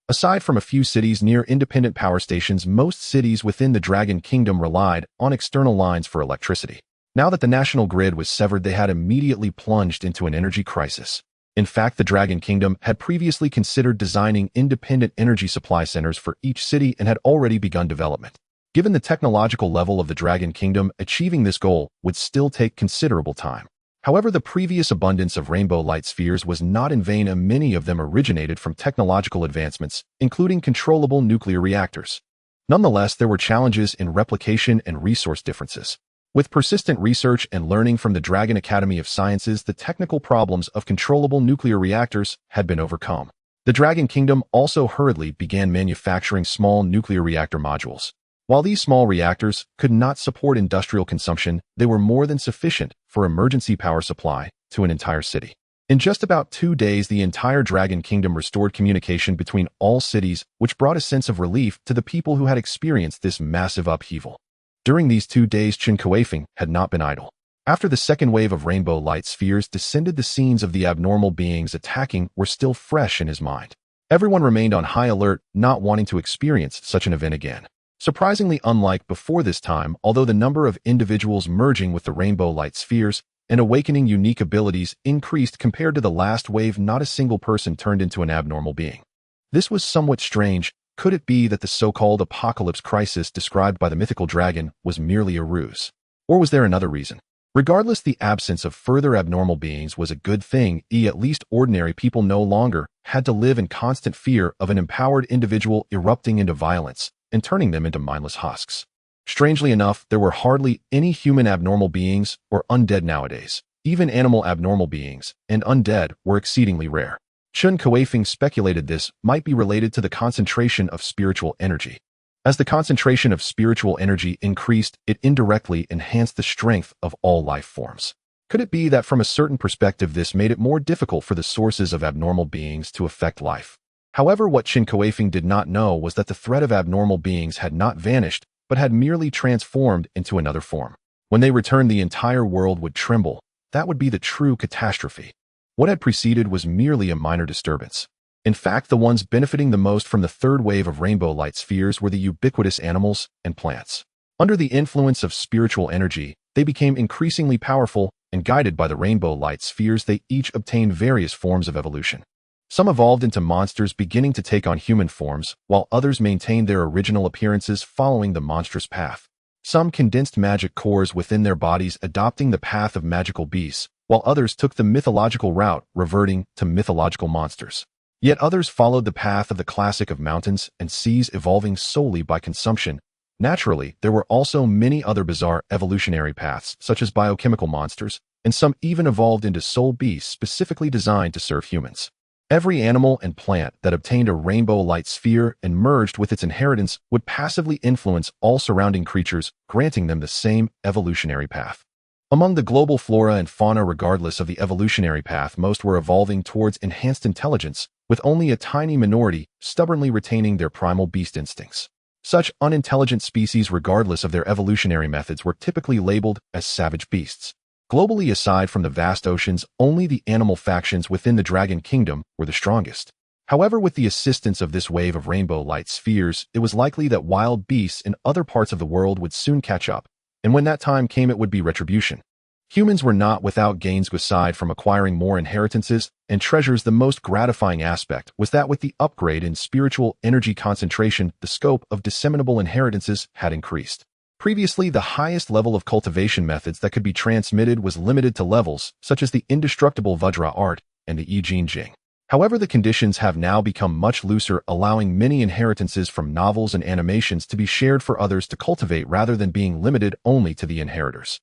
Aside from a few cities near independent power stations, most cities within the Dragon Kingdom relied on external lines for electricity. Now that the national grid was severed, they had immediately plunged into an energy crisis. In fact, the Dragon Kingdom had previously considered designing independent energy supply centers for each city and had already begun development. Given the technological level of the Dragon Kingdom, achieving this goal would still take considerable time. However, the previous abundance of rainbow light spheres was not in vain, and many of them originated from technological advancements, including controllable nuclear reactors. Nonetheless, there were challenges in replication and resource differences. With persistent research and learning from the Dragon Academy of Sciences, the technical problems of controllable nuclear reactors had been overcome. The Dragon Kingdom also hurriedly began manufacturing small nuclear reactor modules. While these small reactors could not support industrial consumption, they were more than sufficient for emergency power supply to an entire city. In just about 2 days, the entire Dragon Kingdom restored communication between all cities, which brought a sense of relief to the people who had experienced this massive upheaval. During these 2 days, Chun Kuifeng had not been idle. After the second wave of rainbow light spheres descended, the scenes of the abnormal beings attacking were still fresh in his mind. Everyone remained on high alert, not wanting to experience such an event again. Surprisingly unlike before this time, although the number of individuals merging with the rainbow light spheres and awakening unique abilities increased compared to the last wave, not a single person turned into an abnormal being. This was somewhat strange. Could it be that the so-called apocalypse crisis described by the mythical dragon was merely a ruse? Or was there another reason? Regardless, the absence of further abnormal beings was a good thing. At least ordinary people no longer had to live in constant fear of an empowered individual erupting into violence and turning them into mindless husks. Strangely enough, there were hardly any human abnormal beings or undead nowadays. Even animal abnormal beings and undead were exceedingly rare. Chen Kuifeng speculated this might be related to the concentration of spiritual energy. As the concentration of spiritual energy increased, it indirectly enhanced the strength of all life forms. Could it be that from a certain perspective this made it more difficult for the sources of abnormal beings to affect life? However, what Chen Kuifeng did not know was that the threat of abnormal beings had not vanished, but had merely transformed into another form. When they returned, the entire world would tremble. That would be the true catastrophe. What had preceded was merely a minor disturbance. In fact, the ones benefiting the most from the third wave of rainbow light spheres were the ubiquitous animals and plants. Under the influence of spiritual energy, they became increasingly powerful, and guided by the rainbow light spheres, they each obtained various forms of evolution. Some evolved into monsters, beginning to take on human forms, while others maintained their original appearances following the monstrous path. Some condensed magic cores within their bodies, adopting the path of magical beasts, while others took the mythological route, reverting to mythological monsters. Yet others followed the path of the classic of mountains and seas, evolving solely by consumption. Naturally, there were also many other bizarre evolutionary paths, such as biochemical monsters, and some even evolved into soul beasts specifically designed to serve humans. Every animal and plant that obtained a rainbow light sphere and merged with its inheritance would passively influence all surrounding creatures, granting them the same evolutionary path. Among the global flora and fauna, regardless of the evolutionary path, most were evolving towards enhanced intelligence, with only a tiny minority stubbornly retaining their primal beast instincts. Such unintelligent species, regardless of their evolutionary methods, were typically labeled as savage beasts. Globally, aside from the vast oceans, only the animal factions within the Dragon Kingdom were the strongest. However, with the assistance of this wave of rainbow light spheres, it was likely that wild beasts in other parts of the world would soon catch up, and when that time came, it would be retribution. Humans were not without gains aside from acquiring more inheritances and treasures. The most gratifying aspect was that with the upgrade in spiritual energy concentration, the scope of disseminable inheritances had increased. Previously, the highest level of cultivation methods that could be transmitted was limited to levels such as the indestructible Vajra art and the I Jing Jing. However, the conditions have now become much looser, allowing many inheritances from novels and animations to be shared for others to cultivate rather than being limited only to the inheritors.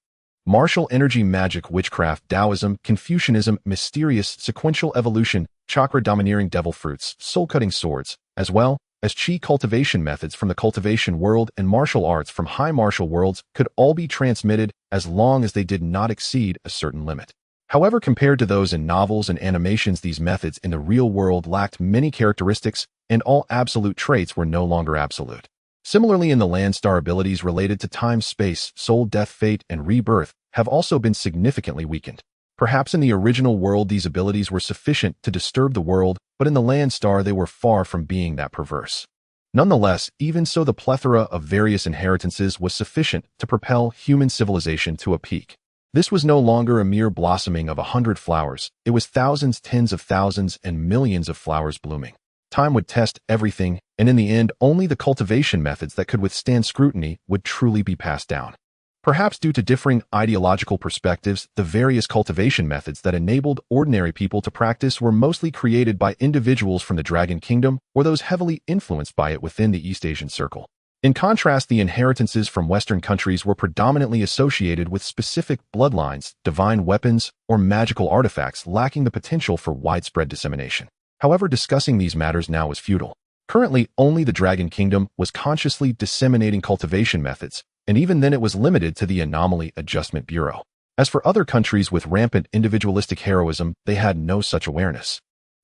Martial energy, magic, witchcraft, Taoism, Confucianism, mysterious, sequential evolution, chakra-domineering devil fruits, soul-cutting swords, as well as chi cultivation methods from the cultivation world and martial arts from high martial worlds could all be transmitted as long as they did not exceed a certain limit. However, compared to those in novels and animations, these methods in the real world lacked many characteristics, and all absolute traits were no longer absolute. Similarly, in the land, star abilities related to time, space, soul, death, fate, and rebirth have also been significantly weakened. Perhaps in the original world these abilities were sufficient to disturb the world, but in the land star they were far from being that perverse. Nonetheless, even so, the plethora of various inheritances was sufficient to propel human civilization to a peak. This was no longer a mere blossoming of 100 flowers, it was thousands, tens of thousands, and millions of flowers blooming. Time would test everything, and in the end, only the cultivation methods that could withstand scrutiny would truly be passed down. Perhaps due to differing ideological perspectives, the various cultivation methods that enabled ordinary people to practice were mostly created by individuals from the Dragon Kingdom or those heavily influenced by it within the East Asian Circle. In contrast, the inheritances from Western countries were predominantly associated with specific bloodlines, divine weapons, or magical artifacts lacking the potential for widespread dissemination. However, discussing these matters now is futile. Currently, only the Dragon Kingdom was consciously disseminating cultivation methods, and even then it was limited to the Anomaly Adjustment Bureau. As for other countries with rampant individualistic heroism, they had no such awareness.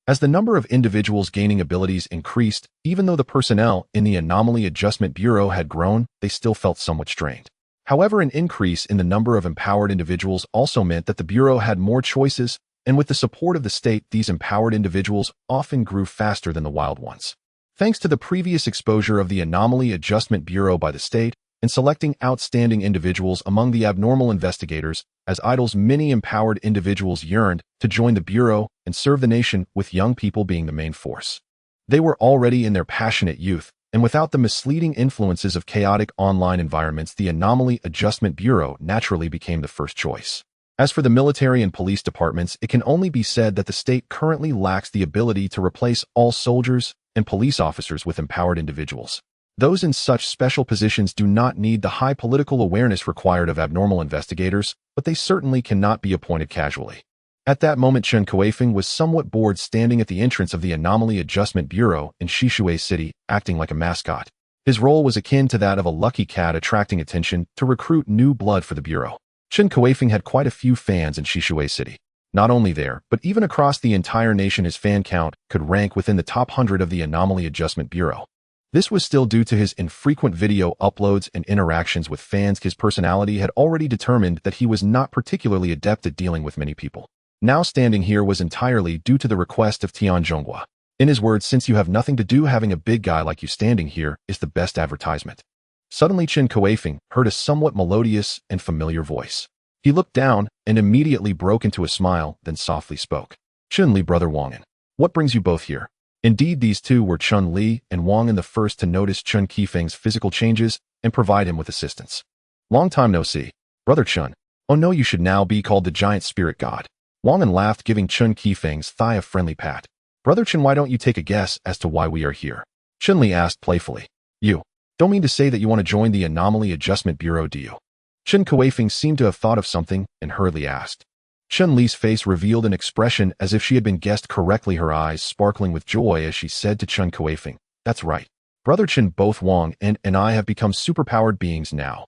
As the number of individuals gaining abilities increased, even though the personnel in the Anomaly Adjustment Bureau had grown, they still felt somewhat strained. However, an increase in the number of empowered individuals also meant that the Bureau had more choices, and with the support of the state, these empowered individuals often grew faster than the wild ones. Thanks to the previous exposure of the Anomaly Adjustment Bureau by the state, and selecting outstanding individuals among the abnormal investigators, as idols, many empowered individuals yearned to join the Bureau and serve the nation, with young people being the main force. They were already in their passionate youth, and without the misleading influences of chaotic online environments, the Anomaly Adjustment Bureau naturally became the first choice. As for the military and police departments, it can only be said that the state currently lacks the ability to replace all soldiers and police officers with empowered individuals. Those in such special positions do not need the high political awareness required of abnormal investigators, but they certainly cannot be appointed casually. At that moment, Chen Kuifeng was somewhat bored standing at the entrance of the Anomaly Adjustment Bureau in Shishui City, acting like a mascot. His role was akin to that of a lucky cat attracting attention to recruit new blood for the Bureau. Chen Kuifeng had quite a few fans in Shishui City. Not only there, but even across the entire nation, his fan count could rank within the top 100 of the Anomaly Adjustment Bureau. This was still due to his infrequent video uploads and interactions with fans. His personality had already determined that he was not particularly adept at dealing with many people. Now standing here was entirely due to the request of Tian Zhonghua. In his words, since you have nothing to do, having a big guy like you standing here is the best advertisement. Suddenly Chen Kuifeng heard a somewhat melodious and familiar voice. He looked down and immediately broke into a smile, then softly spoke. Chun Li, brother Wang, what brings you both here? Indeed, these two were Chun Li and Wang the first to notice Chen Kuifeng's physical changes and provide him with assistance. Long time no see. Brother Chun. Oh no, you should now be called the giant spirit god. Wang laughed, giving Chen Kuifeng's thigh a friendly pat. Brother Chen, why don't you take a guess as to why we are here? Chun Li asked playfully. You don't mean to say that you want to join the Anomaly Adjustment Bureau, do you? Chen Kuifeng seemed to have thought of something and hurriedly asked. Chun Li's face revealed an expression as if she had been guessed correctly, her eyes sparkling with joy as she said to Chen Kuifeng, that's right. Brother Chen, both Wang and I have become superpowered beings now.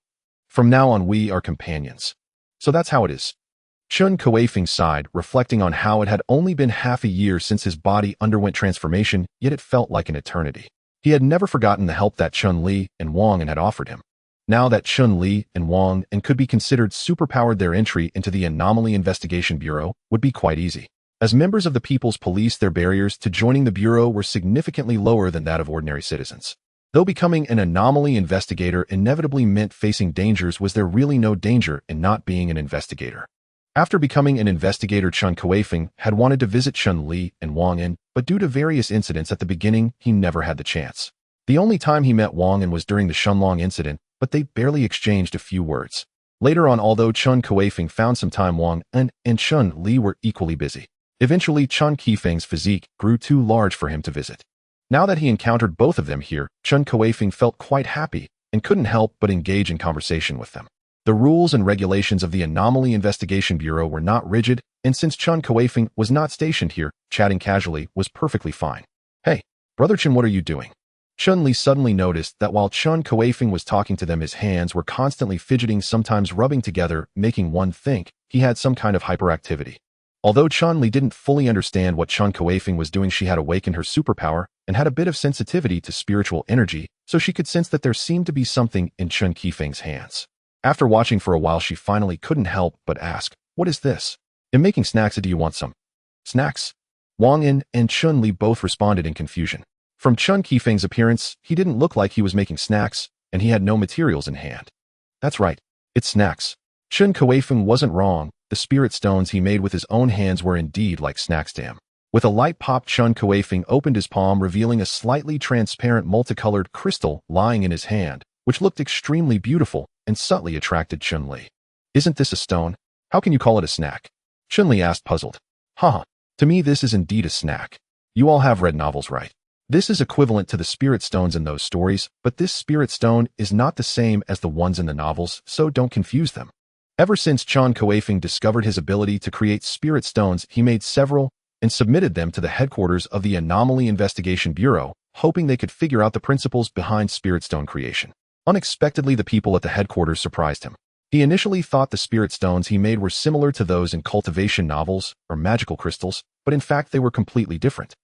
From now on we are companions. So that's how it is. Chen Kuifeng sighed, reflecting on how it had only been half a year since his body underwent transformation, yet it felt like an eternity. He had never forgotten the help that Chun Li and Wang had offered him. Now that Chun Li and Wang could be considered superpowered, their entry into the Anomaly Investigation Bureau would be quite easy. As members of the People's Police, their barriers to joining the Bureau were significantly lower than that of ordinary citizens. Though becoming an anomaly investigator inevitably meant facing dangers, was there really no danger in not being an investigator? After becoming an investigator, Chen Kuifeng had wanted to visit Chun Li and Wang, but due to various incidents at the beginning, he never had the chance. The only time he met Wang was during the Shunlong incident, but they barely exchanged a few words. Later on, although Chen Kuifeng found some time, Wang and Chun Li were equally busy. Eventually, Chen Kuifeng's physique grew too large for him to visit. Now that he encountered both of them here, Chen Kuifeng felt quite happy and couldn't help but engage in conversation with them. The rules and regulations of the Anomaly Investigation Bureau were not rigid, and since Chen Kuifeng was not stationed here, chatting casually was perfectly fine. Hey, Brother Chen, what are you doing? Chun Li suddenly noticed that while Chen Kuifeng was talking to them, his hands were constantly fidgeting, sometimes rubbing together, making one think he had some kind of hyperactivity. Although Chun Li didn't fully understand what Chen Kuifeng was doing, she had awakened her superpower and had a bit of sensitivity to spiritual energy, so she could sense that there seemed to be something in Chen Kuifeng's hands. After watching for a while, she finally couldn't help but ask, what is this? I'm making snacks. Do you want some? Snacks? Wang and Chun Li both responded in confusion. From Chen Kuifeng's appearance, he didn't look like he was making snacks, and he had no materials in hand. That's right, it's snacks. Chen Kuifeng wasn't wrong. The spirit stones he made with his own hands were indeed like snacks to him. With a light pop, Chen Kuifeng opened his palm, revealing a slightly transparent multicolored crystal lying in his hand, which looked extremely beautiful and subtly attracted Chun Li. Isn't this a stone? How can you call it a snack? Chun Li asked, puzzled. Haha, to me this is indeed a snack. You all have read novels, right? This is equivalent to the spirit stones in those stories, but this spirit stone is not the same as the ones in the novels, so don't confuse them. Ever since Chen Kuifeng discovered his ability to create spirit stones, he made several and submitted them to the headquarters of the Anomaly Investigation Bureau, hoping they could figure out the principles behind spirit stone creation. Unexpectedly, the people at the headquarters surprised him. He initially thought the spirit stones he made were similar to those in cultivation novels or magical crystals, but in fact they were completely different.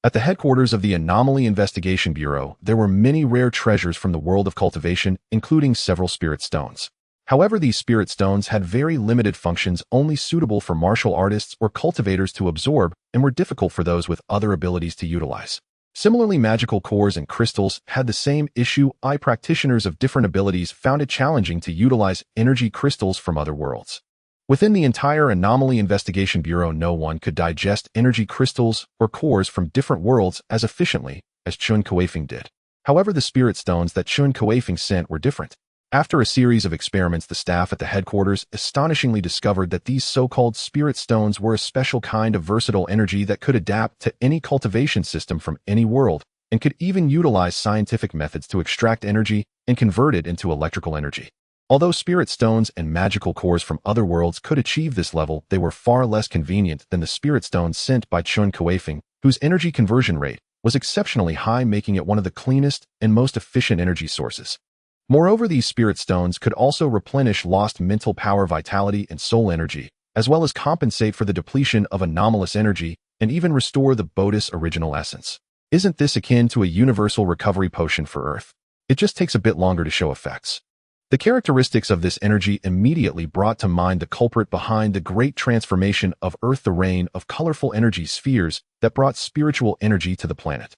At the headquarters of the Anomaly Investigation Bureau, there were many rare treasures from the world of cultivation, including several spirit stones. However, these spirit stones had very limited functions, only suitable for martial artists or cultivators to absorb, and were difficult for those with other abilities to utilize. Similarly, magical cores and crystals had the same issue. Practitioners of different abilities found it challenging to utilize energy crystals from other worlds. Within the entire Anomaly Investigation Bureau, no one could digest energy crystals or cores from different worlds as efficiently as Chun Kuifeng did. However, the spirit stones that Chun Kuifeng sent were different. After a series of experiments, the staff at the headquarters astonishingly discovered that these so-called spirit stones were a special kind of versatile energy that could adapt to any cultivation system from any world, and could even utilize scientific methods to extract energy and convert it into electrical energy. Although spirit stones and magical cores from other worlds could achieve this level, they were far less convenient than the spirit stones sent by Chun Kuifeng, whose energy conversion rate was exceptionally high, making it one of the cleanest and most efficient energy sources. Moreover, these spirit stones could also replenish lost mental power, vitality, and soul energy, as well as compensate for the depletion of anomalous energy and even restore the Bodhi's original essence. Isn't this akin to a universal recovery potion for Earth? It just takes a bit longer to show effects. The characteristics of this energy immediately brought to mind the culprit behind the great transformation of Earth, the rain of colorful energy spheres that brought spiritual energy to the planet.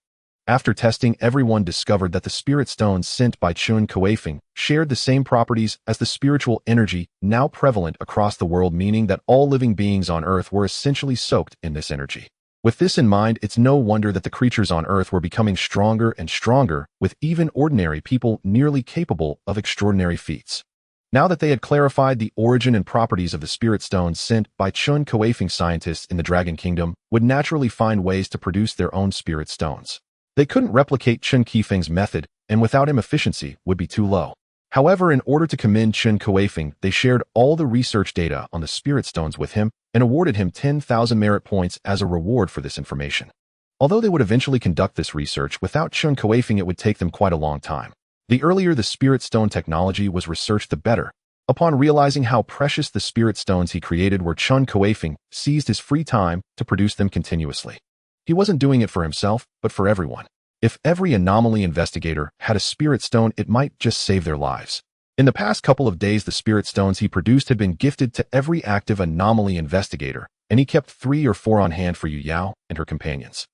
After testing, everyone discovered that the spirit stones sent by Chun Kuifeng shared the same properties as the spiritual energy now prevalent across the world, meaning that all living beings on Earth were essentially soaked in this energy. With this in mind, it's no wonder that the creatures on Earth were becoming stronger and stronger, with even ordinary people nearly capable of extraordinary feats. Now that they had clarified the origin and properties of the spirit stones sent by Chun Kuifeng, scientists in the Dragon Kingdom would naturally find ways to produce their own spirit stones. They couldn't replicate Chen Kuifeng's method, and without him, efficiency would be too low. However, in order to commend Chen Kuifeng, they shared all the research data on the spirit stones with him and awarded him 10,000 merit points as a reward for this information. Although they would eventually conduct this research, without Chen Kuifeng it would take them quite a long time. The earlier the spirit stone technology was researched, the better. Upon realizing how precious the spirit stones he created were, Chun Kuifeng seized his free time to produce them continuously. He wasn't doing it for himself, but for everyone. If every anomaly investigator had a spirit stone, it might just save their lives. In the past couple of days, the spirit stones he produced had been gifted to every active anomaly investigator, and he kept 3 or 4 on hand for Yu Yao and her companions.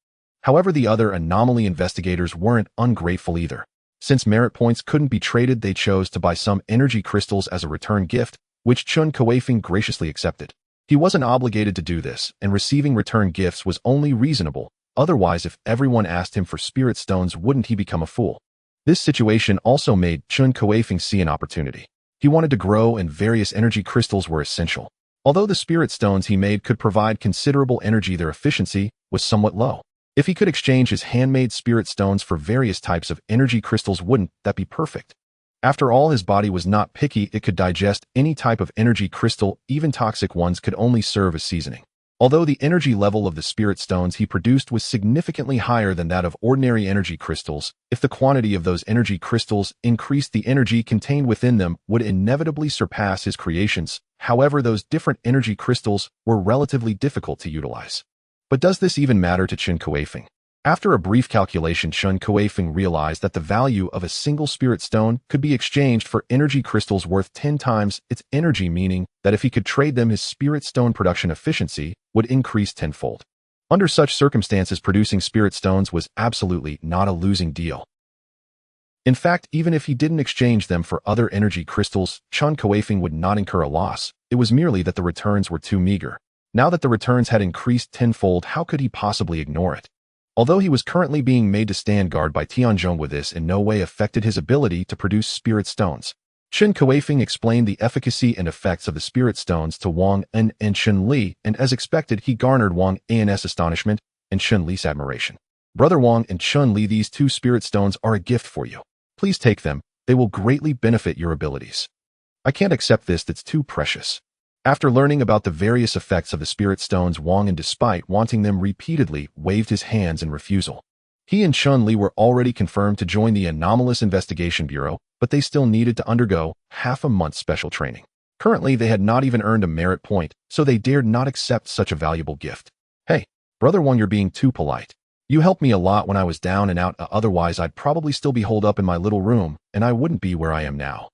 However, the other anomaly investigators weren't ungrateful either. Since merit points couldn't be traded, they chose to buy some energy crystals as a return gift, which Chun Kuifeng graciously accepted. He wasn't obligated to do this, and receiving return gifts was only reasonable. Otherwise, if everyone asked him for spirit stones, wouldn't he become a fool? This situation also made Chun Kuifeng see an opportunity. He wanted to grow, and various energy crystals were essential. Although the spirit stones he made could provide considerable energy, their efficiency was somewhat low. If he could exchange his handmade spirit stones for various types of energy crystals, wouldn't that be perfect? After all, his body was not picky. It could digest any type of energy crystal, even toxic ones could only serve as seasoning. Although the energy level of the spirit stones he produced was significantly higher than that of ordinary energy crystals, if the quantity of those energy crystals increased, the energy contained within them would inevitably surpass his creations. However, those different energy crystals were relatively difficult to utilize. But does this even matter to Chun Kuifeng? After a brief calculation, Chun Kuifeng realized that the value of a single spirit stone could be exchanged for energy crystals worth 10 times its energy, meaning that if he could trade them, his spirit stone production efficiency would increase tenfold. Under such circumstances, producing spirit stones was absolutely not a losing deal. In fact, even if he didn't exchange them for other energy crystals, Chun Kuifeng would not incur a loss. It was merely that the returns were too meager. Now that the returns had increased tenfold, how could he possibly ignore it? Although he was currently being made to stand guard by Tianzhong, with this in no way affected his ability to produce spirit stones. Chen Kuifeng explained the efficacy and effects of the spirit stones to Wang An and Chen Li, and as expected, he garnered Wang An's astonishment and Chen Li's admiration. Brother Wang and Chen Li, these 2 spirit stones are a gift for you. Please take them. They will greatly benefit your abilities. I can't accept this, that's too precious. After learning about the various effects of the spirit stones, Wang An, despite wanting them repeatedly, waved his hands in refusal. He and Chen Li were already confirmed to join the Anomalous Investigation Bureau, but they still needed to undergo half a month's special training. Currently, they had not even earned a merit point, so they dared not accept such a valuable gift. Hey, Brother Wang, you're being too polite. You helped me a lot when I was down and out, otherwise I'd probably still be holed up in my little room, and I wouldn't be where I am now.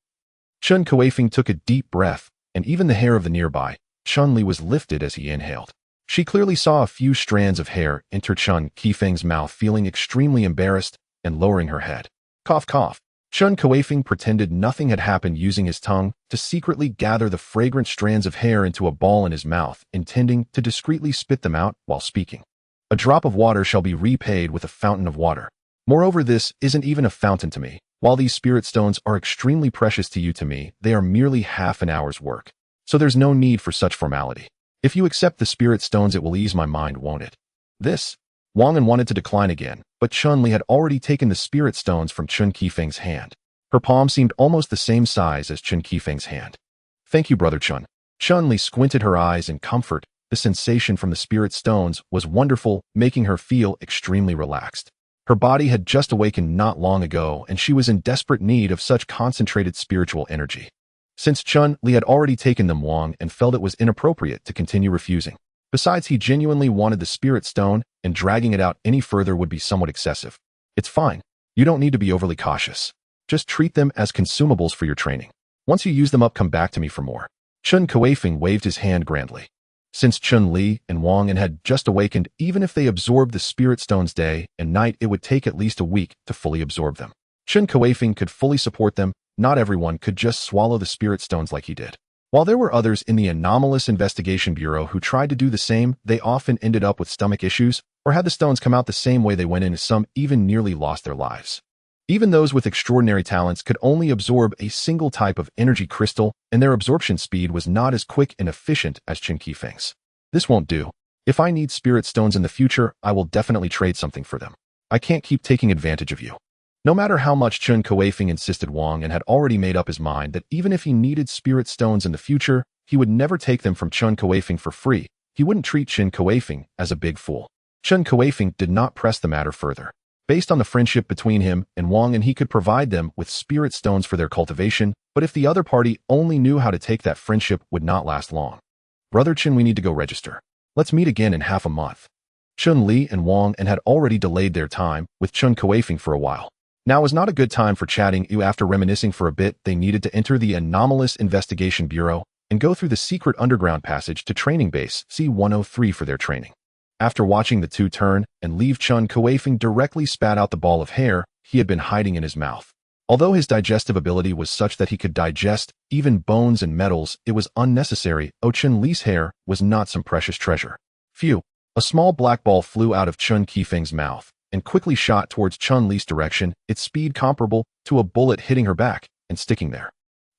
Chun Kuifeng took a deep breath, and even the hair of the nearby Chun Li was lifted as he inhaled. She clearly saw a few strands of hair enter Chun Kuifeng's mouth, feeling extremely embarrassed and lowering her head. Cough, cough. Chun Kuifeng pretended nothing had happened, using his tongue to secretly gather the fragrant strands of hair into a ball in his mouth, intending to discreetly spit them out while speaking. A drop of water shall be repaid with a fountain of water. Moreover, this isn't even a fountain to me. While these spirit stones are extremely precious to you, to me, they are merely half an hour's work. So there's no need for such formality. If you accept the spirit stones, it will ease my mind, won't it? This. Wang wanted to decline again, but Chun-Li had already taken the spirit stones from Chun Kuifeng's hand. Her palm seemed almost the same size as Chun Kuifeng's hand. Thank you, Brother Chun. Chun-Li squinted her eyes in comfort. The sensation from the spirit stones was wonderful, making her feel extremely relaxed. Her body had just awakened not long ago, and she was in desperate need of such concentrated spiritual energy. Since Chun-Li had already taken them, Wang and felt it was inappropriate to continue refusing. Besides, he genuinely wanted the spirit stone, and dragging it out any further would be somewhat excessive. It's fine. You don't need to be overly cautious. Just treat them as consumables for your training. Once you use them up, come back to me for more. Chun Kuifeng waved his hand grandly. Since Chun-Li and Wang had just awakened, even if they absorbed the spirit stones day and night, it would take at least a week to fully absorb them. Chun Kuifeng could fully support them. Not everyone could just swallow the spirit stones like he did. While there were others in the Anomalous Investigation Bureau who tried to do the same, they often ended up with stomach issues or had the stones come out the same way they went in. Some even nearly lost their lives. Even those with extraordinary talents could only absorb a single type of energy crystal, and their absorption speed was not as quick and efficient as Chen Kuifeng's. This won't do. If I need spirit stones in the future, I will definitely trade something for them. I can't keep taking advantage of you. No matter how much Chun Kuifeng insisted, Wang had already made up his mind that even if he needed spirit stones in the future, he would never take them from Chun Kuifeng for free. He wouldn't treat Chen Kuifeng as a big fool. Chun Kuifeng did not press the matter further. Based on the friendship between him and Wang, and he could provide them with spirit stones for their cultivation, but if the other party only knew how to take, that friendship would not last long. Brother Chen, we need to go register. Let's meet again in half a month. Chun-Li and Wang had already delayed their time with Chun Kuifeng for a while. Now was not a good time for chatting. After reminiscing for a bit, they needed to enter the Anomalous Investigation Bureau and go through the secret underground passage to Training Base C-103 for their training. After watching the two turn and leave, Chun Kuifeng directly spat out the ball of hair he had been hiding in his mouth. Although his digestive ability was such that he could digest even bones and metals, it was unnecessary. Chun-Li's hair was not some precious treasure. Phew! A small black ball flew out of Chun Kuifeng's mouth and quickly shot towards Chun-Li's direction, its speed comparable to a bullet hitting her back and sticking there.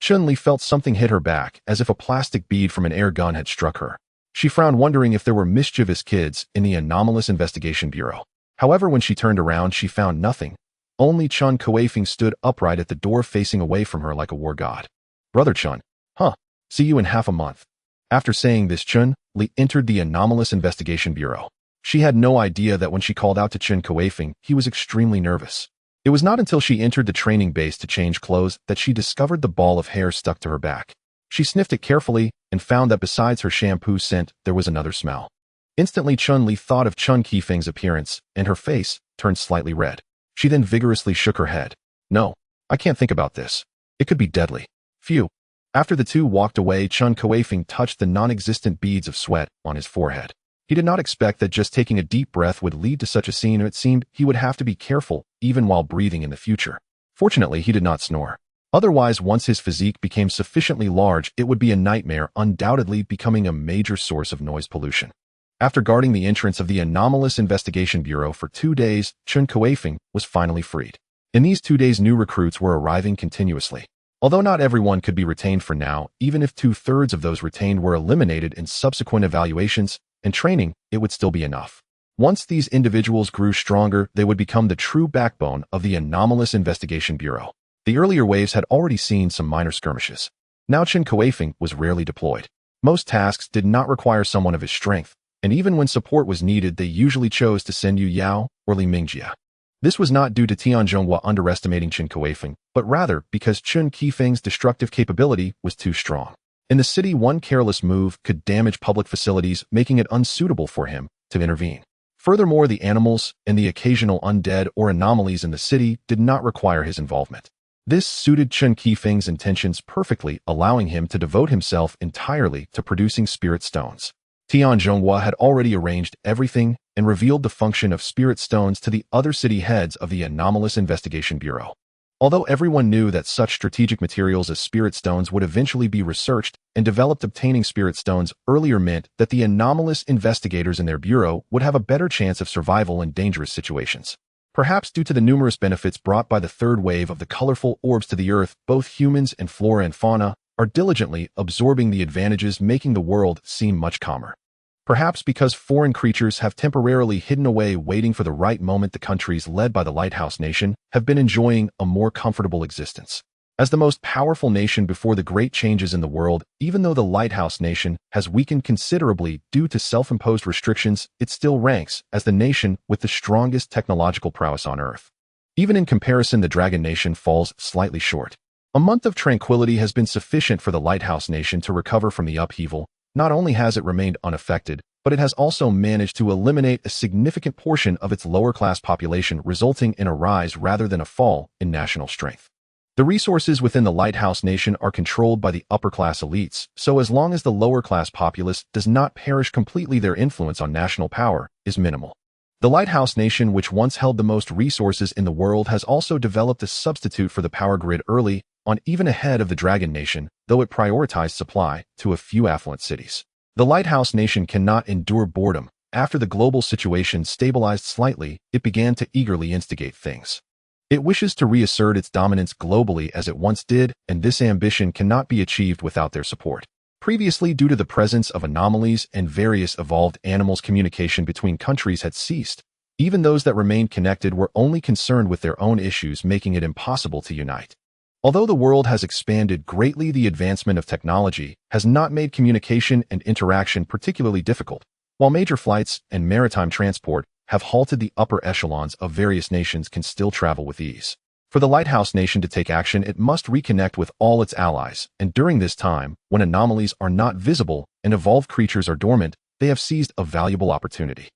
Chun-Li felt something hit her back, as if a plastic bead from an air gun had struck her. She frowned, wondering if there were mischievous kids in the Anomalous Investigation Bureau. However, when she turned around, she found nothing. Only Chun Kuifeng stood upright at the door, facing away from her like a war god. Brother Chun. Huh. See you in half a month. After saying this, Chun-Li entered the Anomalous Investigation Bureau. She had no idea that when she called out to Chen Kuifeng, he was extremely nervous. It was not until she entered the training base to change clothes that she discovered the ball of hair stuck to her back. She sniffed it carefully and found that besides her shampoo scent, there was another smell. Instantly, Chun-Li thought of Chun Kuifeng's appearance, and her face turned slightly red. She then vigorously shook her head. No, I can't think about this. It could be deadly. Phew. After the two walked away, Chun Kuifeng touched the non-existent beads of sweat on his forehead. He did not expect that just taking a deep breath would lead to such a scene. It seemed he would have to be careful even while breathing in the future. Fortunately, he did not snore. Otherwise, once his physique became sufficiently large, it would be a nightmare, undoubtedly becoming a major source of noise pollution. After guarding the entrance of the Anomalous Investigation Bureau for 2 days, Chun Kuifeng was finally freed. In these 2 days, new recruits were arriving continuously. Although not everyone could be retained for now, even if 2/3 of those retained were eliminated in subsequent evaluations and training, it would still be enough. Once these individuals grew stronger, they would become the true backbone of the Anomalous Investigation Bureau. The earlier waves had already seen some minor skirmishes. Now Chen Kuifeng was rarely deployed. Most tasks did not require someone of his strength, and even when support was needed, they usually chose to send Yu Yao or Li Mingjia. This was not due to Tianzhonghua underestimating Chen Kuifeng, but rather because Chun Kuifeng's destructive capability was too strong. In the city, one careless move could damage public facilities, making it unsuitable for him to intervene. Furthermore, the animals and the occasional undead or anomalies in the city did not require his involvement. This suited Chun Kuifeng's intentions perfectly, allowing him to devote himself entirely to producing spirit stones. Tian Zhonghua had already arranged everything and revealed the function of spirit stones to the other city heads of the Anomalous Investigation Bureau. Although everyone knew that such strategic materials as spirit stones would eventually be researched and developed, obtaining spirit stones earlier meant that the anomalous investigators in their bureau would have a better chance of survival in dangerous situations. Perhaps due to the numerous benefits brought by the third wave of the colorful orbs to the Earth, both humans and flora and fauna are diligently absorbing the advantages, making the world seem much calmer. Perhaps because foreign creatures have temporarily hidden away, waiting for the right moment, the countries led by the Lighthouse Nation have been enjoying a more comfortable existence. As the most powerful nation before the great changes in the world, even though the Lighthouse Nation has weakened considerably due to self-imposed restrictions, it still ranks as the nation with the strongest technological prowess on Earth. Even in comparison, the Dragon Nation falls slightly short. A month of tranquility has been sufficient for the Lighthouse Nation to recover from the upheaval. Not only has it remained unaffected, but it has also managed to eliminate a significant portion of its lower-class population, resulting in a rise rather than a fall in national strength. The resources within the Lighthouse Nation are controlled by the upper-class elites, so as long as the lower-class populace does not perish completely, their influence on national power is minimal. The Lighthouse Nation, which once held the most resources in the world, has also developed a substitute for the power grid early on, even ahead of the Dragon Nation, though it prioritized supply to a few affluent cities. The Lighthouse Nation cannot endure boredom. After the global situation stabilized slightly, it began to eagerly instigate things. It wishes to reassert its dominance globally as it once did, and this ambition cannot be achieved without their support. Previously, due to the presence of anomalies and various evolved animals, communication between countries had ceased. Even those that remained connected were only concerned with their own issues, making it impossible to unite. Although the world has expanded greatly, the advancement of technology has not made communication and interaction particularly difficult. While major flights and maritime transport have halted, the upper echelons of various nations can still travel with ease. For the Lighthouse Nation to take action, it must reconnect with all its allies, and during this time, when anomalies are not visible and evolved creatures are dormant, they have seized a valuable opportunity.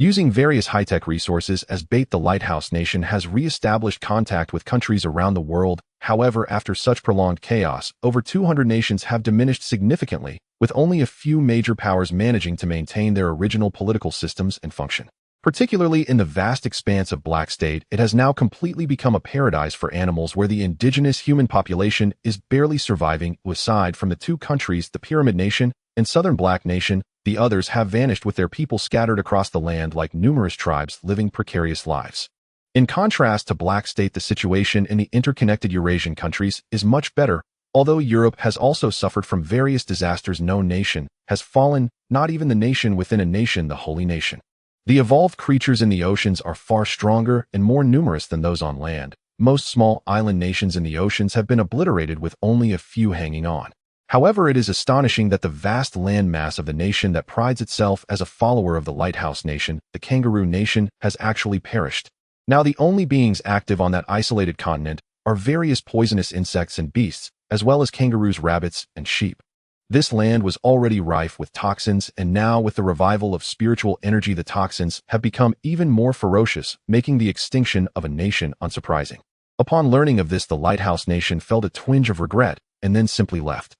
Using various high-tech resources as bait, the Lighthouse Nation has re-established contact with countries around the world. However, after such prolonged chaos, over 200 nations have diminished significantly, with only a few major powers managing to maintain their original political systems and function. Particularly in the vast expanse of Black State, it has now completely become a paradise for animals, where the indigenous human population is barely surviving. Aside from the two countries, the Pyramid Nation and Southern Black Nation, the others have vanished, with their people scattered across the land like numerous tribes living precarious lives. In contrast to Black State, the situation in the interconnected Eurasian countries is much better. Although Europe has also suffered from various disasters, no nation has fallen, not even the nation within a nation, the Holy Nation. The evolved creatures in the oceans are far stronger and more numerous than those on land. Most small island nations in the oceans have been obliterated, with only a few hanging on. However, it is astonishing that the vast land mass of the nation that prides itself as a follower of the Lighthouse Nation, the Kangaroo Nation, has actually perished. Now the only beings active on that isolated continent are various poisonous insects and beasts, as well as kangaroos, rabbits, and sheep. This land was already rife with toxins, and now with the revival of spiritual energy, the toxins have become even more ferocious, making the extinction of a nation unsurprising. Upon learning of this, the Lighthouse Nation felt a twinge of regret and then simply left.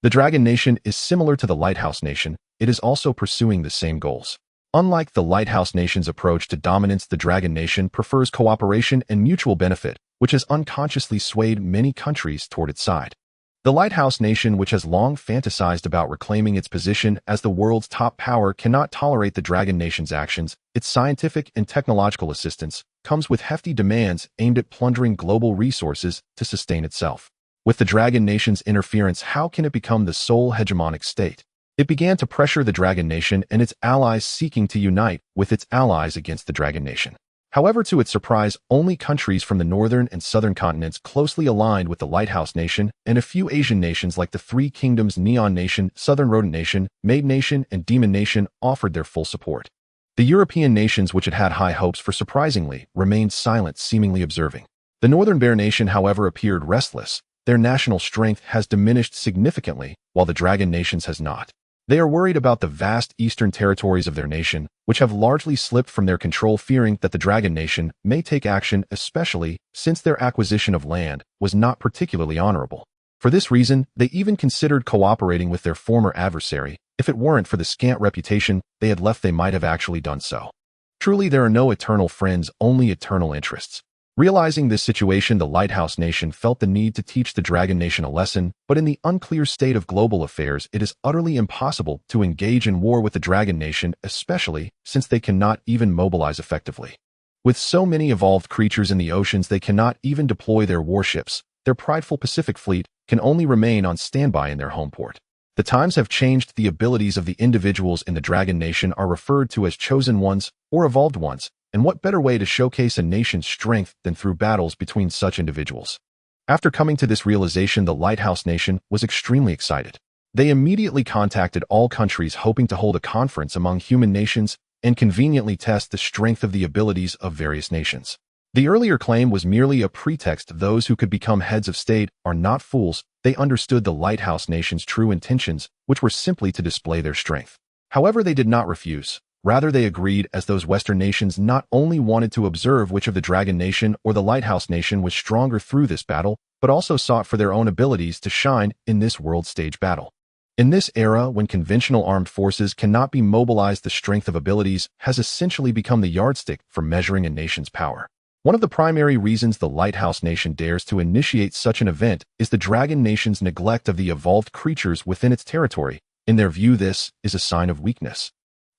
The Dragon Nation is similar to the Lighthouse Nation. It is also pursuing the same goals. Unlike the Lighthouse Nation's approach to dominance, the Dragon Nation prefers cooperation and mutual benefit, which has unconsciously swayed many countries toward its side. The Lighthouse Nation, which has long fantasized about reclaiming its position as the world's top power, cannot tolerate the Dragon Nation's actions. Its scientific and technological assistance comes with hefty demands aimed at plundering global resources to sustain itself. With the Dragon Nation's interference, how can it become the sole hegemonic state? It began to pressure the Dragon Nation and its allies, seeking to unite with its allies against the Dragon Nation. However, to its surprise, only countries from the northern and southern continents closely aligned with the Lighthouse Nation, and a few Asian nations like the Three Kingdoms, Neon Nation, Southern Rodent Nation, Maid Nation, and Demon Nation, offered their full support. The European nations, which had had high hopes for, surprisingly remained silent, seemingly observing. The Northern Bear Nation, however, appeared restless. Their national strength has diminished significantly, while the Dragon Nations has not. They are worried about the vast eastern territories of their nation, which have largely slipped from their control, fearing that the Dragon Nation may take action, especially since their acquisition of land was not particularly honorable. For this reason, they even considered cooperating with their former adversary, If it weren't for the scant reputation they had left, they might have actually done so. Truly, there are no eternal friends, only eternal interests. Realizing this situation, the Lighthouse Nation felt the need to teach the Dragon Nation a lesson, but in the unclear state of global affairs, it is utterly impossible to engage in war with the Dragon Nation, especially since they cannot even mobilize effectively. With so many evolved creatures in the oceans, they cannot even deploy their warships. Their prideful Pacific fleet can only remain on standby in their home port. The times have changed. The abilities of the individuals in the Dragon Nation are referred to as chosen ones or evolved ones, and what better way to showcase a nation's strength than through battles between such individuals? After coming to this realization, the Lighthouse Nation was extremely excited. They immediately contacted all countries, hoping to hold a conference among human nations and conveniently test the strength of the abilities of various nations. The earlier claim was merely a pretext. Those who could become heads of state are not fools. They understood the Lighthouse Nation's true intentions, which were simply to display their strength. However, they did not refuse. Rather, they agreed, as those Western nations not only wanted to observe which of the Dragon Nation or the Lighthouse Nation was stronger through this battle, but also sought for their own abilities to shine in this world stage battle. In this era, when conventional armed forces cannot be mobilized, the strength of abilities has essentially become the yardstick for measuring a nation's power. One of the primary reasons the Lighthouse Nation dares to initiate such an event is the Dragon Nation's neglect of the evolved creatures within its territory. In their view, this is a sign of weakness.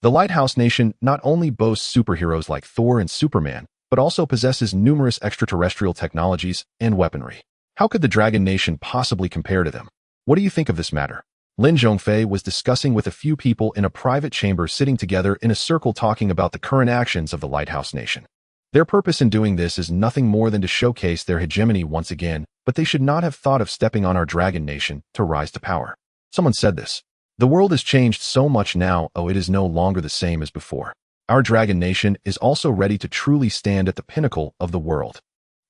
The Lighthouse Nation not only boasts superheroes like Thor and Superman, but also possesses numerous extraterrestrial technologies and weaponry. How could the Dragon Nation possibly compare to them? What do you think of this matter? Lin Zhongfei was discussing with a few people in a private chamber, sitting together in a circle talking about the current actions of the Lighthouse Nation. Their purpose in doing this is nothing more than to showcase their hegemony once again, but they should not have thought of stepping on our Dragon Nation to rise to power. Someone said this. The world has changed so much now, it is no longer the same as before. Our Dragon Nation is also ready to truly stand at the pinnacle of the world.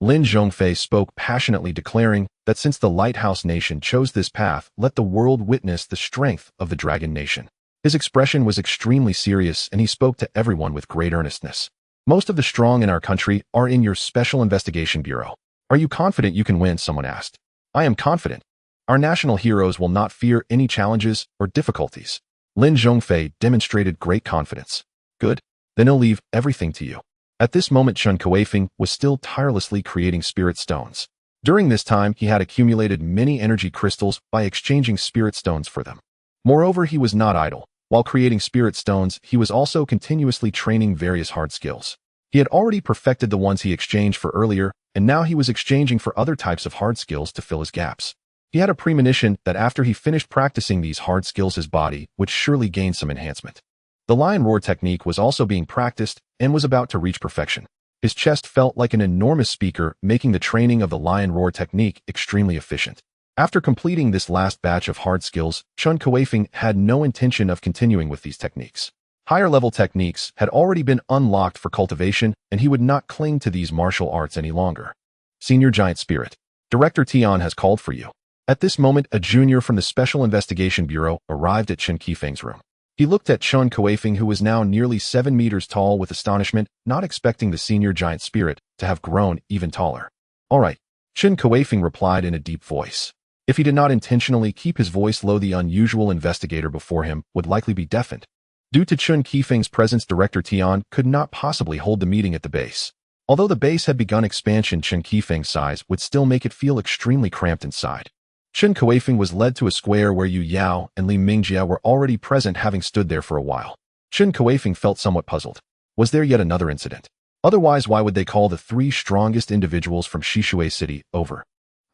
Lin Zhongfei spoke passionately, declaring that since the Lighthouse Nation chose this path, let the world witness the strength of the Dragon Nation. His expression was extremely serious, and he spoke to everyone with great earnestness. Most of the strong in our country are in your Special Investigation Bureau. Are you confident you can win? Someone asked. I am confident. Our national heroes will not fear any challenges or difficulties. Lin Zhongfei demonstrated great confidence. Good. Then he'll leave everything to you. At this moment, Chun Kuifeng was still tirelessly creating spirit stones. During this time, he had accumulated many energy crystals by exchanging spirit stones for them. Moreover, he was not idle. While creating spirit stones, he was also continuously training various hard skills. He had already perfected the ones he exchanged for earlier, and now he was exchanging for other types of hard skills to fill his gaps. He had a premonition that after he finished practicing these hard skills, his body would surely gain some enhancement. The lion roar technique was also being practiced and was about to reach perfection. His chest felt like an enormous speaker, making the training of the lion roar technique extremely efficient. After completing this last batch of hard skills, Chun Kuifeng had no intention of continuing with these techniques. Higher-level techniques had already been unlocked for cultivation, and he would not cling to these martial arts any longer. Senior Giant Spirit. Director Tian has called for you. At this moment, a junior from the Special Investigation Bureau arrived at Chen Kuifeng's room. He looked at Chun Kuifeng, who was now nearly 7 meters tall, with astonishment, not expecting the Senior Giant Spirit to have grown even taller. All right, Chen Kuifeng replied in a deep voice. If he did not intentionally keep his voice low, the unusual investigator before him would likely be deafened. Due to Chun Kuifeng's presence, Director Tian could not possibly hold the meeting at the base. Although the base had begun expansion, Chen Kuifeng's size would still make it feel extremely cramped inside. Chen Kuifeng was led to a square where Yu Yao and Li Mingjia were already present, having stood there for a while. Chen Kuifeng felt somewhat puzzled. Was there yet another incident? Otherwise, why would they call the 3 strongest individuals from Shishui City over?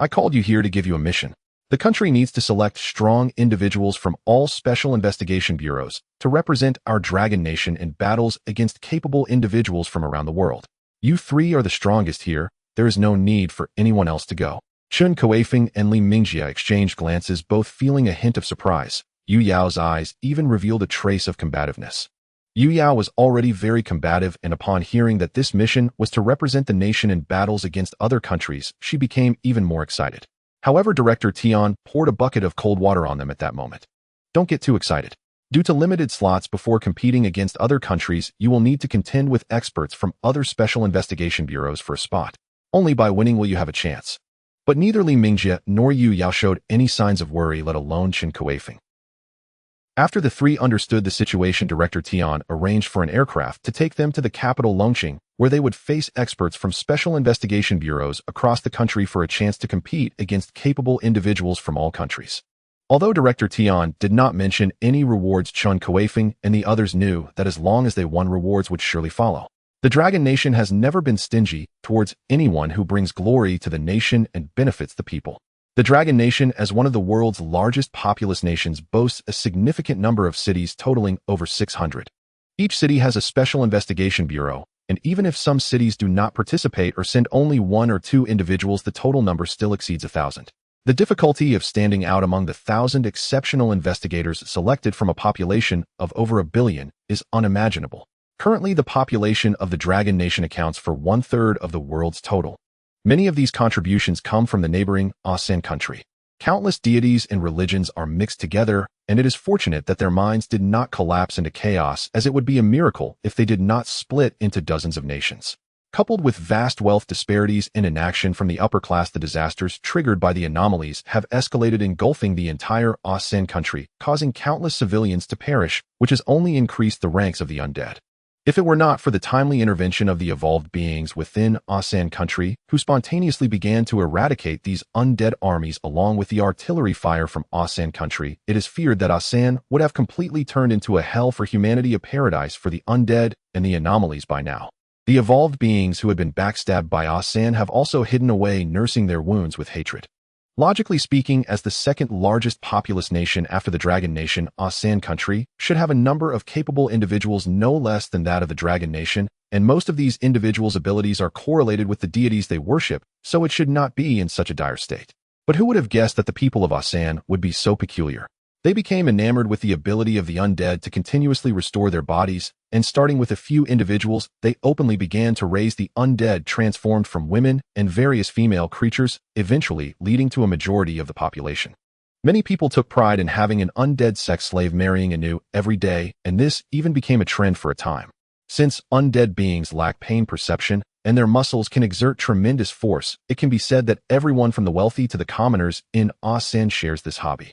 I called you here to give you a mission. The country needs to select strong individuals from all special investigation bureaus to represent our Dragon Nation in battles against capable individuals from around the world. You 3 are the strongest here. There is no need for anyone else to go. Chun Kuifeng and Li Mingjia exchanged glances, both feeling a hint of surprise. Yu Yao's eyes even revealed a trace of combativeness. Yu Yao was already very combative, and upon hearing that this mission was to represent the nation in battles against other countries, she became even more excited. However, Director Tian poured a bucket of cold water on them at that moment. Don't get too excited. Due to limited slots before competing against other countries, you will need to contend with experts from other special investigation bureaus for a spot. Only by winning will you have a chance. But neither Li Mingjia nor Yu Yao showed any signs of worry, let alone Chen Kuifeng. After the three understood the situation, Director Tian arranged for an aircraft to take them to the capital Longqing, where they would face experts from special investigation bureaus across the country for a chance to compete against capable individuals from all countries. Although Director Tian did not mention any rewards, Chen Kuifeng and the others knew that as long as they won, rewards would surely follow. The Dragon Nation has never been stingy towards anyone who brings glory to the nation and benefits the people. The Dragon Nation, as one of the world's largest populous nations, boasts a significant number of cities totaling over 600. Each city has a special investigation bureau, and even if some cities do not participate or send only 1 or 2 individuals, the total number still exceeds 1,000. The difficulty of standing out among the 1,000 exceptional investigators selected from a population of over 1 billion is unimaginable. Currently, the population of the Dragon Nation accounts for 1/3 of the world's total. Many of these contributions come from the neighboring Asan country. Countless deities and religions are mixed together, and it is fortunate that their minds did not collapse into chaos, as it would be a miracle if they did not split into dozens of nations. Coupled with vast wealth disparities and inaction from the upper class, the disasters triggered by the anomalies have escalated, engulfing the entire Asan country, causing countless civilians to perish, which has only increased the ranks of the undead. If it were not for the timely intervention of the evolved beings within Asan country, who spontaneously began to eradicate these undead armies along with the artillery fire from Asan country, it is feared that Asan would have completely turned into a hell for humanity, a paradise for the undead and the anomalies by now. The evolved beings who had been backstabbed by Asan have also hidden away, nursing their wounds with hatred. Logically speaking, as the second largest populous nation after the Dragon Nation, Asan country should have a number of capable individuals no less than that of the Dragon Nation, and most of these individuals' abilities are correlated with the deities they worship, so it should not be in such a dire state. But who would have guessed that the people of Asan would be so peculiar? They became enamored with the ability of the undead to continuously restore their bodies, and starting with a few individuals, they openly began to raise the undead transformed from women and various female creatures, eventually leading to a majority of the population. Many people took pride in having an undead sex slave marrying anew every day, and this even became a trend for a time. Since undead beings lack pain perception, and their muscles can exert tremendous force, it can be said that everyone from the wealthy to the commoners in Asan shares this hobby.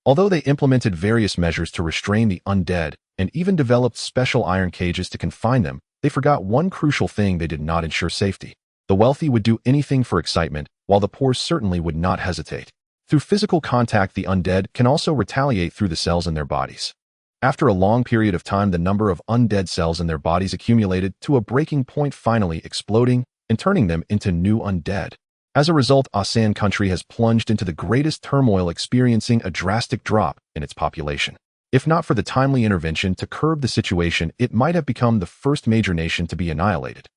Although they implemented various measures to restrain the undead, and even developed special iron cages to confine them, they forgot one crucial thing: they did not ensure safety. The wealthy would do anything for excitement, while the poor certainly would not hesitate. Through physical contact, the undead can also retaliate through the cells in their bodies. After a long period of time, the number of undead cells in their bodies accumulated to a breaking point, finally exploding and turning them into new undead. As a result, Asan country has plunged into the greatest turmoil, experiencing a drastic drop in its population. If not for the timely intervention to curb the situation, it might have become the first major nation to be annihilated.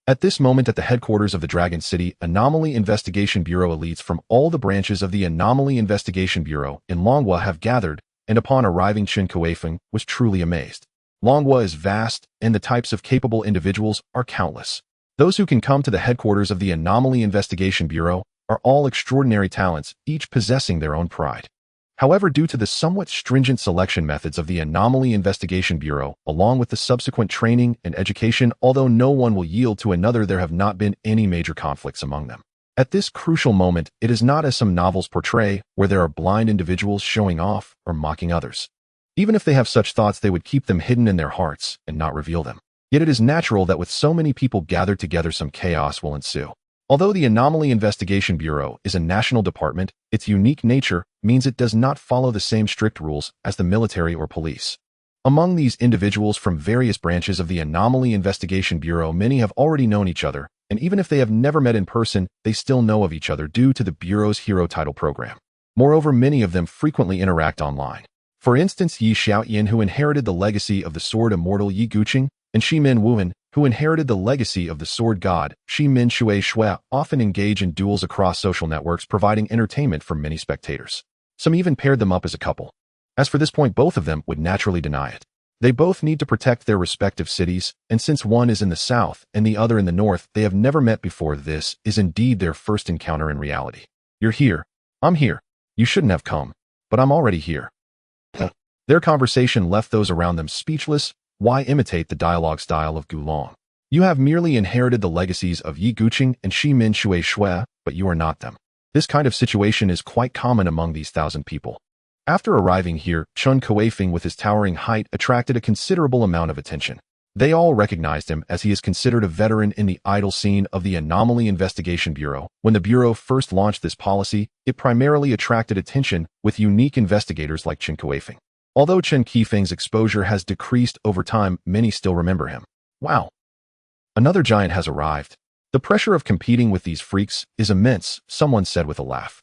At this moment, at the headquarters of the Dragon City Anomaly Investigation Bureau, elites from all the branches of the Anomaly Investigation Bureau in Longhua have gathered, and upon arriving, Chen Kuifeng was truly amazed. Longhua is vast, and the types of capable individuals are countless. Those who can come to the headquarters of the Anomaly Investigation Bureau are all extraordinary talents, each possessing their own pride. However, due to the somewhat stringent selection methods of the Anomaly Investigation Bureau, along with the subsequent training and education, although no one will yield to another, there have not been any major conflicts among them. At this crucial moment, it is not as some novels portray, where there are blind individuals showing off or mocking others. Even if they have such thoughts, they would keep them hidden in their hearts and not reveal them. Yet it is natural that with so many people gathered together, some chaos will ensue. Although the Anomaly Investigation Bureau is a national department, its unique nature means it does not follow the same strict rules as the military or police. Among these individuals from various branches of the Anomaly Investigation Bureau, many have already known each other, and even if they have never met in person, they still know of each other due to the Bureau's Hero Title program. Moreover, many of them frequently interact online. For instance, Yi Xiaoyan, who inherited the legacy of the sword immortal Yi Guqing, and Shi Min Wuhan, who inherited the legacy of the sword god Shi Min Shui Shui, often engage in duels across social networks, providing entertainment for many spectators. Some even paired them up as a couple. As for this point, both of them would naturally deny it. They both need to protect their respective cities, and since one is in the south and the other in the north, they have never met before. This is indeed their first encounter in reality. You're here. I'm here. You shouldn't have come, but I'm already here. Their conversation left those around them speechless. Why imitate the dialogue style of Gulong? You have merely inherited the legacies of Yi Guqing and Shi Min Shui Shui, but you are not them. This kind of situation is quite common among these 1,000 people. After arriving here, Chun Kuifeng with his towering height attracted a considerable amount of attention. They all recognized him as he is considered a veteran in the idle scene of the Anomaly Investigation Bureau. When the Bureau first launched this policy, it primarily attracted attention with unique investigators like Chen Kuifeng. Although Chen Kuifeng's exposure has decreased over time, many still remember him. Wow! Another giant has arrived. The pressure of competing with these freaks is immense, someone said with a laugh.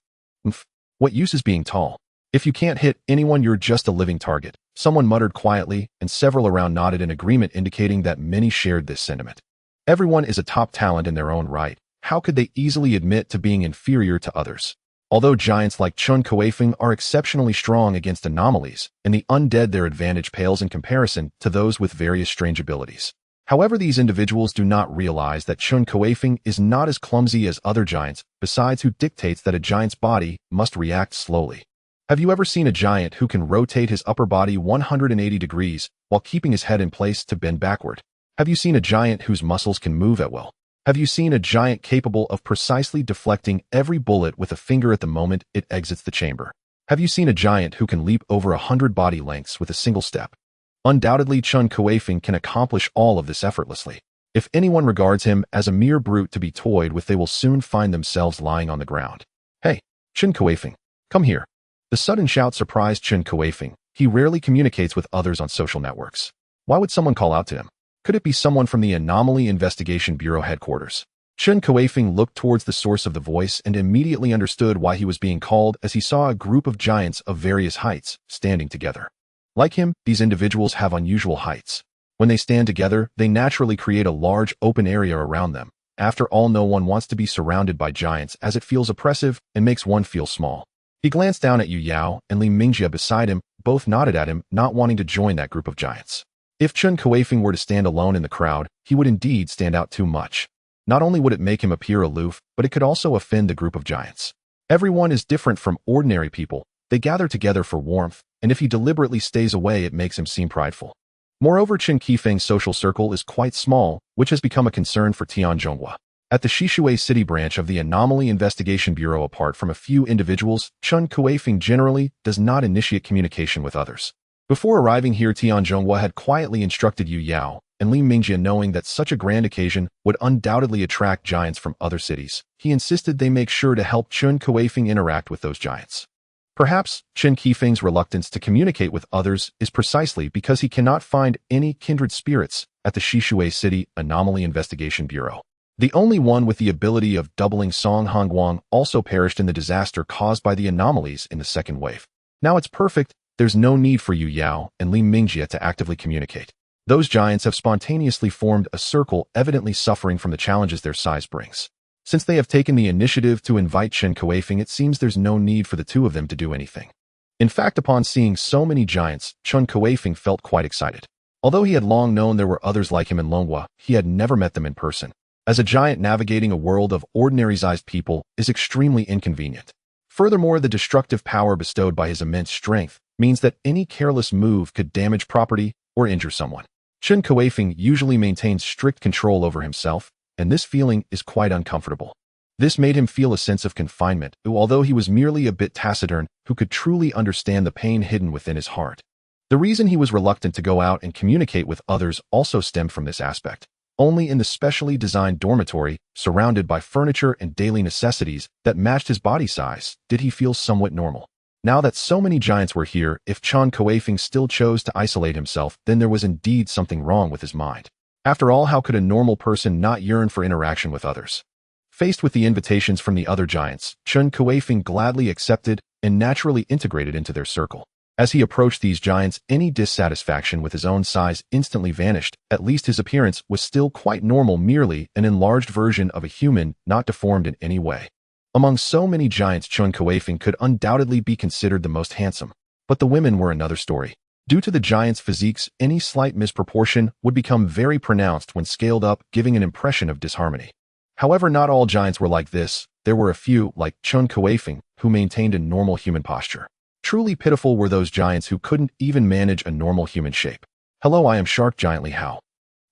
What use is being tall? If you can't hit anyone, you're just a living target, someone muttered quietly, and several around nodded in agreement, indicating that many shared this sentiment. Everyone is a top talent in their own right. How could they easily admit to being inferior to others? Although giants like Chun Kuifeng are exceptionally strong against anomalies, and the undead, their advantage pales in comparison to those with various strange abilities. However, these individuals do not realize that Chun Kuifeng is not as clumsy as other giants, besides who dictates that a giant's body must react slowly. Have you ever seen a giant who can rotate his upper body 180 degrees while keeping his head in place to bend backward? Have you seen a giant whose muscles can move at will? Have you seen a giant capable of precisely deflecting every bullet with a finger at the moment it exits the chamber? Have you seen a giant who can leap over 100 body lengths with a single step? Undoubtedly, Chun Kuifeng can accomplish all of this effortlessly. If anyone regards him as a mere brute to be toyed with, they will soon find themselves lying on the ground. Hey, Chun Kuifeng, come here. The sudden shout surprised Chen Kuifeng. He rarely communicates with others on social networks. Why would someone call out to him? Could it be someone from the Anomaly Investigation Bureau headquarters? Chen Kuifeng looked towards the source of the voice and immediately understood why he was being called, as he saw a group of giants of various heights standing together. Like him, these individuals have unusual heights. When they stand together, they naturally create a large open area around them. After all, no one wants to be surrounded by giants, as it feels oppressive and makes one feel small. He glanced down at Yu Yao and Li Mingjie beside him. Both nodded at him, not wanting to join that group of giants. If Chun Kuifeng were to stand alone in the crowd, he would indeed stand out too much. Not only would it make him appear aloof, but it could also offend the group of giants. Everyone is different from ordinary people. They gather together for warmth, and if he deliberately stays away, it makes him seem prideful. Moreover, Chen Kuifeng's social circle is quite small, which has become a concern for Tian Zhonghua. At the Shishui City branch of the Anomaly Investigation Bureau, apart from a few individuals, Chun Kuifeng generally does not initiate communication with others. Before arriving here, Tian Zhonghua had quietly instructed Yu Yao and Li Mingjie, knowing that such a grand occasion would undoubtedly attract giants from other cities. He insisted they make sure to help Chun Kuifeng interact with those giants. Perhaps Chen Kuifeng's reluctance to communicate with others is precisely because he cannot find any kindred spirits at the Shishui City Anomaly Investigation Bureau. The only one with the ability of doubling Song Hongguang also perished in the disaster caused by the anomalies in the second wave. Now it's perfect. There's no need for Yu Yao and Li Mingjie to actively communicate. Those giants have spontaneously formed a circle, evidently suffering from the challenges their size brings. Since they have taken the initiative to invite Chen Kuifeng, it seems there's no need for the two of them to do anything. In fact, upon seeing so many giants, Chun Kuifeng felt quite excited. Although he had long known there were others like him in Longhua, he had never met them in person. As a giant, navigating a world of ordinary-sized people is extremely inconvenient. Furthermore, the destructive power bestowed by his immense strength means that any careless move could damage property or injure someone. Chen Kuifeng usually maintains strict control over himself, and this feeling is quite uncomfortable. This made him feel a sense of confinement, although he was merely a bit taciturn, who could truly understand the pain hidden within his heart. The reason he was reluctant to go out and communicate with others also stemmed from this aspect. Only in the specially designed dormitory, surrounded by furniture and daily necessities that matched his body size, did he feel somewhat normal. Now that so many giants were here, if Chun Kuifeng still chose to isolate himself, then there was indeed something wrong with his mind. After all, how could a normal person not yearn for interaction with others? Faced with the invitations from the other giants, Chun Kuifeng gladly accepted and naturally integrated into their circle. As he approached these giants, any dissatisfaction with his own size instantly vanished. At least his appearance was still quite normal, merely an enlarged version of a human, not deformed in any way. Among so many giants, Chun Kuifeng could undoubtedly be considered the most handsome. But the women were another story. Due to the giants' physiques, any slight misproportion would become very pronounced when scaled up, giving an impression of disharmony. However, not all giants were like this. There were a few, like Chun Kuifeng, who maintained a normal human posture. Truly pitiful were those giants who couldn't even manage a normal human shape. Hello, I am Shark Giant Li Hao.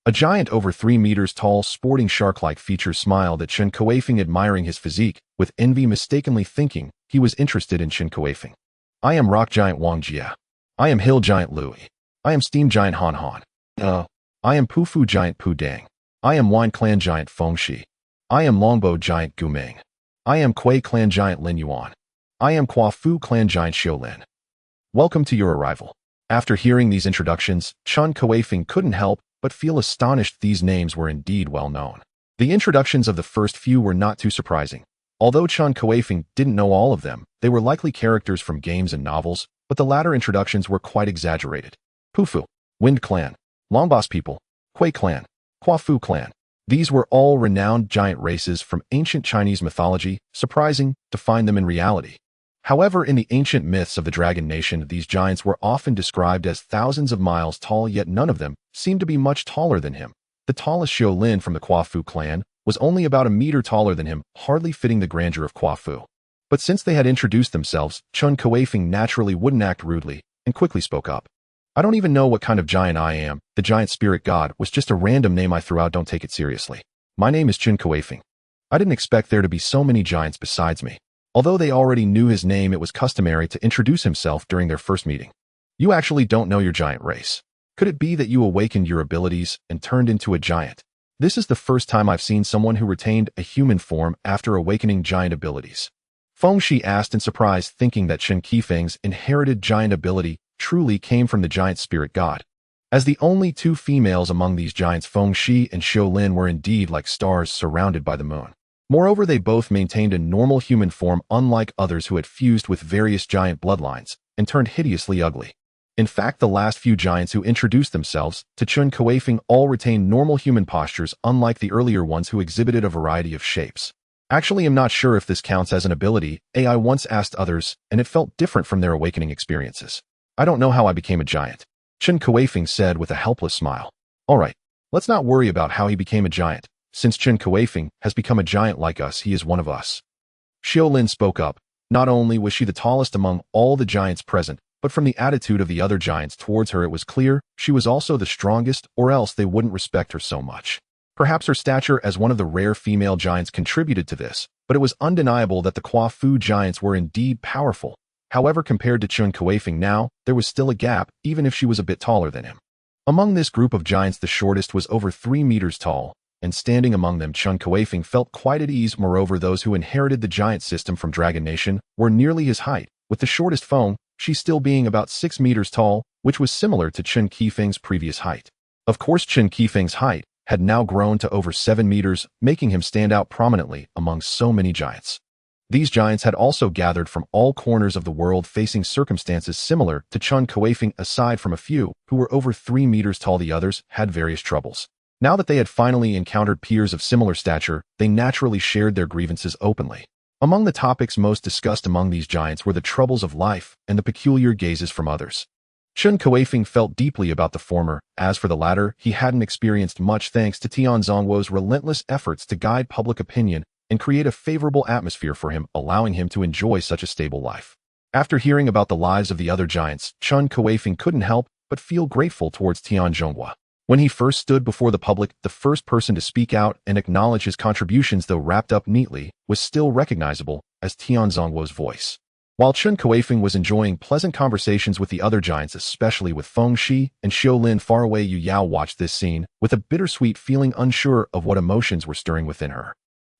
A giant over 3 meters tall, sporting shark-like features, smiled at Chen Kuifeng, admiring his physique, with envy, mistakenly thinking he was interested in Chen Kuifeng. I am rock giant Wang Jia. I am hill giant Louis. I am steam giant Han Han. I am Pufu giant Pu Dang. I am wine clan giant Feng Shi. I am longbow giant Gu Ming. I am Kui clan giant Lin Yuan. I am Kua Fu clan giant Xiu Lin. Welcome to your arrival. After hearing these introductions, Chen Kuifeng couldn't help but feel astonished these names were indeed well known. The introductions of the first few were not too surprising. Although Chen Kuifeng didn't know all of them, they were likely characters from games and novels, but the latter introductions were quite exaggerated. Pufu, Wind Clan, Longboss People, Kui Clan, Kua Fu Clan. These were all renowned giant races from ancient Chinese mythology, surprising to find them in reality. However, in the ancient myths of the Dragon Nation, these giants were often described as thousands of miles tall, yet none of them seemed to be much taller than him. The tallest Xiu Lin from the Kua Fu clan was only about a meter taller than him, hardly fitting the grandeur of Kua Fu. But since they had introduced themselves, Chen Kuifeng naturally wouldn't act rudely and quickly spoke up. I don't even know what kind of giant I am. The giant spirit god was just a random name I threw out. Don't take it seriously. My name is Chen Kuifeng. I didn't expect there to be so many giants besides me. Although they already knew his name, it was customary to introduce himself during their first meeting. You actually don't know your giant race. Could it be that you awakened your abilities and turned into a giant? This is the first time I've seen someone who retained a human form after awakening giant abilities. Feng Shi asked in surprise, thinking that Chen Kuifeng's inherited giant ability truly came from the giant spirit god. As the only two females among these giants, Feng Shi and Xiu Lin were indeed like stars surrounded by the moon. Moreover, they both maintained a normal human form, unlike others who had fused with various giant bloodlines and turned hideously ugly. In fact, the last few giants who introduced themselves to Chen Kuifeng all retained normal human postures, unlike the earlier ones who exhibited a variety of shapes. Actually, I'm not sure if this counts as an ability. I once asked others, and it felt different from their awakening experiences. I don't know how I became a giant, Chen Kuifeng said with a helpless smile. Alright, let's not worry about how he became a giant. Since Chen Kuifeng has become a giant like us, he is one of us. Xiu Lin spoke up. Not only was she the tallest among all the giants present, but from the attitude of the other giants towards her, it was clear she was also the strongest, or else they wouldn't respect her so much. Perhaps her stature as one of the rare female giants contributed to this, but it was undeniable that the Kua Fu giants were indeed powerful. However, compared to Chen Kuifeng now, there was still a gap, even if she was a bit taller than him. Among this group of giants, the shortest was over 3 meters tall, and standing among them, Chen Kuifeng felt quite at ease. Moreover, those who inherited the giant system from Dragon Nation were nearly his height, with the shortest Feng Shi still being about 6 meters tall, which was similar to Chen Kuifeng's previous height. Of course, Chen Kuifeng's height had now grown to over 7 meters, making him stand out prominently among so many giants. These giants had also gathered from all corners of the world, facing circumstances similar to Chen Kuifeng. Aside from a few who were over 3 meters tall, the others had various troubles. Now that they had finally encountered peers of similar stature, they naturally shared their grievances openly. Among the topics most discussed among these giants were the troubles of life and the peculiar gazes from others. Chen Kuifeng felt deeply about the former. As for the latter, he hadn't experienced much thanks to Tian Zhongguo's relentless efforts to guide public opinion and create a favorable atmosphere for him, allowing him to enjoy such a stable life. After hearing about the lives of the other giants, Chen Kuifeng couldn't help but feel grateful towards Tian Zhonggua. When he first stood before the public, the first person to speak out and acknowledge his contributions, though wrapped up neatly, was still recognizable as Tian Zhongguo's voice. While Chen Kuifeng was enjoying pleasant conversations with the other giants, especially with Feng Shi and Xiu Lin far away, Yu Yao watched this scene with a bittersweet feeling, unsure of what emotions were stirring within her.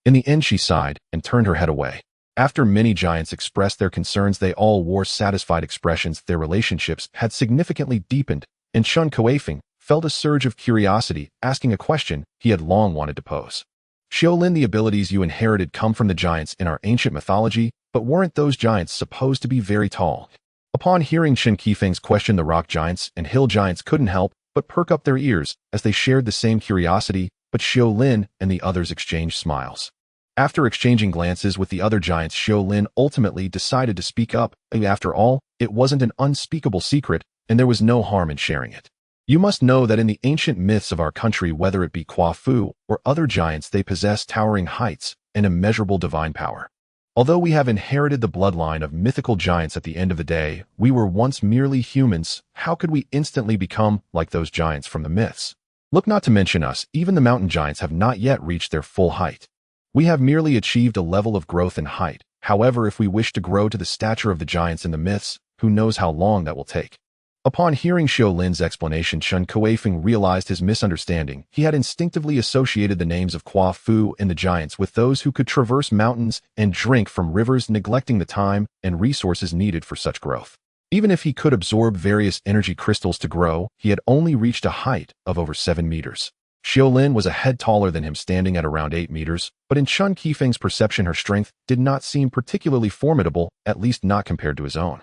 In the end, she sighed and turned her head away. After many giants expressed their concerns, they all wore satisfied expressions. Their relationships had significantly deepened, and Chen Kuifeng felt a surge of curiosity, asking a question he had long wanted to pose. Xiu Lin, the abilities you inherited come from the giants in our ancient mythology, but weren't those giants supposed to be very tall? Upon hearing Chen Kuifeng's question, the rock giants and hill giants couldn't help but perk up their ears as they shared the same curiosity, but Xiu Lin and the others exchanged smiles. After exchanging glances with the other giants, Xiu Lin ultimately decided to speak up. After all, it wasn't an unspeakable secret, and there was no harm in sharing it. You must know that in the ancient myths of our country, whether it be Kua Fu or other giants, they possess towering heights and immeasurable divine power. Although we have inherited the bloodline of mythical giants, at the end of the day, we were once merely humans. How could we instantly become like those giants from the myths? Look, not to mention us, even the mountain giants have not yet reached their full height. We have merely achieved a level of growth and height. However, if we wish to grow to the stature of the giants in the myths, who knows how long that will take. Upon hearing Xiao Lin's explanation, Chun Kuifeng realized his misunderstanding. He had instinctively associated the names of Kua Fu and the giants with those who could traverse mountains and drink from rivers, neglecting the time and resources needed for such growth. Even if he could absorb various energy crystals to grow, he had only reached a height of over 7 meters. Xiao Lin was a head taller than him, standing at around 8 meters, but in Chun Kuifeng's perception her strength did not seem particularly formidable, at least not compared to his own.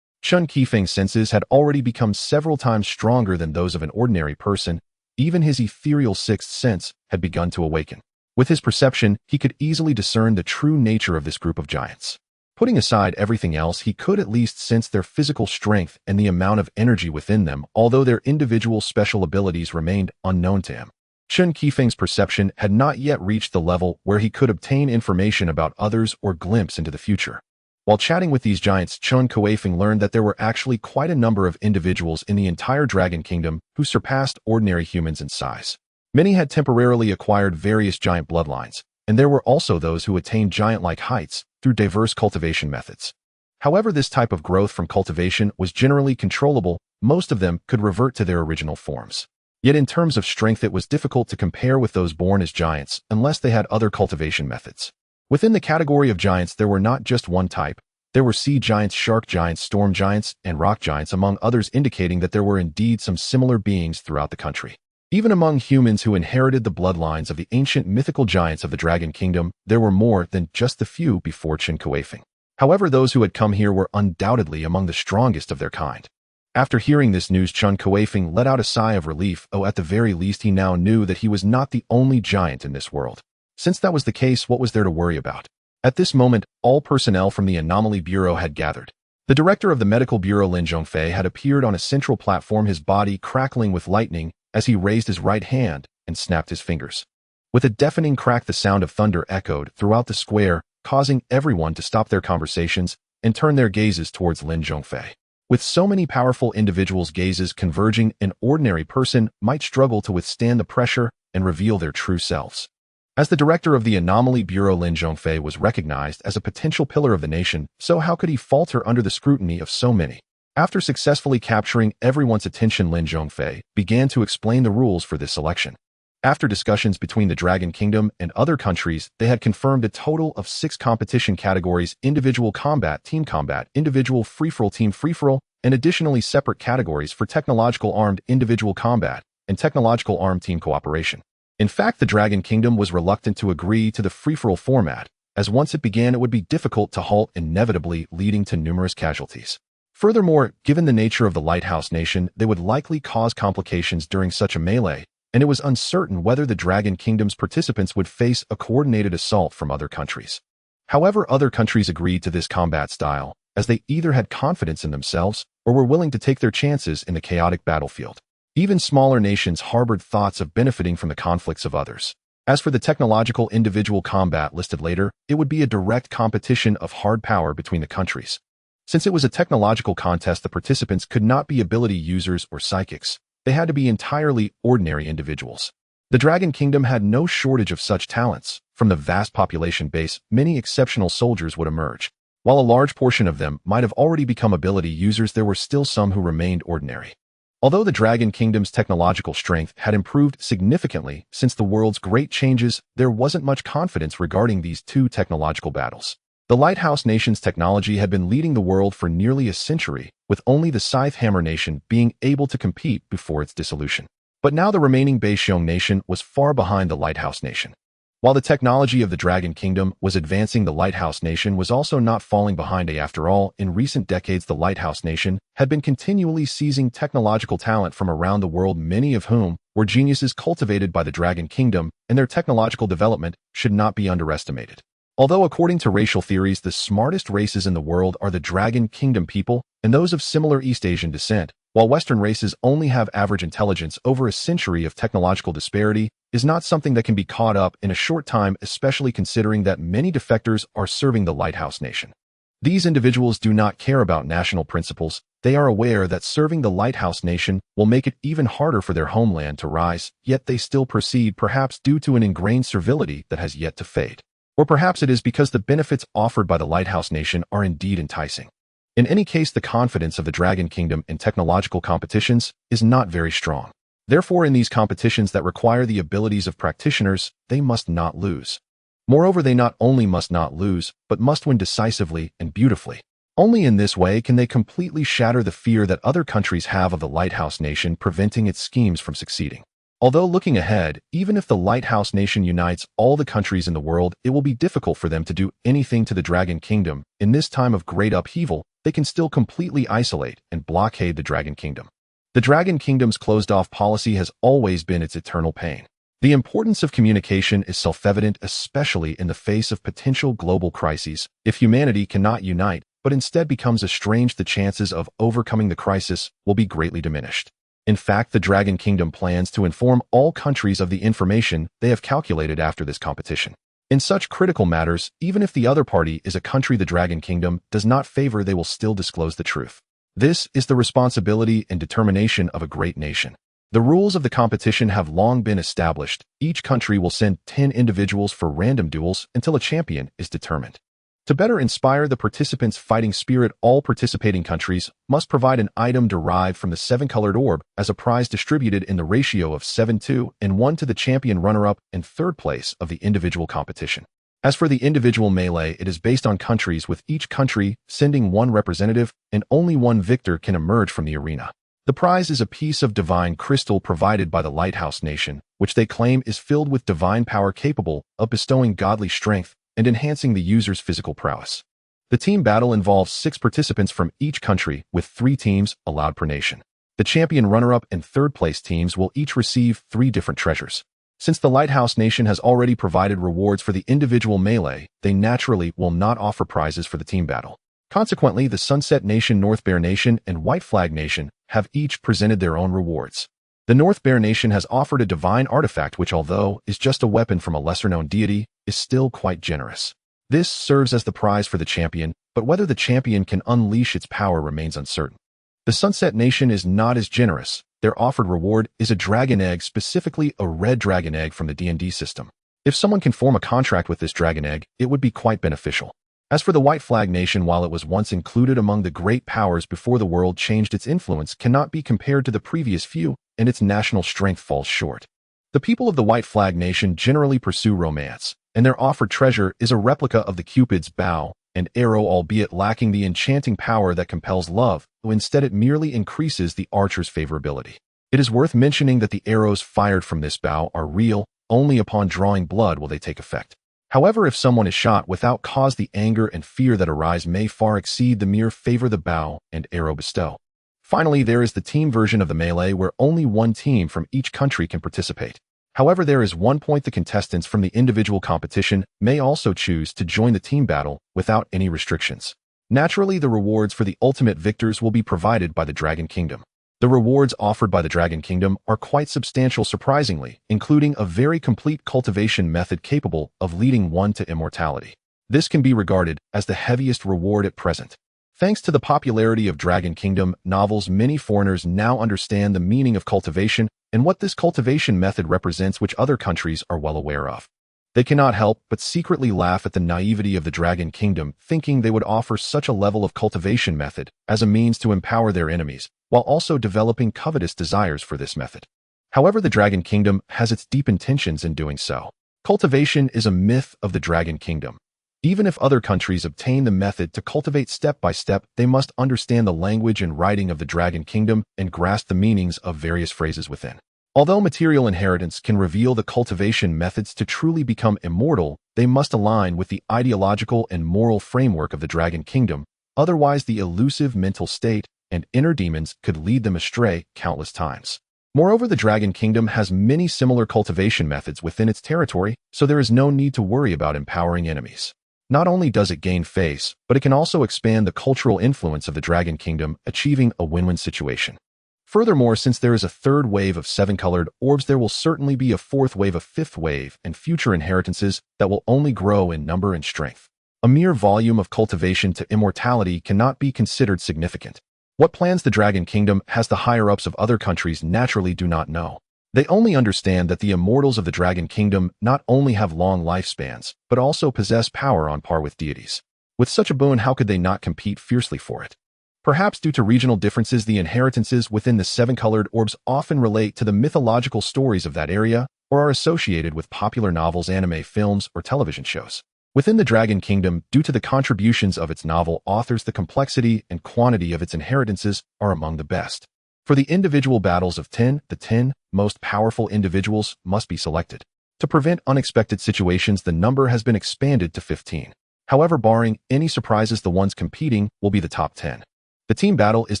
Chun Kuifeng's senses had already become several times stronger than those of an ordinary person. Even his ethereal sixth sense had begun to awaken. With his perception, he could easily discern the true nature of this group of giants. Putting aside everything else, he could at least sense their physical strength and the amount of energy within them, although their individual special abilities remained unknown to him. Chun Kuifeng's perception had not yet reached the level where he could obtain information about others or glimpse into the future. While chatting with these giants, Chun Kuifeng learned that there were actually quite a number of individuals in the entire Dragon Kingdom who surpassed ordinary humans in size. Many had temporarily acquired various giant bloodlines, and there were also those who attained giant-like heights through diverse cultivation methods. However, this type of growth from cultivation was generally controllable. Most of them could revert to their original forms. Yet in terms of strength, it was difficult to compare with those born as giants unless they had other cultivation methods. Within the category of giants, there were not just one type. There were sea giants, shark giants, storm giants, and rock giants, among others, indicating that there were indeed some similar beings throughout the country. Even among humans who inherited the bloodlines of the ancient mythical giants of the Dragon Kingdom, there were more than just the few before Chen Kuifeng. However, those who had come here were undoubtedly among the strongest of their kind. After hearing this news, Chun Kuifeng let out a sigh of relief. Oh, at the very least, he now knew that he was not the only giant in this world. Since that was the case, what was there to worry about? At this moment, all personnel from the Anomaly Bureau had gathered. The director of the Medical Bureau, Lin Zhongfei, had appeared on a central platform, his body crackling with lightning as he raised his right hand and snapped his fingers. With a deafening crack, the sound of thunder echoed throughout the square, causing everyone to stop their conversations and turn their gazes towards Lin Zhongfei. With so many powerful individuals' gazes converging, an ordinary person might struggle to withstand the pressure and reveal their true selves. As the director of the Anomaly Bureau, Lin Zhongfei was recognized as a potential pillar of the nation, so how could he falter under the scrutiny of so many? After successfully capturing everyone's attention, Lin Zhongfei began to explain the rules for this selection. After discussions between the Dragon Kingdom and other countries, they had confirmed a total of 6 competition categories: individual combat, team combat, individual free-for-all, team free-for-all, and additionally separate categories for technological armed individual combat and technological armed team cooperation. In fact, the Dragon Kingdom was reluctant to agree to the free-for-all format, as once it began it would be difficult to halt, inevitably leading to numerous casualties. Furthermore, given the nature of the Lighthouse Nation, they would likely cause complications during such a melee, and it was uncertain whether the Dragon Kingdom's participants would face a coordinated assault from other countries. However, other countries agreed to this combat style, as they either had confidence in themselves or were willing to take their chances in the chaotic battlefield. Even smaller nations harbored thoughts of benefiting from the conflicts of others. As for the technological individual combat listed later, it would be a direct competition of hard power between the countries. Since it was a technological contest, the participants could not be ability users or psychics. They had to be entirely ordinary individuals. The Dragon Kingdom had no shortage of such talents. From the vast population base, many exceptional soldiers would emerge. While a large portion of them might have already become ability users, there were still some who remained ordinary. Although the Dragon Kingdom's technological strength had improved significantly since the world's great changes, there wasn't much confidence regarding these two technological battles. The Lighthouse Nation's technology had been leading the world for nearly a century, with only the Scythe Hammer Nation being able to compete before its dissolution. But now the remaining Beixiong Nation was far behind the Lighthouse Nation. While the technology of the Dragon Kingdom was advancing, the Lighthouse Nation was also not falling behind. After all, in recent decades, the Lighthouse Nation had been continually seizing technological talent from around the world, many of whom were geniuses cultivated by the Dragon Kingdom, and their technological development should not be underestimated. Although according to racial theories, the smartest races in the world are the Dragon Kingdom people and those of similar East Asian descent, while Western races only have average intelligence, over a century of technological disparity is not something that can be caught up in a short time, especially considering that many defectors are serving the Lighthouse Nation. These individuals do not care about national principles. They are aware that serving the Lighthouse Nation will make it even harder for their homeland to rise, yet they still proceed, perhaps due to an ingrained servility that has yet to fade. Or perhaps it is because the benefits offered by the Lighthouse Nation are indeed enticing. In any case, the confidence of the Dragon Kingdom in technological competitions is not very strong. Therefore, in these competitions that require the abilities of practitioners, they must not lose. Moreover, they not only must not lose, but must win decisively and beautifully. Only in this way can they completely shatter the fear that other countries have of the Lighthouse Nation, preventing its schemes from succeeding. Although looking ahead, even if the Lighthouse Nation unites all the countries in the world, it will be difficult for them to do anything to the Dragon Kingdom. In this time of great upheaval, they can still completely isolate and blockade the Dragon Kingdom. The Dragon Kingdom's closed-off policy has always been its eternal pain. The importance of communication is self-evident, especially in the face of potential global crises. If humanity cannot unite, but instead becomes estranged, the chances of overcoming the crisis will be greatly diminished. In fact, the Dragon Kingdom plans to inform all countries of the information they have calculated after this competition. In such critical matters, even if the other party is a country the Dragon Kingdom does not favor, they will still disclose the truth. This is the responsibility and determination of a great nation. The rules of the competition have long been established. Each country will send 10 individuals for random duels until a champion is determined. To better inspire the participants' fighting spirit, all participating countries must provide an item derived from the 7-colored orb as a prize distributed in the ratio of 7-to-1 to the champion, runner-up, and third place of the individual competition. As for the individual melee, it is based on countries, with each country sending one representative, and only one victor can emerge from the arena. The prize is a piece of divine crystal provided by the Lighthouse Nation, which they claim is filled with divine power capable of bestowing godly strength and enhancing the user's physical prowess. The team battle involves 6 participants from each country, with 3 teams allowed per nation. The champion, runner-up, and third-place teams will each receive 3 different treasures. Since the Lighthouse Nation has already provided rewards for the individual melee, they naturally will not offer prizes for the team battle. Consequently, the Sunset Nation, North Bear Nation, and White Flag Nation have each presented their own rewards. The North Bear Nation has offered a divine artifact which, although is just a weapon from a lesser-known deity, is still quite generous. This serves as the prize for the champion, but whether the champion can unleash its power remains uncertain. The Sunset Nation is not as generous. Their offered reward is a dragon egg, specifically a red dragon egg from the D&D system. If someone can form a contract with this dragon egg, it would be quite beneficial. As for the White Flag Nation, while it was once included among the great powers before the world changed, its influence cannot be compared to the previous few, and its national strength falls short. The people of the White Flag Nation generally pursue romance, and their offered treasure is a replica of the Cupid's bow and arrow, albeit lacking the enchanting power that compels love, though instead it merely increases the archer's favorability. It is worth mentioning that the arrows fired from this bow are real. Only upon drawing blood will they take effect. However, if someone is shot without cause, the anger and fear that arise may far exceed the mere favor the bow and arrow bestow. Finally, there is the team version of the melee, where only one team from each country can participate. However, there is one point: the contestants from the individual competition may also choose to join the team battle without any restrictions. Naturally, the rewards for the ultimate victors will be provided by the Dragon Kingdom. The rewards offered by the Dragon Kingdom are quite substantial, surprisingly, including a very complete cultivation method capable of leading one to immortality. This can be regarded as the heaviest reward at present. Thanks to the popularity of Dragon Kingdom novels, many foreigners now understand the meaning of cultivation and what this cultivation method represents, which other countries are well aware of. They cannot help but secretly laugh at the naivety of the Dragon Kingdom, thinking they would offer such a level of cultivation method as a means to empower their enemies, while also developing covetous desires for this method. However, the Dragon Kingdom has its deep intentions in doing so. Cultivation is a myth of the Dragon Kingdom. Even if other countries obtain the method to cultivate step by step, they must understand the language and writing of the Dragon Kingdom and grasp the meanings of various phrases within. Although material inheritance can reveal the cultivation methods to truly become immortal, they must align with the ideological and moral framework of the Dragon Kingdom. Otherwise, the elusive mental state and inner demons could lead them astray countless times. Moreover, the Dragon Kingdom has many similar cultivation methods within its territory, so there is no need to worry about empowering enemies. Not only does it gain face, but it can also expand the cultural influence of the Dragon Kingdom, achieving a win-win situation. Furthermore, since there is a third wave of 7-colored orbs, there will certainly be a fourth wave, a fifth wave, and future inheritances that will only grow in number and strength. A mere volume of cultivation to immortality cannot be considered significant. What plans the Dragon Kingdom has the higher-ups of other countries naturally do not know. They only understand that the immortals of the Dragon Kingdom not only have long lifespans, but also possess power on par with deities. With such a boon, how could they not compete fiercely for it? Perhaps due to regional differences, the inheritances within the seven-colored orbs often relate to the mythological stories of that area or are associated with popular novels, anime, films, or television shows. Within the Dragon Kingdom, due to the contributions of its novel authors, the complexity and quantity of its inheritances are among the best. For the individual battles of 10, the 10 most powerful individuals must be selected. To prevent unexpected situations, the number has been expanded to 15. However, barring any surprises, the ones competing will be the top 10. The team battle is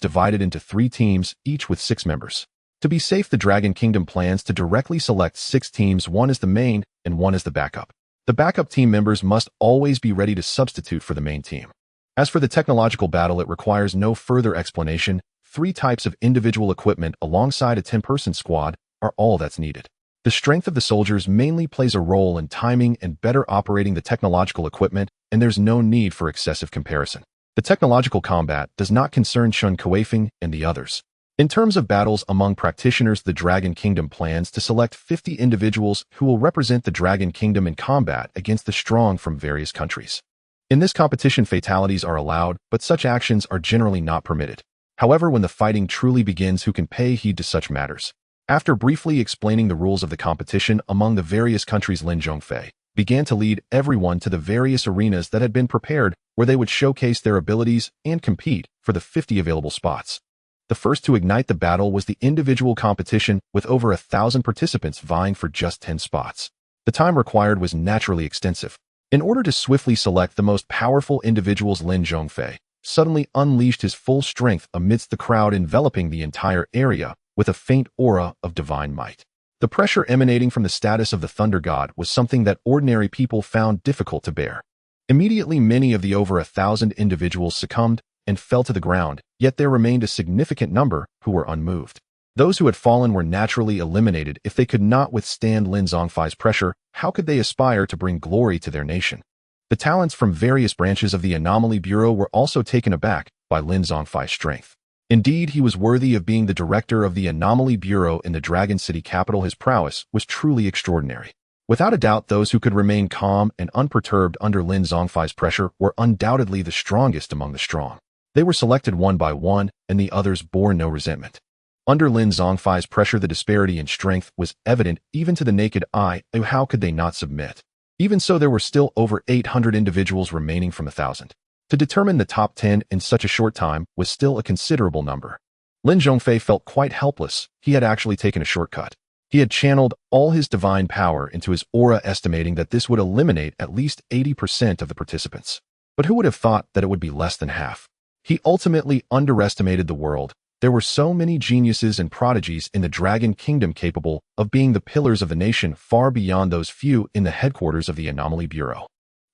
divided into 3 teams, each with 6 members. To be safe, the Dragon Kingdom plans to directly select 6 teams. 1 is the main and 1 is the backup. The backup team members must always be ready to substitute for the main team. As for the technological battle, it requires no further explanation. 3 types of individual equipment alongside a 10-person squad are all that's needed. The strength of the soldiers mainly plays a role in timing and better operating the technological equipment, and there's no need for excessive comparison. The technological combat does not concern Chun Kuifeng and the others. In terms of battles among practitioners, the Dragon Kingdom plans to select 50 individuals who will represent the Dragon Kingdom in combat against the strong from various countries. In this competition, fatalities are allowed, but such actions are generally not permitted. However, when the fighting truly begins, who can pay heed to such matters? After briefly explaining the rules of the competition among the various countries, Lin Zhongfei began to lead everyone to the various arenas that had been prepared where they would showcase their abilities and compete for the 50 available spots. The first to ignite the battle was the individual competition, with over 1,000 participants vying for just 10 spots. The time required was naturally extensive. In order to swiftly select the most powerful individuals, Lin Zhongfei suddenly unleashed his full strength amidst the crowd, enveloping the entire area with a faint aura of divine might. The pressure emanating from the status of the Thunder God was something that ordinary people found difficult to bear. Immediately, many of the over 1,000 individuals succumbed and fell to the ground, yet there remained a significant number who were unmoved. Those who had fallen were naturally eliminated. If they could not withstand Lin Zhongfei's pressure, how could they aspire to bring glory to their nation? The talents from various branches of the Anomaly Bureau were also taken aback by Lin Zhongfei's strength. Indeed, he was worthy of being the director of the Anomaly Bureau in the Dragon City capital. His prowess was truly extraordinary. Without a doubt, those who could remain calm and unperturbed under Lin Zhongfei's pressure were undoubtedly the strongest among the strong. They were selected one by one, and the others bore no resentment. Under Lin Zhongfei's pressure, the disparity in strength was evident even to the naked eye. How could they not submit? Even so, there were still over 800 individuals remaining from 1,000. To determine the top 10 in such a short time was still a considerable number. Lin Zhongfei felt quite helpless. He had actually taken a shortcut. He had channeled all his divine power into his aura, estimating that this would eliminate at least 80% of the participants. But who would have thought that it would be less than half? He ultimately underestimated the world. There were so many geniuses and prodigies in the Dragon Kingdom capable of being the pillars of the nation, far beyond those few in the headquarters of the Anomaly Bureau.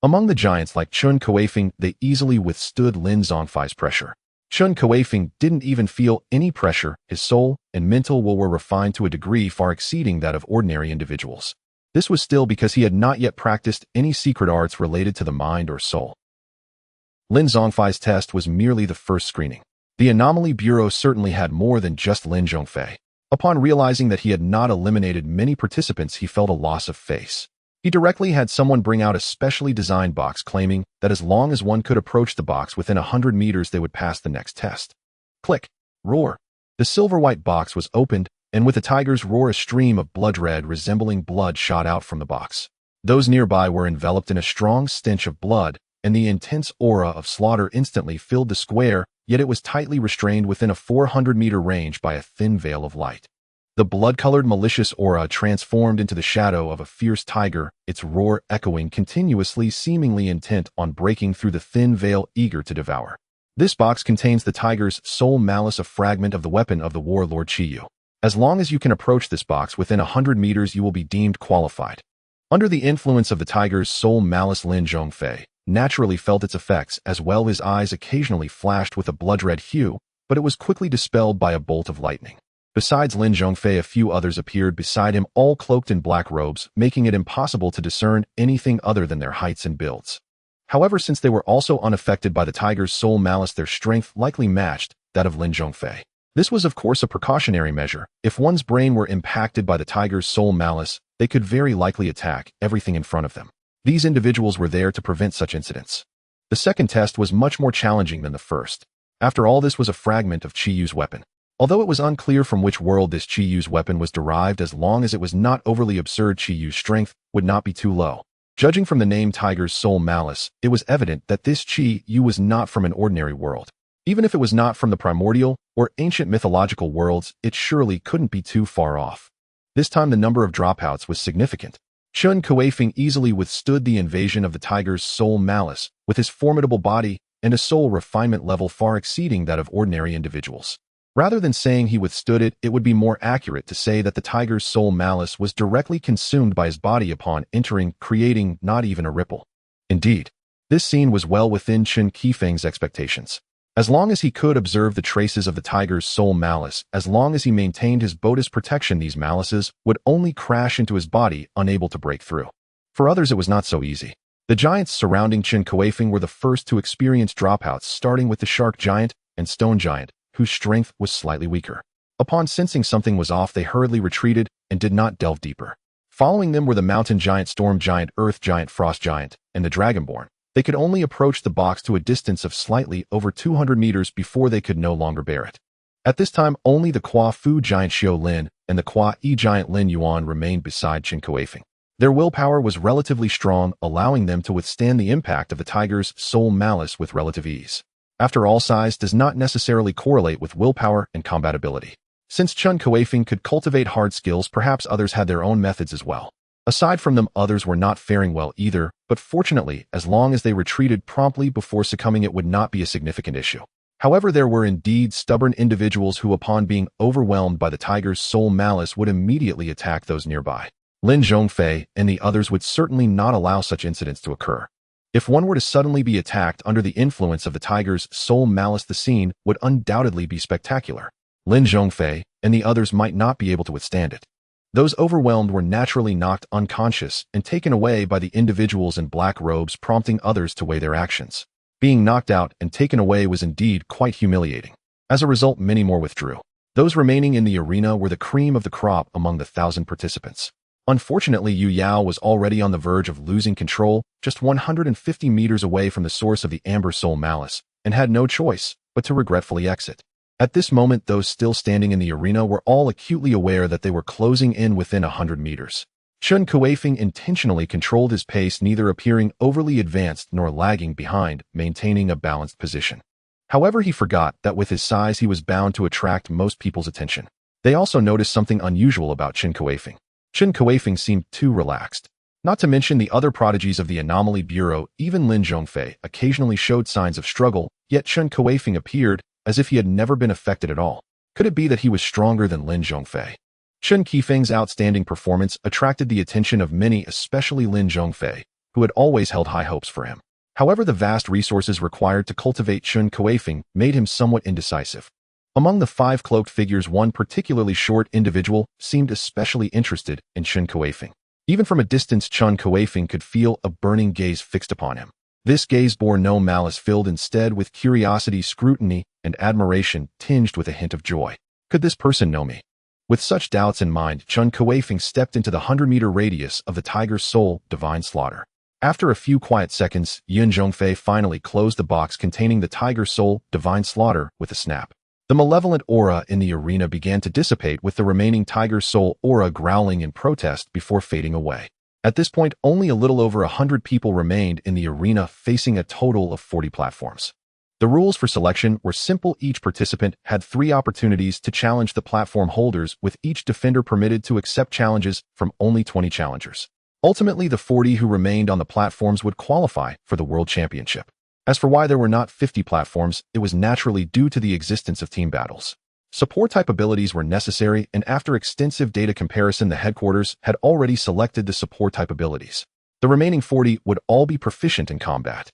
Among the giants like Chun Kuifeng, they easily withstood Lin Zhongfei's pressure. Chun Kuifeng didn't even feel any pressure. His soul and mental will were refined to a degree far exceeding that of ordinary individuals. This was still because he had not yet practiced any secret arts related to the mind or soul. Lin Zhongfei's test was merely the first screening. The Anomaly Bureau certainly had more than just Lin Zhongfei. Upon realizing that he had not eliminated many participants, he felt a loss of face. He directly had someone bring out a specially designed box, claiming that as long as one could approach the box within 100 meters, they would pass the next test. Click. Roar. The silver-white box was opened, and with a tiger's roar, a stream of blood red resembling blood shot out from the box. Those nearby were enveloped in a strong stench of blood, and the intense aura of slaughter instantly filled the square, yet it was tightly restrained within a 400-meter range by a thin veil of light. The blood-colored malicious aura transformed into the shadow of a fierce tiger, its roar echoing continuously, seemingly intent on breaking through the thin veil, eager to devour. This box contains the tiger's soul malice, a fragment of the weapon of the warlord Chiyu. As long as you can approach this box within 100 meters, you will be deemed qualified. Under the influence of the tiger's soul malice, Lin Zhongfei naturally felt its effects as well. His eyes occasionally flashed with a blood-red hue, but it was quickly dispelled by a bolt of lightning. Besides Lin Zhongfei, a few others appeared beside him, all cloaked in black robes, making it impossible to discern anything other than their heights and builds. However, since they were also unaffected by the tiger's soul malice, their strength likely matched that of Lin Zhongfei. This was of course a precautionary measure. If one's brain were impacted by the tiger's soul malice, they could very likely attack everything in front of them. These individuals were there to prevent such incidents. The second test was much more challenging than the first. After all, this was a fragment of Chiyu's weapon. Although it was unclear from which world this Chiyu's weapon was derived, as long as it was not overly absurd, Chiyu's strength would not be too low. Judging from the name Tiger's Soul Malice, it was evident that this Chi-Yu was not from an ordinary world. Even if it was not from the primordial or ancient mythological worlds, it surely couldn't be too far off. This time the number of dropouts was significant. Chun Kuifeng easily withstood the invasion of the Tiger's Soul Malice, with his formidable body and a soul refinement level far exceeding that of ordinary individuals. Rather than saying he withstood it, it would be more accurate to say that the Tiger's Soul Malice was directly consumed by his body upon entering, creating not even a ripple. Indeed, this scene was well within Chen Kuifeng's expectations. As long as he could observe the traces of the Tiger's Soul Malice, as long as he maintained his Buddha's protection, these malices would only crash into his body, unable to break through. For others, it was not so easy. The giants surrounding Chen Kuifeng were the first to experience dropouts, starting with the Shark Giant and Stone Giant, whose strength was slightly weaker. Upon sensing something was off, they hurriedly retreated and did not delve deeper. Following them were the Mountain Giant, Storm Giant, Earth Giant, Frost Giant, and the Dragonborn. They could only approach the box to a distance of slightly over 200 meters before they could no longer bear it. At this time, only the Kwa Fu Giant Xiao Lin and the Kwa Yi Giant Lin Yuan remained beside Chen Kuifeng. Their willpower was relatively strong, allowing them to withstand the impact of the Tiger's Soul Malice with relative ease. After all, size does not necessarily correlate with willpower and combatability. Since Chun Kuifeng could cultivate hard skills, perhaps others had their own methods as well. Aside from them, others were not faring well either, but fortunately, as long as they retreated promptly before succumbing, it would not be a significant issue. However, there were indeed stubborn individuals who, upon being overwhelmed by the Tiger's Soul Malice, would immediately attack those nearby. Lin Zhongfei and the others would certainly not allow such incidents to occur. If one were to suddenly be attacked under the influence of the Tiger's Soul Malice, the scene would undoubtedly be spectacular. Lin Zhongfei and the others might not be able to withstand it. Those overwhelmed were naturally knocked unconscious and taken away by the individuals in black robes, prompting others to weigh their actions. Being knocked out and taken away was indeed quite humiliating. As a result, many more withdrew. Those remaining in the arena were the cream of the crop among the 1,000 participants. Unfortunately, Yu Yao was already on the verge of losing control, just 150 meters away from the source of the Amber Soul Malice, and had no choice but to regretfully exit. At this moment, those still standing in the arena were all acutely aware that they were closing in within 100 meters. Chun Kuifeng intentionally controlled his pace, neither appearing overly advanced nor lagging behind, maintaining a balanced position. However, he forgot that with his size he was bound to attract most people's attention. They also noticed something unusual about Chen Kuifeng. Chen Kuifeng seemed too relaxed. Not to mention the other prodigies of the Anomaly Bureau, even Lin Zhongfei occasionally showed signs of struggle, yet Chen Kuifeng appeared as if he had never been affected at all. Could it be that he was stronger than Lin Zhongfei? Chen Kuifeng's outstanding performance attracted the attention of many, especially Lin Zhongfei, who had always held high hopes for him. However, the vast resources required to cultivate Chen Kuifeng made him somewhat indecisive. Among the 5 cloaked figures, one particularly short individual seemed especially interested in Chen Kuifeng. Even from a distance, Chun Kuifeng could feel a burning gaze fixed upon him. This gaze bore no malice, filled instead with curiosity, scrutiny, and admiration tinged with a hint of joy. Could this person know me? With such doubts in mind, Chun Kuifeng stepped into the 100-meter radius of the Tiger's Soul Divine Slaughter. After a few quiet seconds, Yin Zhongfei finally closed the box containing the Tiger's Soul Divine Slaughter with a snap. The malevolent aura in the arena began to dissipate, with the remaining Tiger's Soul aura growling in protest before fading away. At this point, only a little over 100 people remained in the arena, facing a total of 40 platforms. The rules for selection were simple. Each participant had 3 opportunities to challenge the platform holders, with each defender permitted to accept challenges from only 20 challengers. Ultimately, the 40 who remained on the platforms would qualify for the World Championship. As for why there were not 50 platforms, it was naturally due to the existence of team battles. Support-type abilities were necessary, and after extensive data comparison, the headquarters had already selected the support-type abilities. The remaining 40 would all be proficient in combat.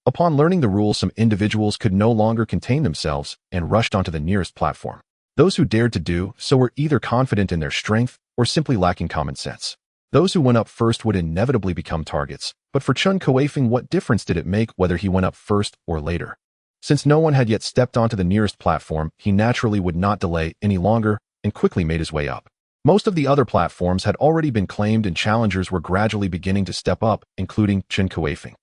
Upon learning the rules, some individuals could no longer contain themselves and rushed onto the nearest platform. Those who dared to do so were either confident in their strength or simply lacking common sense. Those who went up first would inevitably become targets, but for Chun Kuifeng, what difference did it make whether he went up first or later? Since no one had yet stepped onto the nearest platform, he naturally would not delay any longer and quickly made his way up. Most of the other platforms had already been claimed and challengers were gradually beginning to step up, including Chen Kuifeng.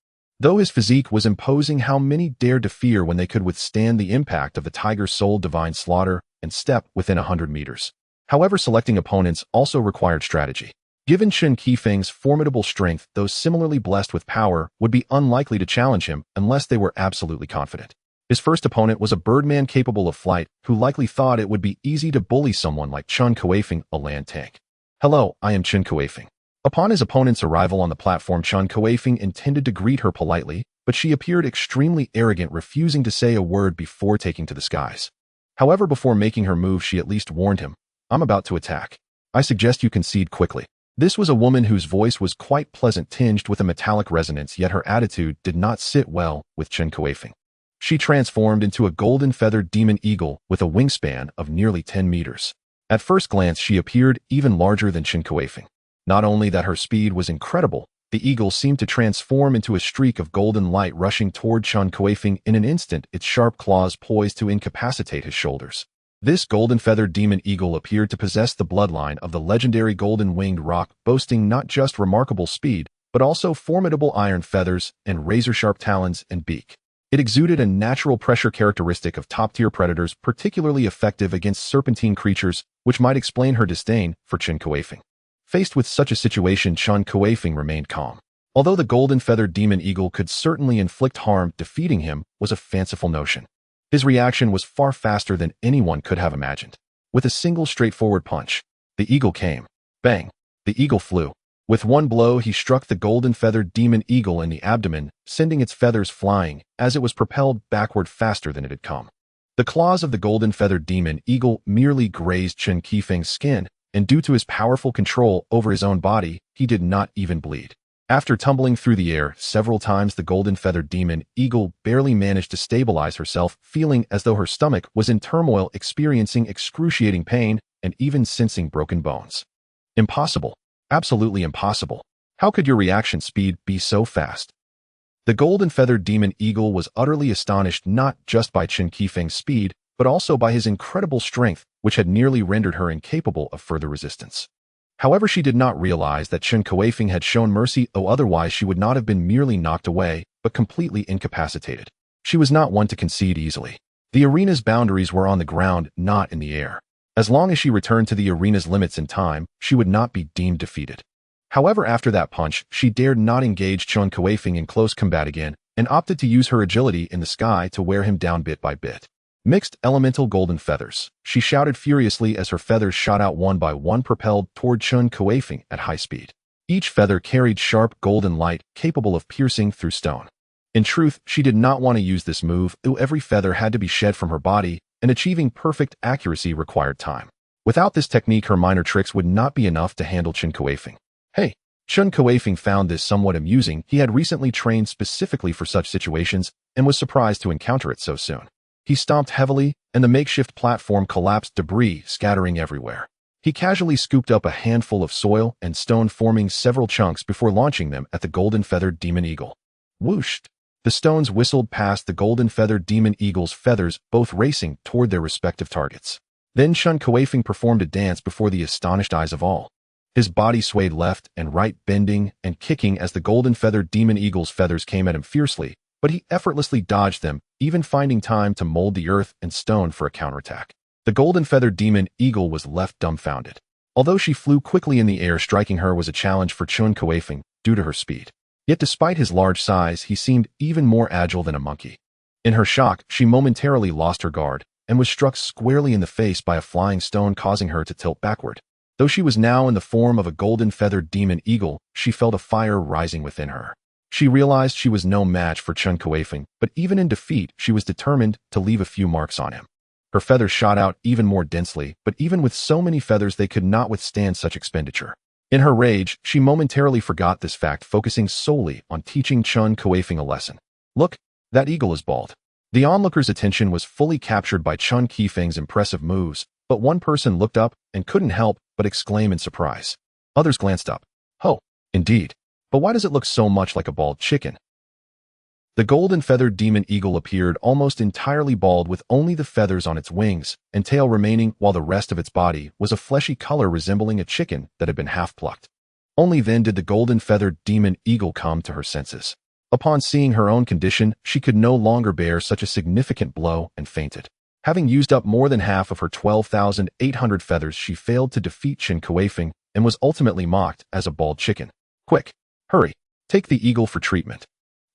Though his physique was imposing, how many dared to fear when they could withstand the impact of the tiger's soul divine slaughter and step within 100 meters. However, selecting opponents also required strategy. Given Chen Kuifeng's formidable strength, those similarly blessed with power would be unlikely to challenge him unless they were absolutely confident. His first opponent was a birdman capable of flight who likely thought it would be easy to bully someone like Chun Kuifeng, a land tank. "Hello, I am Chun Kuifeng." Upon his opponent's arrival on the platform, Chun Kuifeng intended to greet her politely, but she appeared extremely arrogant, refusing to say a word before taking to the skies. However, before making her move, she at least warned him, "I'm about to attack. I suggest you concede quickly." This was a woman whose voice was quite pleasant, tinged with a metallic resonance, yet her attitude did not sit well with Chen Kuifeng. She transformed into a golden-feathered demon eagle with a wingspan of nearly 10 meters. At first glance, she appeared even larger than Chen Kuifeng. Not only that, her speed was incredible, the eagle seemed to transform into a streak of golden light rushing toward Chun Kuifeng in an instant, its sharp claws poised to incapacitate his shoulders. This golden-feathered demon eagle appeared to possess the bloodline of the legendary golden-winged roc, boasting not just remarkable speed, but also formidable iron feathers and razor-sharp talons and beak. It exuded a natural pressure characteristic of top-tier predators, particularly effective against serpentine creatures, which might explain her disdain for Chen Kuifeng. Faced with such a situation, Chun Kuifeng remained calm. Although the golden-feathered demon eagle could certainly inflict harm, defeating him was a fanciful notion. His reaction was far faster than anyone could have imagined. With a single straightforward punch, the eagle came. Bang! The eagle flew. With one blow, he struck the golden-feathered demon eagle in the abdomen, sending its feathers flying as it was propelled backward faster than it had come. The claws of the golden-feathered demon eagle merely grazed Chen Kuifeng's skin, and due to his powerful control over his own body, he did not even bleed. After tumbling through the air several times, the golden-feathered demon eagle barely managed to stabilize herself, feeling as though her stomach was in turmoil, experiencing excruciating pain, and even sensing broken bones. Impossible. Absolutely impossible. How could your reaction speed be so fast? The golden-feathered demon eagle was utterly astonished not just by Chen Kuifeng's speed, but also by his incredible strength, which had nearly rendered her incapable of further resistance. However, she did not realize that Chen Kuifeng had shown mercy, though otherwise she would not have been merely knocked away, but completely incapacitated. She was not one to concede easily. The arena's boundaries were on the ground, not in the air. As long as she returned to the arena's limits in time, she would not be deemed defeated. However, after that punch, she dared not engage Chun Kuifeng in close combat again, and opted to use her agility in the sky to wear him down bit by bit. Mixed elemental golden feathers. She shouted furiously as her feathers shot out one by one, propelled toward Chun Kuifeng at high speed. Each feather carried sharp golden light, capable of piercing through stone. In truth, she did not want to use this move, though every feather had to be shed from her body, and achieving perfect accuracy required time. Without this technique, her minor tricks would not be enough to handle Chen Kuifeng. Hey! Chun Kuifeng found this somewhat amusing. He had recently trained specifically for such situations and was surprised to encounter it so soon. He stomped heavily, and the makeshift platform collapsed, debris scattering everywhere. He casually scooped up a handful of soil and stone, forming several chunks before launching them at the golden-feathered demon eagle. Whoosh! The stones whistled past the golden-feathered demon eagle's feathers, both racing toward their respective targets. Then Chun Kuifeng performed a dance before the astonished eyes of all. His body swayed left and right, bending and kicking as the golden-feathered demon eagle's feathers came at him fiercely, but he effortlessly dodged them, even finding time to mold the earth and stone for a counterattack. The golden-feathered demon eagle was left dumbfounded. Although she flew quickly in the air, striking her was a challenge for Chun Kuifeng due to her speed. Yet despite his large size, he seemed even more agile than a monkey. In her shock, she momentarily lost her guard and was struck squarely in the face by a flying stone, causing her to tilt backward. Though she was now in the form of a golden-feathered demon eagle, she felt a fire rising within her. She realized she was no match for Chun Kuifeng, but even in defeat, she was determined to leave a few marks on him. Her feathers shot out even more densely, but even with so many feathers, they could not withstand such expenditure. In her rage, she momentarily forgot this fact, focusing solely on teaching Chun Kuifeng a lesson. Look, that eagle is bald. The onlookers' attention was fully captured by Chun Kuifeng's impressive moves, but one person looked up and couldn't help but exclaim in surprise. Others glanced up. Oh, indeed. But why does it look so much like a bald chicken? The golden-feathered demon eagle appeared almost entirely bald, with only the feathers on its wings and tail remaining, while the rest of its body was a fleshy color resembling a chicken that had been half-plucked. Only then did the golden-feathered demon eagle come to her senses. Upon seeing her own condition, she could no longer bear such a significant blow and fainted. Having used up more than half of her 12,800 feathers, she failed to defeat Chen Kuifeng and was ultimately mocked as a bald chicken. Quick, hurry, take the eagle for treatment.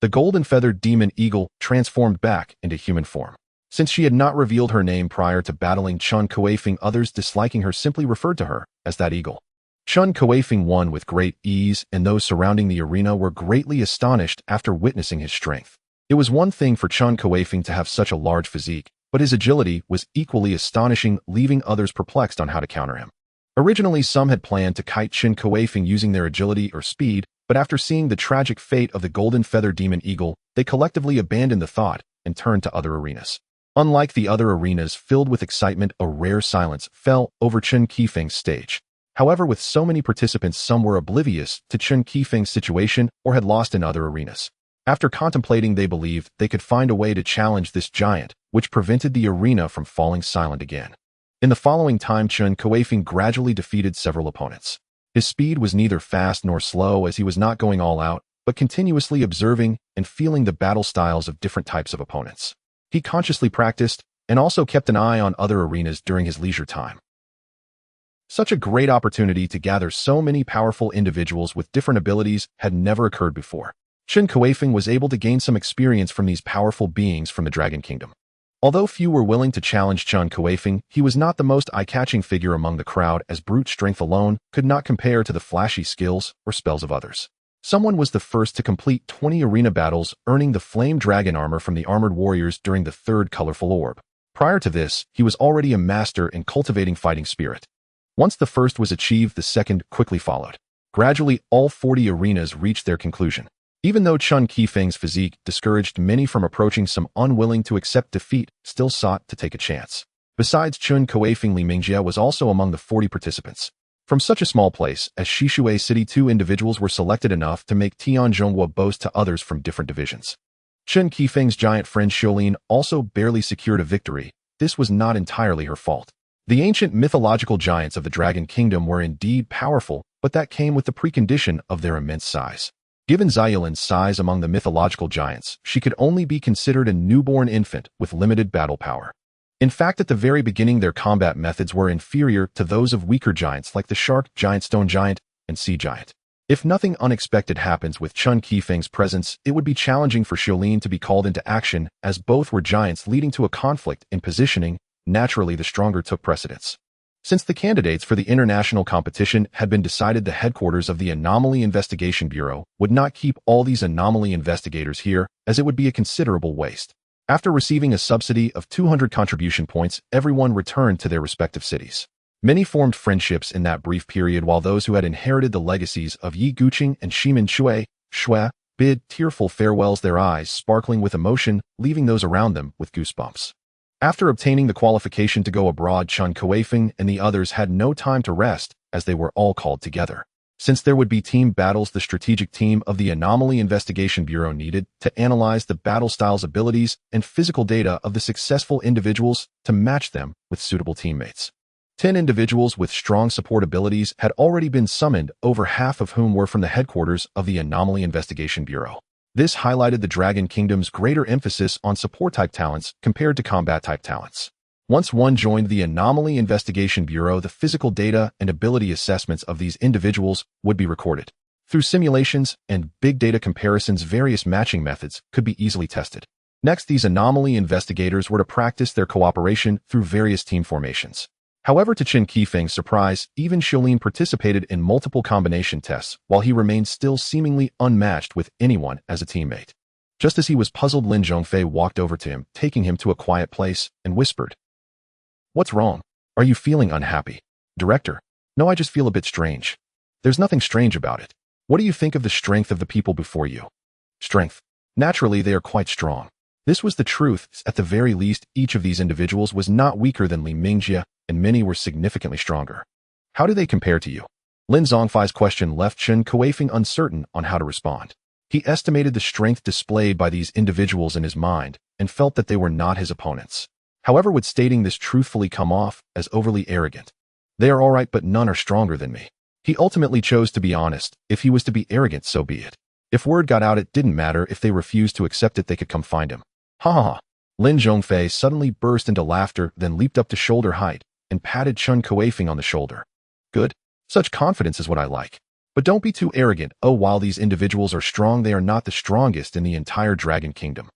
The golden-feathered demon eagle transformed back into human form. Since she had not revealed her name prior to battling Chun Kuifeng, others disliking her simply referred to her as that eagle. Chun Kuifeng won with great ease, and those surrounding the arena were greatly astonished after witnessing his strength. It was one thing for Chun Kuifeng to have such a large physique, but his agility was equally astonishing, leaving others perplexed on how to counter him. Originally, some had planned to kite Chen Kuifeng using their agility or speed, but after seeing the tragic fate of the golden feather demon eagle, they collectively abandoned the thought and turned to other arenas. Unlike the other arenas filled with excitement, a rare silence fell over Chun Kuifeng's stage. However, with so many participants, some were oblivious to Chun Kuifeng's situation or had lost in other arenas. After contemplating, they believed they could find a way to challenge this giant, which prevented the arena from falling silent again. In the following time, Chun Kuifeng gradually defeated several opponents. His speed was neither fast nor slow, as he was not going all out, but continuously observing and feeling the battle styles of different types of opponents. He consciously practiced and also kept an eye on other arenas during his leisure time. Such a great opportunity to gather so many powerful individuals with different abilities had never occurred before. Chen Kuifeng was able to gain some experience from these powerful beings from the Dragon Kingdom. Although few were willing to challenge Chun Kuifeng, he was not the most eye-catching figure among the crowd, as brute strength alone could not compare to the flashy skills or spells of others. Someone was the first to complete 20 arena battles, earning the Flame Dragon armor from the armored warriors during the third colorful orb. Prior to this, he was already a master in cultivating fighting spirit. Once the first was achieved, the second quickly followed. Gradually, all 40 arenas reached their conclusion. Even though Chun Kuifeng's physique discouraged many from approaching, some unwilling to accept defeat still sought to take a chance. Besides Chun Kuifeng, Li Mingjie was also among the 40 participants. From such a small place as Shishui City, 2 individuals were selected enough to make Tianzhonghua boast to others from different divisions. Chen Kuifeng's giant friend Xiaolin also barely secured a victory. This was not entirely her fault. The ancient mythological giants of the Dragon Kingdom were indeed powerful, but that came with the precondition of their immense size. Given Xiaolin's size among the mythological giants, she could only be considered a newborn infant with limited battle power. In fact, at the very beginning, their combat methods were inferior to those of weaker giants like the shark giant, stone giant, and sea giant. If nothing unexpected happens with Chun Kuifeng's presence, it would be challenging for Xiaolin to be called into action, as both were giants, leading to a conflict in positioning. Naturally, the stronger took precedence. Since the candidates for the international competition had been decided, the headquarters of the Anomaly Investigation Bureau would not keep all these anomaly investigators here, as it would be a considerable waste. After receiving a subsidy of 200 contribution points, everyone returned to their respective cities. Many formed friendships in that brief period, while those who had inherited the legacies of Yi Guqing and Shimin Shui bid tearful farewells, their eyes sparkling with emotion, leaving those around them with goosebumps. After obtaining the qualification to go abroad, Chun Kuifeng and the others had no time to rest, as they were all called together. Since there would be team battles, the strategic team of the Anomaly Investigation Bureau needed to analyze the battle styles, abilities, and physical data of the successful individuals to match them with suitable teammates. 10 individuals with strong support abilities had already been summoned, over half of whom were from the headquarters of the Anomaly Investigation Bureau. This highlighted the Dragon Kingdom's greater emphasis on support-type talents compared to combat-type talents. Once one joined the Anomaly Investigation Bureau, the physical data and ability assessments of these individuals would be recorded. Through simulations and big data comparisons, various matching methods could be easily tested. Next, these Anomaly investigators were to practice their cooperation through various team formations. However, to Chen Kuifeng's surprise, even Xiaolin participated in multiple combination tests, while he remained still seemingly unmatched with anyone as a teammate. Just as he was puzzled, Lin Zhongfei walked over to him, taking him to a quiet place, and whispered, "What's wrong? Are you feeling unhappy?" "Director, no, I just feel a bit strange." "There's nothing strange about it. What do you think of the strength of the people before you?" "Strength? Naturally, they are quite strong." This was the truth. At the very least, each of these individuals was not weaker than Li Mingjie, and many were significantly stronger. "How do they compare to you?" Lin Zhongfei's question left Chen Kuifeng uncertain on how to respond. He estimated the strength displayed by these individuals in his mind and felt that they were not his opponents. However, would stating this truthfully come off as overly arrogant? "They are all right, but none are stronger than me." He ultimately chose to be honest. If he was to be arrogant, so be it. If word got out, it didn't matter. If they refused to accept it, they could come find him. Ha ha ha. Lin Zhongfei suddenly burst into laughter, then leaped up to shoulder height and patted Chun Kuifeng on the shoulder. Good. Such confidence is what I like. But don't be too arrogant. Oh, while these individuals are strong, they are not the strongest in the entire Dragon Kingdom.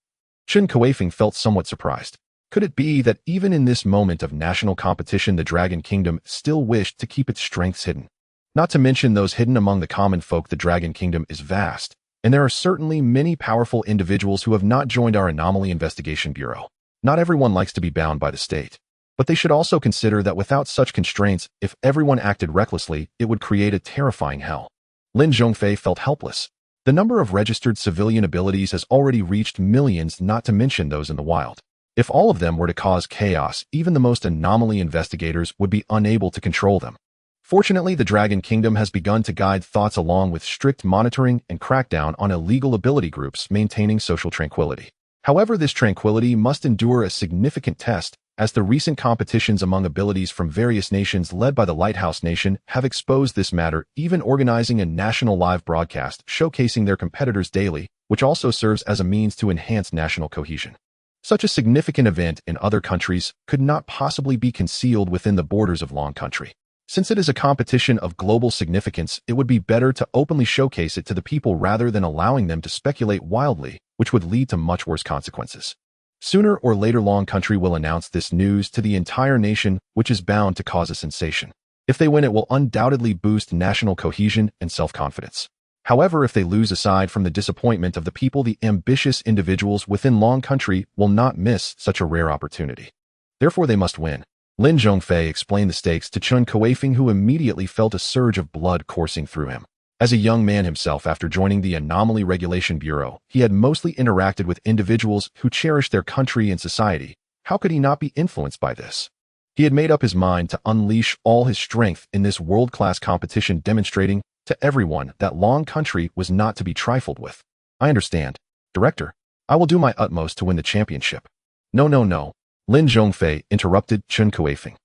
Chen Kuifeng felt somewhat surprised. Could it be that even in this moment of national competition, the Dragon Kingdom still wished to keep its strengths hidden? Not to mention those hidden among the common folk. The Dragon Kingdom is vast, and there are certainly many powerful individuals who have not joined our Anomaly Investigation Bureau. Not everyone likes to be bound by the state. But they should also consider that without such constraints, if everyone acted recklessly, it would create a terrifying hell. Lin Zhongfei felt helpless. The number of registered civilian abilities has already reached millions, not to mention those in the wild. If all of them were to cause chaos, even the most anomaly investigators would be unable to control them. Fortunately, the Dragon Kingdom has begun to guide thoughts along with strict monitoring and crackdown on illegal ability groups, maintaining social tranquility. However, this tranquility must endure a significant test, as the recent competitions among abilities from various nations led by the Lighthouse Nation have exposed this matter, even organizing a national live broadcast showcasing their competitors daily, which also serves as a means to enhance national cohesion. Such a significant event in other countries could not possibly be concealed within the borders of Long Country. Since it is a competition of global significance, it would be better to openly showcase it to the people rather than allowing them to speculate wildly, which would lead to much worse consequences. Sooner or later, Long Country will announce this news to the entire nation, which is bound to cause a sensation. If they win, it will undoubtedly boost national cohesion and self-confidence. However, if they lose, aside from the disappointment of the people, the ambitious individuals within Long Country will not miss such a rare opportunity. Therefore, they must win. Lin Zhongfei explained the stakes to Chun Kuifeng, who immediately felt a surge of blood coursing through him. As a young man himself after joining the Anomaly Regulation Bureau, he had mostly interacted with individuals who cherished their country and society. How could he not be influenced by this? He had made up his mind to unleash all his strength in this world-class competition, demonstrating to everyone that Long Country was not to be trifled with. I understand, Director. I will do my utmost to win the championship. No. Lin Zhongfei interrupted Chun Kuifeng.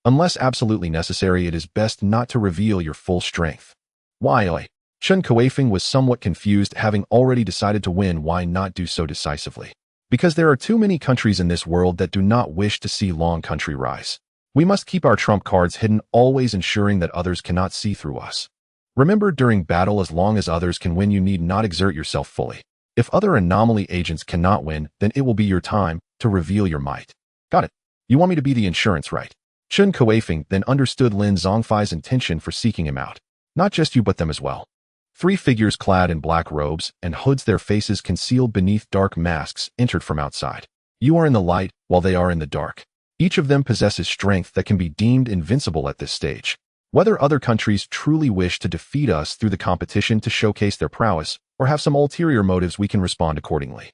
Unless absolutely necessary, it is best not to reveal your full strength. Why? Chun Kuifeng was somewhat confused. Having already decided to win, why not do so decisively? Because there are too many countries in this world that do not wish to see Long Country rise. We must keep our trump cards hidden, always ensuring that others cannot see through us. Remember, during battle, as long as others can win, you need not exert yourself fully. If other anomaly agents cannot win, then it will be your time to reveal your might. Got it. You want me to be the insurance, right? Chun Kuifeng then understood Lin Zhongfei's intention for seeking him out. Not just you, but them as well. Three figures clad in black robes and hoods, their faces concealed beneath dark masks, entered from outside. You are in the light, while they are in the dark. Each of them possesses strength that can be deemed invincible at this stage. Whether other countries truly wish to defeat us through the competition to showcase their prowess, or have some ulterior motives, we can respond accordingly.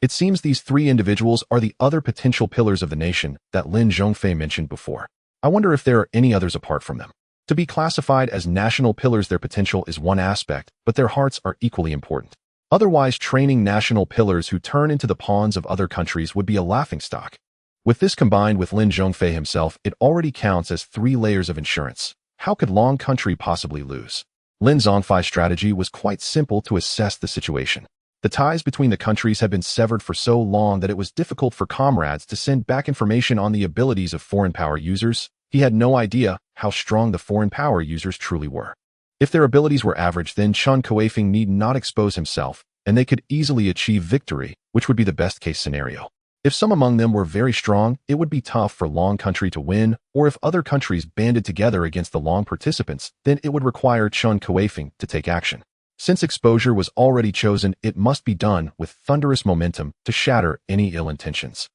It seems these three individuals are the other potential pillars of the nation that Lin Zhongfei mentioned before. I wonder if there are any others apart from them. To be classified as national pillars, their potential is one aspect, but their hearts are equally important. Otherwise, training national pillars who turn into the pawns of other countries would be a laughingstock. With this combined with Lin Zhongfei himself, it already counts as 3 layers of insurance. How could Long Country possibly lose? Lin Zhongfei's strategy was quite simple to assess the situation. The ties between the countries had been severed for so long that it was difficult for comrades to send back information on the abilities of foreign power users. He had no idea how strong the foreign power users truly were. If their abilities were average, then Chun Kuifeng need not expose himself, and they could easily achieve victory, which would be the best-case scenario. If some among them were very strong, it would be tough for Long Country to win, or if other countries banded together against the Long participants, then it would require Chun Kuifeng to take action. Since exposure was already chosen, it must be done with thunderous momentum to shatter any ill intentions.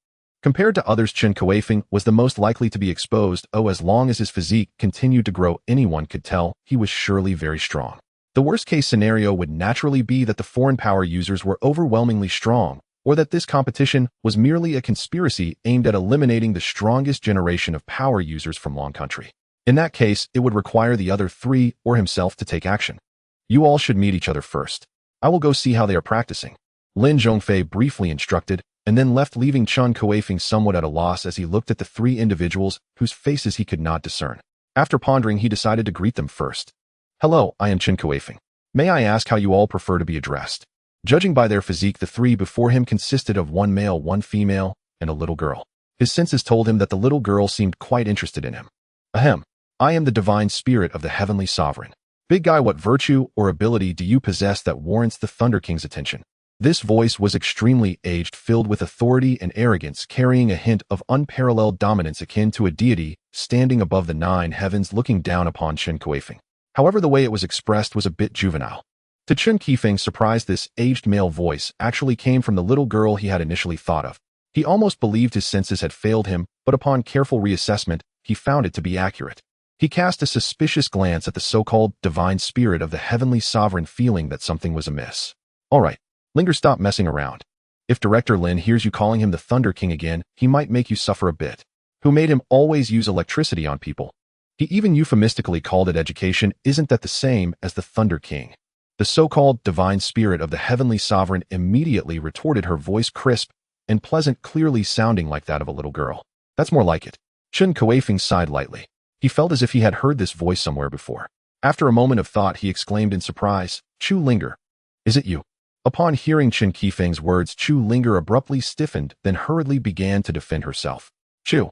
Compared to others, Chen Kuifeng was the most likely to be exposed. As long as his physique continued to grow, anyone could tell he was surely very strong. The worst-case scenario would naturally be that the foreign power users were overwhelmingly strong, or that this competition was merely a conspiracy aimed at eliminating the strongest generation of power users from Long Country. In that case, it would require the other 3 or himself to take action. You all should meet each other first. I will go see how they are practicing. Lin Zhongfei briefly instructed, and then left, leaving Chun Kuifeng somewhat at a loss as he looked at the 3 individuals whose faces he could not discern. After pondering, he decided to greet them first. Hello, I am Chen Kuifeng. May I ask how you all prefer to be addressed? Judging by their physique, the three before him consisted of one male, one female, and a little girl. His senses told him that the little girl seemed quite interested in him. Ahem. I am the divine spirit of the heavenly sovereign. Big guy, what virtue or ability do you possess that warrants the Thunder King's attention? This voice was extremely aged, filled with authority and arrogance, carrying a hint of unparalleled dominance akin to a deity standing above the 9 heavens looking down upon Chen Kuifeng. However, the way it was expressed was a bit juvenile. To Chun Kuifeng's surprise, this aged male voice actually came from the little girl he had initially thought of. He almost believed his senses had failed him, but upon careful reassessment, he found it to be accurate. He cast a suspicious glance at the so-called divine spirit of the heavenly sovereign, feeling that something was amiss. All right, Linger, stop messing around. If Director Lin hears you calling him the Thunder King again, he might make you suffer a bit. Who made him always use electricity on people? He even euphemistically called it education. Isn't that the same as the Thunder King? The so-called divine spirit of the heavenly sovereign immediately retorted, her voice crisp and pleasant, clearly sounding like that of a little girl. That's more like it. Chun Kuifeng sighed lightly. He felt as if he had heard this voice somewhere before. After a moment of thought, he exclaimed in surprise, Chu Linger, is it you? Upon hearing Chen Kuifeng's words, Chu Linger abruptly stiffened, then hurriedly began to defend herself. Chu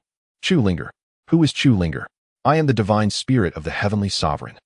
Linger. Who is Chu Linger? I am the divine spirit of the heavenly sovereign.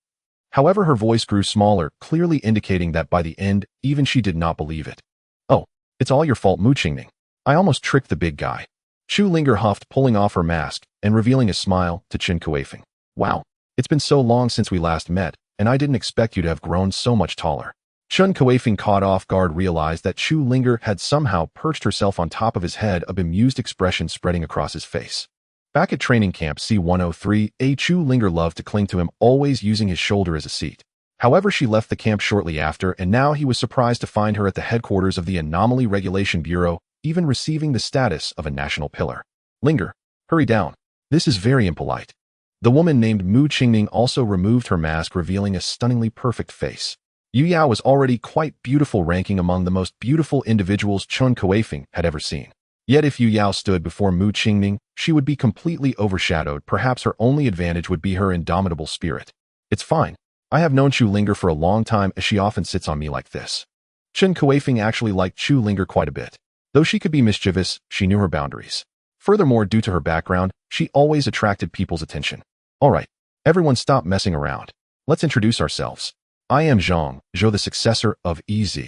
However, her voice grew smaller, clearly indicating that by the end, even she did not believe it. Oh, it's all your fault, Mu Qingning. I almost tricked the big guy. Chu Linger huffed, pulling off her mask and revealing a smile to Chen Kuifeng. Wow, it's been so long since we last met, and I didn't expect you to have grown so much taller. Chun Kuifeng, caught off guard, realized that Chu Linger had somehow perched herself on top of his head, a bemused expression spreading across his face. Back at training camp C-103, Chu Linger loved to cling to him, always using his shoulder as a seat. However, she left the camp shortly after, and now he was surprised to find her at the headquarters of the Anomaly Regulation Bureau, even receiving the status of a national pillar. Linger, hurry down. This is very impolite. The woman named Mu Qingning also removed her mask, revealing a stunningly perfect face. Yu Yao was already quite beautiful, ranking among the most beautiful individuals Chun Kuifeng had ever seen. Yet if Yu Yao stood before Mu Qingning, she would be completely overshadowed. Perhaps her only advantage would be her indomitable spirit. It's fine. I have known Chu Linger for a long time, as she often sits on me like this. Chen Kuifeng actually liked Chu Linger quite a bit. Though she could be mischievous, she knew her boundaries. Furthermore, due to her background, she always attracted people's attention. All right, everyone stop messing around. Let's introduce ourselves. I am Zhang Zhou, the successor of Ez.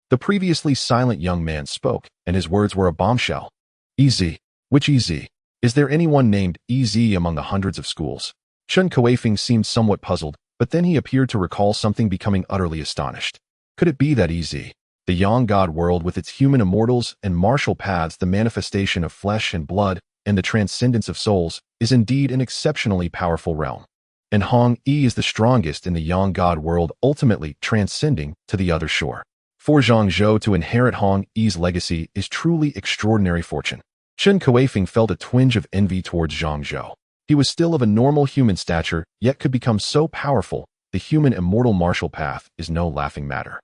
The previously silent young man spoke, and his words were a bombshell. Ez? Which Ez? Is there anyone named Ez among the hundreds of schools? Chun Kuifeng seemed somewhat puzzled, but then he appeared to recall something, becoming utterly astonished. Could it be that Ez, the Yang God world with its human immortals and martial paths, the manifestation of flesh and blood, and the transcendence of souls, is indeed an exceptionally powerful realm? And Hong Yi is the strongest in the Yang God world, ultimately transcending to the other shore. For Zhang Zhou to inherit Hong Yi's legacy is truly extraordinary fortune. Chen Kuifeng felt a twinge of envy towards Zhang Zhou. He was still of a normal human stature, yet could become so powerful. The human immortal martial path is no laughing matter.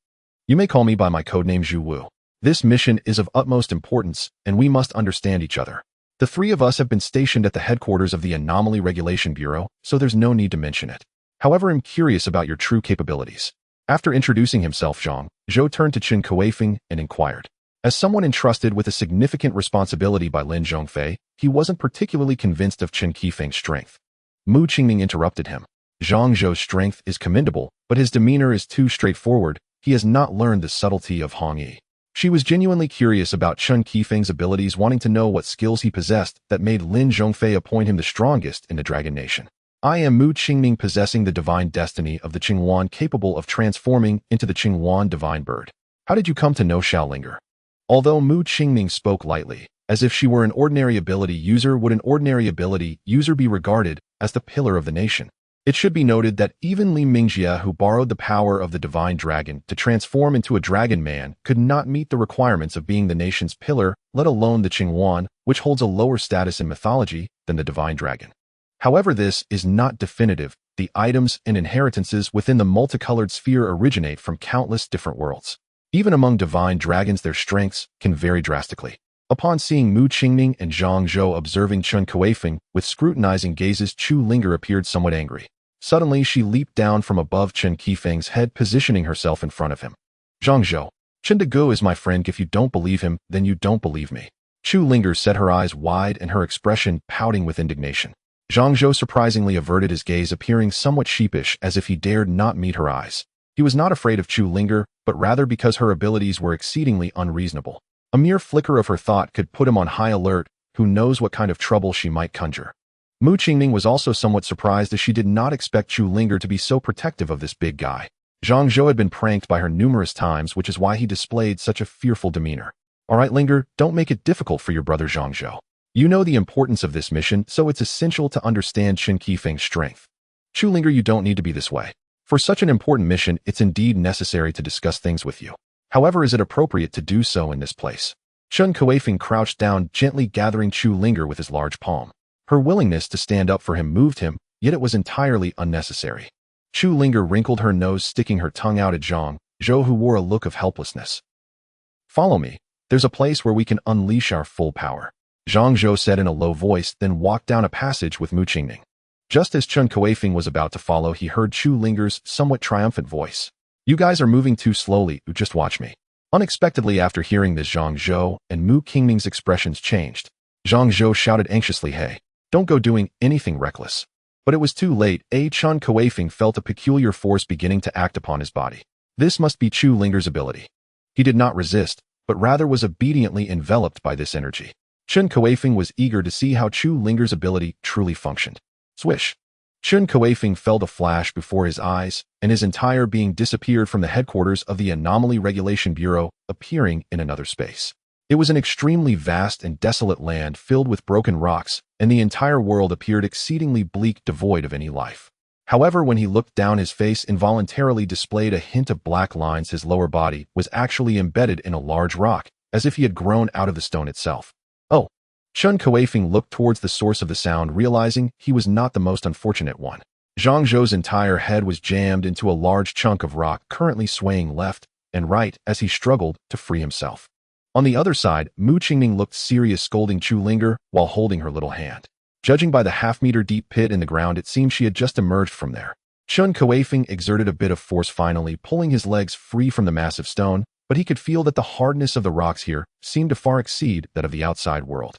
You may call me by my codename Zhu Wu. This mission is of utmost importance, and we must understand each other. The three of us have been stationed at the headquarters of the Anomaly Regulation Bureau, so there's no need to mention it. However, I'm curious about your true capabilities. After introducing himself, Zhang Zhou turned to Chen Kuifeng and inquired. As someone entrusted with a significant responsibility by Lin Zhongfei, he wasn't particularly convinced of Chen Kuifeng's strength. Mu Qingning interrupted him. Zhang Zhou's strength is commendable, but his demeanor is too straightforward. He has not learned the subtlety of Hong Yi. She was genuinely curious about Chen Kuifeng's abilities, wanting to know what skills he possessed that made Lin Zhongfei appoint him the strongest in the Dragon Nation. I am Mu Qingning, possessing the divine destiny of the Qingyuan, capable of transforming into the Qingyuan divine bird. How did you come to know Xiao Linger? Although Mu Qingning spoke lightly, as if she were an ordinary ability user, would an ordinary ability user be regarded as the pillar of the nation? It should be noted that even Li Mingjie, who borrowed the power of the divine dragon to transform into a dragon man, could not meet the requirements of being the nation's pillar, let alone the Qingyuan, which holds a lower status in mythology than the divine dragon. However, this is not definitive. The items and inheritances within the multicolored sphere originate from countless different worlds. Even among divine dragons, their strengths can vary drastically. Upon seeing Mu Qingning and Zhang Zhou observing Chun Kuifeng with scrutinizing gazes, Chu Linger appeared somewhat angry. Suddenly, she leaped down from above Chen Kuifeng's head, positioning herself in front of him. Zhang Zhou, Chen Kuifeng is my friend. If you don't believe him, then you don't believe me. Chu Linger set her eyes wide and her expression pouting with indignation. Zhang Zhou surprisingly averted his gaze, appearing somewhat sheepish as if he dared not meet her eyes. He was not afraid of Chu Linger, but rather because her abilities were exceedingly unreasonable. A mere flicker of her thought could put him on high alert. Who knows what kind of trouble she might conjure. Mu Qingning was also somewhat surprised as she did not expect Chu Linger to be so protective of this big guy. Zhang Zhou had been pranked by her numerous times, which is why he displayed such a fearful demeanor. All right, Linger, don't make it difficult for your brother Zhang Zhou. You know the importance of this mission, so it's essential to understand Chen Kuifeng's strength. Chu Linger, you don't need to be this way. For such an important mission, it's indeed necessary to discuss things with you. However, is it appropriate to do so in this place? Chun Kuifeng crouched down, gently gathering Chu Linger with his large palm. Her willingness to stand up for him moved him, yet it was entirely unnecessary. Chu Linger wrinkled her nose, sticking her tongue out at Zhang Zhou, who wore a look of helplessness. Follow me. There's a place where we can unleash our full power. Zhang Zhou said in a low voice, then walked down a passage with Mu Qingning. Just as Chun Kuifeng was about to follow, he heard Chu Linger's somewhat triumphant voice. You guys are moving too slowly, just watch me. Unexpectedly, after hearing this, Zhang Zhou and Mu Qingning's expressions changed. Zhang Zhou shouted anxiously, hey, don't go doing anything reckless. But it was too late. Chun Kuifeng felt a peculiar force beginning to act upon his body. This must be Chu Linger's ability. He did not resist, but rather was obediently enveloped by this energy. Chun Kuifeng was eager to see how Chu Linger's ability truly functioned. Swish! Chun Kuifeng felt a flash before his eyes, and his entire being disappeared from the headquarters of the Anomaly Regulation Bureau, appearing in another space. It was an extremely vast and desolate land filled with broken rocks, and the entire world appeared exceedingly bleak, devoid of any life. However, when he looked down, his face involuntarily displayed a hint of black lines. His lower body was actually embedded in a large rock, as if he had grown out of the stone itself. Oh! Chun Kuifeng looked towards the source of the sound, realizing he was not the most unfortunate one. Zhang Zhou's entire head was jammed into a large chunk of rock, currently swaying left and right as he struggled to free himself. On the other side, Mu Qingning looked serious, scolding Chu Linger while holding her little hand. Judging by the half-meter deep pit in the ground, it seemed she had just emerged from there. Chun Kuifeng exerted a bit of force, finally pulling his legs free from the massive stone, but he could feel that the hardness of the rocks here seemed to far exceed that of the outside world.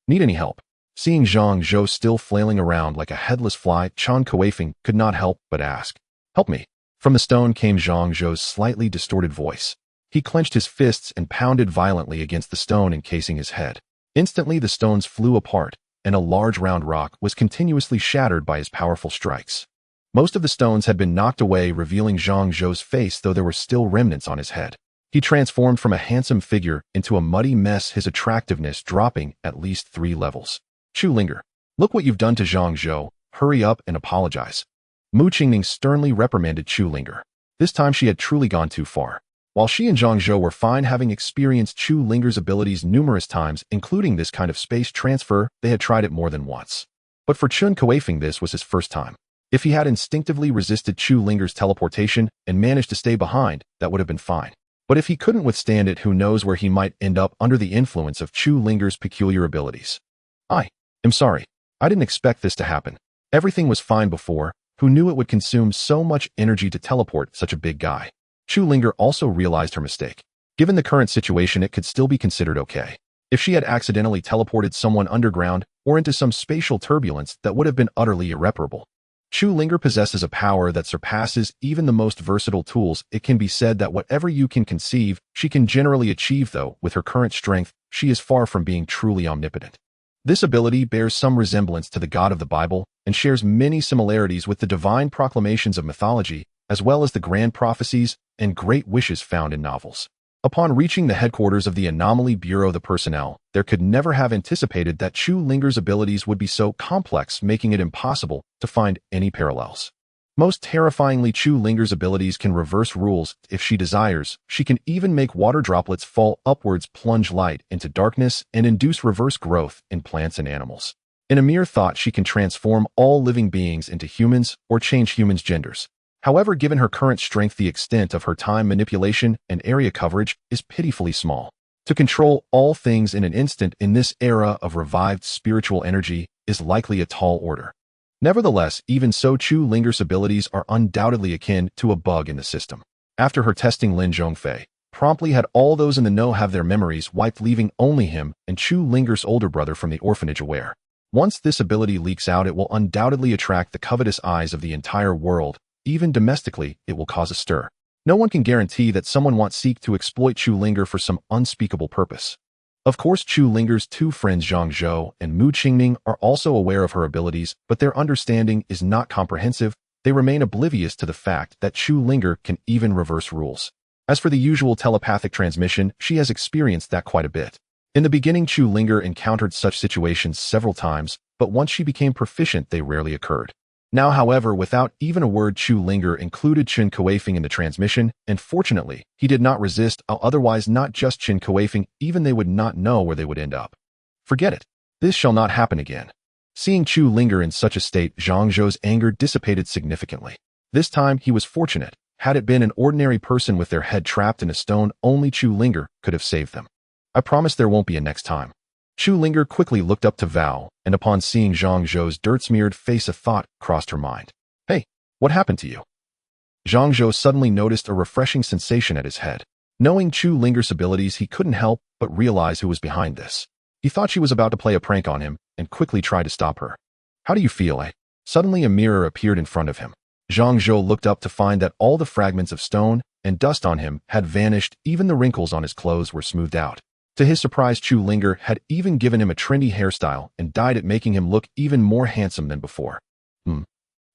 Need any help? Seeing Zhang Zhou still flailing around like a headless fly, Chun Kuifeng could not help but ask. Help me. From the stone came Zhang Zhou's slightly distorted voice. He clenched his fists and pounded violently against the stone encasing his head. Instantly, the stones flew apart, and a large round rock was continuously shattered by his powerful strikes. Most of the stones had been knocked away, revealing Zhang Zhou's face, though there were still remnants on his head. He transformed from a handsome figure into a muddy mess, his attractiveness dropping at least 3 levels. Chu Linger, look what you've done to Zhang Zhou. Hurry up and apologize. Mu Qingning sternly reprimanded Chu Linger. This time she had truly gone too far. While she and Zhang Zhou were fine, having experienced Chu Linger's abilities numerous times, including this kind of space transfer, they had tried it more than once. But for Chun Kuifeng, this was his first time. If he had instinctively resisted Chu Linger's teleportation and managed to stay behind, that would have been fine. But if he couldn't withstand it, who knows where he might end up under the influence of Chu Linger's peculiar abilities. I am sorry. I didn't expect this to happen. Everything was fine before. Who knew it would consume so much energy to teleport such a big guy? Chu Linger also realized her mistake. Given the current situation, it could still be considered okay. If she had accidentally teleported someone underground or into some spatial turbulence, that would have been utterly irreparable. Chu Linger possesses a power that surpasses even the most versatile tools. It can be said that whatever you can conceive, she can generally achieve, though with her current strength, she is far from being truly omnipotent. This ability bears some resemblance to the God of the Bible and shares many similarities with the divine proclamations of mythology, as well as the grand prophecies and great wishes found in novels. Upon reaching the headquarters of the Anomaly Bureau, the personnel there could never have anticipated that Chu Linger's abilities would be so complex, making it impossible to find any parallels. Most terrifyingly, Chu Linger's abilities can reverse rules if she desires. She can even make water droplets fall upwards, plunge light into darkness, and induce reverse growth in plants and animals. In a mere thought, she can transform all living beings into humans or change humans' genders. However, given her current strength, the extent of her time manipulation and area coverage is pitifully small. To control all things in an instant in this era of revived spiritual energy is likely a tall order. Nevertheless, even so, Chu Linger's abilities are undoubtedly akin to a bug in the system. After her testing, Lin Zhongfei promptly had all those in the know have their memories wiped, leaving only him and Chu Linger's older brother from the orphanage aware. Once this ability leaks out, it will undoubtedly attract the covetous eyes of the entire world. Even domestically, it will cause a stir. No one can guarantee that someone won't seek to exploit Chu Linger for some unspeakable purpose. Of course, Chu Linger's two friends Zhang Zhou and Mu Qingming are also aware of her abilities, but their understanding is not comprehensive. They remain oblivious to the fact that Chu Linger can even reverse rules. As for the usual telepathic transmission, she has experienced that quite a bit. In the beginning, Chu Linger encountered such situations several times, but once she became proficient, they rarely occurred. Now, however, without even a word, Chu Linger included Chen Kuifeng in the transmission, and fortunately, he did not resist. Otherwise, not just Chen Kuifeng, even they would not know where they would end up. Forget it. This shall not happen again. Seeing Chu Linger in such a state, Zhang Zhou's anger dissipated significantly. This time, he was fortunate. Had it been an ordinary person with their head trapped in a stone, only Chu Linger could have saved them. I promise there won't be a next time. Chu Linger quickly looked up to Val, and upon seeing Zhang Zhou's dirt-smeared face, a thought crossed her mind. Hey, what happened to you? Zhang Zhou suddenly noticed a refreshing sensation at his head. Knowing Chu Linger's abilities, he couldn't help but realize who was behind this. He thought she was about to play a prank on him, and quickly tried to stop her. How do you feel, eh? Suddenly a mirror appeared in front of him. Zhang Zhou looked up to find that all the fragments of stone and dust on him had vanished, even the wrinkles on his clothes were smoothed out. To his surprise, Chu Linger had even given him a trendy hairstyle and dyed it, making him look even more handsome than before.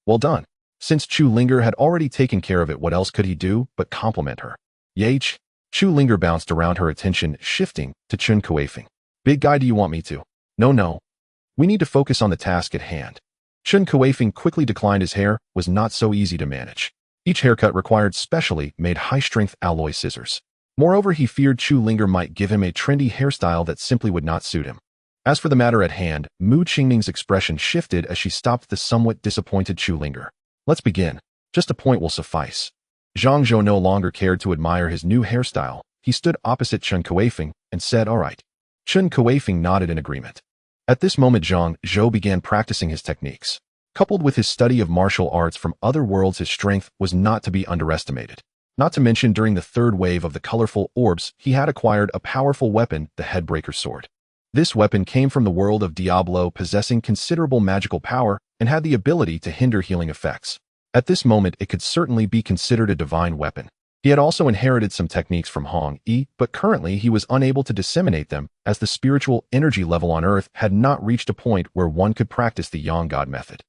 Well done. Since Chu Linger had already taken care of it, what else could he do but compliment her? Yach. Chu Linger bounced around her attention, shifting to Chun Kuifeng. Big guy, do you want me to? No. We need to focus on the task at hand. Chun Kuifeng quickly declined. His hair was not so easy to manage. Each haircut required specially made high-strength alloy scissors. Moreover, he feared Chu Linger might give him a trendy hairstyle that simply would not suit him. As for the matter at hand, Mu Qingming's expression shifted as she stopped the somewhat disappointed Chu Linger. Let's begin. Just a point will suffice. Zhang Zhou no longer cared to admire his new hairstyle. He stood opposite Chun Kuifeng and said, "All right." Chun Kuifeng nodded in agreement. At this moment, Zhang Zhou began practicing his techniques. Coupled with his study of martial arts from other worlds, his strength was not to be underestimated. Not to mention, during the third wave of the colorful orbs, he had acquired a powerful weapon, the Headbreaker Sword. This weapon came from the world of Diablo, possessing considerable magical power and had the ability to hinder healing effects. At this moment, it could certainly be considered a divine weapon. He had also inherited some techniques from Hong Yi, but currently he was unable to disseminate them as the spiritual energy level on Earth had not reached a point where one could practice the Yang God method.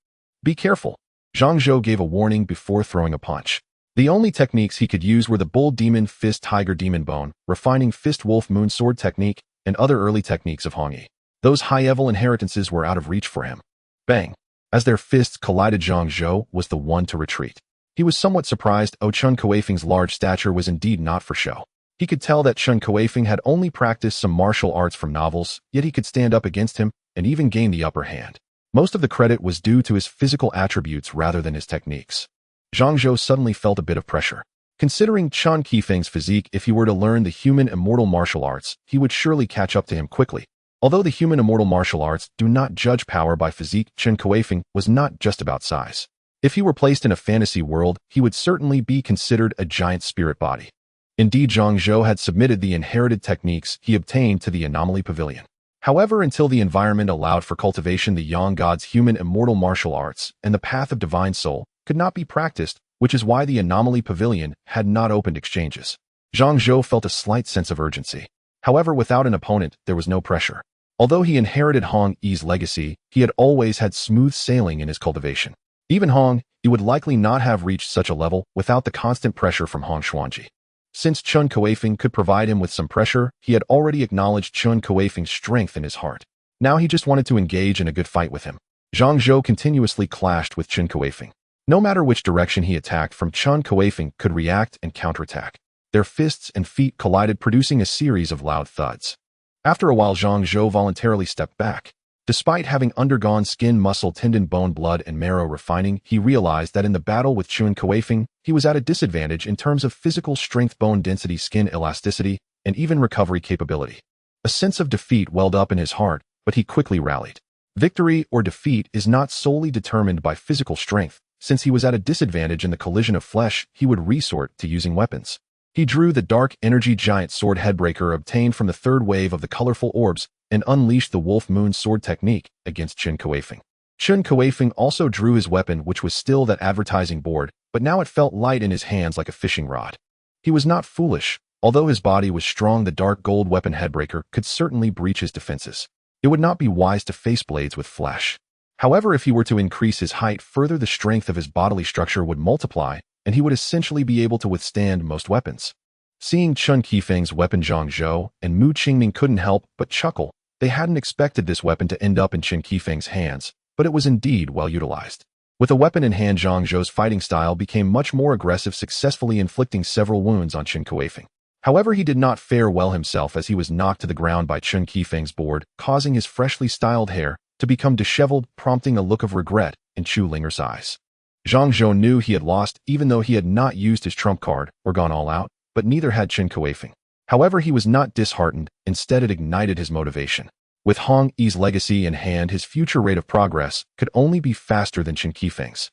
Be careful. Zhang Zhou gave a warning before throwing a punch. The only techniques he could use were the Bull Demon Fist Tiger Demon Bone, Refining Fist Wolf Moon Sword technique, and other early techniques of Hong Yi. Those high-level inheritances were out of reach for him. Bang! As their fists collided, Zhang Zhou was the one to retreat. He was somewhat surprised. Chun Kuifeng's large stature was indeed not for show. He could tell that Chun Kuifeng had only practiced some martial arts from novels, yet he could stand up against him and even gain the upper hand. Most of the credit was due to his physical attributes rather than his techniques. Zhang Zhou suddenly felt a bit of pressure. Considering Chun Kuifeng's physique, if he were to learn the human immortal martial arts, he would surely catch up to him quickly. Although the human immortal martial arts do not judge power by physique, Chun Kuifeng was not just about size. If he were placed in a fantasy world, he would certainly be considered a giant spirit body. Indeed, Zhang Zhou had submitted the inherited techniques he obtained to the Anomaly Pavilion. However, until the environment allowed for cultivation, the Yang God's human immortal martial arts and the path of divine soul could not be practiced, which is why the Anomaly Pavilion had not opened exchanges. Zhang Zhou felt a slight sense of urgency. However, without an opponent, there was no pressure. Although he inherited Hong Yi's legacy, he had always had smooth sailing in his cultivation. Even Hong Yi would likely not have reached such a level without the constant pressure from Hong Xuanji. Since Chun Kuifeng could provide him with some pressure, he had already acknowledged Chun Kuifeng's strength in his heart. Now he just wanted to engage in a good fight with him. Zhang Zhou continuously clashed with Chun Kuifeng. No matter which direction he attacked from, Chun Kuifeng could react and counterattack. Their fists and feet collided, producing a series of loud thuds. After a while, Zhang Zhou voluntarily stepped back. Despite having undergone skin, muscle, tendon, bone, blood, and marrow refining, he realized that in the battle with Chun Kuifeng, he was at a disadvantage in terms of physical strength, bone density, skin elasticity, and even recovery capability. A sense of defeat welled up in his heart, but he quickly rallied. Victory or defeat is not solely determined by physical strength. Since he was at a disadvantage in the collision of flesh, he would resort to using weapons. He drew the dark energy giant sword headbreaker obtained from the third wave of the colorful orbs and unleashed the wolf moon sword technique against Chen Kuifeng. Chun Kuifeng also drew his weapon, which was still that advertising board, but now it felt light in his hands like a fishing rod. He was not foolish. Although his body was strong, the dark gold weapon headbreaker could certainly breach his defenses. It would not be wise to face blades with flesh. However, if he were to increase his height further, the strength of his bodily structure would multiply, and he would essentially be able to withstand most weapons. Seeing Chun Kuifeng's weapon, Zhang Zhou and Mu Qingming couldn't help but chuckle. They hadn't expected this weapon to end up in Chen Kuifeng's hands, but it was indeed well utilized. With a weapon in hand, Zhang Zhou's fighting style became much more aggressive, successfully inflicting several wounds on Chen Kuifeng. However, he did not fare well himself as he was knocked to the ground by Chun Kuifeng's board, causing his freshly styled hair to become disheveled, prompting a look of regret in Chu Linger's eyes. Zhang Zhou knew he had lost even though he had not used his trump card or gone all out, but neither had Chen Kuifeng. However, he was not disheartened. Instead, it ignited his motivation. With Hong Yi's legacy in hand, his future rate of progress could only be faster than Chen Kuifeng's.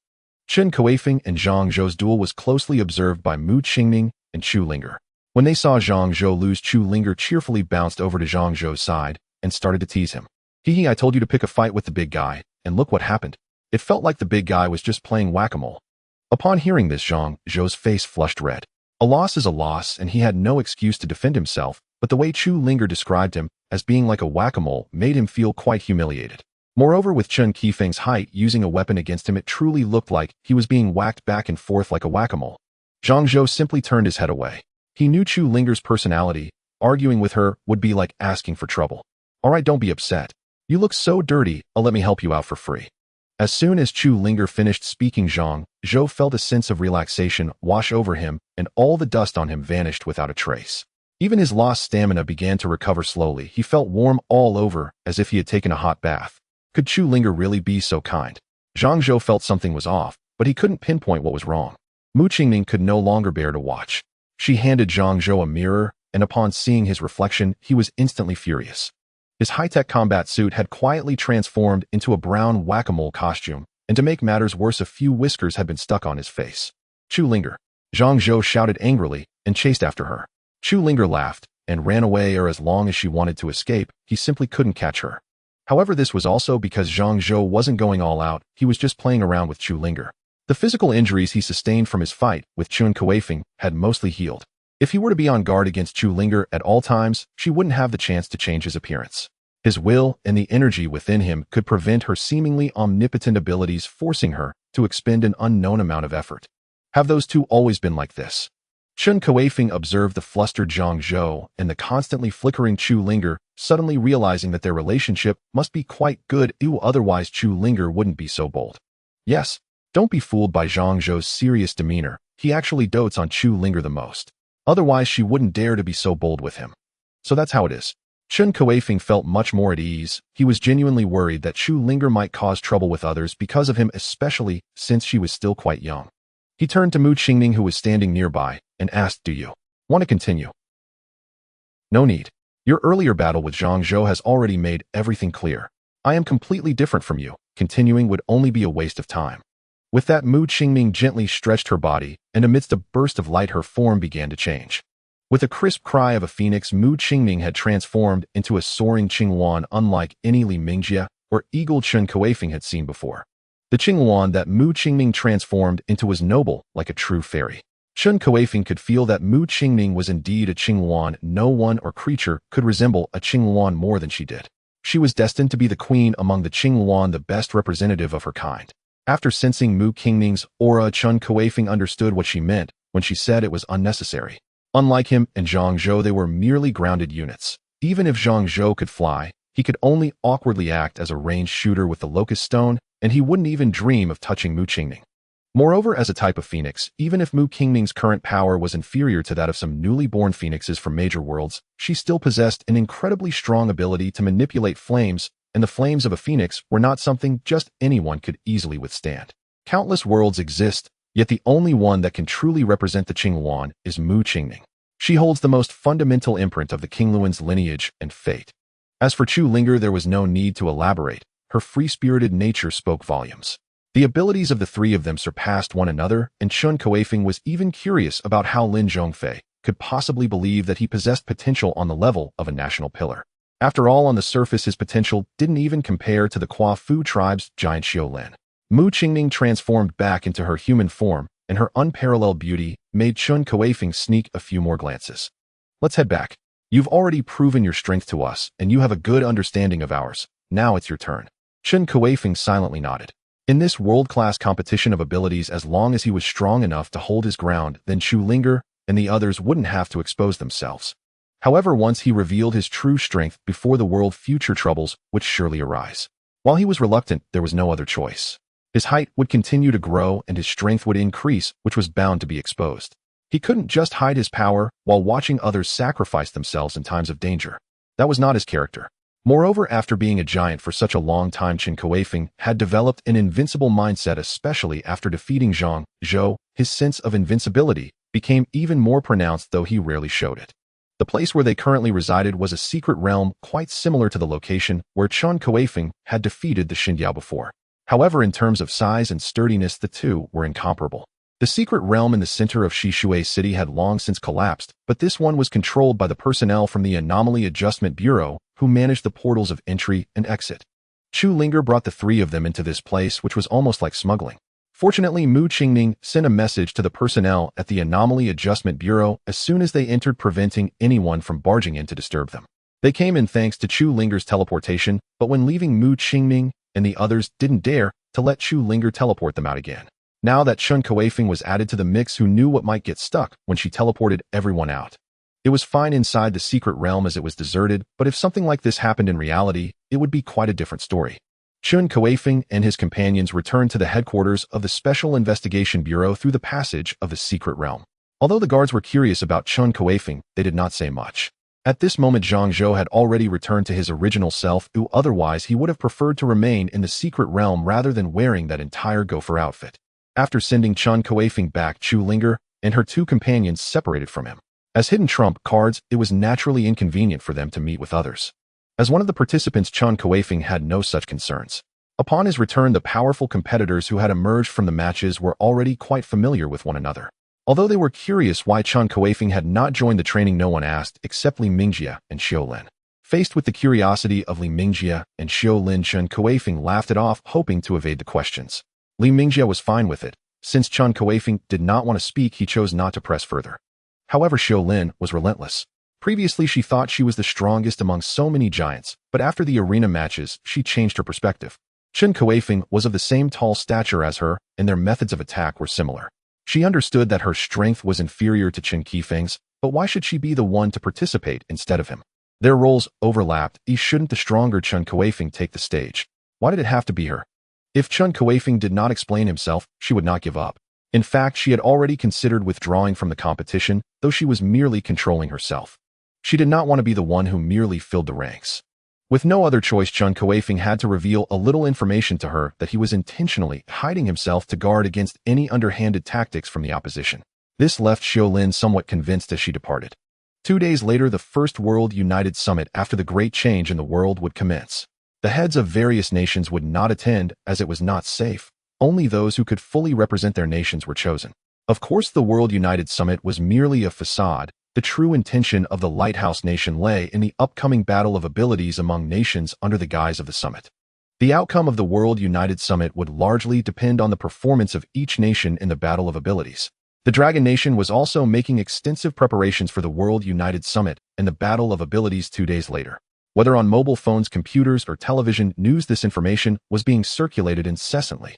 Chen Kuifeng and Zhang Zhou's duel was closely observed by Mu Qingming and Chu Linger. When they saw Zhang Zhou lose, Chu Linger cheerfully bounced over to Zhang Zhou's side and started to tease him. Hee, I told you to pick a fight with the big guy, and look what happened. It felt like the big guy was just playing whack-a-mole. Upon hearing this, Zhang Zhou's face flushed red. A loss is a loss, and he had no excuse to defend himself, but the way Chu Linger described him as being like a whack-a-mole made him feel quite humiliated. Moreover, with Chen Kuifeng's height, using a weapon against him, it truly looked like he was being whacked back and forth like a whack-a-mole. Zhang Zhou simply turned his head away. He knew Chu Linger's personality. Arguing with her would be like asking for trouble. All right, don't be upset. You look so dirty, let me help you out for free. As soon as Chu Linger finished speaking, Zhang Zhou felt a sense of relaxation wash over him, and all the dust on him vanished without a trace. Even his lost stamina began to recover slowly. He felt warm all over, as if he had taken a hot bath. Could Chu Linger really be so kind? Zhang Zhou felt something was off, but he couldn't pinpoint what was wrong. Mu Qingming could no longer bear to watch. She handed Zhang Zhou a mirror, and upon seeing his reflection, he was instantly furious. His high-tech combat suit had quietly transformed into a brown whack-a-mole costume, and to make matters worse, a few whiskers had been stuck on his face. Chu Linger! Zhang Zhou shouted angrily and chased after her. Chu Linger laughed and ran away, or as long as she wanted to escape, he simply couldn't catch her. However, this was also because Zhang Zhou wasn't going all out, he was just playing around with Chu Linger. The physical injuries he sustained from his fight with Chun Kuifeng had mostly healed. If he were to be on guard against Chu Linger at all times, she wouldn't have the chance to change his appearance. His will and the energy within him could prevent her seemingly omnipotent abilities, forcing her to expend an unknown amount of effort. Have those two always been like this? Chun Kuifeng observed the flustered Zhang Zhou and the constantly flickering Chu Linger, suddenly realizing that their relationship must be quite good, otherwise Chu Linger wouldn't be so bold. Yes, don't be fooled by Zhang Zhou's serious demeanor. He actually dotes on Chu Linger the most. Otherwise, she wouldn't dare to be so bold with him. So that's how it is. Chun Kuifeng felt much more at ease. He was genuinely worried that Chu Linger might cause trouble with others because of him, especially since she was still quite young. He turned to Mu Qingming, who was standing nearby, and asked, "Do you want to continue?" "No need. Your earlier battle with Zhang Zhou has already made everything clear. I am completely different from you. Continuing would only be a waste of time." With that, Mu Qingming gently stretched her body, and amidst a burst of light, her form began to change. With a crisp cry of a phoenix, Mu Qingming had transformed into a soaring Qingyuan unlike any Li Mingjie or eagle Chen Kuifeng had seen before. The Qingyuan that Mu Qingming transformed into was noble, like a true fairy. Chun Kuifeng could feel that Mu Qingming was indeed a Qingyuan. No one or creature could resemble a Qingyuan more than she did. She was destined to be the queen among the Qingyuan, the best representative of her kind. After sensing Mu Qingming's aura, Chun Kuifeng understood what she meant when she said it was unnecessary. Unlike him and Zhang Zhou, they were merely grounded units. Even if Zhang Zhou could fly, he could only awkwardly act as a ranged shooter with the locust stone, and he wouldn't even dream of touching Mu Qingming. Moreover, as a type of phoenix, even if Mu Qingming's current power was inferior to that of some newly born phoenixes from major worlds, she still possessed an incredibly strong ability to manipulate flames, and the flames of a phoenix were not something just anyone could easily withstand. Countless worlds exist, yet the only one that can truly represent the Qingyuan is Mu Qingming. She holds the most fundamental imprint of the Qingluan's lineage and fate. As for Chu Linger, there was no need to elaborate. Her free-spirited nature spoke volumes. The abilities of the three of them surpassed one another, and Chun Kuifeng was even curious about how Lin Zhongfei could possibly believe that he possessed potential on the level of a national pillar. After all, on the surface, his potential didn't even compare to the Kuai-Fu tribe's giant Xiaolin. Mu Qingning transformed back into her human form, and her unparalleled beauty made Chun Kuifeng sneak a few more glances. Let's head back. You've already proven your strength to us, and you have a good understanding of ours. Now it's your turn. Chun Kuifeng silently nodded. In this world-class competition of abilities, as long as he was strong enough to hold his ground, then Chu Linger and the others wouldn't have to expose themselves. However, once he revealed his true strength before the world, future troubles would surely arise. While he was reluctant, there was no other choice. His height would continue to grow and his strength would increase, which was bound to be exposed. He couldn't just hide his power while watching others sacrifice themselves in times of danger. That was not his character. Moreover, after being a giant for such a long time, Chen Kuifeng had developed an invincible mindset, especially after defeating Zhang Zhou. His sense of invincibility became even more pronounced, though he rarely showed it. The place where they currently resided was a secret realm quite similar to the location where Chun Kuifeng had defeated the Xindiao before. However, in terms of size and sturdiness, the two were incomparable. The secret realm in the center of Shishui City had long since collapsed, but this one was controlled by the personnel from the Anomaly Adjustment Bureau, who managed the portals of entry and exit. Chu Linger brought the three of them into this place, which was almost like smuggling. Fortunately, Mu Qingning sent a message to the personnel at the Anomaly Adjustment Bureau as soon as they entered, preventing anyone from barging in to disturb them. They came in thanks to Chu Linger's teleportation, but when leaving, Mu Qingning and the others didn't dare to let Chu Linger teleport them out again. Now that Chun Kuifeng was added to the mix, who knew what might get stuck when she teleported everyone out? It was fine inside the secret realm as it was deserted, but if something like this happened in reality, it would be quite a different story. Chun Kuifeng and his companions returned to the headquarters of the Special Investigation Bureau through the passage of the secret realm. Although the guards were curious about Chun Kuifeng, they did not say much. At this moment, Zhang Zhou had already returned to his original self, who otherwise he would have preferred to remain in the secret realm rather than wearing that entire gopher outfit. After sending Chun Kuifeng back, Chu Linger and her two companions separated from him. As hidden trump cards, it was naturally inconvenient for them to meet with others. As one of the participants, Chun Kuifeng had no such concerns. Upon his return, the powerful competitors who had emerged from the matches were already quite familiar with one another. Although they were curious why Chun Kuifeng had not joined the training, no one asked except Li Mingjie and Xiaolin. Faced with the curiosity of Li Mingjie and Xiaolin, Chun Kuifeng laughed it off, hoping to evade the questions. Li Mingjie was fine with it. Since Chun Kuifeng did not want to speak, he chose not to press further. However, Xiaolin was relentless. Previously, she thought she was the strongest among so many giants, but after the arena matches, she changed her perspective. Chun Kuifeng was of the same tall stature as her, and their methods of attack were similar. She understood that her strength was inferior to Chen Kuifeng's, but why should she be the one to participate instead of him? Their roles overlapped. Shouldn't the stronger Chun Kuifeng take the stage? Why did it have to be her? If Chun Kuifeng did not explain himself, she would not give up. In fact, she had already considered withdrawing from the competition, though she was merely controlling herself. She did not want to be the one who merely filled the ranks. With no other choice, Chun Kuifeng had to reveal a little information to her that he was intentionally hiding himself to guard against any underhanded tactics from the opposition. This left Xiaolin somewhat convinced as she departed. 2 days later, the first World United Summit after the great change in the world would commence. The heads of various nations would not attend as it was not safe. Only those who could fully represent their nations were chosen. Of course, the World United Summit was merely a facade. The true intention of the Lighthouse Nation lay in the upcoming battle of abilities among nations under the guise of the summit. The outcome of the World United Summit would largely depend on the performance of each nation in the battle of abilities. The Dragon Nation was also making extensive preparations for the World United Summit and the battle of abilities 2 days later. Whether on mobile phones, computers, or television news, this information was being circulated incessantly.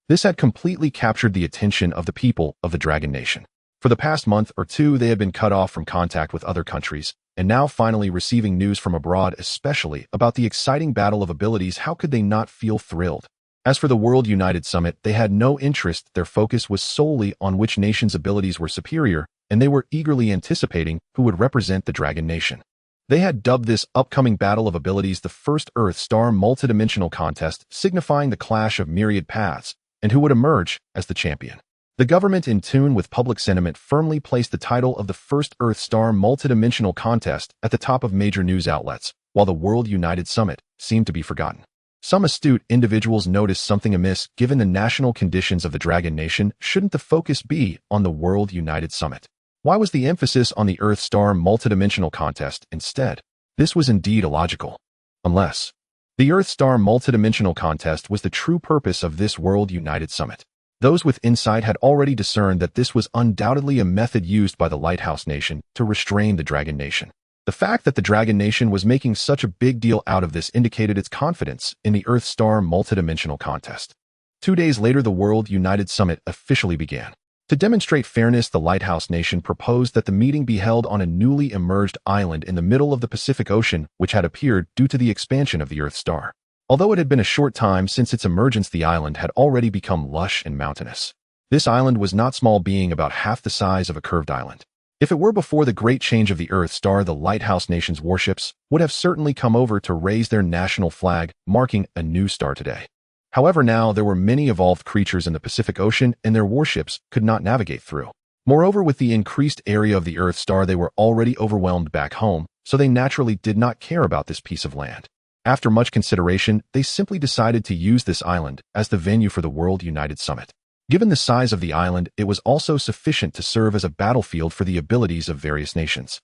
This had completely captured the attention of the people of the Dragon Nation. For the past month or two, they had been cut off from contact with other countries, and now finally receiving news from abroad, especially about the exciting battle of abilities, how could they not feel thrilled? As for the World United Summit, they had no interest. Their focus was solely on which nation's abilities were superior, and they were eagerly anticipating who would represent the Dragon Nation. They had dubbed this upcoming battle of abilities the First Earth Star Multidimensional Contest, signifying the clash of myriad paths, and who would emerge as the champion. The government, in tune with public sentiment, firmly placed the title of the First Earth Star Multidimensional Contest at the top of major news outlets, while the World United Summit seemed to be forgotten. Some astute individuals noticed something amiss. Given the national conditions of the Dragon Nation, shouldn't the focus be on the World United Summit? Why was the emphasis on the Earth-Star multidimensional contest instead? This was indeed illogical. Unless the Earth-Star multidimensional contest was the true purpose of this World United Summit. Those with insight had already discerned that this was undoubtedly a method used by the Lighthouse Nation to restrain the Dragon Nation. The fact that the Dragon Nation was making such a big deal out of this indicated its confidence in the Earth-Star multidimensional contest. 2 days later, the World United Summit officially began. To demonstrate fairness, the Lighthouse Nation proposed that the meeting be held on a newly emerged island in the middle of the Pacific Ocean, which had appeared due to the expansion of the Earth-Star. Although it had been a short time since its emergence, the island had already become lush and mountainous. This island was not small, being about half the size of a curved island. If it were before the great change of the Earth-Star, the Lighthouse Nation's warships would have certainly come over to raise their national flag, marking a new star today. However, now there were many evolved creatures in the Pacific Ocean, and their warships could not navigate through. Moreover, with the increased area of the Earth-Star, they were already overwhelmed back home, so they naturally did not care about this piece of land. After much consideration, they simply decided to use this island as the venue for the World United Summit. Given the size of the island, it was also sufficient to serve as a battlefield for the abilities of various nations.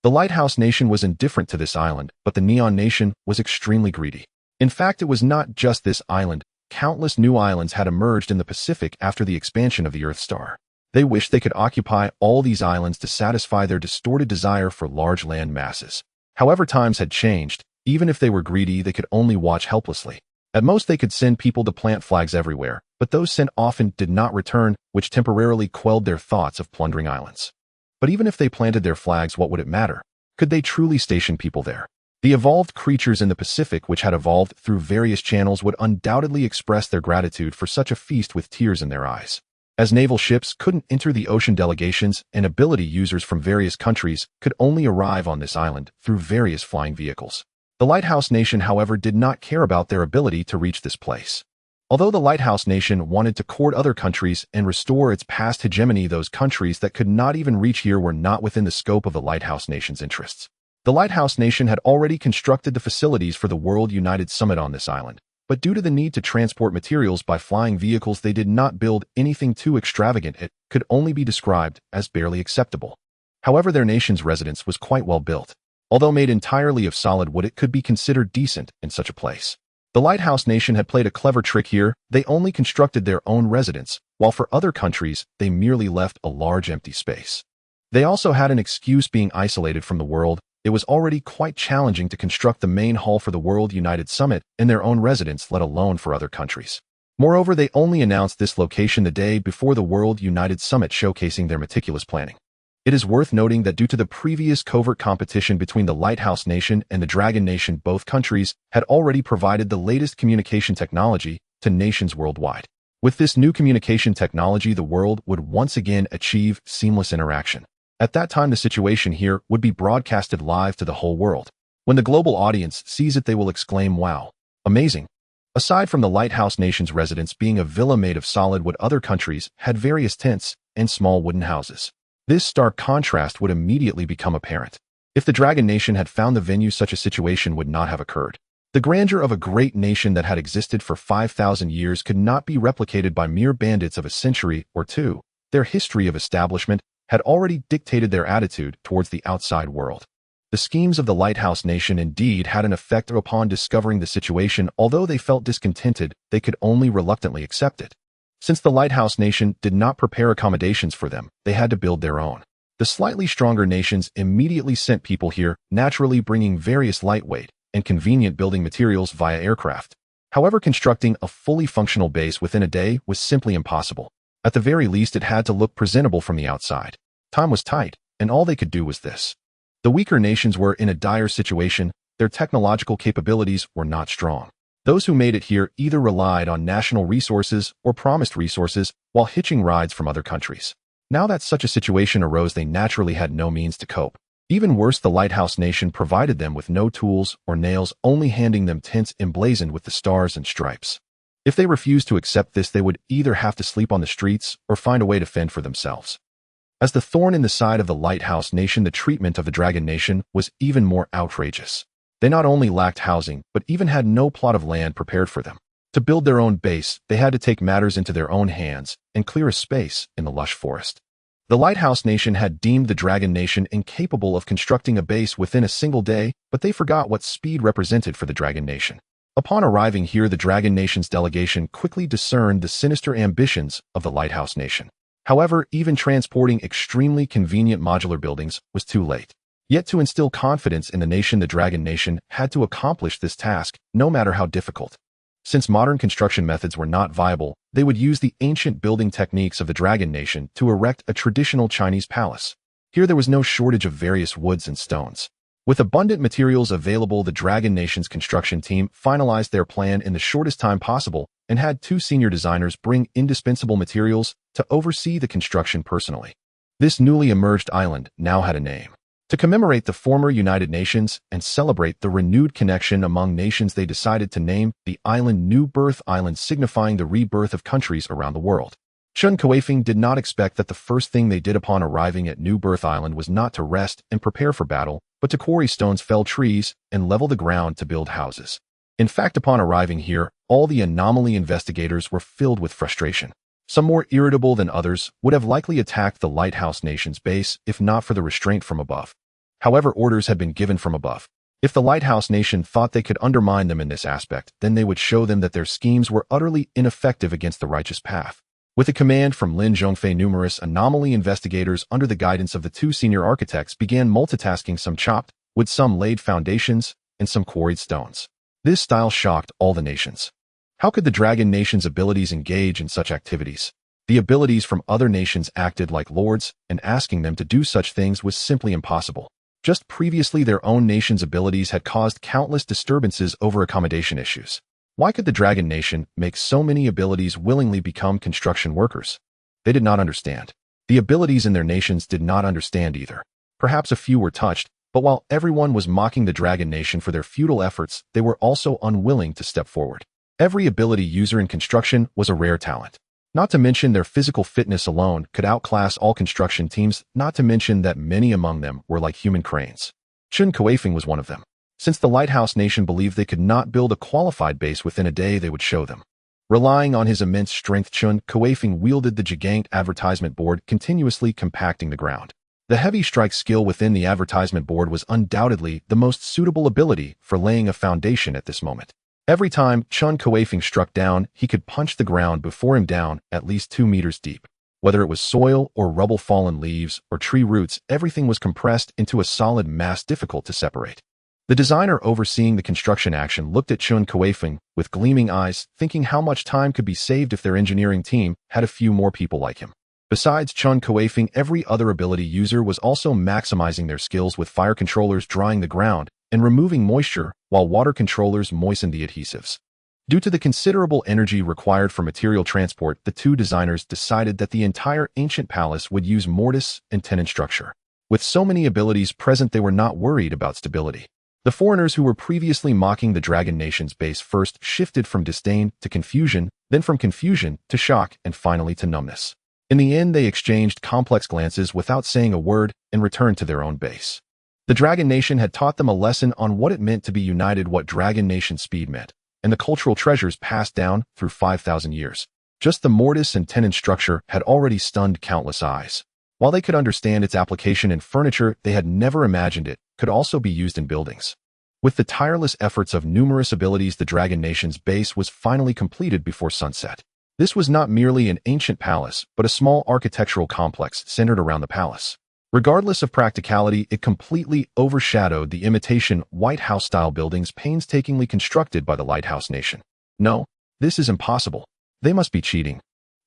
The Lighthouse Nation was indifferent to this island, but the Neon Nation was extremely greedy. In fact, it was not just this island. Countless new islands had emerged in the Pacific after the expansion of the Earth-Star. They wished they could occupy all these islands to satisfy their distorted desire for large land masses. However, times had changed. Even if they were greedy, they could only watch helplessly. At most, they could send people to plant flags everywhere, but those sent often did not return, which temporarily quelled their thoughts of plundering islands. But even if they planted their flags, what would it matter? Could they truly station people there? The evolved creatures in the Pacific, which had evolved through various channels, would undoubtedly express their gratitude for such a feast with tears in their eyes. As naval ships couldn't enter the ocean, delegations and ability users from various countries could only arrive on this island through various flying vehicles. The Lighthouse Nation, however, did not care about their ability to reach this place. Although the Lighthouse Nation wanted to court other countries and restore its past hegemony, those countries that could not even reach here were not within the scope of the Lighthouse Nation's interests. The Lighthouse Nation had already constructed the facilities for the World United Summit on this island, but due to the need to transport materials by flying vehicles, they did not build anything too extravagant. It could only be described as barely acceptable. However, their nation's residence was quite well built. Although made entirely of solid wood, it could be considered decent in such a place. The Lighthouse Nation had played a clever trick here. They only constructed their own residence, while for other countries, they merely left a large empty space. They also had an excuse: being isolated from the world. It was already quite challenging to construct the main hall for the World United Summit in their own residence, let alone for other countries. Moreover, they only announced this location the day before the World United Summit, showcasing their meticulous planning. It is worth noting that due to the previous covert competition between the Lighthouse Nation and the Dragon Nation, both countries had already provided the latest communication technology to nations worldwide. With this new communication technology, the world would once again achieve seamless interaction. At that time, the situation here would be broadcasted live to the whole world. When the global audience sees it, they will exclaim, "Wow, amazing!" Aside from the Lighthouse Nation's residence being a villa made of solid wood, other countries had various tents and small wooden houses. This stark contrast would immediately become apparent. If the Dragon Nation had found the venue, such a situation would not have occurred. The grandeur of a great nation that had existed for 5,000 years could not be replicated by mere bandits of a century or two. Their history of establishment had already dictated their attitude towards the outside world. The schemes of the Lighthouse Nation indeed had an effect upon discovering the situation. Although they felt discontented, they could only reluctantly accept it. Since the Lighthouse Nation did not prepare accommodations for them, they had to build their own. The slightly stronger nations immediately sent people here, naturally bringing various lightweight and convenient building materials via aircraft. However, constructing a fully functional base within a day was simply impossible. At the very least, it had to look presentable from the outside. Time was tight, and all they could do was this. The weaker nations were in a dire situation. Their technological capabilities were not strong. Those who made it here either relied on national resources or promised resources while hitching rides from other countries. Now that such a situation arose, they naturally had no means to cope. Even worse, the Lighthouse Nation provided them with no tools or nails, only handing them tents emblazoned with the stars and stripes. If they refused to accept this, they would either have to sleep on the streets or find a way to fend for themselves. As the thorn in the side of the Lighthouse Nation, the treatment of the Dragon Nation was even more outrageous. They not only lacked housing, but even had no plot of land prepared for them. To build their own base, they had to take matters into their own hands and clear a space in the lush forest. The Lighthouse Nation had deemed the Dragon Nation incapable of constructing a base within a single day, but they forgot what speed represented for the Dragon Nation. Upon arriving here, the Dragon Nation's delegation quickly discerned the sinister ambitions of the Lighthouse Nation. However, even transporting extremely convenient modular buildings was too late. Yet to instill confidence in the nation, the Dragon Nation had to accomplish this task, no matter how difficult. Since modern construction methods were not viable, they would use the ancient building techniques of the Dragon Nation to erect a traditional Chinese palace. Here there was no shortage of various woods and stones. With abundant materials available, the Dragon Nation's construction team finalized their plan in the shortest time possible and had 2 senior designers bring indispensable materials to oversee the construction personally. This newly emerged island now had a name. To commemorate the former United Nations and celebrate the renewed connection among nations, they decided to name the island New Birth Island, signifying the rebirth of countries around the world. Chun Kuifeng did not expect that the first thing they did upon arriving at New Birth Island was not to rest and prepare for battle, but to quarry stones, fell trees, and level the ground to build houses. In fact, upon arriving here, all the Anomaly investigators were filled with frustration. Some more irritable than others would have likely attacked the Lighthouse Nation's base if not for the restraint from above. However, orders had been given from above. If the Lighthouse Nation thought they could undermine them in this aspect, then they would show them that their schemes were utterly ineffective against the righteous path. With a command from Lin Zhongfei, numerous Anomaly investigators under the guidance of the 2 senior architects began multitasking. Some chopped wood, some laid foundations, and some quarried stones. This style shocked all the nations. How could the Dragon Nation's abilities engage in such activities? The abilities from other nations acted like lords, and asking them to do such things was simply impossible. Just previously, their own nation's abilities had caused countless disturbances over accommodation issues. Why could the Dragon Nation make so many abilities willingly become construction workers? They did not understand. The abilities in their nations did not understand either. Perhaps a few were touched, but while everyone was mocking the Dragon Nation for their futile efforts, they were also unwilling to step forward. Every ability user in construction was a rare talent. Not to mention their physical fitness alone could outclass all construction teams, not to mention that many among them were like human cranes. Chun Kuifeng was one of them. Since the Lighthouse Nation believed they could not build a qualified base within a day, they would show them. Relying on his immense strength, Chun Kuifeng wielded the gigant advertisement board, continuously compacting the ground. The heavy strike skill within the advertisement board was undoubtedly the most suitable ability for laying a foundation at this moment. Every time Chun Kuifeng struck down, he could punch the ground before him down at least 2 meters deep. Whether it was soil or rubble, fallen leaves or tree roots, everything was compressed into a solid mass difficult to separate. The designer overseeing the construction action looked at Chun Kuifeng with gleaming eyes, thinking how much time could be saved if their engineering team had a few more people like him. Besides Chun Kuifeng, every other ability user was also maximizing their skills, with fire controllers drying the ground and removing moisture, while water controllers moistened the adhesives. Due to the considerable energy required for material transport, the 2 designers decided that the entire ancient palace would use mortise and tenon structure. With so many abilities present, they were not worried about stability. The foreigners who were previously mocking the Dragon Nation's base first shifted from disdain to confusion, then from confusion to shock, and finally to numbness. In the end, they exchanged complex glances without saying a word and returned to their own base. The Dragon Nation had taught them a lesson on what it meant to be united, what Dragon Nation speed meant, and the cultural treasures passed down through 5,000 years. Just the mortise and tenon structure had already stunned countless eyes. While they could understand its application in furniture, they had never imagined it could also be used in buildings. With the tireless efforts of numerous abilities, the Dragon Nation's base was finally completed before sunset. This was not merely an ancient palace, but a small architectural complex centered around the palace. Regardless of practicality, it completely overshadowed the imitation White House-style buildings painstakingly constructed by the Lighthouse Nation. No, this is impossible. They must be cheating.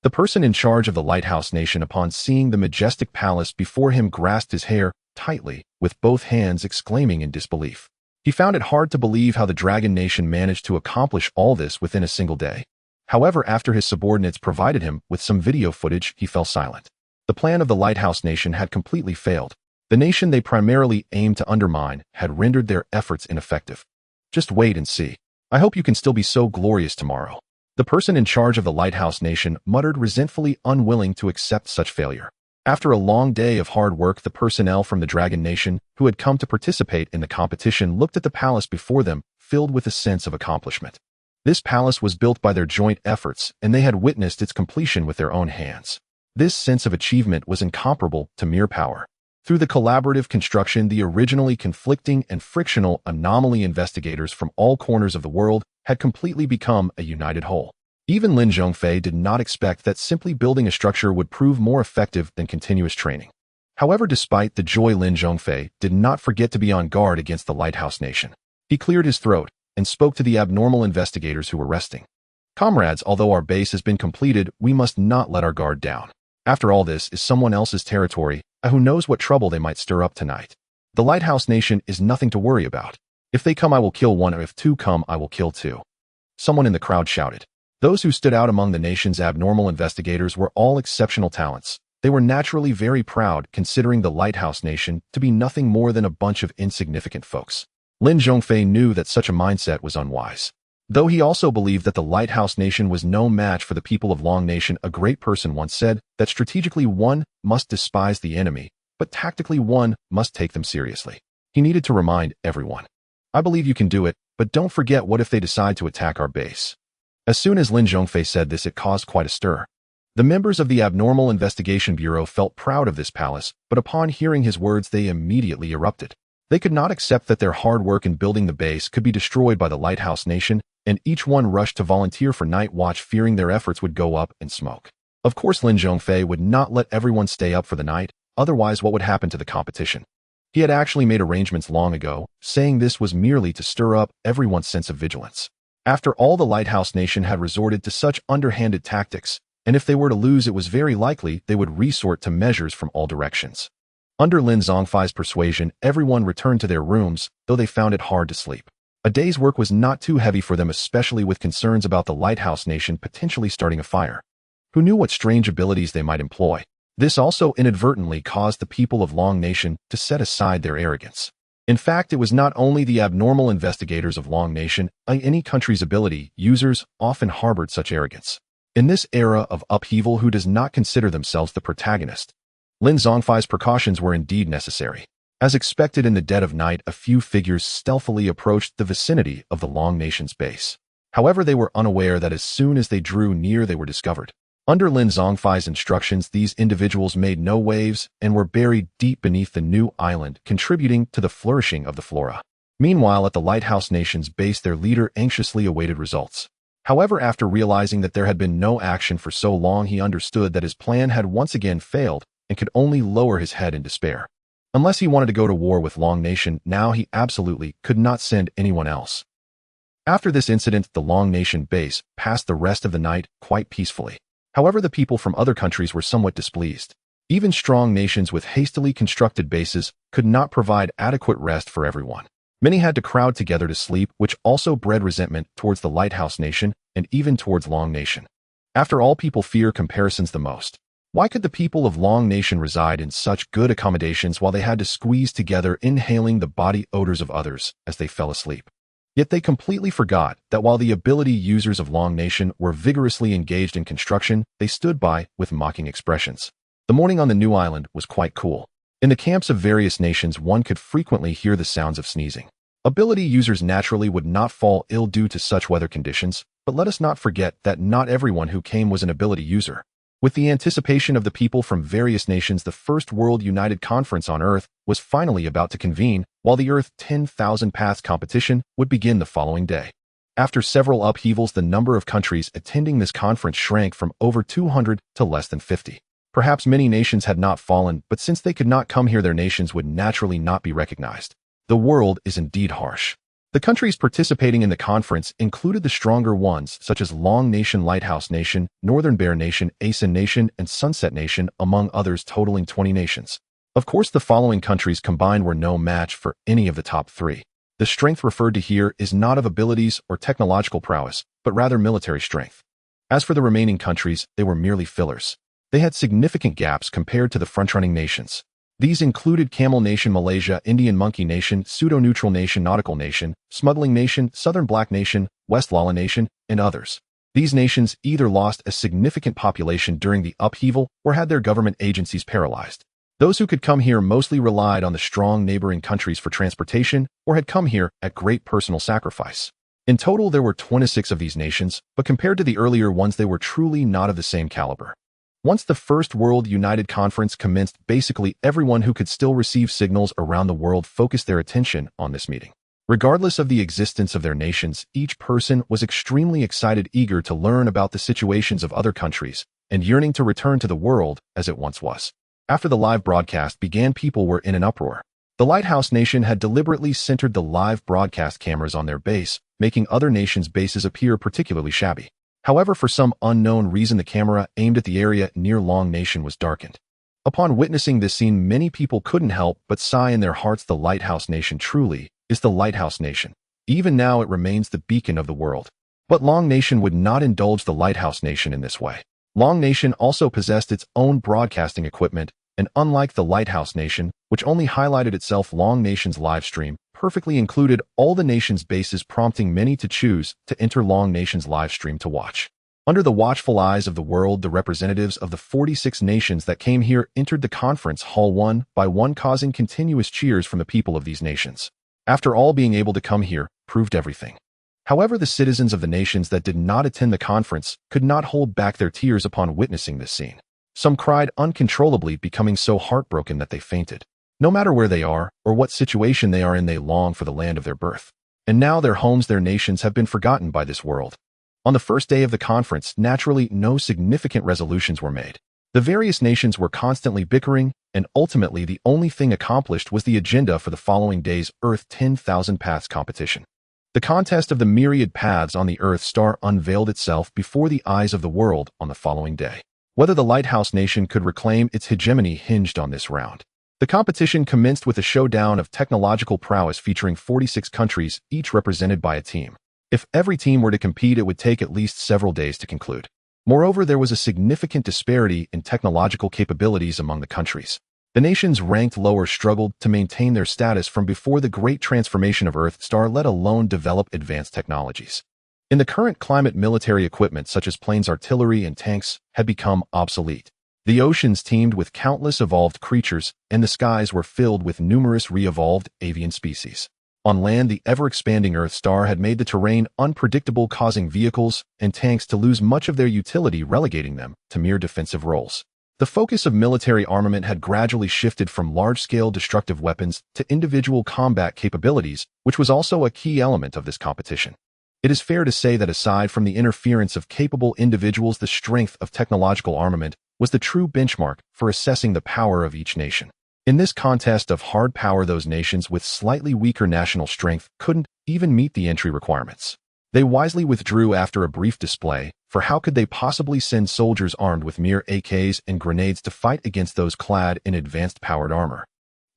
The person in charge of the Lighthouse Nation, upon seeing the majestic palace before him, grasped his hair tightly with both hands, exclaiming in disbelief. He found it hard to believe how the Dragon Nation managed to accomplish all this within a single day. However, after his subordinates provided him with some video footage, he fell silent. The plan of the Lighthouse Nation had completely failed. The nation they primarily aimed to undermine had rendered their efforts ineffective. Just wait and see. I hope you can still be so glorious tomorrow. The person in charge of the Lighthouse Nation muttered resentfully, unwilling to accept such failure. After a long day of hard work, the personnel from the Dragon Nation, who had come to participate in the competition, looked at the palace before them, filled with a sense of accomplishment. This palace was built by their joint efforts, and they had witnessed its completion with their own hands. This sense of achievement was incomparable to mere power. Through the collaborative construction, the originally conflicting and frictional Anomaly investigators from all corners of the world had completely become a united whole. Even Lin Zhongfei did not expect that simply building a structure would prove more effective than continuous training. However, despite the joy, Lin Zhongfei did not forget to be on guard against the Lighthouse Nation. He cleared his throat and spoke to the abnormal investigators who were resting. Comrades, although our base has been completed, we must not let our guard down. After all, this is someone else's territory, and who knows what trouble they might stir up tonight. The Lighthouse Nation is nothing to worry about. If they come, I will kill one, or if two come, I will kill two. Someone in the crowd shouted. Those who stood out among the nation's abnormal investigators were all exceptional talents. They were naturally very proud, considering the Lighthouse Nation to be nothing more than a bunch of insignificant folks. Lin Zhongfei knew that such a mindset was unwise. Though he also believed that the Lighthouse Nation was no match for the people of Long Nation, a great person once said that strategically one must despise the enemy, but tactically one must take them seriously. He needed to remind everyone. I believe you can do it, but don't forget, what if they decide to attack our base? As soon as Lin Zhongfei said this, it caused quite a stir. The members of the Abnormal Investigation Bureau felt proud of this palace, but upon hearing his words, they immediately erupted. They could not accept that their hard work in building the base could be destroyed by the Lighthouse Nation, and each one rushed to volunteer for night watch, fearing their efforts would go up in smoke. Of course, Lin Zhongfei would not let everyone stay up for the night, otherwise what would happen to the competition? He had actually made arrangements long ago, saying this was merely to stir up everyone's sense of vigilance. After all, the Lighthouse Nation had resorted to such underhanded tactics, and if they were to lose, it was very likely they would resort to measures from all directions. Under Lin Zhongfei's persuasion, everyone returned to their rooms, though they found it hard to sleep. A day's work was not too heavy for them, especially with concerns about the Lighthouse Nation potentially starting a fire. Who knew what strange abilities they might employ? This also inadvertently caused the people of Long Nation to set aside their arrogance. In fact, it was not only the abnormal investigators of Long Nation, by any country's ability, users often harbored such arrogance. In this era of upheaval, who does not consider themselves the protagonist? Lin Zhongfei's precautions were indeed necessary. As expected, in the dead of night, a few figures stealthily approached the vicinity of the Long Nation's base. However, they were unaware that as soon as they drew near, they were discovered. Under Lin Zhongfei's instructions, these individuals made no waves and were buried deep beneath the new island, contributing to the flourishing of the flora. Meanwhile, at the Lighthouse Nation's base, their leader anxiously awaited results. However, after realizing that there had been no action for so long, he understood that his plan had once again failed and could only lower his head in despair. Unless he wanted to go to war with Long Nation, now he absolutely could not send anyone else. After this incident, the Long Nation base passed the rest of the night quite peacefully. However, the people from other countries were somewhat displeased. Even strong nations with hastily constructed bases could not provide adequate rest for everyone. Many had to crowd together to sleep, which also bred resentment towards the Lighthouse Nation and even towards Long Nation. After all, people fear comparisons the most. Why could the people of Long Nation reside in such good accommodations while they had to squeeze together, inhaling the body odors of others as they fell asleep? Yet they completely forgot that while the ability users of Long Nation were vigorously engaged in construction, they stood by with mocking expressions. The morning on the new island was quite cool. In the camps of various nations, one could frequently hear the sounds of sneezing. Ability users naturally would not fall ill due to such weather conditions, but let us not forget that not everyone who came was an ability user. With the anticipation of the people from various nations, the First World United Conference on Earth was finally about to convene, while the Earth 10,000 Paths competition would begin the following day. After several upheavals, the number of countries attending this conference shrank from over 200 to less than 50. Perhaps many nations had not fallen, but since they could not come here, their nations would naturally not be recognized. The world is indeed harsh. The countries participating in the conference included the stronger ones, such as Long Nation, Lighthouse Nation, Northern Bear Nation, Asen Nation, and Sunset Nation, among others, totaling 20 nations. Of course, the following countries combined were no match for any of the top three. The strength referred to here is not of abilities or technological prowess, but rather military strength. As for the remaining countries, they were merely fillers. They had significant gaps compared to the front-running nations. These included Camel Nation, Malaysia, Indian Monkey Nation, Pseudo-Neutral Nation, Nautical Nation, Smuggling Nation, Southern Black Nation, West Lala Nation, and others. These nations either lost a significant population during the upheaval or had their government agencies paralyzed. Those who could come here mostly relied on the strong neighboring countries for transportation or had come here at great personal sacrifice. In total, there were 26 of these nations, but compared to the earlier ones, they were truly not of the same caliber. Once the First World United Conference commenced, basically everyone who could still receive signals around the world focused their attention on this meeting. Regardless of the existence of their nations, each person was extremely excited, eager to learn about the situations of other countries, and yearning to return to the world as it once was. After the live broadcast began, people were in an uproar. The Lighthouse Nation had deliberately centered the live broadcast cameras on their base, making other nations' bases appear particularly shabby. However, for some unknown reason, the camera aimed at the area near Long Nation was darkened. Upon witnessing this scene, many people couldn't help but sigh in their hearts. The Lighthouse Nation truly is the Lighthouse Nation. Even now, it remains the beacon of the world. But Long Nation would not indulge the Lighthouse Nation in this way. Long Nation also possessed its own broadcasting equipment, and unlike the Lighthouse Nation, which only highlighted itself, Long Nation's live stream perfectly included all the nation's bases, prompting many to choose to enter Long Nation's live stream to watch. Under the watchful eyes of the world, the representatives of the 46 nations that came here entered the conference hall one by one, causing continuous cheers from the people of these nations. After all, being able to come here proved everything. However, the citizens of the nations that did not attend the conference could not hold back their tears upon witnessing this scene. Some cried uncontrollably, becoming so heartbroken that they fainted. No matter where they are or what situation they are in, they long for the land of their birth. And now their homes, their nations, have been forgotten by this world. On the first day of the conference, naturally, no significant resolutions were made. The various nations were constantly bickering, and ultimately the only thing accomplished was the agenda for the following day's Earth 10,000 Paths competition. The contest of the myriad paths on the Earth star unveiled itself before the eyes of the world on the following day. Whether the Lighthouse Nation could reclaim its hegemony hinged on this round. The competition commenced with a showdown of technological prowess featuring 46 countries, each represented by a team. If every team were to compete, it would take at least several days to conclude. Moreover, there was a significant disparity in technological capabilities among the countries. The nations ranked lower struggled to maintain their status from before the great transformation of Earth star, let alone develop advanced technologies. In the current climate, military equipment such as planes, artillery, and tanks had become obsolete. The oceans teemed with countless evolved creatures, and the skies were filled with numerous re-evolved avian species. On land, the ever-expanding Earth star had made the terrain unpredictable, causing vehicles and tanks to lose much of their utility, relegating them to mere defensive roles. The focus of military armament had gradually shifted from large-scale destructive weapons to individual combat capabilities, which was also a key element of this competition. It is fair to say that aside from the interference of capable individuals, the strength of technological armament was the true benchmark for assessing the power of each nation. In this contest of hard power, those nations with slightly weaker national strength couldn't even meet the entry requirements. They wisely withdrew after a brief display, for how could they possibly send soldiers armed with mere AKs and grenades to fight against those clad in advanced powered armor?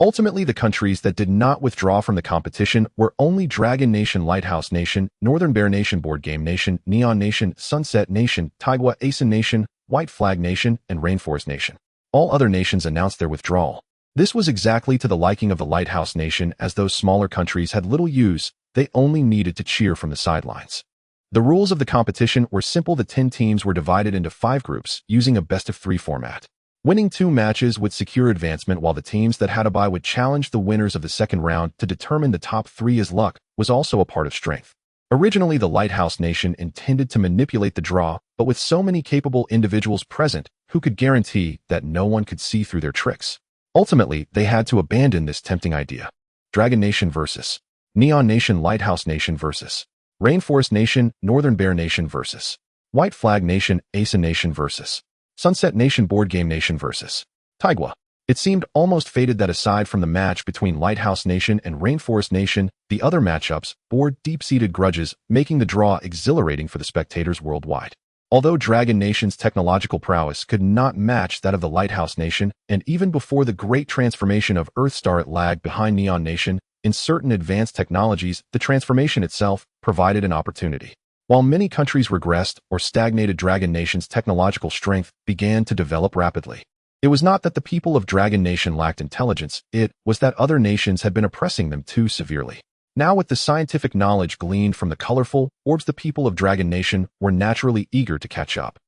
Ultimately, the countries that did not withdraw from the competition were only Dragon Nation, Lighthouse Nation, Northern Bear Nation, Board Game Nation, Neon Nation, Sunset Nation, Taigua Asin Nation, White Flag Nation, and Rainforest Nation. All other nations announced their withdrawal. This was exactly to the liking of the Lighthouse Nation, as those smaller countries had little use, they only needed to cheer from the sidelines. The rules of the competition were simple. The 10 teams were divided into 5 groups, using a best-of-3 format. Winning 2 matches would secure advancement, while the teams that had a bye would challenge the winners of the second round to determine the top 3, as luck was also a part of strength. Originally, the Lighthouse Nation intended to manipulate the draw, but with so many capable individuals present, who could guarantee that no one could see through their tricks? Ultimately, they had to abandon this tempting idea. Dragon Nation vs. Neon Nation, Lighthouse Nation vs. Rainforest Nation, Northern Bear Nation vs. White Flag Nation, Asin Nation vs. Sunset Nation, Board Game Nation vs. Taigua. It seemed almost fated that aside from the match between Lighthouse Nation and Rainforest Nation, the other matchups bore deep-seated grudges, making the draw exhilarating for the spectators worldwide. Although Dragon Nation's technological prowess could not match that of the Lighthouse Nation, and even before the great transformation of Earthstar it lagged behind Neon Nation, in certain advanced technologies, the transformation itself provided an opportunity. While many countries regressed or stagnated, Dragon Nation's technological strength began to develop rapidly. It was not that the people of Dragon Nation lacked intelligence, it was that other nations had been oppressing them too severely. Now, with the scientific knowledge gleaned from the colorful orbs, the people of Dragon Nation were naturally eager to catch up.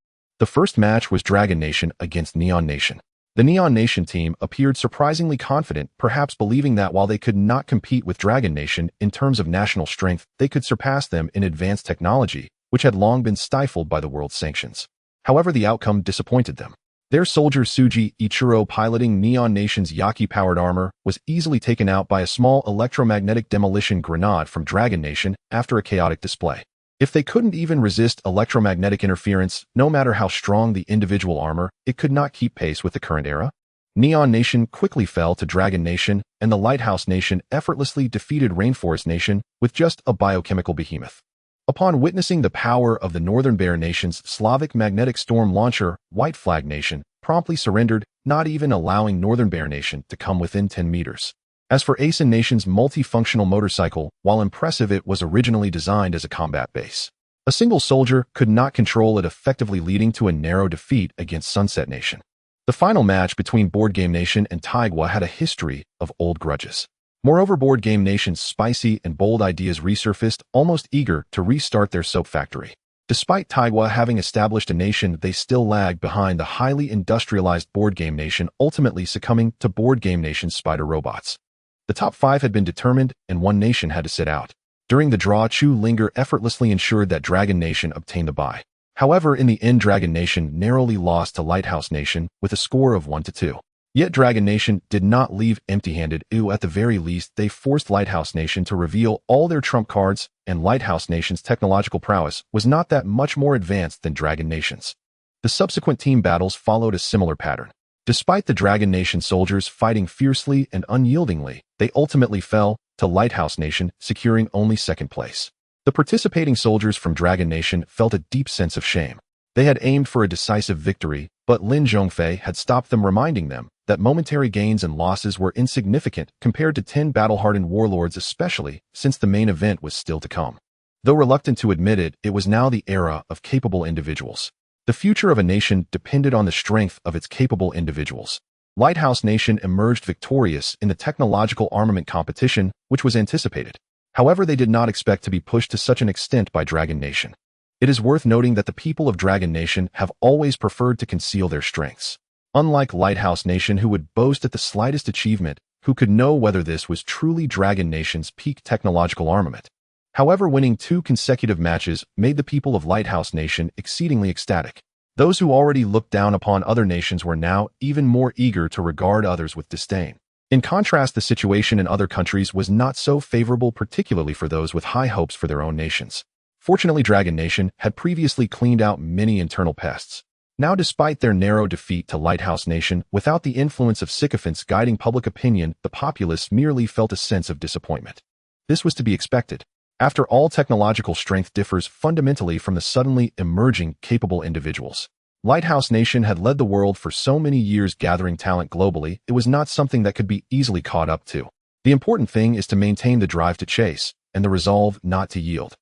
The first match was Dragon Nation against Neon Nation. The Neon Nation team appeared surprisingly confident, perhaps believing that while they could not compete with Dragon Nation in terms of national strength, they could surpass them in advanced technology, which had long been stifled by the world's sanctions. However, the outcome disappointed them. Their soldier Suji Ichiro piloting Neon Nation's Yaki-powered armor was easily taken out by a small electromagnetic demolition grenade from Dragon Nation after a chaotic display. If they couldn't even resist electromagnetic interference, no matter how strong the individual armor, it could not keep pace with the current era. Neon Nation quickly fell to Dragon Nation, and the Lighthouse Nation effortlessly defeated Rainforest Nation with just a biochemical behemoth. Upon witnessing the power of the Northern Bear Nation's Slavic magnetic storm launcher, White Flag Nation promptly surrendered, not even allowing Northern Bear Nation to come within 10 meters. As for Asen Nation's multifunctional motorcycle, while impressive, it was originally designed as a combat base. A single soldier could not control it, effectively leading to a narrow defeat against Sunset Nation. The final match between Board Game Nation and Taigua had a history of old grudges. Moreover, Board Game Nation's spicy and bold ideas resurfaced, almost eager to restart their soap factory. Despite Taigua having established a nation, they still lagged behind the highly industrialized Board Game Nation, ultimately succumbing to Board Game Nation's spider robots. The top 5 had been determined, and one nation had to sit out. During the draw, Chu Linger effortlessly ensured that Dragon Nation obtained the bye. However, in the end, Dragon Nation narrowly lost to Lighthouse Nation with a score of 1-2. Yet Dragon Nation did not leave empty-handed. At the very least, they forced Lighthouse Nation to reveal all their trump cards, and Lighthouse Nation's technological prowess was not that much more advanced than Dragon Nation's. The subsequent team battles followed a similar pattern. Despite the Dragon Nation soldiers fighting fiercely and unyieldingly, they ultimately fell to Lighthouse Nation, securing only second place. The participating soldiers from Dragon Nation felt a deep sense of shame. They had aimed for a decisive victory, but Lin Zhongfei had stopped them, reminding them that momentary gains and losses were insignificant compared to 10 battle-hardened warlords, especially since the main event was still to come. Though reluctant to admit it, it was now the era of capable individuals. The future of a nation depended on the strength of its capable individuals. Lighthouse Nation emerged victorious in the technological armament competition, which was anticipated. However, they did not expect to be pushed to such an extent by Dragon Nation. It is worth noting that the people of Dragon Nation have always preferred to conceal their strengths. Unlike Lighthouse Nation, who would boast at the slightest achievement, who could know whether this was truly Dragon Nation's peak technological armament. However, winning 2 consecutive matches made the people of Lighthouse Nation exceedingly ecstatic. Those who already looked down upon other nations were now even more eager to regard others with disdain. In contrast, the situation in other countries was not so favorable, particularly for those with high hopes for their own nations. Fortunately, Dragon Nation had previously cleaned out many internal pests. Now, despite their narrow defeat to Lighthouse Nation, without the influence of sycophants guiding public opinion, the populace merely felt a sense of disappointment. This was to be expected. After all, technological strength differs fundamentally from the suddenly emerging capable individuals. Lighthouse Nation had led the world for so many years, gathering talent globally. It was not something that could be easily caught up to. The important thing is to maintain the drive to chase, and the resolve not to yield.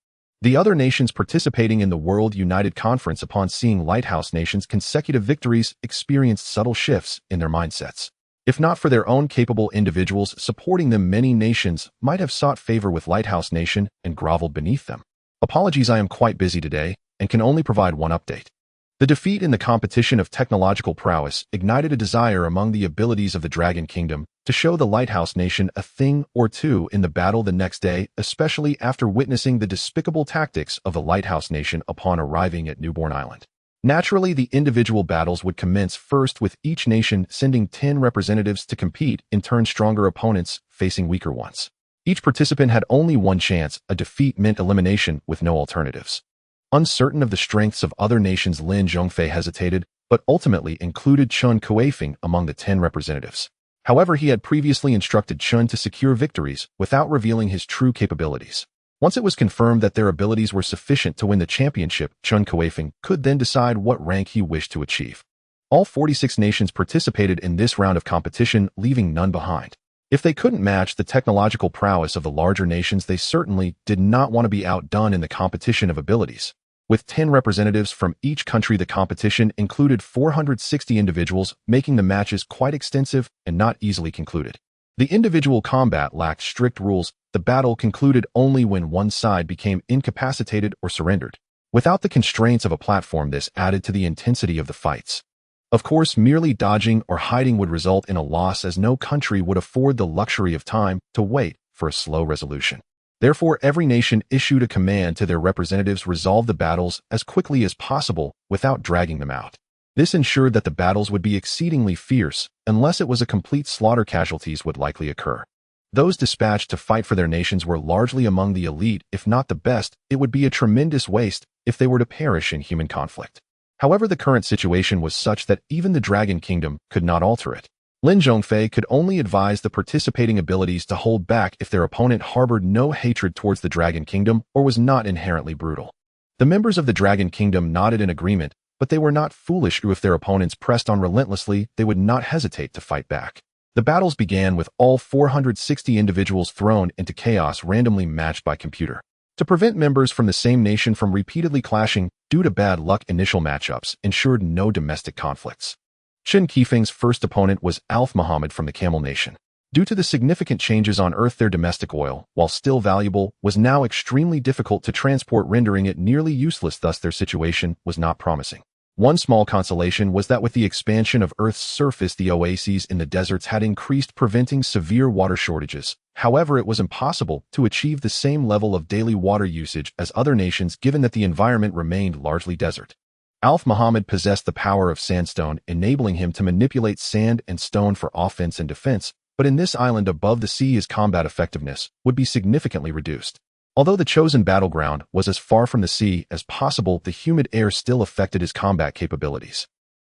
The other nations participating in the World United Conference, upon seeing Lighthouse Nation's consecutive victories, experienced subtle shifts in their mindsets. If not for their own capable individuals supporting them, many nations might have sought favor with Lighthouse Nation and groveled beneath them. Apologies, I am quite busy today and can only provide one update. The defeat in the competition of technological prowess ignited a desire among the abilities of the Dragon Kingdom to show the Lighthouse Nation a thing or two in the battle the next day, especially after witnessing the despicable tactics of the Lighthouse Nation upon arriving at Newborn Island. Naturally, the individual battles would commence first, with each nation sending 10 representatives to compete in turn stronger opponents facing weaker ones. Each participant had only one chance. A defeat meant elimination with no alternatives. Uncertain of the strengths of other nations, Lin Zhongfei hesitated, but ultimately included Chun Kuifeng among the 10 representatives. However, he had previously instructed Chun to secure victories without revealing his true capabilities. Once it was confirmed that their abilities were sufficient to win the championship, Chun Kuifeng could then decide what rank he wished to achieve. All 46 nations participated in this round of competition, leaving none behind. If they couldn't match the technological prowess of the larger nations, they certainly did not want to be outdone in the competition of abilities. With 10 representatives from each country, the competition included 460 individuals, making the matches quite extensive and not easily concluded. The individual combat lacked strict rules. The battle concluded only when one side became incapacitated or surrendered. Without the constraints of a platform, this added to the intensity of the fights. Of course, merely dodging or hiding would result in a loss, as no country would afford the luxury of time to wait for a slow resolution. Therefore, every nation issued a command to their representatives: resolve the battles as quickly as possible without dragging them out. This ensured that the battles would be exceedingly fierce, unless it was a complete slaughter. Casualties would likely occur. Those dispatched to fight for their nations were largely among the elite, if not the best. It would be a tremendous waste if they were to perish in human conflict. However, the current situation was such that even the Dragon Kingdom could not alter it. Lin Zhongfei could only advise the participating abilities to hold back if their opponent harbored no hatred towards the Dragon Kingdom or was not inherently brutal. The members of the Dragon Kingdom nodded in agreement, but they were not foolish. If their opponents pressed on relentlessly, they would not hesitate to fight back. The battles began with all 460 individuals thrown into chaos, randomly matched by computer. To prevent members from the same nation from repeatedly clashing due to bad luck, initial matchups ensured no domestic conflicts. Chen Kuifeng's first opponent was Alf Muhammad from the Camel Nation. Due to the significant changes on Earth, their domestic oil, while still valuable, was now extremely difficult to transport, rendering it nearly useless. Thus, their situation was not promising. One small consolation was that with the expansion of Earth's surface, the oases in the deserts had increased, preventing severe water shortages. However, it was impossible to achieve the same level of daily water usage as other nations, given that the environment remained largely desert. Alf Muhammad possessed the power of sandstone, enabling him to manipulate sand and stone for offense and defense, but in this island above the sea, his combat effectiveness would be significantly reduced. Although the chosen battleground was as far from the sea as possible, the humid air still affected his combat capabilities.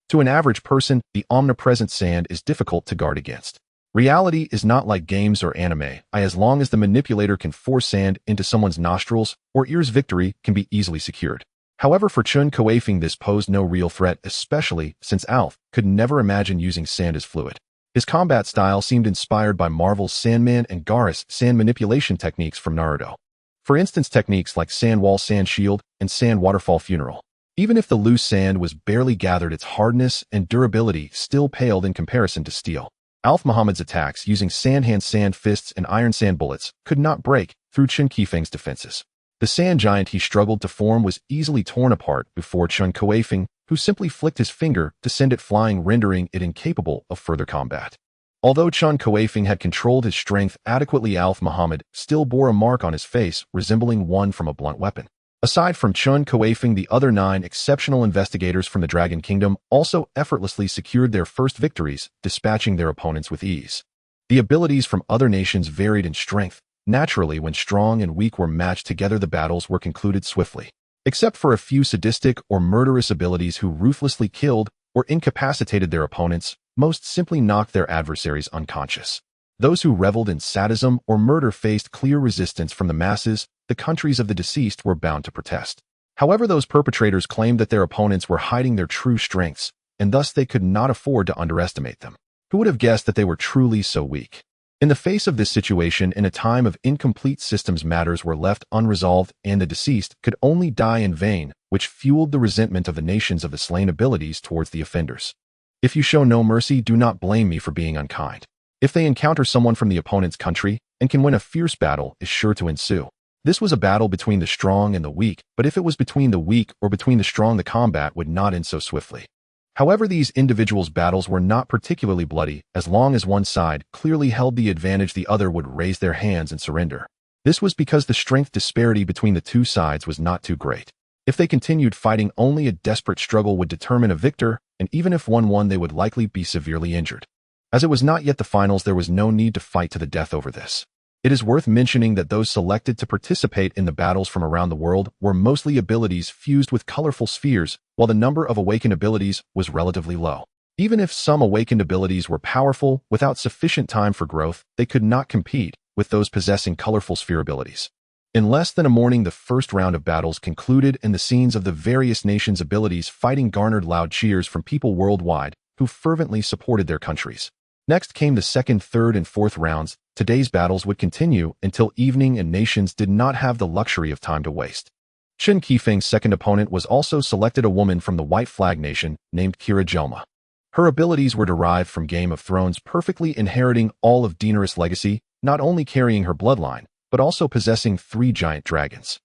To an average person, the omnipresent sand is difficult to guard against. Reality is not like games or anime. As long as the manipulator can force sand into someone's nostrils or ears, victory can be easily secured. However, for Chun Kuifeng, this posed no real threat, especially since Alf could never imagine using sand as fluid. His combat style seemed inspired by Marvel's Sandman and Garrus sand manipulation techniques from Naruto. For instance, techniques like Sand Wall, Sand Shield, and Sand Waterfall Funeral. Even if the loose sand was barely gathered, its hardness and durability still paled in comparison to steel. Alf Muhammad's attacks using sand hands, sand fists, and iron sand bullets could not break through Chen Kuifeng's defenses. The sand giant he struggled to form was easily torn apart before Chun Kuifeng, who simply flicked his finger to send it flying, rendering it incapable of further combat. Although Chun Kuifeng had controlled his strength adequately, Alf Muhammad still bore a mark on his face resembling one from a blunt weapon. Aside from Chun Kuifeng, the other 9 exceptional investigators from the Dragon Kingdom also effortlessly secured their first victories, dispatching their opponents with ease. The abilities from other nations varied in strength. Naturally, when strong and weak were matched together, the battles were concluded swiftly. Except for a few sadistic or murderous abilities who ruthlessly killed or incapacitated their opponents, most simply knocked their adversaries unconscious. Those who reveled in sadism or murder faced clear resistance from the masses. The countries of the deceased were bound to protest. However, those perpetrators claimed that their opponents were hiding their true strengths, and thus they could not afford to underestimate them. Who would have guessed that they were truly so weak? In the face of this situation, in a time of incomplete systems, matters were left unresolved, and the deceased could only die in vain, which fueled the resentment of the nations of the slain abilities towards the offenders. If you show no mercy, do not blame me for being unkind. If they encounter someone from the opponent's country and can win, a fierce battle is sure to ensue. This was a battle between the strong and the weak, but if it was between the weak or between the strong, the combat would not end so swiftly. However, these individuals' battles were not particularly bloody. As long as one side clearly held the advantage, the other would raise their hands and surrender. This was because the strength disparity between the two sides was not too great. If they continued fighting, only a desperate struggle would determine a victor, and even if one won, they would likely be severely injured. As it was not yet the finals, there was no need to fight to the death over this. It is worth mentioning that those selected to participate in the battles from around the world were mostly abilities fused with colorful spheres, while the number of awakened abilities was relatively low. Even if some awakened abilities were powerful, without sufficient time for growth, they could not compete with those possessing colorful sphere abilities. In less than a morning, the first round of battles concluded, and the scenes of the various nations' abilities fighting garnered loud cheers from people worldwide who fervently supported their countries. Next came the second, third, and fourth rounds. Today's battles would continue until evening, and nations did not have the luxury of time to waste. Chen Kuifeng's second opponent was also selected, a woman from the White Flag Nation named Kira Jelma. Her abilities were derived from Game of Thrones, perfectly inheriting all of Daenerys' legacy, not only carrying her bloodline, but also possessing 3 giant dragons.